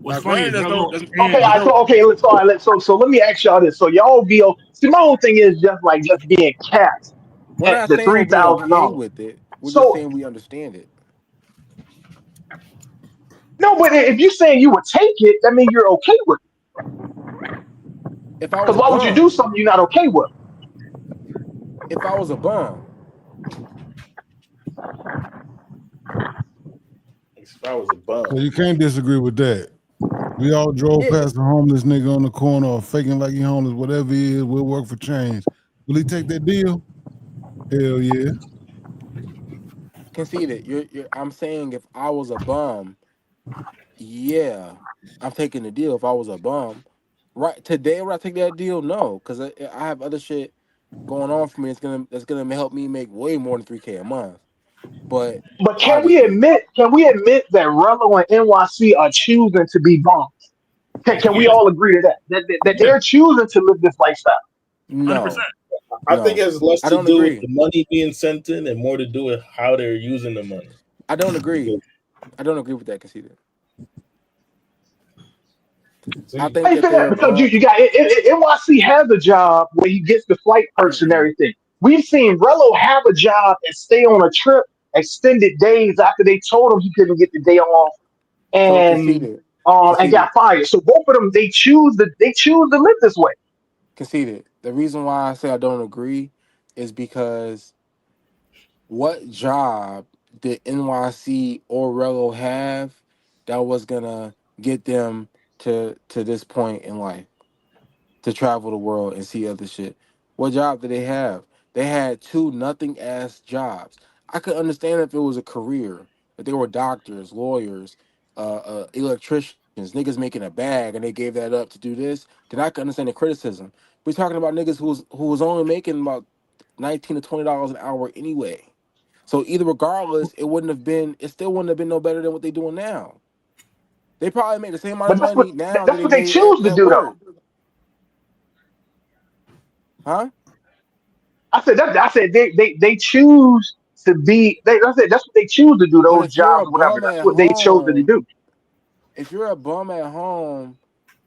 What's Now, funny granted, is Rello Okay, and so let me ask y'all this. So y'all be see, my whole thing is just being capped we're at not the saying we'll be okay $3,000. with it. We're just So saying we understand it. no, but if you saying you would take it, that means you're okay with it. If I was Because a why would you do bum, something you're not okay with? if I was a bum, If I was a bum. So you can't disagree with that. We all drove yeah, past a homeless nigga on the corner or faking like he homeless, whatever he is, we'll work for change. Will he take that deal? Hell yeah. conceded. I'm saying if I was a bum, yeah, I'm taking the deal. If I was a bum, right today, would I take that deal? No, because I have other shit going on for me. That's gonna help me make way more than $3K a month. But But obviously, can we admit that Rello and NYC are choosing to be bums? Can we yeah, all agree to that? That yeah, they're choosing to live this lifestyle? 100%. no, I think it no, has less I to don't do with agree. the money being sent in and more to do with how they're using the money. I don't agree. Because I don't agree with that, conceded. I see, think How you that say that? they're Because bum. you got NYC has a job where he gets the flight perks and everything. We've seen Rello have a job and stay on a trip extended days after they told him he couldn't get the day off So and conceded, and conceded, got fired. So both of them they choose to live this way. conceded. The reason why I say I don't agree is because what job did NYC or Rello have that was gonna get them to this point in life to travel the world and see other shit? What job did they have? They had two nothing ass jobs. I could understand if it was a career, if they were doctors, lawyers, electricians, niggas making a bag and they gave that up to do this. Then I could understand the criticism. We're talking about niggas who was only making about $19 to $20 an hour anyway. So either regardless, it still wouldn't have been no better than what they doing now. They probably make the same amount of But money now that that's they what they made choose to at do though. work. Huh? I said they choose to be I said that's what they choose to do, But those if you're a jobs or whatever. bum That's at what they chose to home, do. if you're a bum at home,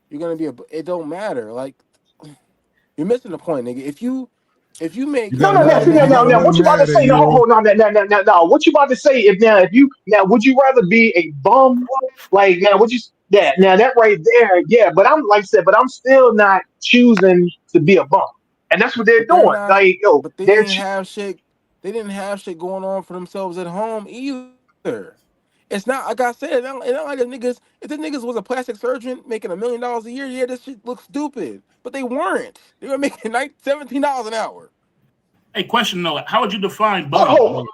you're gonna be it don't matter. Like you're missing the point, nigga. If you You make No, gotta no, now, let see, him. now, You now, gotta now, let what him you about to have that, say? No, yo. hold on, now, what you about to say? If you now, would you rather be a bum? Like now, would you? Yeah, now that right there, yeah. But I'm like I said, but I'm still not choosing to be a bum, and that's what they're but they're doing. not Like yo, but they they're didn't have shit they didn't have shit going on for themselves at home either. It's not like I said, it not like the niggas if the niggas was a plastic surgeon making $1 million a year, yeah, this shit looks stupid. But they weren't. They were making $17 an hour. Hey, question though, how would you define bum? oh,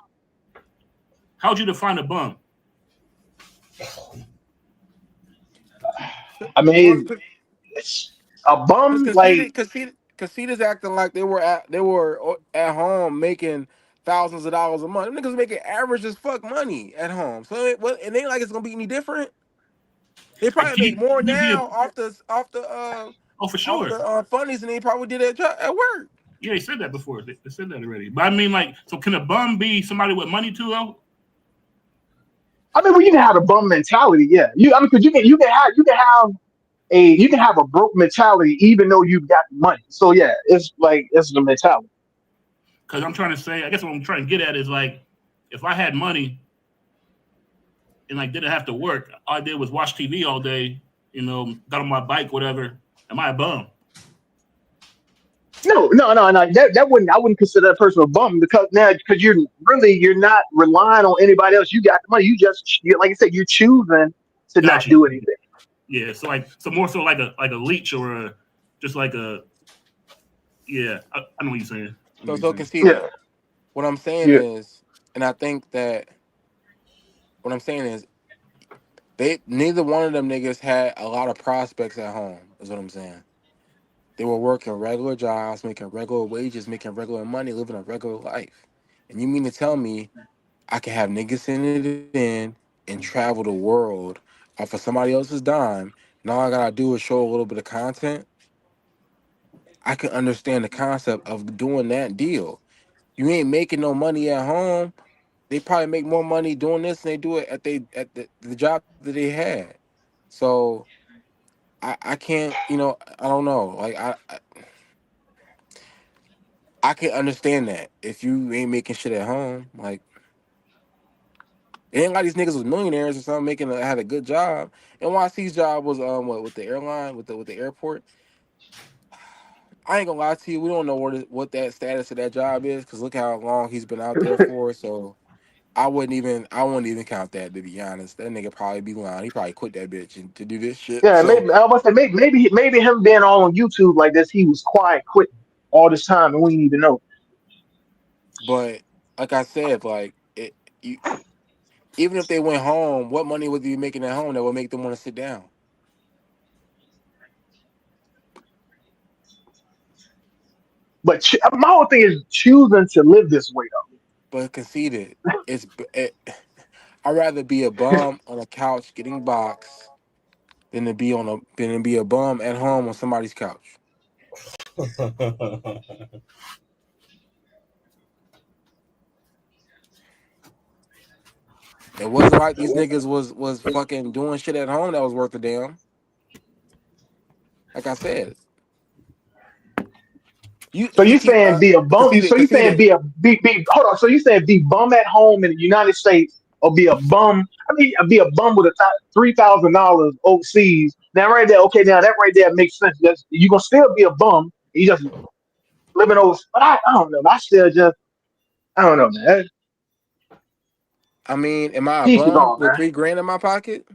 How would you define a bum? I mean, it's a Because bum. Like conceded acting like they were at home making thousands of dollars a month. Them niggas making average as fuck money at home. So it ain't like it's gonna be any different. They Like, probably make more can you be a now off the oh for sure. funnies than they probably did at work. Yeah, they said that before. They said that already. But I mean, like, so can a bum be somebody with money too, though? I mean, we can have a bum mentality. Yeah, because you can have a broke mentality even though you've got money. So yeah, it's like it's the mentality. Because I'm trying to say, I guess what I'm trying to get at is like, if I had money and like didn't have to work, all I did was watch TV all day, got on my bike, whatever. Am I a bum? No. That wouldn't I wouldn't consider that person a bum because you're not relying on anybody else. You got the money. Like I said, you're choosing to not Got you. do anything. Yeah, so more so like a leech or just like a yeah. I know what you're saying. So Yeah, conceited. What I'm saying yeah. is, and I think that what I'm saying is, they neither one of them niggas had a lot of prospects at home. Is what I'm saying. They were working regular jobs, making regular wages, making regular money, living a regular life. And you mean to tell me I can have niggas send it in and travel the world off of somebody else's dime, and all I gotta do is show a little bit of content? I can understand the concept of doing that deal. You ain't making no money at home. They probably make more money doing this than they do it at the job that they had. So I can't, I don't know. Like I can understand that if you ain't making shit at home. Like, it ain't like these niggas was millionaires or something had a good job. NYC's job was with the airline with the airport. I ain't gonna lie to you, we don't know what that status of that job is, because look how long he's been out there for. So I wouldn't even count that, to be honest. That nigga probably be lying. He probably quit that bitch to do this shit. Yeah, So, maybe I was say maybe him being all on YouTube like this, he was quiet, quitting all this time, and we didn't even know. but like I said, like you, even if they went home, what money would they be making at home that would make them want to sit down? But my whole thing is choosing to live this way, But conceded, I'd rather be a bum on a couch getting boxed than to be a bum at home on somebody's couch. It wasn't like these niggas was fucking doing shit at home that was worth a damn. Like I said, you So you see, saying be a bum? So you saying conceded. be hold on? So you saying be bum at home in the United States, or be a bum? I mean, be a bum with $3,000 overseas. Now right there, okay, now that right there makes sense. You gonna still be a bum. You just living over. But I don't know. I don't know, man. I mean, am I a Teach is bum all, with man. $3 in my pocket?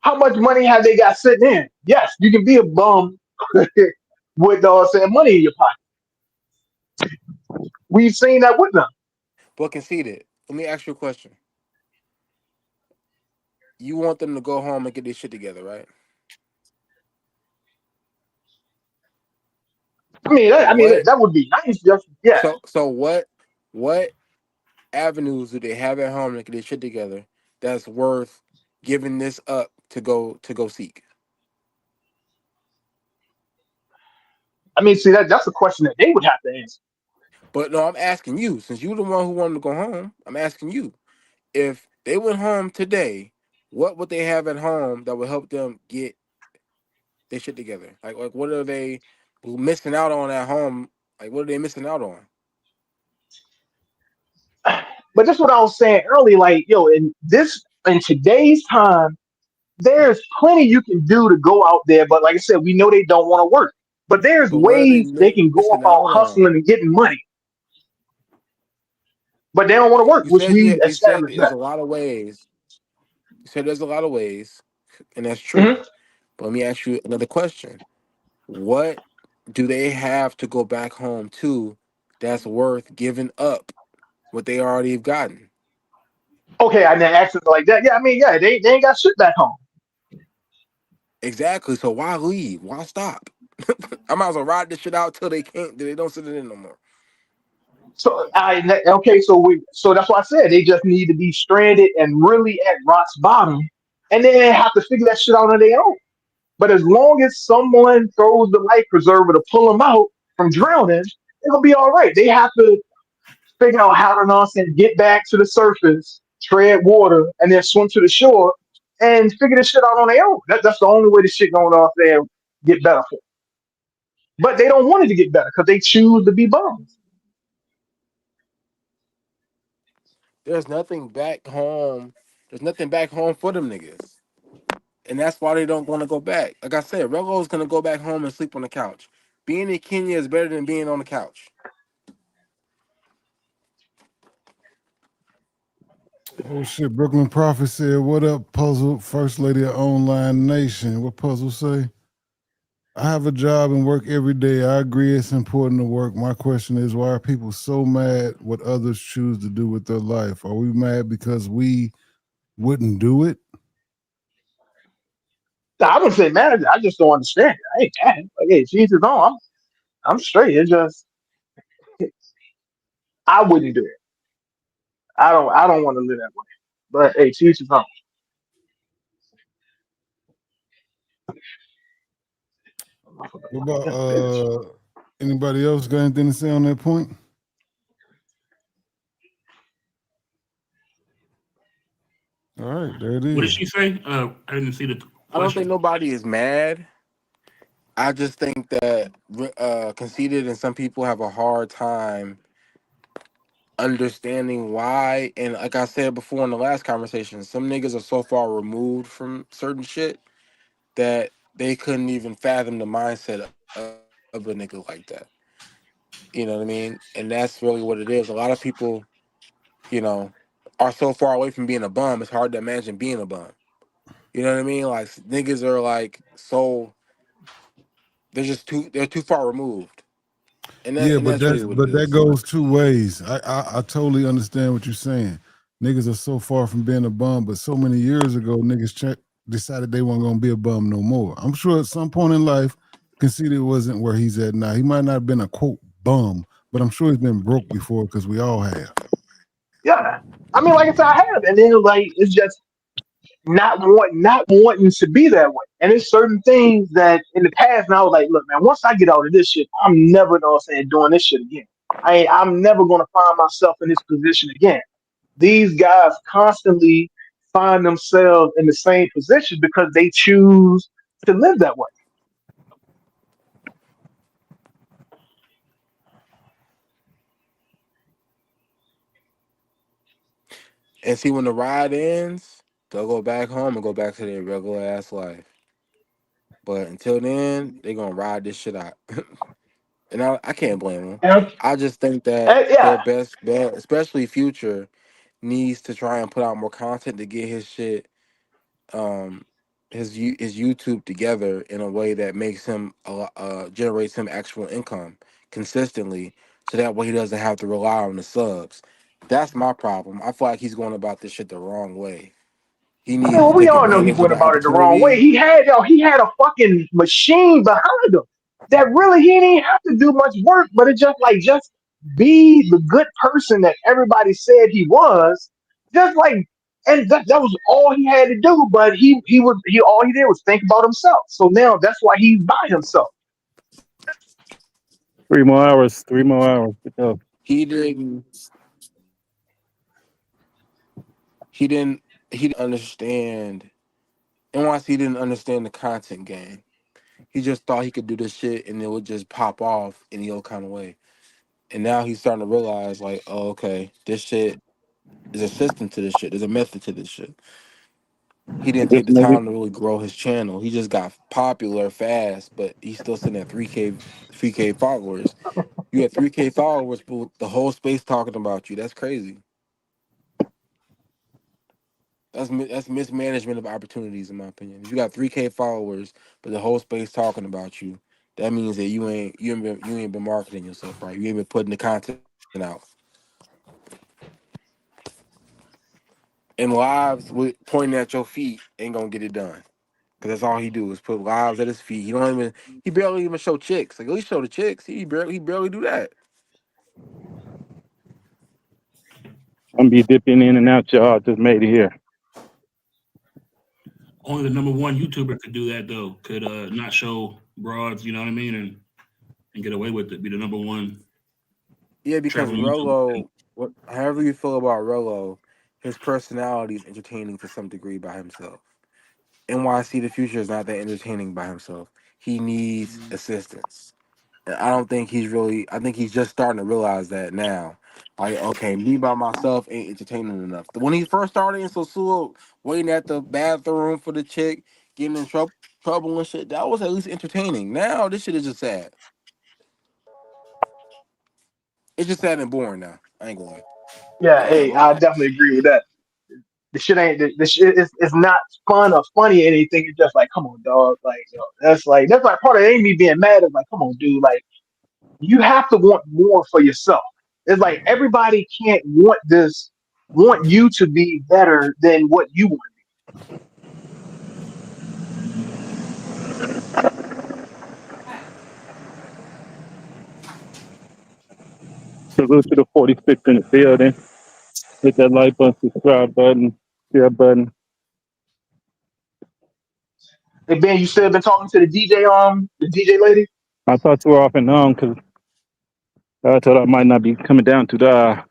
How much money have they got sitting in? Yes, you can be a bum with saying money in your pocket. We've seen that with them. But conceded. Let me ask you a question. You want them to go home and get this shit together, right? I mean What? that would be nice. Just yeah. So what avenues do they have at home to get their shit together that's worth giving this up to go seek? I mean, see that's a question that they would have to answer. But no, I'm asking you, since you're the one who wanted to go home, I'm asking you, if they went home today, what would they have at home that would help them get their shit together? Like what are they missing out on at home? Like, what are they missing out on? But that's what I was saying earlier. Like, yo, in today's time, there's plenty you can do to go out there. But like I said, we know they don't want to work. But there's But what are they ways they can go missing about out on? hustling and getting money. But they don't want to work, which we You said established there's that. a lot of ways. You said there's a lot of ways, and that's true. Mhm. But let me ask you another question. What do they have to go back home to that's worth giving up what they already have gotten? Okay, I didn't ask it like that. Yeah, I mean, yeah, they ain't got shit back home. Exactly. So why leave? Why stop? I might as well ride this shit out till they can't. They don't sit it in no more. So that's why I said they just need to be stranded and really at rock's bottom, and then have to figure that shit out on their own. But as long as someone throws the life preserver to pull them out from drowning, it'll be all right. They have to figure out how to nonsense get back to the surface, tread water, and then swim to the shore and figure this shit out on their own. That's the only way this shit going off there get better for them. But they don't want it to get better because they choose to be bums. There's nothing back home. There's nothing back home for them niggas. And that's why they don't want to go back. Like I said, Rego's gonna go back home and sleep on the couch. Being in Kenya is better than being on the couch. Oh shit, Brooklyn Prophet said, "What up, Puzzle? First Lady of Online Nation." What Puzzle say? I have a job and work every day. I agree it's important to work. My question is, why are people so mad what others choose to do with their life? Are we mad because we wouldn't do it? I wouldn't say mad. I just don't understand it. I ain't mad. Like, hey, Jesus on. I'm straight. It's just I wouldn't do it. I don't want to live that way. But hey, Jesus on. What about That's bitch. anybody else got anything to say on that point? All right, there it What did is. she say? I didn't see the I don't think question. nobody is mad. I just think that conceited and some people have a hard time understanding why. And like I said before in the last conversation, some niggas are so far removed from certain shit that they couldn't even fathom the mindset of a nigga like that. You know what I mean? And that's really what it is. A lot of people, you know, are so far away from being a bum, it's hard to imagine being a bum. You know what I mean? Like niggas are like so they're too far removed. Yeah, And but that's really what it that is. goes two ways. I totally understand what you're saying. Niggas are so far from being a bum, but so many years ago, niggas decided they weren't gonna be a bum no more. I'm sure at some point in life, Conceited wasn't where he's at now. He might not have been a quote bum, but I'm sure he's been broke before because we all have. Yeah. I mean, like I said, I have, and then like it's just not wanting to be that way. And there's certain things that in the past now, like, look, man, once I get out of this shit, I'm never gonna say doing this shit again. I'm never gonna find myself in this position again. These guys constantly find themselves in the same position because they choose to live that way. And see when the ride ends, they'll go back home and go back to their regular ass life. But until then, they're gonna ride this shit out. And I can't blame them. And, I just think that their yeah, best bet, especially Future, needs to try and put out more content to get his shit, um, his YouTube together in a way that makes him generates him actual income consistently, so that way he doesn't have to rely on the subs. That's my problem. I feel like he's going about this shit the wrong way. He I mean, needs to well, we take all know he advantage of went the about it the wrong way. opportunity. He had a fucking machine behind him that really he didn't have to do much work, but it just be the good person that everybody said he was. Just like, and that was all he had to do. But he all he did was think about himself. So now that's why he's by himself. 3 more hours. 3 more hours. Good job. He didn't. He didn't. He didn't understand. NYC didn't understand the content game. He just thought he could do this shit and it would just pop off in the old kind of way. And now he's starting to realize, like, oh, okay, this shit is a system to this shit. There's a method to this shit. He didn't take the Maybe time to really grow his channel. He just got popular fast, but he's still sitting at 3K followers. You had 3K followers, but the whole space talking about you. That's crazy. That's mismanagement of opportunities, in my opinion. If you got 3K followers, but the whole space talking about you, that means that you ain't been marketing yourself right. You ain't been putting the content out. And lives with pointing at your feet ain't gonna get it done. Cause that's all he do is put lives at his feet. He barely even show chicks. Like at least show the chicks. He barely do that. I'm be dipping in and out, y'all. Just made it here. Only the number one YouTuber could do that though. Could not show broads, you know what I mean, and get away with it. Be the number one Yeah, because traveling YouTuber. Rolo, however you feel about Rolo, his personality is entertaining to some degree by himself. NYC The Future is not that entertaining by himself. He needs assistance. And I don't think he's really. I think he's just starting to realize that now. Like, okay, me by myself ain't entertaining enough. When he first started in Sosua, waiting at the bathroom for the chick, getting in trouble and shit, that was at least entertaining. Now this shit is just sad. It's just sad and boring now. I ain't gonna lie. Yeah, hey, I definitely agree with that. The shit ain't the shit is it's not fun or funny or anything. It's just like, come on, dog. Like, yo, that's like part of it ain't me being mad. It's like, come on, dude. Like, you have to want more for yourself. It's like everybody can't want you to be better than what you want. So go to the 46 in the building. Hit that like button, subscribe button, share button. Hey Ben, you still been talking to the DJ lady? I talked to her off and on because I told her I might not be coming down to the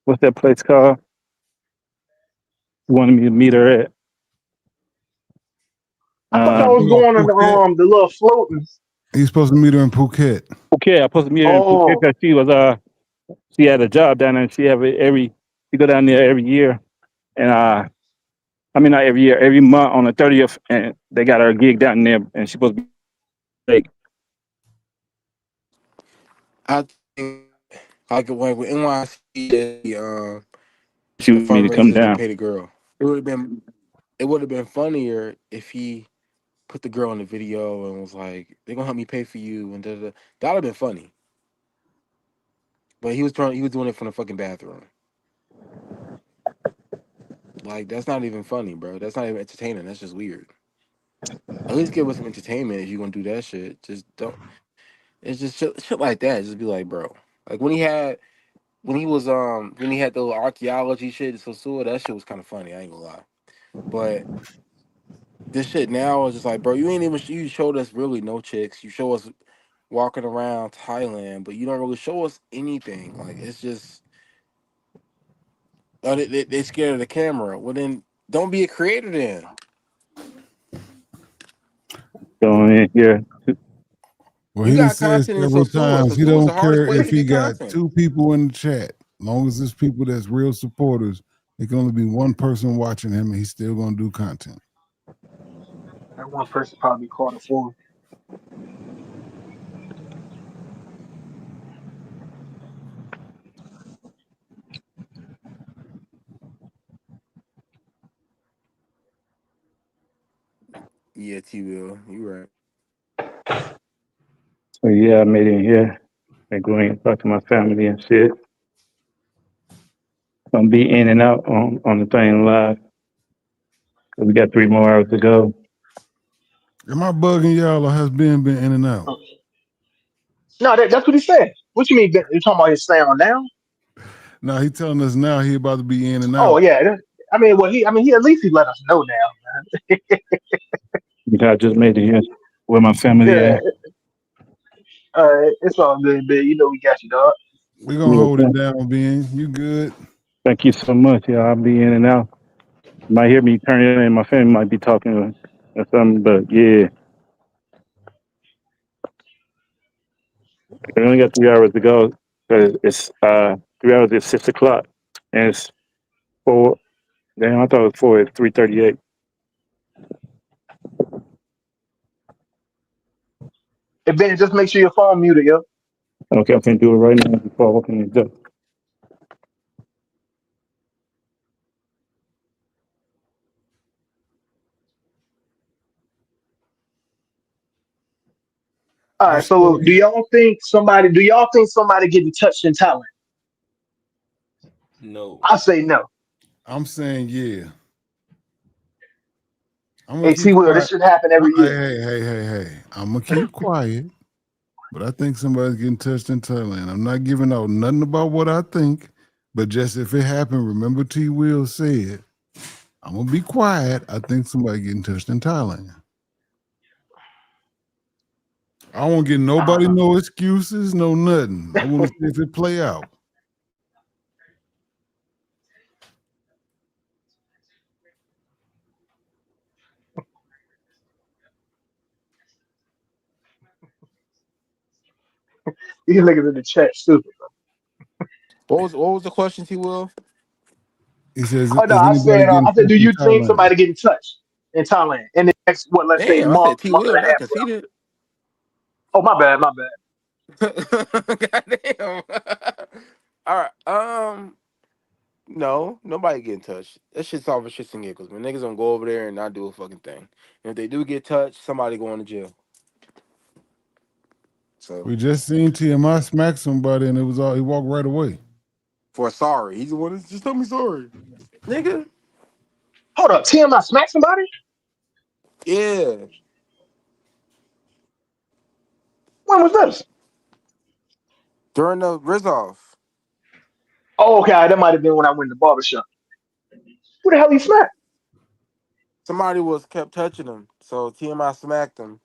what's that place called? She wanted me to meet her at. I thought y'all was Oh, going on Phuket. the little floating. He's supposed to meet her in Phuket. Phuket. I supposed to meet her in Phuket Oh, because she had a job down there and she go down there every year and I mean not every year, every month on the 30th and they got her a gig down there and she's supposed to be like I think like with NYC, she the wanted me to come fundraisers to down. pay the girl. It would have been funnier if he put the girl in the video and was like, "They're gonna help me pay for you," and da. That'd have been funny. But he was doing it from the fucking bathroom. Like that's not even funny, bro. That's not even entertaining. That's just weird. At least give us some entertainment if you're gonna do that shit. Just don't. It's just shit like that. Just be like, bro. Like when he had the little archaeology shit. So that shit was kind of funny. I ain't gonna lie. But this shit now is just like, bro, you showed us really no chicks. You show us walking around Thailand, but you don't really show us anything. Like it's just they scared of the camera. Well then don't be a creator then. Going in here. Well, You he got said content in several Sosua. times he Sosua is don't the hardest care place if to he get got content. 2 people in the chat. As long as it's people that's real supporters, it can only be one person watching him, and he's still gonna do content. that one person probably caught a fool. Yeah, T Will, you right. So yeah, I made it in here. I go in and talk to my family and shit. Gonna be in and out on the thing live. We got 3 more hours to go. Am I bugging y'all, or has Ben been in and out? No, that's what he said. What you mean? You talking about his sound now? No, he telling us now he about to be in and Oh out. yeah. He at least he let us know now, man. I just made it here where my family Yeah, at. it's all good, man. You know we got you, dog. We're gonna Yeah, hold it down, Ben. You good? thank you so much. Yeah, I'll be in and out. You might hear me turn it in. My family might be talking or something, but yeah, we only got 3 hours to go. Cause it's 3 hours at 6 o'clock, and it's 4. Damn, I thought it was 4. It's 3:38. And Ben, just make sure your phone muted, yo. Okay, I can do it right now before I walk in the door. All You right. So sure? do y'all think somebody getting touched in Thailand? No. I say no. I'm saying yeah. I'm gonna Hey, keep T Will, this quiet. should happen every Hey, year. hey. I'm gonna keep quiet. But I think somebody's getting touched in Thailand. I'm not giving out nothing about what I think. But just if it happened, remember T. Will said, I'm gonna be quiet. I think somebody getting touched in Thailand. I won't get nobody no excuses, no nothing. I want to see if it play out. These niggas in the chat stupid. What was the question, T. Will? He says, Oh no, is anybody getting I said, do touched in you think Thailand? somebody getting touched in Thailand in the next let's say Damn, I month, said T. month Will, and a not half, whatever. conceited. Oh my bad. Goddamn. All right. No, nobody getting touched. That shit's all for shits and giggles. Man, niggas don't go over there and not do a fucking thing. And if they do get touched, somebody going to jail. So We just seen TMI smack somebody and it was all he walked right away. for sorry, he's the one that just tell me sorry, nigga. Hold up, TMI smack somebody? Yeah, When was this? during the Rizz Off. Oh, okay, that might have been when I went to the barbershop. Who the hell he smacked? Somebody was kept touching him, so TMI smacked him,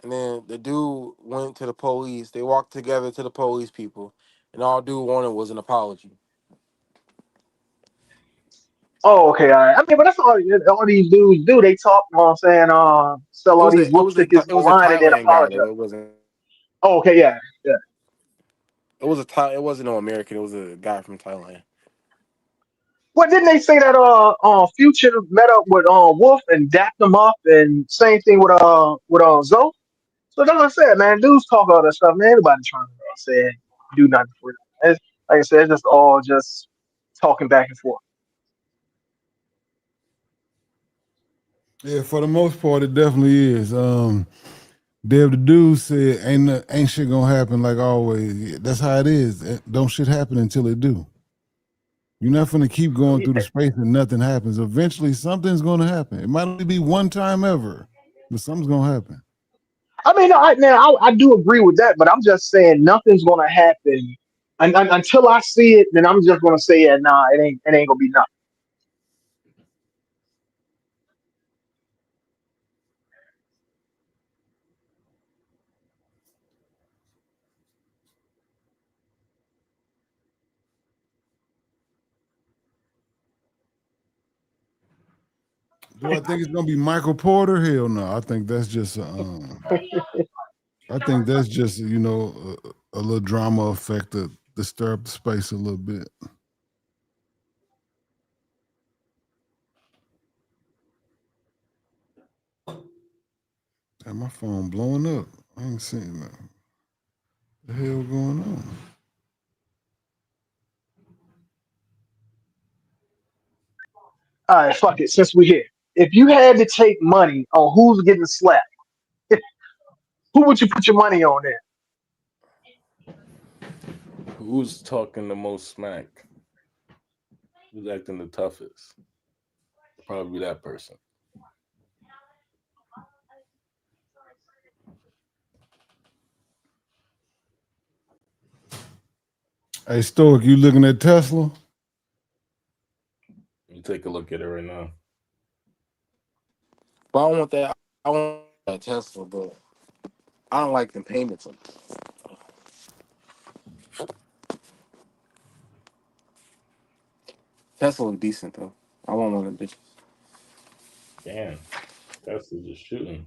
and then the dude went to the police. They walked together to the police people, and all dude wanted was an apology. Oh, okay, all right. I mean, but that's all these dudes do. They talk, you know what I'm saying, sell It all was these a it whoop was a tickets it was a online and then Thailand guy apologize. though. It wasn't. Oh, okay, yeah, yeah. It wasn't no American. It was a guy from Thailand. What didn't they say that Future met up with Wolf and dapped him up and same thing with Zoe? So that's what I said, man. Dudes talk all that stuff, man. Everybody trying to say do nothing for them. It's, like I said, it's just all just talking back and forth. Yeah, for the most part, it definitely is. Dev the dude said, ain't shit gonna happen like always. Yeah, that's how it is. Don't shit happen until it do. You're not gonna keep going through the space and nothing happens. Eventually, something's gonna happen. It might only be one time ever, but something's gonna happen. I mean, I do agree with that, but I'm just saying nothing's gonna happen until I see it. Then I'm just gonna say, yeah, nah, it ain't gonna be nothing. Do I think it's gonna be Michael Porter? Hell no. I think that's just I think that's just a little drama effect to stir up the space a little bit. And my phone blowing up. I ain't seeing that. The hell going on? All right, fuck it. Since we're here, if you had to take money on who's getting slapped, who would you put your money on there? Who's talking the most smack? Who's acting the toughest? Probably that person. Hey, Stoic, you looking at Tesla? You take a look at it right now. But I don't want that. I want that Tesla, but I don't like the payments. Tesla look decent though. I want one of them bitches. Damn, that's just shooting.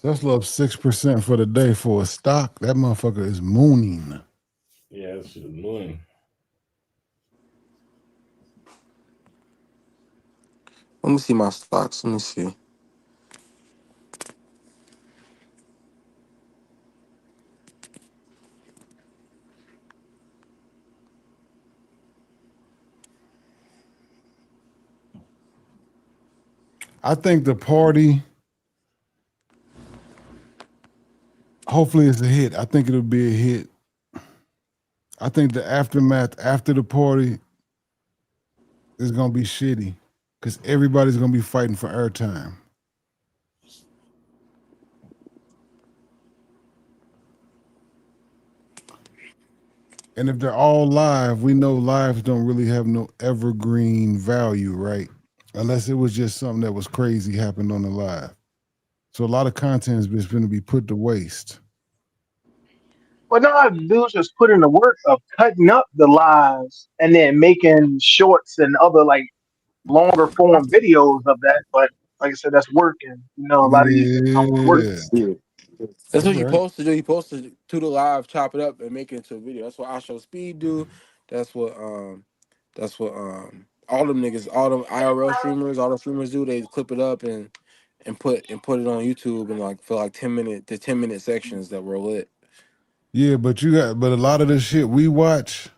Tesla up 6% for the day for a stock. That motherfucker is mooning. Yeah, it's just annoying. Let me see my stocks. Let me see. I think the party, hopefully it's a hit. I think it'll be a hit. I think the aftermath after the party is gonna be shitty because everybody's gonna be fighting for airtime. And if they're all live, we know lives don't really have no evergreen value, right? Unless it was just something that was crazy happened on the live. So a lot of content is just going to be put to waste. But no, dudes just put in the work of cutting up the lives and then making shorts and other like longer form videos of that. But like I said, that's work, and a lot of these niggas don't want to work. Yeah, Yeah. That's that's what you right. supposed to do. You supposed to do the live, chop it up, and make it into a video. That's what I Show Speed do. That's what all them niggas, all them IRL streamers, all the streamers do. They clip it up and put it on YouTube and like for like 10-minute sections that were lit. Yeah, but a lot of the shit we watch,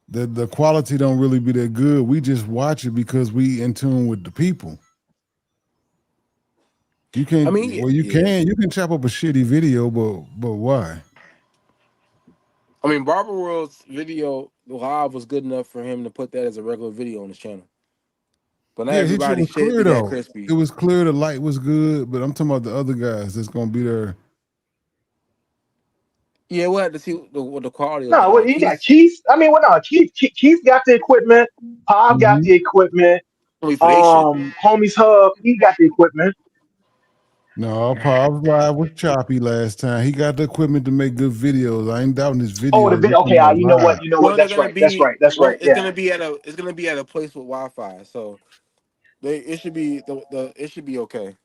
the quality don't really be that good. We just watch it because we in tune with the people. You I can't. mean, Well, yeah. you can chop up a shitty video, but why? I mean, Barber World's video live was good enough for him to put that as a regular video on his channel. But not Yeah, his shit everybody's was shit clear be that though. It crispy. was clear. The light was good, but I'm talking about the other guys that's gonna be there. Yeah, we'll have to see what the quality look No, like. what Like you got he's Keith. I mean, well, no, Keith got the equipment. Pav got Mhm. the equipment. only for they shit. Homies Hub, he got the equipment. No, Paul's live was choppy last time. He got the equipment to make good videos. I ain't doubting his Oh, the videos. I'm video. talking Okay, about you know live. what? You know what? Well, they're That's gonna right. That's be right. That's right. it's Yeah. gonna be at a place with Wi-Fi, so it should be the it should be okay.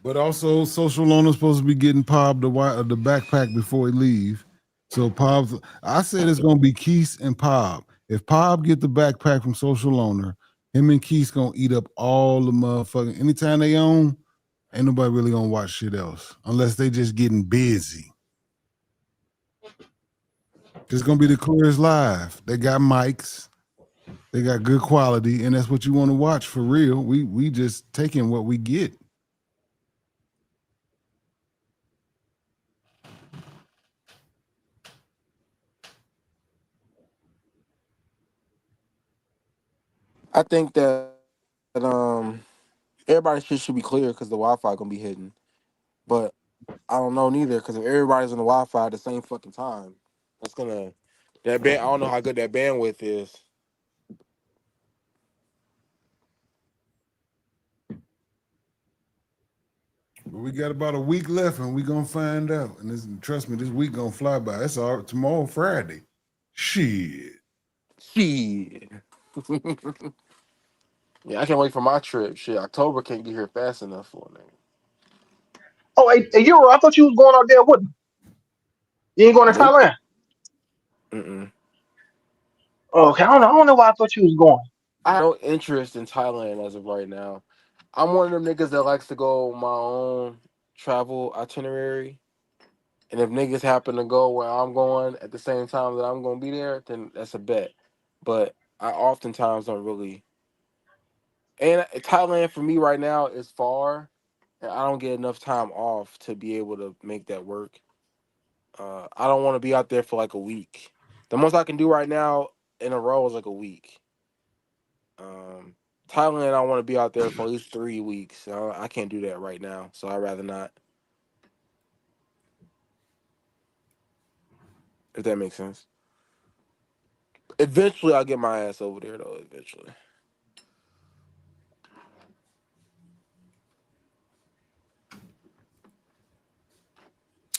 But also, social loaner's supposed to be getting Pop the backpack before he leave. So Pop's, I said it's gonna be Keith and Pop. If Pop get the backpack from social loaner, him and Keith gonna eat up all the motherfucking. Anytime they own, ain't nobody really gonna watch shit else unless they just getting busy. It's gonna be the clearest live. They got mics, they got good quality, and that's what you want to watch for real. We just taking what we get. I think that everybody's shit should be clear because the Wi-Fi gonna be hidden. But I don't know neither because if everybody's on the Wi-Fi at the same fucking time, that's gonna that band. I don't know how good that bandwidth is. But we got about a week left, and we gonna find out. And trust me, this week gonna fly by. It's all tomorrow, Friday. Shit. Shit. Yeah, I can't wait for my trip. Shit, October can't get here fast enough for me. Oh, hey, Euro, I thought you was going out there with me. You ain't going to Nope. Thailand. Mm-mm. Oh, okay, I don't know why I thought you was going. I have no interest in Thailand as of right now. I'm one of them niggas that likes to go on my own travel itinerary. And if niggas happen to go where I'm going at the same time that I'm gonna be there, then that's a bet. But I oftentimes don't really. And Thailand for me right now is far, and I don't get enough time off to be able to make that work. I don't want to be out there for like a week. The most I can do right now in a row is like a week. Um, Thailand, I want to be out there for at least 3 weeks. I can't do that right now, so I'd rather not. If that makes sense. Eventually, I'll get my ass over there though. Eventually.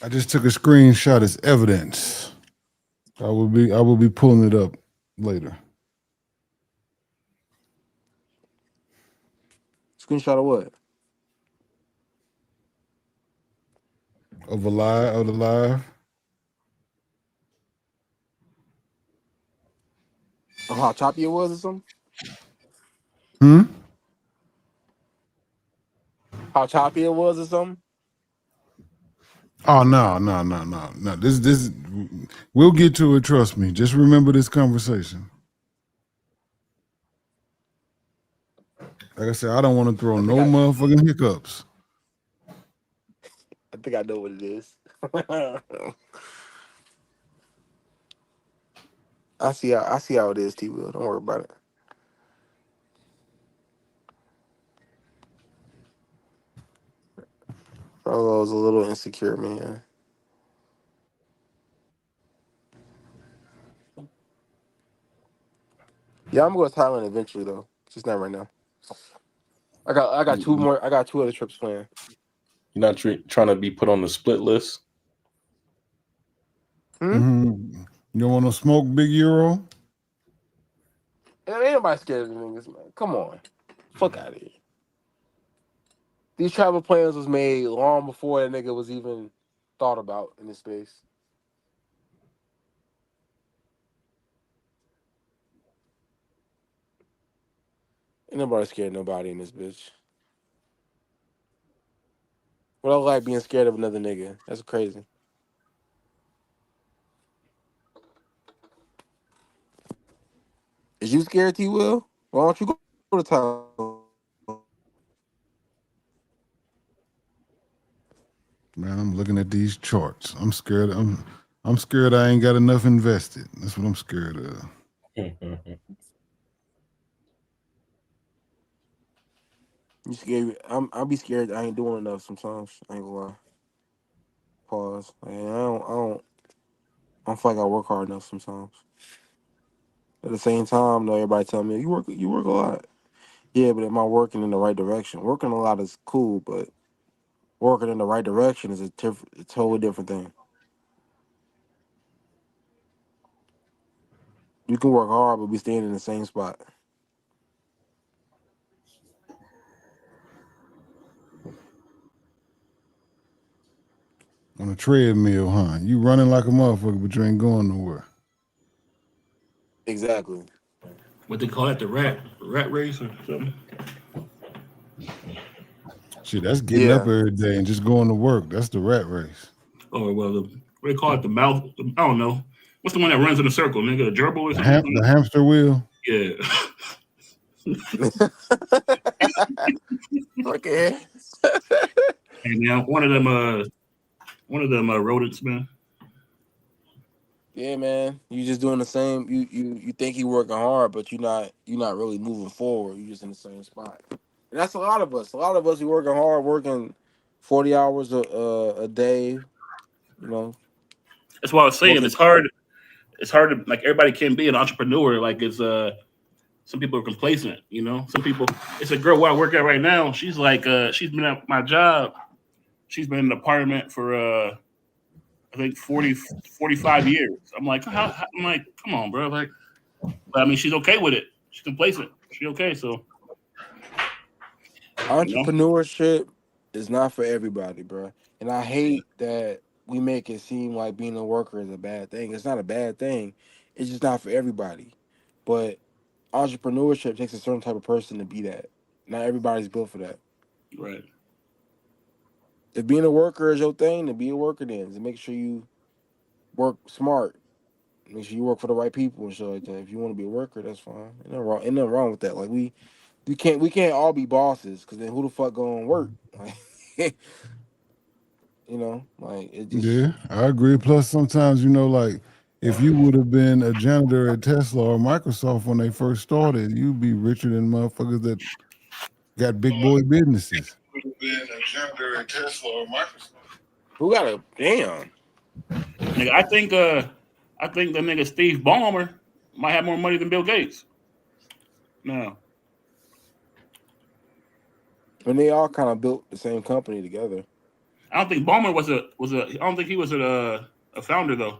I just took a screenshot as evidence. I will be pulling it up later. Screenshot of what? Of the live. Of how choppy it was or something? Hmm? How choppy it was or something? Oh no. This we'll get to it, trust me. Just remember this conversation. Like I said, I don't want to throw I think no motherfucking hiccups. I know what it is. I see how it is, T Will. Don't worry about it. Frollo's a little insecure, man. Yeah, I'm going to Thailand eventually though. Just not right now. I got two You're more. I got 2 other trips planned. not trying to be put on the split list. Mm-hmm. You don't want to smoke, Big Euro? Ain't nobody scared of the niggas, man. Come on, fuck out of here. These travel plans was made long before that nigga was even thought about in this space. Ain't nobody scared of nobody in this bitch. What I like being scared of another nigga. That's crazy. Is you scared, T. Will? Why don't you go to Thailand? Man, I'm looking at these charts. I'm scared. I'm scared I ain't got enough invested. That's what I'm scared of. You scared? I'll be scared. I ain't doing enough sometimes. I ain't gonna lie. Pause. I don't feel like I work hard enough sometimes. At the same time, though, everybody tell me you work a lot. Yeah, but am I working in the right direction? Working a lot is cool, but working in the right direction is a totally different thing. You can work hard, but be staying in the same spot. On a treadmill, huh? You running like a motherfucker, but you ain't going nowhere. Exactly. What they call it, the rat race or something. Shit, that's getting up Yeah. every day and just going to work. That's the rat race. Or well, what they call it, the mouth. I don't know. What's the one that runs in a circle, nigga? A gerbil or something? The hamster wheel. Yeah. Okay. And yeah, one of them rodents, man. Yeah, man. You just doing the same. You think you working hard, but you're not really moving forward. You just in the same spot. And that's a lot of us. A lot of us, we working hard, working 40 hours a day. You know, That's what I was saying. working. It's hard. It's hard to like everybody can be an entrepreneur. Like it's some people are complacent. You know, some people. It's a girl where I work at right now. She's like she's been at my job. She's been in an apartment for I think 45 years. I'm like, I'm like, come on, bro. Like, but I mean, she's okay with it. She's complacent. She okay. So, you know, Entrepreneurship is not for everybody, bro. And I hate that we make it seem like being a worker is a bad thing. It's not a bad thing. It's just not for everybody. But entrepreneurship takes a certain type of person to be that. Not everybody's built for that. right. If being a worker is your thing, then be a worker then. And make sure you work smart. Make sure you work for the right people and shit like that. If you want to be a worker, that's fine. Ain't nothing wrong with that. Like we can't all be bosses because then who the fuck gonna work? Like, like it just Yeah, I agree. Plus, sometimes like if you would have been a janitor at Tesla or Microsoft when they first started, you'd be richer than motherfuckers that got big boy businesses. Would have been a janitor at Tesla or Microsoft. who got a damn. Nigga, I think the nigga Steve Ballmer might have more money than Bill Gates. No, And they all kind of built the same company together. I don't think Ballmer was a. I don't think he was a founder though.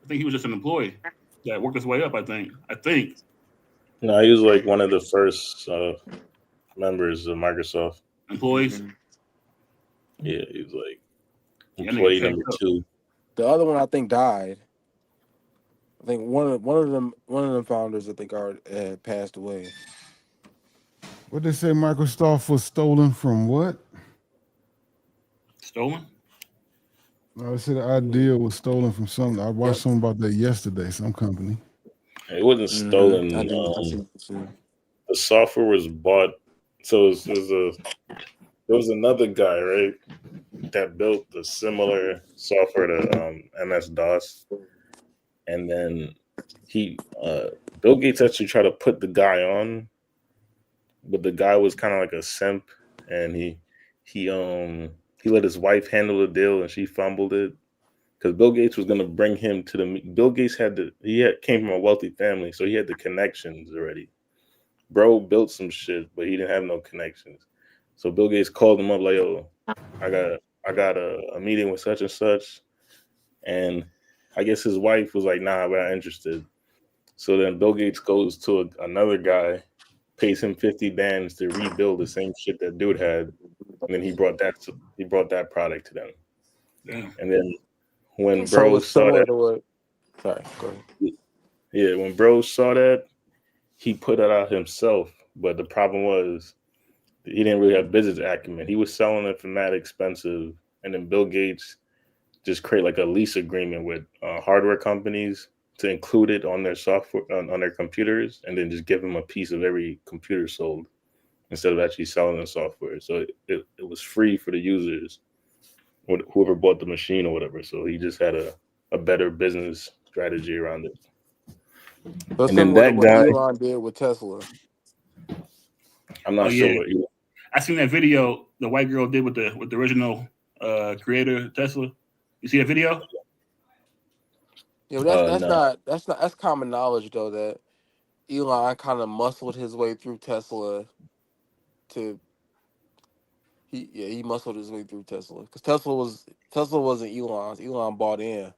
I think he was just an employee that worked his way up. I think. No, he was like one of the first members of Microsoft. Employees. Mm-hmm. Yeah, he was like Yeah, employee nigga number 2. The other one I think died. I think one of them founders I think already passed away. What they say Microsoft was stolen from what? Stolen? No, they said the idea was stolen from something. I watched Yep. something about that yesterday, some company. It wasn't stolen. I see. The software was bought. So there was another guy, right, that built the similar software to MS DOS, and then Bill Gates actually tried to put the guy on, but the guy was kind of like a simp, and he he let his wife handle the deal and she fumbled it because Bill Gates was gonna bring him to the. Bill Gates came from a wealthy family, so he had the connections already. Bro built some shit, but he didn't have no connections. So Bill Gates called him up like, "Yo, I got a meeting with such and such," and I guess his wife was like, "Nah, we're not interested." So then Bill Gates goes to another guy, pays him 50 bands to rebuild the same shit that dude had, and then he brought that product to them. Damn. And then when So bro it's saw similar that, to what. Sorry, go ahead. yeah, when bro saw that, he put it out himself. But the problem was he didn't really have business acumen. He was selling it for mad expensive, and then Bill Gates just create like a lease agreement with hardware companies to include it on their software on their computers, and then just give them a piece of every computer sold instead of actually selling the software. So it was free for the users, whoever bought the machine or whatever. So he just had a better business strategy around it. So And then similar to that what guy, Elon did with Tesla. I'm Oh not sure yeah, what he. I seen that video the white girl did with the original creator of Tesla. You see that video? Yeah, but No, that's common knowledge though that Elon kind of muscled his way through Tesla to he muscled his way through Tesla because Tesla wasn't Elon's. Elon bought in.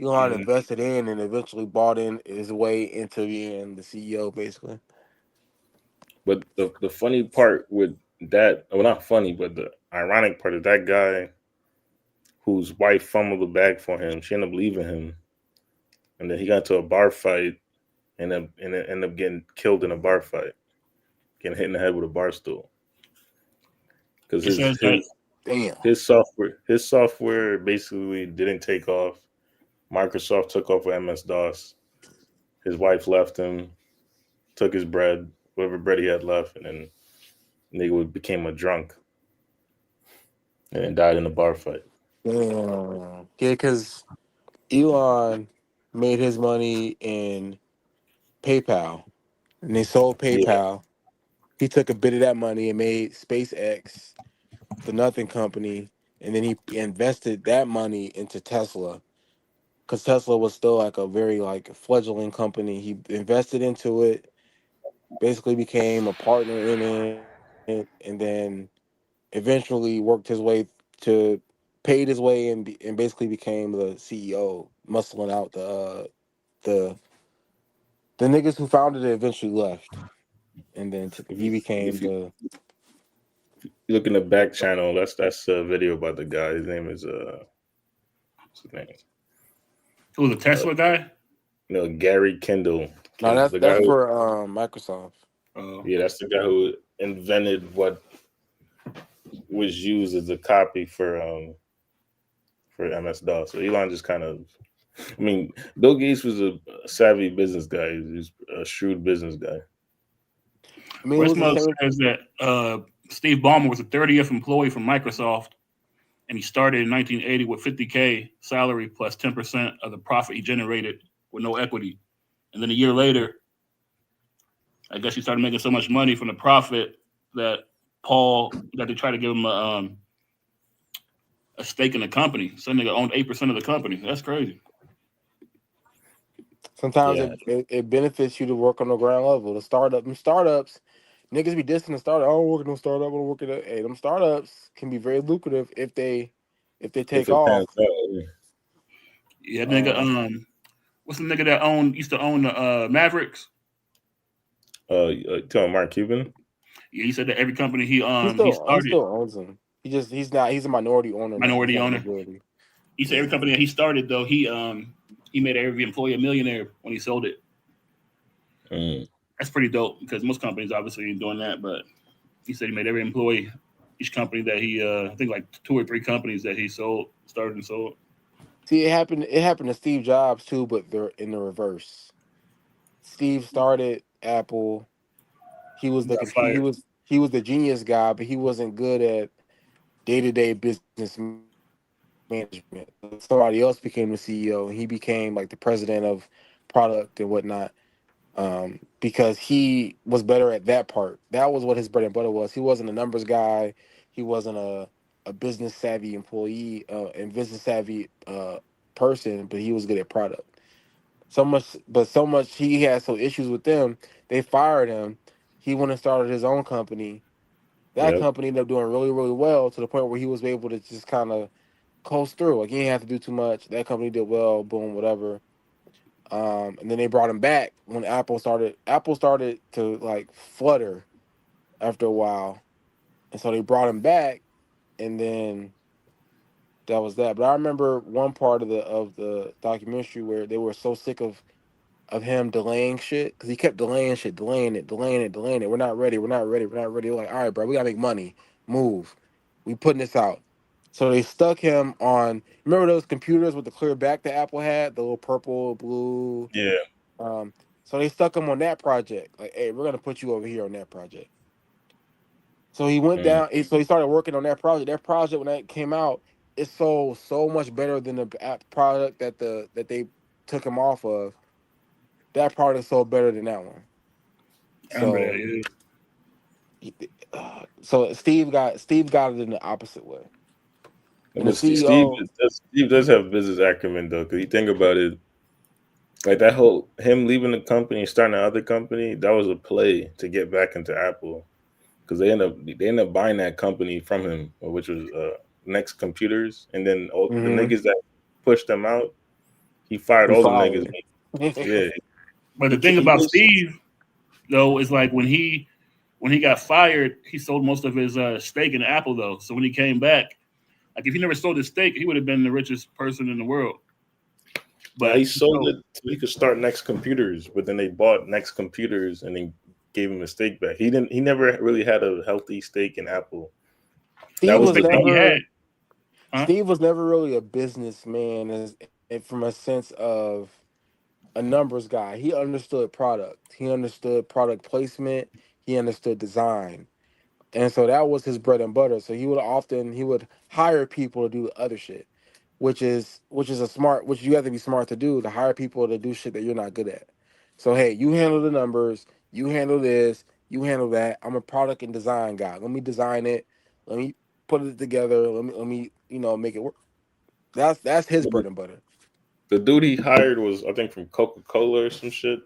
Elon Yeah. invested in and eventually bought in his way into being the CEO basically. but the funny part with that, well, not funny, but the ironic part is that guy whose wife fumbled the bag for him. She ended up leaving him, and then he got into a bar fight and ended up getting killed in a bar fight, getting hit in the head with a bar stool because It says that Damn. his software basically didn't take off. Microsoft took off with MS DOS. His wife left him, took his bread, whatever bread he had left, and then nigga became a drunk and then died in a bar fight. Damn. Yeah, because Elon made his money in PayPal and they sold Yeah, PayPal. He took a bit of that money and made SpaceX the nothing company, and then he invested that money into Tesla because Tesla was still like a very like fledgling company. He invested into it, basically became a partner in it, and then eventually worked his way to paid his way and basically became the CEO, muscling out the the niggas who founded it eventually left, and then if he you became if you the. look in the back channel, that's a video about the guy. His name is what's his name? who the Uh, Tesla guy. Gary Kendall. No, that's The guy that's who, for Microsoft. yeah, that's the guy who invented what was used as a copy for MS DOS. So Elon just kind of, I mean, Bill Gates was a savvy business guy. He's a shrewd business guy. I mean, it was West the Mug same. says that Steve Ballmer was a 30th employee from Microsoft, and he started in 1980 with 50K salary plus 10% of the profit he generated with no equity. And then a year later, I guess he started making so much money from the profit that they tried to give him a stake in the company. Some nigga owned 8% of the company. That's crazy. Sometimes Yeah, it benefits you to work on the ground level. Startups, niggas be dissing the startup. I don't work in no startup. I don't work at a. Hey, them startups can be very lucrative if they if take it pans off. out. Yeah. Yeah, nigga. Um, What's the nigga that used to own the Mavericks? Tell Mark Cuban. Yeah, he said that every company he he still started, owns them. He's a minority owner now. He's minority not a owner. majority. He said every company that he started though he made every employee a millionaire when he sold it. Mm. That's pretty dope because most companies obviously ain't doing that, but he said he made every employee, each company that he I think like 2 or 3 companies that he started and sold. See, it happened to Steve Jobs too, but they're in the reverse. Steve started Apple. He was He the got computer. He fired. was he was the genius guy, but he wasn't good at day-to-day business management. Somebody else became the CEO, and he became like the president of product and whatnot. Because he was better at that part. That was what his bread and butter was. He wasn't a numbers guy. He wasn't a a business savvy employee and business savvy person, but he was good at product. So much he had some issues with them. They fired him. He went and started his own company. That Yep. company ended up doing really, really well to the point where he was able to just kind of coast through. Like he didn't have to do too much. That company did well. Boom, whatever. And then they brought him back when Apple started. Apple started to like flutter after a while, and so they brought him back, and then that was that. But I remember one part of the documentary where they were so sick of him delaying shit because he kept delaying shit, delaying it, delaying it, delaying it. We're not ready. We're not ready. We're not ready. We're like, all right, bro, we gotta make money. Move. We putting this out. So they stuck him on. Remember those computers with the clear back that Apple had, the little purple, blue. Yeah. Um, so they stuck him on that project. Like, hey, we're gonna put you over here on that project. So he went Mm. down. So he started working on that project. That project when that came out, it sold so much better than the app product that they took him off of. That product sold better than that one. I remember So, that. so Steve got it in the opposite way. And the But Steve, CEO, Steve does have business acumen though, because you think about it, like that whole him leaving the company and starting another company, that was a play to get back into Apple, because they end up buying that company from him, which was Next Computers, and then all the mm-hmm, niggas that pushed them out, he fired he all them niggas. fired. Yeah, But the he thing he about basically, Steve though is like when he got fired, he sold most of his stake in Apple though. So when he came back, like if he never sold his stake, he would have been the richest person in the world. now But he sold so it so he could start Next Computers, but then they bought Next Computers and then gave him a stake back. He never really had a healthy stake in Apple. That Steve the was was the stake that he had, never huh? Steve was never really a businessman from a sense of a numbers guy. He understood product. He understood product placement. He understood design. And so that was his bread and butter. So he would hire people to do other shit, which you have to be smart to do, to hire people to do shit that you're not good at. So hey, you handle the numbers, you handle this, you handle that. I'm a product and design guy. Let me design it. Let me put it together. Let me make it work. That's his bread and butter. the dude he hired was, I think, from Coca Cola or some shit.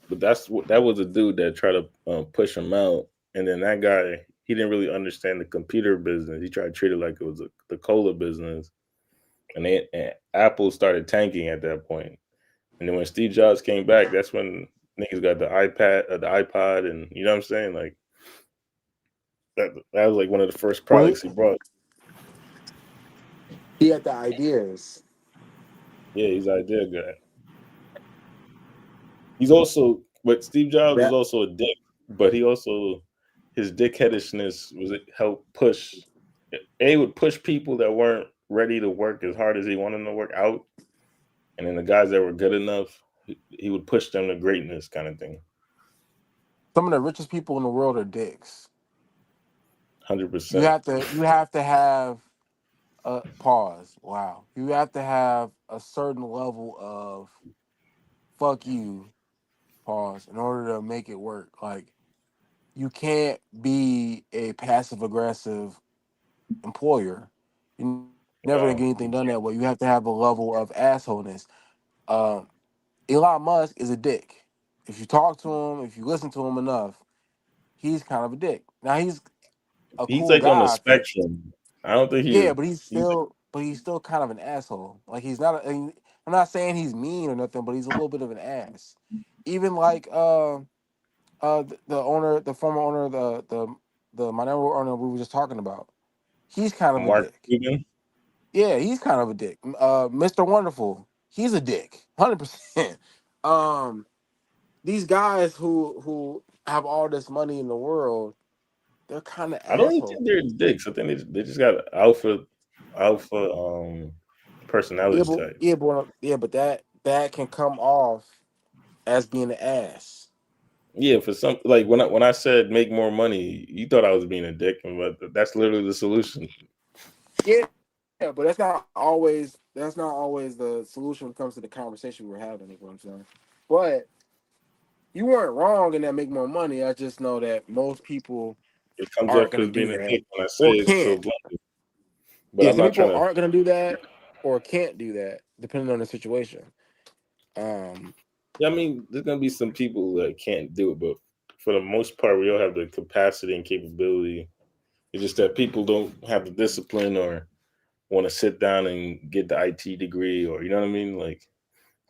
But that was a dude that tried to push him out, and then that guy, he didn't really understand the computer business. He tried to treat it like it was the cola business, and Apple started tanking at that point. And then when Steve Jobs came back, that's when niggas got the iPod, and you know what I'm saying? Like that was like one of the first Well, he, products he brought. he had the ideas. Yeah, he's an idea guy. He's also, but Steve Jobs is That also a dick, but he also, his dickheadishness was it helped push. A would push people that weren't ready to work as hard as he wanted them to work out, and then the guys that were good enough, he would push them to greatness, kind of thing. Some of the richest people in the world are dicks. 100%. You have to have a pause. Wow. You have to have a certain level of fuck you, pause, in order to make it work. Like you can't be a passive aggressive employer. You're never gonna Wow. get anything done that way. You have to have a level of assholeness. Um, Elon Musk is a dick. If you talk to him, if you listen to him enough, he's kind of a dick. Now he's a He's cool like on the guy. spectrum. I don't think Yeah, he's but he's still kind of an asshole. Like he's not. I'm not saying he's mean or nothing, but he's a little bit of an ass. Even like the owner, the former owner, the minority owner we were just talking about. He's kind of a Mark dick. Cuban. Yeah, he's kind of a dick. Mr. Wonderful, he's a dick, 100%. Um, these guys who have all this money in the world, they're kind of I don't even assholes. think they're dicks. I think they just got alpha Yeah, personality but type. but that can come off as being an ass. Yeah, for some, like when I said make more money, you thought I was being a dick, but that's literally the solution. Yeah, but that's not always the solution when it comes to the conversation we're having. You know what I'm saying? But you weren't wrong in that make more money. I just know that most people It comes aren't off gonna as do being a that dick when I say or it so can't. bluntly. But Yeah, I'm some not people trying to. aren't gonna do that or can't do that depending on the situation. Um, Yeah, I mean, there's gonna be some people that can't do it, but for the most part, we all have the capacity and capability. It's just that people don't have the discipline or want to sit down and get the IT degree, or you know what I mean. Like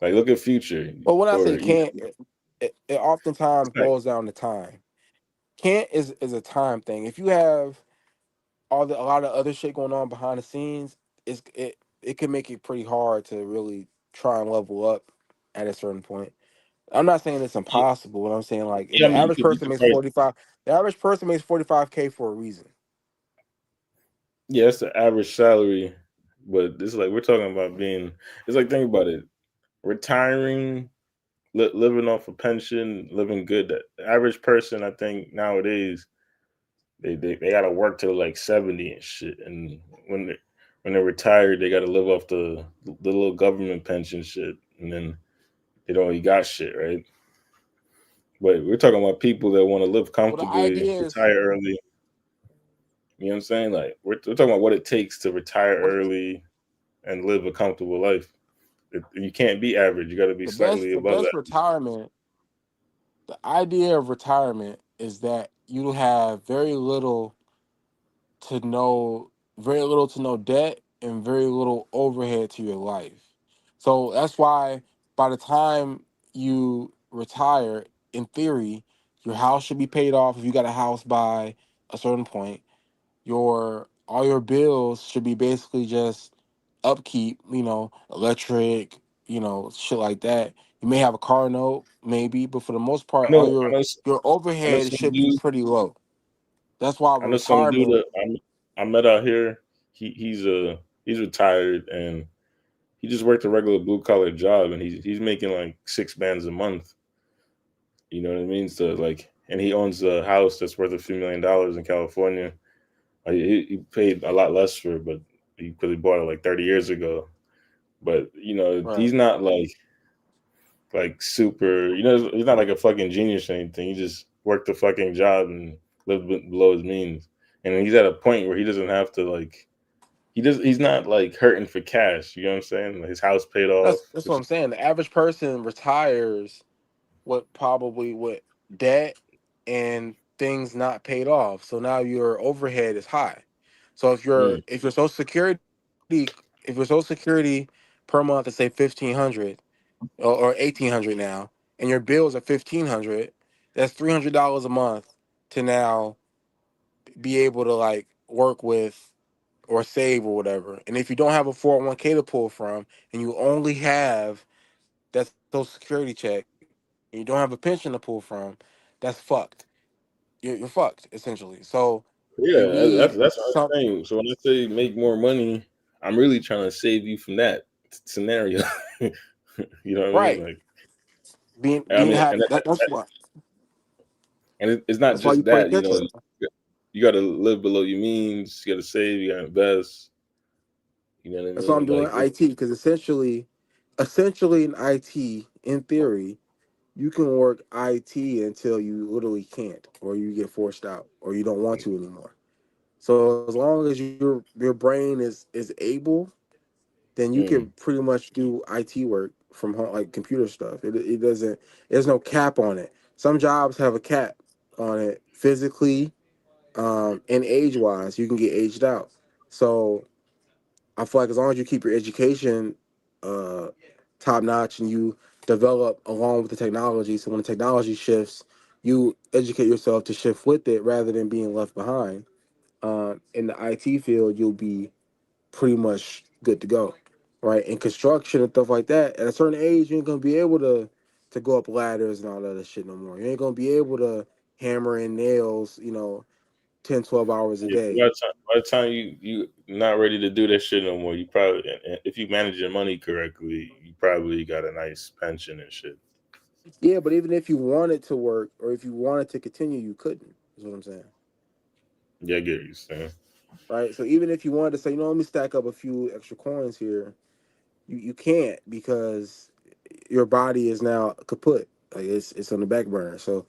look at Future, but when I say or you can't, know, it oftentimes it's like, boils down to time. Can't is a time thing. If you have a lot of other shit going on behind the scenes, it can make it pretty hard to really try and level up at a certain point. I'm not saying it's yeah, impossible, but I'm saying like if yeah, I the mean, average you person could makes probably, 45, the average person makes 45K for a reason. yeah, that's the average salary, but this is like we're talking about being. It's like think about it, retiring, living off a pension, living good. The average person, I think nowadays they got to work till like 70 and shit. And when they're retired, they got to live off the little government pension shit, and then they don't really got shit, right? But we're talking about people that want to live Well, the comfortably, idea is retire early. You know what I'm saying? Like we're talking about what it takes to retire what early and live a comfortable life. You can't be average. You got to be slightly the above best that. retirement. The idea of retirement is that you have to no very little to no debt and very little overhead to your life. So that's why by the time you retire, in theory, your house should be paid off if you got a house by a certain point. Your all your bills should be basically just upkeep, electric, shit like that. You may have a car note, maybe, but for the most part, I all know. I know. your I know overhead some should be dude. pretty low. That's why I know some dude retirement. that I met out here. He's retired and he just worked a regular blue collar job and he's making like 6 bands a month. You know what I mean? So like, and he owns a house that's worth a few $1 million in California. He paid a lot less for it, but because he bought it like 30 years ago. But Right. he's not like super. He's not like a fucking genius or anything. He just worked a fucking job and lived below his means. And he's at a point where he doesn't have to like. He's not like hurting for cash. You know what I'm saying? Like, his house paid off. That's what I'm saying. The average person retires with debt and things not paid off. So now your overhead is high. So Mm. if your social security per month is say 1,500 or 1,800 now, and your bills are 1,500, that's $300 a month to now be able to like work with or save or whatever. And if you don't have a 401k to pull from, and you only have that social security check, and you don't have a pension to pull from, that's fucked. You're fucked essentially. So you Yeah, need that's what some. I'm saying. So when I say make more money, I'm really trying to save you from that scenario. You know what I mean? Right. Like, I Being mean, have it's not that's why you just play that. catch up. You got to live below your means. You got to save. You got to invest. You know what I That's why I'm mean? doing Like, IT, because essentially in IT, in theory, you can work IT until you literally can't, or you get forced out, or you don't want to anymore. So as long as your brain is able, then you can mm, pretty much do IT work from home, like computer stuff. It doesn't. There's no cap on it. Some jobs have a cap on it physically, and age wise. You can get aged out. So I feel like as long as you keep your education uh, top notch and you develop along with the technology, so when the technology shifts, you educate yourself to shift with it rather than being left behind. In the IT field, you'll be pretty much good to go, right? In construction and stuff like that, at a certain age, you ain't gonna be able to go up ladders and all that other shit no more. You ain't gonna be able to hammer in nails, 10, 12 hours a yeah, day. by the time you not ready to do that shit no more, you probably if you manage your money correctly, you probably got a nice pension and shit. Yeah, but even if you wanted to work or if you wanted to continue, you couldn't. Is what I'm saying. Yeah, I get what you're saying. Right. So even if you wanted to say, let me stack up a few extra coins here, you can't because your body is now kaput. Like it's on the back burner. So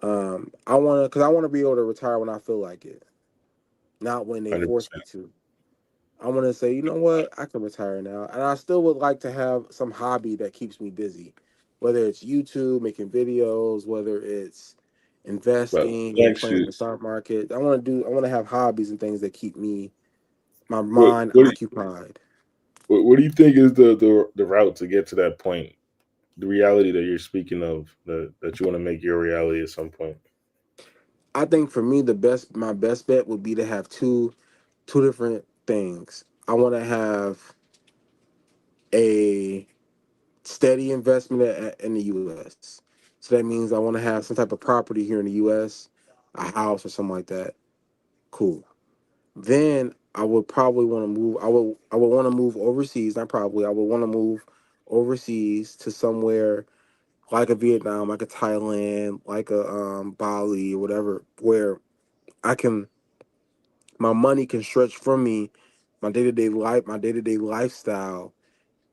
I wanna be able to retire when I feel like it, not when they Hundred force me percent. to. I want to say, you know what, I can retire now, and I still would like to have some hobby that keeps me busy, whether it's YouTube, making videos, whether it's But investing and playing in actually, the stock market. I want to have hobbies and things that keep me my what mind what do occupied. what do you think is the route to get to that point? The reality that you're speaking of, that you want to make your reality at some point. I think for me, my best bet would be to have two different things. I want to have a steady investment in the U.S. So that means I want to have some type of property here in the U.S., a house or something like that. Cool. Then I would probably want to move. I would want to move overseas. Not probably. I would want to move overseas to somewhere like a Vietnam, like a Thailand, like a Bali or whatever, where I can my money can stretch from me. My day to day lifestyle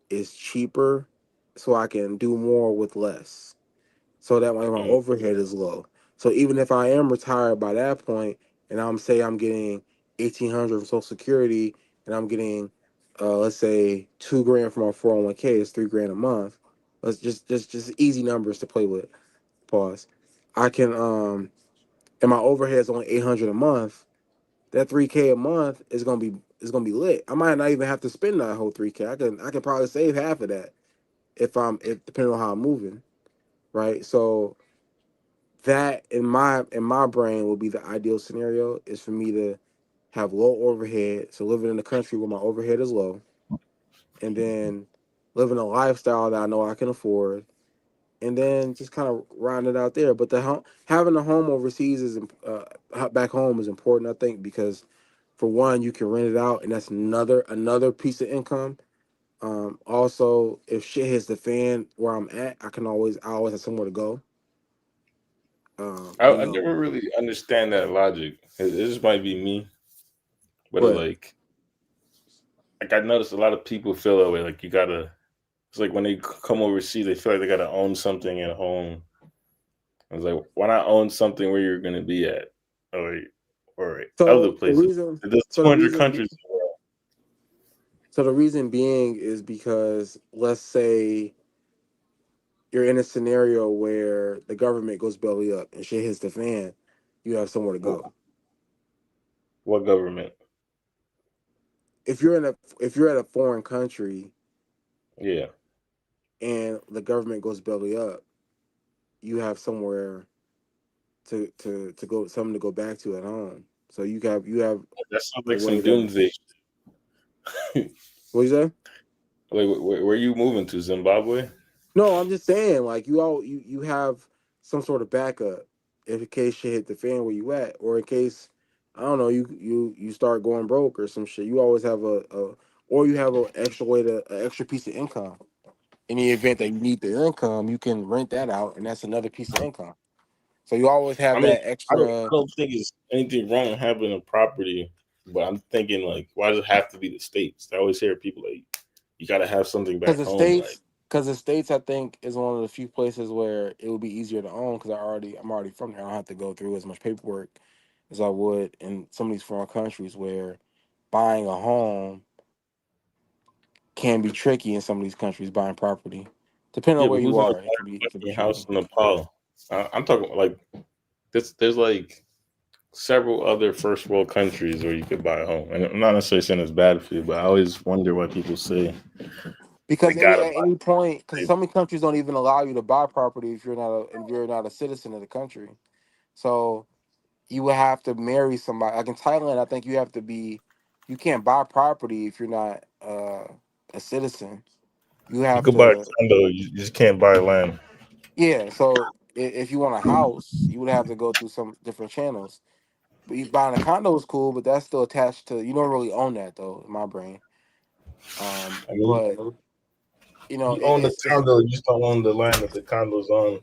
is cheaper, so I can do more with less. So that way my Mm. overhead is low. So even if I am retired by that point, and I'm getting 1,800 from Social Security, and I'm getting let's say 2 grand from my 401k, it's 3 grand a month. Let's just easy numbers to play with. Pause. I can and my overhead is only 800 a month. That 3K a month is gonna be lit. I might not even have to spend that whole 3K. I can probably save half of that if depending on how I'm moving, right? So that in my brain will be the ideal scenario is for me to have low overhead, so living in a country where my overhead is low, and then living a lifestyle that I know I can afford, and then just kind of riding it out there. But having a home overseas back home is important, I think, because for one, you can rent it out, and that's another piece of income. Also, if shit hits the fan where I'm at, I always have somewhere to go. You I know, never really understand that logic. It just might be me, but what? like I noticed a lot of people feel that way. Like you gotta. It's like when they come overseas, they feel like they gotta own something at home. I was like, why not own something where you're gonna be at, or or other So the places? reason, There's so the 200 reason, countries. so the reason being is because let's say you're in a scenario where the government goes belly up and shit hits the fan, you have somewhere to go. What government? If you're at a foreign country Yeah, and the government goes belly up, you have somewhere to go, something to go back to at home. So you have that sounds a like way some to. doomsday. What you say? Like, where are you moving to? Zimbabwe? No, I'm just saying, like you have some sort of backup if in case shit hit the fan where you at, or in case I don't know you start going broke or some shit. You always have or you have an extra piece of income. In the event that you need the income, you can rent that out, and that's another piece of income. So you always I have mean, that I extra. don't think it's anything wrong with having a property, but I'm thinking like, why does it have to be the states? I always hear people like, you got to have something Because back home. Like, the states, I think, is one of the few places where it would be easier to own because I'm already from there. I don't have to go through as much paperwork as I would in some of these foreign countries where buying a home can be tricky in some of these countries. Buying property, depending yeah, on but where who's you gonna are, buy a it can be fucking house tricky. in Nepal? I'm talking like there's like several other first world countries where you could buy a home, and I'm not necessarily saying it's bad for you, but I always wonder why people say they Because gotta at any point, because buy. some countries don't even allow you to buy property if you're not a citizen of the country. So you would have to marry somebody. Like in Thailand, I think you can't buy property if you're not a citizen. You You have could buy a to, condo, you just can't buy land. yeah. So if you want a house, you would have to go through some different channels. But you buying a condo is cool, but that's still attached to. You don't really own that though, in my brain. I mean, But You own the it's condo, you just don't own the land that the condo's on.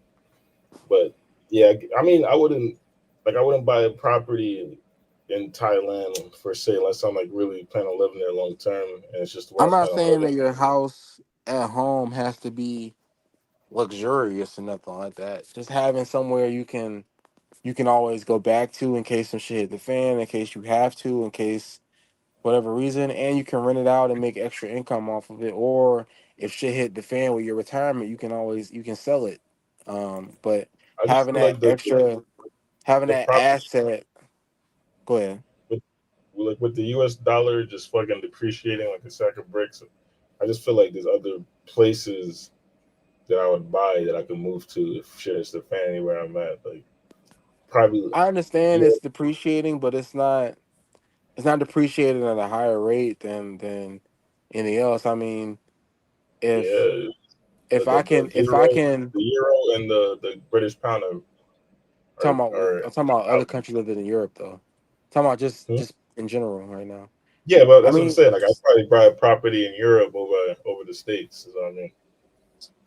But yeah, I mean, I wouldn't buy a property in Thailand for sale unless I'm like really planning on living there long term, and it's just where I'm I not plan on saying living. that your house at home has to be luxurious or nothing like that. Just having somewhere you can always go back to in case some shit hit the fan, in case you have to, in case whatever reason, and you can rent it out and make extra income off of it. Or if shit hit the fan with your retirement, you can sell it. But I just having feel that like extra, having the that property asset. Go ahead. with like with the U.S. dollar just fucking depreciating like a sack of bricks. I just feel like there's other places that I would buy that I could move to if shit is the fan anywhere I'm at. Like probably I understand yeah, it's depreciating, but it's not depreciating at a higher rate than anything else. I mean, if yeah. The, the, the if I euro, can the euro and the British pound are I'm talking about other out. countries other than Europe though. I'm talking about Hmm? just in general right now. Yeah, but I that's what I'm mean, saying. Like I probably buy a property in Europe over the states. Is what I mean.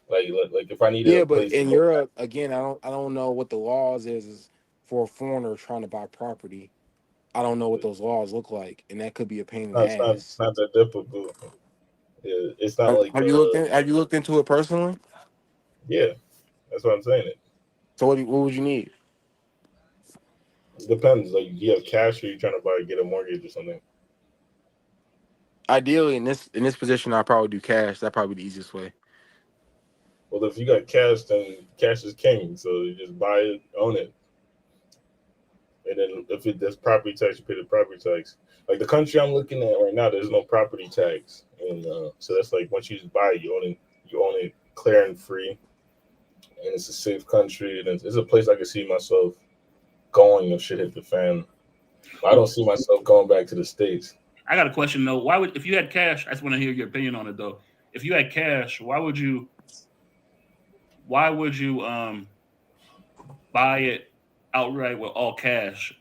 Like if I needed a yeah, but place to in go back, Europe again, I don't know what the laws is for a foreigner trying to buy property. I don't know what those laws look like, and that could be a pain in the it's ass. not that difficult. Yeah, it's not like Have you looked into it personally? yeah. That's what I'm saying. So what would you need? It depends. Like you have cash or you trying to get a mortgage or something. Ideally, in this position, I'd probably do cash. That'd probably be the easiest way. Well, if you got cash, then cash is king. So you just buy it, own it, and then if there's property tax, you pay the property tax. Like the country I'm looking at right now, there's no property tax, and so that's like once you just buy it, you own it clear and free, and it's a safe country, and it's a place I can see myself going if shit hit the fan. I don't see myself going back to the states. I got a question though. Why would if you had cash? I just want to hear your opinion on it though. If you had cash, why would you buy it outright with all cash?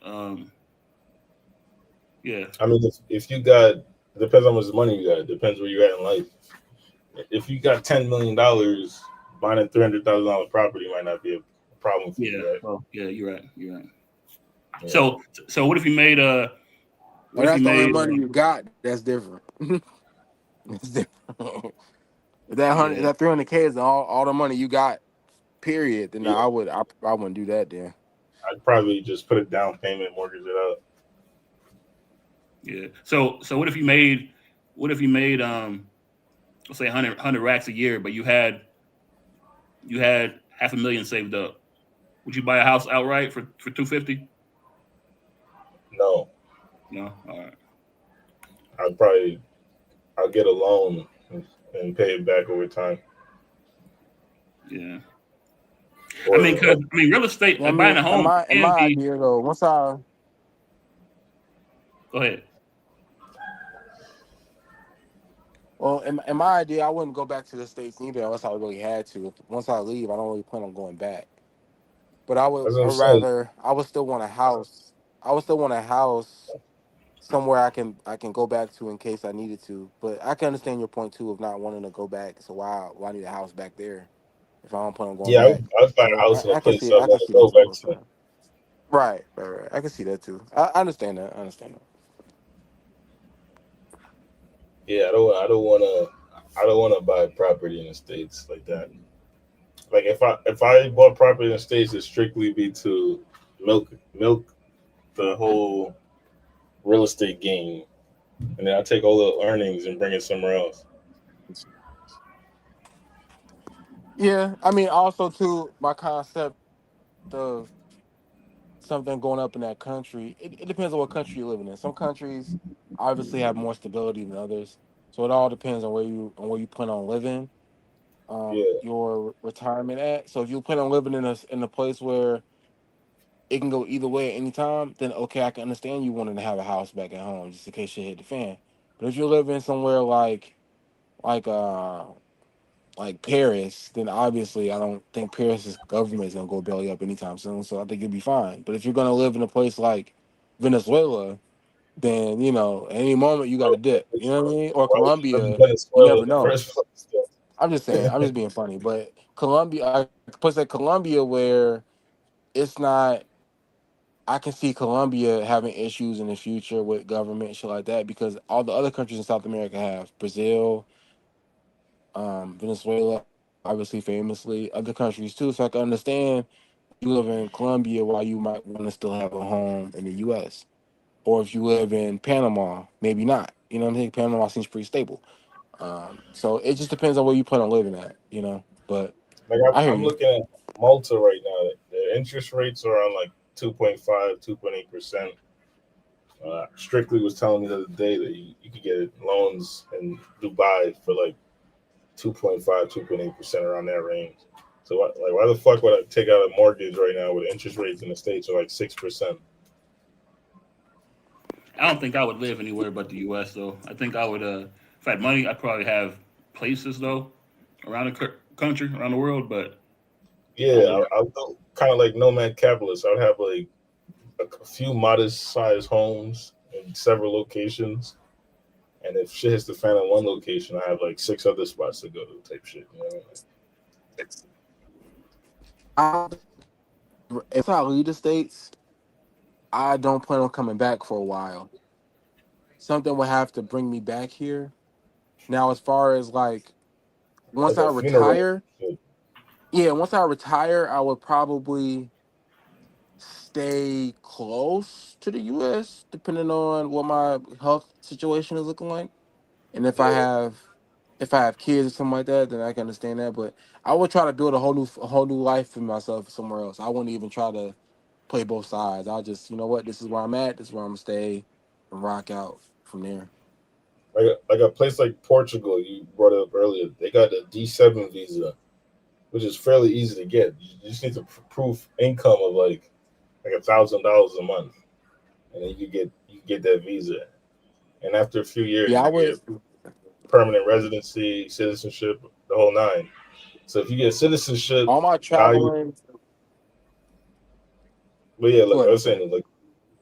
Yeah, I mean, if you got, it depends on how much money you got. It depends where you're at in life. If you got $10 million, buying a $300,000 property might not be a problem for yeah. you, right? Well, yeah, you're right. You're right. Yeah, So what if you made Well, what if you that's the only made money you got. That's different. It's different. If yeah. that 300K is all the money you got, period, then yeah. I wouldn't do that then. I'd probably just put a down payment, mortgage it out. Yeah. So what if you made let's say 100 racks a year, but you had half a million saved up. Would you buy a house outright for 250? No, No. All right. I'd probably I'll get a loan and pay it back over time. Yeah. Or I mean, real estate, Yeah, I like buying mean, a home in can my be. idea though, Go ahead. in my idea, I wouldn't go back to the States either unless I really had to. Once I leave, I don't really plan on going back. But as I'm saying, rather, I would still want a house. I would still want a house somewhere I can go back to in case I needed to. But I can understand your point too of not wanting to go back. So why I need a house back there if I don't plan on going yeah, back? I'd buy a So house in a place I I can want to see go those back both to. sides. Right. I can see that too. I understand that. I understand that. Yeah, I don't wanna buy property in the states like that. Like if I bought property in the states, it strictly be to milk the whole real estate game, and then I take all the earnings and bring it somewhere else. Yeah, I mean, also too, my concept of something going up in that country. It depends on what country you're living in. Some countries obviously have more stability than others, so it all depends on where you plan on living. Yeah, Your retirement at. So if you plan on living in a place where it can go either way at any time, then okay, I can understand you wanting to have a house back at home just in case shit hit the fan. But if you're living somewhere like uh like Paris, then obviously I don't think Paris's government is gonna go belly up anytime soon. So I think you'll be fine. But if you're gonna live in a place like Venezuela, then at any moment you got to dip. You know what I mean? Or why would you live in Colombia, you Venezuela never in the know. first place? I'm just saying. I'm just being funny. But a place like Colombia where it's not. I can see Colombia having issues in the future with government and shit like that because all the other countries in South America have Brazil, Venezuela, obviously famously, other countries too. So I can understand you live in Colombia while you might want to still have a home in the U.S. Or if you live in Panama, maybe not. You know what I'm saying? Panama seems pretty stable. So it just depends on where you plan on living at, you know. But Like I hear I'm you. looking at Malta right now. The interest rates are on like 2.5, 2.8%. Strictly was telling me the other day that you could get loans in Dubai for like 2.5, 2.8% around that range. So why the fuck would I take out a mortgage right now with interest rates in the States are like 6%? I don't think I would live anywhere but the U.S. though. I think I would. If I had money, I'd probably have places though around the country, around the world. But I Yeah, don't live. I'll go kind of like nomad capitalist. I would have like a few modest sized homes in several locations. And if shit hits the fan in one location, I have like six other spots to go to type shit. You know what I mean? I, if I leave the states, I don't plan on coming back for a while. Something would have to bring me back here. Now, as far as like once Like I a funeral. retire, yeah, once I retire, I would probably stay close to the U.S. depending on what my health situation is looking like, and Yeah. if I have kids or something like that, then I can understand that. But I would try to build a whole new life for myself somewhere else. I wouldn't even try to play both sides. I'll just, you know what, this is where I'm at. This is where I'm gonna stay and rock out from there. Like a place like Portugal, you brought up earlier, they got the D7 visa, which is fairly easy to get. You just need to prove income of like $1,000 a month, and then you get that visa. And after a few years, Yeah, you I can would. get permanent residency, citizenship, the whole nine. So if you get citizenship, All my now you. traveling. But yeah, Go like I ahead. I'm was sorry. saying, like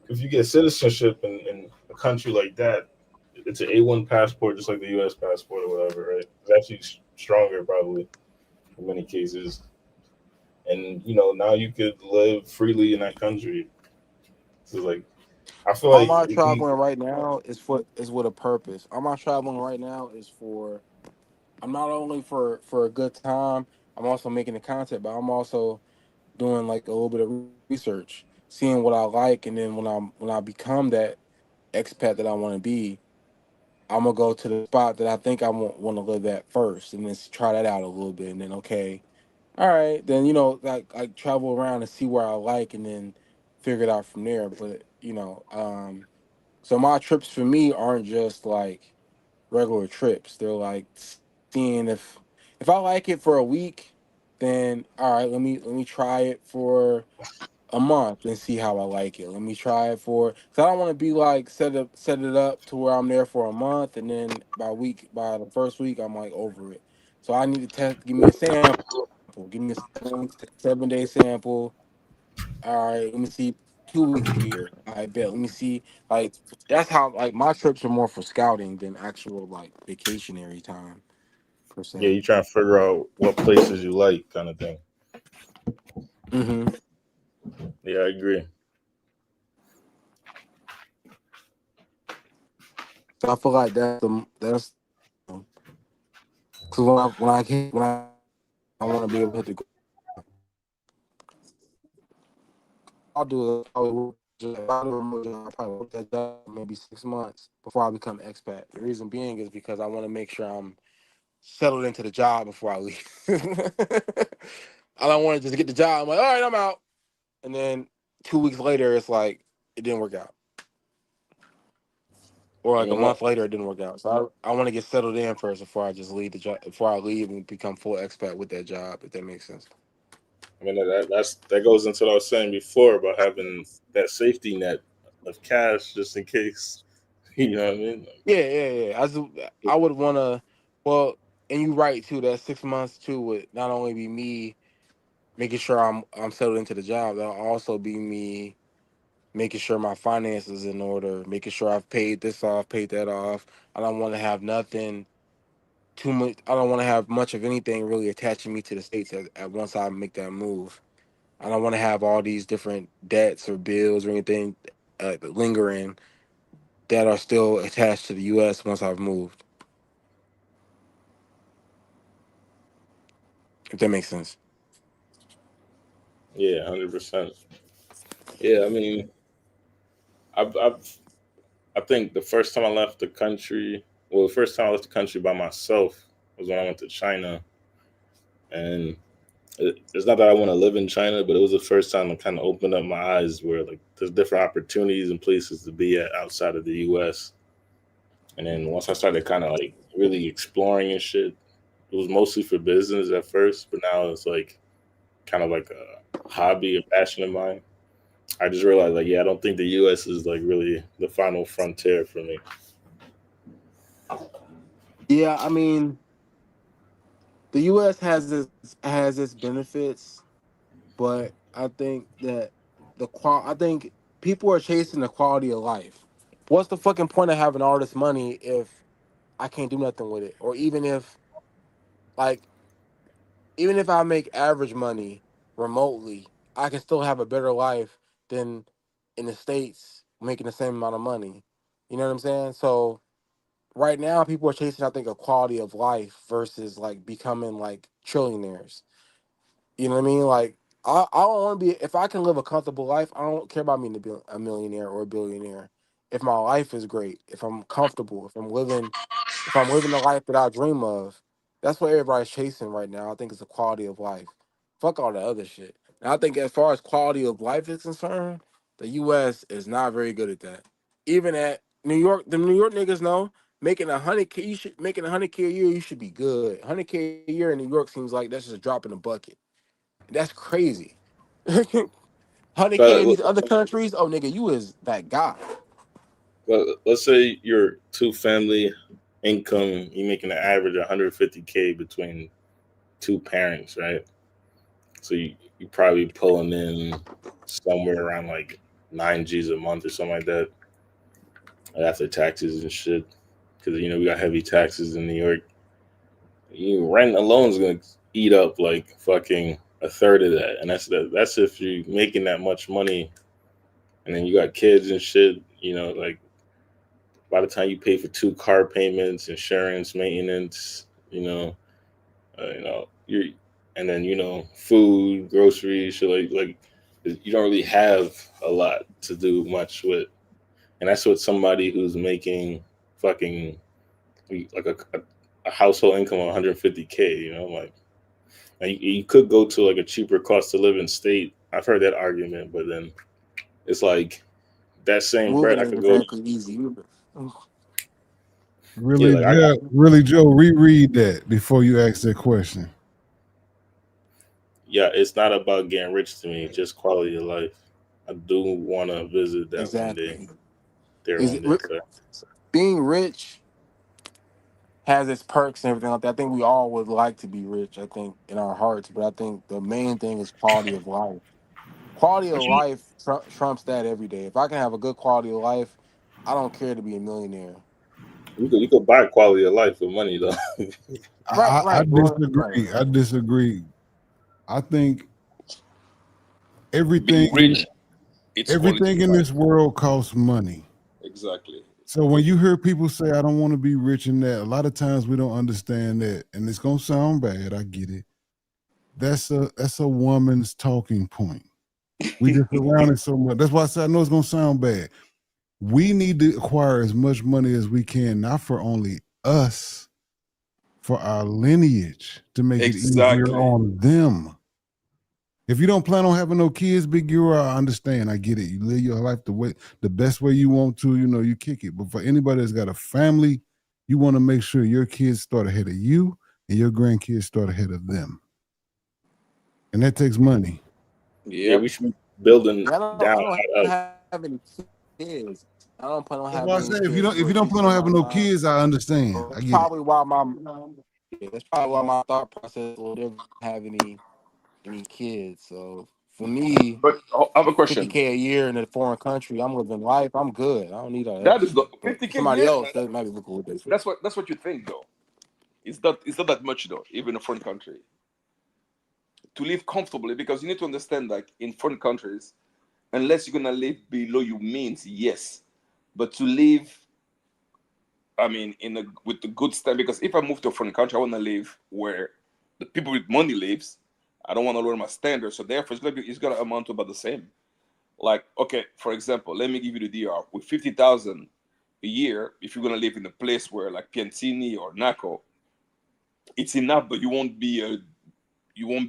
if you get citizenship in a country like that, it's an A1 passport, just like the U.S. passport or whatever, right? It's actually stronger probably in many cases. And now you could live freely in that country. So like I feel All like my traveling right now is with a purpose. All my traveling right now is for. I'm not only for a good time. I'm also making the content, but I'm also doing like a little bit of research, seeing what I like, and then when I become that expat that I want to be, I'm gonna go to the spot that I think I want to live at first, and then try that out a little bit, and then okay, all right, then like travel around and see where I like, and then figure it out from there. But so my trips for me aren't just like regular trips. They're like seeing if I like it for a week, then all right, let me try it for a month and see how I like it. Let me try it for because I don't want to be like set it up to where I'm there for a month and then by the first week I'm like over it. So I need to test. Give me a sample. Give me a 7 day sample. All right, let me see 2 weeks here. I bet. Let me see. Like that's how like my trips are more for scouting than actual like vacationary time per yeah, se. you trying to figure out what places you like, kind of thing. hmm Yeah, I agree. So I feel like that's because when I want to be able to hit the I'll do it. If I do a remote job, I'll probably work that job maybe 6 months before I become an expat. The reason being is because I want to make sure I'm settled into the job before I leave. I don't want to just get the job. I'm like, all right, I'm out, and then 2 weeks later, it's like it didn't work out, or I like a mean, that, month later, it didn't work out. So I want to get settled in first before I just leave the job. Before I leave and become full expat with that job, if that makes sense. I mean that goes into what I was saying before about having that safety net of cash just in case. You know what I mean? Yeah. I would want to. Well, and you're right too. That 6 months too would not only be me making sure I'm settled into the job. That'll also be me making sure my finances in order, making sure I've paid this off, paid that off. I don't want to have nothing too much. I don't want to have much of anything really attaching me to the states at once I make that move. I don't want to have all these different debts or bills or anything lingering that are still attached to the U.S. once I've moved. If that makes sense. Yeah, 100%. Yeah, I mean, I've I think the first time I left the country, well, the first time I left the country by myself was when I went to China, and it's not that I want to live in China, but it was the first time to kind of open up my eyes where like there's different opportunities and places to be at outside of the U.S. And then once I started kind of like really exploring and shit, it was mostly for business at first, but now it's like kind of like a hobby, a passion of mine. I just realized like, yeah, I don't think the U.S. is like really the final frontier for me. Yeah, I mean, the U.S. has its benefits, but I think that I think people are chasing the quality of life. What's the fucking point of having all this money if I can't do nothing with it? Or like even if I make average money remotely, I can still have a better life than in the States making the same amount of money. You know what I'm saying? So right now people are chasing, I think, a quality of life versus like becoming like trillionaires. You know what I mean? Like I don't want to be. If I can live a comfortable life, I don't care about being a millionaire or a billionaire. If my life is great, if I'm comfortable, if I'm living the life that I dream of, that's what everybody's chasing right now. I think it's the quality of life. Fuck all the other shit. And I think as far as quality of life is concerned, the U.S. is not very good at that. Even at New York, the New York niggas know making 100K, making 100K a year, you should be good. 100K a year in New York seems like that's just a drop in the bucket. That's crazy. 100K in But these other countries, oh nigga, you is that guy. let's say your two family income, you're making an average 150K between two parents, right? So you probably pulling in somewhere around like 9 G's a month or something like that after taxes and shit. Because we got heavy taxes in New York. You rent alone is gonna eat up like fucking a third of that, and that's if you're making that much money, and then you got kids and shit. Like by the time you pay for two car payments, insurance, maintenance, you and then food, groceries, shit like you don't really have a lot to do much with, and that's what somebody who's making fucking like a household income of 150K, like. And you could go to like a cheaper cost of living state. I've heard that argument, but then it's like that same bread Moving I ain't could go. exactly easy either. Yeah, Really, like Joe, really, Joe, reread that before you ask that question. yeah, it's not about getting rich to me, just quality of life. I do want to visit that one day. Exactly. There Is one it day. So being rich has its perks and everything like that. I think we all would like to be rich, I think, in our hearts, but I think the main thing is quality of life. Quality of but you life trumps that every day. If I can have a good quality of life, I don't care to be a millionaire. you could buy quality of life with money though. Right, I right, bro. Right. disagree. I disagree. I think Being everything rich, it's quality everything of in life. this world costs money. Exactly. So when you hear people say, I don't want to be rich in that, a lot of times we don't understand that. And it's gonna sound bad, I get it. That's a woman's talking point. We just around it so much. That's why I said I know it's gonna sound bad. We need to acquire as much money as we can, not for only us, for our lineage to make it easier Exactly. on them. If you don't plan on having no kids, Big Euro, I understand. I get it. You live your life the best way you want to, you kick it. But for anybody that's got a family, you want to make sure your kids start ahead of you and your grandkids start ahead of them. And that takes money. Yeah, Yep. we should be building Yeah, down, I don't not up. have any kids. I don't plan on That's why having I any say if you kids don't if for you at don't least plan a on having long no time. kids, I understand. I That's get it. probably why my thought process is a little different. Have any kids? So for me, But I have a question. 50K a year in a foreign country, I'm living life. I'm good. I don't need all that That is the shit. But for 50K somebody year. else, that might be looking a little different. That's what you think though. It's not that much though, even in a foreign country. To live comfortably, because you need to understand, like in foreign countries, unless you're gonna live below your means, yes. But to live, I mean, with the good standard. Because if I move to a foreign country, I want to live where the people with money lives. I don't want to lower my standards, so therefore it's gonna amount to about the same. Like, okay, for example, let me give you the DR. With 50,000, a year, if you're gonna live in a place where like Piantini or Naco, it's enough, but you won't be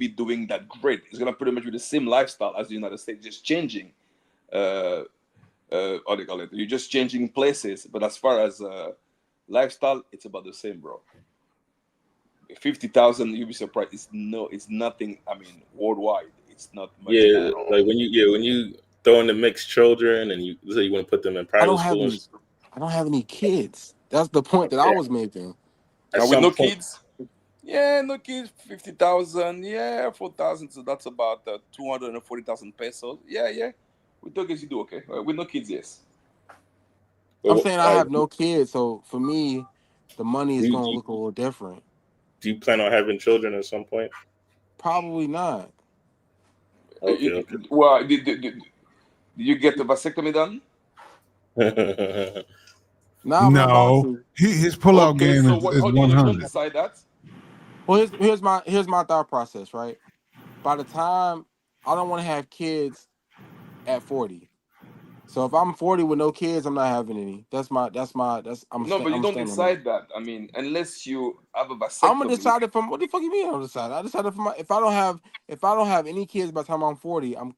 doing that great. It's gonna pretty much be the same lifestyle as the United States, just changing. What do you call it? You're just changing places, but as far as lifestyle, it's about the same, bro. 50,000, you'll be surprised. It's nothing. I mean, worldwide, it's not much Yeah, at all. like when you throw in the mixed children and you say you want to put them in I private don't have school and any. I don't have any kids. That's the point that I was making. at Now with some no point, kids, yeah, no kids, 50,000, yeah, 4,000. So that's about 240,000 pesos. Yeah. With no kids, you do okay. With no kids, yes. I'm well, saying I have no kids, so for me, the money is do, gonna you, look a little different. do you plan on having children at some point? Probably not. Okay. Well, did you get the vasectomy done? Nah, but I'm about No, to. his pullout Okay, game so is how did you 100. decide that? Well, here's my thought process. Right, by the time I don't want to have kids at 40. So if I'm 40 with no kids, I'm not having any. No, but you I'm don't staying on that. decide that. I mean, unless you have a I'm gonna vasectomy. decide it from what the fuck you mean? I'm decide. I decided for my if I don't have any kids by the time I'm 40, I'm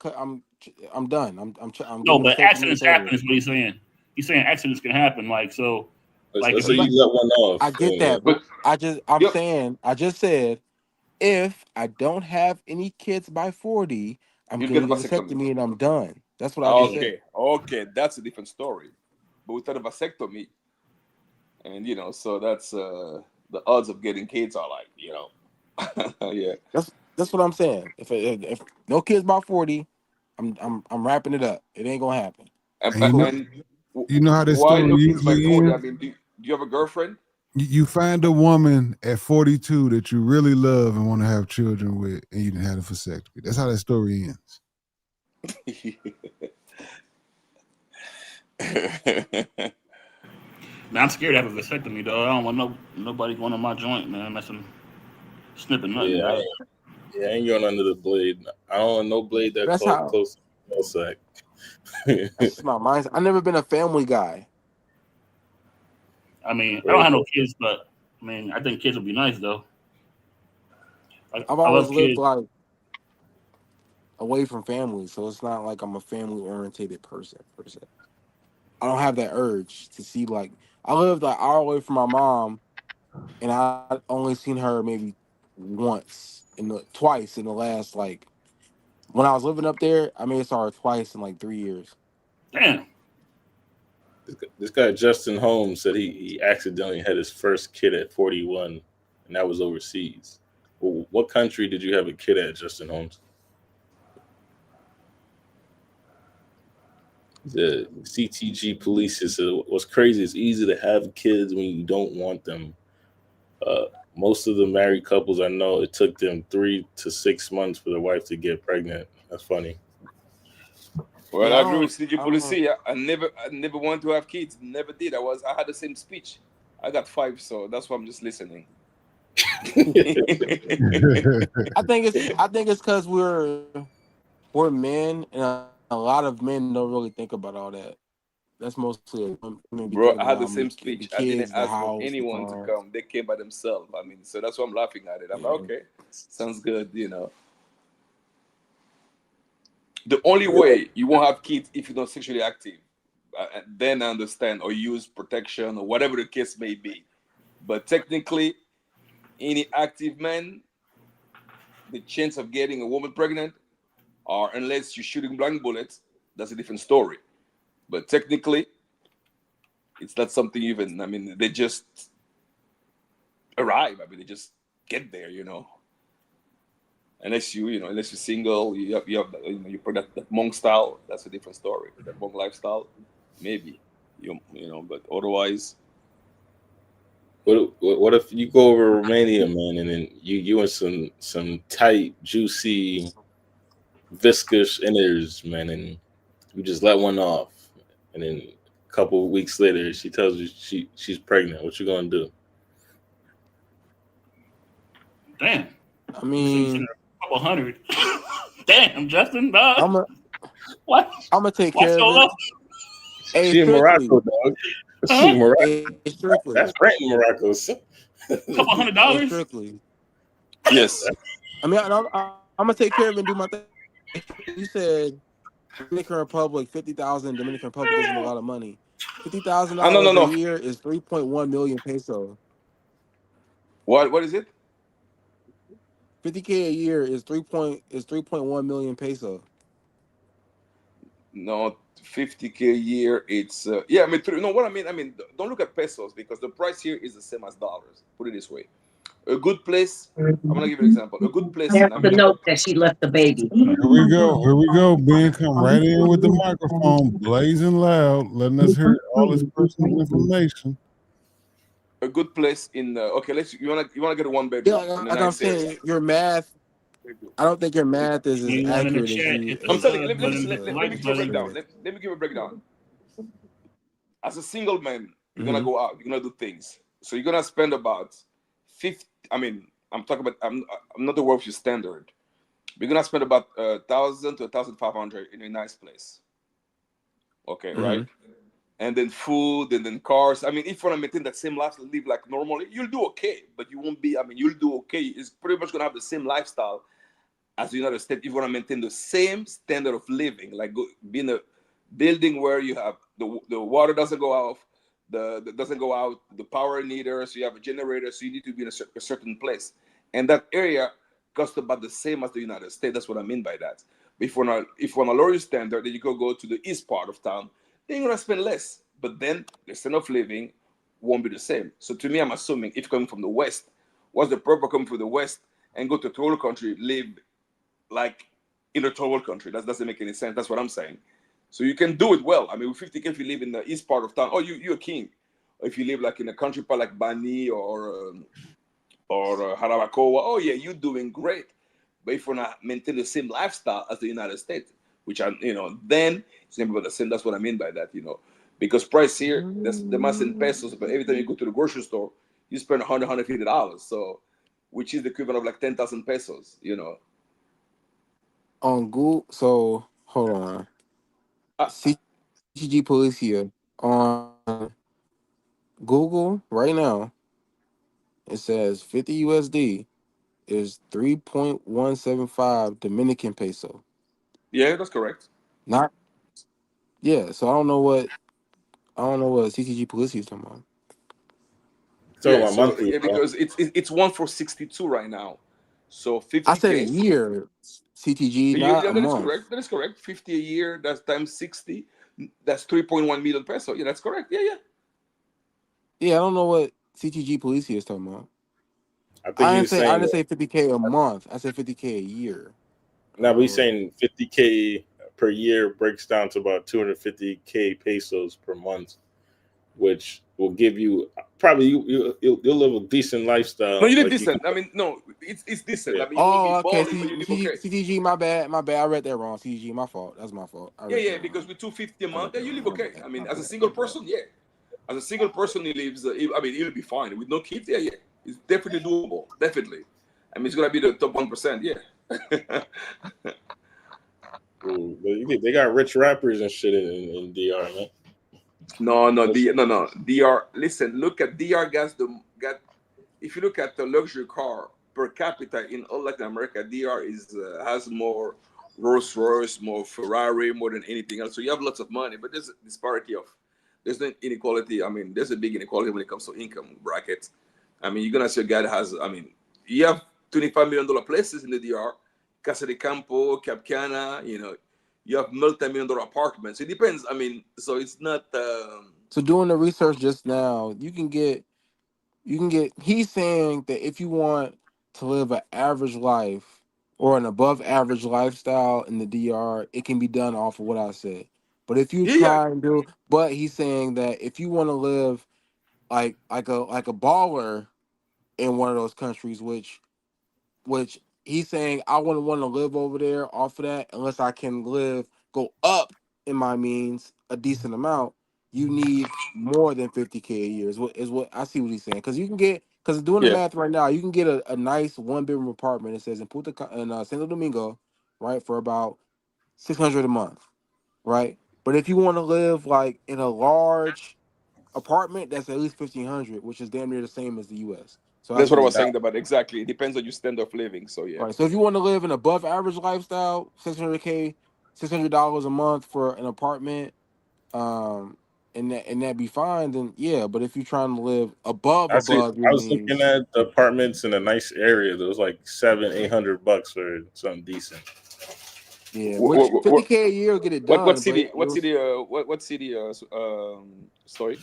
done. I'm No, getting a but vasectomy. accidents It's over. happen is what he's saying. He's saying accidents can happen. Like so, like Let's if say you you let one off. I get And, that, But but I'm yep. saying I just said if I don't have any kids by 40, I'm You'll get a getting a vasectomy. vasectomy and I'm done. That's what I just said. Okay, that's a different story. But without a vasectomy, and so that's the odds of getting kids are like, yeah. That's what I'm saying. If no kids by 40, I'm wrapping it up. It ain't gonna happen. And, And I'm cooking. you know how this why story no kids by usually 40? I ends? mean, do you have a girlfriend? You find a woman at 42 that you really love and want to have children with, and you didn't have a vasectomy. That's how that story ends. Man, I'm scared to have a vasectomy, though. I don't want nobody going on my joint, man. Messing, snipping nothing, yeah, dog. I ain't going under the blade. I don't want no blade that That's how. close to the sack. That's just my mind. I've never been a family guy. I mean, I don't Right. have no kids, but I mean, I think kids would be nice, though. I've I always love lived kids. like away from family, so it's not like I'm a family oriented person per se. I don't have that urge to see like I lived like hour away from my mom, and I only seen her maybe twice in the last like when I was living up there. I may have saw her twice in like 3 years. Damn. This guy Justin Holmes said he accidentally had his first kid at 41, and that was overseas. Well, what country did you have a kid at, Justin Holmes? The CTG police said what's crazy is easy to have kids when you don't want them. Most of the married couples I know, it took them 3 to 6 months for their wife to get pregnant. That's funny. Well, Yeah, I agree with CG I don't know. Policy. I never wanted to have kids. Never did. I had the same speech. I got 5, so that's why I'm just listening. I think it's because we're men, and a lot of men don't really think about all that. That's mostly women be Bro, thinking I had about the how many same the speech. I didn't kids, the ask for house, the anyone to car. come. They came by themselves. I mean, so that's why I'm laughing at it. I'm like, Yeah. okay, sounds good. The only way you won't have kids if you're not sexually active. Then I understand, or use protection, or whatever the case may be. But technically, any active man, the chance of getting a woman pregnant, or unless you're shooting blank bullets, that's a different story. But technically, it's not something even. I mean, they just arrive. I mean, they just get there. Unless you're single, you have you put that monk style. That's a different story. That monk lifestyle, maybe but otherwise. What if you go over Romania, man, and then you and some tight, juicy, viscous innards, man, and you just let one off, and then a couple of weeks later she tells you she's pregnant. What you gonna do? Damn. I mean, a couple hundred. Damn, Justin, dog. I'm What? gonna take Why care so of it. low? Hey, She in strictly. Morocco, dog. See, Morocco. It's strictly. That's rent in Morocco. Couple $100. It's strictly. Yes. I mean, I'm gonna take care of it and do my thing. You said Dominican Republic, 50,000. Dominican Republic isn't a lot of money. $50,000 No, no, a no. year is 3.1 million peso. What is it? 50K a year is 3.1 million peso. No, 50K a year. It's yeah. I mean, no. What I mean, don't look at pesos because the price here is the same as dollars. Put it this way: a good place. I'm gonna give you an example. A good I place have in to America. note that she left the baby. Here we go. Here we go. Ben, come right in with the microphone, blazing loud, letting us hear all his personal information. A good place in okay. You wanna get a one Yeah, bedroom in a like I'm nice area. saying, your math. I don't think your math is as Anyone in the accurate as chat you I'm into as telling you. but Let me like give you a button. breakdown. Let me give you a breakdown. As a single man, you're gonna Mhm. go out. You're gonna do things. So you're gonna spend about 50. I mean, I'm talking about. I'm not the word your standard. We're gonna spend about 1,000 to 1,500 in a nice place. Okay, right? Mhm. And then food, and then cars. I mean, if you want to maintain that same lifestyle, live like normally, you'll do okay. But you won't be. I mean, you'll do okay. It's pretty much gonna have the same lifestyle as the United States. If you want to maintain the same standard of living, like be in a building where you have the water doesn't go off, the doesn't go out, the power neither. So you have a generator. So you need to be in a certain place, and that area costs about the same as the United States. That's what I mean by that. But if you want to lower your standard, then you go to the east part of town. Then you're gonna spend less, but then the standard of living won't be the same. So to me, I'm assuming if coming from the west, what's the purpose coming from the west and go to a total country, live like in a third world country? That doesn't make any sense. That's what I'm saying. So you can do it well. I mean, with 50K, if you live in the east part of town, oh, you're a king. Or if you live like in a country part like Bani or Harabacoa, oh yeah, you're doing great. But if you're not maintain the same lifestyle as the United States, which are then it's never about the same. That's what I mean by that, because price here, that's the mass in pesos, but every time you go to the grocery store, you spend $150. So, which is the equivalent of like 10,000 pesos. On Google, so hold on. Uh, CGG Police here on Google right now. It says 50 USD is 3.175 Dominican peso. yeah, that's correct. Not yeah. So I don't know what CTG Police is talking about. Talking Yeah, about so monthly, yeah, bro. because it's one for 62 right now. So I said a 50K. year. CTG, not Yeah, a that is month. correct. That is correct. 50 a year, that's times 60. That's 3.1 million peso. Yeah, that's correct. Yeah, yeah. Yeah, I don't know what CTG Police is talking about. I think he was I saying didn't that. say 50K a month. I said 50K a year. I Now don't know he's what. saying 50K per year breaks down to about 250K pesos per month, which will give you probably you'll live a decent No, lifestyle. you live Like you can, decent. I mean, no, it's decent. yeah. I mean, you won't be Oh, okay. balling, but you live okay. CTG, my bad. My bad. I read that wrong. CTG, my fault. That's my fault. I Yeah, read yeah, that because wrong. with 250 a I read month, yeah, that you live wrong. My okay. bad. I mean, My as a bad. single My bad. person, yeah. As a single person, he lives, I mean, he'll be fine. With no kids, yeah, yeah. It's definitely doable. Definitely. I mean, it's going to be the top 1%, yeah. Ooh, they got rich rappers and shit in DR, man. No, no, That's, no. DR. Listen, look at DR gas. Got. If you look at the luxury car per capita in all Latin America, DR is has more Rolls Royce, more Ferrari, more than anything else. So you have lots of money, but there's a disparity of. There's no inequality. I mean, there's a big inequality when it comes to income brackets. I mean, you're gonna see a guy that has. I mean, you have $25 million places in the DR, Casa de Campo, Capcana. You have multi-million-dollar apartments. It depends. I mean, so it's not. So doing the research just now, you can get. He's saying that if you want to live an average life or an above average lifestyle in the DR, it can be done off of what I said. But if you Yeah, yeah, try and do, but he's saying that if you want to live like a baller in one of those countries, which he's saying I wouldn't want to live over there off of that unless I can go up in my means a decent amount. You need more than 50K a year is what I see what he's saying. Because doing the yeah. math right now, you can get a nice one bedroom apartment. It says in Santo Domingo, right, for about 600 a month, right? But if you want to live like in a large apartment that's at least 1,500, which is damn near the same as the U.S. So That's that's what I really was good. saying about exactly. It depends on your standard of living. So yeah. Right. So if you want to live an above average lifestyle, 600K, $600 a month for an apartment, um, and that be fine, then yeah. But if you're trying to live I see. above your I was looking means, at the apartments in a nice area. That was like $700-800 for something decent. yeah, which What 50K a year will get it done. But it what was city? What city? Story.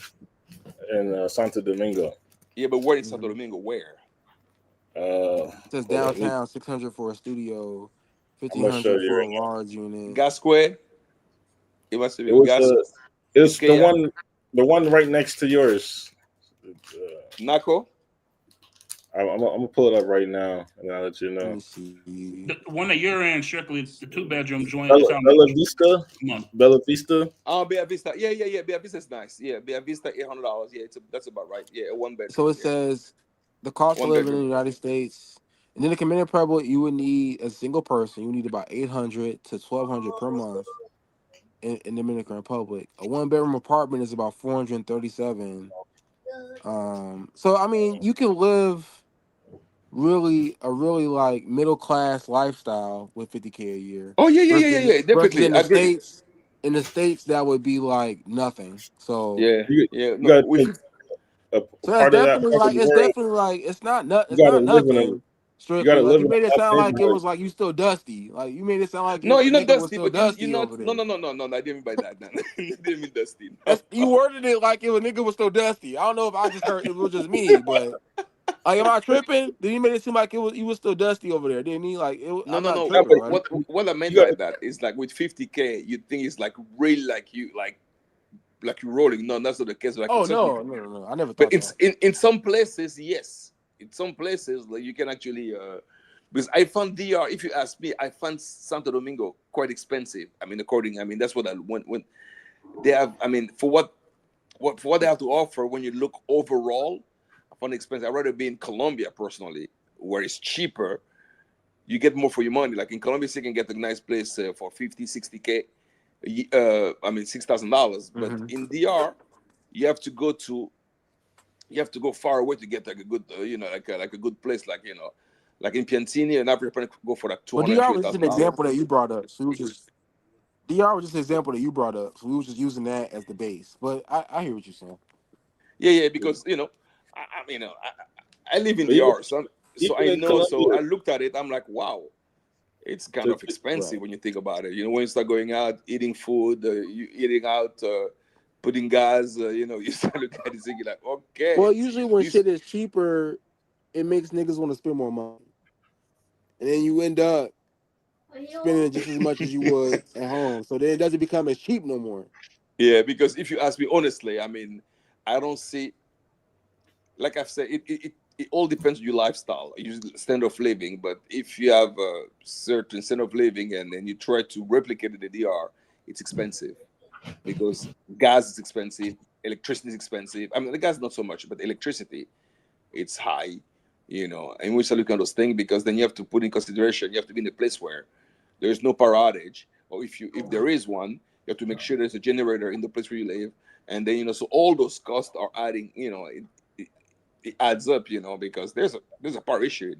In Santo Domingo. Yeah, but where in Santo mhm. Domingo? Where? It says Hold on. downtown 600 for a studio, I'm gonna show 1,500 you for a right large unit. Gasquet. It must now. be Gas. It's Vizcaya. the one right next to yours. Naco. I'm gonna pull it up right now, and I'll let you Let know. me see. The one that you're in, strictly the 2-bedroom joint, is Bella, how Bella much Vista, a month? Bella Vista. Oh, Bella Vista. Yeah. Bella Vista is nice. Yeah, Bella Vista, $800. Yeah, that's about right. Yeah, a one So bedroom. it Yeah, says the cost of one living in bedroom. the United States. And then the Dominican Republic, you would need a single person. You need about 800 to 1,200 per month in Dominican Republic. A one bedroom apartment is about 437. So I mean, you can live really like middle class lifestyle with 50K a year. Oh Versus Definitely, in I the agree. states, that would be like nothing. So Yeah, yeah. You No, gotta with think a that's part of that definitely part of like the world. You it's gotta not live in a. nothing. You Strictly gotta like live you in made it a sound like it neighborhood. was like you still dusty. Like you made it sound like no, a you're not nigga was dusty, still but you're dusty not. over No, there. no, no, no, no, no. I didn't mean by that. No. I didn't mean dusty. No. That's you worded it like if a nigga was still dusty. I don't know if I just heard if it was just me, but like am I tripping? Then you made it seem like you was still dusty over there, didn't he? Like No, I'm no, not no. Yeah, tripping, but right? What I you meant by gotta. that is like with 50K, you think it's like really like you're rolling. No, that's not the case. Like Oh it's something you can. no. I never But thought that. in some places, yes. In some places, like you can actually. Because I found DR. If you ask me, I found Santo Domingo quite expensive. I mean, according. I mean, that's what I when they have. I mean, for what they have to offer when you look overall, I found it expensive. I'd rather be in Colombia personally, where it's cheaper. You get more for your money. Like in Colombia, you can get a nice place for 50, 60K. I mean, $6,000. But Hmm. in DR, you have to go to you have to go far away to get like a good, like a good place, like in Piantini, an average person could go for like two But hundred DR three was just an thousand dollars. example that you brought up. So we was just DR was just an example that you brought up. So we was just using that as the base. But I hear what you're saying. Yeah, because I live in But even DR, so even I in know. So Colombia, I looked at it. I'm like, wow, it's kind to, of expensive Right. when you think about it. When you start going out, eating food, you eating out, putting gas. You start looking at this thing, you're like, okay, Well, usually when this. shit is cheaper, it makes niggas want to spend more money. And then you end up spending just as much as you would at home. So then it doesn't become as cheap no more. Yeah, because if you ask me honestly, I mean, I don't see. Like I've said, it all depends on your lifestyle, your standard of living. But if you have a certain standard of living and then you try to replicate it in the DR, it's expensive because gas is expensive, electricity is expensive. I mean, the gas not so much, but electricity, it's high. And we start looking at those things because then you have to put in consideration you have to be in a place where there's no power outage, or if there is one, you have to make sure there's a generator in the place where you live, and then so all those costs are adding. It adds up, because there's a power issue.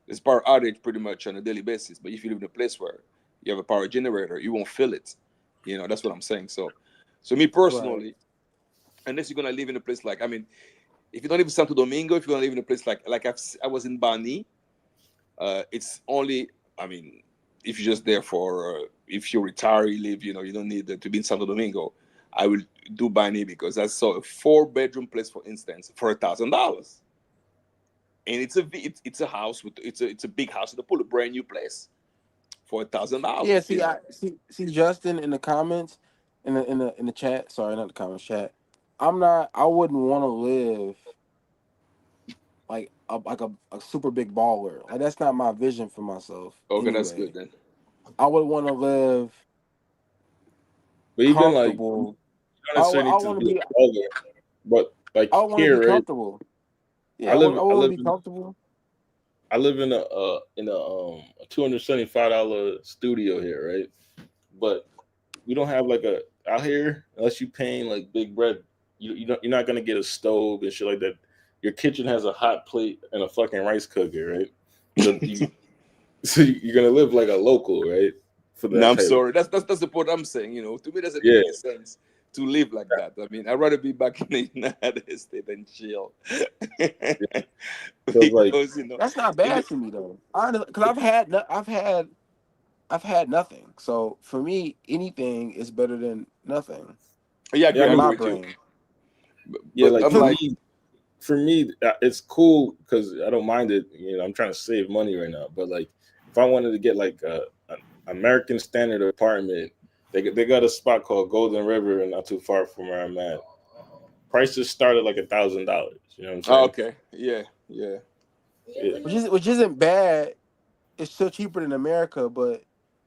There's power outage pretty much on a daily basis. But if you live in a place where you have a power generator, you won't feel it. That's what I'm saying. So me Right. personally, unless you're gonna live in a place like, I mean, if you don't live in Santo Domingo, if you're gonna live in a place like I was in Bani, it's only, I mean, if you're just there for, if you retire, you live, you don't need to be in Santo Domingo. I will do Bani because I saw a 4-bedroom place, for instance, for $1,000, and it's a house with it's a big house with a pool, a brand new place for Yeah, $1,000. see I see Justin in the comments in the chat, sorry, not the comments chat. I wouldn't want to live like a super big baller. Like that's not my vision for myself Okay, that's good anyway. then. I would want to live but even like you comfortable. don't necessarily I need to want to be be a baller. But like I want to be here, right? comfortable. I Yeah, live I I want to live be in comfortable. I live in a $275 studio here, right? But we don't have like a out here unless you paying like big bread. you're not gonna get a stove and shit like that. Your kitchen has a hot plate and a fucking rice cooker, right? So you're gonna live like a local, right? For No, that I'm type of sorry. That's the point I'm saying. To me, it doesn't make yeah. any sense to live like that. I mean, I'd rather be back in the United States and chill. Yeah. So it's like Because That's not in bad to me though. Because I've had nothing. So for me, anything is better than nothing yeah, yeah, I I in mean agree my with you. brain. yeah, But like I'm like, for me, it's cool because I don't mind it. I'm trying to save money right now, but like if I wanted to get like an American standard apartment, they got a spot called Golden River, and not too far from where I'm at. Prices start at like $1,000. You know what I'm saying? okay, yeah, yeah. Yeah. Which isn't bad. It's still cheaper than America, but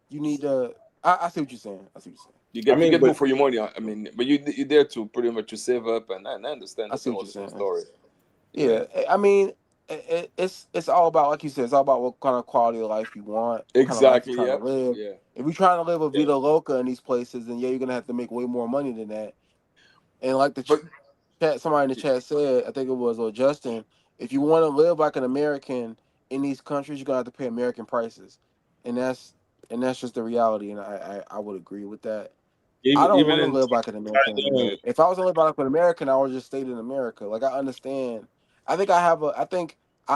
you need to. I see what you're saying. I see what you're saying. You I get you mean, get more but for your money. I mean, but you're there to pretty much to save up, and I understand I that's see a what whole you're different saying. story. Yeah, Yeah, I mean, it's all about, like you said, it's all about what kind of quality of life you want, what kind of life you're exactly. trying to Yep. live. Yeah. If you're trying to live a yeah, vida loca in these places, then yeah, you're gonna have to make way more money than that. And like the But chat, somebody in the chat said, I think it was Justin, if you want to live like an American in these countries, you're gonna have to pay American prices, and that's just the reality. And I would agree with that. I don't even want to in live like an American anymore. If I was to live like an American, I would just stay in America. Like I understand. I think I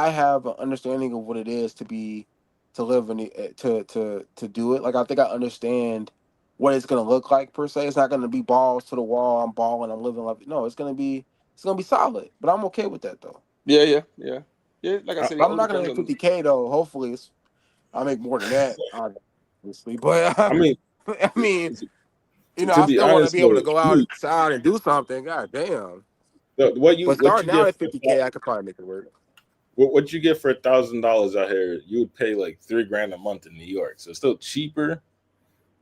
have an understanding of what it is to live in to do it. Like I think I understand what it's gonna look like per se. It's not gonna be balls to the wall. I'm balling. I'm living like no. It's gonna be solid. But I'm okay with that though. yeah, yeah, yeah, yeah. Like I said, it I'm all not gonna depends make on. 50K though. Hopefully, I make more than that, obviously. But I mean, I mean. to I be still want to honest be able to though, go outside and do something. God damn. But what you starting out get at 50K, I could probably make it work. what you get for $1,000 out here, you would pay like $3 grand a month in New York. So it's still cheaper.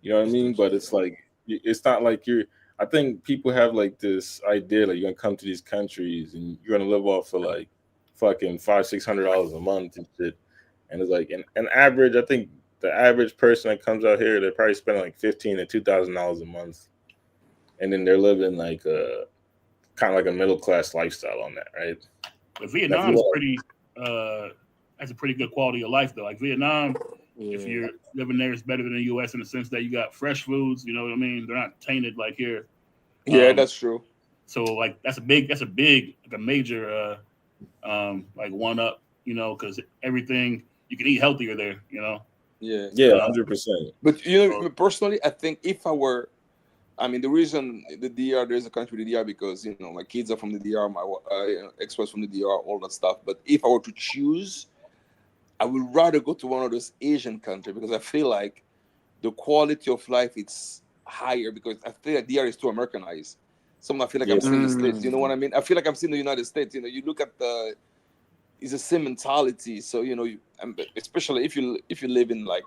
You know what I It's still mean? But cheaper. it's like it's not like you're. I think people have like this idea like you're gonna come to these countries and you're gonna live off for like fucking $500-$600 a month and shit. And it's like an average. I think the average person that comes out here, they're probably spending like $1,500 to $2,000 a month, and then they're living like a kind of like a middle class lifestyle on that, right? But Now, if you Vietnam's want, pretty has a pretty good quality of life though. Like Vietnam, if Yeah. you're living there, it's better than the U.S. in the sense that you got fresh foods. You know what I mean? They're not tainted like here. Yeah, Um, that's true. so like that's a big like a major like one up. Because everything you can eat healthier there. Yeah, yeah, Um, 100%. but so, personally, I think if I were, I mean, the reason the DR, there's a country with the DR because my kids are from the DR, my ex-wife from the DR, all that stuff. But if I were to choose, I would rather go to one of those Asian countries because I feel like the quality of life is higher because I feel like DR is too Americanized. Some I feel like Yeah, I'm seeing the States. You know what Mm. I mean? I feel like I'm seeing the United States. You look at it's the same mentality. So especially if you live in like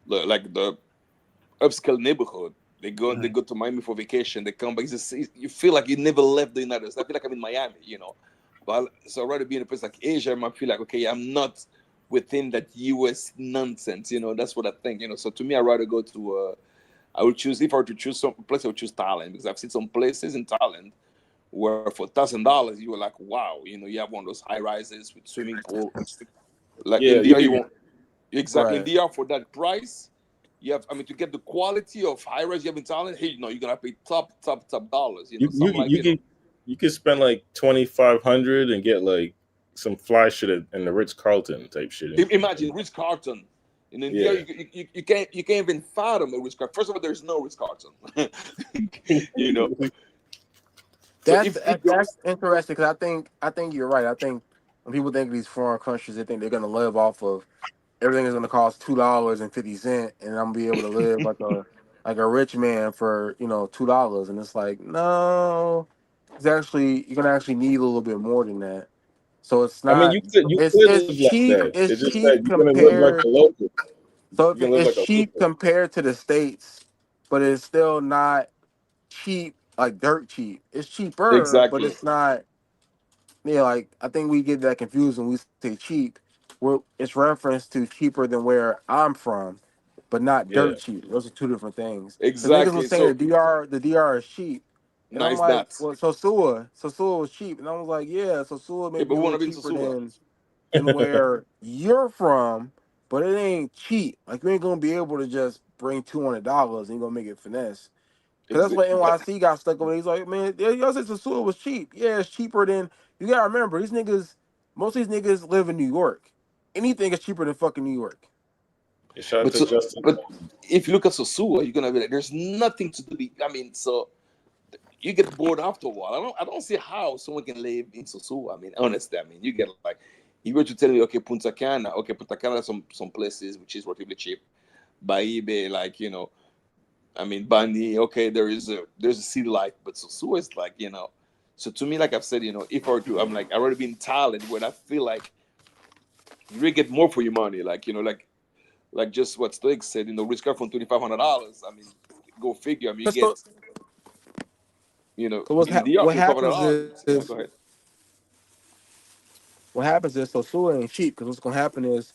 the upscale neighborhood. They go to Miami for vacation. They come back. You feel like you never left the United States. I feel like I'm in Miami. But so I'd rather be in a place like Asia. I might feel like okay, I'm not within that US nonsense. That's what I think. So to me, I'd rather go to. I would choose if I were to choose some place. I would choose Thailand because I've seen some places in Thailand where for $1,000 you were like, wow. You have one of those high rises with swimming pool. Like yeah, in you DR, you can. won't exactly in Right. DR for that price. You have, I mean, to get the quality of high res you have in Thailand, hey, you're gonna pay top dollars. You Something can like you can spend like 2,500 and get like some fly shit in the Ritz Carlton type shit. imagine Ritz Carlton. And in DR, Yeah, you can't even fathom a Ritz Carlton. First of all, there's no Ritz Carlton. you know. So That's if that's interesting because I think you're right. I think when people think of these foreign countries, they think they're gonna live off of everything is gonna cost $2.50, and I'm gonna be able to live like a rich man for $2. And it's like no, you're gonna actually need a little bit more than that. So it's I mean not. you It's could it's live like cheap. that. It's It's just that cheap you're gonna live like a compared. local. So if You're gonna live it's like a cheap local. compared to the states, but it's still not cheap like dirt cheap. It's cheaper, but exactly, it's not. Yeah, like I think we get that confused when we say cheap. It's reference to cheaper than where I'm from, but not Yeah, dirt cheap. Those are two different things. Because niggas will exactly. say the So DR, the DR is cheap, And I'm Nice like, that. well, Sosua was cheap, and I was like, yeah, Sosua may Yeah, be but a we little wanna be in cheaper Sosua. than where you're from, but it ain't cheap. Like you ain't gonna be able to just bring $200 and you gonna make it finesse. Cause that's what But NYC got stuck over there. He's like, man, y'all said Sosua was cheap. Yeah, it's cheaper than you gotta remember, these niggas, most of these niggas live in New York. Anything is cheaper than fucking New York. Shout out but to Justin. but if you look at Sosua, you're gonna be like, there's nothing to do. I mean, so you get bored after a while. I don't see how someone can live in Sosua. I mean, honestly, I mean, you get like, you were to tell me, okay, Punta Cana, has some places which is relatively cheap. Baibe, like I mean, Bandi, okay, there's a city life, but Sosua is like, So to me, like I've said, if I were to, I'm like, I already been in Thailand where I feel like you really get more for your money, like like just what Stoic said, Rizz Off from $2,500. I mean, go figure. I mean, you So, get, so in the what happens $500. Yeah, is go ahead. Sosua ain't cheap. Because what's gonna happen is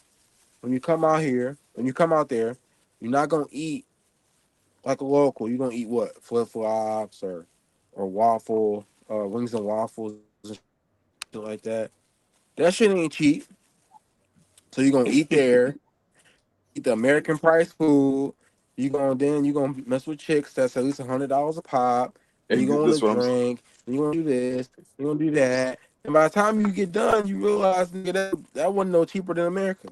when you come out here, when you come out there, you're not gonna eat like a local. You're gonna eat what? Flip flops or waffle, wings and waffles and shit like that. That shit ain't cheap. So you're gonna eat there, eat the American price food. You gonna mess with chicks that's at least $100 a pop. And And you're gonna that's what I'm saying. drink. And you're gonna do this. You're gonna do that. And by the time you get done, you realize nigga, that wasn't no cheaper than America.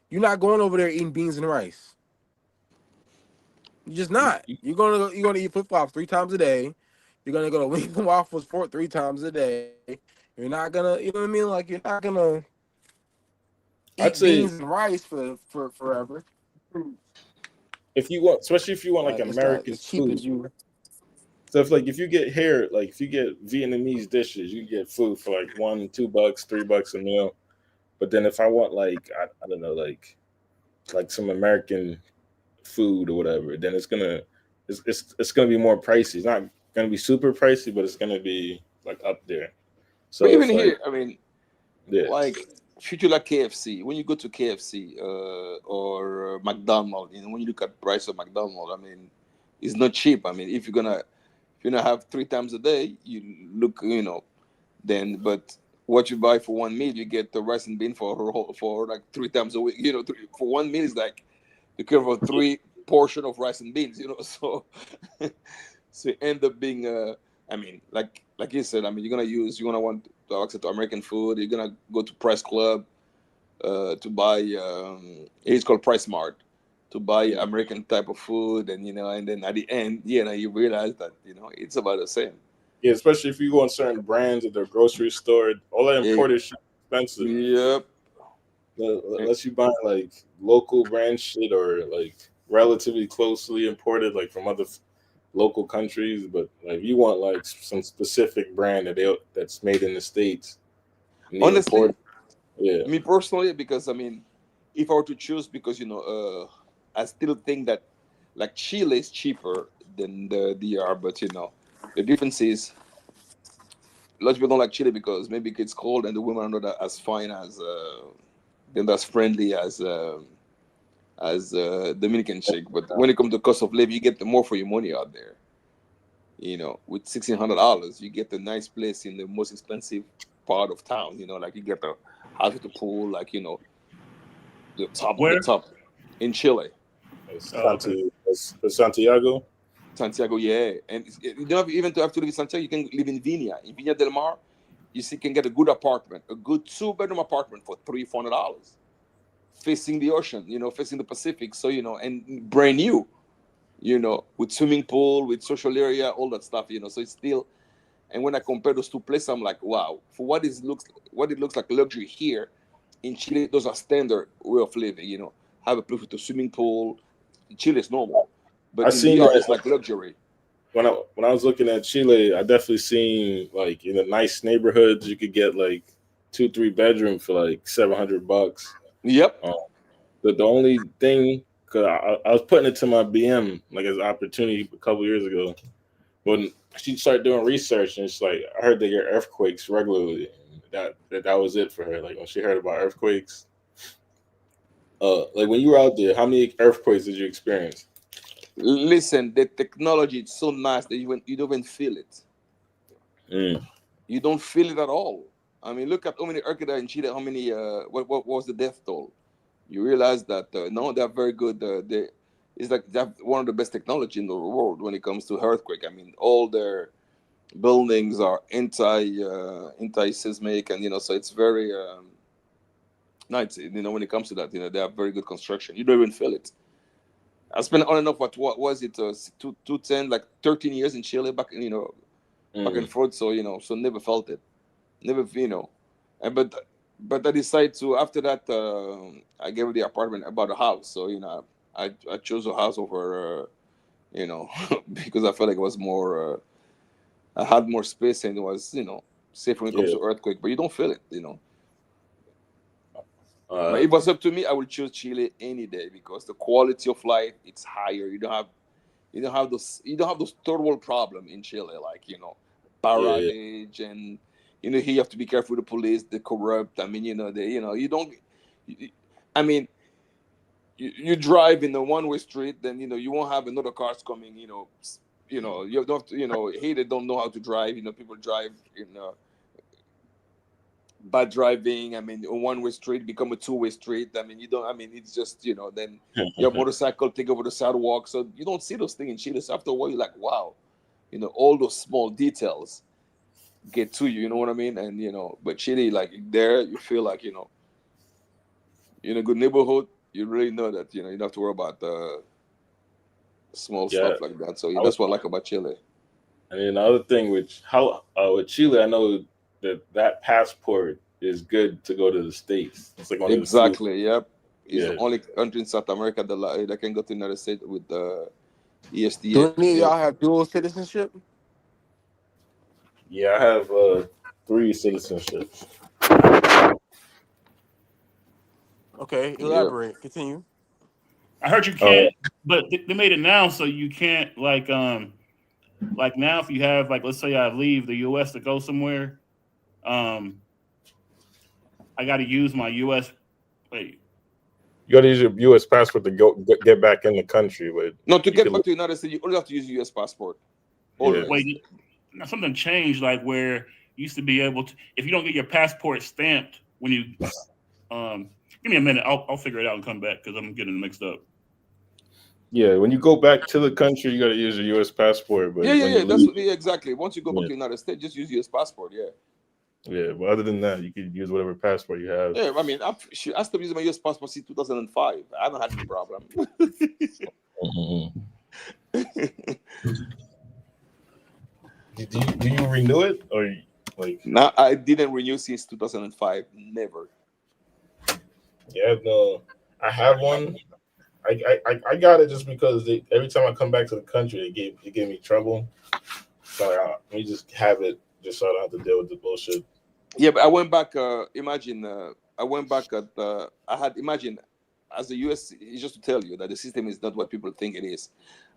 You're not going over there eating beans and rice. You're just not. You're gonna eat flip flops 3 times a day. You're gonna go to wings and waffles 3 times a day. You're not gonna, you know what I mean? Like you're not gonna I'd eat say beans and rice for forever. if you want, especially if you want like Like it's not American as cheap food. as you. So if you get here, like if you get Vietnamese dishes, you get food for like $1, $2, $3 a meal. But then if I want like I don't know, like some American food or whatever, then it's gonna be more pricey. It's not gonna be super pricey, but it's gonna be like up there. But So even it's like, here, I mean, yeah, like treat you like KFC. When you go to KFC or McDonald's, when you look at price of McDonald's, I mean, it's not cheap. I mean, if you're gonna have 3 times a day, you look, then but what you buy for one meal, you get the rice and bean for like 3 times a week. For one meal is like you care for three portion of rice and beans. So so it end up being I mean, like you said, I mean, you're gonna want to have access to American food. You're gonna go to Price Club to buy it's called Price Mart to buy American type of food, and then at the end, you realize that it's about the same. yeah. Especially if you go on certain brands at their grocery store, all that Yeah, imported shit is expensive. yep. Unless you buy like local brand shit or like relatively closely imported, like from other local countries. But like you want like some specific brand that's made in the States and they Honestly, import. Yeah, me personally, because I mean, if I were to choose, because I still think that like Chile is cheaper than the DR, but the difference is a lot of people don't like Chile because maybe it's cold and the women are not as fine as they're not as friendly as Dominican chick. But when it comes to cost of living, you get the more for your money out there. With $1,600, you get the nice place in the most expensive part of town. Like you get the house with the pool, like the top of the Where? top in Chile, Oh, okay. Santiago. Santiago. Yeah, and you don't even to have to live in Santiago. You can live in Viña. In Viña del Mar, can get a good apartment, a good 2-bedroom apartment for $300-400, facing the ocean. Facing the Pacific. So and brand new. With swimming pool, with social area, all that stuff. So it's still. And when I compare those two places, I'm like, wow. For what it looks like luxury here, in Chile, those are standard way of living. Have a place with a swimming pool. Chile is normal, I but in seen DR it's that like luxury. when I was looking at Chile. I definitely seen like in the nice neighborhoods you could get like 2-3 bedroom for like $700. Yep. The only thing, cause I was putting it to my BM like as an opportunity a couple years ago. When she started doing research, and it's like I heard they get earthquakes regularly. That was it for her. Like when she heard about earthquakes, like when you were out there, how many earthquakes did you experience? Listen, the technology is so nice that you don't even feel it. You don't feel it at all. I mean, look at how many earthquakes in Chile. How many? What was the death toll? You realize that no, they're very good. It's like they have one of the best technology in the world when it comes to earthquake. I mean, all their buildings are anti-seismic, and so it's very nice. When it comes to that, they have very good construction. You don't even feel it. I spent on and off. What was it? 210, like 13 years in Chile back and forth. So so never felt it. Never and but I decided to after that I gave her the apartment. I bought a house. So I chose a house over because I felt like it was more I had more space and it was safe when it comes to earthquake. But you don't feel it. But if it was up to me, I would choose Chile any day because the quality of life it's higher. You don't have those third world problem in Chile like barrage and here you have to be careful with the police, the corrupt. I mean you don't. I mean you drive in a one-way street, then you won't have another cars coming. You don't have to, hey, they don't know how to drive. People drive bad driving. I mean, a one-way street become a two-way street. I mean, you don't. I mean, it's just then your motorcycle take over the sidewalk. So you don't see those things in Chile. So after a while, you're like, wow, all those small details get to you. You know what I mean? And but Chile, like there, you feel like in a good neighborhood. You really know that you don't have to worry about small stuff like that. So that's what I like about Chile. And then the other thing, with Chile, I know that passport is good to go to the States. It's like one of the few. Exactly. Yep. It's the only country in South America that can go to the United States with the ESTA. Do any of y'all have dual citizenship? Yeah, I have 3 citizenships. Okay, elaborate. Continue. I heard you can't, but they made it now so you can't like now if you have like let's say I leave the U.S. to go somewhere, I got to use my U.S. Wait. You got to use your U.S. passport to get back in the country. But no, to get back to the United States, you only have to use a U.S. passport. Always. Wait, now something changed, like where you used to be able to, if you don't get your passport stamped when you, give me a minute, I'll figure it out and come back because I'm getting mixed up. Yeah, when you go back to the country, you got to use your U.S. passport. But exactly. Once you go back to the United States, just use U.S. passport. Yeah. Yeah, but other than that, you can use whatever passport you have. Yeah, I mean, I stopped using my U.S. passport since 2005. I haven't had any problem. Do you renew it or like? No, I didn't renew since 2005. Never. Yeah, no, I have one. I got it just because every time I come back to the country, it gave me trouble. So let me just have it just so I don't have to deal with the bullshit. Yeah, but I went back. Imagine, I went back at. Imagine, as the U.S. It's just to tell you that the system is not what people think it is.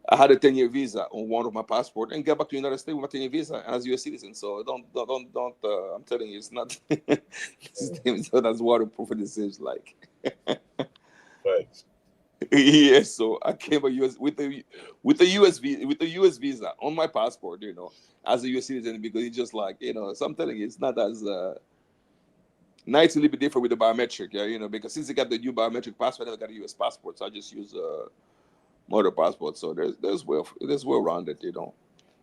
I had a 10-year visa on one of my passport and get back to the United States with a 10-year visa as a U.S. citizen. So don't. I'm telling you, it's not. The system is not as waterproof as it seems like. Thanks. Yes, so I came a US with the US visa on my passport, as a US citizen because it's just like so I'm telling you, it's not as nice, a little bit different with the biometric, because since I got the new biometric passport, I never got a US passport, so I just use motor passport. So there's way around it,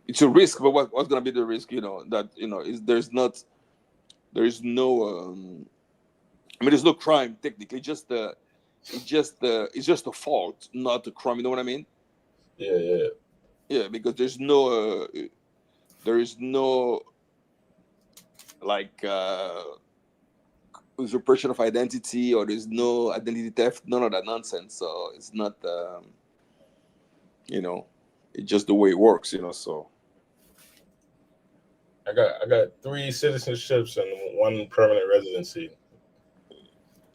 It's a risk, but what's gonna be the risk, that is there's no there's no crime technically, it's just a fault, not a crime. You know what I mean? Yeah. Because there is no like usurpation of identity, or there's no identity theft. None of that nonsense. So it's not, it's just the way it works. So I got 3 citizenships and 1 permanent residency.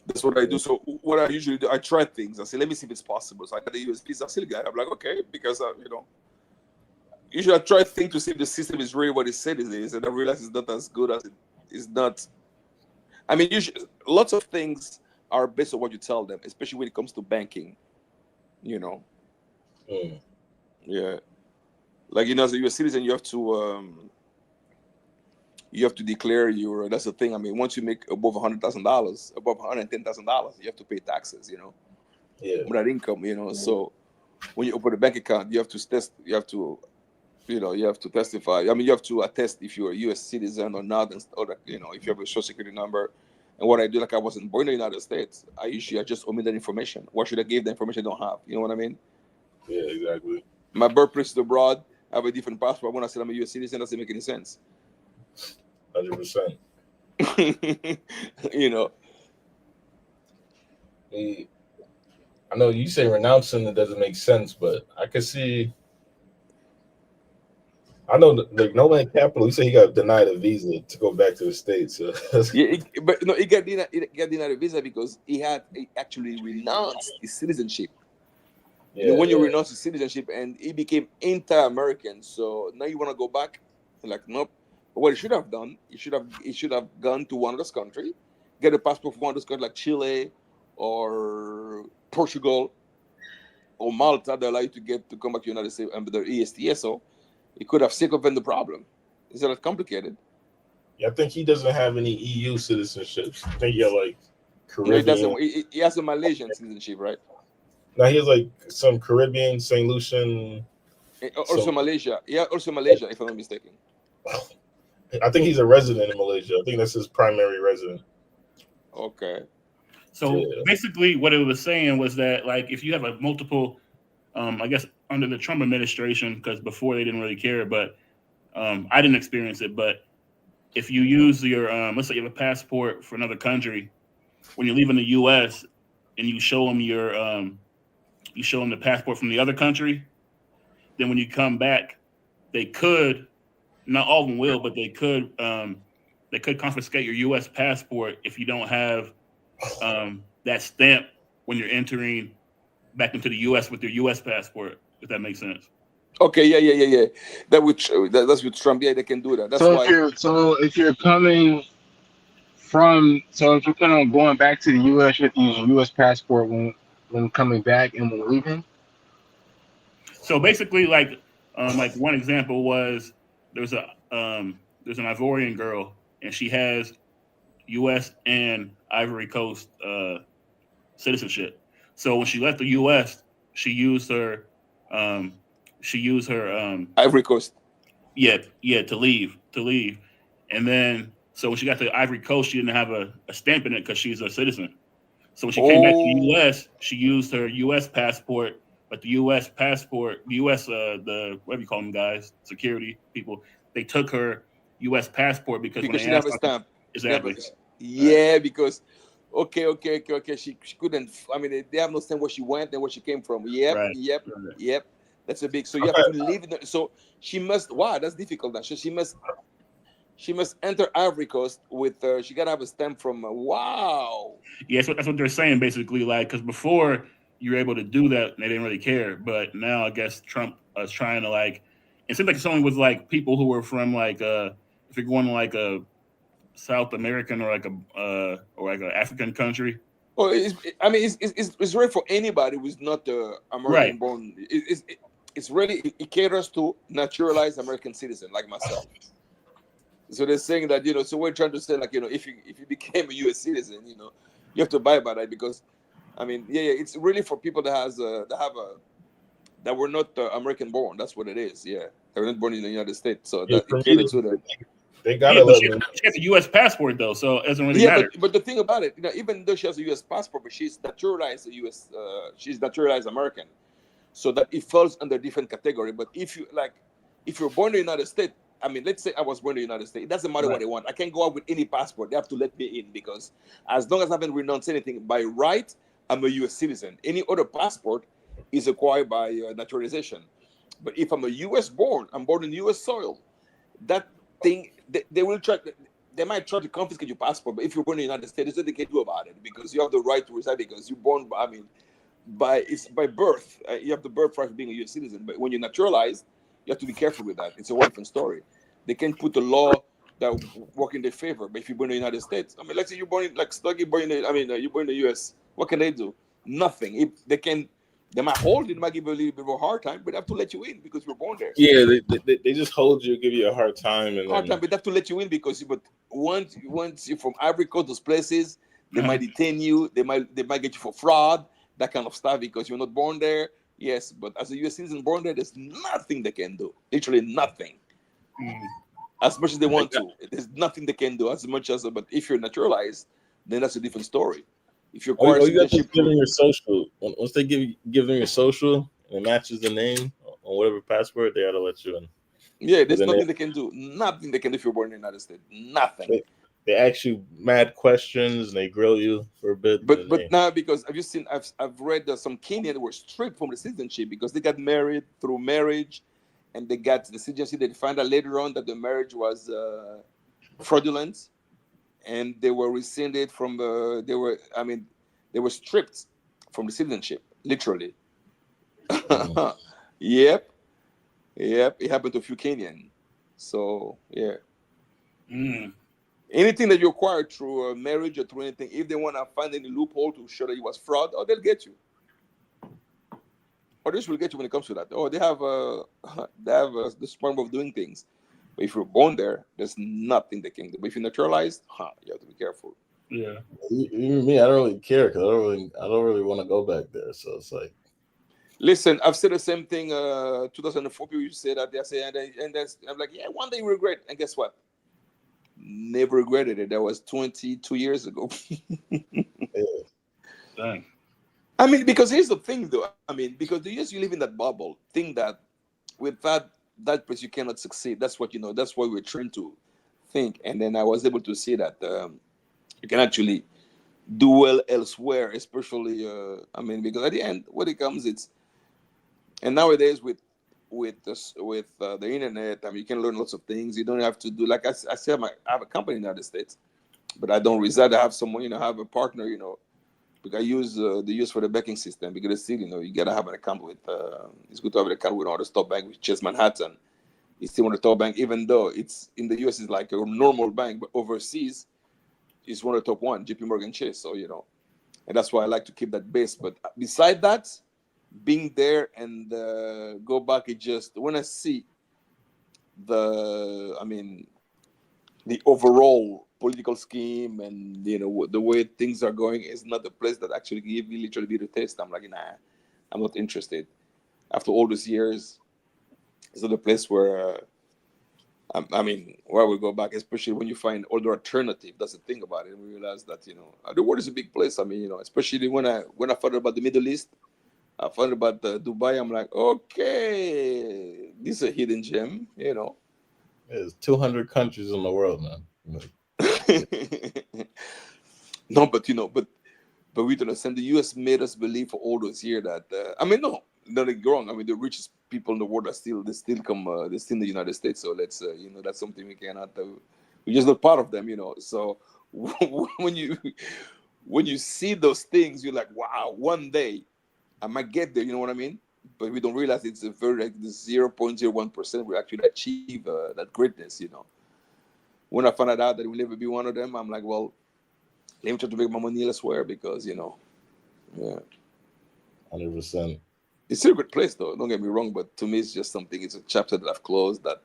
That's what I do. So what I usually do, I try things. I say, let me see if it's possible. So I got the US visa. I still got it. I'm like, okay, because usually I try things to see if the system is really what it said it is, and I realize it's not as good as it is. Not. I mean, usually lots of things are based on what you tell them, especially when it comes to banking. Yeah, like as a U.S. citizen, you have to declare your. That's the thing. I mean, once you make above $100,000, above $110,000, you have to pay taxes. Yeah. On that income. So when you open a bank account, you have to test. You have to. You have to testify. I mean, you have to attest if you're a U.S. citizen or not, and or if you have a social security number. And what I do, like I wasn't born in the United States, I just omit that information. Why should I give the information I don't have? You know what I mean? Yeah, exactly. My birthplace is abroad. I have a different passport. When I said I'm a U.S. citizen, that doesn't make any sense. 100%. I know you say renouncing it doesn't make sense, but I could see. I know, like Nolan Capital. He said he got denied a visa to go back to the States. So Yeah, but no, he got denied a visa because he actually renounced his citizenship. yeah, When you yeah. renounce his citizenship and he became anti-American, so now you want to go back? Like, nope. But what he should have done, he should have gone to one of those countries, get a passport from one of those countries like Chile or Portugal or Malta that allow you to come back to the United States under the ESTSO. He could have circumvented the problem. It's not complicated. Yeah, I think he doesn't have any EU citizenships. I think he got like No, he doesn't. Caribbean. He has a Malaysian citizenship, right? Now he has like some Caribbean, St. Lucian. Also Malaysia. Yeah, also Malaysia, if I'm not mistaken. I think he's a resident in Malaysia. I think that's his primary resident. Okay. So basically, what it was saying was that, like, if you have a multiple, I guess under the Trump administration, because before they didn't really care, but I didn't experience it. But if you use your, let's say you have a passport for another country, when you're leaving the U.S. and you show them the passport from the other country, then when you come back, they could, not all of them will, but they could confiscate your U.S. passport if you don't have that stamp when you're entering back into the U.S. with your U.S. passport, if that makes sense. Okay, yeah. That's with Trump. Yeah, they can do that. That's So why. if you're coming from, so if you're planning on going back to the U.S. with your U.S. passport when coming back and when leaving. So basically, like one example was there's an Ivorian girl and she has U.S. and Ivory Coast citizenship. So when she left the U.S., she used her Ivory Coast. Yeah, to leave, and then so when she got to Ivory Coast, she didn't have a stamp in it because she's a citizen. So when she came back to the U.S., she used her U.S. passport, but the U.S. the whatever you call them guys, security people, they took her U.S. passport because when she they didn't asked have a stamp. exactly. Yeah, because okay. She couldn't. I mean, they have no stamp where she went and where she came from. Yep. That's a big. So you have to live in. So she must. Wow, that's difficult. Now, so she must enter Ivory Coast with. She gotta have a stamp from. Wow. Yeah, that's what they're saying basically. Like, because before you were able to do that, they didn't really care, but now I guess Trump is trying to like. It seems like it's only with like people who are from like if you're going to like a South American or like an African country. Oh, it's really for anybody who's not American born. It's really it caters to naturalized American citizen like myself. So they're saying that so we're trying to say like if you became a U.S. citizen, you have to abide by that because, I mean, it's really for people that were not American born. That's what it is. Yeah, they were not born in the United States, so that it caters to them. They gotta let me. She has a U.S. passport though, so it doesn't really matter. But the thing about it, even though she has a U.S. passport, but she's naturalized she's naturalized American, so that it falls under different category. But if you're born in the United States, I mean, let's say I was born in the United States, it doesn't matter what they want. I can't go out with any passport. They have to let me in because as long as I haven't renounced anything by right, I'm a U.S. citizen. Any other passport is acquired by naturalization. But if I'm a U.S. born, I'm born in U.S. soil, that thing they will try. They might try to confiscate your passport, but if you're born in the United States, there's nothing they can do about it because you have the right to reside because you're born. I mean, by birth. You have the birthright of being a U.S. citizen. But when you're naturalized, you have to be careful with that. It's a whole different story. They can't put a law that work in their favor. But if you're born in the United States, I mean, let's say you're born in you're born in the U.S. What can they do? Nothing. If they can They might hold it, they might give you a little bit of a hard time, but they have to let you in because you're born there. Yeah, they just hold you, give you a hard time, and Hard then time, but they have to let you in because but once you're from Ivory Coast, those places, they might detain you, they might get you for fraud, that kind of stuff because you're not born there. Yes, but as a U.S. citizen born there, there's nothing they can do. Literally nothing. As much as they want to, there's nothing they can do. As much as, but if you're naturalized, then that's a different story. If you acquire all you got to citizenship give them through, your social. Once they give them your social and it matches the name on whatever passport, they gotta let you in. yeah, But there's then nothing they can do. Nothing they can do if you're born in the United States. Nothing. they ask you mad questions and they grill you for a bit. And But now because have you seen? I've read that some Kenyan were stripped from the citizenship because they got married through marriage, and they got the citizenship. They found out later on that the marriage was fraudulent, and they were rescinded from the. They were stripped from the citizenship, literally. Yep, it happened to a few Kenyan. So yeah. Anything that you acquire through a marriage or through anything, if they want to find any loophole to show that it was fraud, oh, they'll get you. Or this will get you when it comes to that. Oh, they have the sperm of doing things. But if you're born there, there's nothing they can do. But if you're naturalized, you have to be careful. Yeah. Even me, I don't really care because I don't really want to go back there. So it's like, listen, I've said the same thing. 2004 people used to say that. They say, and I'm like, yeah, one day you regret. And guess what? Never regretted it. That was 22 years ago. Dang. I mean, because here's the thing, though. I mean, because the years you live in that bubble, think that without that place you cannot succeed. That's what That's what we're trained to think. And then I was able to see that you can actually do well elsewhere, especially. Because at the end, when it comes, and nowadays with the internet, you can learn lots of things. You don't have to do like I said. I have a company in the United States, but I don't reside. I have someone, I have a partner, because I use the US for the banking system because still, you gotta have an account with. It's good to have an account with all the top bank, which is Manhattan. It's still one of the top bank, even though it's in the US, it's like a normal bank, but overseas, it's one of the top one, JP Morgan Chase. So and that's why I like to keep that base. But beside that, being there and go back, it just when I see the overall political scheme and the way things are going is not the place that actually give me literally be the test. I'm like, nah, I'm not interested. After all these years, it's not the place where where we go back, especially when you find other alternative. That's the thing about it. And we realize that the world is a big place. Especially when I found out about the Middle East, I found out about Dubai. I'm like, okay, this is a hidden gem. There's 200 countries in the world, man. No, but we don't understand. The U.S. made us believe for all those years that no, don't get wrong. The richest people in the world are still they're still in the United States. So let's that's something we cannot. We're just not part of them. So when you see those things, you're like, wow, one day I might get there. You know what I mean? But we don't realize it's a very the 0.01% we actually achieve that greatness. When I found out that we'll never be one of them, I'm like, well, let me try to make my money elsewhere because, yeah. 100%. It's still a good place, though. Don't get me wrong, but to me, it's just something. It's a chapter that I've closed. That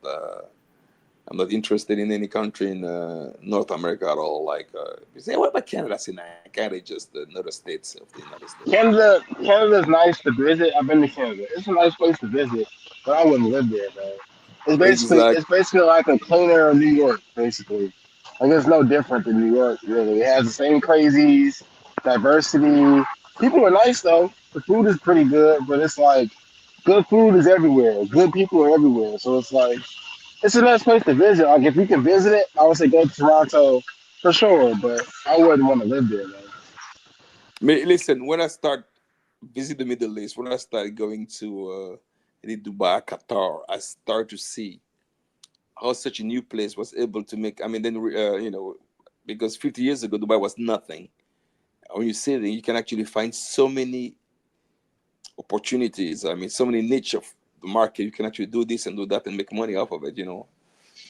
I'm not interested in any country in North America at all. Like, you say, what about Canada? I say, nah, Canada is just another states of the United States. Canada's nice to visit. I've been to Canada. It's a nice place to visit, but I wouldn't live there, man. It's Exactly. basically like a cleaner New York, basically. Like it's no different than New York, really. It has the same crazies, diversity. People are nice though. The food is pretty good, but it's like good food is everywhere. Good people are everywhere. So it's like it's a nice place to visit. Like if you can visit it, I would say go to Toronto for sure. But I wouldn't want to live there, man. Listen, when I start visit the Middle East, when I start going to Dubai, Qatar, I start to see how such a new place was able to make. Because 50 years ago Dubai was nothing. When you see it, you can actually find so many opportunities. So many niche of the market. You can actually do this and do that and make money off of it.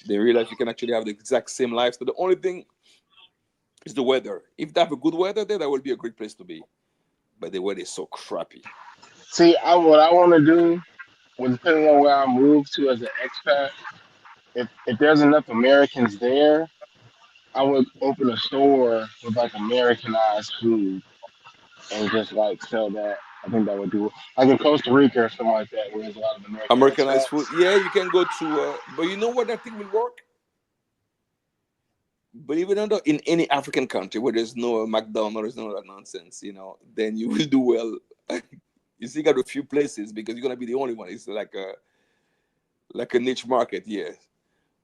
They realize you can actually have the exact same lifestyle. The only thing is the weather. If they have a good weather there, that would be a great place to be. But the weather is so crappy. See, what I want to do, depending on where I move to as an expat, if there's enough Americans there, I would open a store with like Americanized food and just like sell that. I think that would do it. Like in Costa Rica or something like that, where there's a lot of American Americanized food. expats. Yeah, you can go to, but you know what, that thing will work. Believe it or not, in any African country where there's no McDonald's, there's no that nonsense, then you will do well. You still got a few places because you're gonna be the only one. It's like a niche market, yes.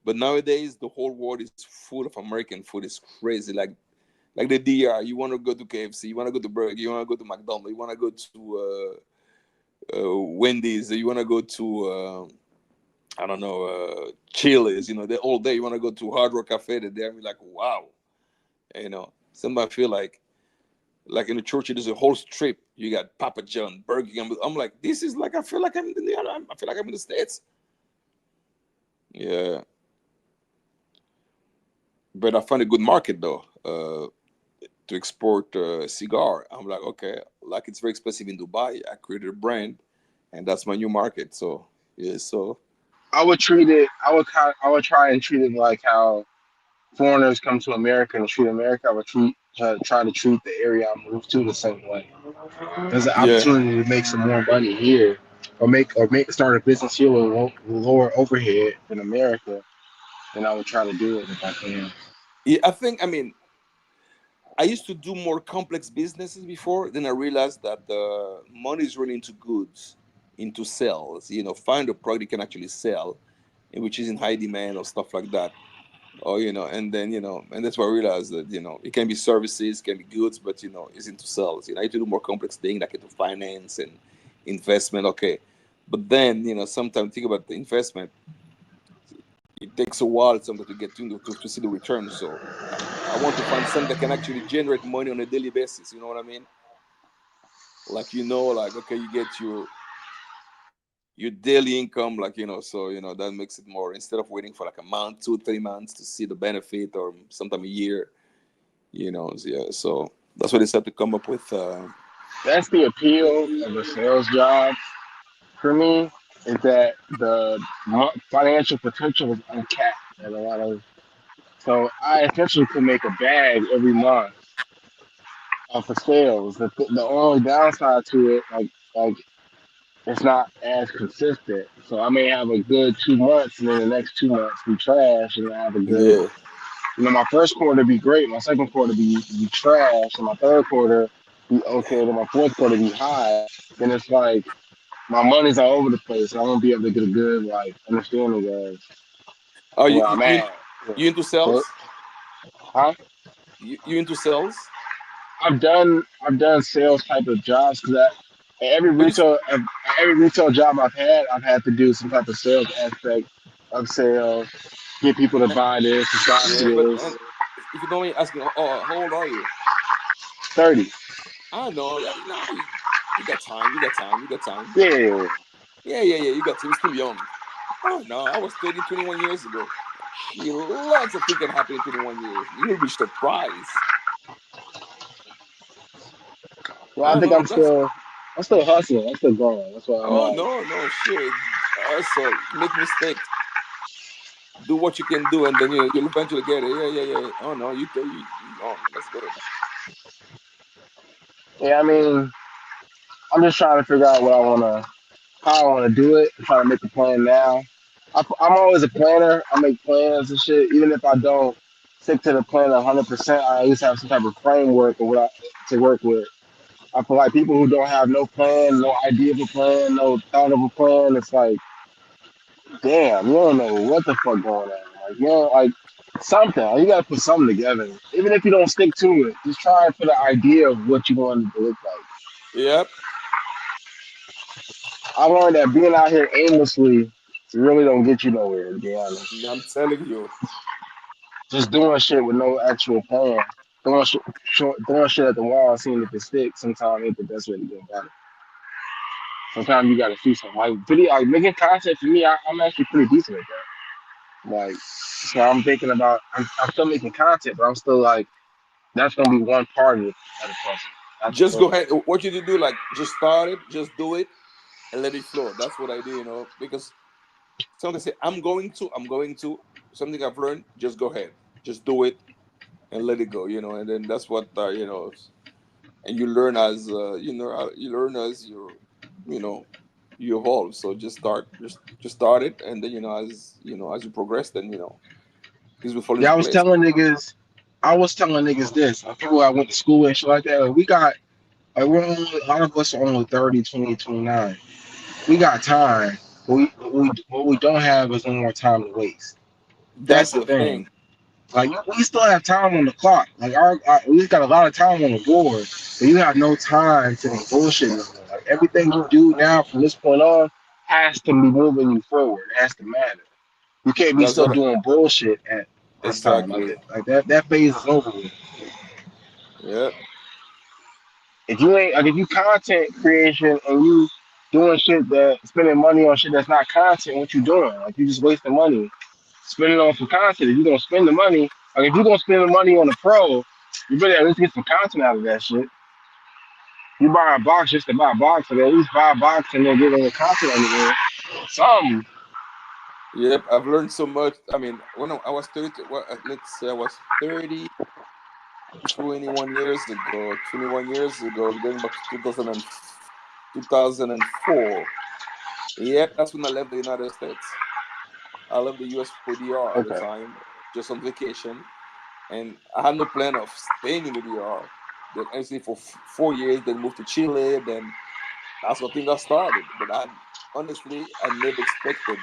But nowadays, the whole world is full of American food. It's crazy. Like the DR, you want to go to KFC, you want to go to Burger, you want to go to McDonald's, you want to go to Wendy's, you want to go to I don't know, Chili's. The all day you want to go to Hard Rock Cafe. They're like, wow. Somebody feel like in the church, there's a whole strip. You got Papa John, Burger King. I'm like, this is like, I feel like I'm in I feel like I'm in the States. Yeah. But I find a good market though, to export cigar. I'm like, okay, like it's very expensive in Dubai. I created a brand, and that's my new market. So yeah, so I would treat it. I would try and treat it like how foreigners come to America and treat America. I would try to treat the area I moved to the same way. There's an yeah, opportunity to make some more money here, or start a business here with lower overhead in America. Then I would try to do it if I can. yeah. I mean, I used to do more complex businesses before. Then I realized that the money is really into goods, into sales. Find a product you can actually sell, and which is in high demand or stuff like that. Or and then and that's why I realized that it can be services, can be goods, but it's into sales. I need to do more complex things like into finance and investment. Okay, but then sometimes think about the investment. It takes a while sometimes to get to see the return. So I want to find something that can actually generate money on a daily basis. You know what I mean? Like like okay, you get your daily income, like so that makes it more, instead of waiting for like a month, 2 3 months to see the benefit, or sometime a year. So, yeah. So that's what they said to come up with. That's the appeal of a sales job for me. Is that the financial potential is uncapped at a lot of. So I essentially could make a bag every month off of sales. The only downside to it, like it's not as consistent. So I may have a good 2 months, and then the next 2 months be trash, and I have a good. Yeah. My first quarter be great, my second quarter be trash, and my third quarter be okay, then my fourth quarter be high. Then it's like my money's all over the place. I won't be able to get a good understanding of Are you where you I'm you, at. Yeah. you into So, sales? huh? You into sales? I've done sales type of jobs because every But it's retail every retail job I've had to do some type of sales aspect of sales, get people to buy this, subscribe yeah. But to this. and if you don't mind me asking, how old are you? 30. I know. No, you got time. You got time. You got time. Yeah. Yeah, yeah, yeah. You got time. You're still young. Oh no, I was 30 21 years ago. She lots of things can happen in 21 years. You'll be surprised. Well, I I think know. That's I'm still hustling. I'm still going. That's why I'm oh like, no, no shit. Also, make mistakes. Do what you can do, and then you'll eventually get it. Yeah, yeah, yeah. Oh no, you young. That's good. yeah. I mean, I'm just trying to figure out how I wanna do it. I'm trying to make a plan now. I'm always a planner. I make plans and shit. Even if I don't stick to the plan 100%, I at least have some type of framework of to work with. I feel like people who don't have no plan, no idea of a plan, no thought of a plan, it's like, damn, you don't know what the fuck going on. Like, like something. You gotta put something together. Even if you don't stick to it, just try and put an idea of what you want it to look like. Yep. I learned that being out here aimlessly really don't get you nowhere, to be honest. I'm telling you. Just doing shit with no actual plan. Throwing shit at the wall and seeing if it sticks sometimes ain't the best way to go about it. Sometimes you gotta see something. Like video, like making content for me, I'm actually pretty decent at that. Like, so I'm thinking about, I'm still making content, but I'm still like, that's gonna be one part of the puzzle. Just go ahead. What you need to do, like, just start it, just do it, and let it flow. That's what I do, you know, because somebody say, I'm going to, something I've learned, just go ahead. Just do it and let it go, you know, and then that's what, you know, and you learn as, you learn as you know, you evolve. So just start it. And then, you know, as you progress, then, you know, things will fall Yeah, into place. I was telling niggas this. People I went to school with and shit like that. Like, we got, like, we're only, a lot of us are only 30, 20, 29. We got time. What we don't have is no more time to waste. That's That's the the thing. thing. Like, we still have time on the clock. Like, we got a lot of time on the board, but you have no time to be bullshitting. Like, everything you do now from this point on has to be moving you forward. It has to matter. You can't be That's still what doing bullshit at this time. exactly. Like that phase is over with. Yeah. If you ain't like if you content creation and you doing shit that spending money on shit that's not content, what you doing? Like you just wasting money. Spending on some content. If you're gonna spend the money, like if you're gonna spend the money on a pro, you better at least get some content out of that shit. You buy a box just to buy a box, or at least buy a box and then get a little content on it. Something. Yep. I've learned so much. I mean, when I was 30, well, let's say I was 30, 21 years ago, 21 years ago, going back to 2004. Yep, that's when I left the United States. I left the US for DR at the Okay. time, just on vacation. And I had no plan of staying in the DR. Then actually for 4 years, then moved to Chile. Then that's what things got started. But honestly, I never expected.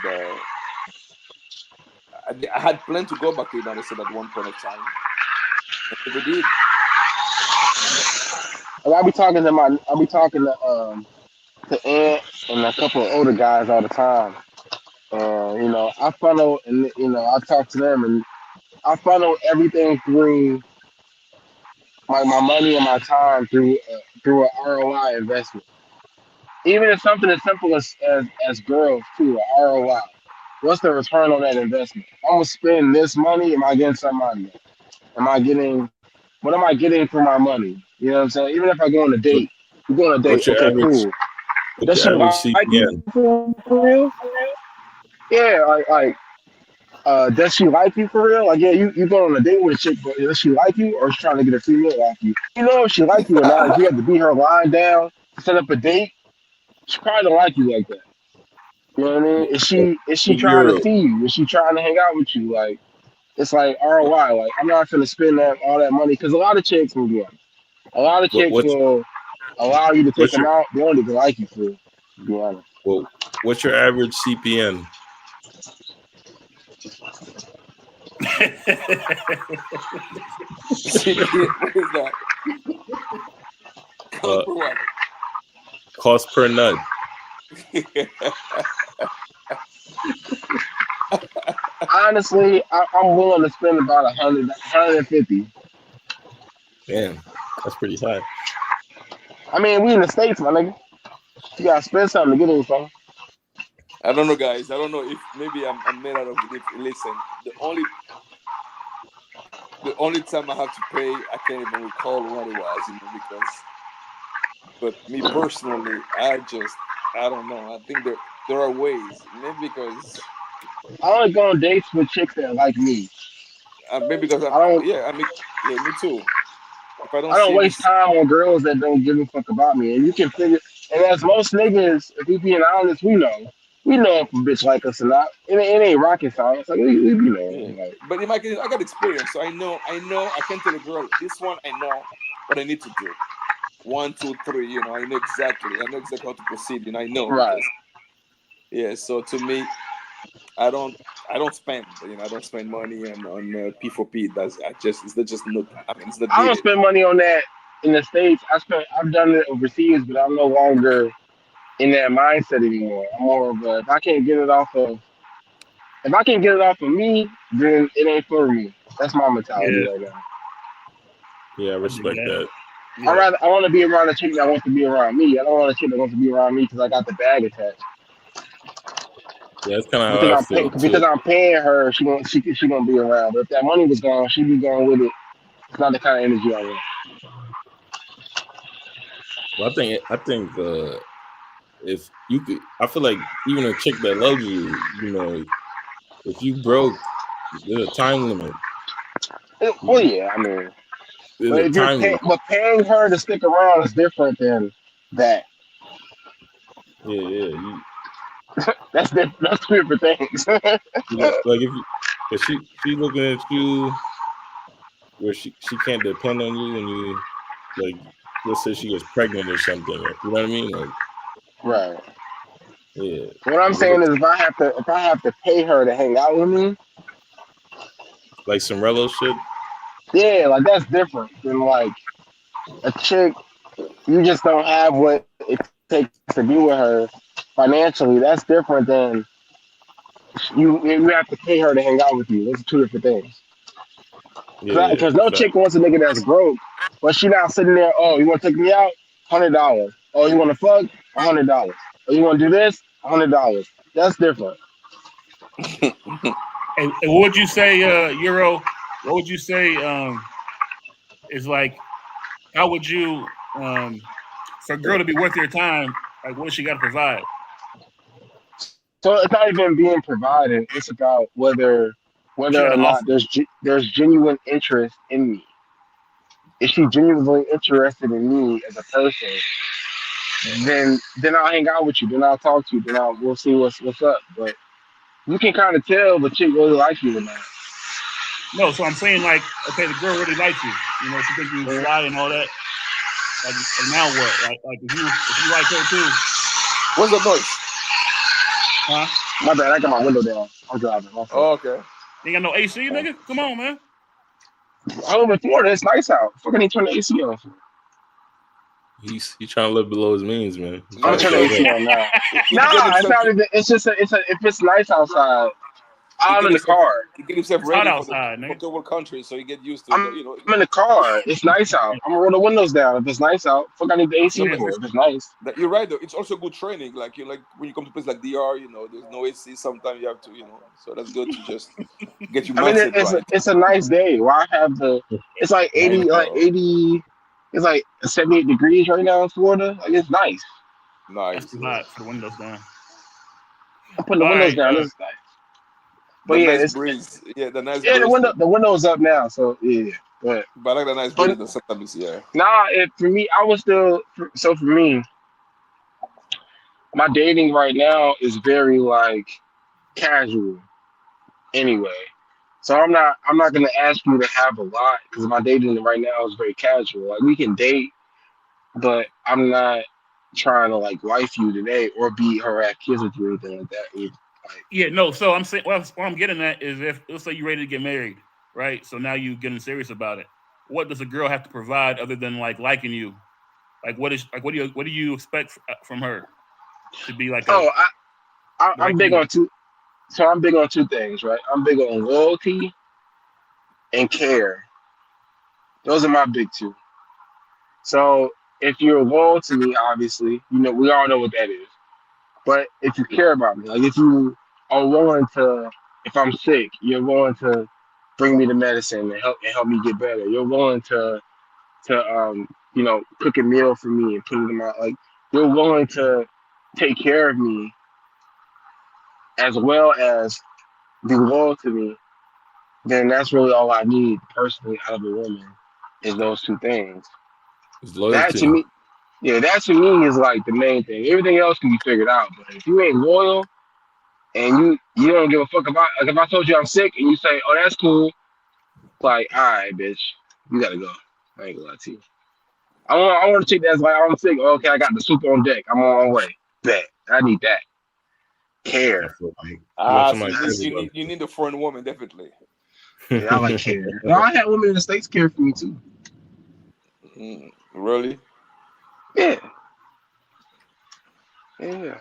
I had planned to go back to the United States at one point of time. I never did. Like I be talking to Ant and a couple of older guys all the time. You know, I funnel and you know I talk to them and I funnel everything through my money and my time through an ROI investment. Even if something as simple as girls too, an ROI. What's the return on that investment? I'm gonna spend this money. Am I getting something out of it? Am I getting what am I getting for my money? You know what I'm saying? Even if I go on a What, date, you go on a date. what's your Okay, average? cool. What's Does your she average like you CPN? for real? Yeah, does she like you for real? Like, yeah, you go on a date with a chick, but does she like you, or is she trying to get a female off you? You know if she like you or not. If you have to beat her line down to set up a date, she probably don't like you like that. You know what I mean? Is she What trying to euro? see you? Is she trying to hang out with you? Like, it's like ROI. Like, I'm not gonna spend all that money because a lot of chicks will be honest. A lot of What chicks what's will allow you to take what's them your out. They don't even like you for, to be honest. well, what's your average CPN? What is that? Cost Uh, per what? cost per nut. Honestly, I'm willing to spend about 150. Damn, that's pretty high. I mean, we in the States, my nigga. You gotta spend something to get anything. I don't know, guys. I don't know if maybe I'm made out of it. Listen, the only time I have to pay, I can't even recall when it was, you know, because. But me personally, I don't know. I think there are ways. Maybe because I only go on dates with chicks that like me. maybe because I don't yeah, I mean, yeah, me too. If I don't I don't see any, waste time on girls that don't give a fuck about me. And you can figure and as most niggas, if we being honest, we know. We know if a bitch like us or not. It ain't rocket science. Like we be yeah. knowing. Like But in my case, I got experience, so I know, I can tell a girl this one. I know what I need to do. One, two, three. You know, I know exactly. I know exactly how to proceed. You know, I know right. because yeah. So to me, I don't. I don't spend, you know, I don't spend money on P4P. It's not just not. I mean, it's not I don't needed. spend money on that in the States. I've done it overseas, but I'm no longer in that mindset anymore. I'm more of a if I can't get it off of me, then it ain't for me. That's my mentality Yeah, right now. yeah, I I dig respect that. that. Yeah. I want to be around a chick that wants to be around me. I don't want a chick that wants to be around me because I got the bag attached. Yeah, that's kind of how I feel Because too. I'm paying her. She gonna be around. But if that money was gone, she'd be gone with it. It's not the kind of energy I want. Well, I think if you could, I feel like even a chick that loves you, you know, if you broke, there's a time limit. Well, yeah, I mean, There's but a if you're time limit. paying her to stick around is different than that. Yeah. That's different. That's two different things. Like if she looking at you where she can't depend on you when you, like, let's say she gets pregnant or something. You know what I mean? Like, Right. yeah, What I'm there's a, saying is, if I have to pay her to hang out with me, like some Rello shit. yeah, like that's different than like a chick you just don't have what it takes to be with her financially. That's different than you have to pay her to hang out with you. Those are two different things. Yeah, Because no fact. chick wants a nigga that's broke, but she not sitting there. Oh, you want to take me out? $100. Oh, you want to fuck? $100. Oh, you want to do this? $100. That's different. Hey, what would you say, Euro? What would you say is like? How would you, for a girl to be worth your time? Like, what does she got to provide? So it's not even being provided. It's about whether She got or to not offer. there's genuine interest in me. If she's genuinely interested in me as a person, then I'll hang out with you. Then I'll talk to you. We'll see what's up. But you can kind of tell if a chick really likes you or not. No, so I'm saying like, okay, the girl really likes you. You know, she thinks you fly and all that. Like now what? Like if you like her too. What's the noise? Huh? My bad. I got my window down. I'm driving. Oh, okay. You got no AC, nigga? Come on, man. I live in Florida. It's nice out. Fucking need to turn the AC off. He's trying to live below his means, man. I'm gonna turn the AC on now. He get Nah, it's himself. not even. It's just if it's nice outside, I'm in the car. He get himself It's hot ready outside, for nigga. third world country, so he get used to it. You know. I'm in the car. It's nice out. I'm gonna roll the windows down. If it's nice out, fuck, I need the AC Yeah. for. If it's nice. You're right though. It's also good training. Like when you come to places like DR, you know, there's no AC. Sometimes you have to, you know. So that's good to just get your I mean, mindset right. it's a nice day. Why have the? It's like 80, know. like 80. It's like 78 degrees right now in Florida. Like it's nice. Nice. That's too hot for the windows down. I'm putting the windows down. It's nice. But the yeah, nice breeze. Yeah, the nice yeah. breeze. The window's up now, so yeah. But I like the nice breeze. But sometimes, yeah. Nah, for me, I was still. So for me, my dating right now is very like casual. Anyway, so I'm not gonna ask you to have a lot because my dating right now is very casual. Like we can date, but I'm not trying to like wife you today or be her have kids with you or anything like that. Yeah, no. So I'm saying what I'm getting at is if let's say you're ready to get married, right? So now you're getting serious about it. What does a girl have to provide other than like liking you? Like what do you expect from her to be like? I'm big on two. So I'm big on two things, right? I'm big on loyalty and care. Those are my big two. So if you're loyal to me, obviously, you know we all know what that is. But if you care about me, like if you are willing to, if I'm sick, you're willing to bring me the medicine and help me get better. You're willing to you know, cook a meal for me and put it in my like. You're willing to take care of me as well as be loyal to me. Then that's really all I need personally out of a woman is those two things. It's That loyalty. to me, yeah, that to me is like the main thing. Everything else can be figured out, but if you ain't loyal and you don't give a fuck about, like if I told you I'm sick and you say, oh that's cool, like all right, bitch, you gotta go. I ain't gonna lie to you. I want to take that as like I'm sick. Okay, I got the soup on deck. I'm on my way. Bet I need that care. So my you need a foreign woman definitely. Yeah, I like care. No, I had women in the States care for me too. Really? Yeah. Yeah.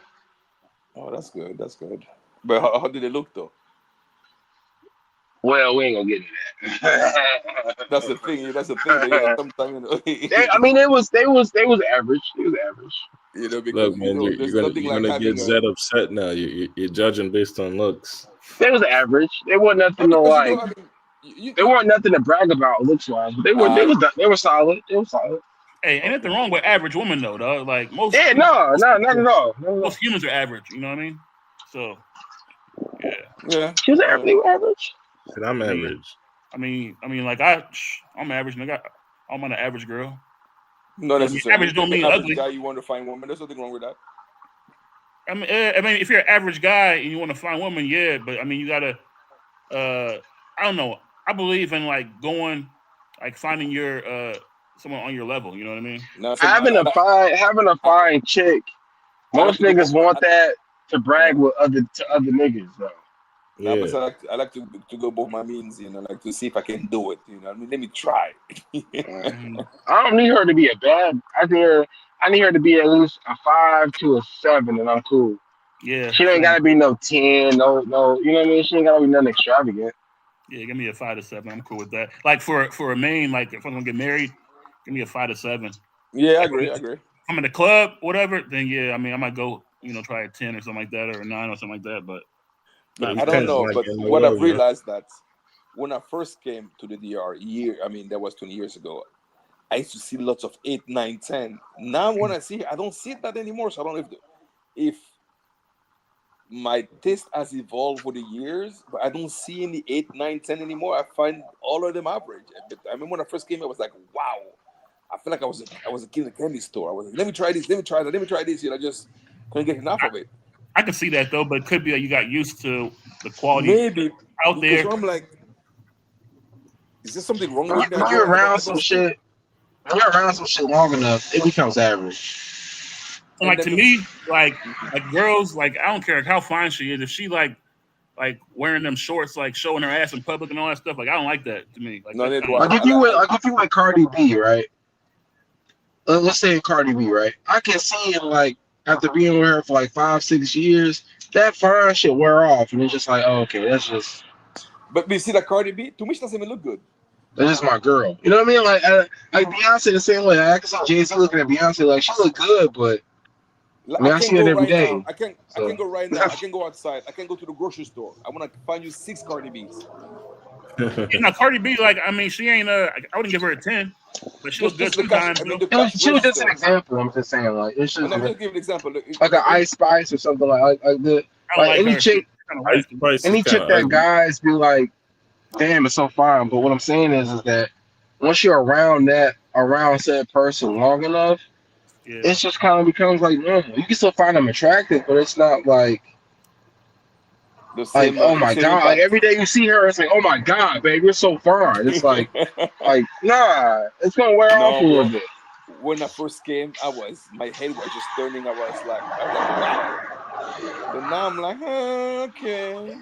Oh, that's good. That's good. But how did they look though? Well, we ain't gonna get into that. That's the thing. That's the thing. That, you know, sometimes you know. I mean, they was average. It was average. You know, because Look, man, there's you're nothing like gonna having get Zed upset now. You're judging based on looks. They was average. They wasn't nothing to because like. you know, I mean, they weren't nothing to brag about looks wise, but they were solid. They were solid. Hey, ain't nothing wrong with average women though, dog. Like most. Yeah, no, not at all. Most humans are average. You know what I mean? So, Yeah. She was average. And I'm average. I mean, like I'm average. Nigga, I'm on an average girl. Not necessarily. Average don't mean average ugly. guy, you want to find woman. There's nothing wrong with that. I mean, if you're an average guy and you want to find women, yeah, but I mean, you gotta. I don't know. I believe in like going, like finding your someone on your level. You know what I mean? No, Having a fine chick. Most niggas want that to brag with other niggas though. No, but I like to go both my means, you know, like to see if I can do it. You know, I mean, let me try. I don't need her to be a bad. I need her to be at least a 5 to a 7, and I'm cool. Yeah. She ain't gotta be no 10, no. You know what I mean? She ain't gotta be nothing extravagant. Yeah, give me a 5 to 7. I'm cool with that. Like for a main, like if I'm gonna get married, give me a 5 to 7. Yeah, I agree. If I'm in the club, whatever, then yeah, I mean, I might go, you know, try a 10 or something like that, or a 9 or something like that. But I don't know. But what I've realized that when I first came to the DR that was 20 years ago, I used to see lots of 8, 9, 10. Now when I see, I don't see that anymore. So I don't know if my taste has evolved over the years, but I don't see any 8, 9, 10 anymore. I find all of them average. But I mean, when I first came, I was like, wow. I feel like I was a kid in a candy store. I was like, let me try this, let me try that, let me try this. You know, I just couldn't get enough of it. I can see that though, but it could be that you got used to the quality maybe out there. So I'm like, is there something wrong with When you're around some shit, long enough, it becomes average. And like to me, like girls, like I don't care how fine she is, if she like wearing them shorts, like showing her ass in public and all that stuff, like I don't like that. To me, if you like Cardi B, right? Let's say Cardi B, right? I can see it like after being with her for like 5, 6 years, that fine shit wear off, and it's just like, oh, okay, that's just. But you see that Cardi B, to me, she doesn't even look good. That's just my girl. You know what I mean? Like Beyonce the same way. I can see Jay-Z looking at Beyonce like she look good, but I see it every day. I can go right now. I can go outside. I can go to the grocery store. I want to find you 6 Cardi B's. Now Cardi B, like I mean, she ain't. I wouldn't give her a 10, but she was good sometimes. She was just an example. I'm just saying, like it's just. I'm just giving an example. Like an Ice Spice or something like any chick. Any chick that guys be like, damn, it's so fine. But what I'm saying is that once you're around said person long enough, it's just kind of becomes like normal. You can still find them attractive, but it's not like oh my god, like every day you see her, it's like, oh my god, babe, you're so fine. It's like nah, it's gonna wear off a little bit. When I first came, my head was just turning. I was like, wow. But now I'm like, okay.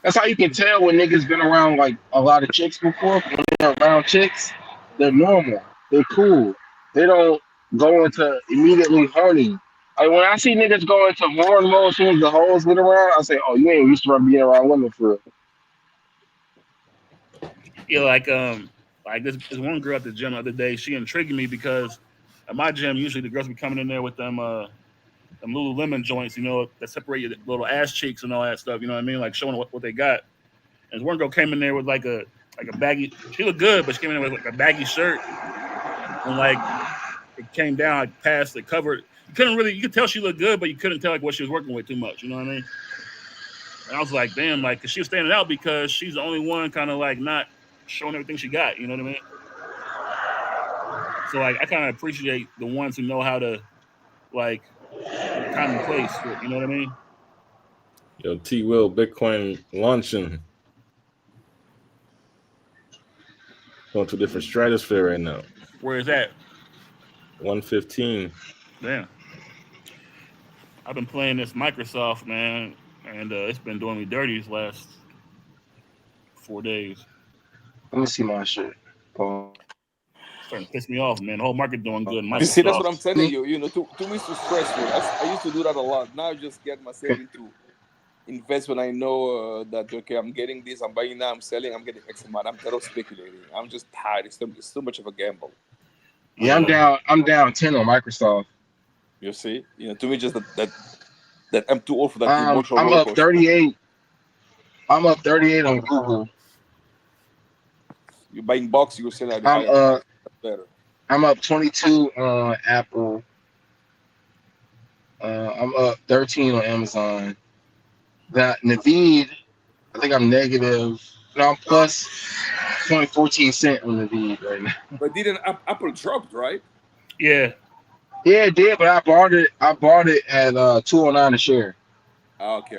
That's how you can tell when niggas been around like a lot of chicks before. When they're around chicks, they're normal, they're cool. They don't go into immediately horny. Like when I see niggas go into horn mode as soon as the hoes get around, I say, oh, you ain't used to being around women for real. Yeah, like this one girl at the gym the other day, she intrigued me because at my gym, usually the girls be coming in there with them Lululemon joints, you know, that separate your little ass cheeks and all that stuff, you know what I mean? Like showing what they got. And this one girl came in there with like a baggy, she looked good, but she came in there with like a baggy shirt. And like it came down like past the cover. You could tell she looked good, but you couldn't tell like what she was working with too much, you know what I mean? And I was like, damn, like, cause she was standing out because she's the only one kind of like not showing everything she got, you know what I mean? So like I kind of appreciate the ones who know how to like time and place, you know what I mean? Yo, T Will Bitcoin launching. Going to a different stratosphere right now. Where is that? 115. Damn. I've been playing this Microsoft, man, and it's been doing me dirty these last 4 days. Let me see my shit. Starting to piss me off, man. The whole market doing good. You see, that's what I'm telling you. You know, to me it's too stressful. I used to do that a lot. Now I just get myself into invest when I know that okay, I'm getting this, I'm buying now, I'm selling, I'm getting X amount. I'm not speculating. I'm just tired. It's too much of a gamble. Yeah, I'm down 10 on Microsoft. You see, you know, to me just that I'm too old for that emotional. I'm up 38. I'm up 38 on Google. You buying box, you say that. I'm better. I'm up 22 on Apple. I'm up 13 on Amazon. That Naveed, I think I'm negative. No, I'm plus 0.14 cent on Naveed right now. But didn't Apple dropped, right? Yeah. Yeah, it did, but I bought it. I bought it at 209 a share. Okay.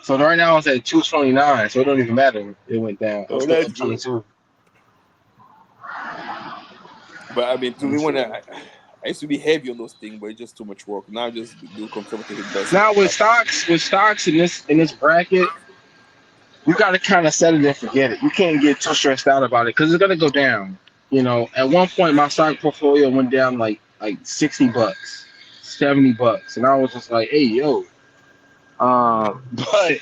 So right now it's at 229. So it don't even matter. It went down. I'm Oh, still that's up good. 22. But I mean, to I'm me, when still- I used to be heavy on those things, but it's just too much work. Now I just do conservative Now investment. with stocks in this bracket, you got to kind of set it and forget it. You can't get too stressed out about it because it's gonna go down. You know, at one point my stock portfolio went down like $60, $70, and I was just like, hey yo. But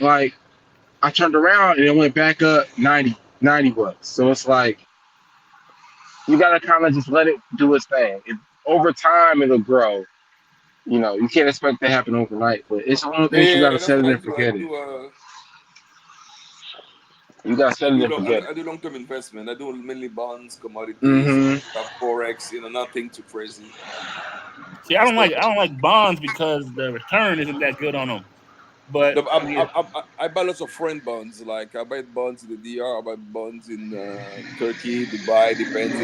like I turned around and it went back up 90 bucks. So it's like you gotta kind of just let it do its thing. Over time it'll grow. You know, you can't expect that to happen overnight, but it's one of the things you gotta Yeah, that's set what it I and do. I forget it. do. You gotta set it and forget I it. do long-term investment. I do mainly bonds, commodities, Mm-hmm. forex. Nothing too crazy. See, I don't like bonds because the return isn't that good on them. But No, I mean, I buy lots of foreign bonds. Like I buy bonds in the DR, I buy bonds in Turkey, Dubai. Depends.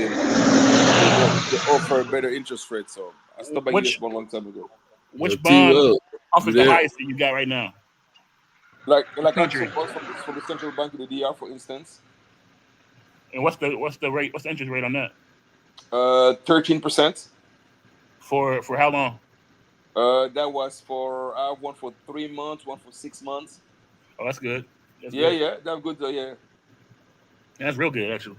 They offer better interest rates. So I stopped buying US which bond a long time ago. which T bond Will, you offers the there? highest that you got right now? Like What I have some country? bonds from the central bank in the DR, for instance. And what's the rate? What's the interest rate on that? 13%. For how long? That was for I have one for 3 months, one for 6 months. Oh, that's good. That's Yeah, good. yeah, that's good. Yeah. Yeah, that's real good actually.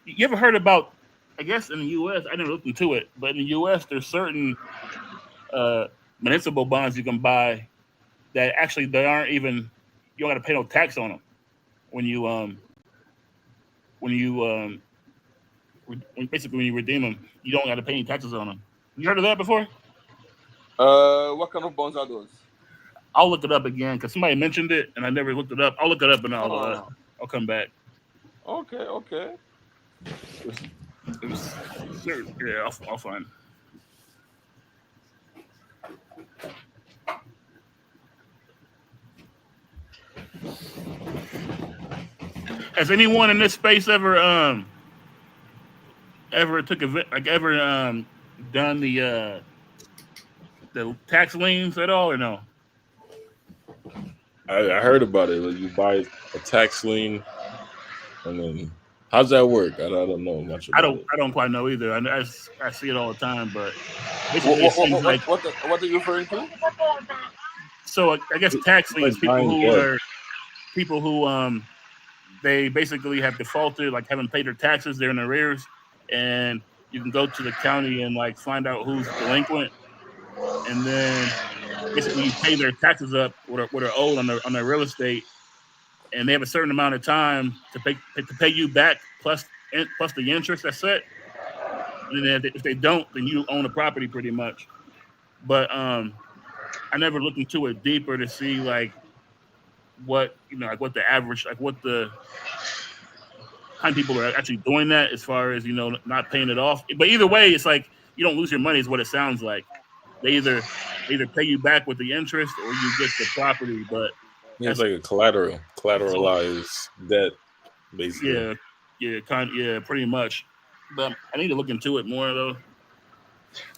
You ever heard about? I guess in the U.S. I never looked into it, but in the U.S. there's certain uh, municipal bonds you can buy that actually they aren't even you don't got to pay no tax on them when you when you basically when you redeem them you don't got to pay any taxes on them. You heard of that before? What kind of bonds are those? I'll look it up again because somebody mentioned it and I never looked it up. I'll look it up and Oh, I'll come back. okay. It was yeah, I'll find. Has anyone in this space ever took a like ever done the tax liens at all or no? I heard about it. Like you buy a tax lien, and then how's that work? I don't know much about it. I don't quite know either. I see it all the time, but basically it seems like What are you referring to? so. I guess tax It's like liens buying debt. people who they basically have defaulted, like haven't paid their taxes, they're in arrears, and you can go to the county and like find out who's delinquent, and then basically you pay their taxes up what are owed on their real estate, and they have a certain amount of time to pay you back plus the interest that's set. And then if they don't, then you own the property pretty much. But I never looked into it deeper to see like what like what the average like what the how many people are actually doing that as far as not paying it off. But either way, it's like you don't lose your money is what it sounds like. They either pay you back with the interest or you get the property. But Yeah, it's that's like a collateralized debt, basically. yeah, pretty much. But I need to look into it more though.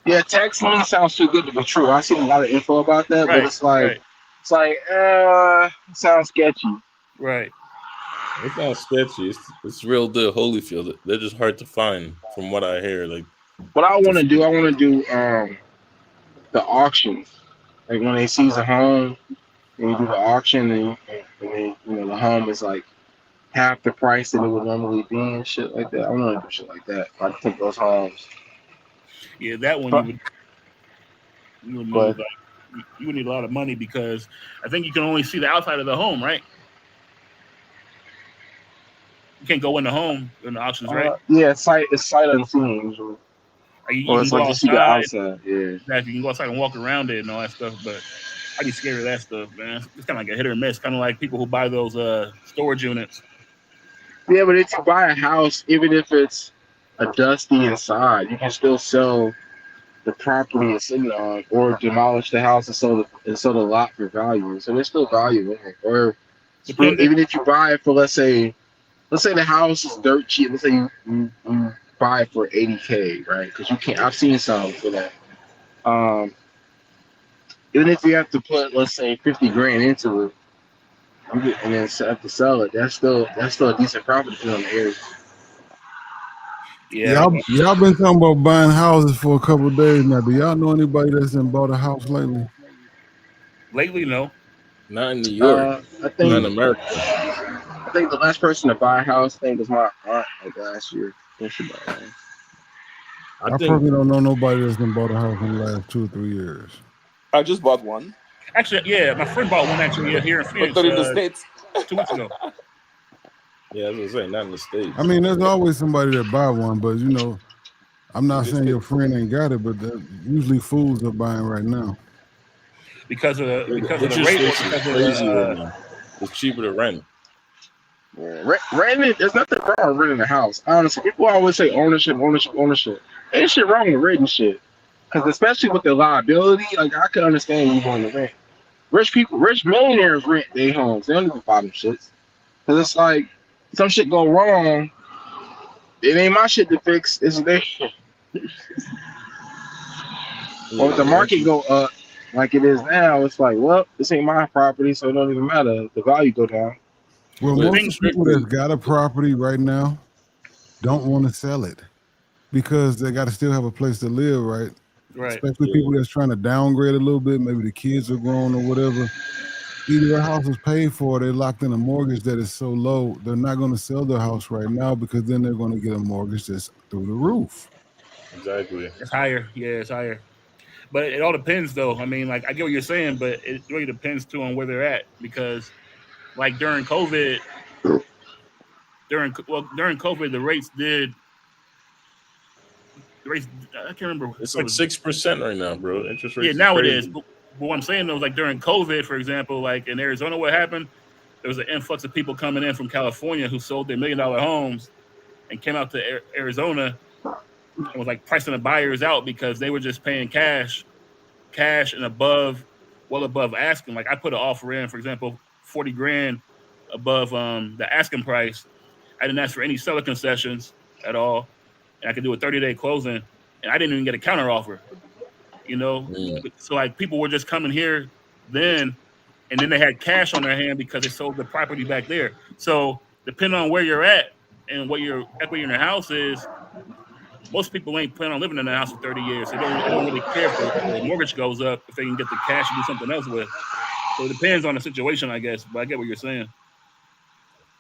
Yeah, tax lien sounds too good to be true. I seen a lot of info about that, but Right, it's like right, it sounds sketchy. right. It's not sketchy. It's real deal Holyfield. They're just hard to find, from what I hear. Like, What I want just to do, the auctions. Like when they seize a home, and you do the auction, and then the home is like half the price that it would normally be and shit like that. I want to do shit like that. I take those homes, Yeah, that one but you would need but like you would need a lot of money because I think you can only see the outside of the home, right? You can't go in the home in the auctions, right? yeah, it's sight unseen usually, You or can it's go like you see the outside. outside. Yeah. Exactly, you can go outside and walk around it and all that stuff, but I'd be scared of that stuff, man. It's kind of like a hit or miss, kind of like people who buy those storage units. Yeah, but if you buy a house, even if it's a dusty inside, you can still sell the property it's sitting on, or demolish the house and sell the lot for value. So there's still value in it. Or Depending. even if you buy it for, let's say the house is dirt cheap. Let's say you buy it for 80K, right? Because you can't. I've seen some for that. Um, Even if you have to put, let's say, 50 grand into it, and then have to sell it, that's still a decent profit depending on the area. Yeah. Y'all been talking about buying houses for a couple of days now. Do y'all know anybody that's bought a house lately? Lately, no. Not in New York. I Not think in America. the last person to buy a house, I think, was my aunt, like last year. When she bought one. I I think personally don't know nobody that's bought a house in the last 2 or 3 years. I just bought one. Actually, yeah, my friend bought one actually here in Phoenix But not in the States. 2 weeks ago. yeah, I was gonna say not in the States. I mean, there's always somebody that buy one, but you know, I'm not saying your friend ain't got it, but usually fools are buying right now. Because of the rate, or Interest rates is because of crazy right the now. It's cheaper to rent. Yeah, renting, there's nothing wrong with renting a house. Honestly, people always say ownership. Ain't shit wrong with renting shit. Because especially with the liability, like I can understand you going to rent. Rich millionaires rent their homes. They don't even buy them shits. Because it's like, some shit go wrong, it ain't my shit to fix. It's their shit. Or if the market go up like it is now, it's like, well, this ain't my property, so it don't even matter. The value go down. Well, But most of the people that's got a property right now don't want to sell it because they got to still have a place to live, right? Right. Especially people that's trying to downgrade a little bit. Maybe the kids are grown or whatever. Either their house is paid for, or they're locked in a mortgage that is so low, they're not going to sell their house right now because then they're going to get a mortgage that's through the roof. Exactly. It's higher. Yeah, it's higher. But it all depends, though. I mean, like I get what you're saying, but it really depends too on where they're at. Because, like during COVID, during COVID, the rates did. The rates, I can't remember. It's If it like was 6% right now, bro. Interest Yeah, rates is now it is. crazy. But what I'm saying though, is like during COVID, for example, like in Arizona, what happened? There was an influx of people coming in from California who sold their $1 million homes and came out to Arizona and was like pricing the buyers out because they were just paying cash and well above asking. Like I put an offer in, for example, 40 grand above the asking price. I didn't ask for any seller concessions at all, and I could do a 30-day closing, and I didn't even get a counter offer. You know, so like people were just coming here then, and then they had cash on their hand because they sold the property back there. So depending on where you're at and what your equity in your house is, most people ain't planning on living in the house for 30 years. They don't really care if the mortgage goes up if they can get the cash and do something else with. So it depends on the situation, I guess. But I get what you're saying.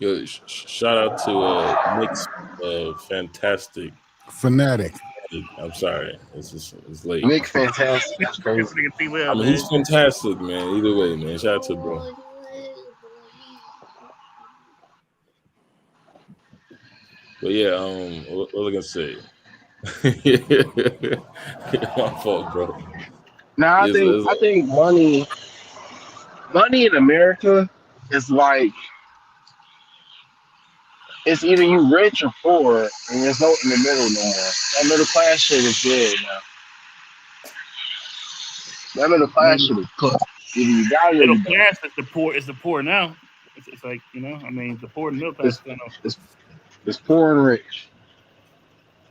Yo, shout out to Nick's fantastic Fanatic. I'm sorry, it's late. Nick fantastic. That's crazy. I mean, he's fantastic, man. Either way, man. Shout out to bro. But yeah, what was I gonna say? My fault, bro. Now I think money in America is like, it's either you rich or poor, and there's no in the middle no more. That middle class shit is dead now. That middle class shit is cooked. Either you got it or Middle you don't. class is the poor. Is the poor now? It's like, you know, I mean, the poor and middle class. It's poor and rich.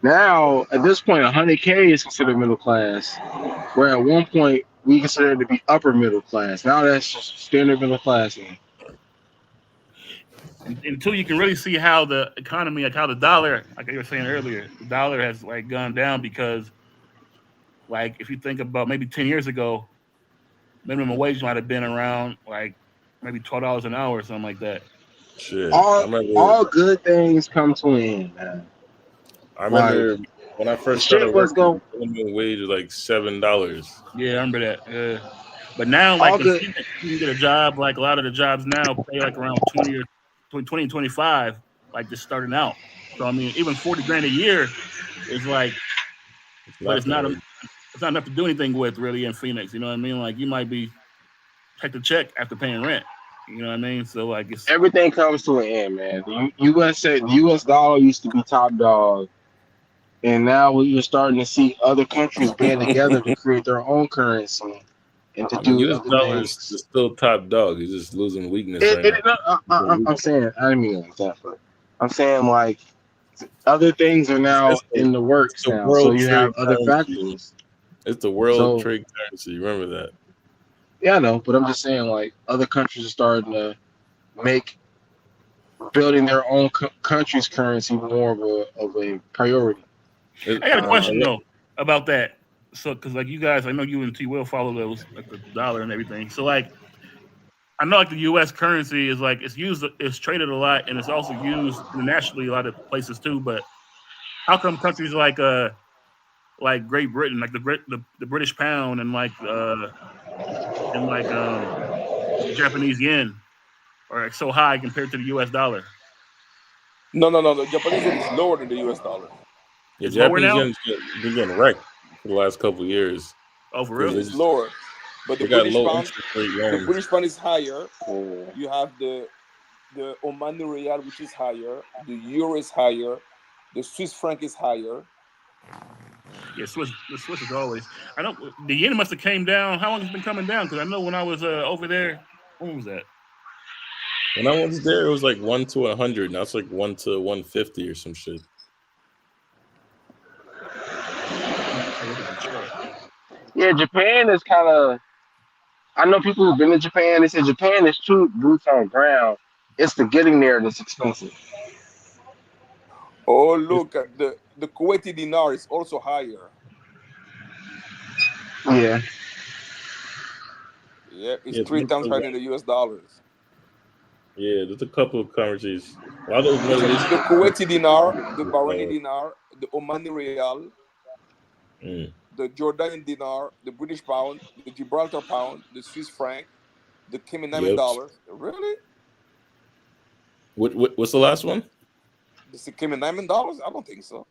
Now at this point, 100K is considered middle class, where at one point we considered it to be upper middle class. Now that's just standard middle class. Until you can really see how the economy, like how the dollar, like you were saying earlier, the dollar has like gone down because, like, if you think about maybe 10 years ago, minimum wage might have been around like maybe $12 an hour or something like that. Shit. All good things come to an end, man. I remember when I first started working, minimum wage was like $7. Yeah, I remember that. But now, like, you can get a job. Like a lot of the jobs now pay like around 20 and 25, like just starting out. So I mean, even 40 grand a year is like, but it's not enough to do anything with really in Phoenix. You know what I mean? Like you might be check to check after paying rent. You know what I mean? So like it's Everything comes to an end, man. The U.S. dollar used to be top dog, and now we're starting to see other countries band together to create their own currency and to I mean, do U.S. other dollar is things. still top dog. He's just losing weakness right now. I'm saying, I didn't mean it like that, but I'm saying like other things are now in the It's works the now. So world you trade have other currency. factors. It's the world So trade currency. Remember that. yeah, I know, but I'm just saying like other countries are starting to make building their own country's currency more of a priority. I got a question Um, though about that. So, because like you guys, I know you and T will follow those like the dollar and everything. So, like, I know like the U.S. currency is like it's traded a lot, and it's also used internationally a lot of places too. But how come countries like Great Britain, like the British pound and the Japanese yen are like so high compared to the U.S. dollar? No, no, no. The Japanese yen is lower than the US dollar. Yeah, It's lower Japanese now. yen's been getting wrecked for the last couple of years Oh, for because real? they It's just lower. But they got low interest rate The loans. British pound is higher. yeah. You have the Omani Real, which is higher. The Euro is higher. The Swiss franc is higher. Yeah, the Swiss is always. I know the yen must have came down. How long has it been coming down? Because I know when I was over there, when was that? When I was there, it was like 1 to 100. Now it's like 1 to 150 or some shit. Look at the chart. Yeah, Japan is kind of. I know people who've been to Japan. They say Japan is too boots on ground. It's the getting there that's expensive. Oh, It's, look at the Kuwaiti dinar is also higher. Yeah, Yeah, it's yeah, three times higher than the US dollars. there's a couple of currencies. A lot of those Middle So the Eastern Kuwaiti dinar, the Bahraini countries. dinar, the Omani Real, Mm. the Jordanian dinar, the British pound, the Gibraltar pound, the Swiss franc, the Cayman Yep. dollars. Really? What's the last one? The Cayman dollars? I don't think so.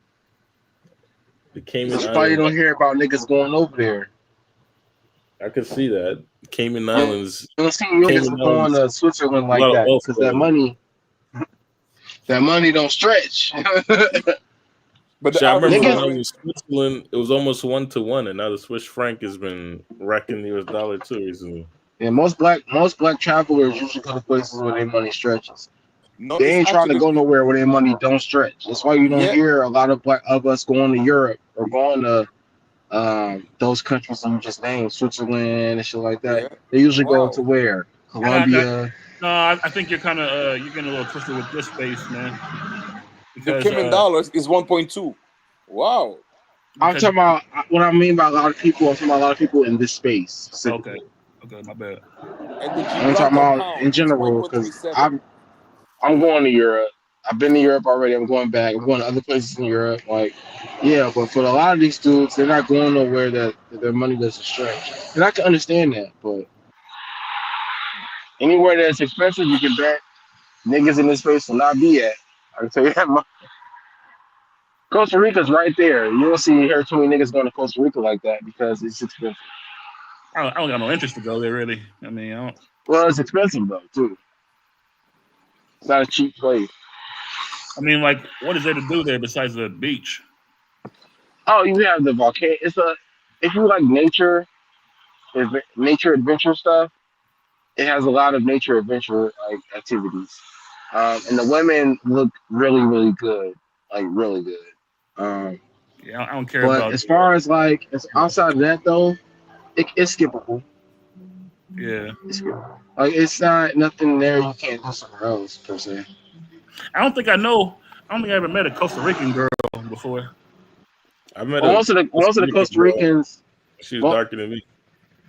The Cayman that's why you Islands. don't hear about niggas going over there. I could see that. Cayman You Islands. don't see niggas Cayman going Islands. to Switzerland A like lot of that wealth because over that money don't stretch. But the there. I average remember when Niggas, I salary, was in Switzerland, it was almost 1 to 1, and now the Swiss franc has been wrecking the US dollar too recently. yeah, most black travelers usually go to places where their money stretches. no, They it's ain't trying to actually, go nowhere where their money don't stretch. That's why you don't yeah, hear a lot of black of us going to Europe or going to those countries that you just named, Switzerland and shit like that. yeah. They usually go to Wow. where? Nah, Colombia. no, I think you're kind of you're getting a little twisted with this space, man. The Because Cayman dollars is 1.2. Wow. I'm because talking about what I mean by a lot of people. I'm talking about a lot of people in this space okay, specifically. okay, my bad. And the I'm talking Gibraltar about pound in is general because 1.37. I'm going to Europe. I've been to Europe already. I'm going back. I'm going to other places in Europe. Like, yeah, but for a lot of these dudes, they're not going nowhere that their money doesn't stretch. And I can understand that. But anywhere that's expensive, you can bet niggas in this place will not be at. I can tell you that much. Costa Rica's right there. You don't see here too many niggas going to Costa Rica like that because it's expensive. I don't got no interest to go there really. I mean, I don't. Well, it's expensive though too. It's not a cheap place. I mean, like, what is there to do there besides the beach? Oh, you have the volcano. If you like nature adventure stuff. It has a lot of nature adventure like activities, and the women look really really good, like really good. Um, Yeah, I don't care but about. as far as like as outside of that though, it's skippable. Yeah, It's skippable. Like it's not nothing there you can't do somewhere else per se. I don't think I know. I don't think I ever met a Costa Rican girl before. I met Well, a Costa most of the Rican Costa girl. Ricans, She was well, darker than me.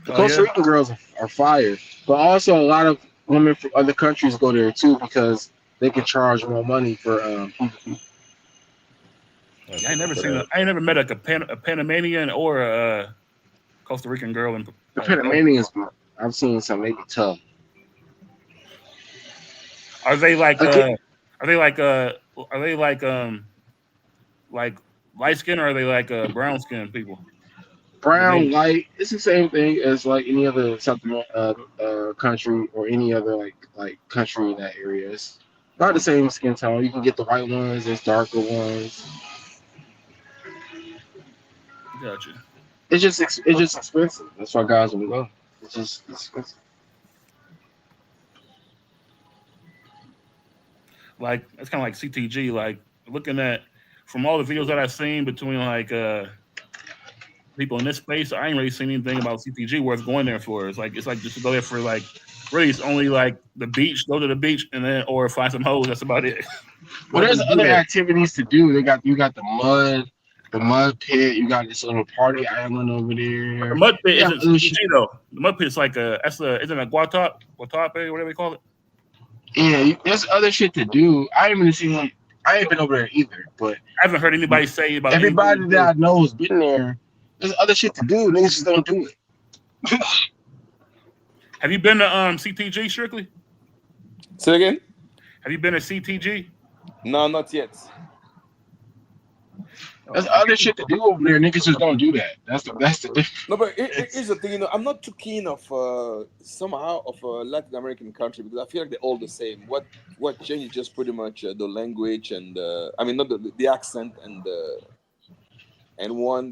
the Oh Costa yeah. Rican girls are fire, but also a lot of women from other countries go there too because they can charge more money for Yeah, I ain't never For seen. that. I ain't never met a Panamanian or a Costa Rican girl in the person. Panamanians. I've seen some make it tough. Are they like? Okay, Are they like? Are they like? Like light skin or are they like brown skin people? Brown, light. It's the same thing as like any other South country or any other like country in that area. It's about the same skin tone. You can get the white ones. There's darker ones. Gotcha. It's just expensive. That's why guys will go. It's just expensive. Like it's kind of like CTG. Like looking at from all the videos that I've seen between like people in this space, I ain't really seen anything about CTG worth going there for. It's like just to go there for like really it's only like the beach, go to the beach and then or find some hoes. That's about it. Well, there's other activities to do. You got the mud pit. You got this little party island over there. The mud pit isn't CTG though. The mud pit is like isn't a Guatape, whatever they call it. Yeah, there's other shit to do. I ain't been over there either, but I haven't heard anybody say about everybody that I know has been there. There's other shit to do. Niggas just don't do it. Have you been to CTG strictly? Say again? Have you been to CTG? No, not yet. There's other shit to do over there. Niggas just don't do that. That's the difference. No, but here's the thing. I'm not too keen of somehow of a Latin American country because I feel like they're all the same. What changes just pretty much the language and I mean not the accent and the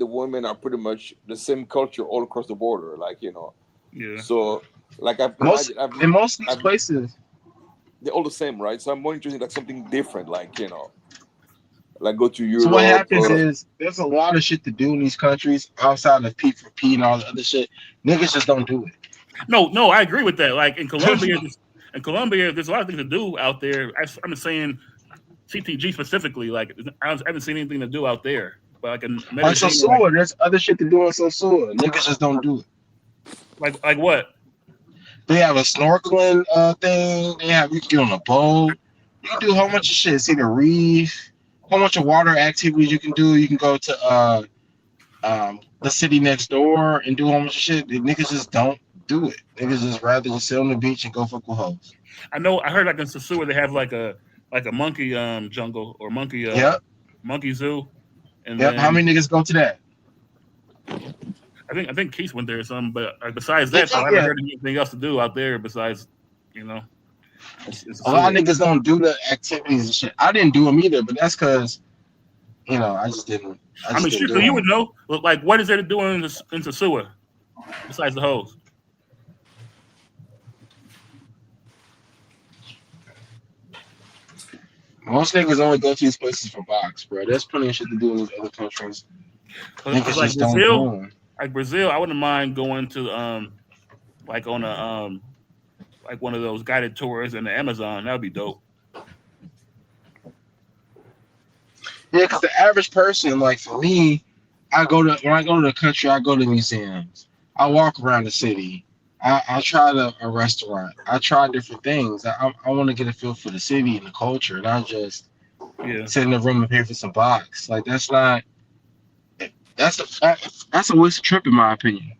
women are pretty much the same culture all across the border. Like Yeah. So like in most of these places, they're all the same, right? So I'm more interested in like something different, like like go to Europe. So what happens is there's a lot of shit to do in these countries outside of P4P and all the other shit. Niggas just don't do it. No, I agree with that. Like in Colombia, there's a lot of things to do out there. I'm saying CTG specifically. Like I haven't seen anything to do out there. But like in like Sosua, there's other shit to do in Sosua. Niggas just don't do it. Like what? They have a snorkeling thing. You can get on a boat. You can do a whole bunch of shit. See the reef. Whole bunch of water activities you can do. You can go to the city next door and do a whole bunch of shit. The niggas just don't do it. Niggas just rather just sit on the beach and go fuck with hoes. I heard like in Sosua they have like a monkey jungle or monkey monkey zoo. And then, how many niggas go to that? I think Keith went there or something, but besides that, I haven't heard anything else to do out there besides it's a lot of niggas don't do the activities and shit. I didn't do them either, but that's because, I just didn't. I mean, shit, so you would know. Like, what is there to do in Sosua besides the hoes? Most niggas only go to these places for box, bro. There's plenty of shit to do in these other countries. Niggas like just Brazil, don't. Like Brazil, I wouldn't mind going to like on a like one of those guided tours in the Amazon. That'd be dope. Yeah, because the average person, like for me, when I go to the country, I go to museums. I walk around the city. I try a restaurant. I try different things. I want to get a feel for the city and the culture, and I just sit in the room and pay for some box. Like that's a waste of trip in my opinion.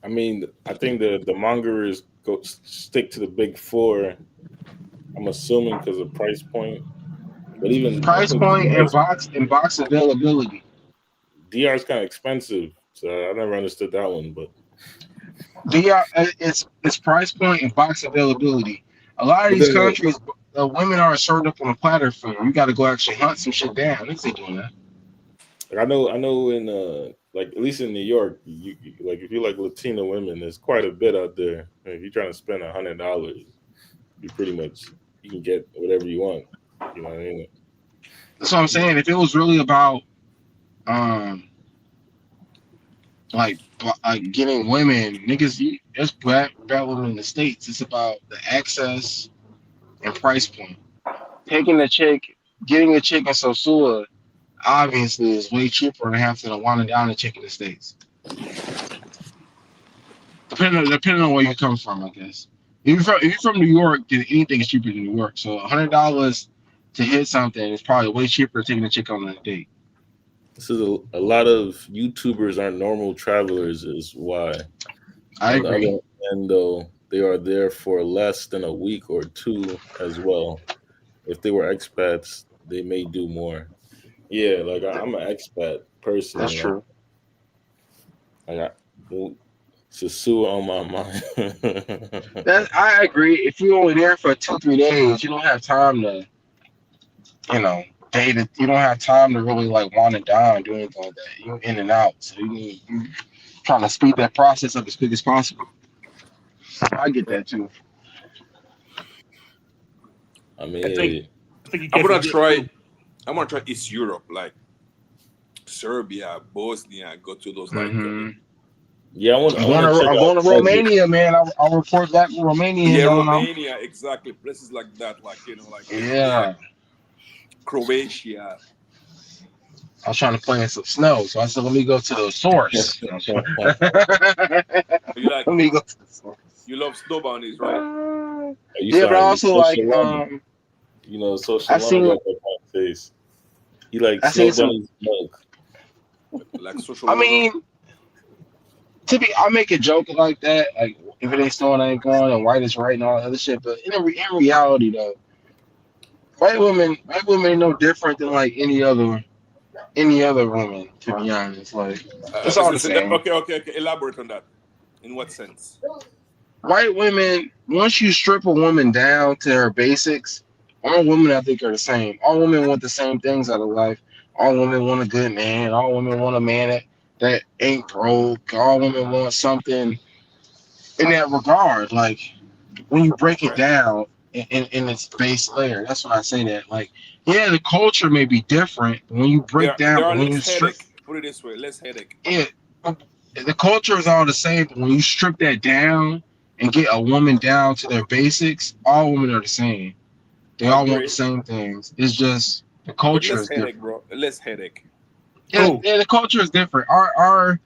I mean, I think the mongers stick to the big four. I'm assuming because of price point, but even price point and box availability. DR is kind of expensive, so I never understood that one. But DR, it's price point and box availability. A lot of these countries, women are served up on a platter for you. You got to go actually hunt some shit down. Niggas ain't doing that. Like I know in like at least in New York, you like if you like Latina women, there's quite a bit out there. If you're trying to spend $100, you pretty much you can get whatever you want. You know what I mean? That's what I'm saying. If it was really about like getting women, niggas, there's bad women in the States. It's about the access and price point. Getting a chick in Sosua obviously is way cheaper than having to wind down a chick in the States. Depending on where you come from, I guess. If you're from New York, then anything is cheaper than New York. So $100 to hit something is probably way cheaper than taking a chick on a date. This is a lot of YouTubers aren't normal travelers, is why. I agree. And though they are there for less than a week or two as well. If they were expats, they may do more. Yeah, like I'm an expat person. That's true. I got Sasua on my mind. I agree. If you're only there for 2-3 days, you don't have time to, date it. You don't have time to really like want to dine, do anything like that. You're in and out, so you trying to speed that process up as quick as possible. I get that too. I I think mean, I think you I'm can't gonna forget try. too. I'm gonna try East Europe, like Serbia, Bosnia. Go to those Mm-hmm. yeah, I I'm want going to to check I'm out going to Frederick. Romania, man. I'll report back to Romania. yeah, No. Romania, exactly. Places like that, like like Yeah, Croatia. I was trying to play in some snow, so I said, let me go to the source. You like Let me go to the source. you love snow bunnies, right? You Yeah, but sound also like social llama. Social I llama seen got that kind of face. He like I snow seen some. bunny's milk. Like social I lover. mean, I make a joke like that, like if it ain't snowing, I ain't going, and white is right and all that other shit. But in reality, though, white women ain't no different than like any other woman. To be honest, like it's all the same. Okay. Elaborate on that. In what sense? White women, once you strip a woman down to her basics, all women I think are the same. All women want the same things out of life. All women want a good man. All women want a man that ain't broke. All women want something in that regard. Like when you break it Okay. down in its base layer, that's when I say that. Like, yeah, the culture may be different. But when you break There down, are when you less strip headache. Put it this way, less headache. it, the culture is all the same, but when you strip that down and get a woman down to their basics, all women are the same. They I all want the agree, same things. It's just the but culture less is headache, different. bro. Less headache. Yeah, Who? yeah, the culture is different. Our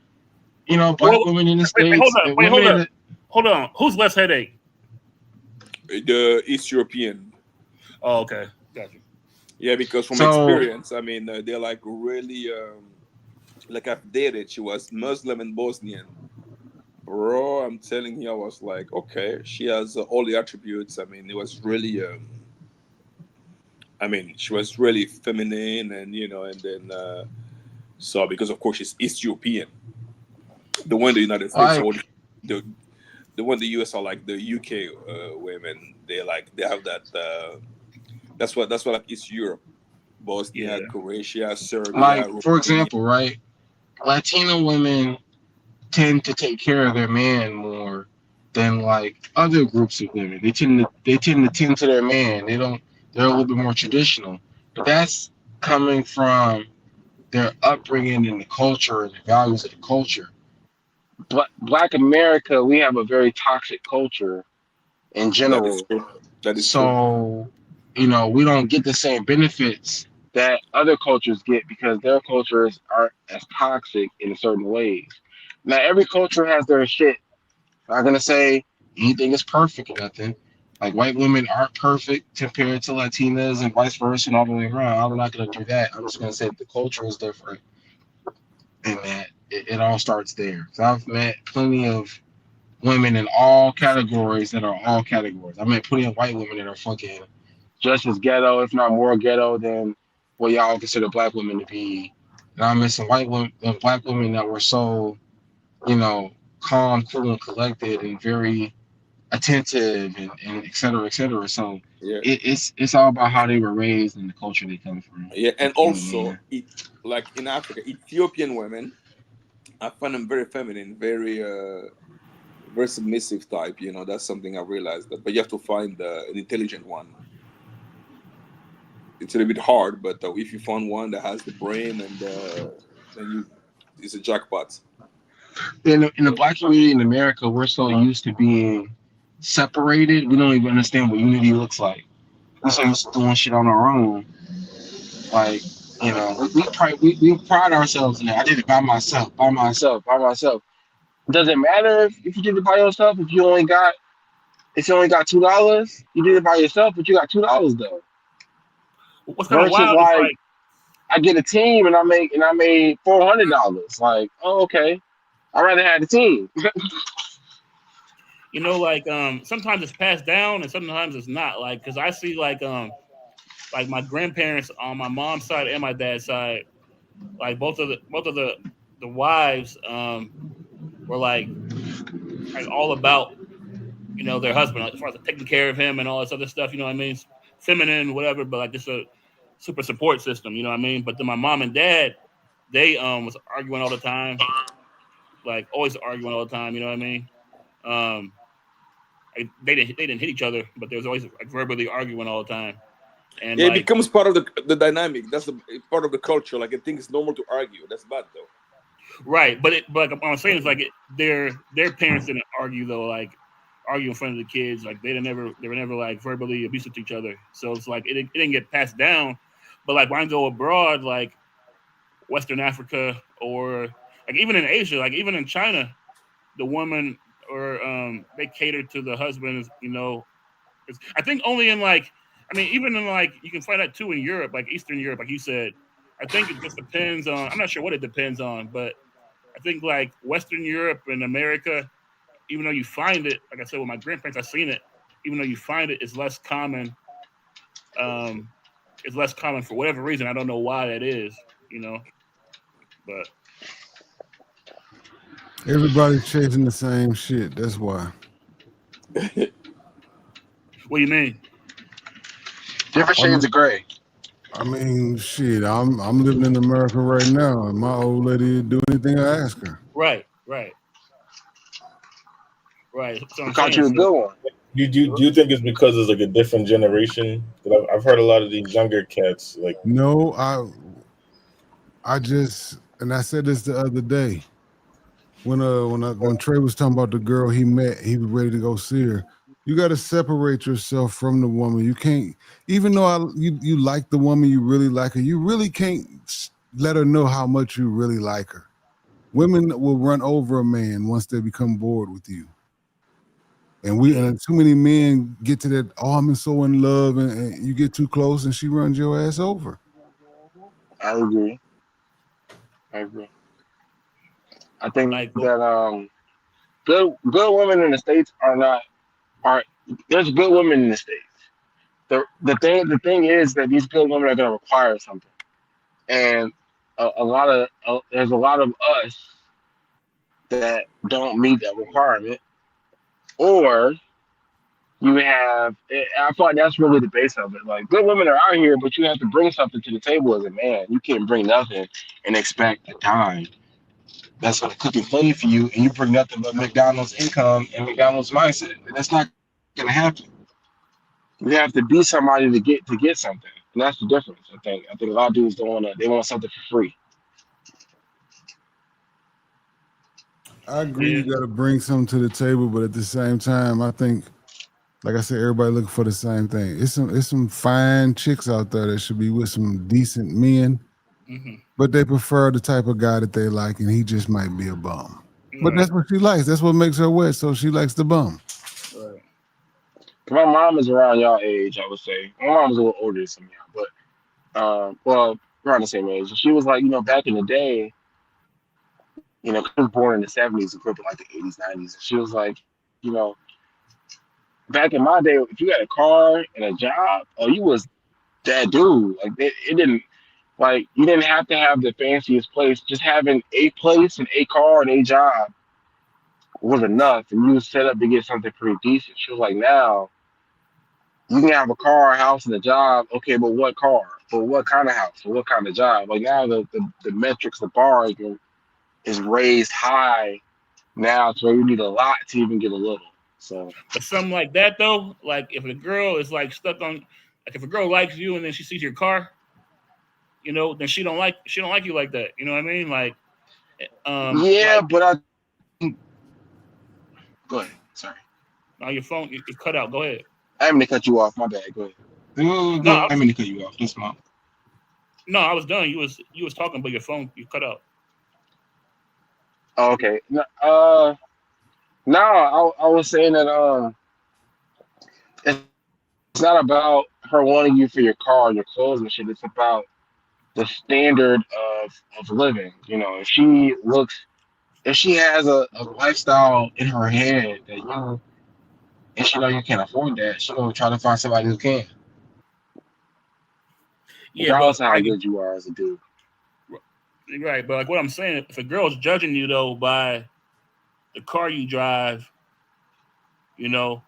black Well, women in the wait, hold states up. and Wait, women hold in up. the Hold on. Who's less headache? The East European. Oh, okay. Got you. Yeah, because from so experience, I mean, they're like really, like I've dated. She was Muslim and Bosnian. Bro, I'm telling you, I was like, okay, she has all the attributes. I mean, it was really, I mean, she was really feminine, and and then so because of course she's East European. The one in the United States, or like the the one in the US are like the UK women. They have that. That's what like East Europe, Yeah. Bosnia, Croatia, Serbia, like for Romania. example, right? Latino women tend to take care of their man more than like other groups of women. They tend to tend to their man. They're a little bit more traditional. But that's coming from their upbringing and the culture and the values of the culture. Black America, we have a very toxic culture in That is general. true. That is true. So, we don't get the same benefits that other cultures get because their cultures aren't as toxic in certain ways. Now, every culture has their shit. I'm not gonna say anything is perfect or nothing. Like white women aren't perfect compared to Latinas and vice versa and all the way around. I'm not gonna do that. I'm just gonna say the culture is different and that it all starts there. So I've met plenty of women in all categories that are all categories. I met plenty of white women that are fucking just as ghetto, if not more ghetto than what y'all consider black women to be. And I met some white women, black women that were so, calm, cool, and collected, and very attentive, and et cetera, et cetera. So Yeah, it's all about how they were raised and the culture they come from. yeah, and In the also end. like in Africa, Ethiopian women, I find them very feminine, very submissive type. That's something I realized that. But you have to find an intelligent one. It's a little bit hard, but if you find one that has the brain and then it's a jackpot. In the black community in America, we're so used to being separated, we don't even understand what unity looks like. We're so used to doing shit on our own. Like, we pride ourselves in that. I did it by myself, by myself, by myself. Does it matter if you did it by yourself? If you only got $2, you did it by yourself, but you got $2 though. What's kind of Versus wild is like like, I get a team and I made $400. Like, oh, okay, I'd rather have the team. like sometimes it's passed down and sometimes it's not. Like, because I see like my grandparents on my mom's side and my dad's side, like both of the wives, were like all about, you know, their husband as far as like, taking care of him and all this other stuff. You know what I mean? Feminine, whatever, but like just a super support system. You know what I mean? But then my mom and dad, they was arguing all the time, like always arguing all the time. You know what I mean? Um, they didn't hit each other, but there was always like verbally arguing all the time. And Yeah, it like becomes part of the dynamic. That's the part of the culture. Like I think it's normal to argue. That's bad though. right, but like I'm saying is like their parents didn't argue though, like argue in front of the kids. Like they were never like verbally abusive to each other. So it's like it didn't get passed down. But like when I go abroad, like Western Africa or like even in Asia, like even in China, the woman or they cater to the husband. You know, I think only in like I mean even in like you can find that too in Europe, like Eastern Europe, like you said. I think it just depends on. I'm not sure what it depends on, but I think like Western Europe and America, even though you find it, like I said with my grandparents, I've seen it. Even though you find it, it's less common. Um, it's less common for whatever reason. I don't know why that is. You know, but Everybody's chasing the same shit. That's why. what do you mean? Different shades of gray. I mean, shit. I'm living in America right now, and my old lady do anything I ask her. Right, right, right. That's what We I'm caught saying. you a So, good one. Do you think it's because it's like a different generation? 'Cause I've heard a lot of these younger cats like. No, I just, and I said this the other day when Trey was talking about the girl he met, he was ready to go see her. You got to separate yourself from the woman. You can't, even though you like the woman, you really like her. You really can't let her know how much you really like her. Women will run over a man once they become bored with you. And too many men get to that, oh, I'm so in love, and you get too close and she runs your ass over. I agree. I agree. I think like, that good women in the States are there's good women in the States. The thing is that these good women are gonna require something. And a lot of there's a lot of us that don't meet that requirement, or you have. I feel like that's really the base of it. Like good women are out here, but you have to bring something to the table as a man. You can't bring nothing and expect a dime that's gonna cook and clean for you, and you bring nothing but McDonald's income and McDonald's mindset. And that's not gonna happen. You have to be somebody to get something, and that's the difference. I think a lot of dudes don't want to. They want something for free. I agree yeah, you got to bring something to the table, but at the same time, I think, like I said, everybody looking for the same thing. It's some fine chicks out there that should be with some decent men, mm-hmm. but they prefer the type of guy that they like, and he just might be a bum. But Right, that's what she likes. That's what makes her wet. So she likes the bum. right. My mom is around y'all age, I would say. My mom's a little older than some of y'all, but well, around the same age. She was like, back in the day, she was born in the '70s, equivalent like the '80s, '90s. And she was like, you know, back in my day, if you had a car and a job, oh, you was that dude. Like it didn't like you didn't have to have the fanciest place. Just having a place and a car and a job was enough, and you was set up to get something pretty decent. She was like, now you can have a car, a house, and a job. Okay, but what car? For what kind of house? For what kind of job? Like now the metrics, the bar is raised high now to where you need a lot to even get a little. So But something like that though, like if a girl is like stuck on, like if a girl likes you and then she sees your car, then she don't like you like that. You know what I mean? yeah, Like but go ahead. Sorry, on your phone, it cut out. Go ahead. I didn't mean to cut you off. My bad. Go ahead. No, I didn't mean to cut you off. That's my. no, I was done. You was talking, but your phone you cut out. Oh, okay. No, I was saying that it's not about her wanting you for your car, your clothes and shit. It's about the standard of living. If she has a lifestyle in her head that and she know you can't afford that, she'll go try to find somebody who can, Yeah, but regardless of how like good you are as a dude. right, but like what I'm saying, if a girl's judging you though by the car you drive, you know,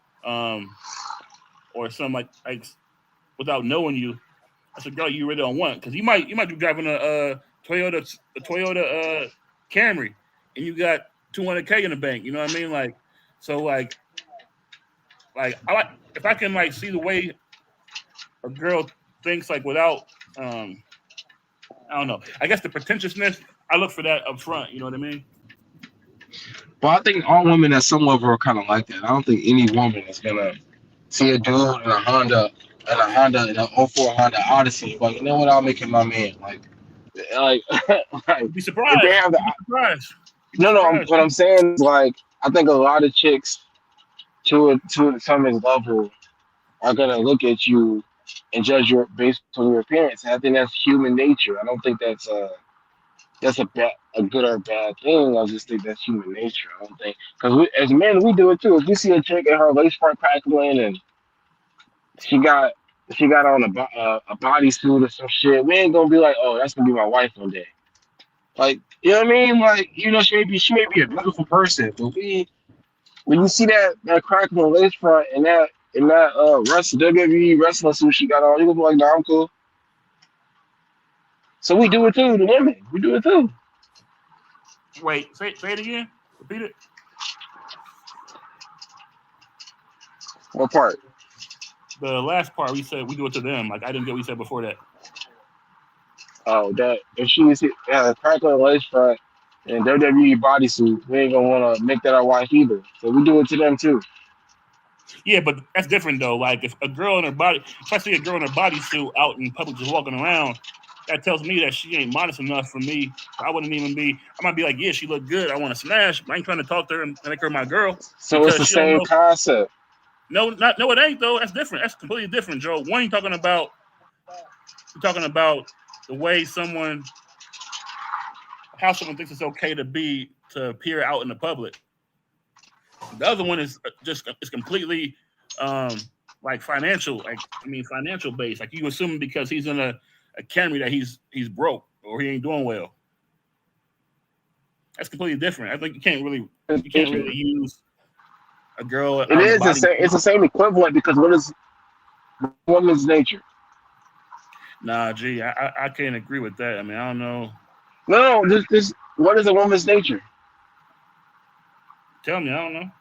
or something like without knowing you, that's a girl you really don't want, because you might be driving a Toyota Camry, and you got $200K in the bank. You know what I mean? Like, so like I like, if I can like see the way a girl thinks, like without I don't know. I guess the pretentiousness, I look for that up front. You know what I mean? But I think all women at some level are kind of like that. I don't think any woman is gonna see a dude in a Honda, in an '04 Honda Odyssey, but you know what? I'll make him my man. Like, like Be if they surprised. have the Be surprised. Be no, surprised. what I'm saying is like I think a lot of chicks to some level are gonna look at you and judge you based on your appearance. And I think that's human nature. I don't think that's a good or bad thing. I just think that's human nature. I don't think because as men we do it too. If we see a chick and her lace front crackling and she got on a bodysuit or some shit, we ain't gonna be like, oh, that's gonna be my wife one day. Like, you know what I mean? Like, you know, she may be a beautiful person, but when you see that crackling lace front and that WWE wrestling suit she got on, you gonna be like, nah, I'm cool. So we do it too, the women. We do it too. Wait, say it again. Repeat it. What part? The last part we said we do it to them. Like, I didn't get what you said before that. Oh, that if she is a crackling lace front and WWE bodysuit, we ain't gonna want to make that our wife either. So we do it to them too. Yeah, but that's different though. Like, if I see a girl in her bodysuit out in public just walking around, that tells me that she ain't modest enough for me. I wouldn't even be. I might be like, yeah, she look good. I want to smash. But I ain't trying to talk to her and make her my girl So it's because the she don't same know. concept. No, it ain't though. That's different. That's completely different, Joe. One, you're talking about the way how someone thinks it's okay to appear out in the public. The other one is it's completely like financial, financial based. Like, you assume because he's in a Camry that he's broke or he ain't doing well. That's completely different. I think you can't really use a girl It out in the is the body. same. It's the same equivalent because what is woman's nature? Nah, gee, I can't agree with that. I mean, I don't know. No, this what is a woman's nature? Tell me, I don't know.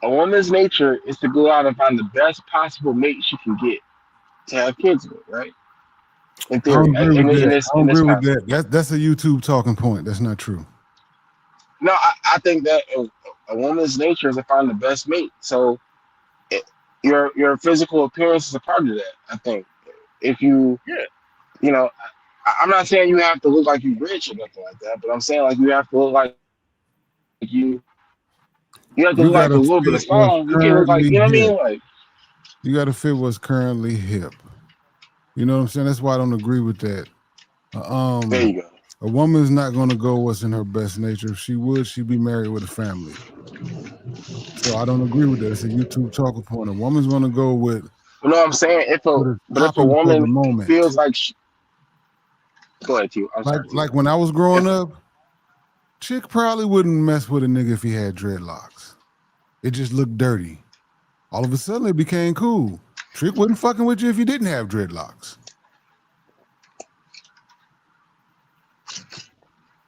A woman's nature is to go out and find the best possible mate she can get to have kids with, right? In I don't theory, agree with that. I in don't this agree with concept. that. That's a YouTube talking point. That's not true. No, I think that a woman's nature is to find the best mate. So it, your physical appearance is a part of that. I think if you Yeah. you know, I'm not saying you have to look like you're rich or nothing like that, but I'm saying like you have to look like you you have to You look like a gotta little bit fit of what's stone. You can't look like currently you know what I hip. mean? Like You gotta fit what's currently hip. You know what I'm saying? That's why I don't agree with that. there you go. A woman's not gonna go what's in her best nature. If she would, she'd be married with a family. So I don't agree with that. It's a YouTube talking point. A woman's gonna go with You know what I'm saying? If what is a popping for the woman moment. feels like go ahead, Q. I'm sorry, Q. Like when I was growing up, chick probably wouldn't mess with a nigga if he had dreadlocks. It just looked dirty. All of a sudden, it became cool. Trick wasn't fucking with you if you didn't have dreadlocks.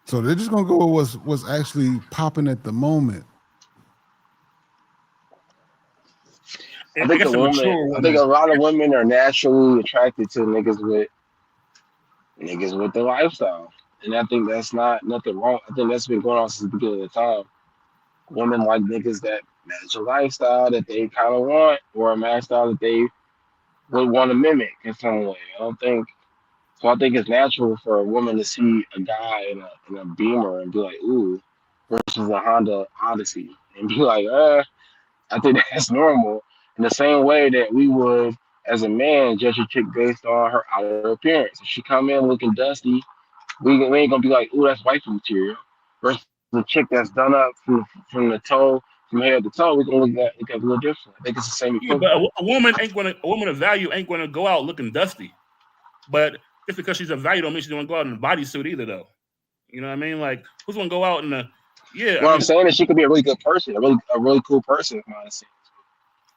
So they're just gonna go with what's actually popping at the moment. I think guess a mature I think a woman. lot of women are naturally attracted to niggas with the lifestyle. And I think that's not nothing wrong. I think that's been going on since the beginning of the time. Women like niggas that match a lifestyle that they kind of want or a lifestyle that they would want to mimic in some way. I think it's natural for a woman to see a guy in a Beamer and be like, ooh, versus a Honda Odyssey. And be like, I think that's normal. In the same way that we would, as a man, judge a chick based on her outer appearance. If she come in looking dusty, we ain't gonna be like, ooh, that's wifey material. Versus the chick that's done up from head to toe, we can look at a little different. I think it's the same Yeah, but equivalent. a woman of value ain't gonna go out looking dusty. But just because she's of value don't mean she's gonna go out in a bodysuit either, though. You know what I mean? Like, who's gonna go out in a Yeah, What I'm saying is she could be a really good person, a really cool person.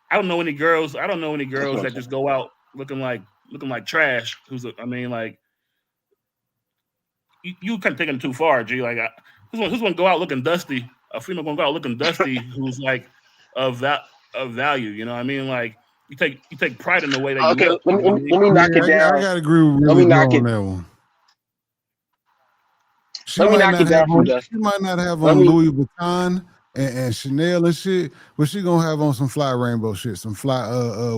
I don't know any girls. I don't know any That's girls what I'm that saying. just go out looking like trash. I mean, like you kind of taking it too far, G. Like, who's gonna go out looking dusty? A female gonna go out looking dusty who's like of value. You know what I mean? Like you take pride in the way that you Okay, look. You know what I mean? let me knock it Yeah, I down. gotta agree with Let Really me Joe knock on it. that one. She Let me might knock not it down have from on. She Dusty. might not have Let on me. Louis Vuitton and Chanel and shit, but she gonna have on some fly rainbow shit, some fly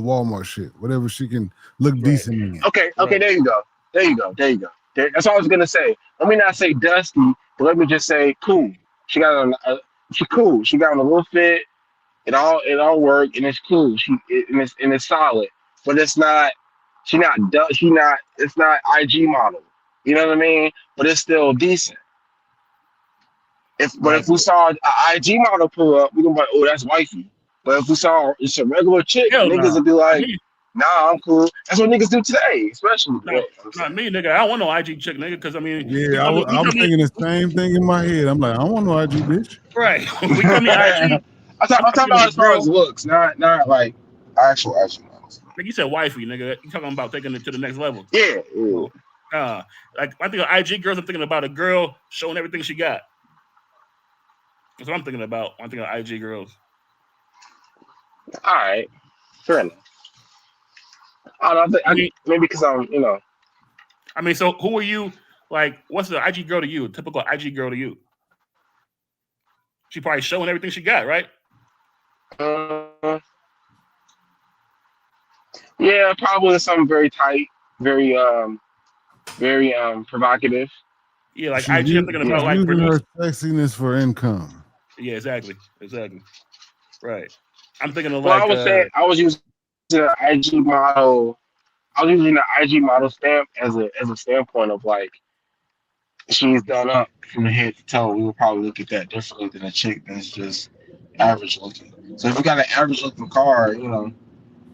Walmart shit, whatever she can look decent in. Okay, Right. there you go. That's all I was gonna say. Let me not say Dusty, but let me just say cool. She got on. She cool. She got on a little fit. It all worked and it's cool. And it's solid, but it's not. She not. She not. It's not IG model. You know what I mean? But it's still decent. If Right. we saw an IG model pull up, we gonna be like, oh, that's wifey. But if we saw it's a regular chick, Hell niggas no. would be Not like, me. nah, I'm cool. That's what niggas do today, especially. Yeah, Not, not me, nigga. I don't want no IG chick, nigga. Because I mean, Yeah, I was thinking the same thing in my head. I'm like, I don't want no IG bitch. right. We tell me IG. I'm talking Thinking of about a as far girl. as looks, not like actual models. Like you said, wifey, nigga. You talking about taking it to the next level? Yeah. So, like I think of IG girls. I'm thinking about a girl showing everything she got. That's what I'm thinking about when I think of IG girls. All right, fair enough. I don't think I mean, maybe because I'm. so who are you? Like, what's the IG girl to you? Typical IG girl to you? She probably showing everything she got, right? Uh, yeah, probably something very tight, very provocative. Yeah, like She's, IG. I'm thinking about she's like using her produce. sexiness for income. Yeah, exactly. Right. I'm thinking of Well, I like was saying I was using an IG model. I was using the IG model stamp as a standpoint of like she's done up from the head to toe. We would probably look at that differently than a chick that's just average looking. So if you got an average looking car,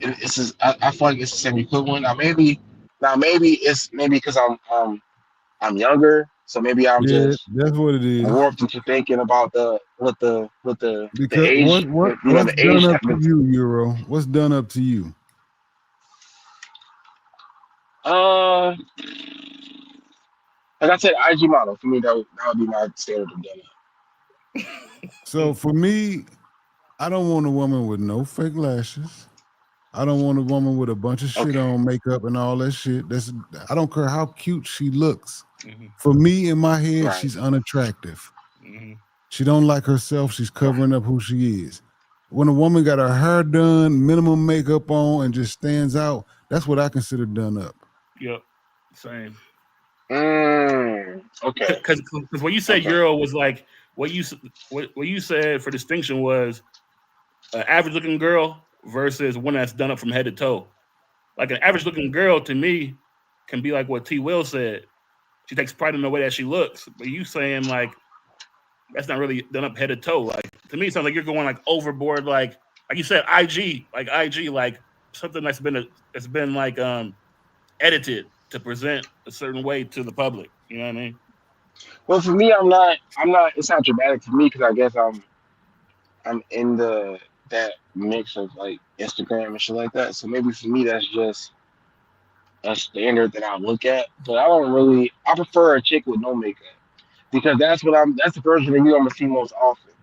it's just, I feel like it's the same equivalent. Maybe it's because I'm younger, so maybe I'm Yeah, just that's what it is. warped into thinking about the Because age, what's the done age. up to you, Euro? What's done up to you? Uh, like I said, IG model for me that would be my standard of done. So for me, I don't want a woman with no fake lashes. I don't want a woman with a bunch of shit on, makeup and all that shit. I don't care how cute she looks. Mm-hmm. For me, in my head, Right. she's unattractive. Mm-hmm. She don't like herself. She's covering up who she is. When a woman got her hair done, minimum makeup on, and just stands out, that's what I consider done up. Yep. Same. Okay. Because when you said Euro was like what you said for distinction was an average looking girl versus one that's done up from head to toe. Like an average looking girl to me can be like what T. Will said. She takes pride in the way that she looks. But you saying like that's not really done up head to toe. Like to me, it sounds like you're going like overboard. Like you said, IG, like something that's been like edited to present a certain way to the public. You know what I mean? Well, for me, I'm not. It's not dramatic for me because I guess I'm in that mix of like Instagram and shit like that. So maybe for me, that's just a standard that I look at. But I prefer a chick with no makeup because that's the version of you I'm gonna see most often.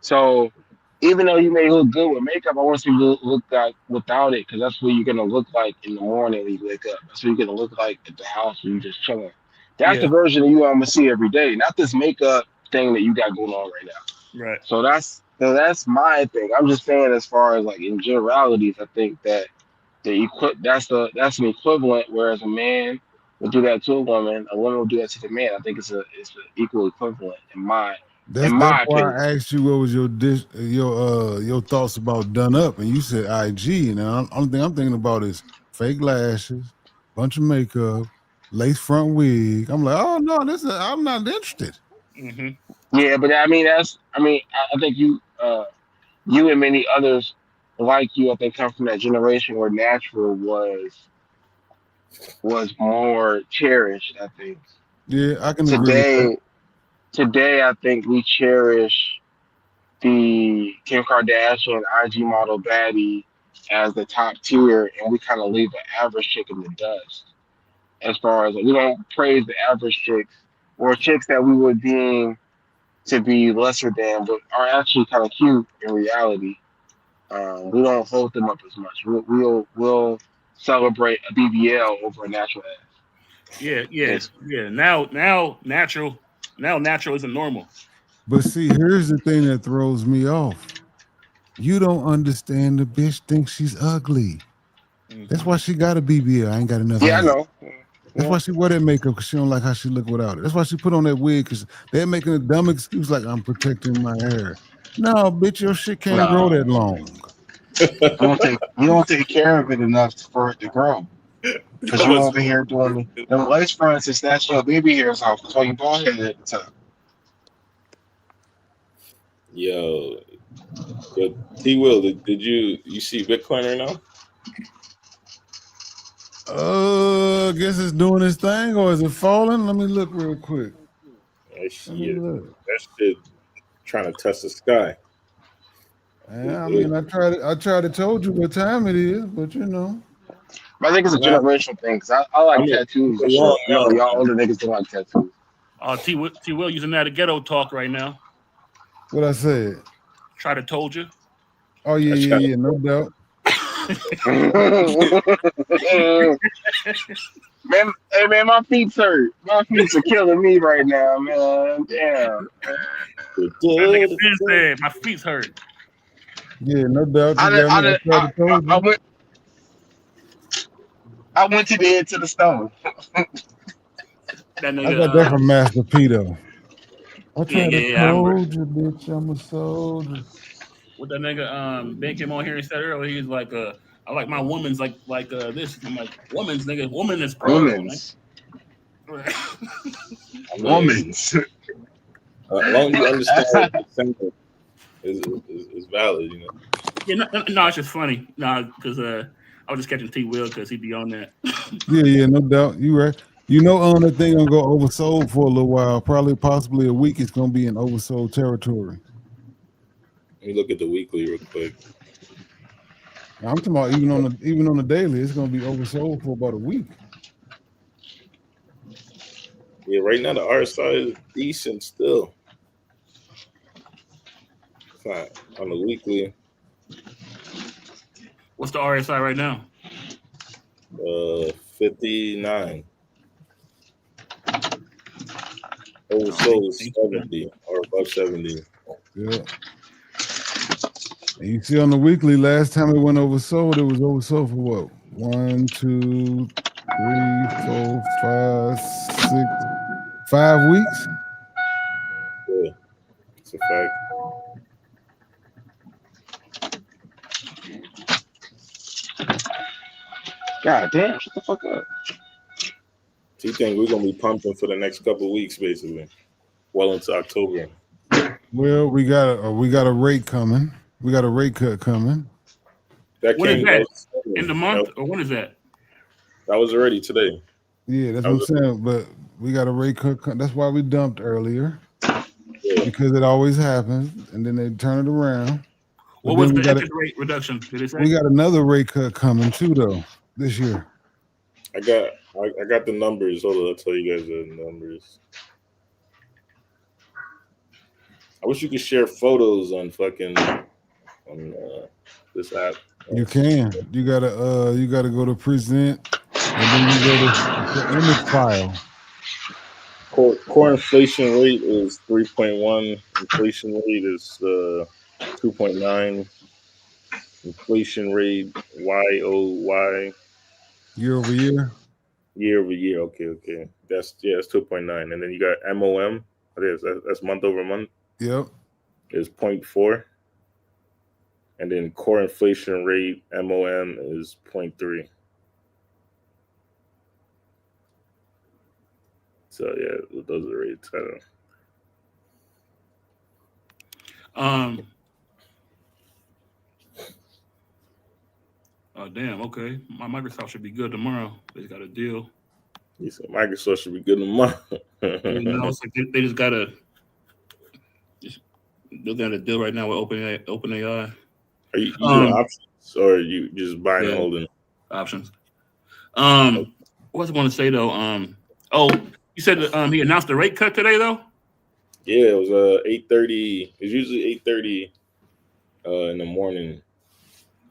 So even though you may look good with makeup, I want to see you look like without it because that's what you're gonna look like in the morning when you wake up. That's what you're gonna look like at the house when you're just chilling. That's the Yeah. version of you I'm gonna see every day, not this makeup thing that you got going on right now. Right. So that's my thing. I'm just saying as far as like in generalities, I think that that's an equivalent. Whereas a man would do that to a woman will do that to the man. I think it's an equal equivalent in That's my why opinion. I asked you what was your thoughts about done up, and you said IG. Now, only thing I'm thinking about is fake lashes, bunch of makeup, lace front wig. I'm like, oh no, I'm not interested. Mm-hmm. Yeah, but I think you and many others like you, I think, come from that generation where natural was more cherished. I think Yeah, I can agree with that. today, today I think we cherish the Kim Kardashian IG model baddie as the top tier, and we kind of leave the average chick in the dust. As far as we don't praise the average chicks or chicks that we would deem to be lesser than, but are actually kind of cute in reality. We don't hold them up as much. We'll celebrate a BBL over a natural ass. Yeah. Now natural isn't normal. But see, here's the thing that throws me off. You don't understand the bitch thinks she's ugly. That's why she got a BBL. I ain't got enough Yeah, I hair. know. That's why she wear that makeup, because she don't like how she look without it. That's why she put on that wig, because they're making a dumb excuse like, I'm protecting my hair. No, bitch, your shit can't grow No, that long. you don't take care of it enough for it to grow. Because you over here doing them lace fronts and snatching your baby hairs off. That's why you bald headed at the top. Yo, T Will, did you see Bitcoin right now? I guess it's doing its thing, or is it falling? Let me look real quick. That shit trying to touch the sky. Yeah, I mean, I tried to told you what time it is, but you know. But I think it's a generational thing, because I like tattoos and shit. I know y'all older niggas don't like tattoos. T Will using that ghetto talk right now. What I said? Try to told you. Oh yeah, no doubt. Man, hey man, my feet hurt. My feet are killing me right now, man. Damn. Like Ben said, my feet hurt. Yeah, no doubt. I went to the edge of the stone. That nigga, I got that from Master P though. I tried to I remember. told you, bitch, I'm a soldier. What that nigga Ben came on here and said earlier, he's like, I like my woman's like this. I'm like, woman's nigga, woman is plural. Woman's. Woman's. As long as you understand what the symbol is valid, you know. Yeah, no, it's just funny. No, because I was just catching T Will because he be on that. Yeah, no doubt. You right. You know, the thing gonna go oversold for a little while. Probably, possibly a week. It's gonna be in oversold territory. Let me look at the weekly real quick. I'm talking about even on the daily. It's gonna be oversold for about a week. Yeah, right now the RSI is decent still. It's not on the weekly. What's the RSI right now? 59. Oversold is 70 or above 70. Yeah. And you see on the weekly, last time it went oversold, it was oversold for what? 1, 2, 3, 4, 5, 6, 5 weeks. Yeah, it's a fact. God damn, shut the fuck up. So you think we're gonna be pumping for the next couple of weeks, basically, well into October? Well, we got a rate coming. We got a rate cut coming. When is that? In the month, or when is that? That was already today. Yeah, that's what I'm saying. But we got a rate cut. That's why we dumped earlier. Yeah. Because it always happens, and then they turn it around. What was the interest rate reduction? Did it say? We got another rate cut coming too, though, this year. I got the numbers. Hold on, I'll tell you guys the numbers. I wish you could share photos on this app. You can. You gotta go to present, and then you go to the image file. Core inflation rate is 3.1. Inflation rate is 2.9. Inflation rate YOY. Year over year. Year over year. Okay. That's 2.9. And then you got MOM. That's month over month. Yep. Is 0.4. And then core inflation rate MOM is 0.3. So yeah, those are the rates. I don't know. Oh damn. Okay, my Microsoft should be good tomorrow. They got a deal. You said Microsoft should be good tomorrow. It's like they just gotta looking at a deal right now with OpenAI. Are you doing options or are you just buying and holding? Options. What was I going to say though? You said that, he announced the rate cut today though. Yeah, it was 8:30. It's usually 8:30 in the morning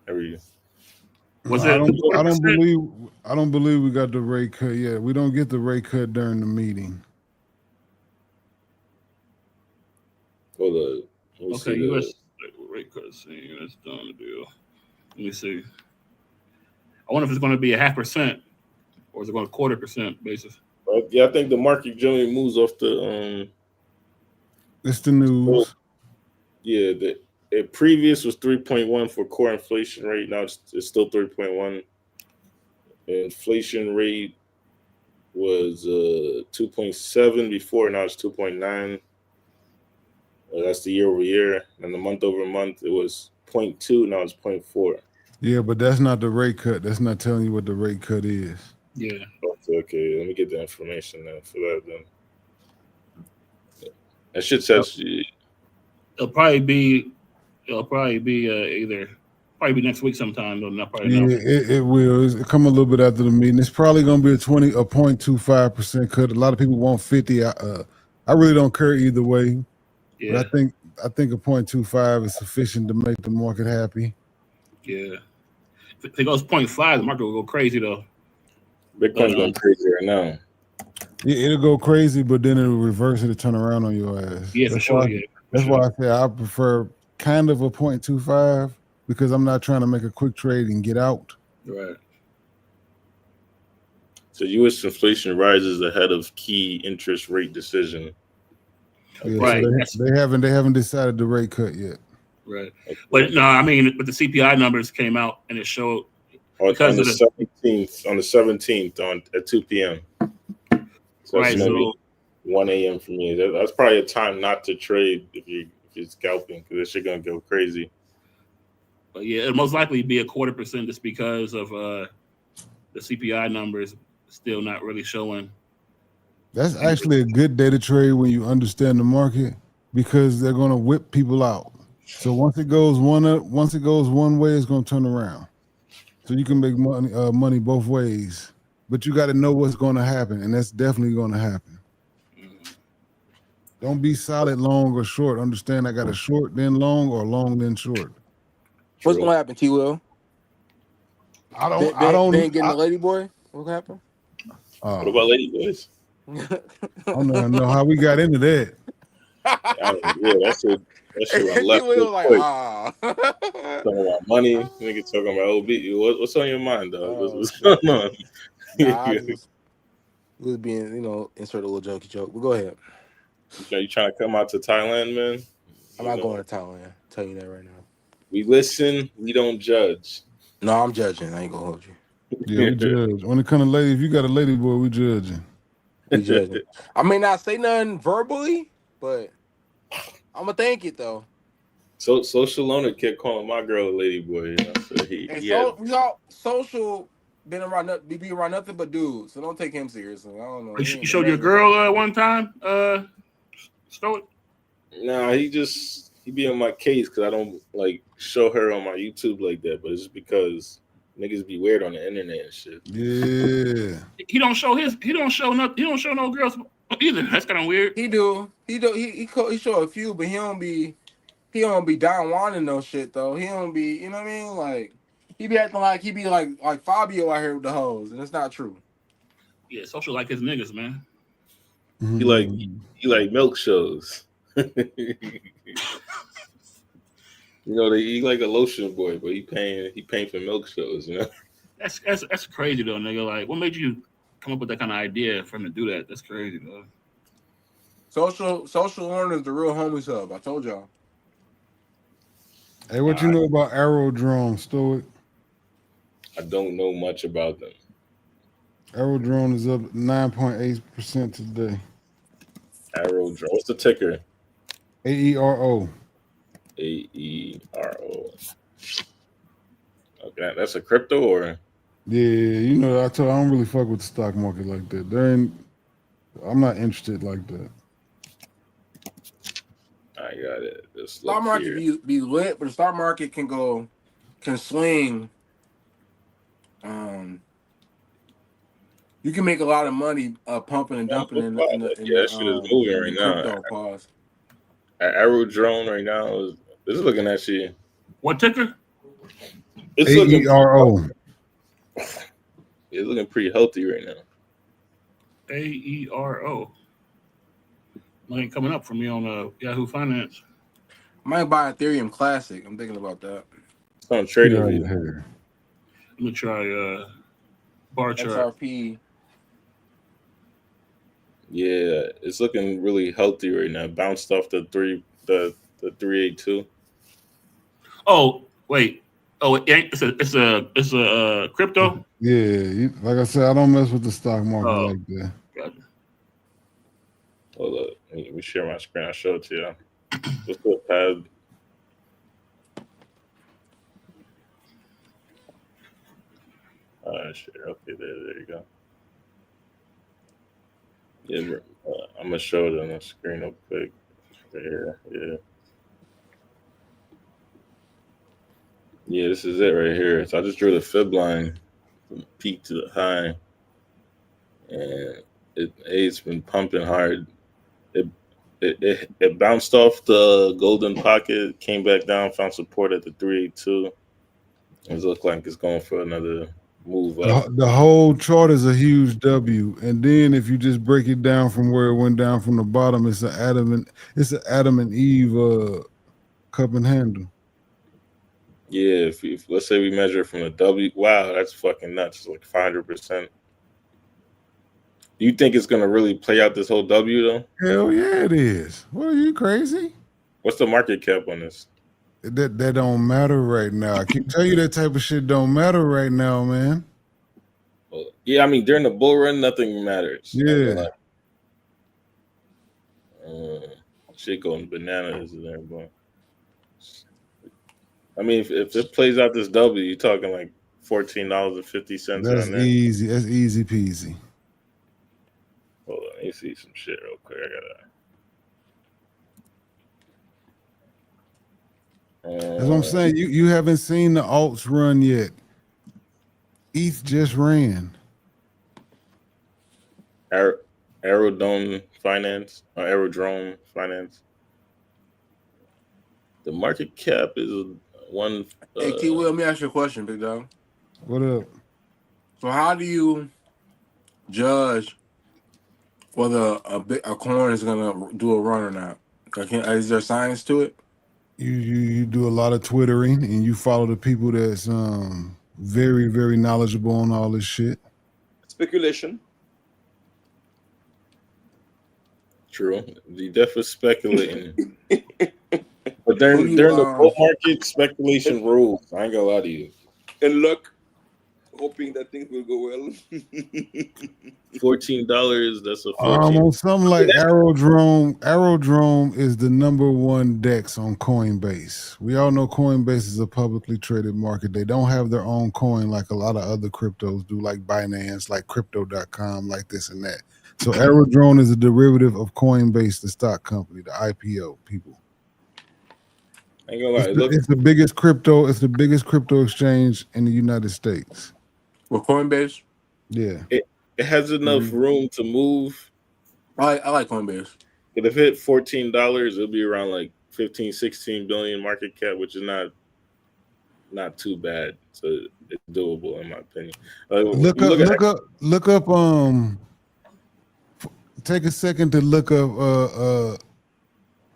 every year. Was I it? don't believe we got the rate cut yet. We don't get the rate cut during the meeting. Hold on. Okay, U.S. rate cut. See, that's done the deal. Let me see. I wonder if it's going to be 0.5% or is it going to 0.25% basis? Yeah, I think the market generally moves off the. It's the news. Yeah, the previous was 3.1 for core inflation rate. Now it's still 3.1. Inflation rate was 2.7 before. Now it's 2.9. That's the year over year, and the month over month it was 0.2. Now it's 0.4. Yeah, but that's not the rate cut. That's not telling you what the rate cut is. Yeah. Okay. Let me get the information then for that. Then that shit says It'll probably be either next week sometime. Though not probably. Yeah, it will. It come a little bit after the meeting. It's probably going to be a 0.25% cut. A lot of people want 50. I really don't care either way. Yeah. But I think a 0.25 is sufficient to make the market happy. Yeah. If it goes 0.5, the market will go crazy though. Bitcoin's going crazy right now. Yeah, it'll go crazy, but then it'll reverse it and turn around on your ass. Yeah, for sure. That's why I say I prefer kind of a 0.25 because I'm not trying to make a quick trade and get out. Right. So U.S. inflation rises ahead of key interest rate decision. Yeah, right. So they haven't decided the rate cut yet. Right. But no, I mean, but the CPI numbers came out and it showed on the 17th at 2 p.m. So right. It's gonna be 1 a.m. for me. That's probably a time not to trade if you're scalping because this shit gonna go crazy. But yeah, it'll most likely be 0.25% just because of the CPI numbers still not really showing. That's actually a good day to trade when you understand the market because they're going to whip people out. So once it goes one way, it's going to turn around. So you can make money both ways, but you got to know what's going to happen, and that's definitely going to happen. Don't be solid long or short. Understand I got a short then long or long then short. What's going to happen, T. Will? I don't. Ben getting the lady boy. What happened? What about lady boys? I don't even know how we got into that. Yeah, that's it. That shit went left. Talking about money, nigga talking about OB. What's on your mind, dog? What's going on? I was being, insert a little jokey joke. But go ahead. You trying to come out to Thailand, man? I'm not going to Thailand. I'll tell you that right now. We listen, we don't judge. No, I'm judging. I ain't gonna hold you. Yeah, we judge. When it comes to lady, if you got a lady boy, we judging. We judging. I may not say nothing verbally, but I'm gonna thank it though. So Social Owner kept calling my girl a lady boy. So we all social be around nothing but dudes. So don't take him seriously. I don't know. You showed your girl one time, Stoic? Nah, he be on my case because I don't like show her on my YouTube like that. But it's just because niggas be weird on the internet and shit. Yeah. He don't show no girls either. That's kind of weird. He do. He show a few, but he don't be down wanting no shit though. He don't be, you know what I mean? Like he be acting like he be like Fabio out here with the hoes, and it's not true. Yeah, social like his niggas, man. He like milk shows. He like a lotion boy, but he paying for milk shows, you know. That's crazy though, nigga. Like, what made you come up with that kind of idea for him to do that? That's crazy, though. Social Owner is the real homies hub. I told y'all. Hey, what you know about Aerodrome, Stoic? I don't know much about them. Aerodrome is up 9.8% today. Aerodrome. What's the ticker? AERO. AERO. Okay, that's a crypto or? Yeah, I don't really fuck with the stock market like that. I'm not interested like that. All I got it. Just Stock look market here. be lit, but the stock market can swing. You can make a lot of money pumping and dumping in Yeah, that shit is moving right the now. crypto. Pause. Arrow drone right now is looking at you. What ticker? It's looking. AERO. It's looking pretty healthy right now. AERO. Ain't coming up for me on Yahoo Finance. I might buy Ethereum Classic. I'm thinking about that. It's on Trading Right View. here. Let me try bar chart. XRP. Yeah, it's looking really healthy right now. Bounced off the 382. Oh wait. Oh, it's a crypto. Yeah, like I said, I don't mess with the stock market like that. Gotcha. Hold up, let me share my screen. I'll show it to you. What's up, Pad? Share. Okay, there you go. Yeah, I'm gonna show it on the screen real quick. There, yeah. Yeah, this is it right here. So I just drew the fib line from the peak to the high, and it's been pumping hard. It bounced off the golden pocket, came back down, found support at the 382. It looks like it's going for another move up. The whole chart is a huge W, and then if you just break it down from where it went down from the bottom, it's an Adam and Eve cup and handle. Yeah, if let's say we measure from the W, wow, that's fucking nuts. It's like 500%. Do you think it's gonna really play out this whole W though? Hell yeah, it is. What, are you crazy? What's the market cap on this? That don't matter right now. I keep telling you that type of shit don't matter right now, man. Well, yeah, I mean during the bull run, nothing matters. Yeah. Shit going bananas in there, boy. I mean, if it plays out this W, you're talking like $14.50 That's on there. easy. That's easy peasy. Hold on, let me see some shit real quick. That's what I'm saying. You haven't seen the alts run yet. ETH just ran. Aerodrome Finance or Aerodrome Finance. The market cap is one. Hey, T. Will, let me ask you a question, big dog. What up? So, how do you judge whether a coin is gonna do a run or not? Is there science to it? You do a lot of twittering and you follow the people that's very, very knowledgeable on all this shit. Speculation. True. The def is speculating. But during the bull market, speculation rules. I ain't gonna lie to you. And luck, hoping that things will go well. $14. That's a 14. On something like Aerodrome. Aerodrome is the #1 DEX on Coinbase. We all know Coinbase is a publicly traded market. They don't have their own coin like a lot of other cryptos do, like Binance, like Crypto.com, like this and that. So Aerodrome is a derivative of Coinbase, the stock company, the IPO people. I ain't gonna lie. It's the biggest crypto. It's the biggest crypto exchange in the United States. With Coinbase? Yeah. It has enough room to move. I like Coinbase. But if it hit $14, it'll be around like 15, 16 billion market cap, which is not too bad. So it's doable in my opinion. Look up. Take a second to look up.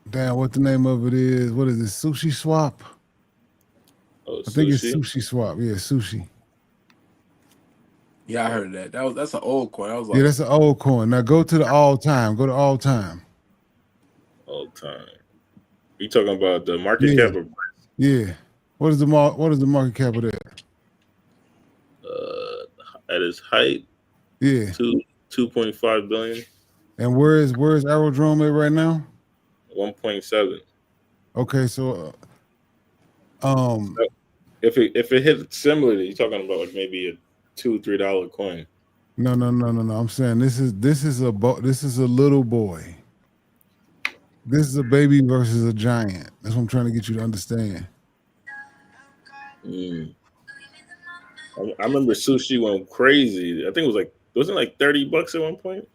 Damn, what the name of it is? What is it? Sushi Swap. Oh, I think it's Sushi Swap. Yeah, sushi. Yeah, I heard that. That's an old coin. I was like, Yeah, that's an old coin. Now go to the all time. Go to all time. All time. You talking about the market cap or price? Yeah. What is the market cap of that? At its height. Yeah. 2.5 billion. And where's Aerodrome at right now? 1.7. Okay, so if it hit similarly, you're talking about like maybe a $2-3 coin. No. I'm saying this is a little boy. This is a baby versus a giant. That's what I'm trying to get you to understand. I remember sushi went crazy. I think it wasn't like $30 at one point.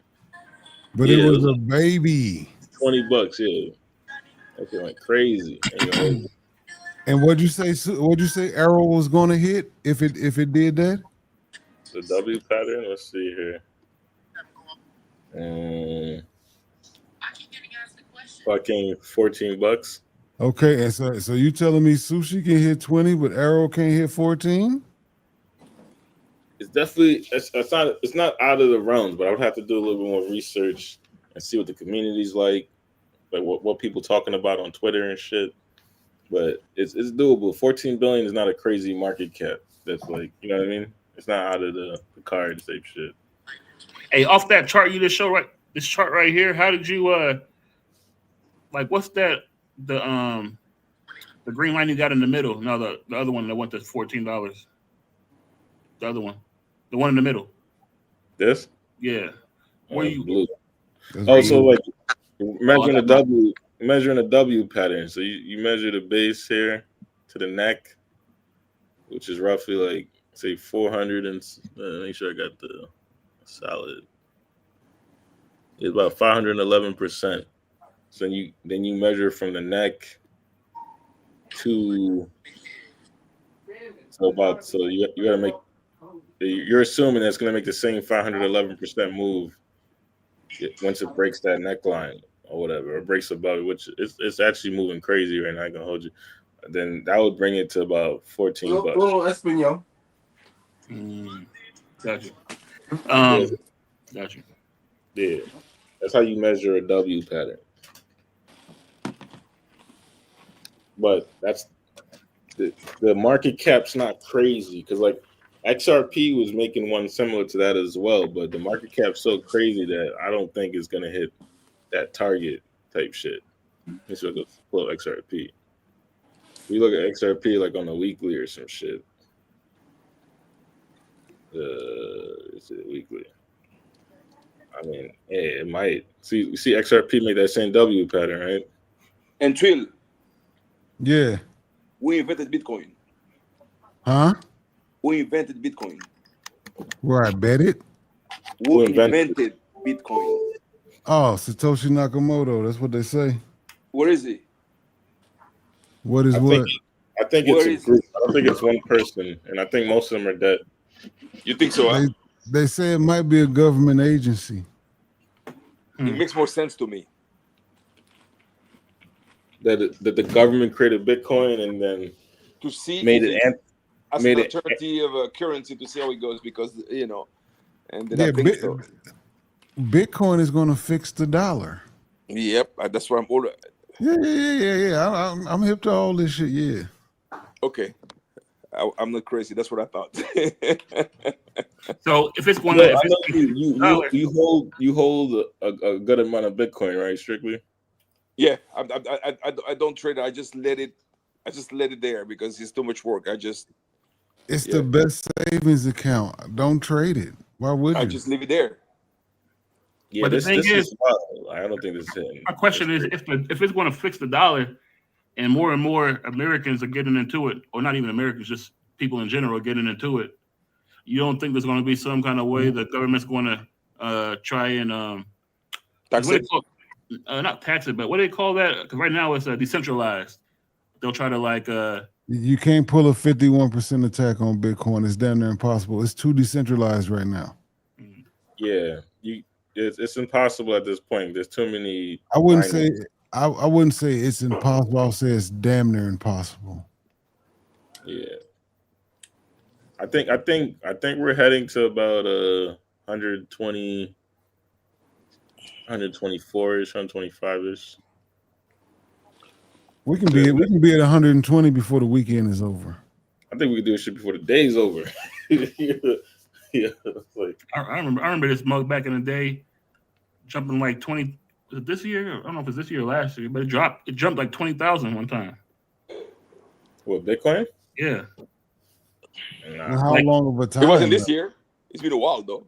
But it was a baby. $20, yeah. That shit went crazy. And what'd you say? What'd you say? Arrow was going to hit if it did that? The W pattern. Let's see here. Fucking $14. Okay, and so you telling me sushi can hit 20, but Arrow can't hit 14? It's definitely it's not out of the realms, but I would have to do a little bit more research and see what the community's like what people talking about on Twitter and shit. But it's doable. 14 billion is not a crazy market cap. That's like, you know what I mean? It's not out of the cards type shit. Hey, off that chart you just showed, right? This chart right here. How did you like? What's that? The green line you got in the middle. No, the other one that went to $14. The other one, the one in the middle. This? Yeah. Where you? Blue. Oh, so like measuring a W pattern. So you measure the base here to the neck, which is roughly like say 400 and make sure I got the solid. It's about 511%. So then you measure from the neck to so you gotta make. You're assuming that's gonna make the same 511% move once it breaks that neckline or whatever, or breaks above it, which it's actually moving crazy right now. I can hold you. Then that would bring it to about $14. Espanol. Got you. Got you. Yeah, that's how you measure a W pattern. But that's the market cap's not crazy because like XRP was making one similar to that as well, but the market cap's so crazy that I don't think it's gonna hit that target type shit. Let's look at pull XRP. We look at XRP like on the weekly or some shit. Is it weekly? I mean, yeah, it might. See XRP make that same W pattern, right? And Trill. Yeah. We invented Bitcoin. Huh? Who invented Bitcoin? Where I bet it? Who invented Bitcoin? Oh, Satoshi Nakamoto. That's what they say. Where is he? What is what? I think it's a group. I don't think it's one person, and I think most of them are dead. You think so? Huh? They say it might be a government agency. It makes more sense to me. That the government created Bitcoin and then to see made it as an alternative of a currency to see how it goes because and then I think so. Bitcoin is going to fix the dollar. Yep, that's why I'm older. Yeah. I'm hip to all this shit. Yeah. Okay, I'm not crazy. That's what I thought. So if it's one, you hold a good amount of Bitcoin, right? Strictly. Yeah, I don't trade it. I just let it there because it's too much work. It's the best savings account. Don't trade it. Why would you? I just leave it there. Yeah, but the thing is, I don't think this is it. My question is, if it's going to fix the dollar, and more Americans are getting into it, or not even Americans, just people in general are getting into it, you don't think there's going to be some kind of way the government's going to try and tax it? Not tax it, but what do they call that? Because right now it's decentralized. They'll try to You can't pull a 51% attack on Bitcoin. It's damn near impossible. It's too decentralized right now. Yeah, it's impossible at this point. There's too many. I wouldn't say it's impossible. I'll say it's damn near impossible. Yeah, I think we're heading to about 120, 124-ish, 125-ish. We can be at 120 before the weekend is over. I think we can do this shit before the day's over. Yeah, like I remember this mug back in the day, jumping like 20. Was it this year? I don't know if it's this year or last year, but it jumped like 20,000 one time. What, Bitcoin? Yeah. How long of a time? It wasn't this year. It's been a while though.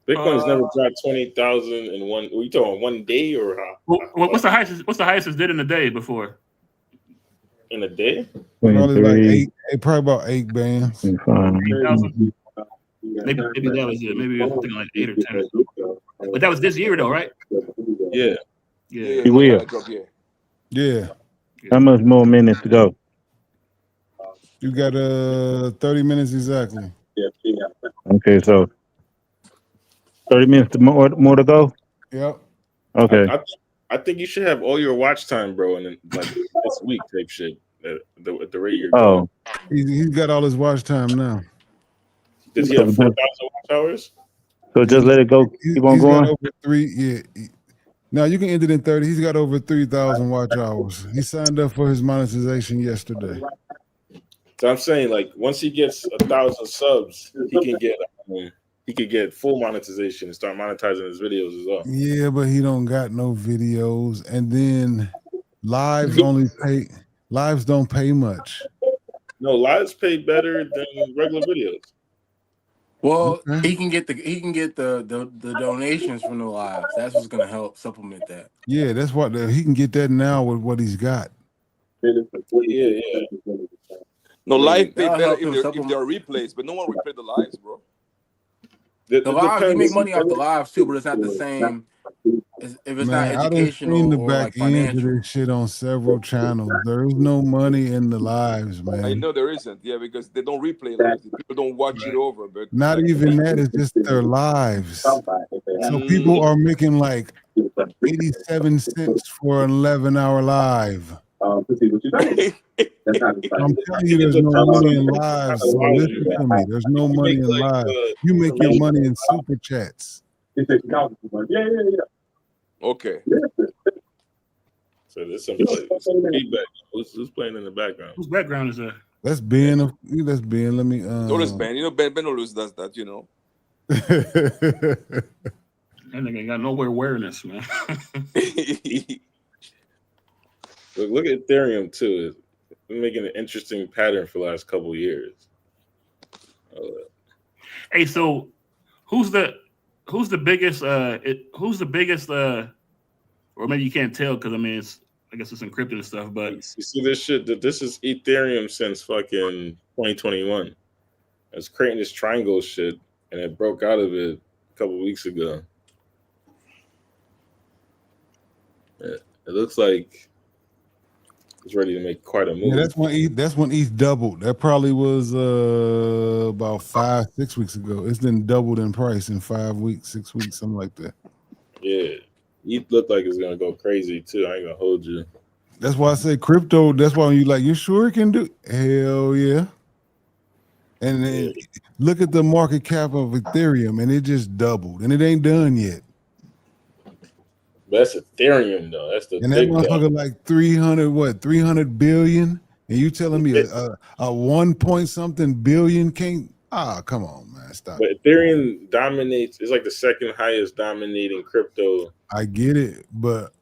Bitcoin's never dropped 20,000 in one. Are you talking one day or what's the highest? What's the highest it did in a day before? In a day? Probably like eight. Probably about 8 bands. 8,000. Maybe that was it. Maybe it was something like 8 or 10. But that was this year though, right? Yeah. Yeah. You will. Yeah. How much more minutes to go? You got 30 minutes exactly. Okay, so 30 minutes more to go. Yep. Okay. I think you should have all your watch time, bro, and then, like this week type shit. At the rate you're going. He's got all his watch time now. Does he have 4,000 watch hours? So just let it go. Keep on He's going. got over 3. Yeah. Now you can end it in 30. He's got over 3,000 watch hours. He signed up for his monetization yesterday. So I'm saying, like, once he gets 1,000 subs, he could get full monetization and start monetizing his videos as well. Yeah, but he don't got no videos, and then lives don't pay much. No, lives pay better than regular videos. Well, he can get the donations from the lives. That's what's gonna help supplement that. Yeah, that's what he can get that now with what he's got. Yeah. No, live pay That'll better help him if supplement. they're replays, but no one replay the lives, bro. The lives, you make money off the lives too, but it's not the same. If it's not Man, I done educational seen the or back like end of financial. this shit on several channels. There is no money in the lives, man. I know there isn't, yeah, because they don't replay lives. People don't watch it over, but Not even that. It's just their lives. So people are making like 87 cents for an 11-hour live. I'm telling you, there's no money in lives. So listen to me. There's no money in lives. You make your money in super chats. Okay. So there's some feedback. Who's playing in the background? Whose background is that? That's Ben. That's Ben. Let me. Notice Ben. You know Ben always does that. You know. That nigga ain't got no awareness, man. Look at Ethereum too. It's been making an interesting pattern for the last couple of years. Hey, so who's the biggest or maybe you can't tell because I mean I guess it's encrypted and stuff, but you see this shit that this is Ethereum since fucking 2021. It's creating this triangle shit and it broke out of it a couple of weeks ago. It looks like it's ready to make quite a move. Yeah, that's when ETH doubled. That probably was about 5-6 weeks ago. It's been doubled in price in 5 weeks, 6 weeks, something like that. Yeah, ETH looked like it's gonna go crazy too. I ain't gonna hold you. That's why I say crypto. That's why when you like, you sure it can do? Hell yeah. And then look at the market cap of Ethereum, and it just doubled, and it ain't done yet. But that's Ethereum though. That's the and that big motherfucker like 300 billion, and you telling me a 1 point something billion can't? Come on, man, stop. But Ethereum dominates. It's like the second highest dominating crypto. I get it, but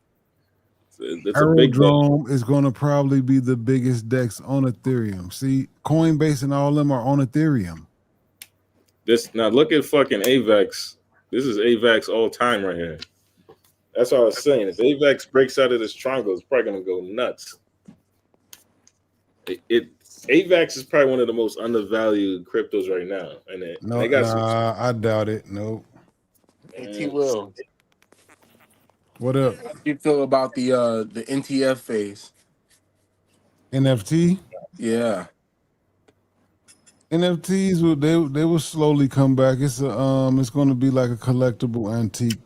it's a big Aerodrome is going to probably be the biggest DEX on Ethereum. See, Coinbase and all of them are on Ethereum. Now look at fucking AVAX. This is AVAX all time right here. That's what I was saying. If AVAX breaks out of this triangle, it's probably gonna go nuts. AVAX is probably one of the most undervalued cryptos right now, and they got I doubt it. Nope. Hey, Will. What up? How do you feel about the NTF phase? NFT? Yeah. NFTs they will slowly come back. It's going to be like a collectible antique.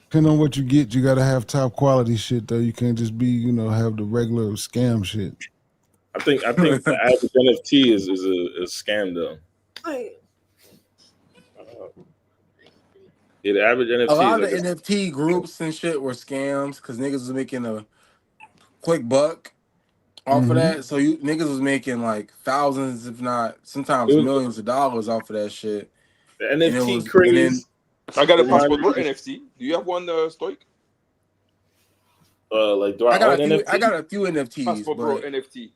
Depending on what you get, you got to have top quality shit though. You can't just be have the regular scam shit. I think the average NFT is a scam though. Yeah, the average NFT. A lot of the NFT groups and shit were scams because niggas was making a quick buck off of that. So niggas was making like thousands, if not sometimes millions of dollars off of that shit. The NFT craze. I got a passport for NFT. Do you have one, Stoic? Like do I got a few NFTs. Passport Bro NFT.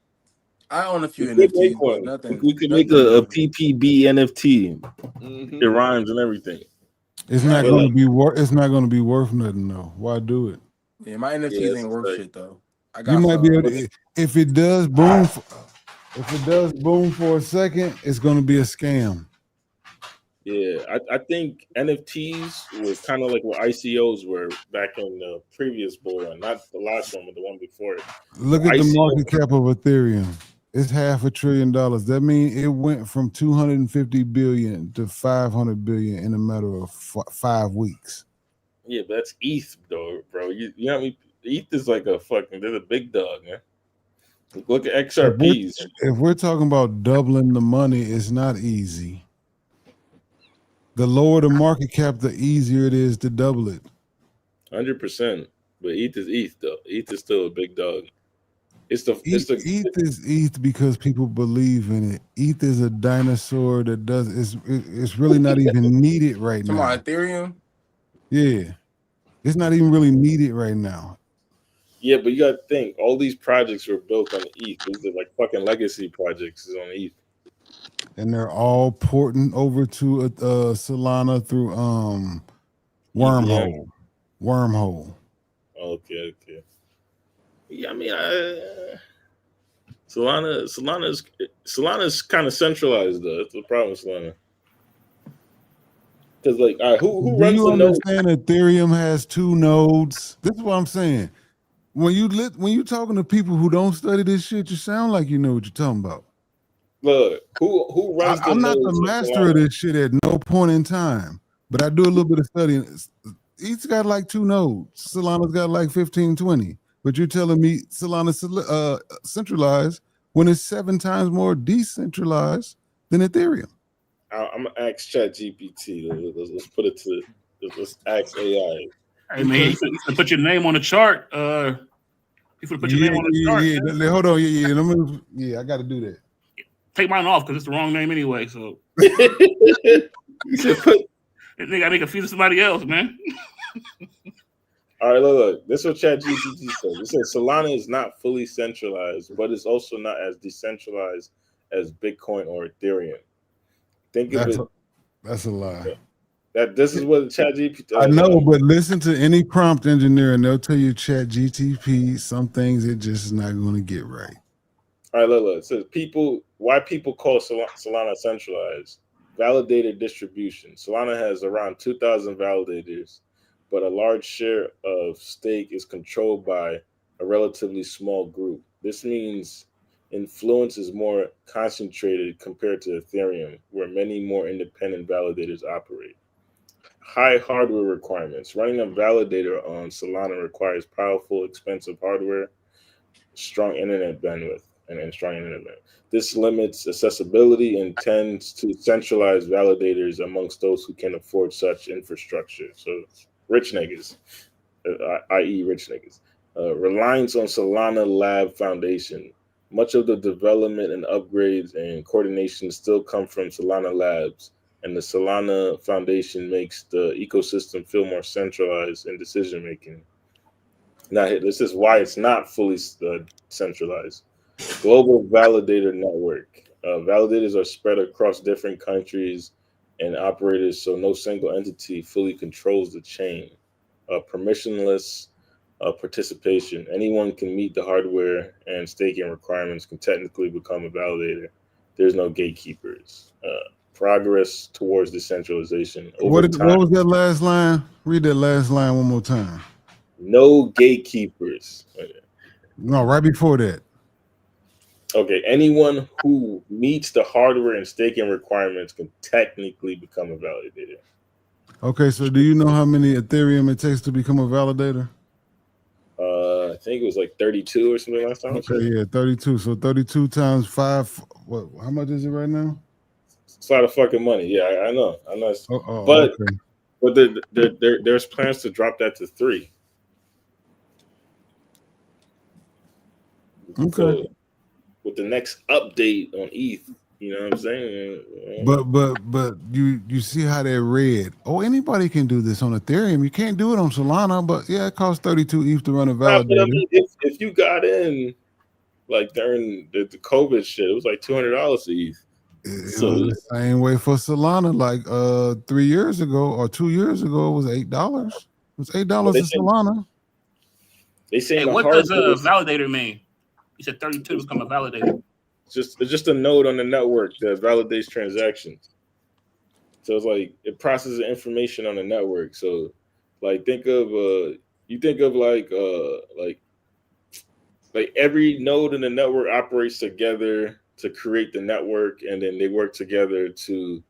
I own a few NFTs, but nothing. We could make a PPB NFT. It rhymes and everything. It's not going to be worth. It's not going to be worth nothing though. Why do it? Yeah, my NFTs ain't worth shit though. I You got might be able some. to, if it does boom. If it does boom for a second, it's going to be a scam. Yeah, I think NFTs were kind of like what ICOs were back in the previous bull run, not the last one, but the one before it. Look at the ICO, market cap of Ethereum. It's $500 billion. That means it went from 250 billion to 500 billion in a matter of 5 weeks. yeah, but that's ETH though, bro. You know what I mean? ETH is like a fucking. They're the big dog, man. Look at XRPs. If we're talking about doubling the money, it's not easy. The lower the market cap, the easier it is to double it. 100%. But ETH is ETH though. ETH is still a big dog. ETH is ETH because people believe in it. ETH is a dinosaur that it's really not even needed right now. Come on, Ethereum? Yeah. It's not even really needed right now. Yeah, but you got to think, all these projects were built on ETH. These are like fucking legacy projects on ETH. And they're all porting over to Solana through Wormhole. Wormhole. Okay. Yeah, I mean, Solana's kind of centralized though. That's the problem with Solana. Because like, all right, who runs the node? Understand Ethereum has 2 nodes? This is what I'm saying. When you talking to people who don't study this shit, you sound like you know what you're talking about. Look, who runs the I'm not nodes the master of this shit at no point in time, but I do a little bit of studying. Each got like 2 nodes. Solana's got like 15, 20. But you're telling me Solana's centralized when it's 7 times more decentralized than Ethereum. I'm gonna ask ChatGPT. Let's put it to. Let's ask AI. Hey man, you can put your name on the chart. You can put your name on the chart. Yeah. Hold on. Yeah. I got to do that. Take mine off because it's the wrong name anyway. So you should put. I think I may confuse somebody else, man. All right, look. This is what ChatGPT says. It says Solana is not fully centralized, but it's also not as decentralized as Bitcoin or Ethereum. That's a lie. This is what ChatGPT. I know, but listen to any prompt engineer, and they'll tell you ChatGPT some things it just is not going to get right. All right, look. It says why people call Solana centralized. Validated distribution. Solana has around 2,000 validators, but a large share of stake is controlled by a relatively small group. This means influence is more concentrated compared to Ethereum, where many more independent validators operate. High hardware requirements. Running a validator on Solana requires powerful, expensive hardware, strong internet bandwidth, and strong internet bandwidth. This limits accessibility and tends to centralize validators amongst those who can afford such infrastructure. So rich niggas, i.e. rich niggas. Reliance on Solana Lab Foundation. Much of the development and upgrades and coordination still come from Solana Labs, and the Solana Foundation makes the ecosystem feel more centralized in decision making. Now, this is why it's not fully centralized. Global validator network. Validators are spread across different countries and operators, so no single entity fully controls the chain. Permissionless participation. Anyone can meet the hardware and staking requirements, can technically become a validator. There's no gatekeepers. Progress towards decentralization. What was that last line? Read that last line one more time. No gatekeepers. No, right before that. Okay, anyone who meets the hardware and staking requirements can technically become a validator. Okay, so do you know how many Ethereum it takes to become a validator? I think it was like 32 or something last time. Okay, yeah, 32. So 32 times 5. What? How much is it right now? It's a lot of fucking money. Yeah, I know. But there's plans to drop that to 3. Okay. So with the next update on ETH, you know what I'm saying? But you see how they're read. Oh, anybody can do this on Ethereum. You can't do it on Solana, but yeah, it costs 32 ETH to run a validator. I mean, if you got in like during the COVID shit, it was like $200 to ETH. It So was the same way for Solana, like 3 years ago or 2 years ago. It was $8. It was $8 but a Solana. they saying Hey, the what does hardware a is validator mean? You said 32 become a validator. it's just a node on the network that validates transactions. So it's like it processes information on the network. So like think of you think of like every node in the network operates together to create the network, and then they work together to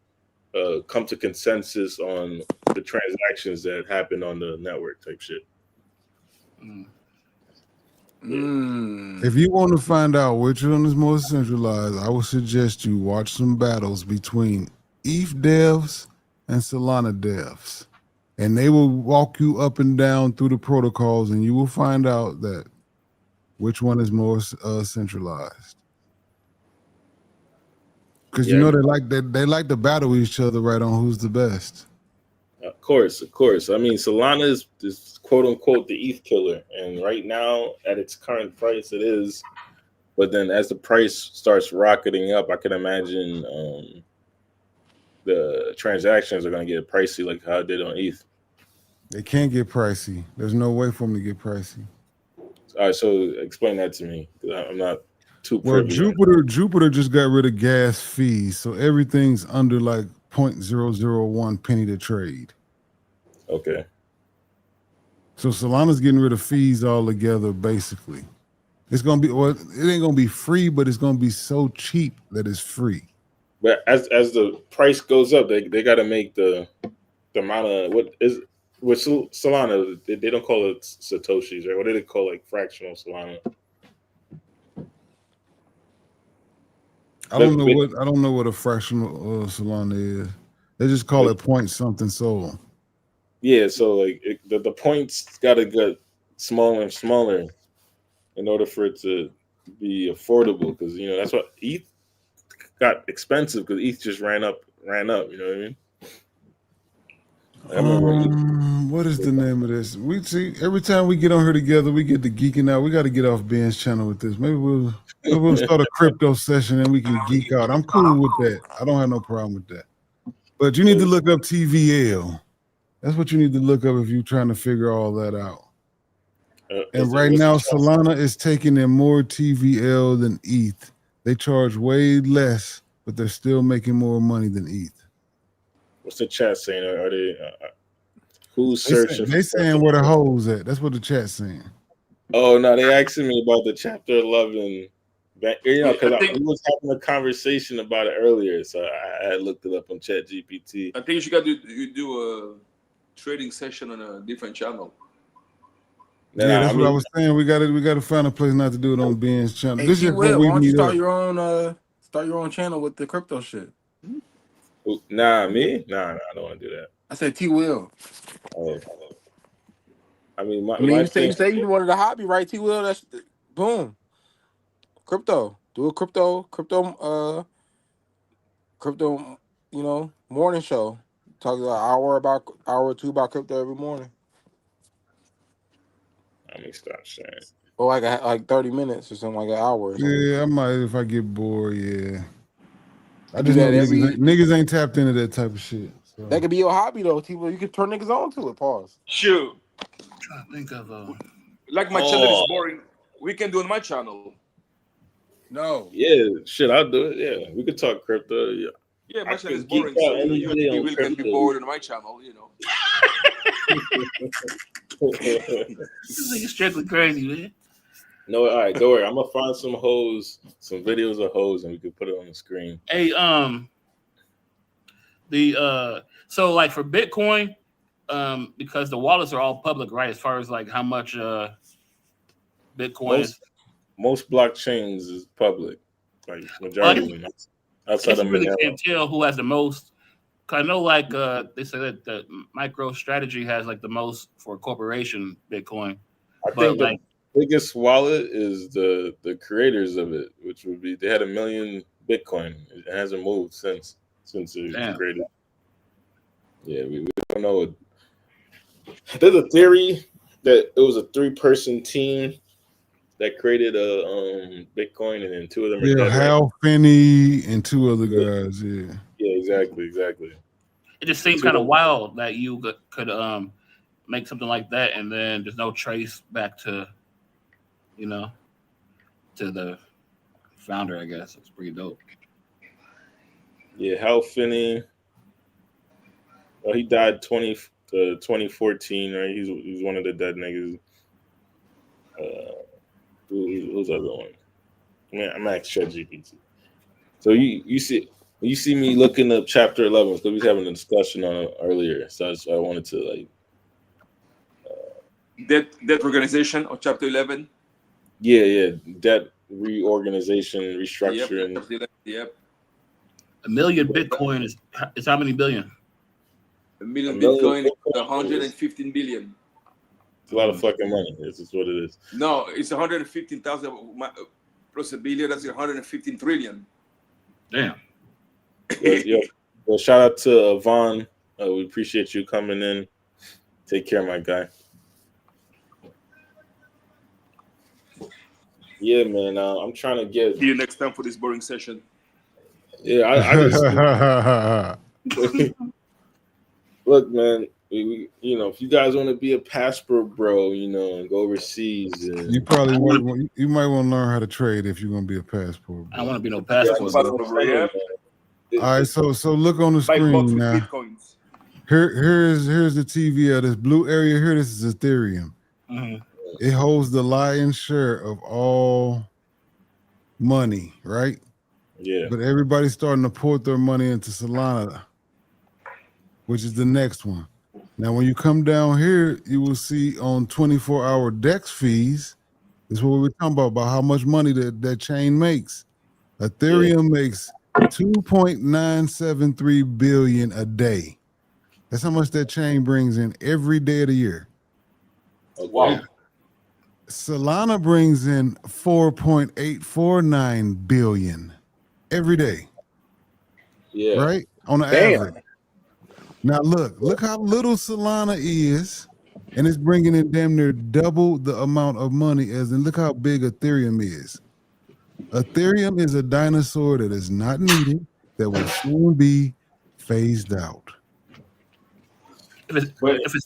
come to consensus on the transactions that happen on the network type shit. If you want to find out which one is more centralized, I would suggest you watch some battles between ETH devs and Solana devs. And they will walk you up and down through the protocols, and you will find out that which one is more centralized. Because you know they like to battle each other right on who's the best. Of course. I mean, Solana is quote unquote the ETH killer, and right now at its current price, it is. But then as the price starts rocketing up, I can imagine the transactions are going to get pricey, like how it did on ETH. They can't get pricey. There's no way for them to get pricey. All right, so explain that to me, because I'm not too Well, privy. Jupiter just got rid of gas fees, so everything's under like 0.001 penny to trade. Okay. So Solana's getting rid of fees altogether, basically. It's gonna be, well, it ain't gonna be free, but it's gonna be so cheap that it's free. But as the price goes up, they got to make the amount of with Solana. They don't call it satoshis, right? What do they call like fractional Solana? I don't know what a fractional Solana is. They just call it point something soul. Yeah, so like the points got to get smaller and smaller in order for it to be affordable, because that's what ETH got expensive, because ETH just ran up. You know what I mean? I remember What is the name of this? We see every time we get on here together, we get to geeking out. We got to get off Ben's channel with this. Maybe we'll start a crypto session and we can geek out. I'm cool with that. I don't have no problem with that. But you need to look up TVL. That's what you need to look up if you're trying to figure all that out. And right now, Solana is taking in more TVL than ETH. They charge way less, but they're still making more money than ETH. What's the chat saying? Are they who's searching? They saying where the hoes at. That's what the chat's saying. Oh no, they asking me about the chapter 11. Because we was having a conversation about it earlier, so I had looked it up on ChatGPT. I think you do a trading session on a different channel. Yeah, that's what I was saying. We got to find a place not to do it on Ben's channel. Hey, this is Will, why don't you start your own channel with the crypto shit? Nah, me? Nah, I don't want to do that. I said T Will. Oh. I mean, you say you wanted a hobby, right? T Will, that's boom. Crypto. Do a crypto, morning show. Talk an hour or two about crypto every morning. Let me stop saying. Or like 30 minutes or something, like an hour or something. Yeah, I might if I get bored, yeah. I do just know that niggas ain't tapped into that type of shit. So. That could be your hobby though, T Will. You could turn niggas on to it. Pause. Sure. I'm trying to think of like my channel is boring. We can do it on my channel. No. Yeah, shit, I'll do it. Yeah, we could talk crypto. Yeah. Yeah, my channel is boring, so you can be bored on my channel, This nigga's strictly crazy, man. No, all right, don't worry. I'm gonna find some videos of hoes, and we can put it on the screen. Hey, so like for Bitcoin, because the wallets are all public, right? As far as like how much Bitcoin is. Most blockchains is public, like majority of them. Outside of really can't tell who has the most. Cause I know, like they say that the MicroStrategy has like the most for corporation Bitcoin. I think the biggest wallet is the creators of it, which would be they had 1 million Bitcoin. It hasn't moved since it was created. Yeah, we don't know. There's a theory that it was a 3-person team that created a Bitcoin, and then 2 of them are Yeah, dead right Hal Finney and 2 other now. guys. Yeah. Yeah, exactly. It just The seems 2 kind of of them, wild that you could make something like that, and then there's no trace back to you know to the founder. I guess it's pretty dope. yeah, Hal Finney. Well, he died 2014, right? He's one of the dead niggas. Who's the other one? Man, I'm at ChatGPT. So you see me looking up chapter 11 because we was having a discussion on it earlier. So I wanted to like Debt organization on chapter 11. yeah, debt reorganization, Yep, restructuring. yep. A million Bitcoin is how many billion? A A million million Bitcoin is Bitcoin 115 billion. it's a lot of fucking money. This is what it is. No, it's 115,000 plus a billion. That's 115 trillion. Damn. But, well, shout out to Vaughn. We appreciate you coming in. Take care, my guy. Yeah, man. I'm trying to get. See you next time for this boring session. Yeah, I just look, man. We if you guys want to be a passport bro, and go overseas, and You probably you might want to learn how to trade if you're gonna be a passport. I don't want to be no yeah, passport. Yeah. All right, so look on the Buy box screen with now. Bitcoins. Here's the TV of this blue area here. This is Ethereum. Mhm. It holds the lion's share of all money, right? Yeah. But everybody's starting to port their money into Solana, which is the next one. Now, when you come down here, you will see on 24-hour DEX fees, this is what we were talking about how much money that chain makes. Ethereum makes 2.973 billion a day. That's how much that chain brings in every day of the year. Wow. Solana brings in 4.849 billion every day. Yeah. Right? On the average. Now look how little Solana is, and it's bringing in damn near double the amount of money and look how big Ethereum is. Ethereum is a dinosaur that is not needed, that will soon be phased out. If it's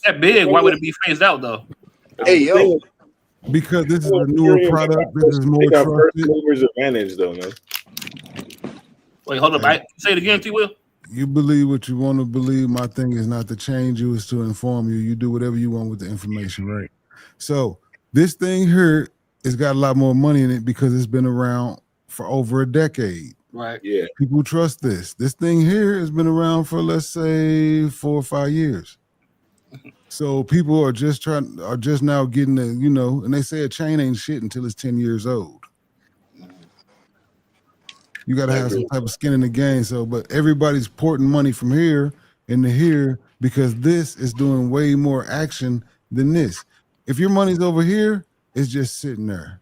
that big, why would it be phased out though? Hey yo, because this is a newer product. This is more they got first trusted. movers advantage, though, man. Wait, hold up. Say it again, T. Will. You believe what you want to believe. My thing is not to change you, it's to inform you. You do whatever you want with the information, right? So this thing here has got a lot more money in it because it's been around for over a decade. Right. Yeah. People trust this. This thing here has been around for, let's say, 4 or 5 years. So people are just now getting the, and they say a chain ain't shit until it's 10 years old. You got to have some type of skin in the game. So, but everybody's porting money from here into here because this is doing way more action than this. If your money's over here, it's just sitting there.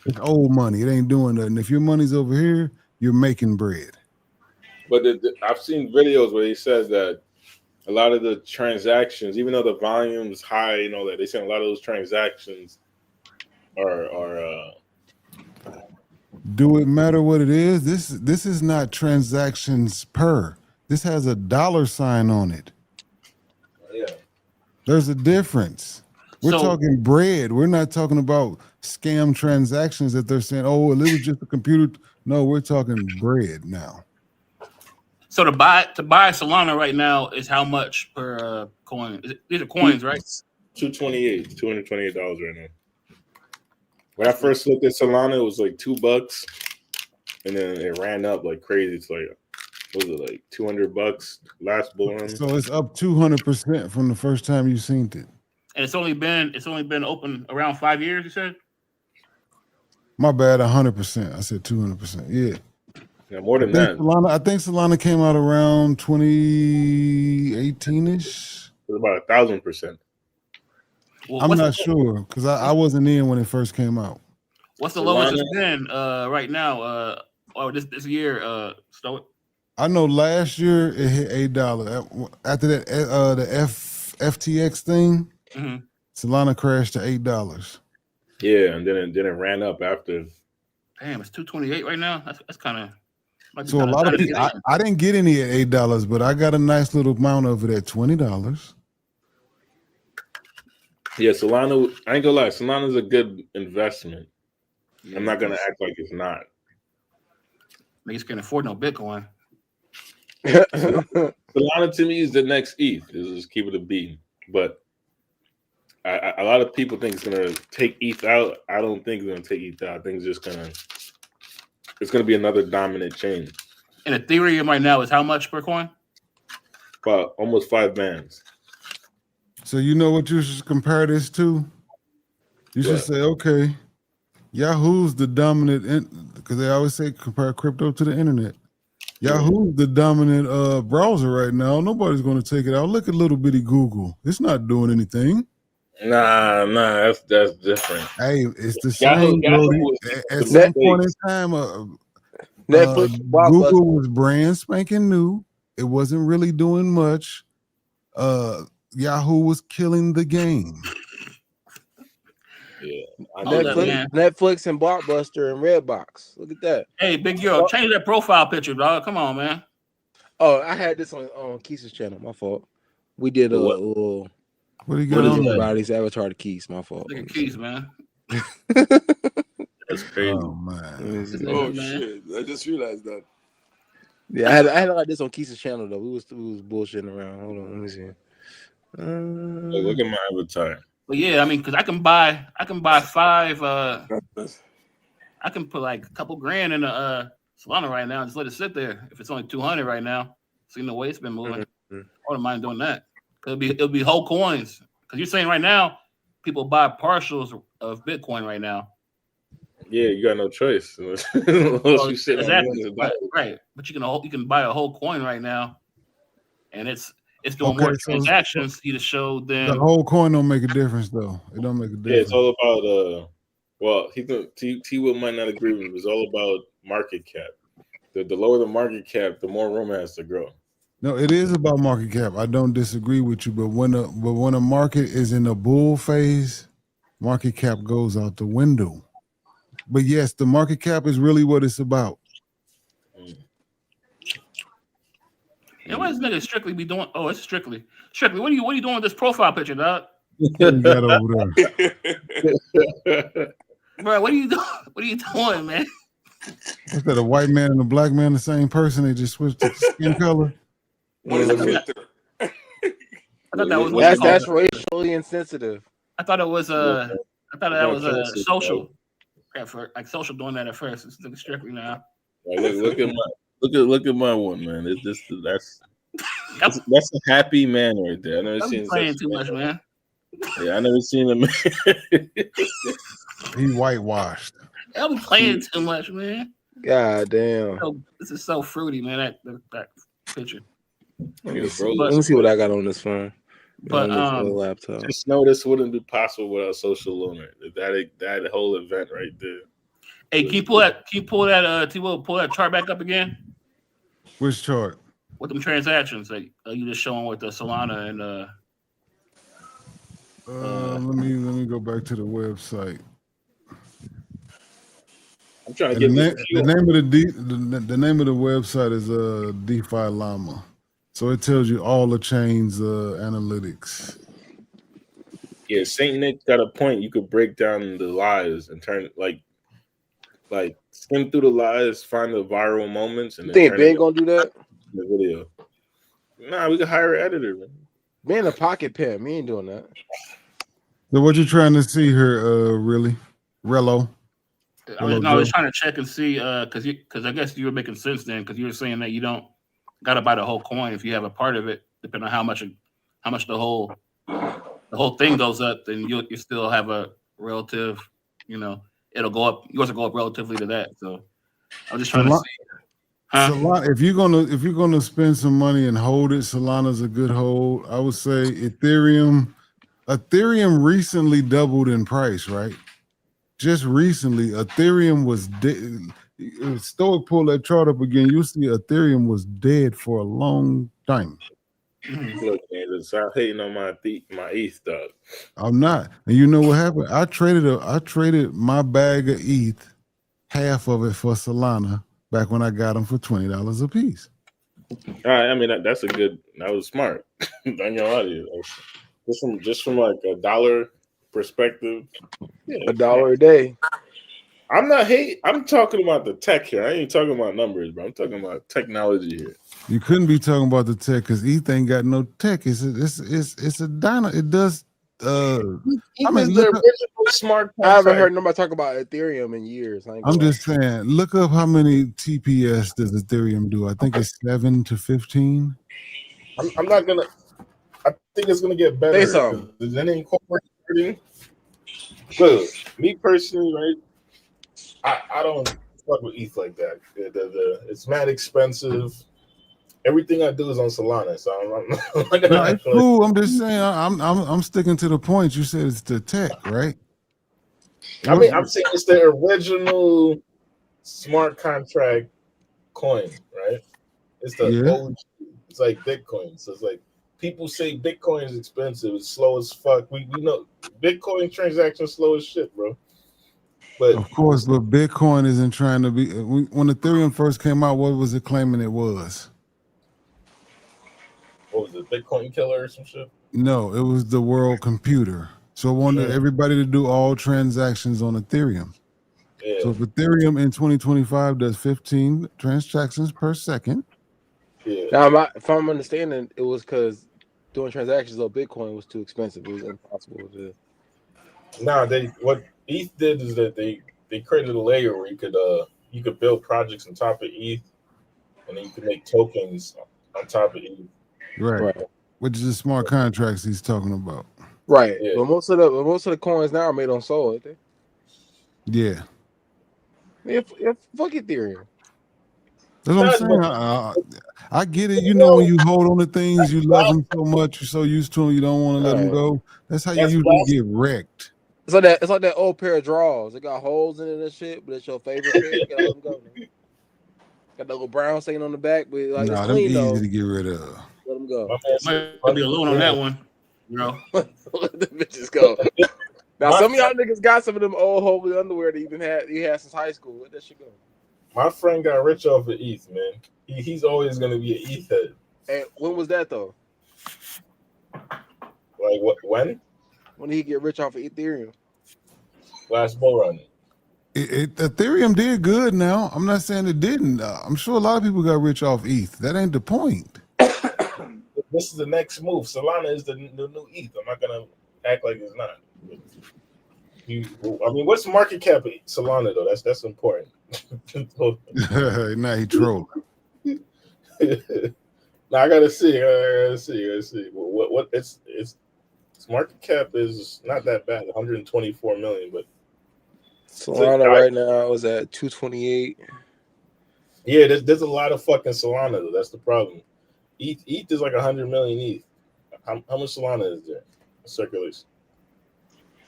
It's old money. It ain't doing nothing. If your money's over here, you're making bread. But I've seen videos where he says that a lot of the transactions, even though the volume is high and all that, they say a lot of those transactions are do it matter what it is? This is not transactions per. This has a $sign on it. Yeah. There's a difference. We're talking bread. We're not talking about scam transactions that they're saying, oh, well, it was just a computer. No, we're talking bread now. So to buy Solana right now is how much per coin? These are coins, right? $228 right now. When I first looked at Solana, it was like $2, and then it ran up like crazy. It's like, what was it, like $200 last bull run? So it's up 200% from the first time you seen it. And it's only been open around 5 years. You said? My bad, 100%. I said 200%. Yeah. Yeah, more than that. I think Solana came out around 2018-ish. It's about 1,000%. Well, I'm not sure because I wasn't in when it first came out. What's the lowest it's been right now? Or this year, Stoic? I know last year it hit $8. After that, the FTX thing, Solana crashed to $8. Yeah, and then it ran up after. Damn, it's 228 right now. That's kind of. So a lot of people, I didn't get any at $8, but I got a nice little amount of it at $20. Yeah, Solana. I ain't gonna lie, Solana's a good investment. Yeah, I'm not gonna act like it's not. Niggas can't afford no Bitcoin. Solana to me is the next ETH. Just keep it a beat. But a lot of people think it's gonna take ETH out. I don't think it's gonna take ETH out. I think it's gonna be another dominant chain. And Ethereum right now is how much per coin? About almost 5 bands. So you know what you should compare this to? You should say, okay, Yahoo's the dominant, because they always say compare crypto to the internet. Yahoo's the dominant browser right now. Nobody's going to take it out. Look at little bitty Google. It's not doing anything. Nah, that's different. Hey, it's the same. Yahoo at some point in time, Netflix, Google was brand spanking new. It wasn't really doing much. Yahoo was killing the game. Yeah, Netflix and Blockbuster and Redbox. Look at that. Hey, Big Yo, change that profile picture, dog. Come on, man. Oh, I had this on Keith's channel. My fault. We did a little. What do you got on everybody's avatar to Keith? My fault. Look at Keith, man. That's crazy. Oh man. Oh shit! I just realized that. Yeah, I had like this on Keith's channel though. We was bullshitting around. Hold on, let me see. Look at my avatar. But yeah, I mean, because I can buy 5. I can put like a couple grand in a Solana right now and just let it sit there. If it's only 200 right now, so you know the way it's been moving. I wouldn't mind doing that. It'll be whole coins. Because you're saying right now, people buy partials of Bitcoin right now. Yeah, you got no choice. Exactly. Right. But you can buy a whole coin right now, and it's doing more transactions. You just showed them the whole coin don't make a difference though. It don't make a difference. Yeah, it's all about well, T Will might not agree with me. It's all about market cap. The lower the market cap, the more room it has to grow. No, it is about market cap. I don't disagree with you, but when a market is in a bull phase, market cap goes out the window. But yes, the market cap is really what it's about. And what does nigga Strictly be doing? Oh, it's Strictly. Strictly, what are you doing with this profile picture, dog? What you got over there? Bro, what are you doing? What are you doing, man? What's that, a white man and a black man the same person? They just switched the skin color? What is the filter? I thought that was that's racially insensitive. I thought it was social. Like social doing that at first. It's Strictly now. Like, look at my one, man. It's just that's a happy man right there. I never seen playing too much, man. Yeah, I never seen him. He whitewashed. I'm playing too much, man. God damn. This is so fruity, man. That picture. Let me see what I got on this phone. But laptop. Just know this wouldn't be possible without social loaner. That whole event right there. Hey, can you pull that chart back up again? Which chart? With them transactions that you just showing with the Solana and let me go back to the website. I'm trying to get the name of the website is DeFi Llama. So it tells you all the chains analytics. Yeah, Saint Nick got a point. You could break down the lies and turn like skim through the lies, find the viral moments, and you think Ben gonna do that? The video. Nah, we could hire an editor, man. Ben a pocket pen. Me ain't doing that. So what you trying to see here, really? Rello? I was trying to check and see because I guess you were making sense then because you were saying that you don't gotta buy the whole coin if you have a part of it, depending on how much the whole thing goes up, then you still have a relative, it'll go up. Yours will go up relatively to that. So I'm just trying to see. Solana, if you're gonna spend some money and hold it, Solana's a good hold. I would say Ethereum recently doubled in price, right? Just recently, Ethereum was dead. Stoic pull that chart up again. You'll see Ethereum was dead for a long time. Look, man, stop hating on my ETH, dog. I'm not. And you know what happened? I traded my bag of ETH, half of it for Solana back when I got them for $20 a piece. I mean that was smart. On your audio. Just from like a dollar perspective. Yeah, $1 a day. I'm talking about the tech here. I ain't talking about numbers, bro. I'm talking about technology here. You couldn't be talking about the tech because ETH ain't got no tech. It's a dino. It does. I mean, the look up, original smart I haven't contract. heard nobody talk about Ethereum in years. I'm just saying. Look up how many TPS does Ethereum do. I think it's 7 to 15. I'm not gonna. I think it's gonna get better. Say something. Does any incorporating? Look, me personally, right? I don't fuck with ETH like that. It's mad expensive. Everything I do is on Solana, so I'm not gonna. No, it's cool. I'm just saying. I'm sticking to the point. You said it's the tech, right? I mean, I'm saying it's the original smart contract coin, right? It's the old. It's like Bitcoin. So it's like people say Bitcoin is expensive. It's slow as fuck. We know Bitcoin transactions slow as shit, bro. But of course, but Bitcoin isn't trying to be. When Ethereum first came out, what was it claiming it was? What was it, Bitcoin killer or some shit? No, it was the world computer. So I wanted everybody to do all transactions on Ethereum. Yeah. So if Ethereum in 2025 does 15 transactions per second. Yeah. Now, if I'm understanding, it was because doing transactions on Bitcoin was too expensive. It was impossible to. Nah, what ETH did is that they created a layer where you could build projects on top of ETH, and then you could make tokens on top of ETH. Right. Which is the smart contracts he's talking about. Right. Yeah. But most of the coins now are made on Sol, aren't they? Yeah. If fuck Ethereum. That's what I'm saying. I get it. You know, when you hold on to things, you love them so much, you're so used to them, you don't want to let them go. That's how you usually get wrecked. It's like that old pair of drawers. It got holes in it and shit, but it's your favorite pair. You gotta let them go. Man. Got that little brown stain on the back, but like it's clean them though. easy to get rid of. Let them go. Might be alone on that one, bro. Let the bitches go. Now some of y'all niggas got some of them old holy underwear that you had since high school. Let that shit go. My friend got rich off of ETH, man. He's always gonna be an ETH head. And when was that though? Like what? When? When did he get rich off of Ethereum? Last bull run. Ethereum did good now. I'm not saying it didn't. I'm sure a lot of people got rich off ETH. That ain't the point. This is the next move. Solana is the new ETH. I'm not gonna act like it's not. I mean, what's the market cap of Solana though? That's important. Now he trolling. Now I gotta see. What its market cap is not that bad. 124 million, but Solana right now is at 228. Yeah, there's a lot of fucking Solana though. That's the problem. ETH is like 100 million ETH. How much Solana is there? Circulation.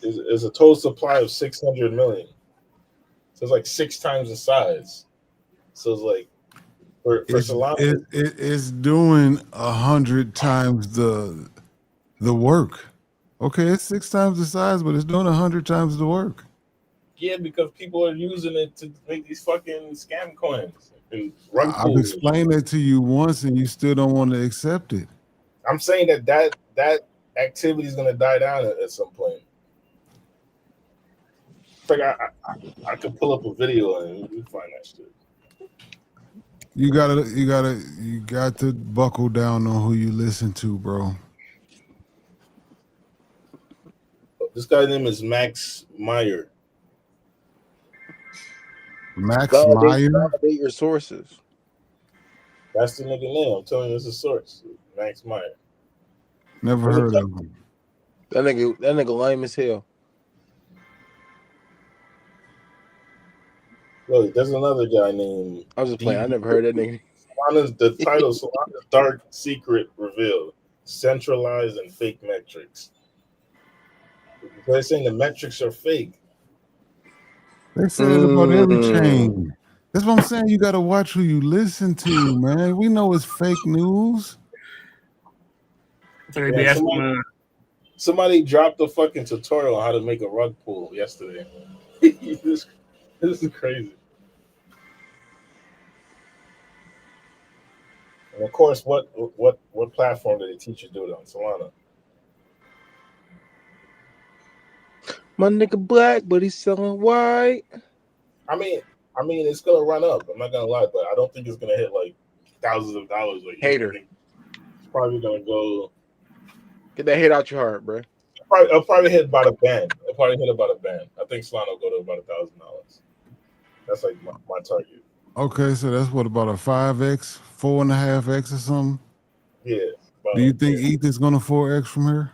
There's a total supply of 600 million. So it's like 6 times the size. So it's like for Solana, it's doing 100 times the work. Okay, it's 6 times the size, but it's doing 100 times the work. Yeah, because people are using it to make these fucking scam coins and run I've explained it to you once, and you still don't want to accept it. I'm saying that activity is gonna die down at some point. Like I could pull up a video and you find that shit. You got to buckle down on who you listen to, bro. This guy's name is Max Meyer. Max Meyer? Validate your sources. That's the nigga name. I'm telling you, it's a source. Max Meyer. Never heard of him. That nigga lame as hell. Look, there's another guy named. I was just playing. I never heard that nigga. The title Solana's Dark Secret Revealed: Centralized and Fake Metrics. They're saying the metrics are fake. They said it about every chain. That's what I'm saying. You got to watch who you listen to, man. We know it's fake news. So they be Yeah, asking, somebody dropped a fucking tutorial on how to make a rug pull yesterday. this is crazy. And of course, what platform did they teach you to do it on? Solana. My nigga black, but he's selling white. I mean, it's gonna run up. I'm not gonna lie, but I don't think it's gonna hit like thousands of dollars like you Hater. think. It's probably gonna go. Get that hate out your heart, bro. I'll probably hit about a band. I'll probably hit about a band. I think Solana will go to about $1,000. That's like my target. Okay, so that's what, about a 5x, 4.5x or something? Yeah. Do you think ETH is gonna 4x from here?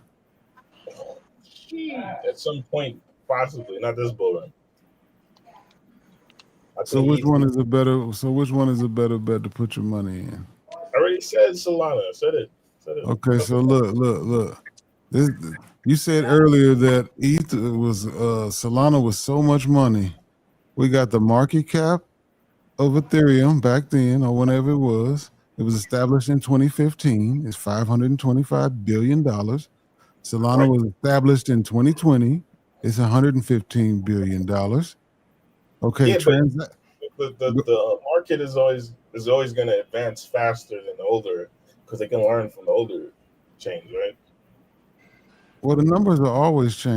At some point, possibly. Not this bull run. So which one is a better? So which one is a better bet to put your money in? I already said Solana. I said it. Okay, so look. This, you said earlier that ETH was Solana was so much money. We got the market cap of Ethereum back then, or whenever it was. It was established in 2015. It's $525 billion. Solana was established in 2020. It's $115 billion. Okay, Yeah, but the market is always going to advance faster than the older because they can learn from the older chains, right? Well, the numbers are always changing.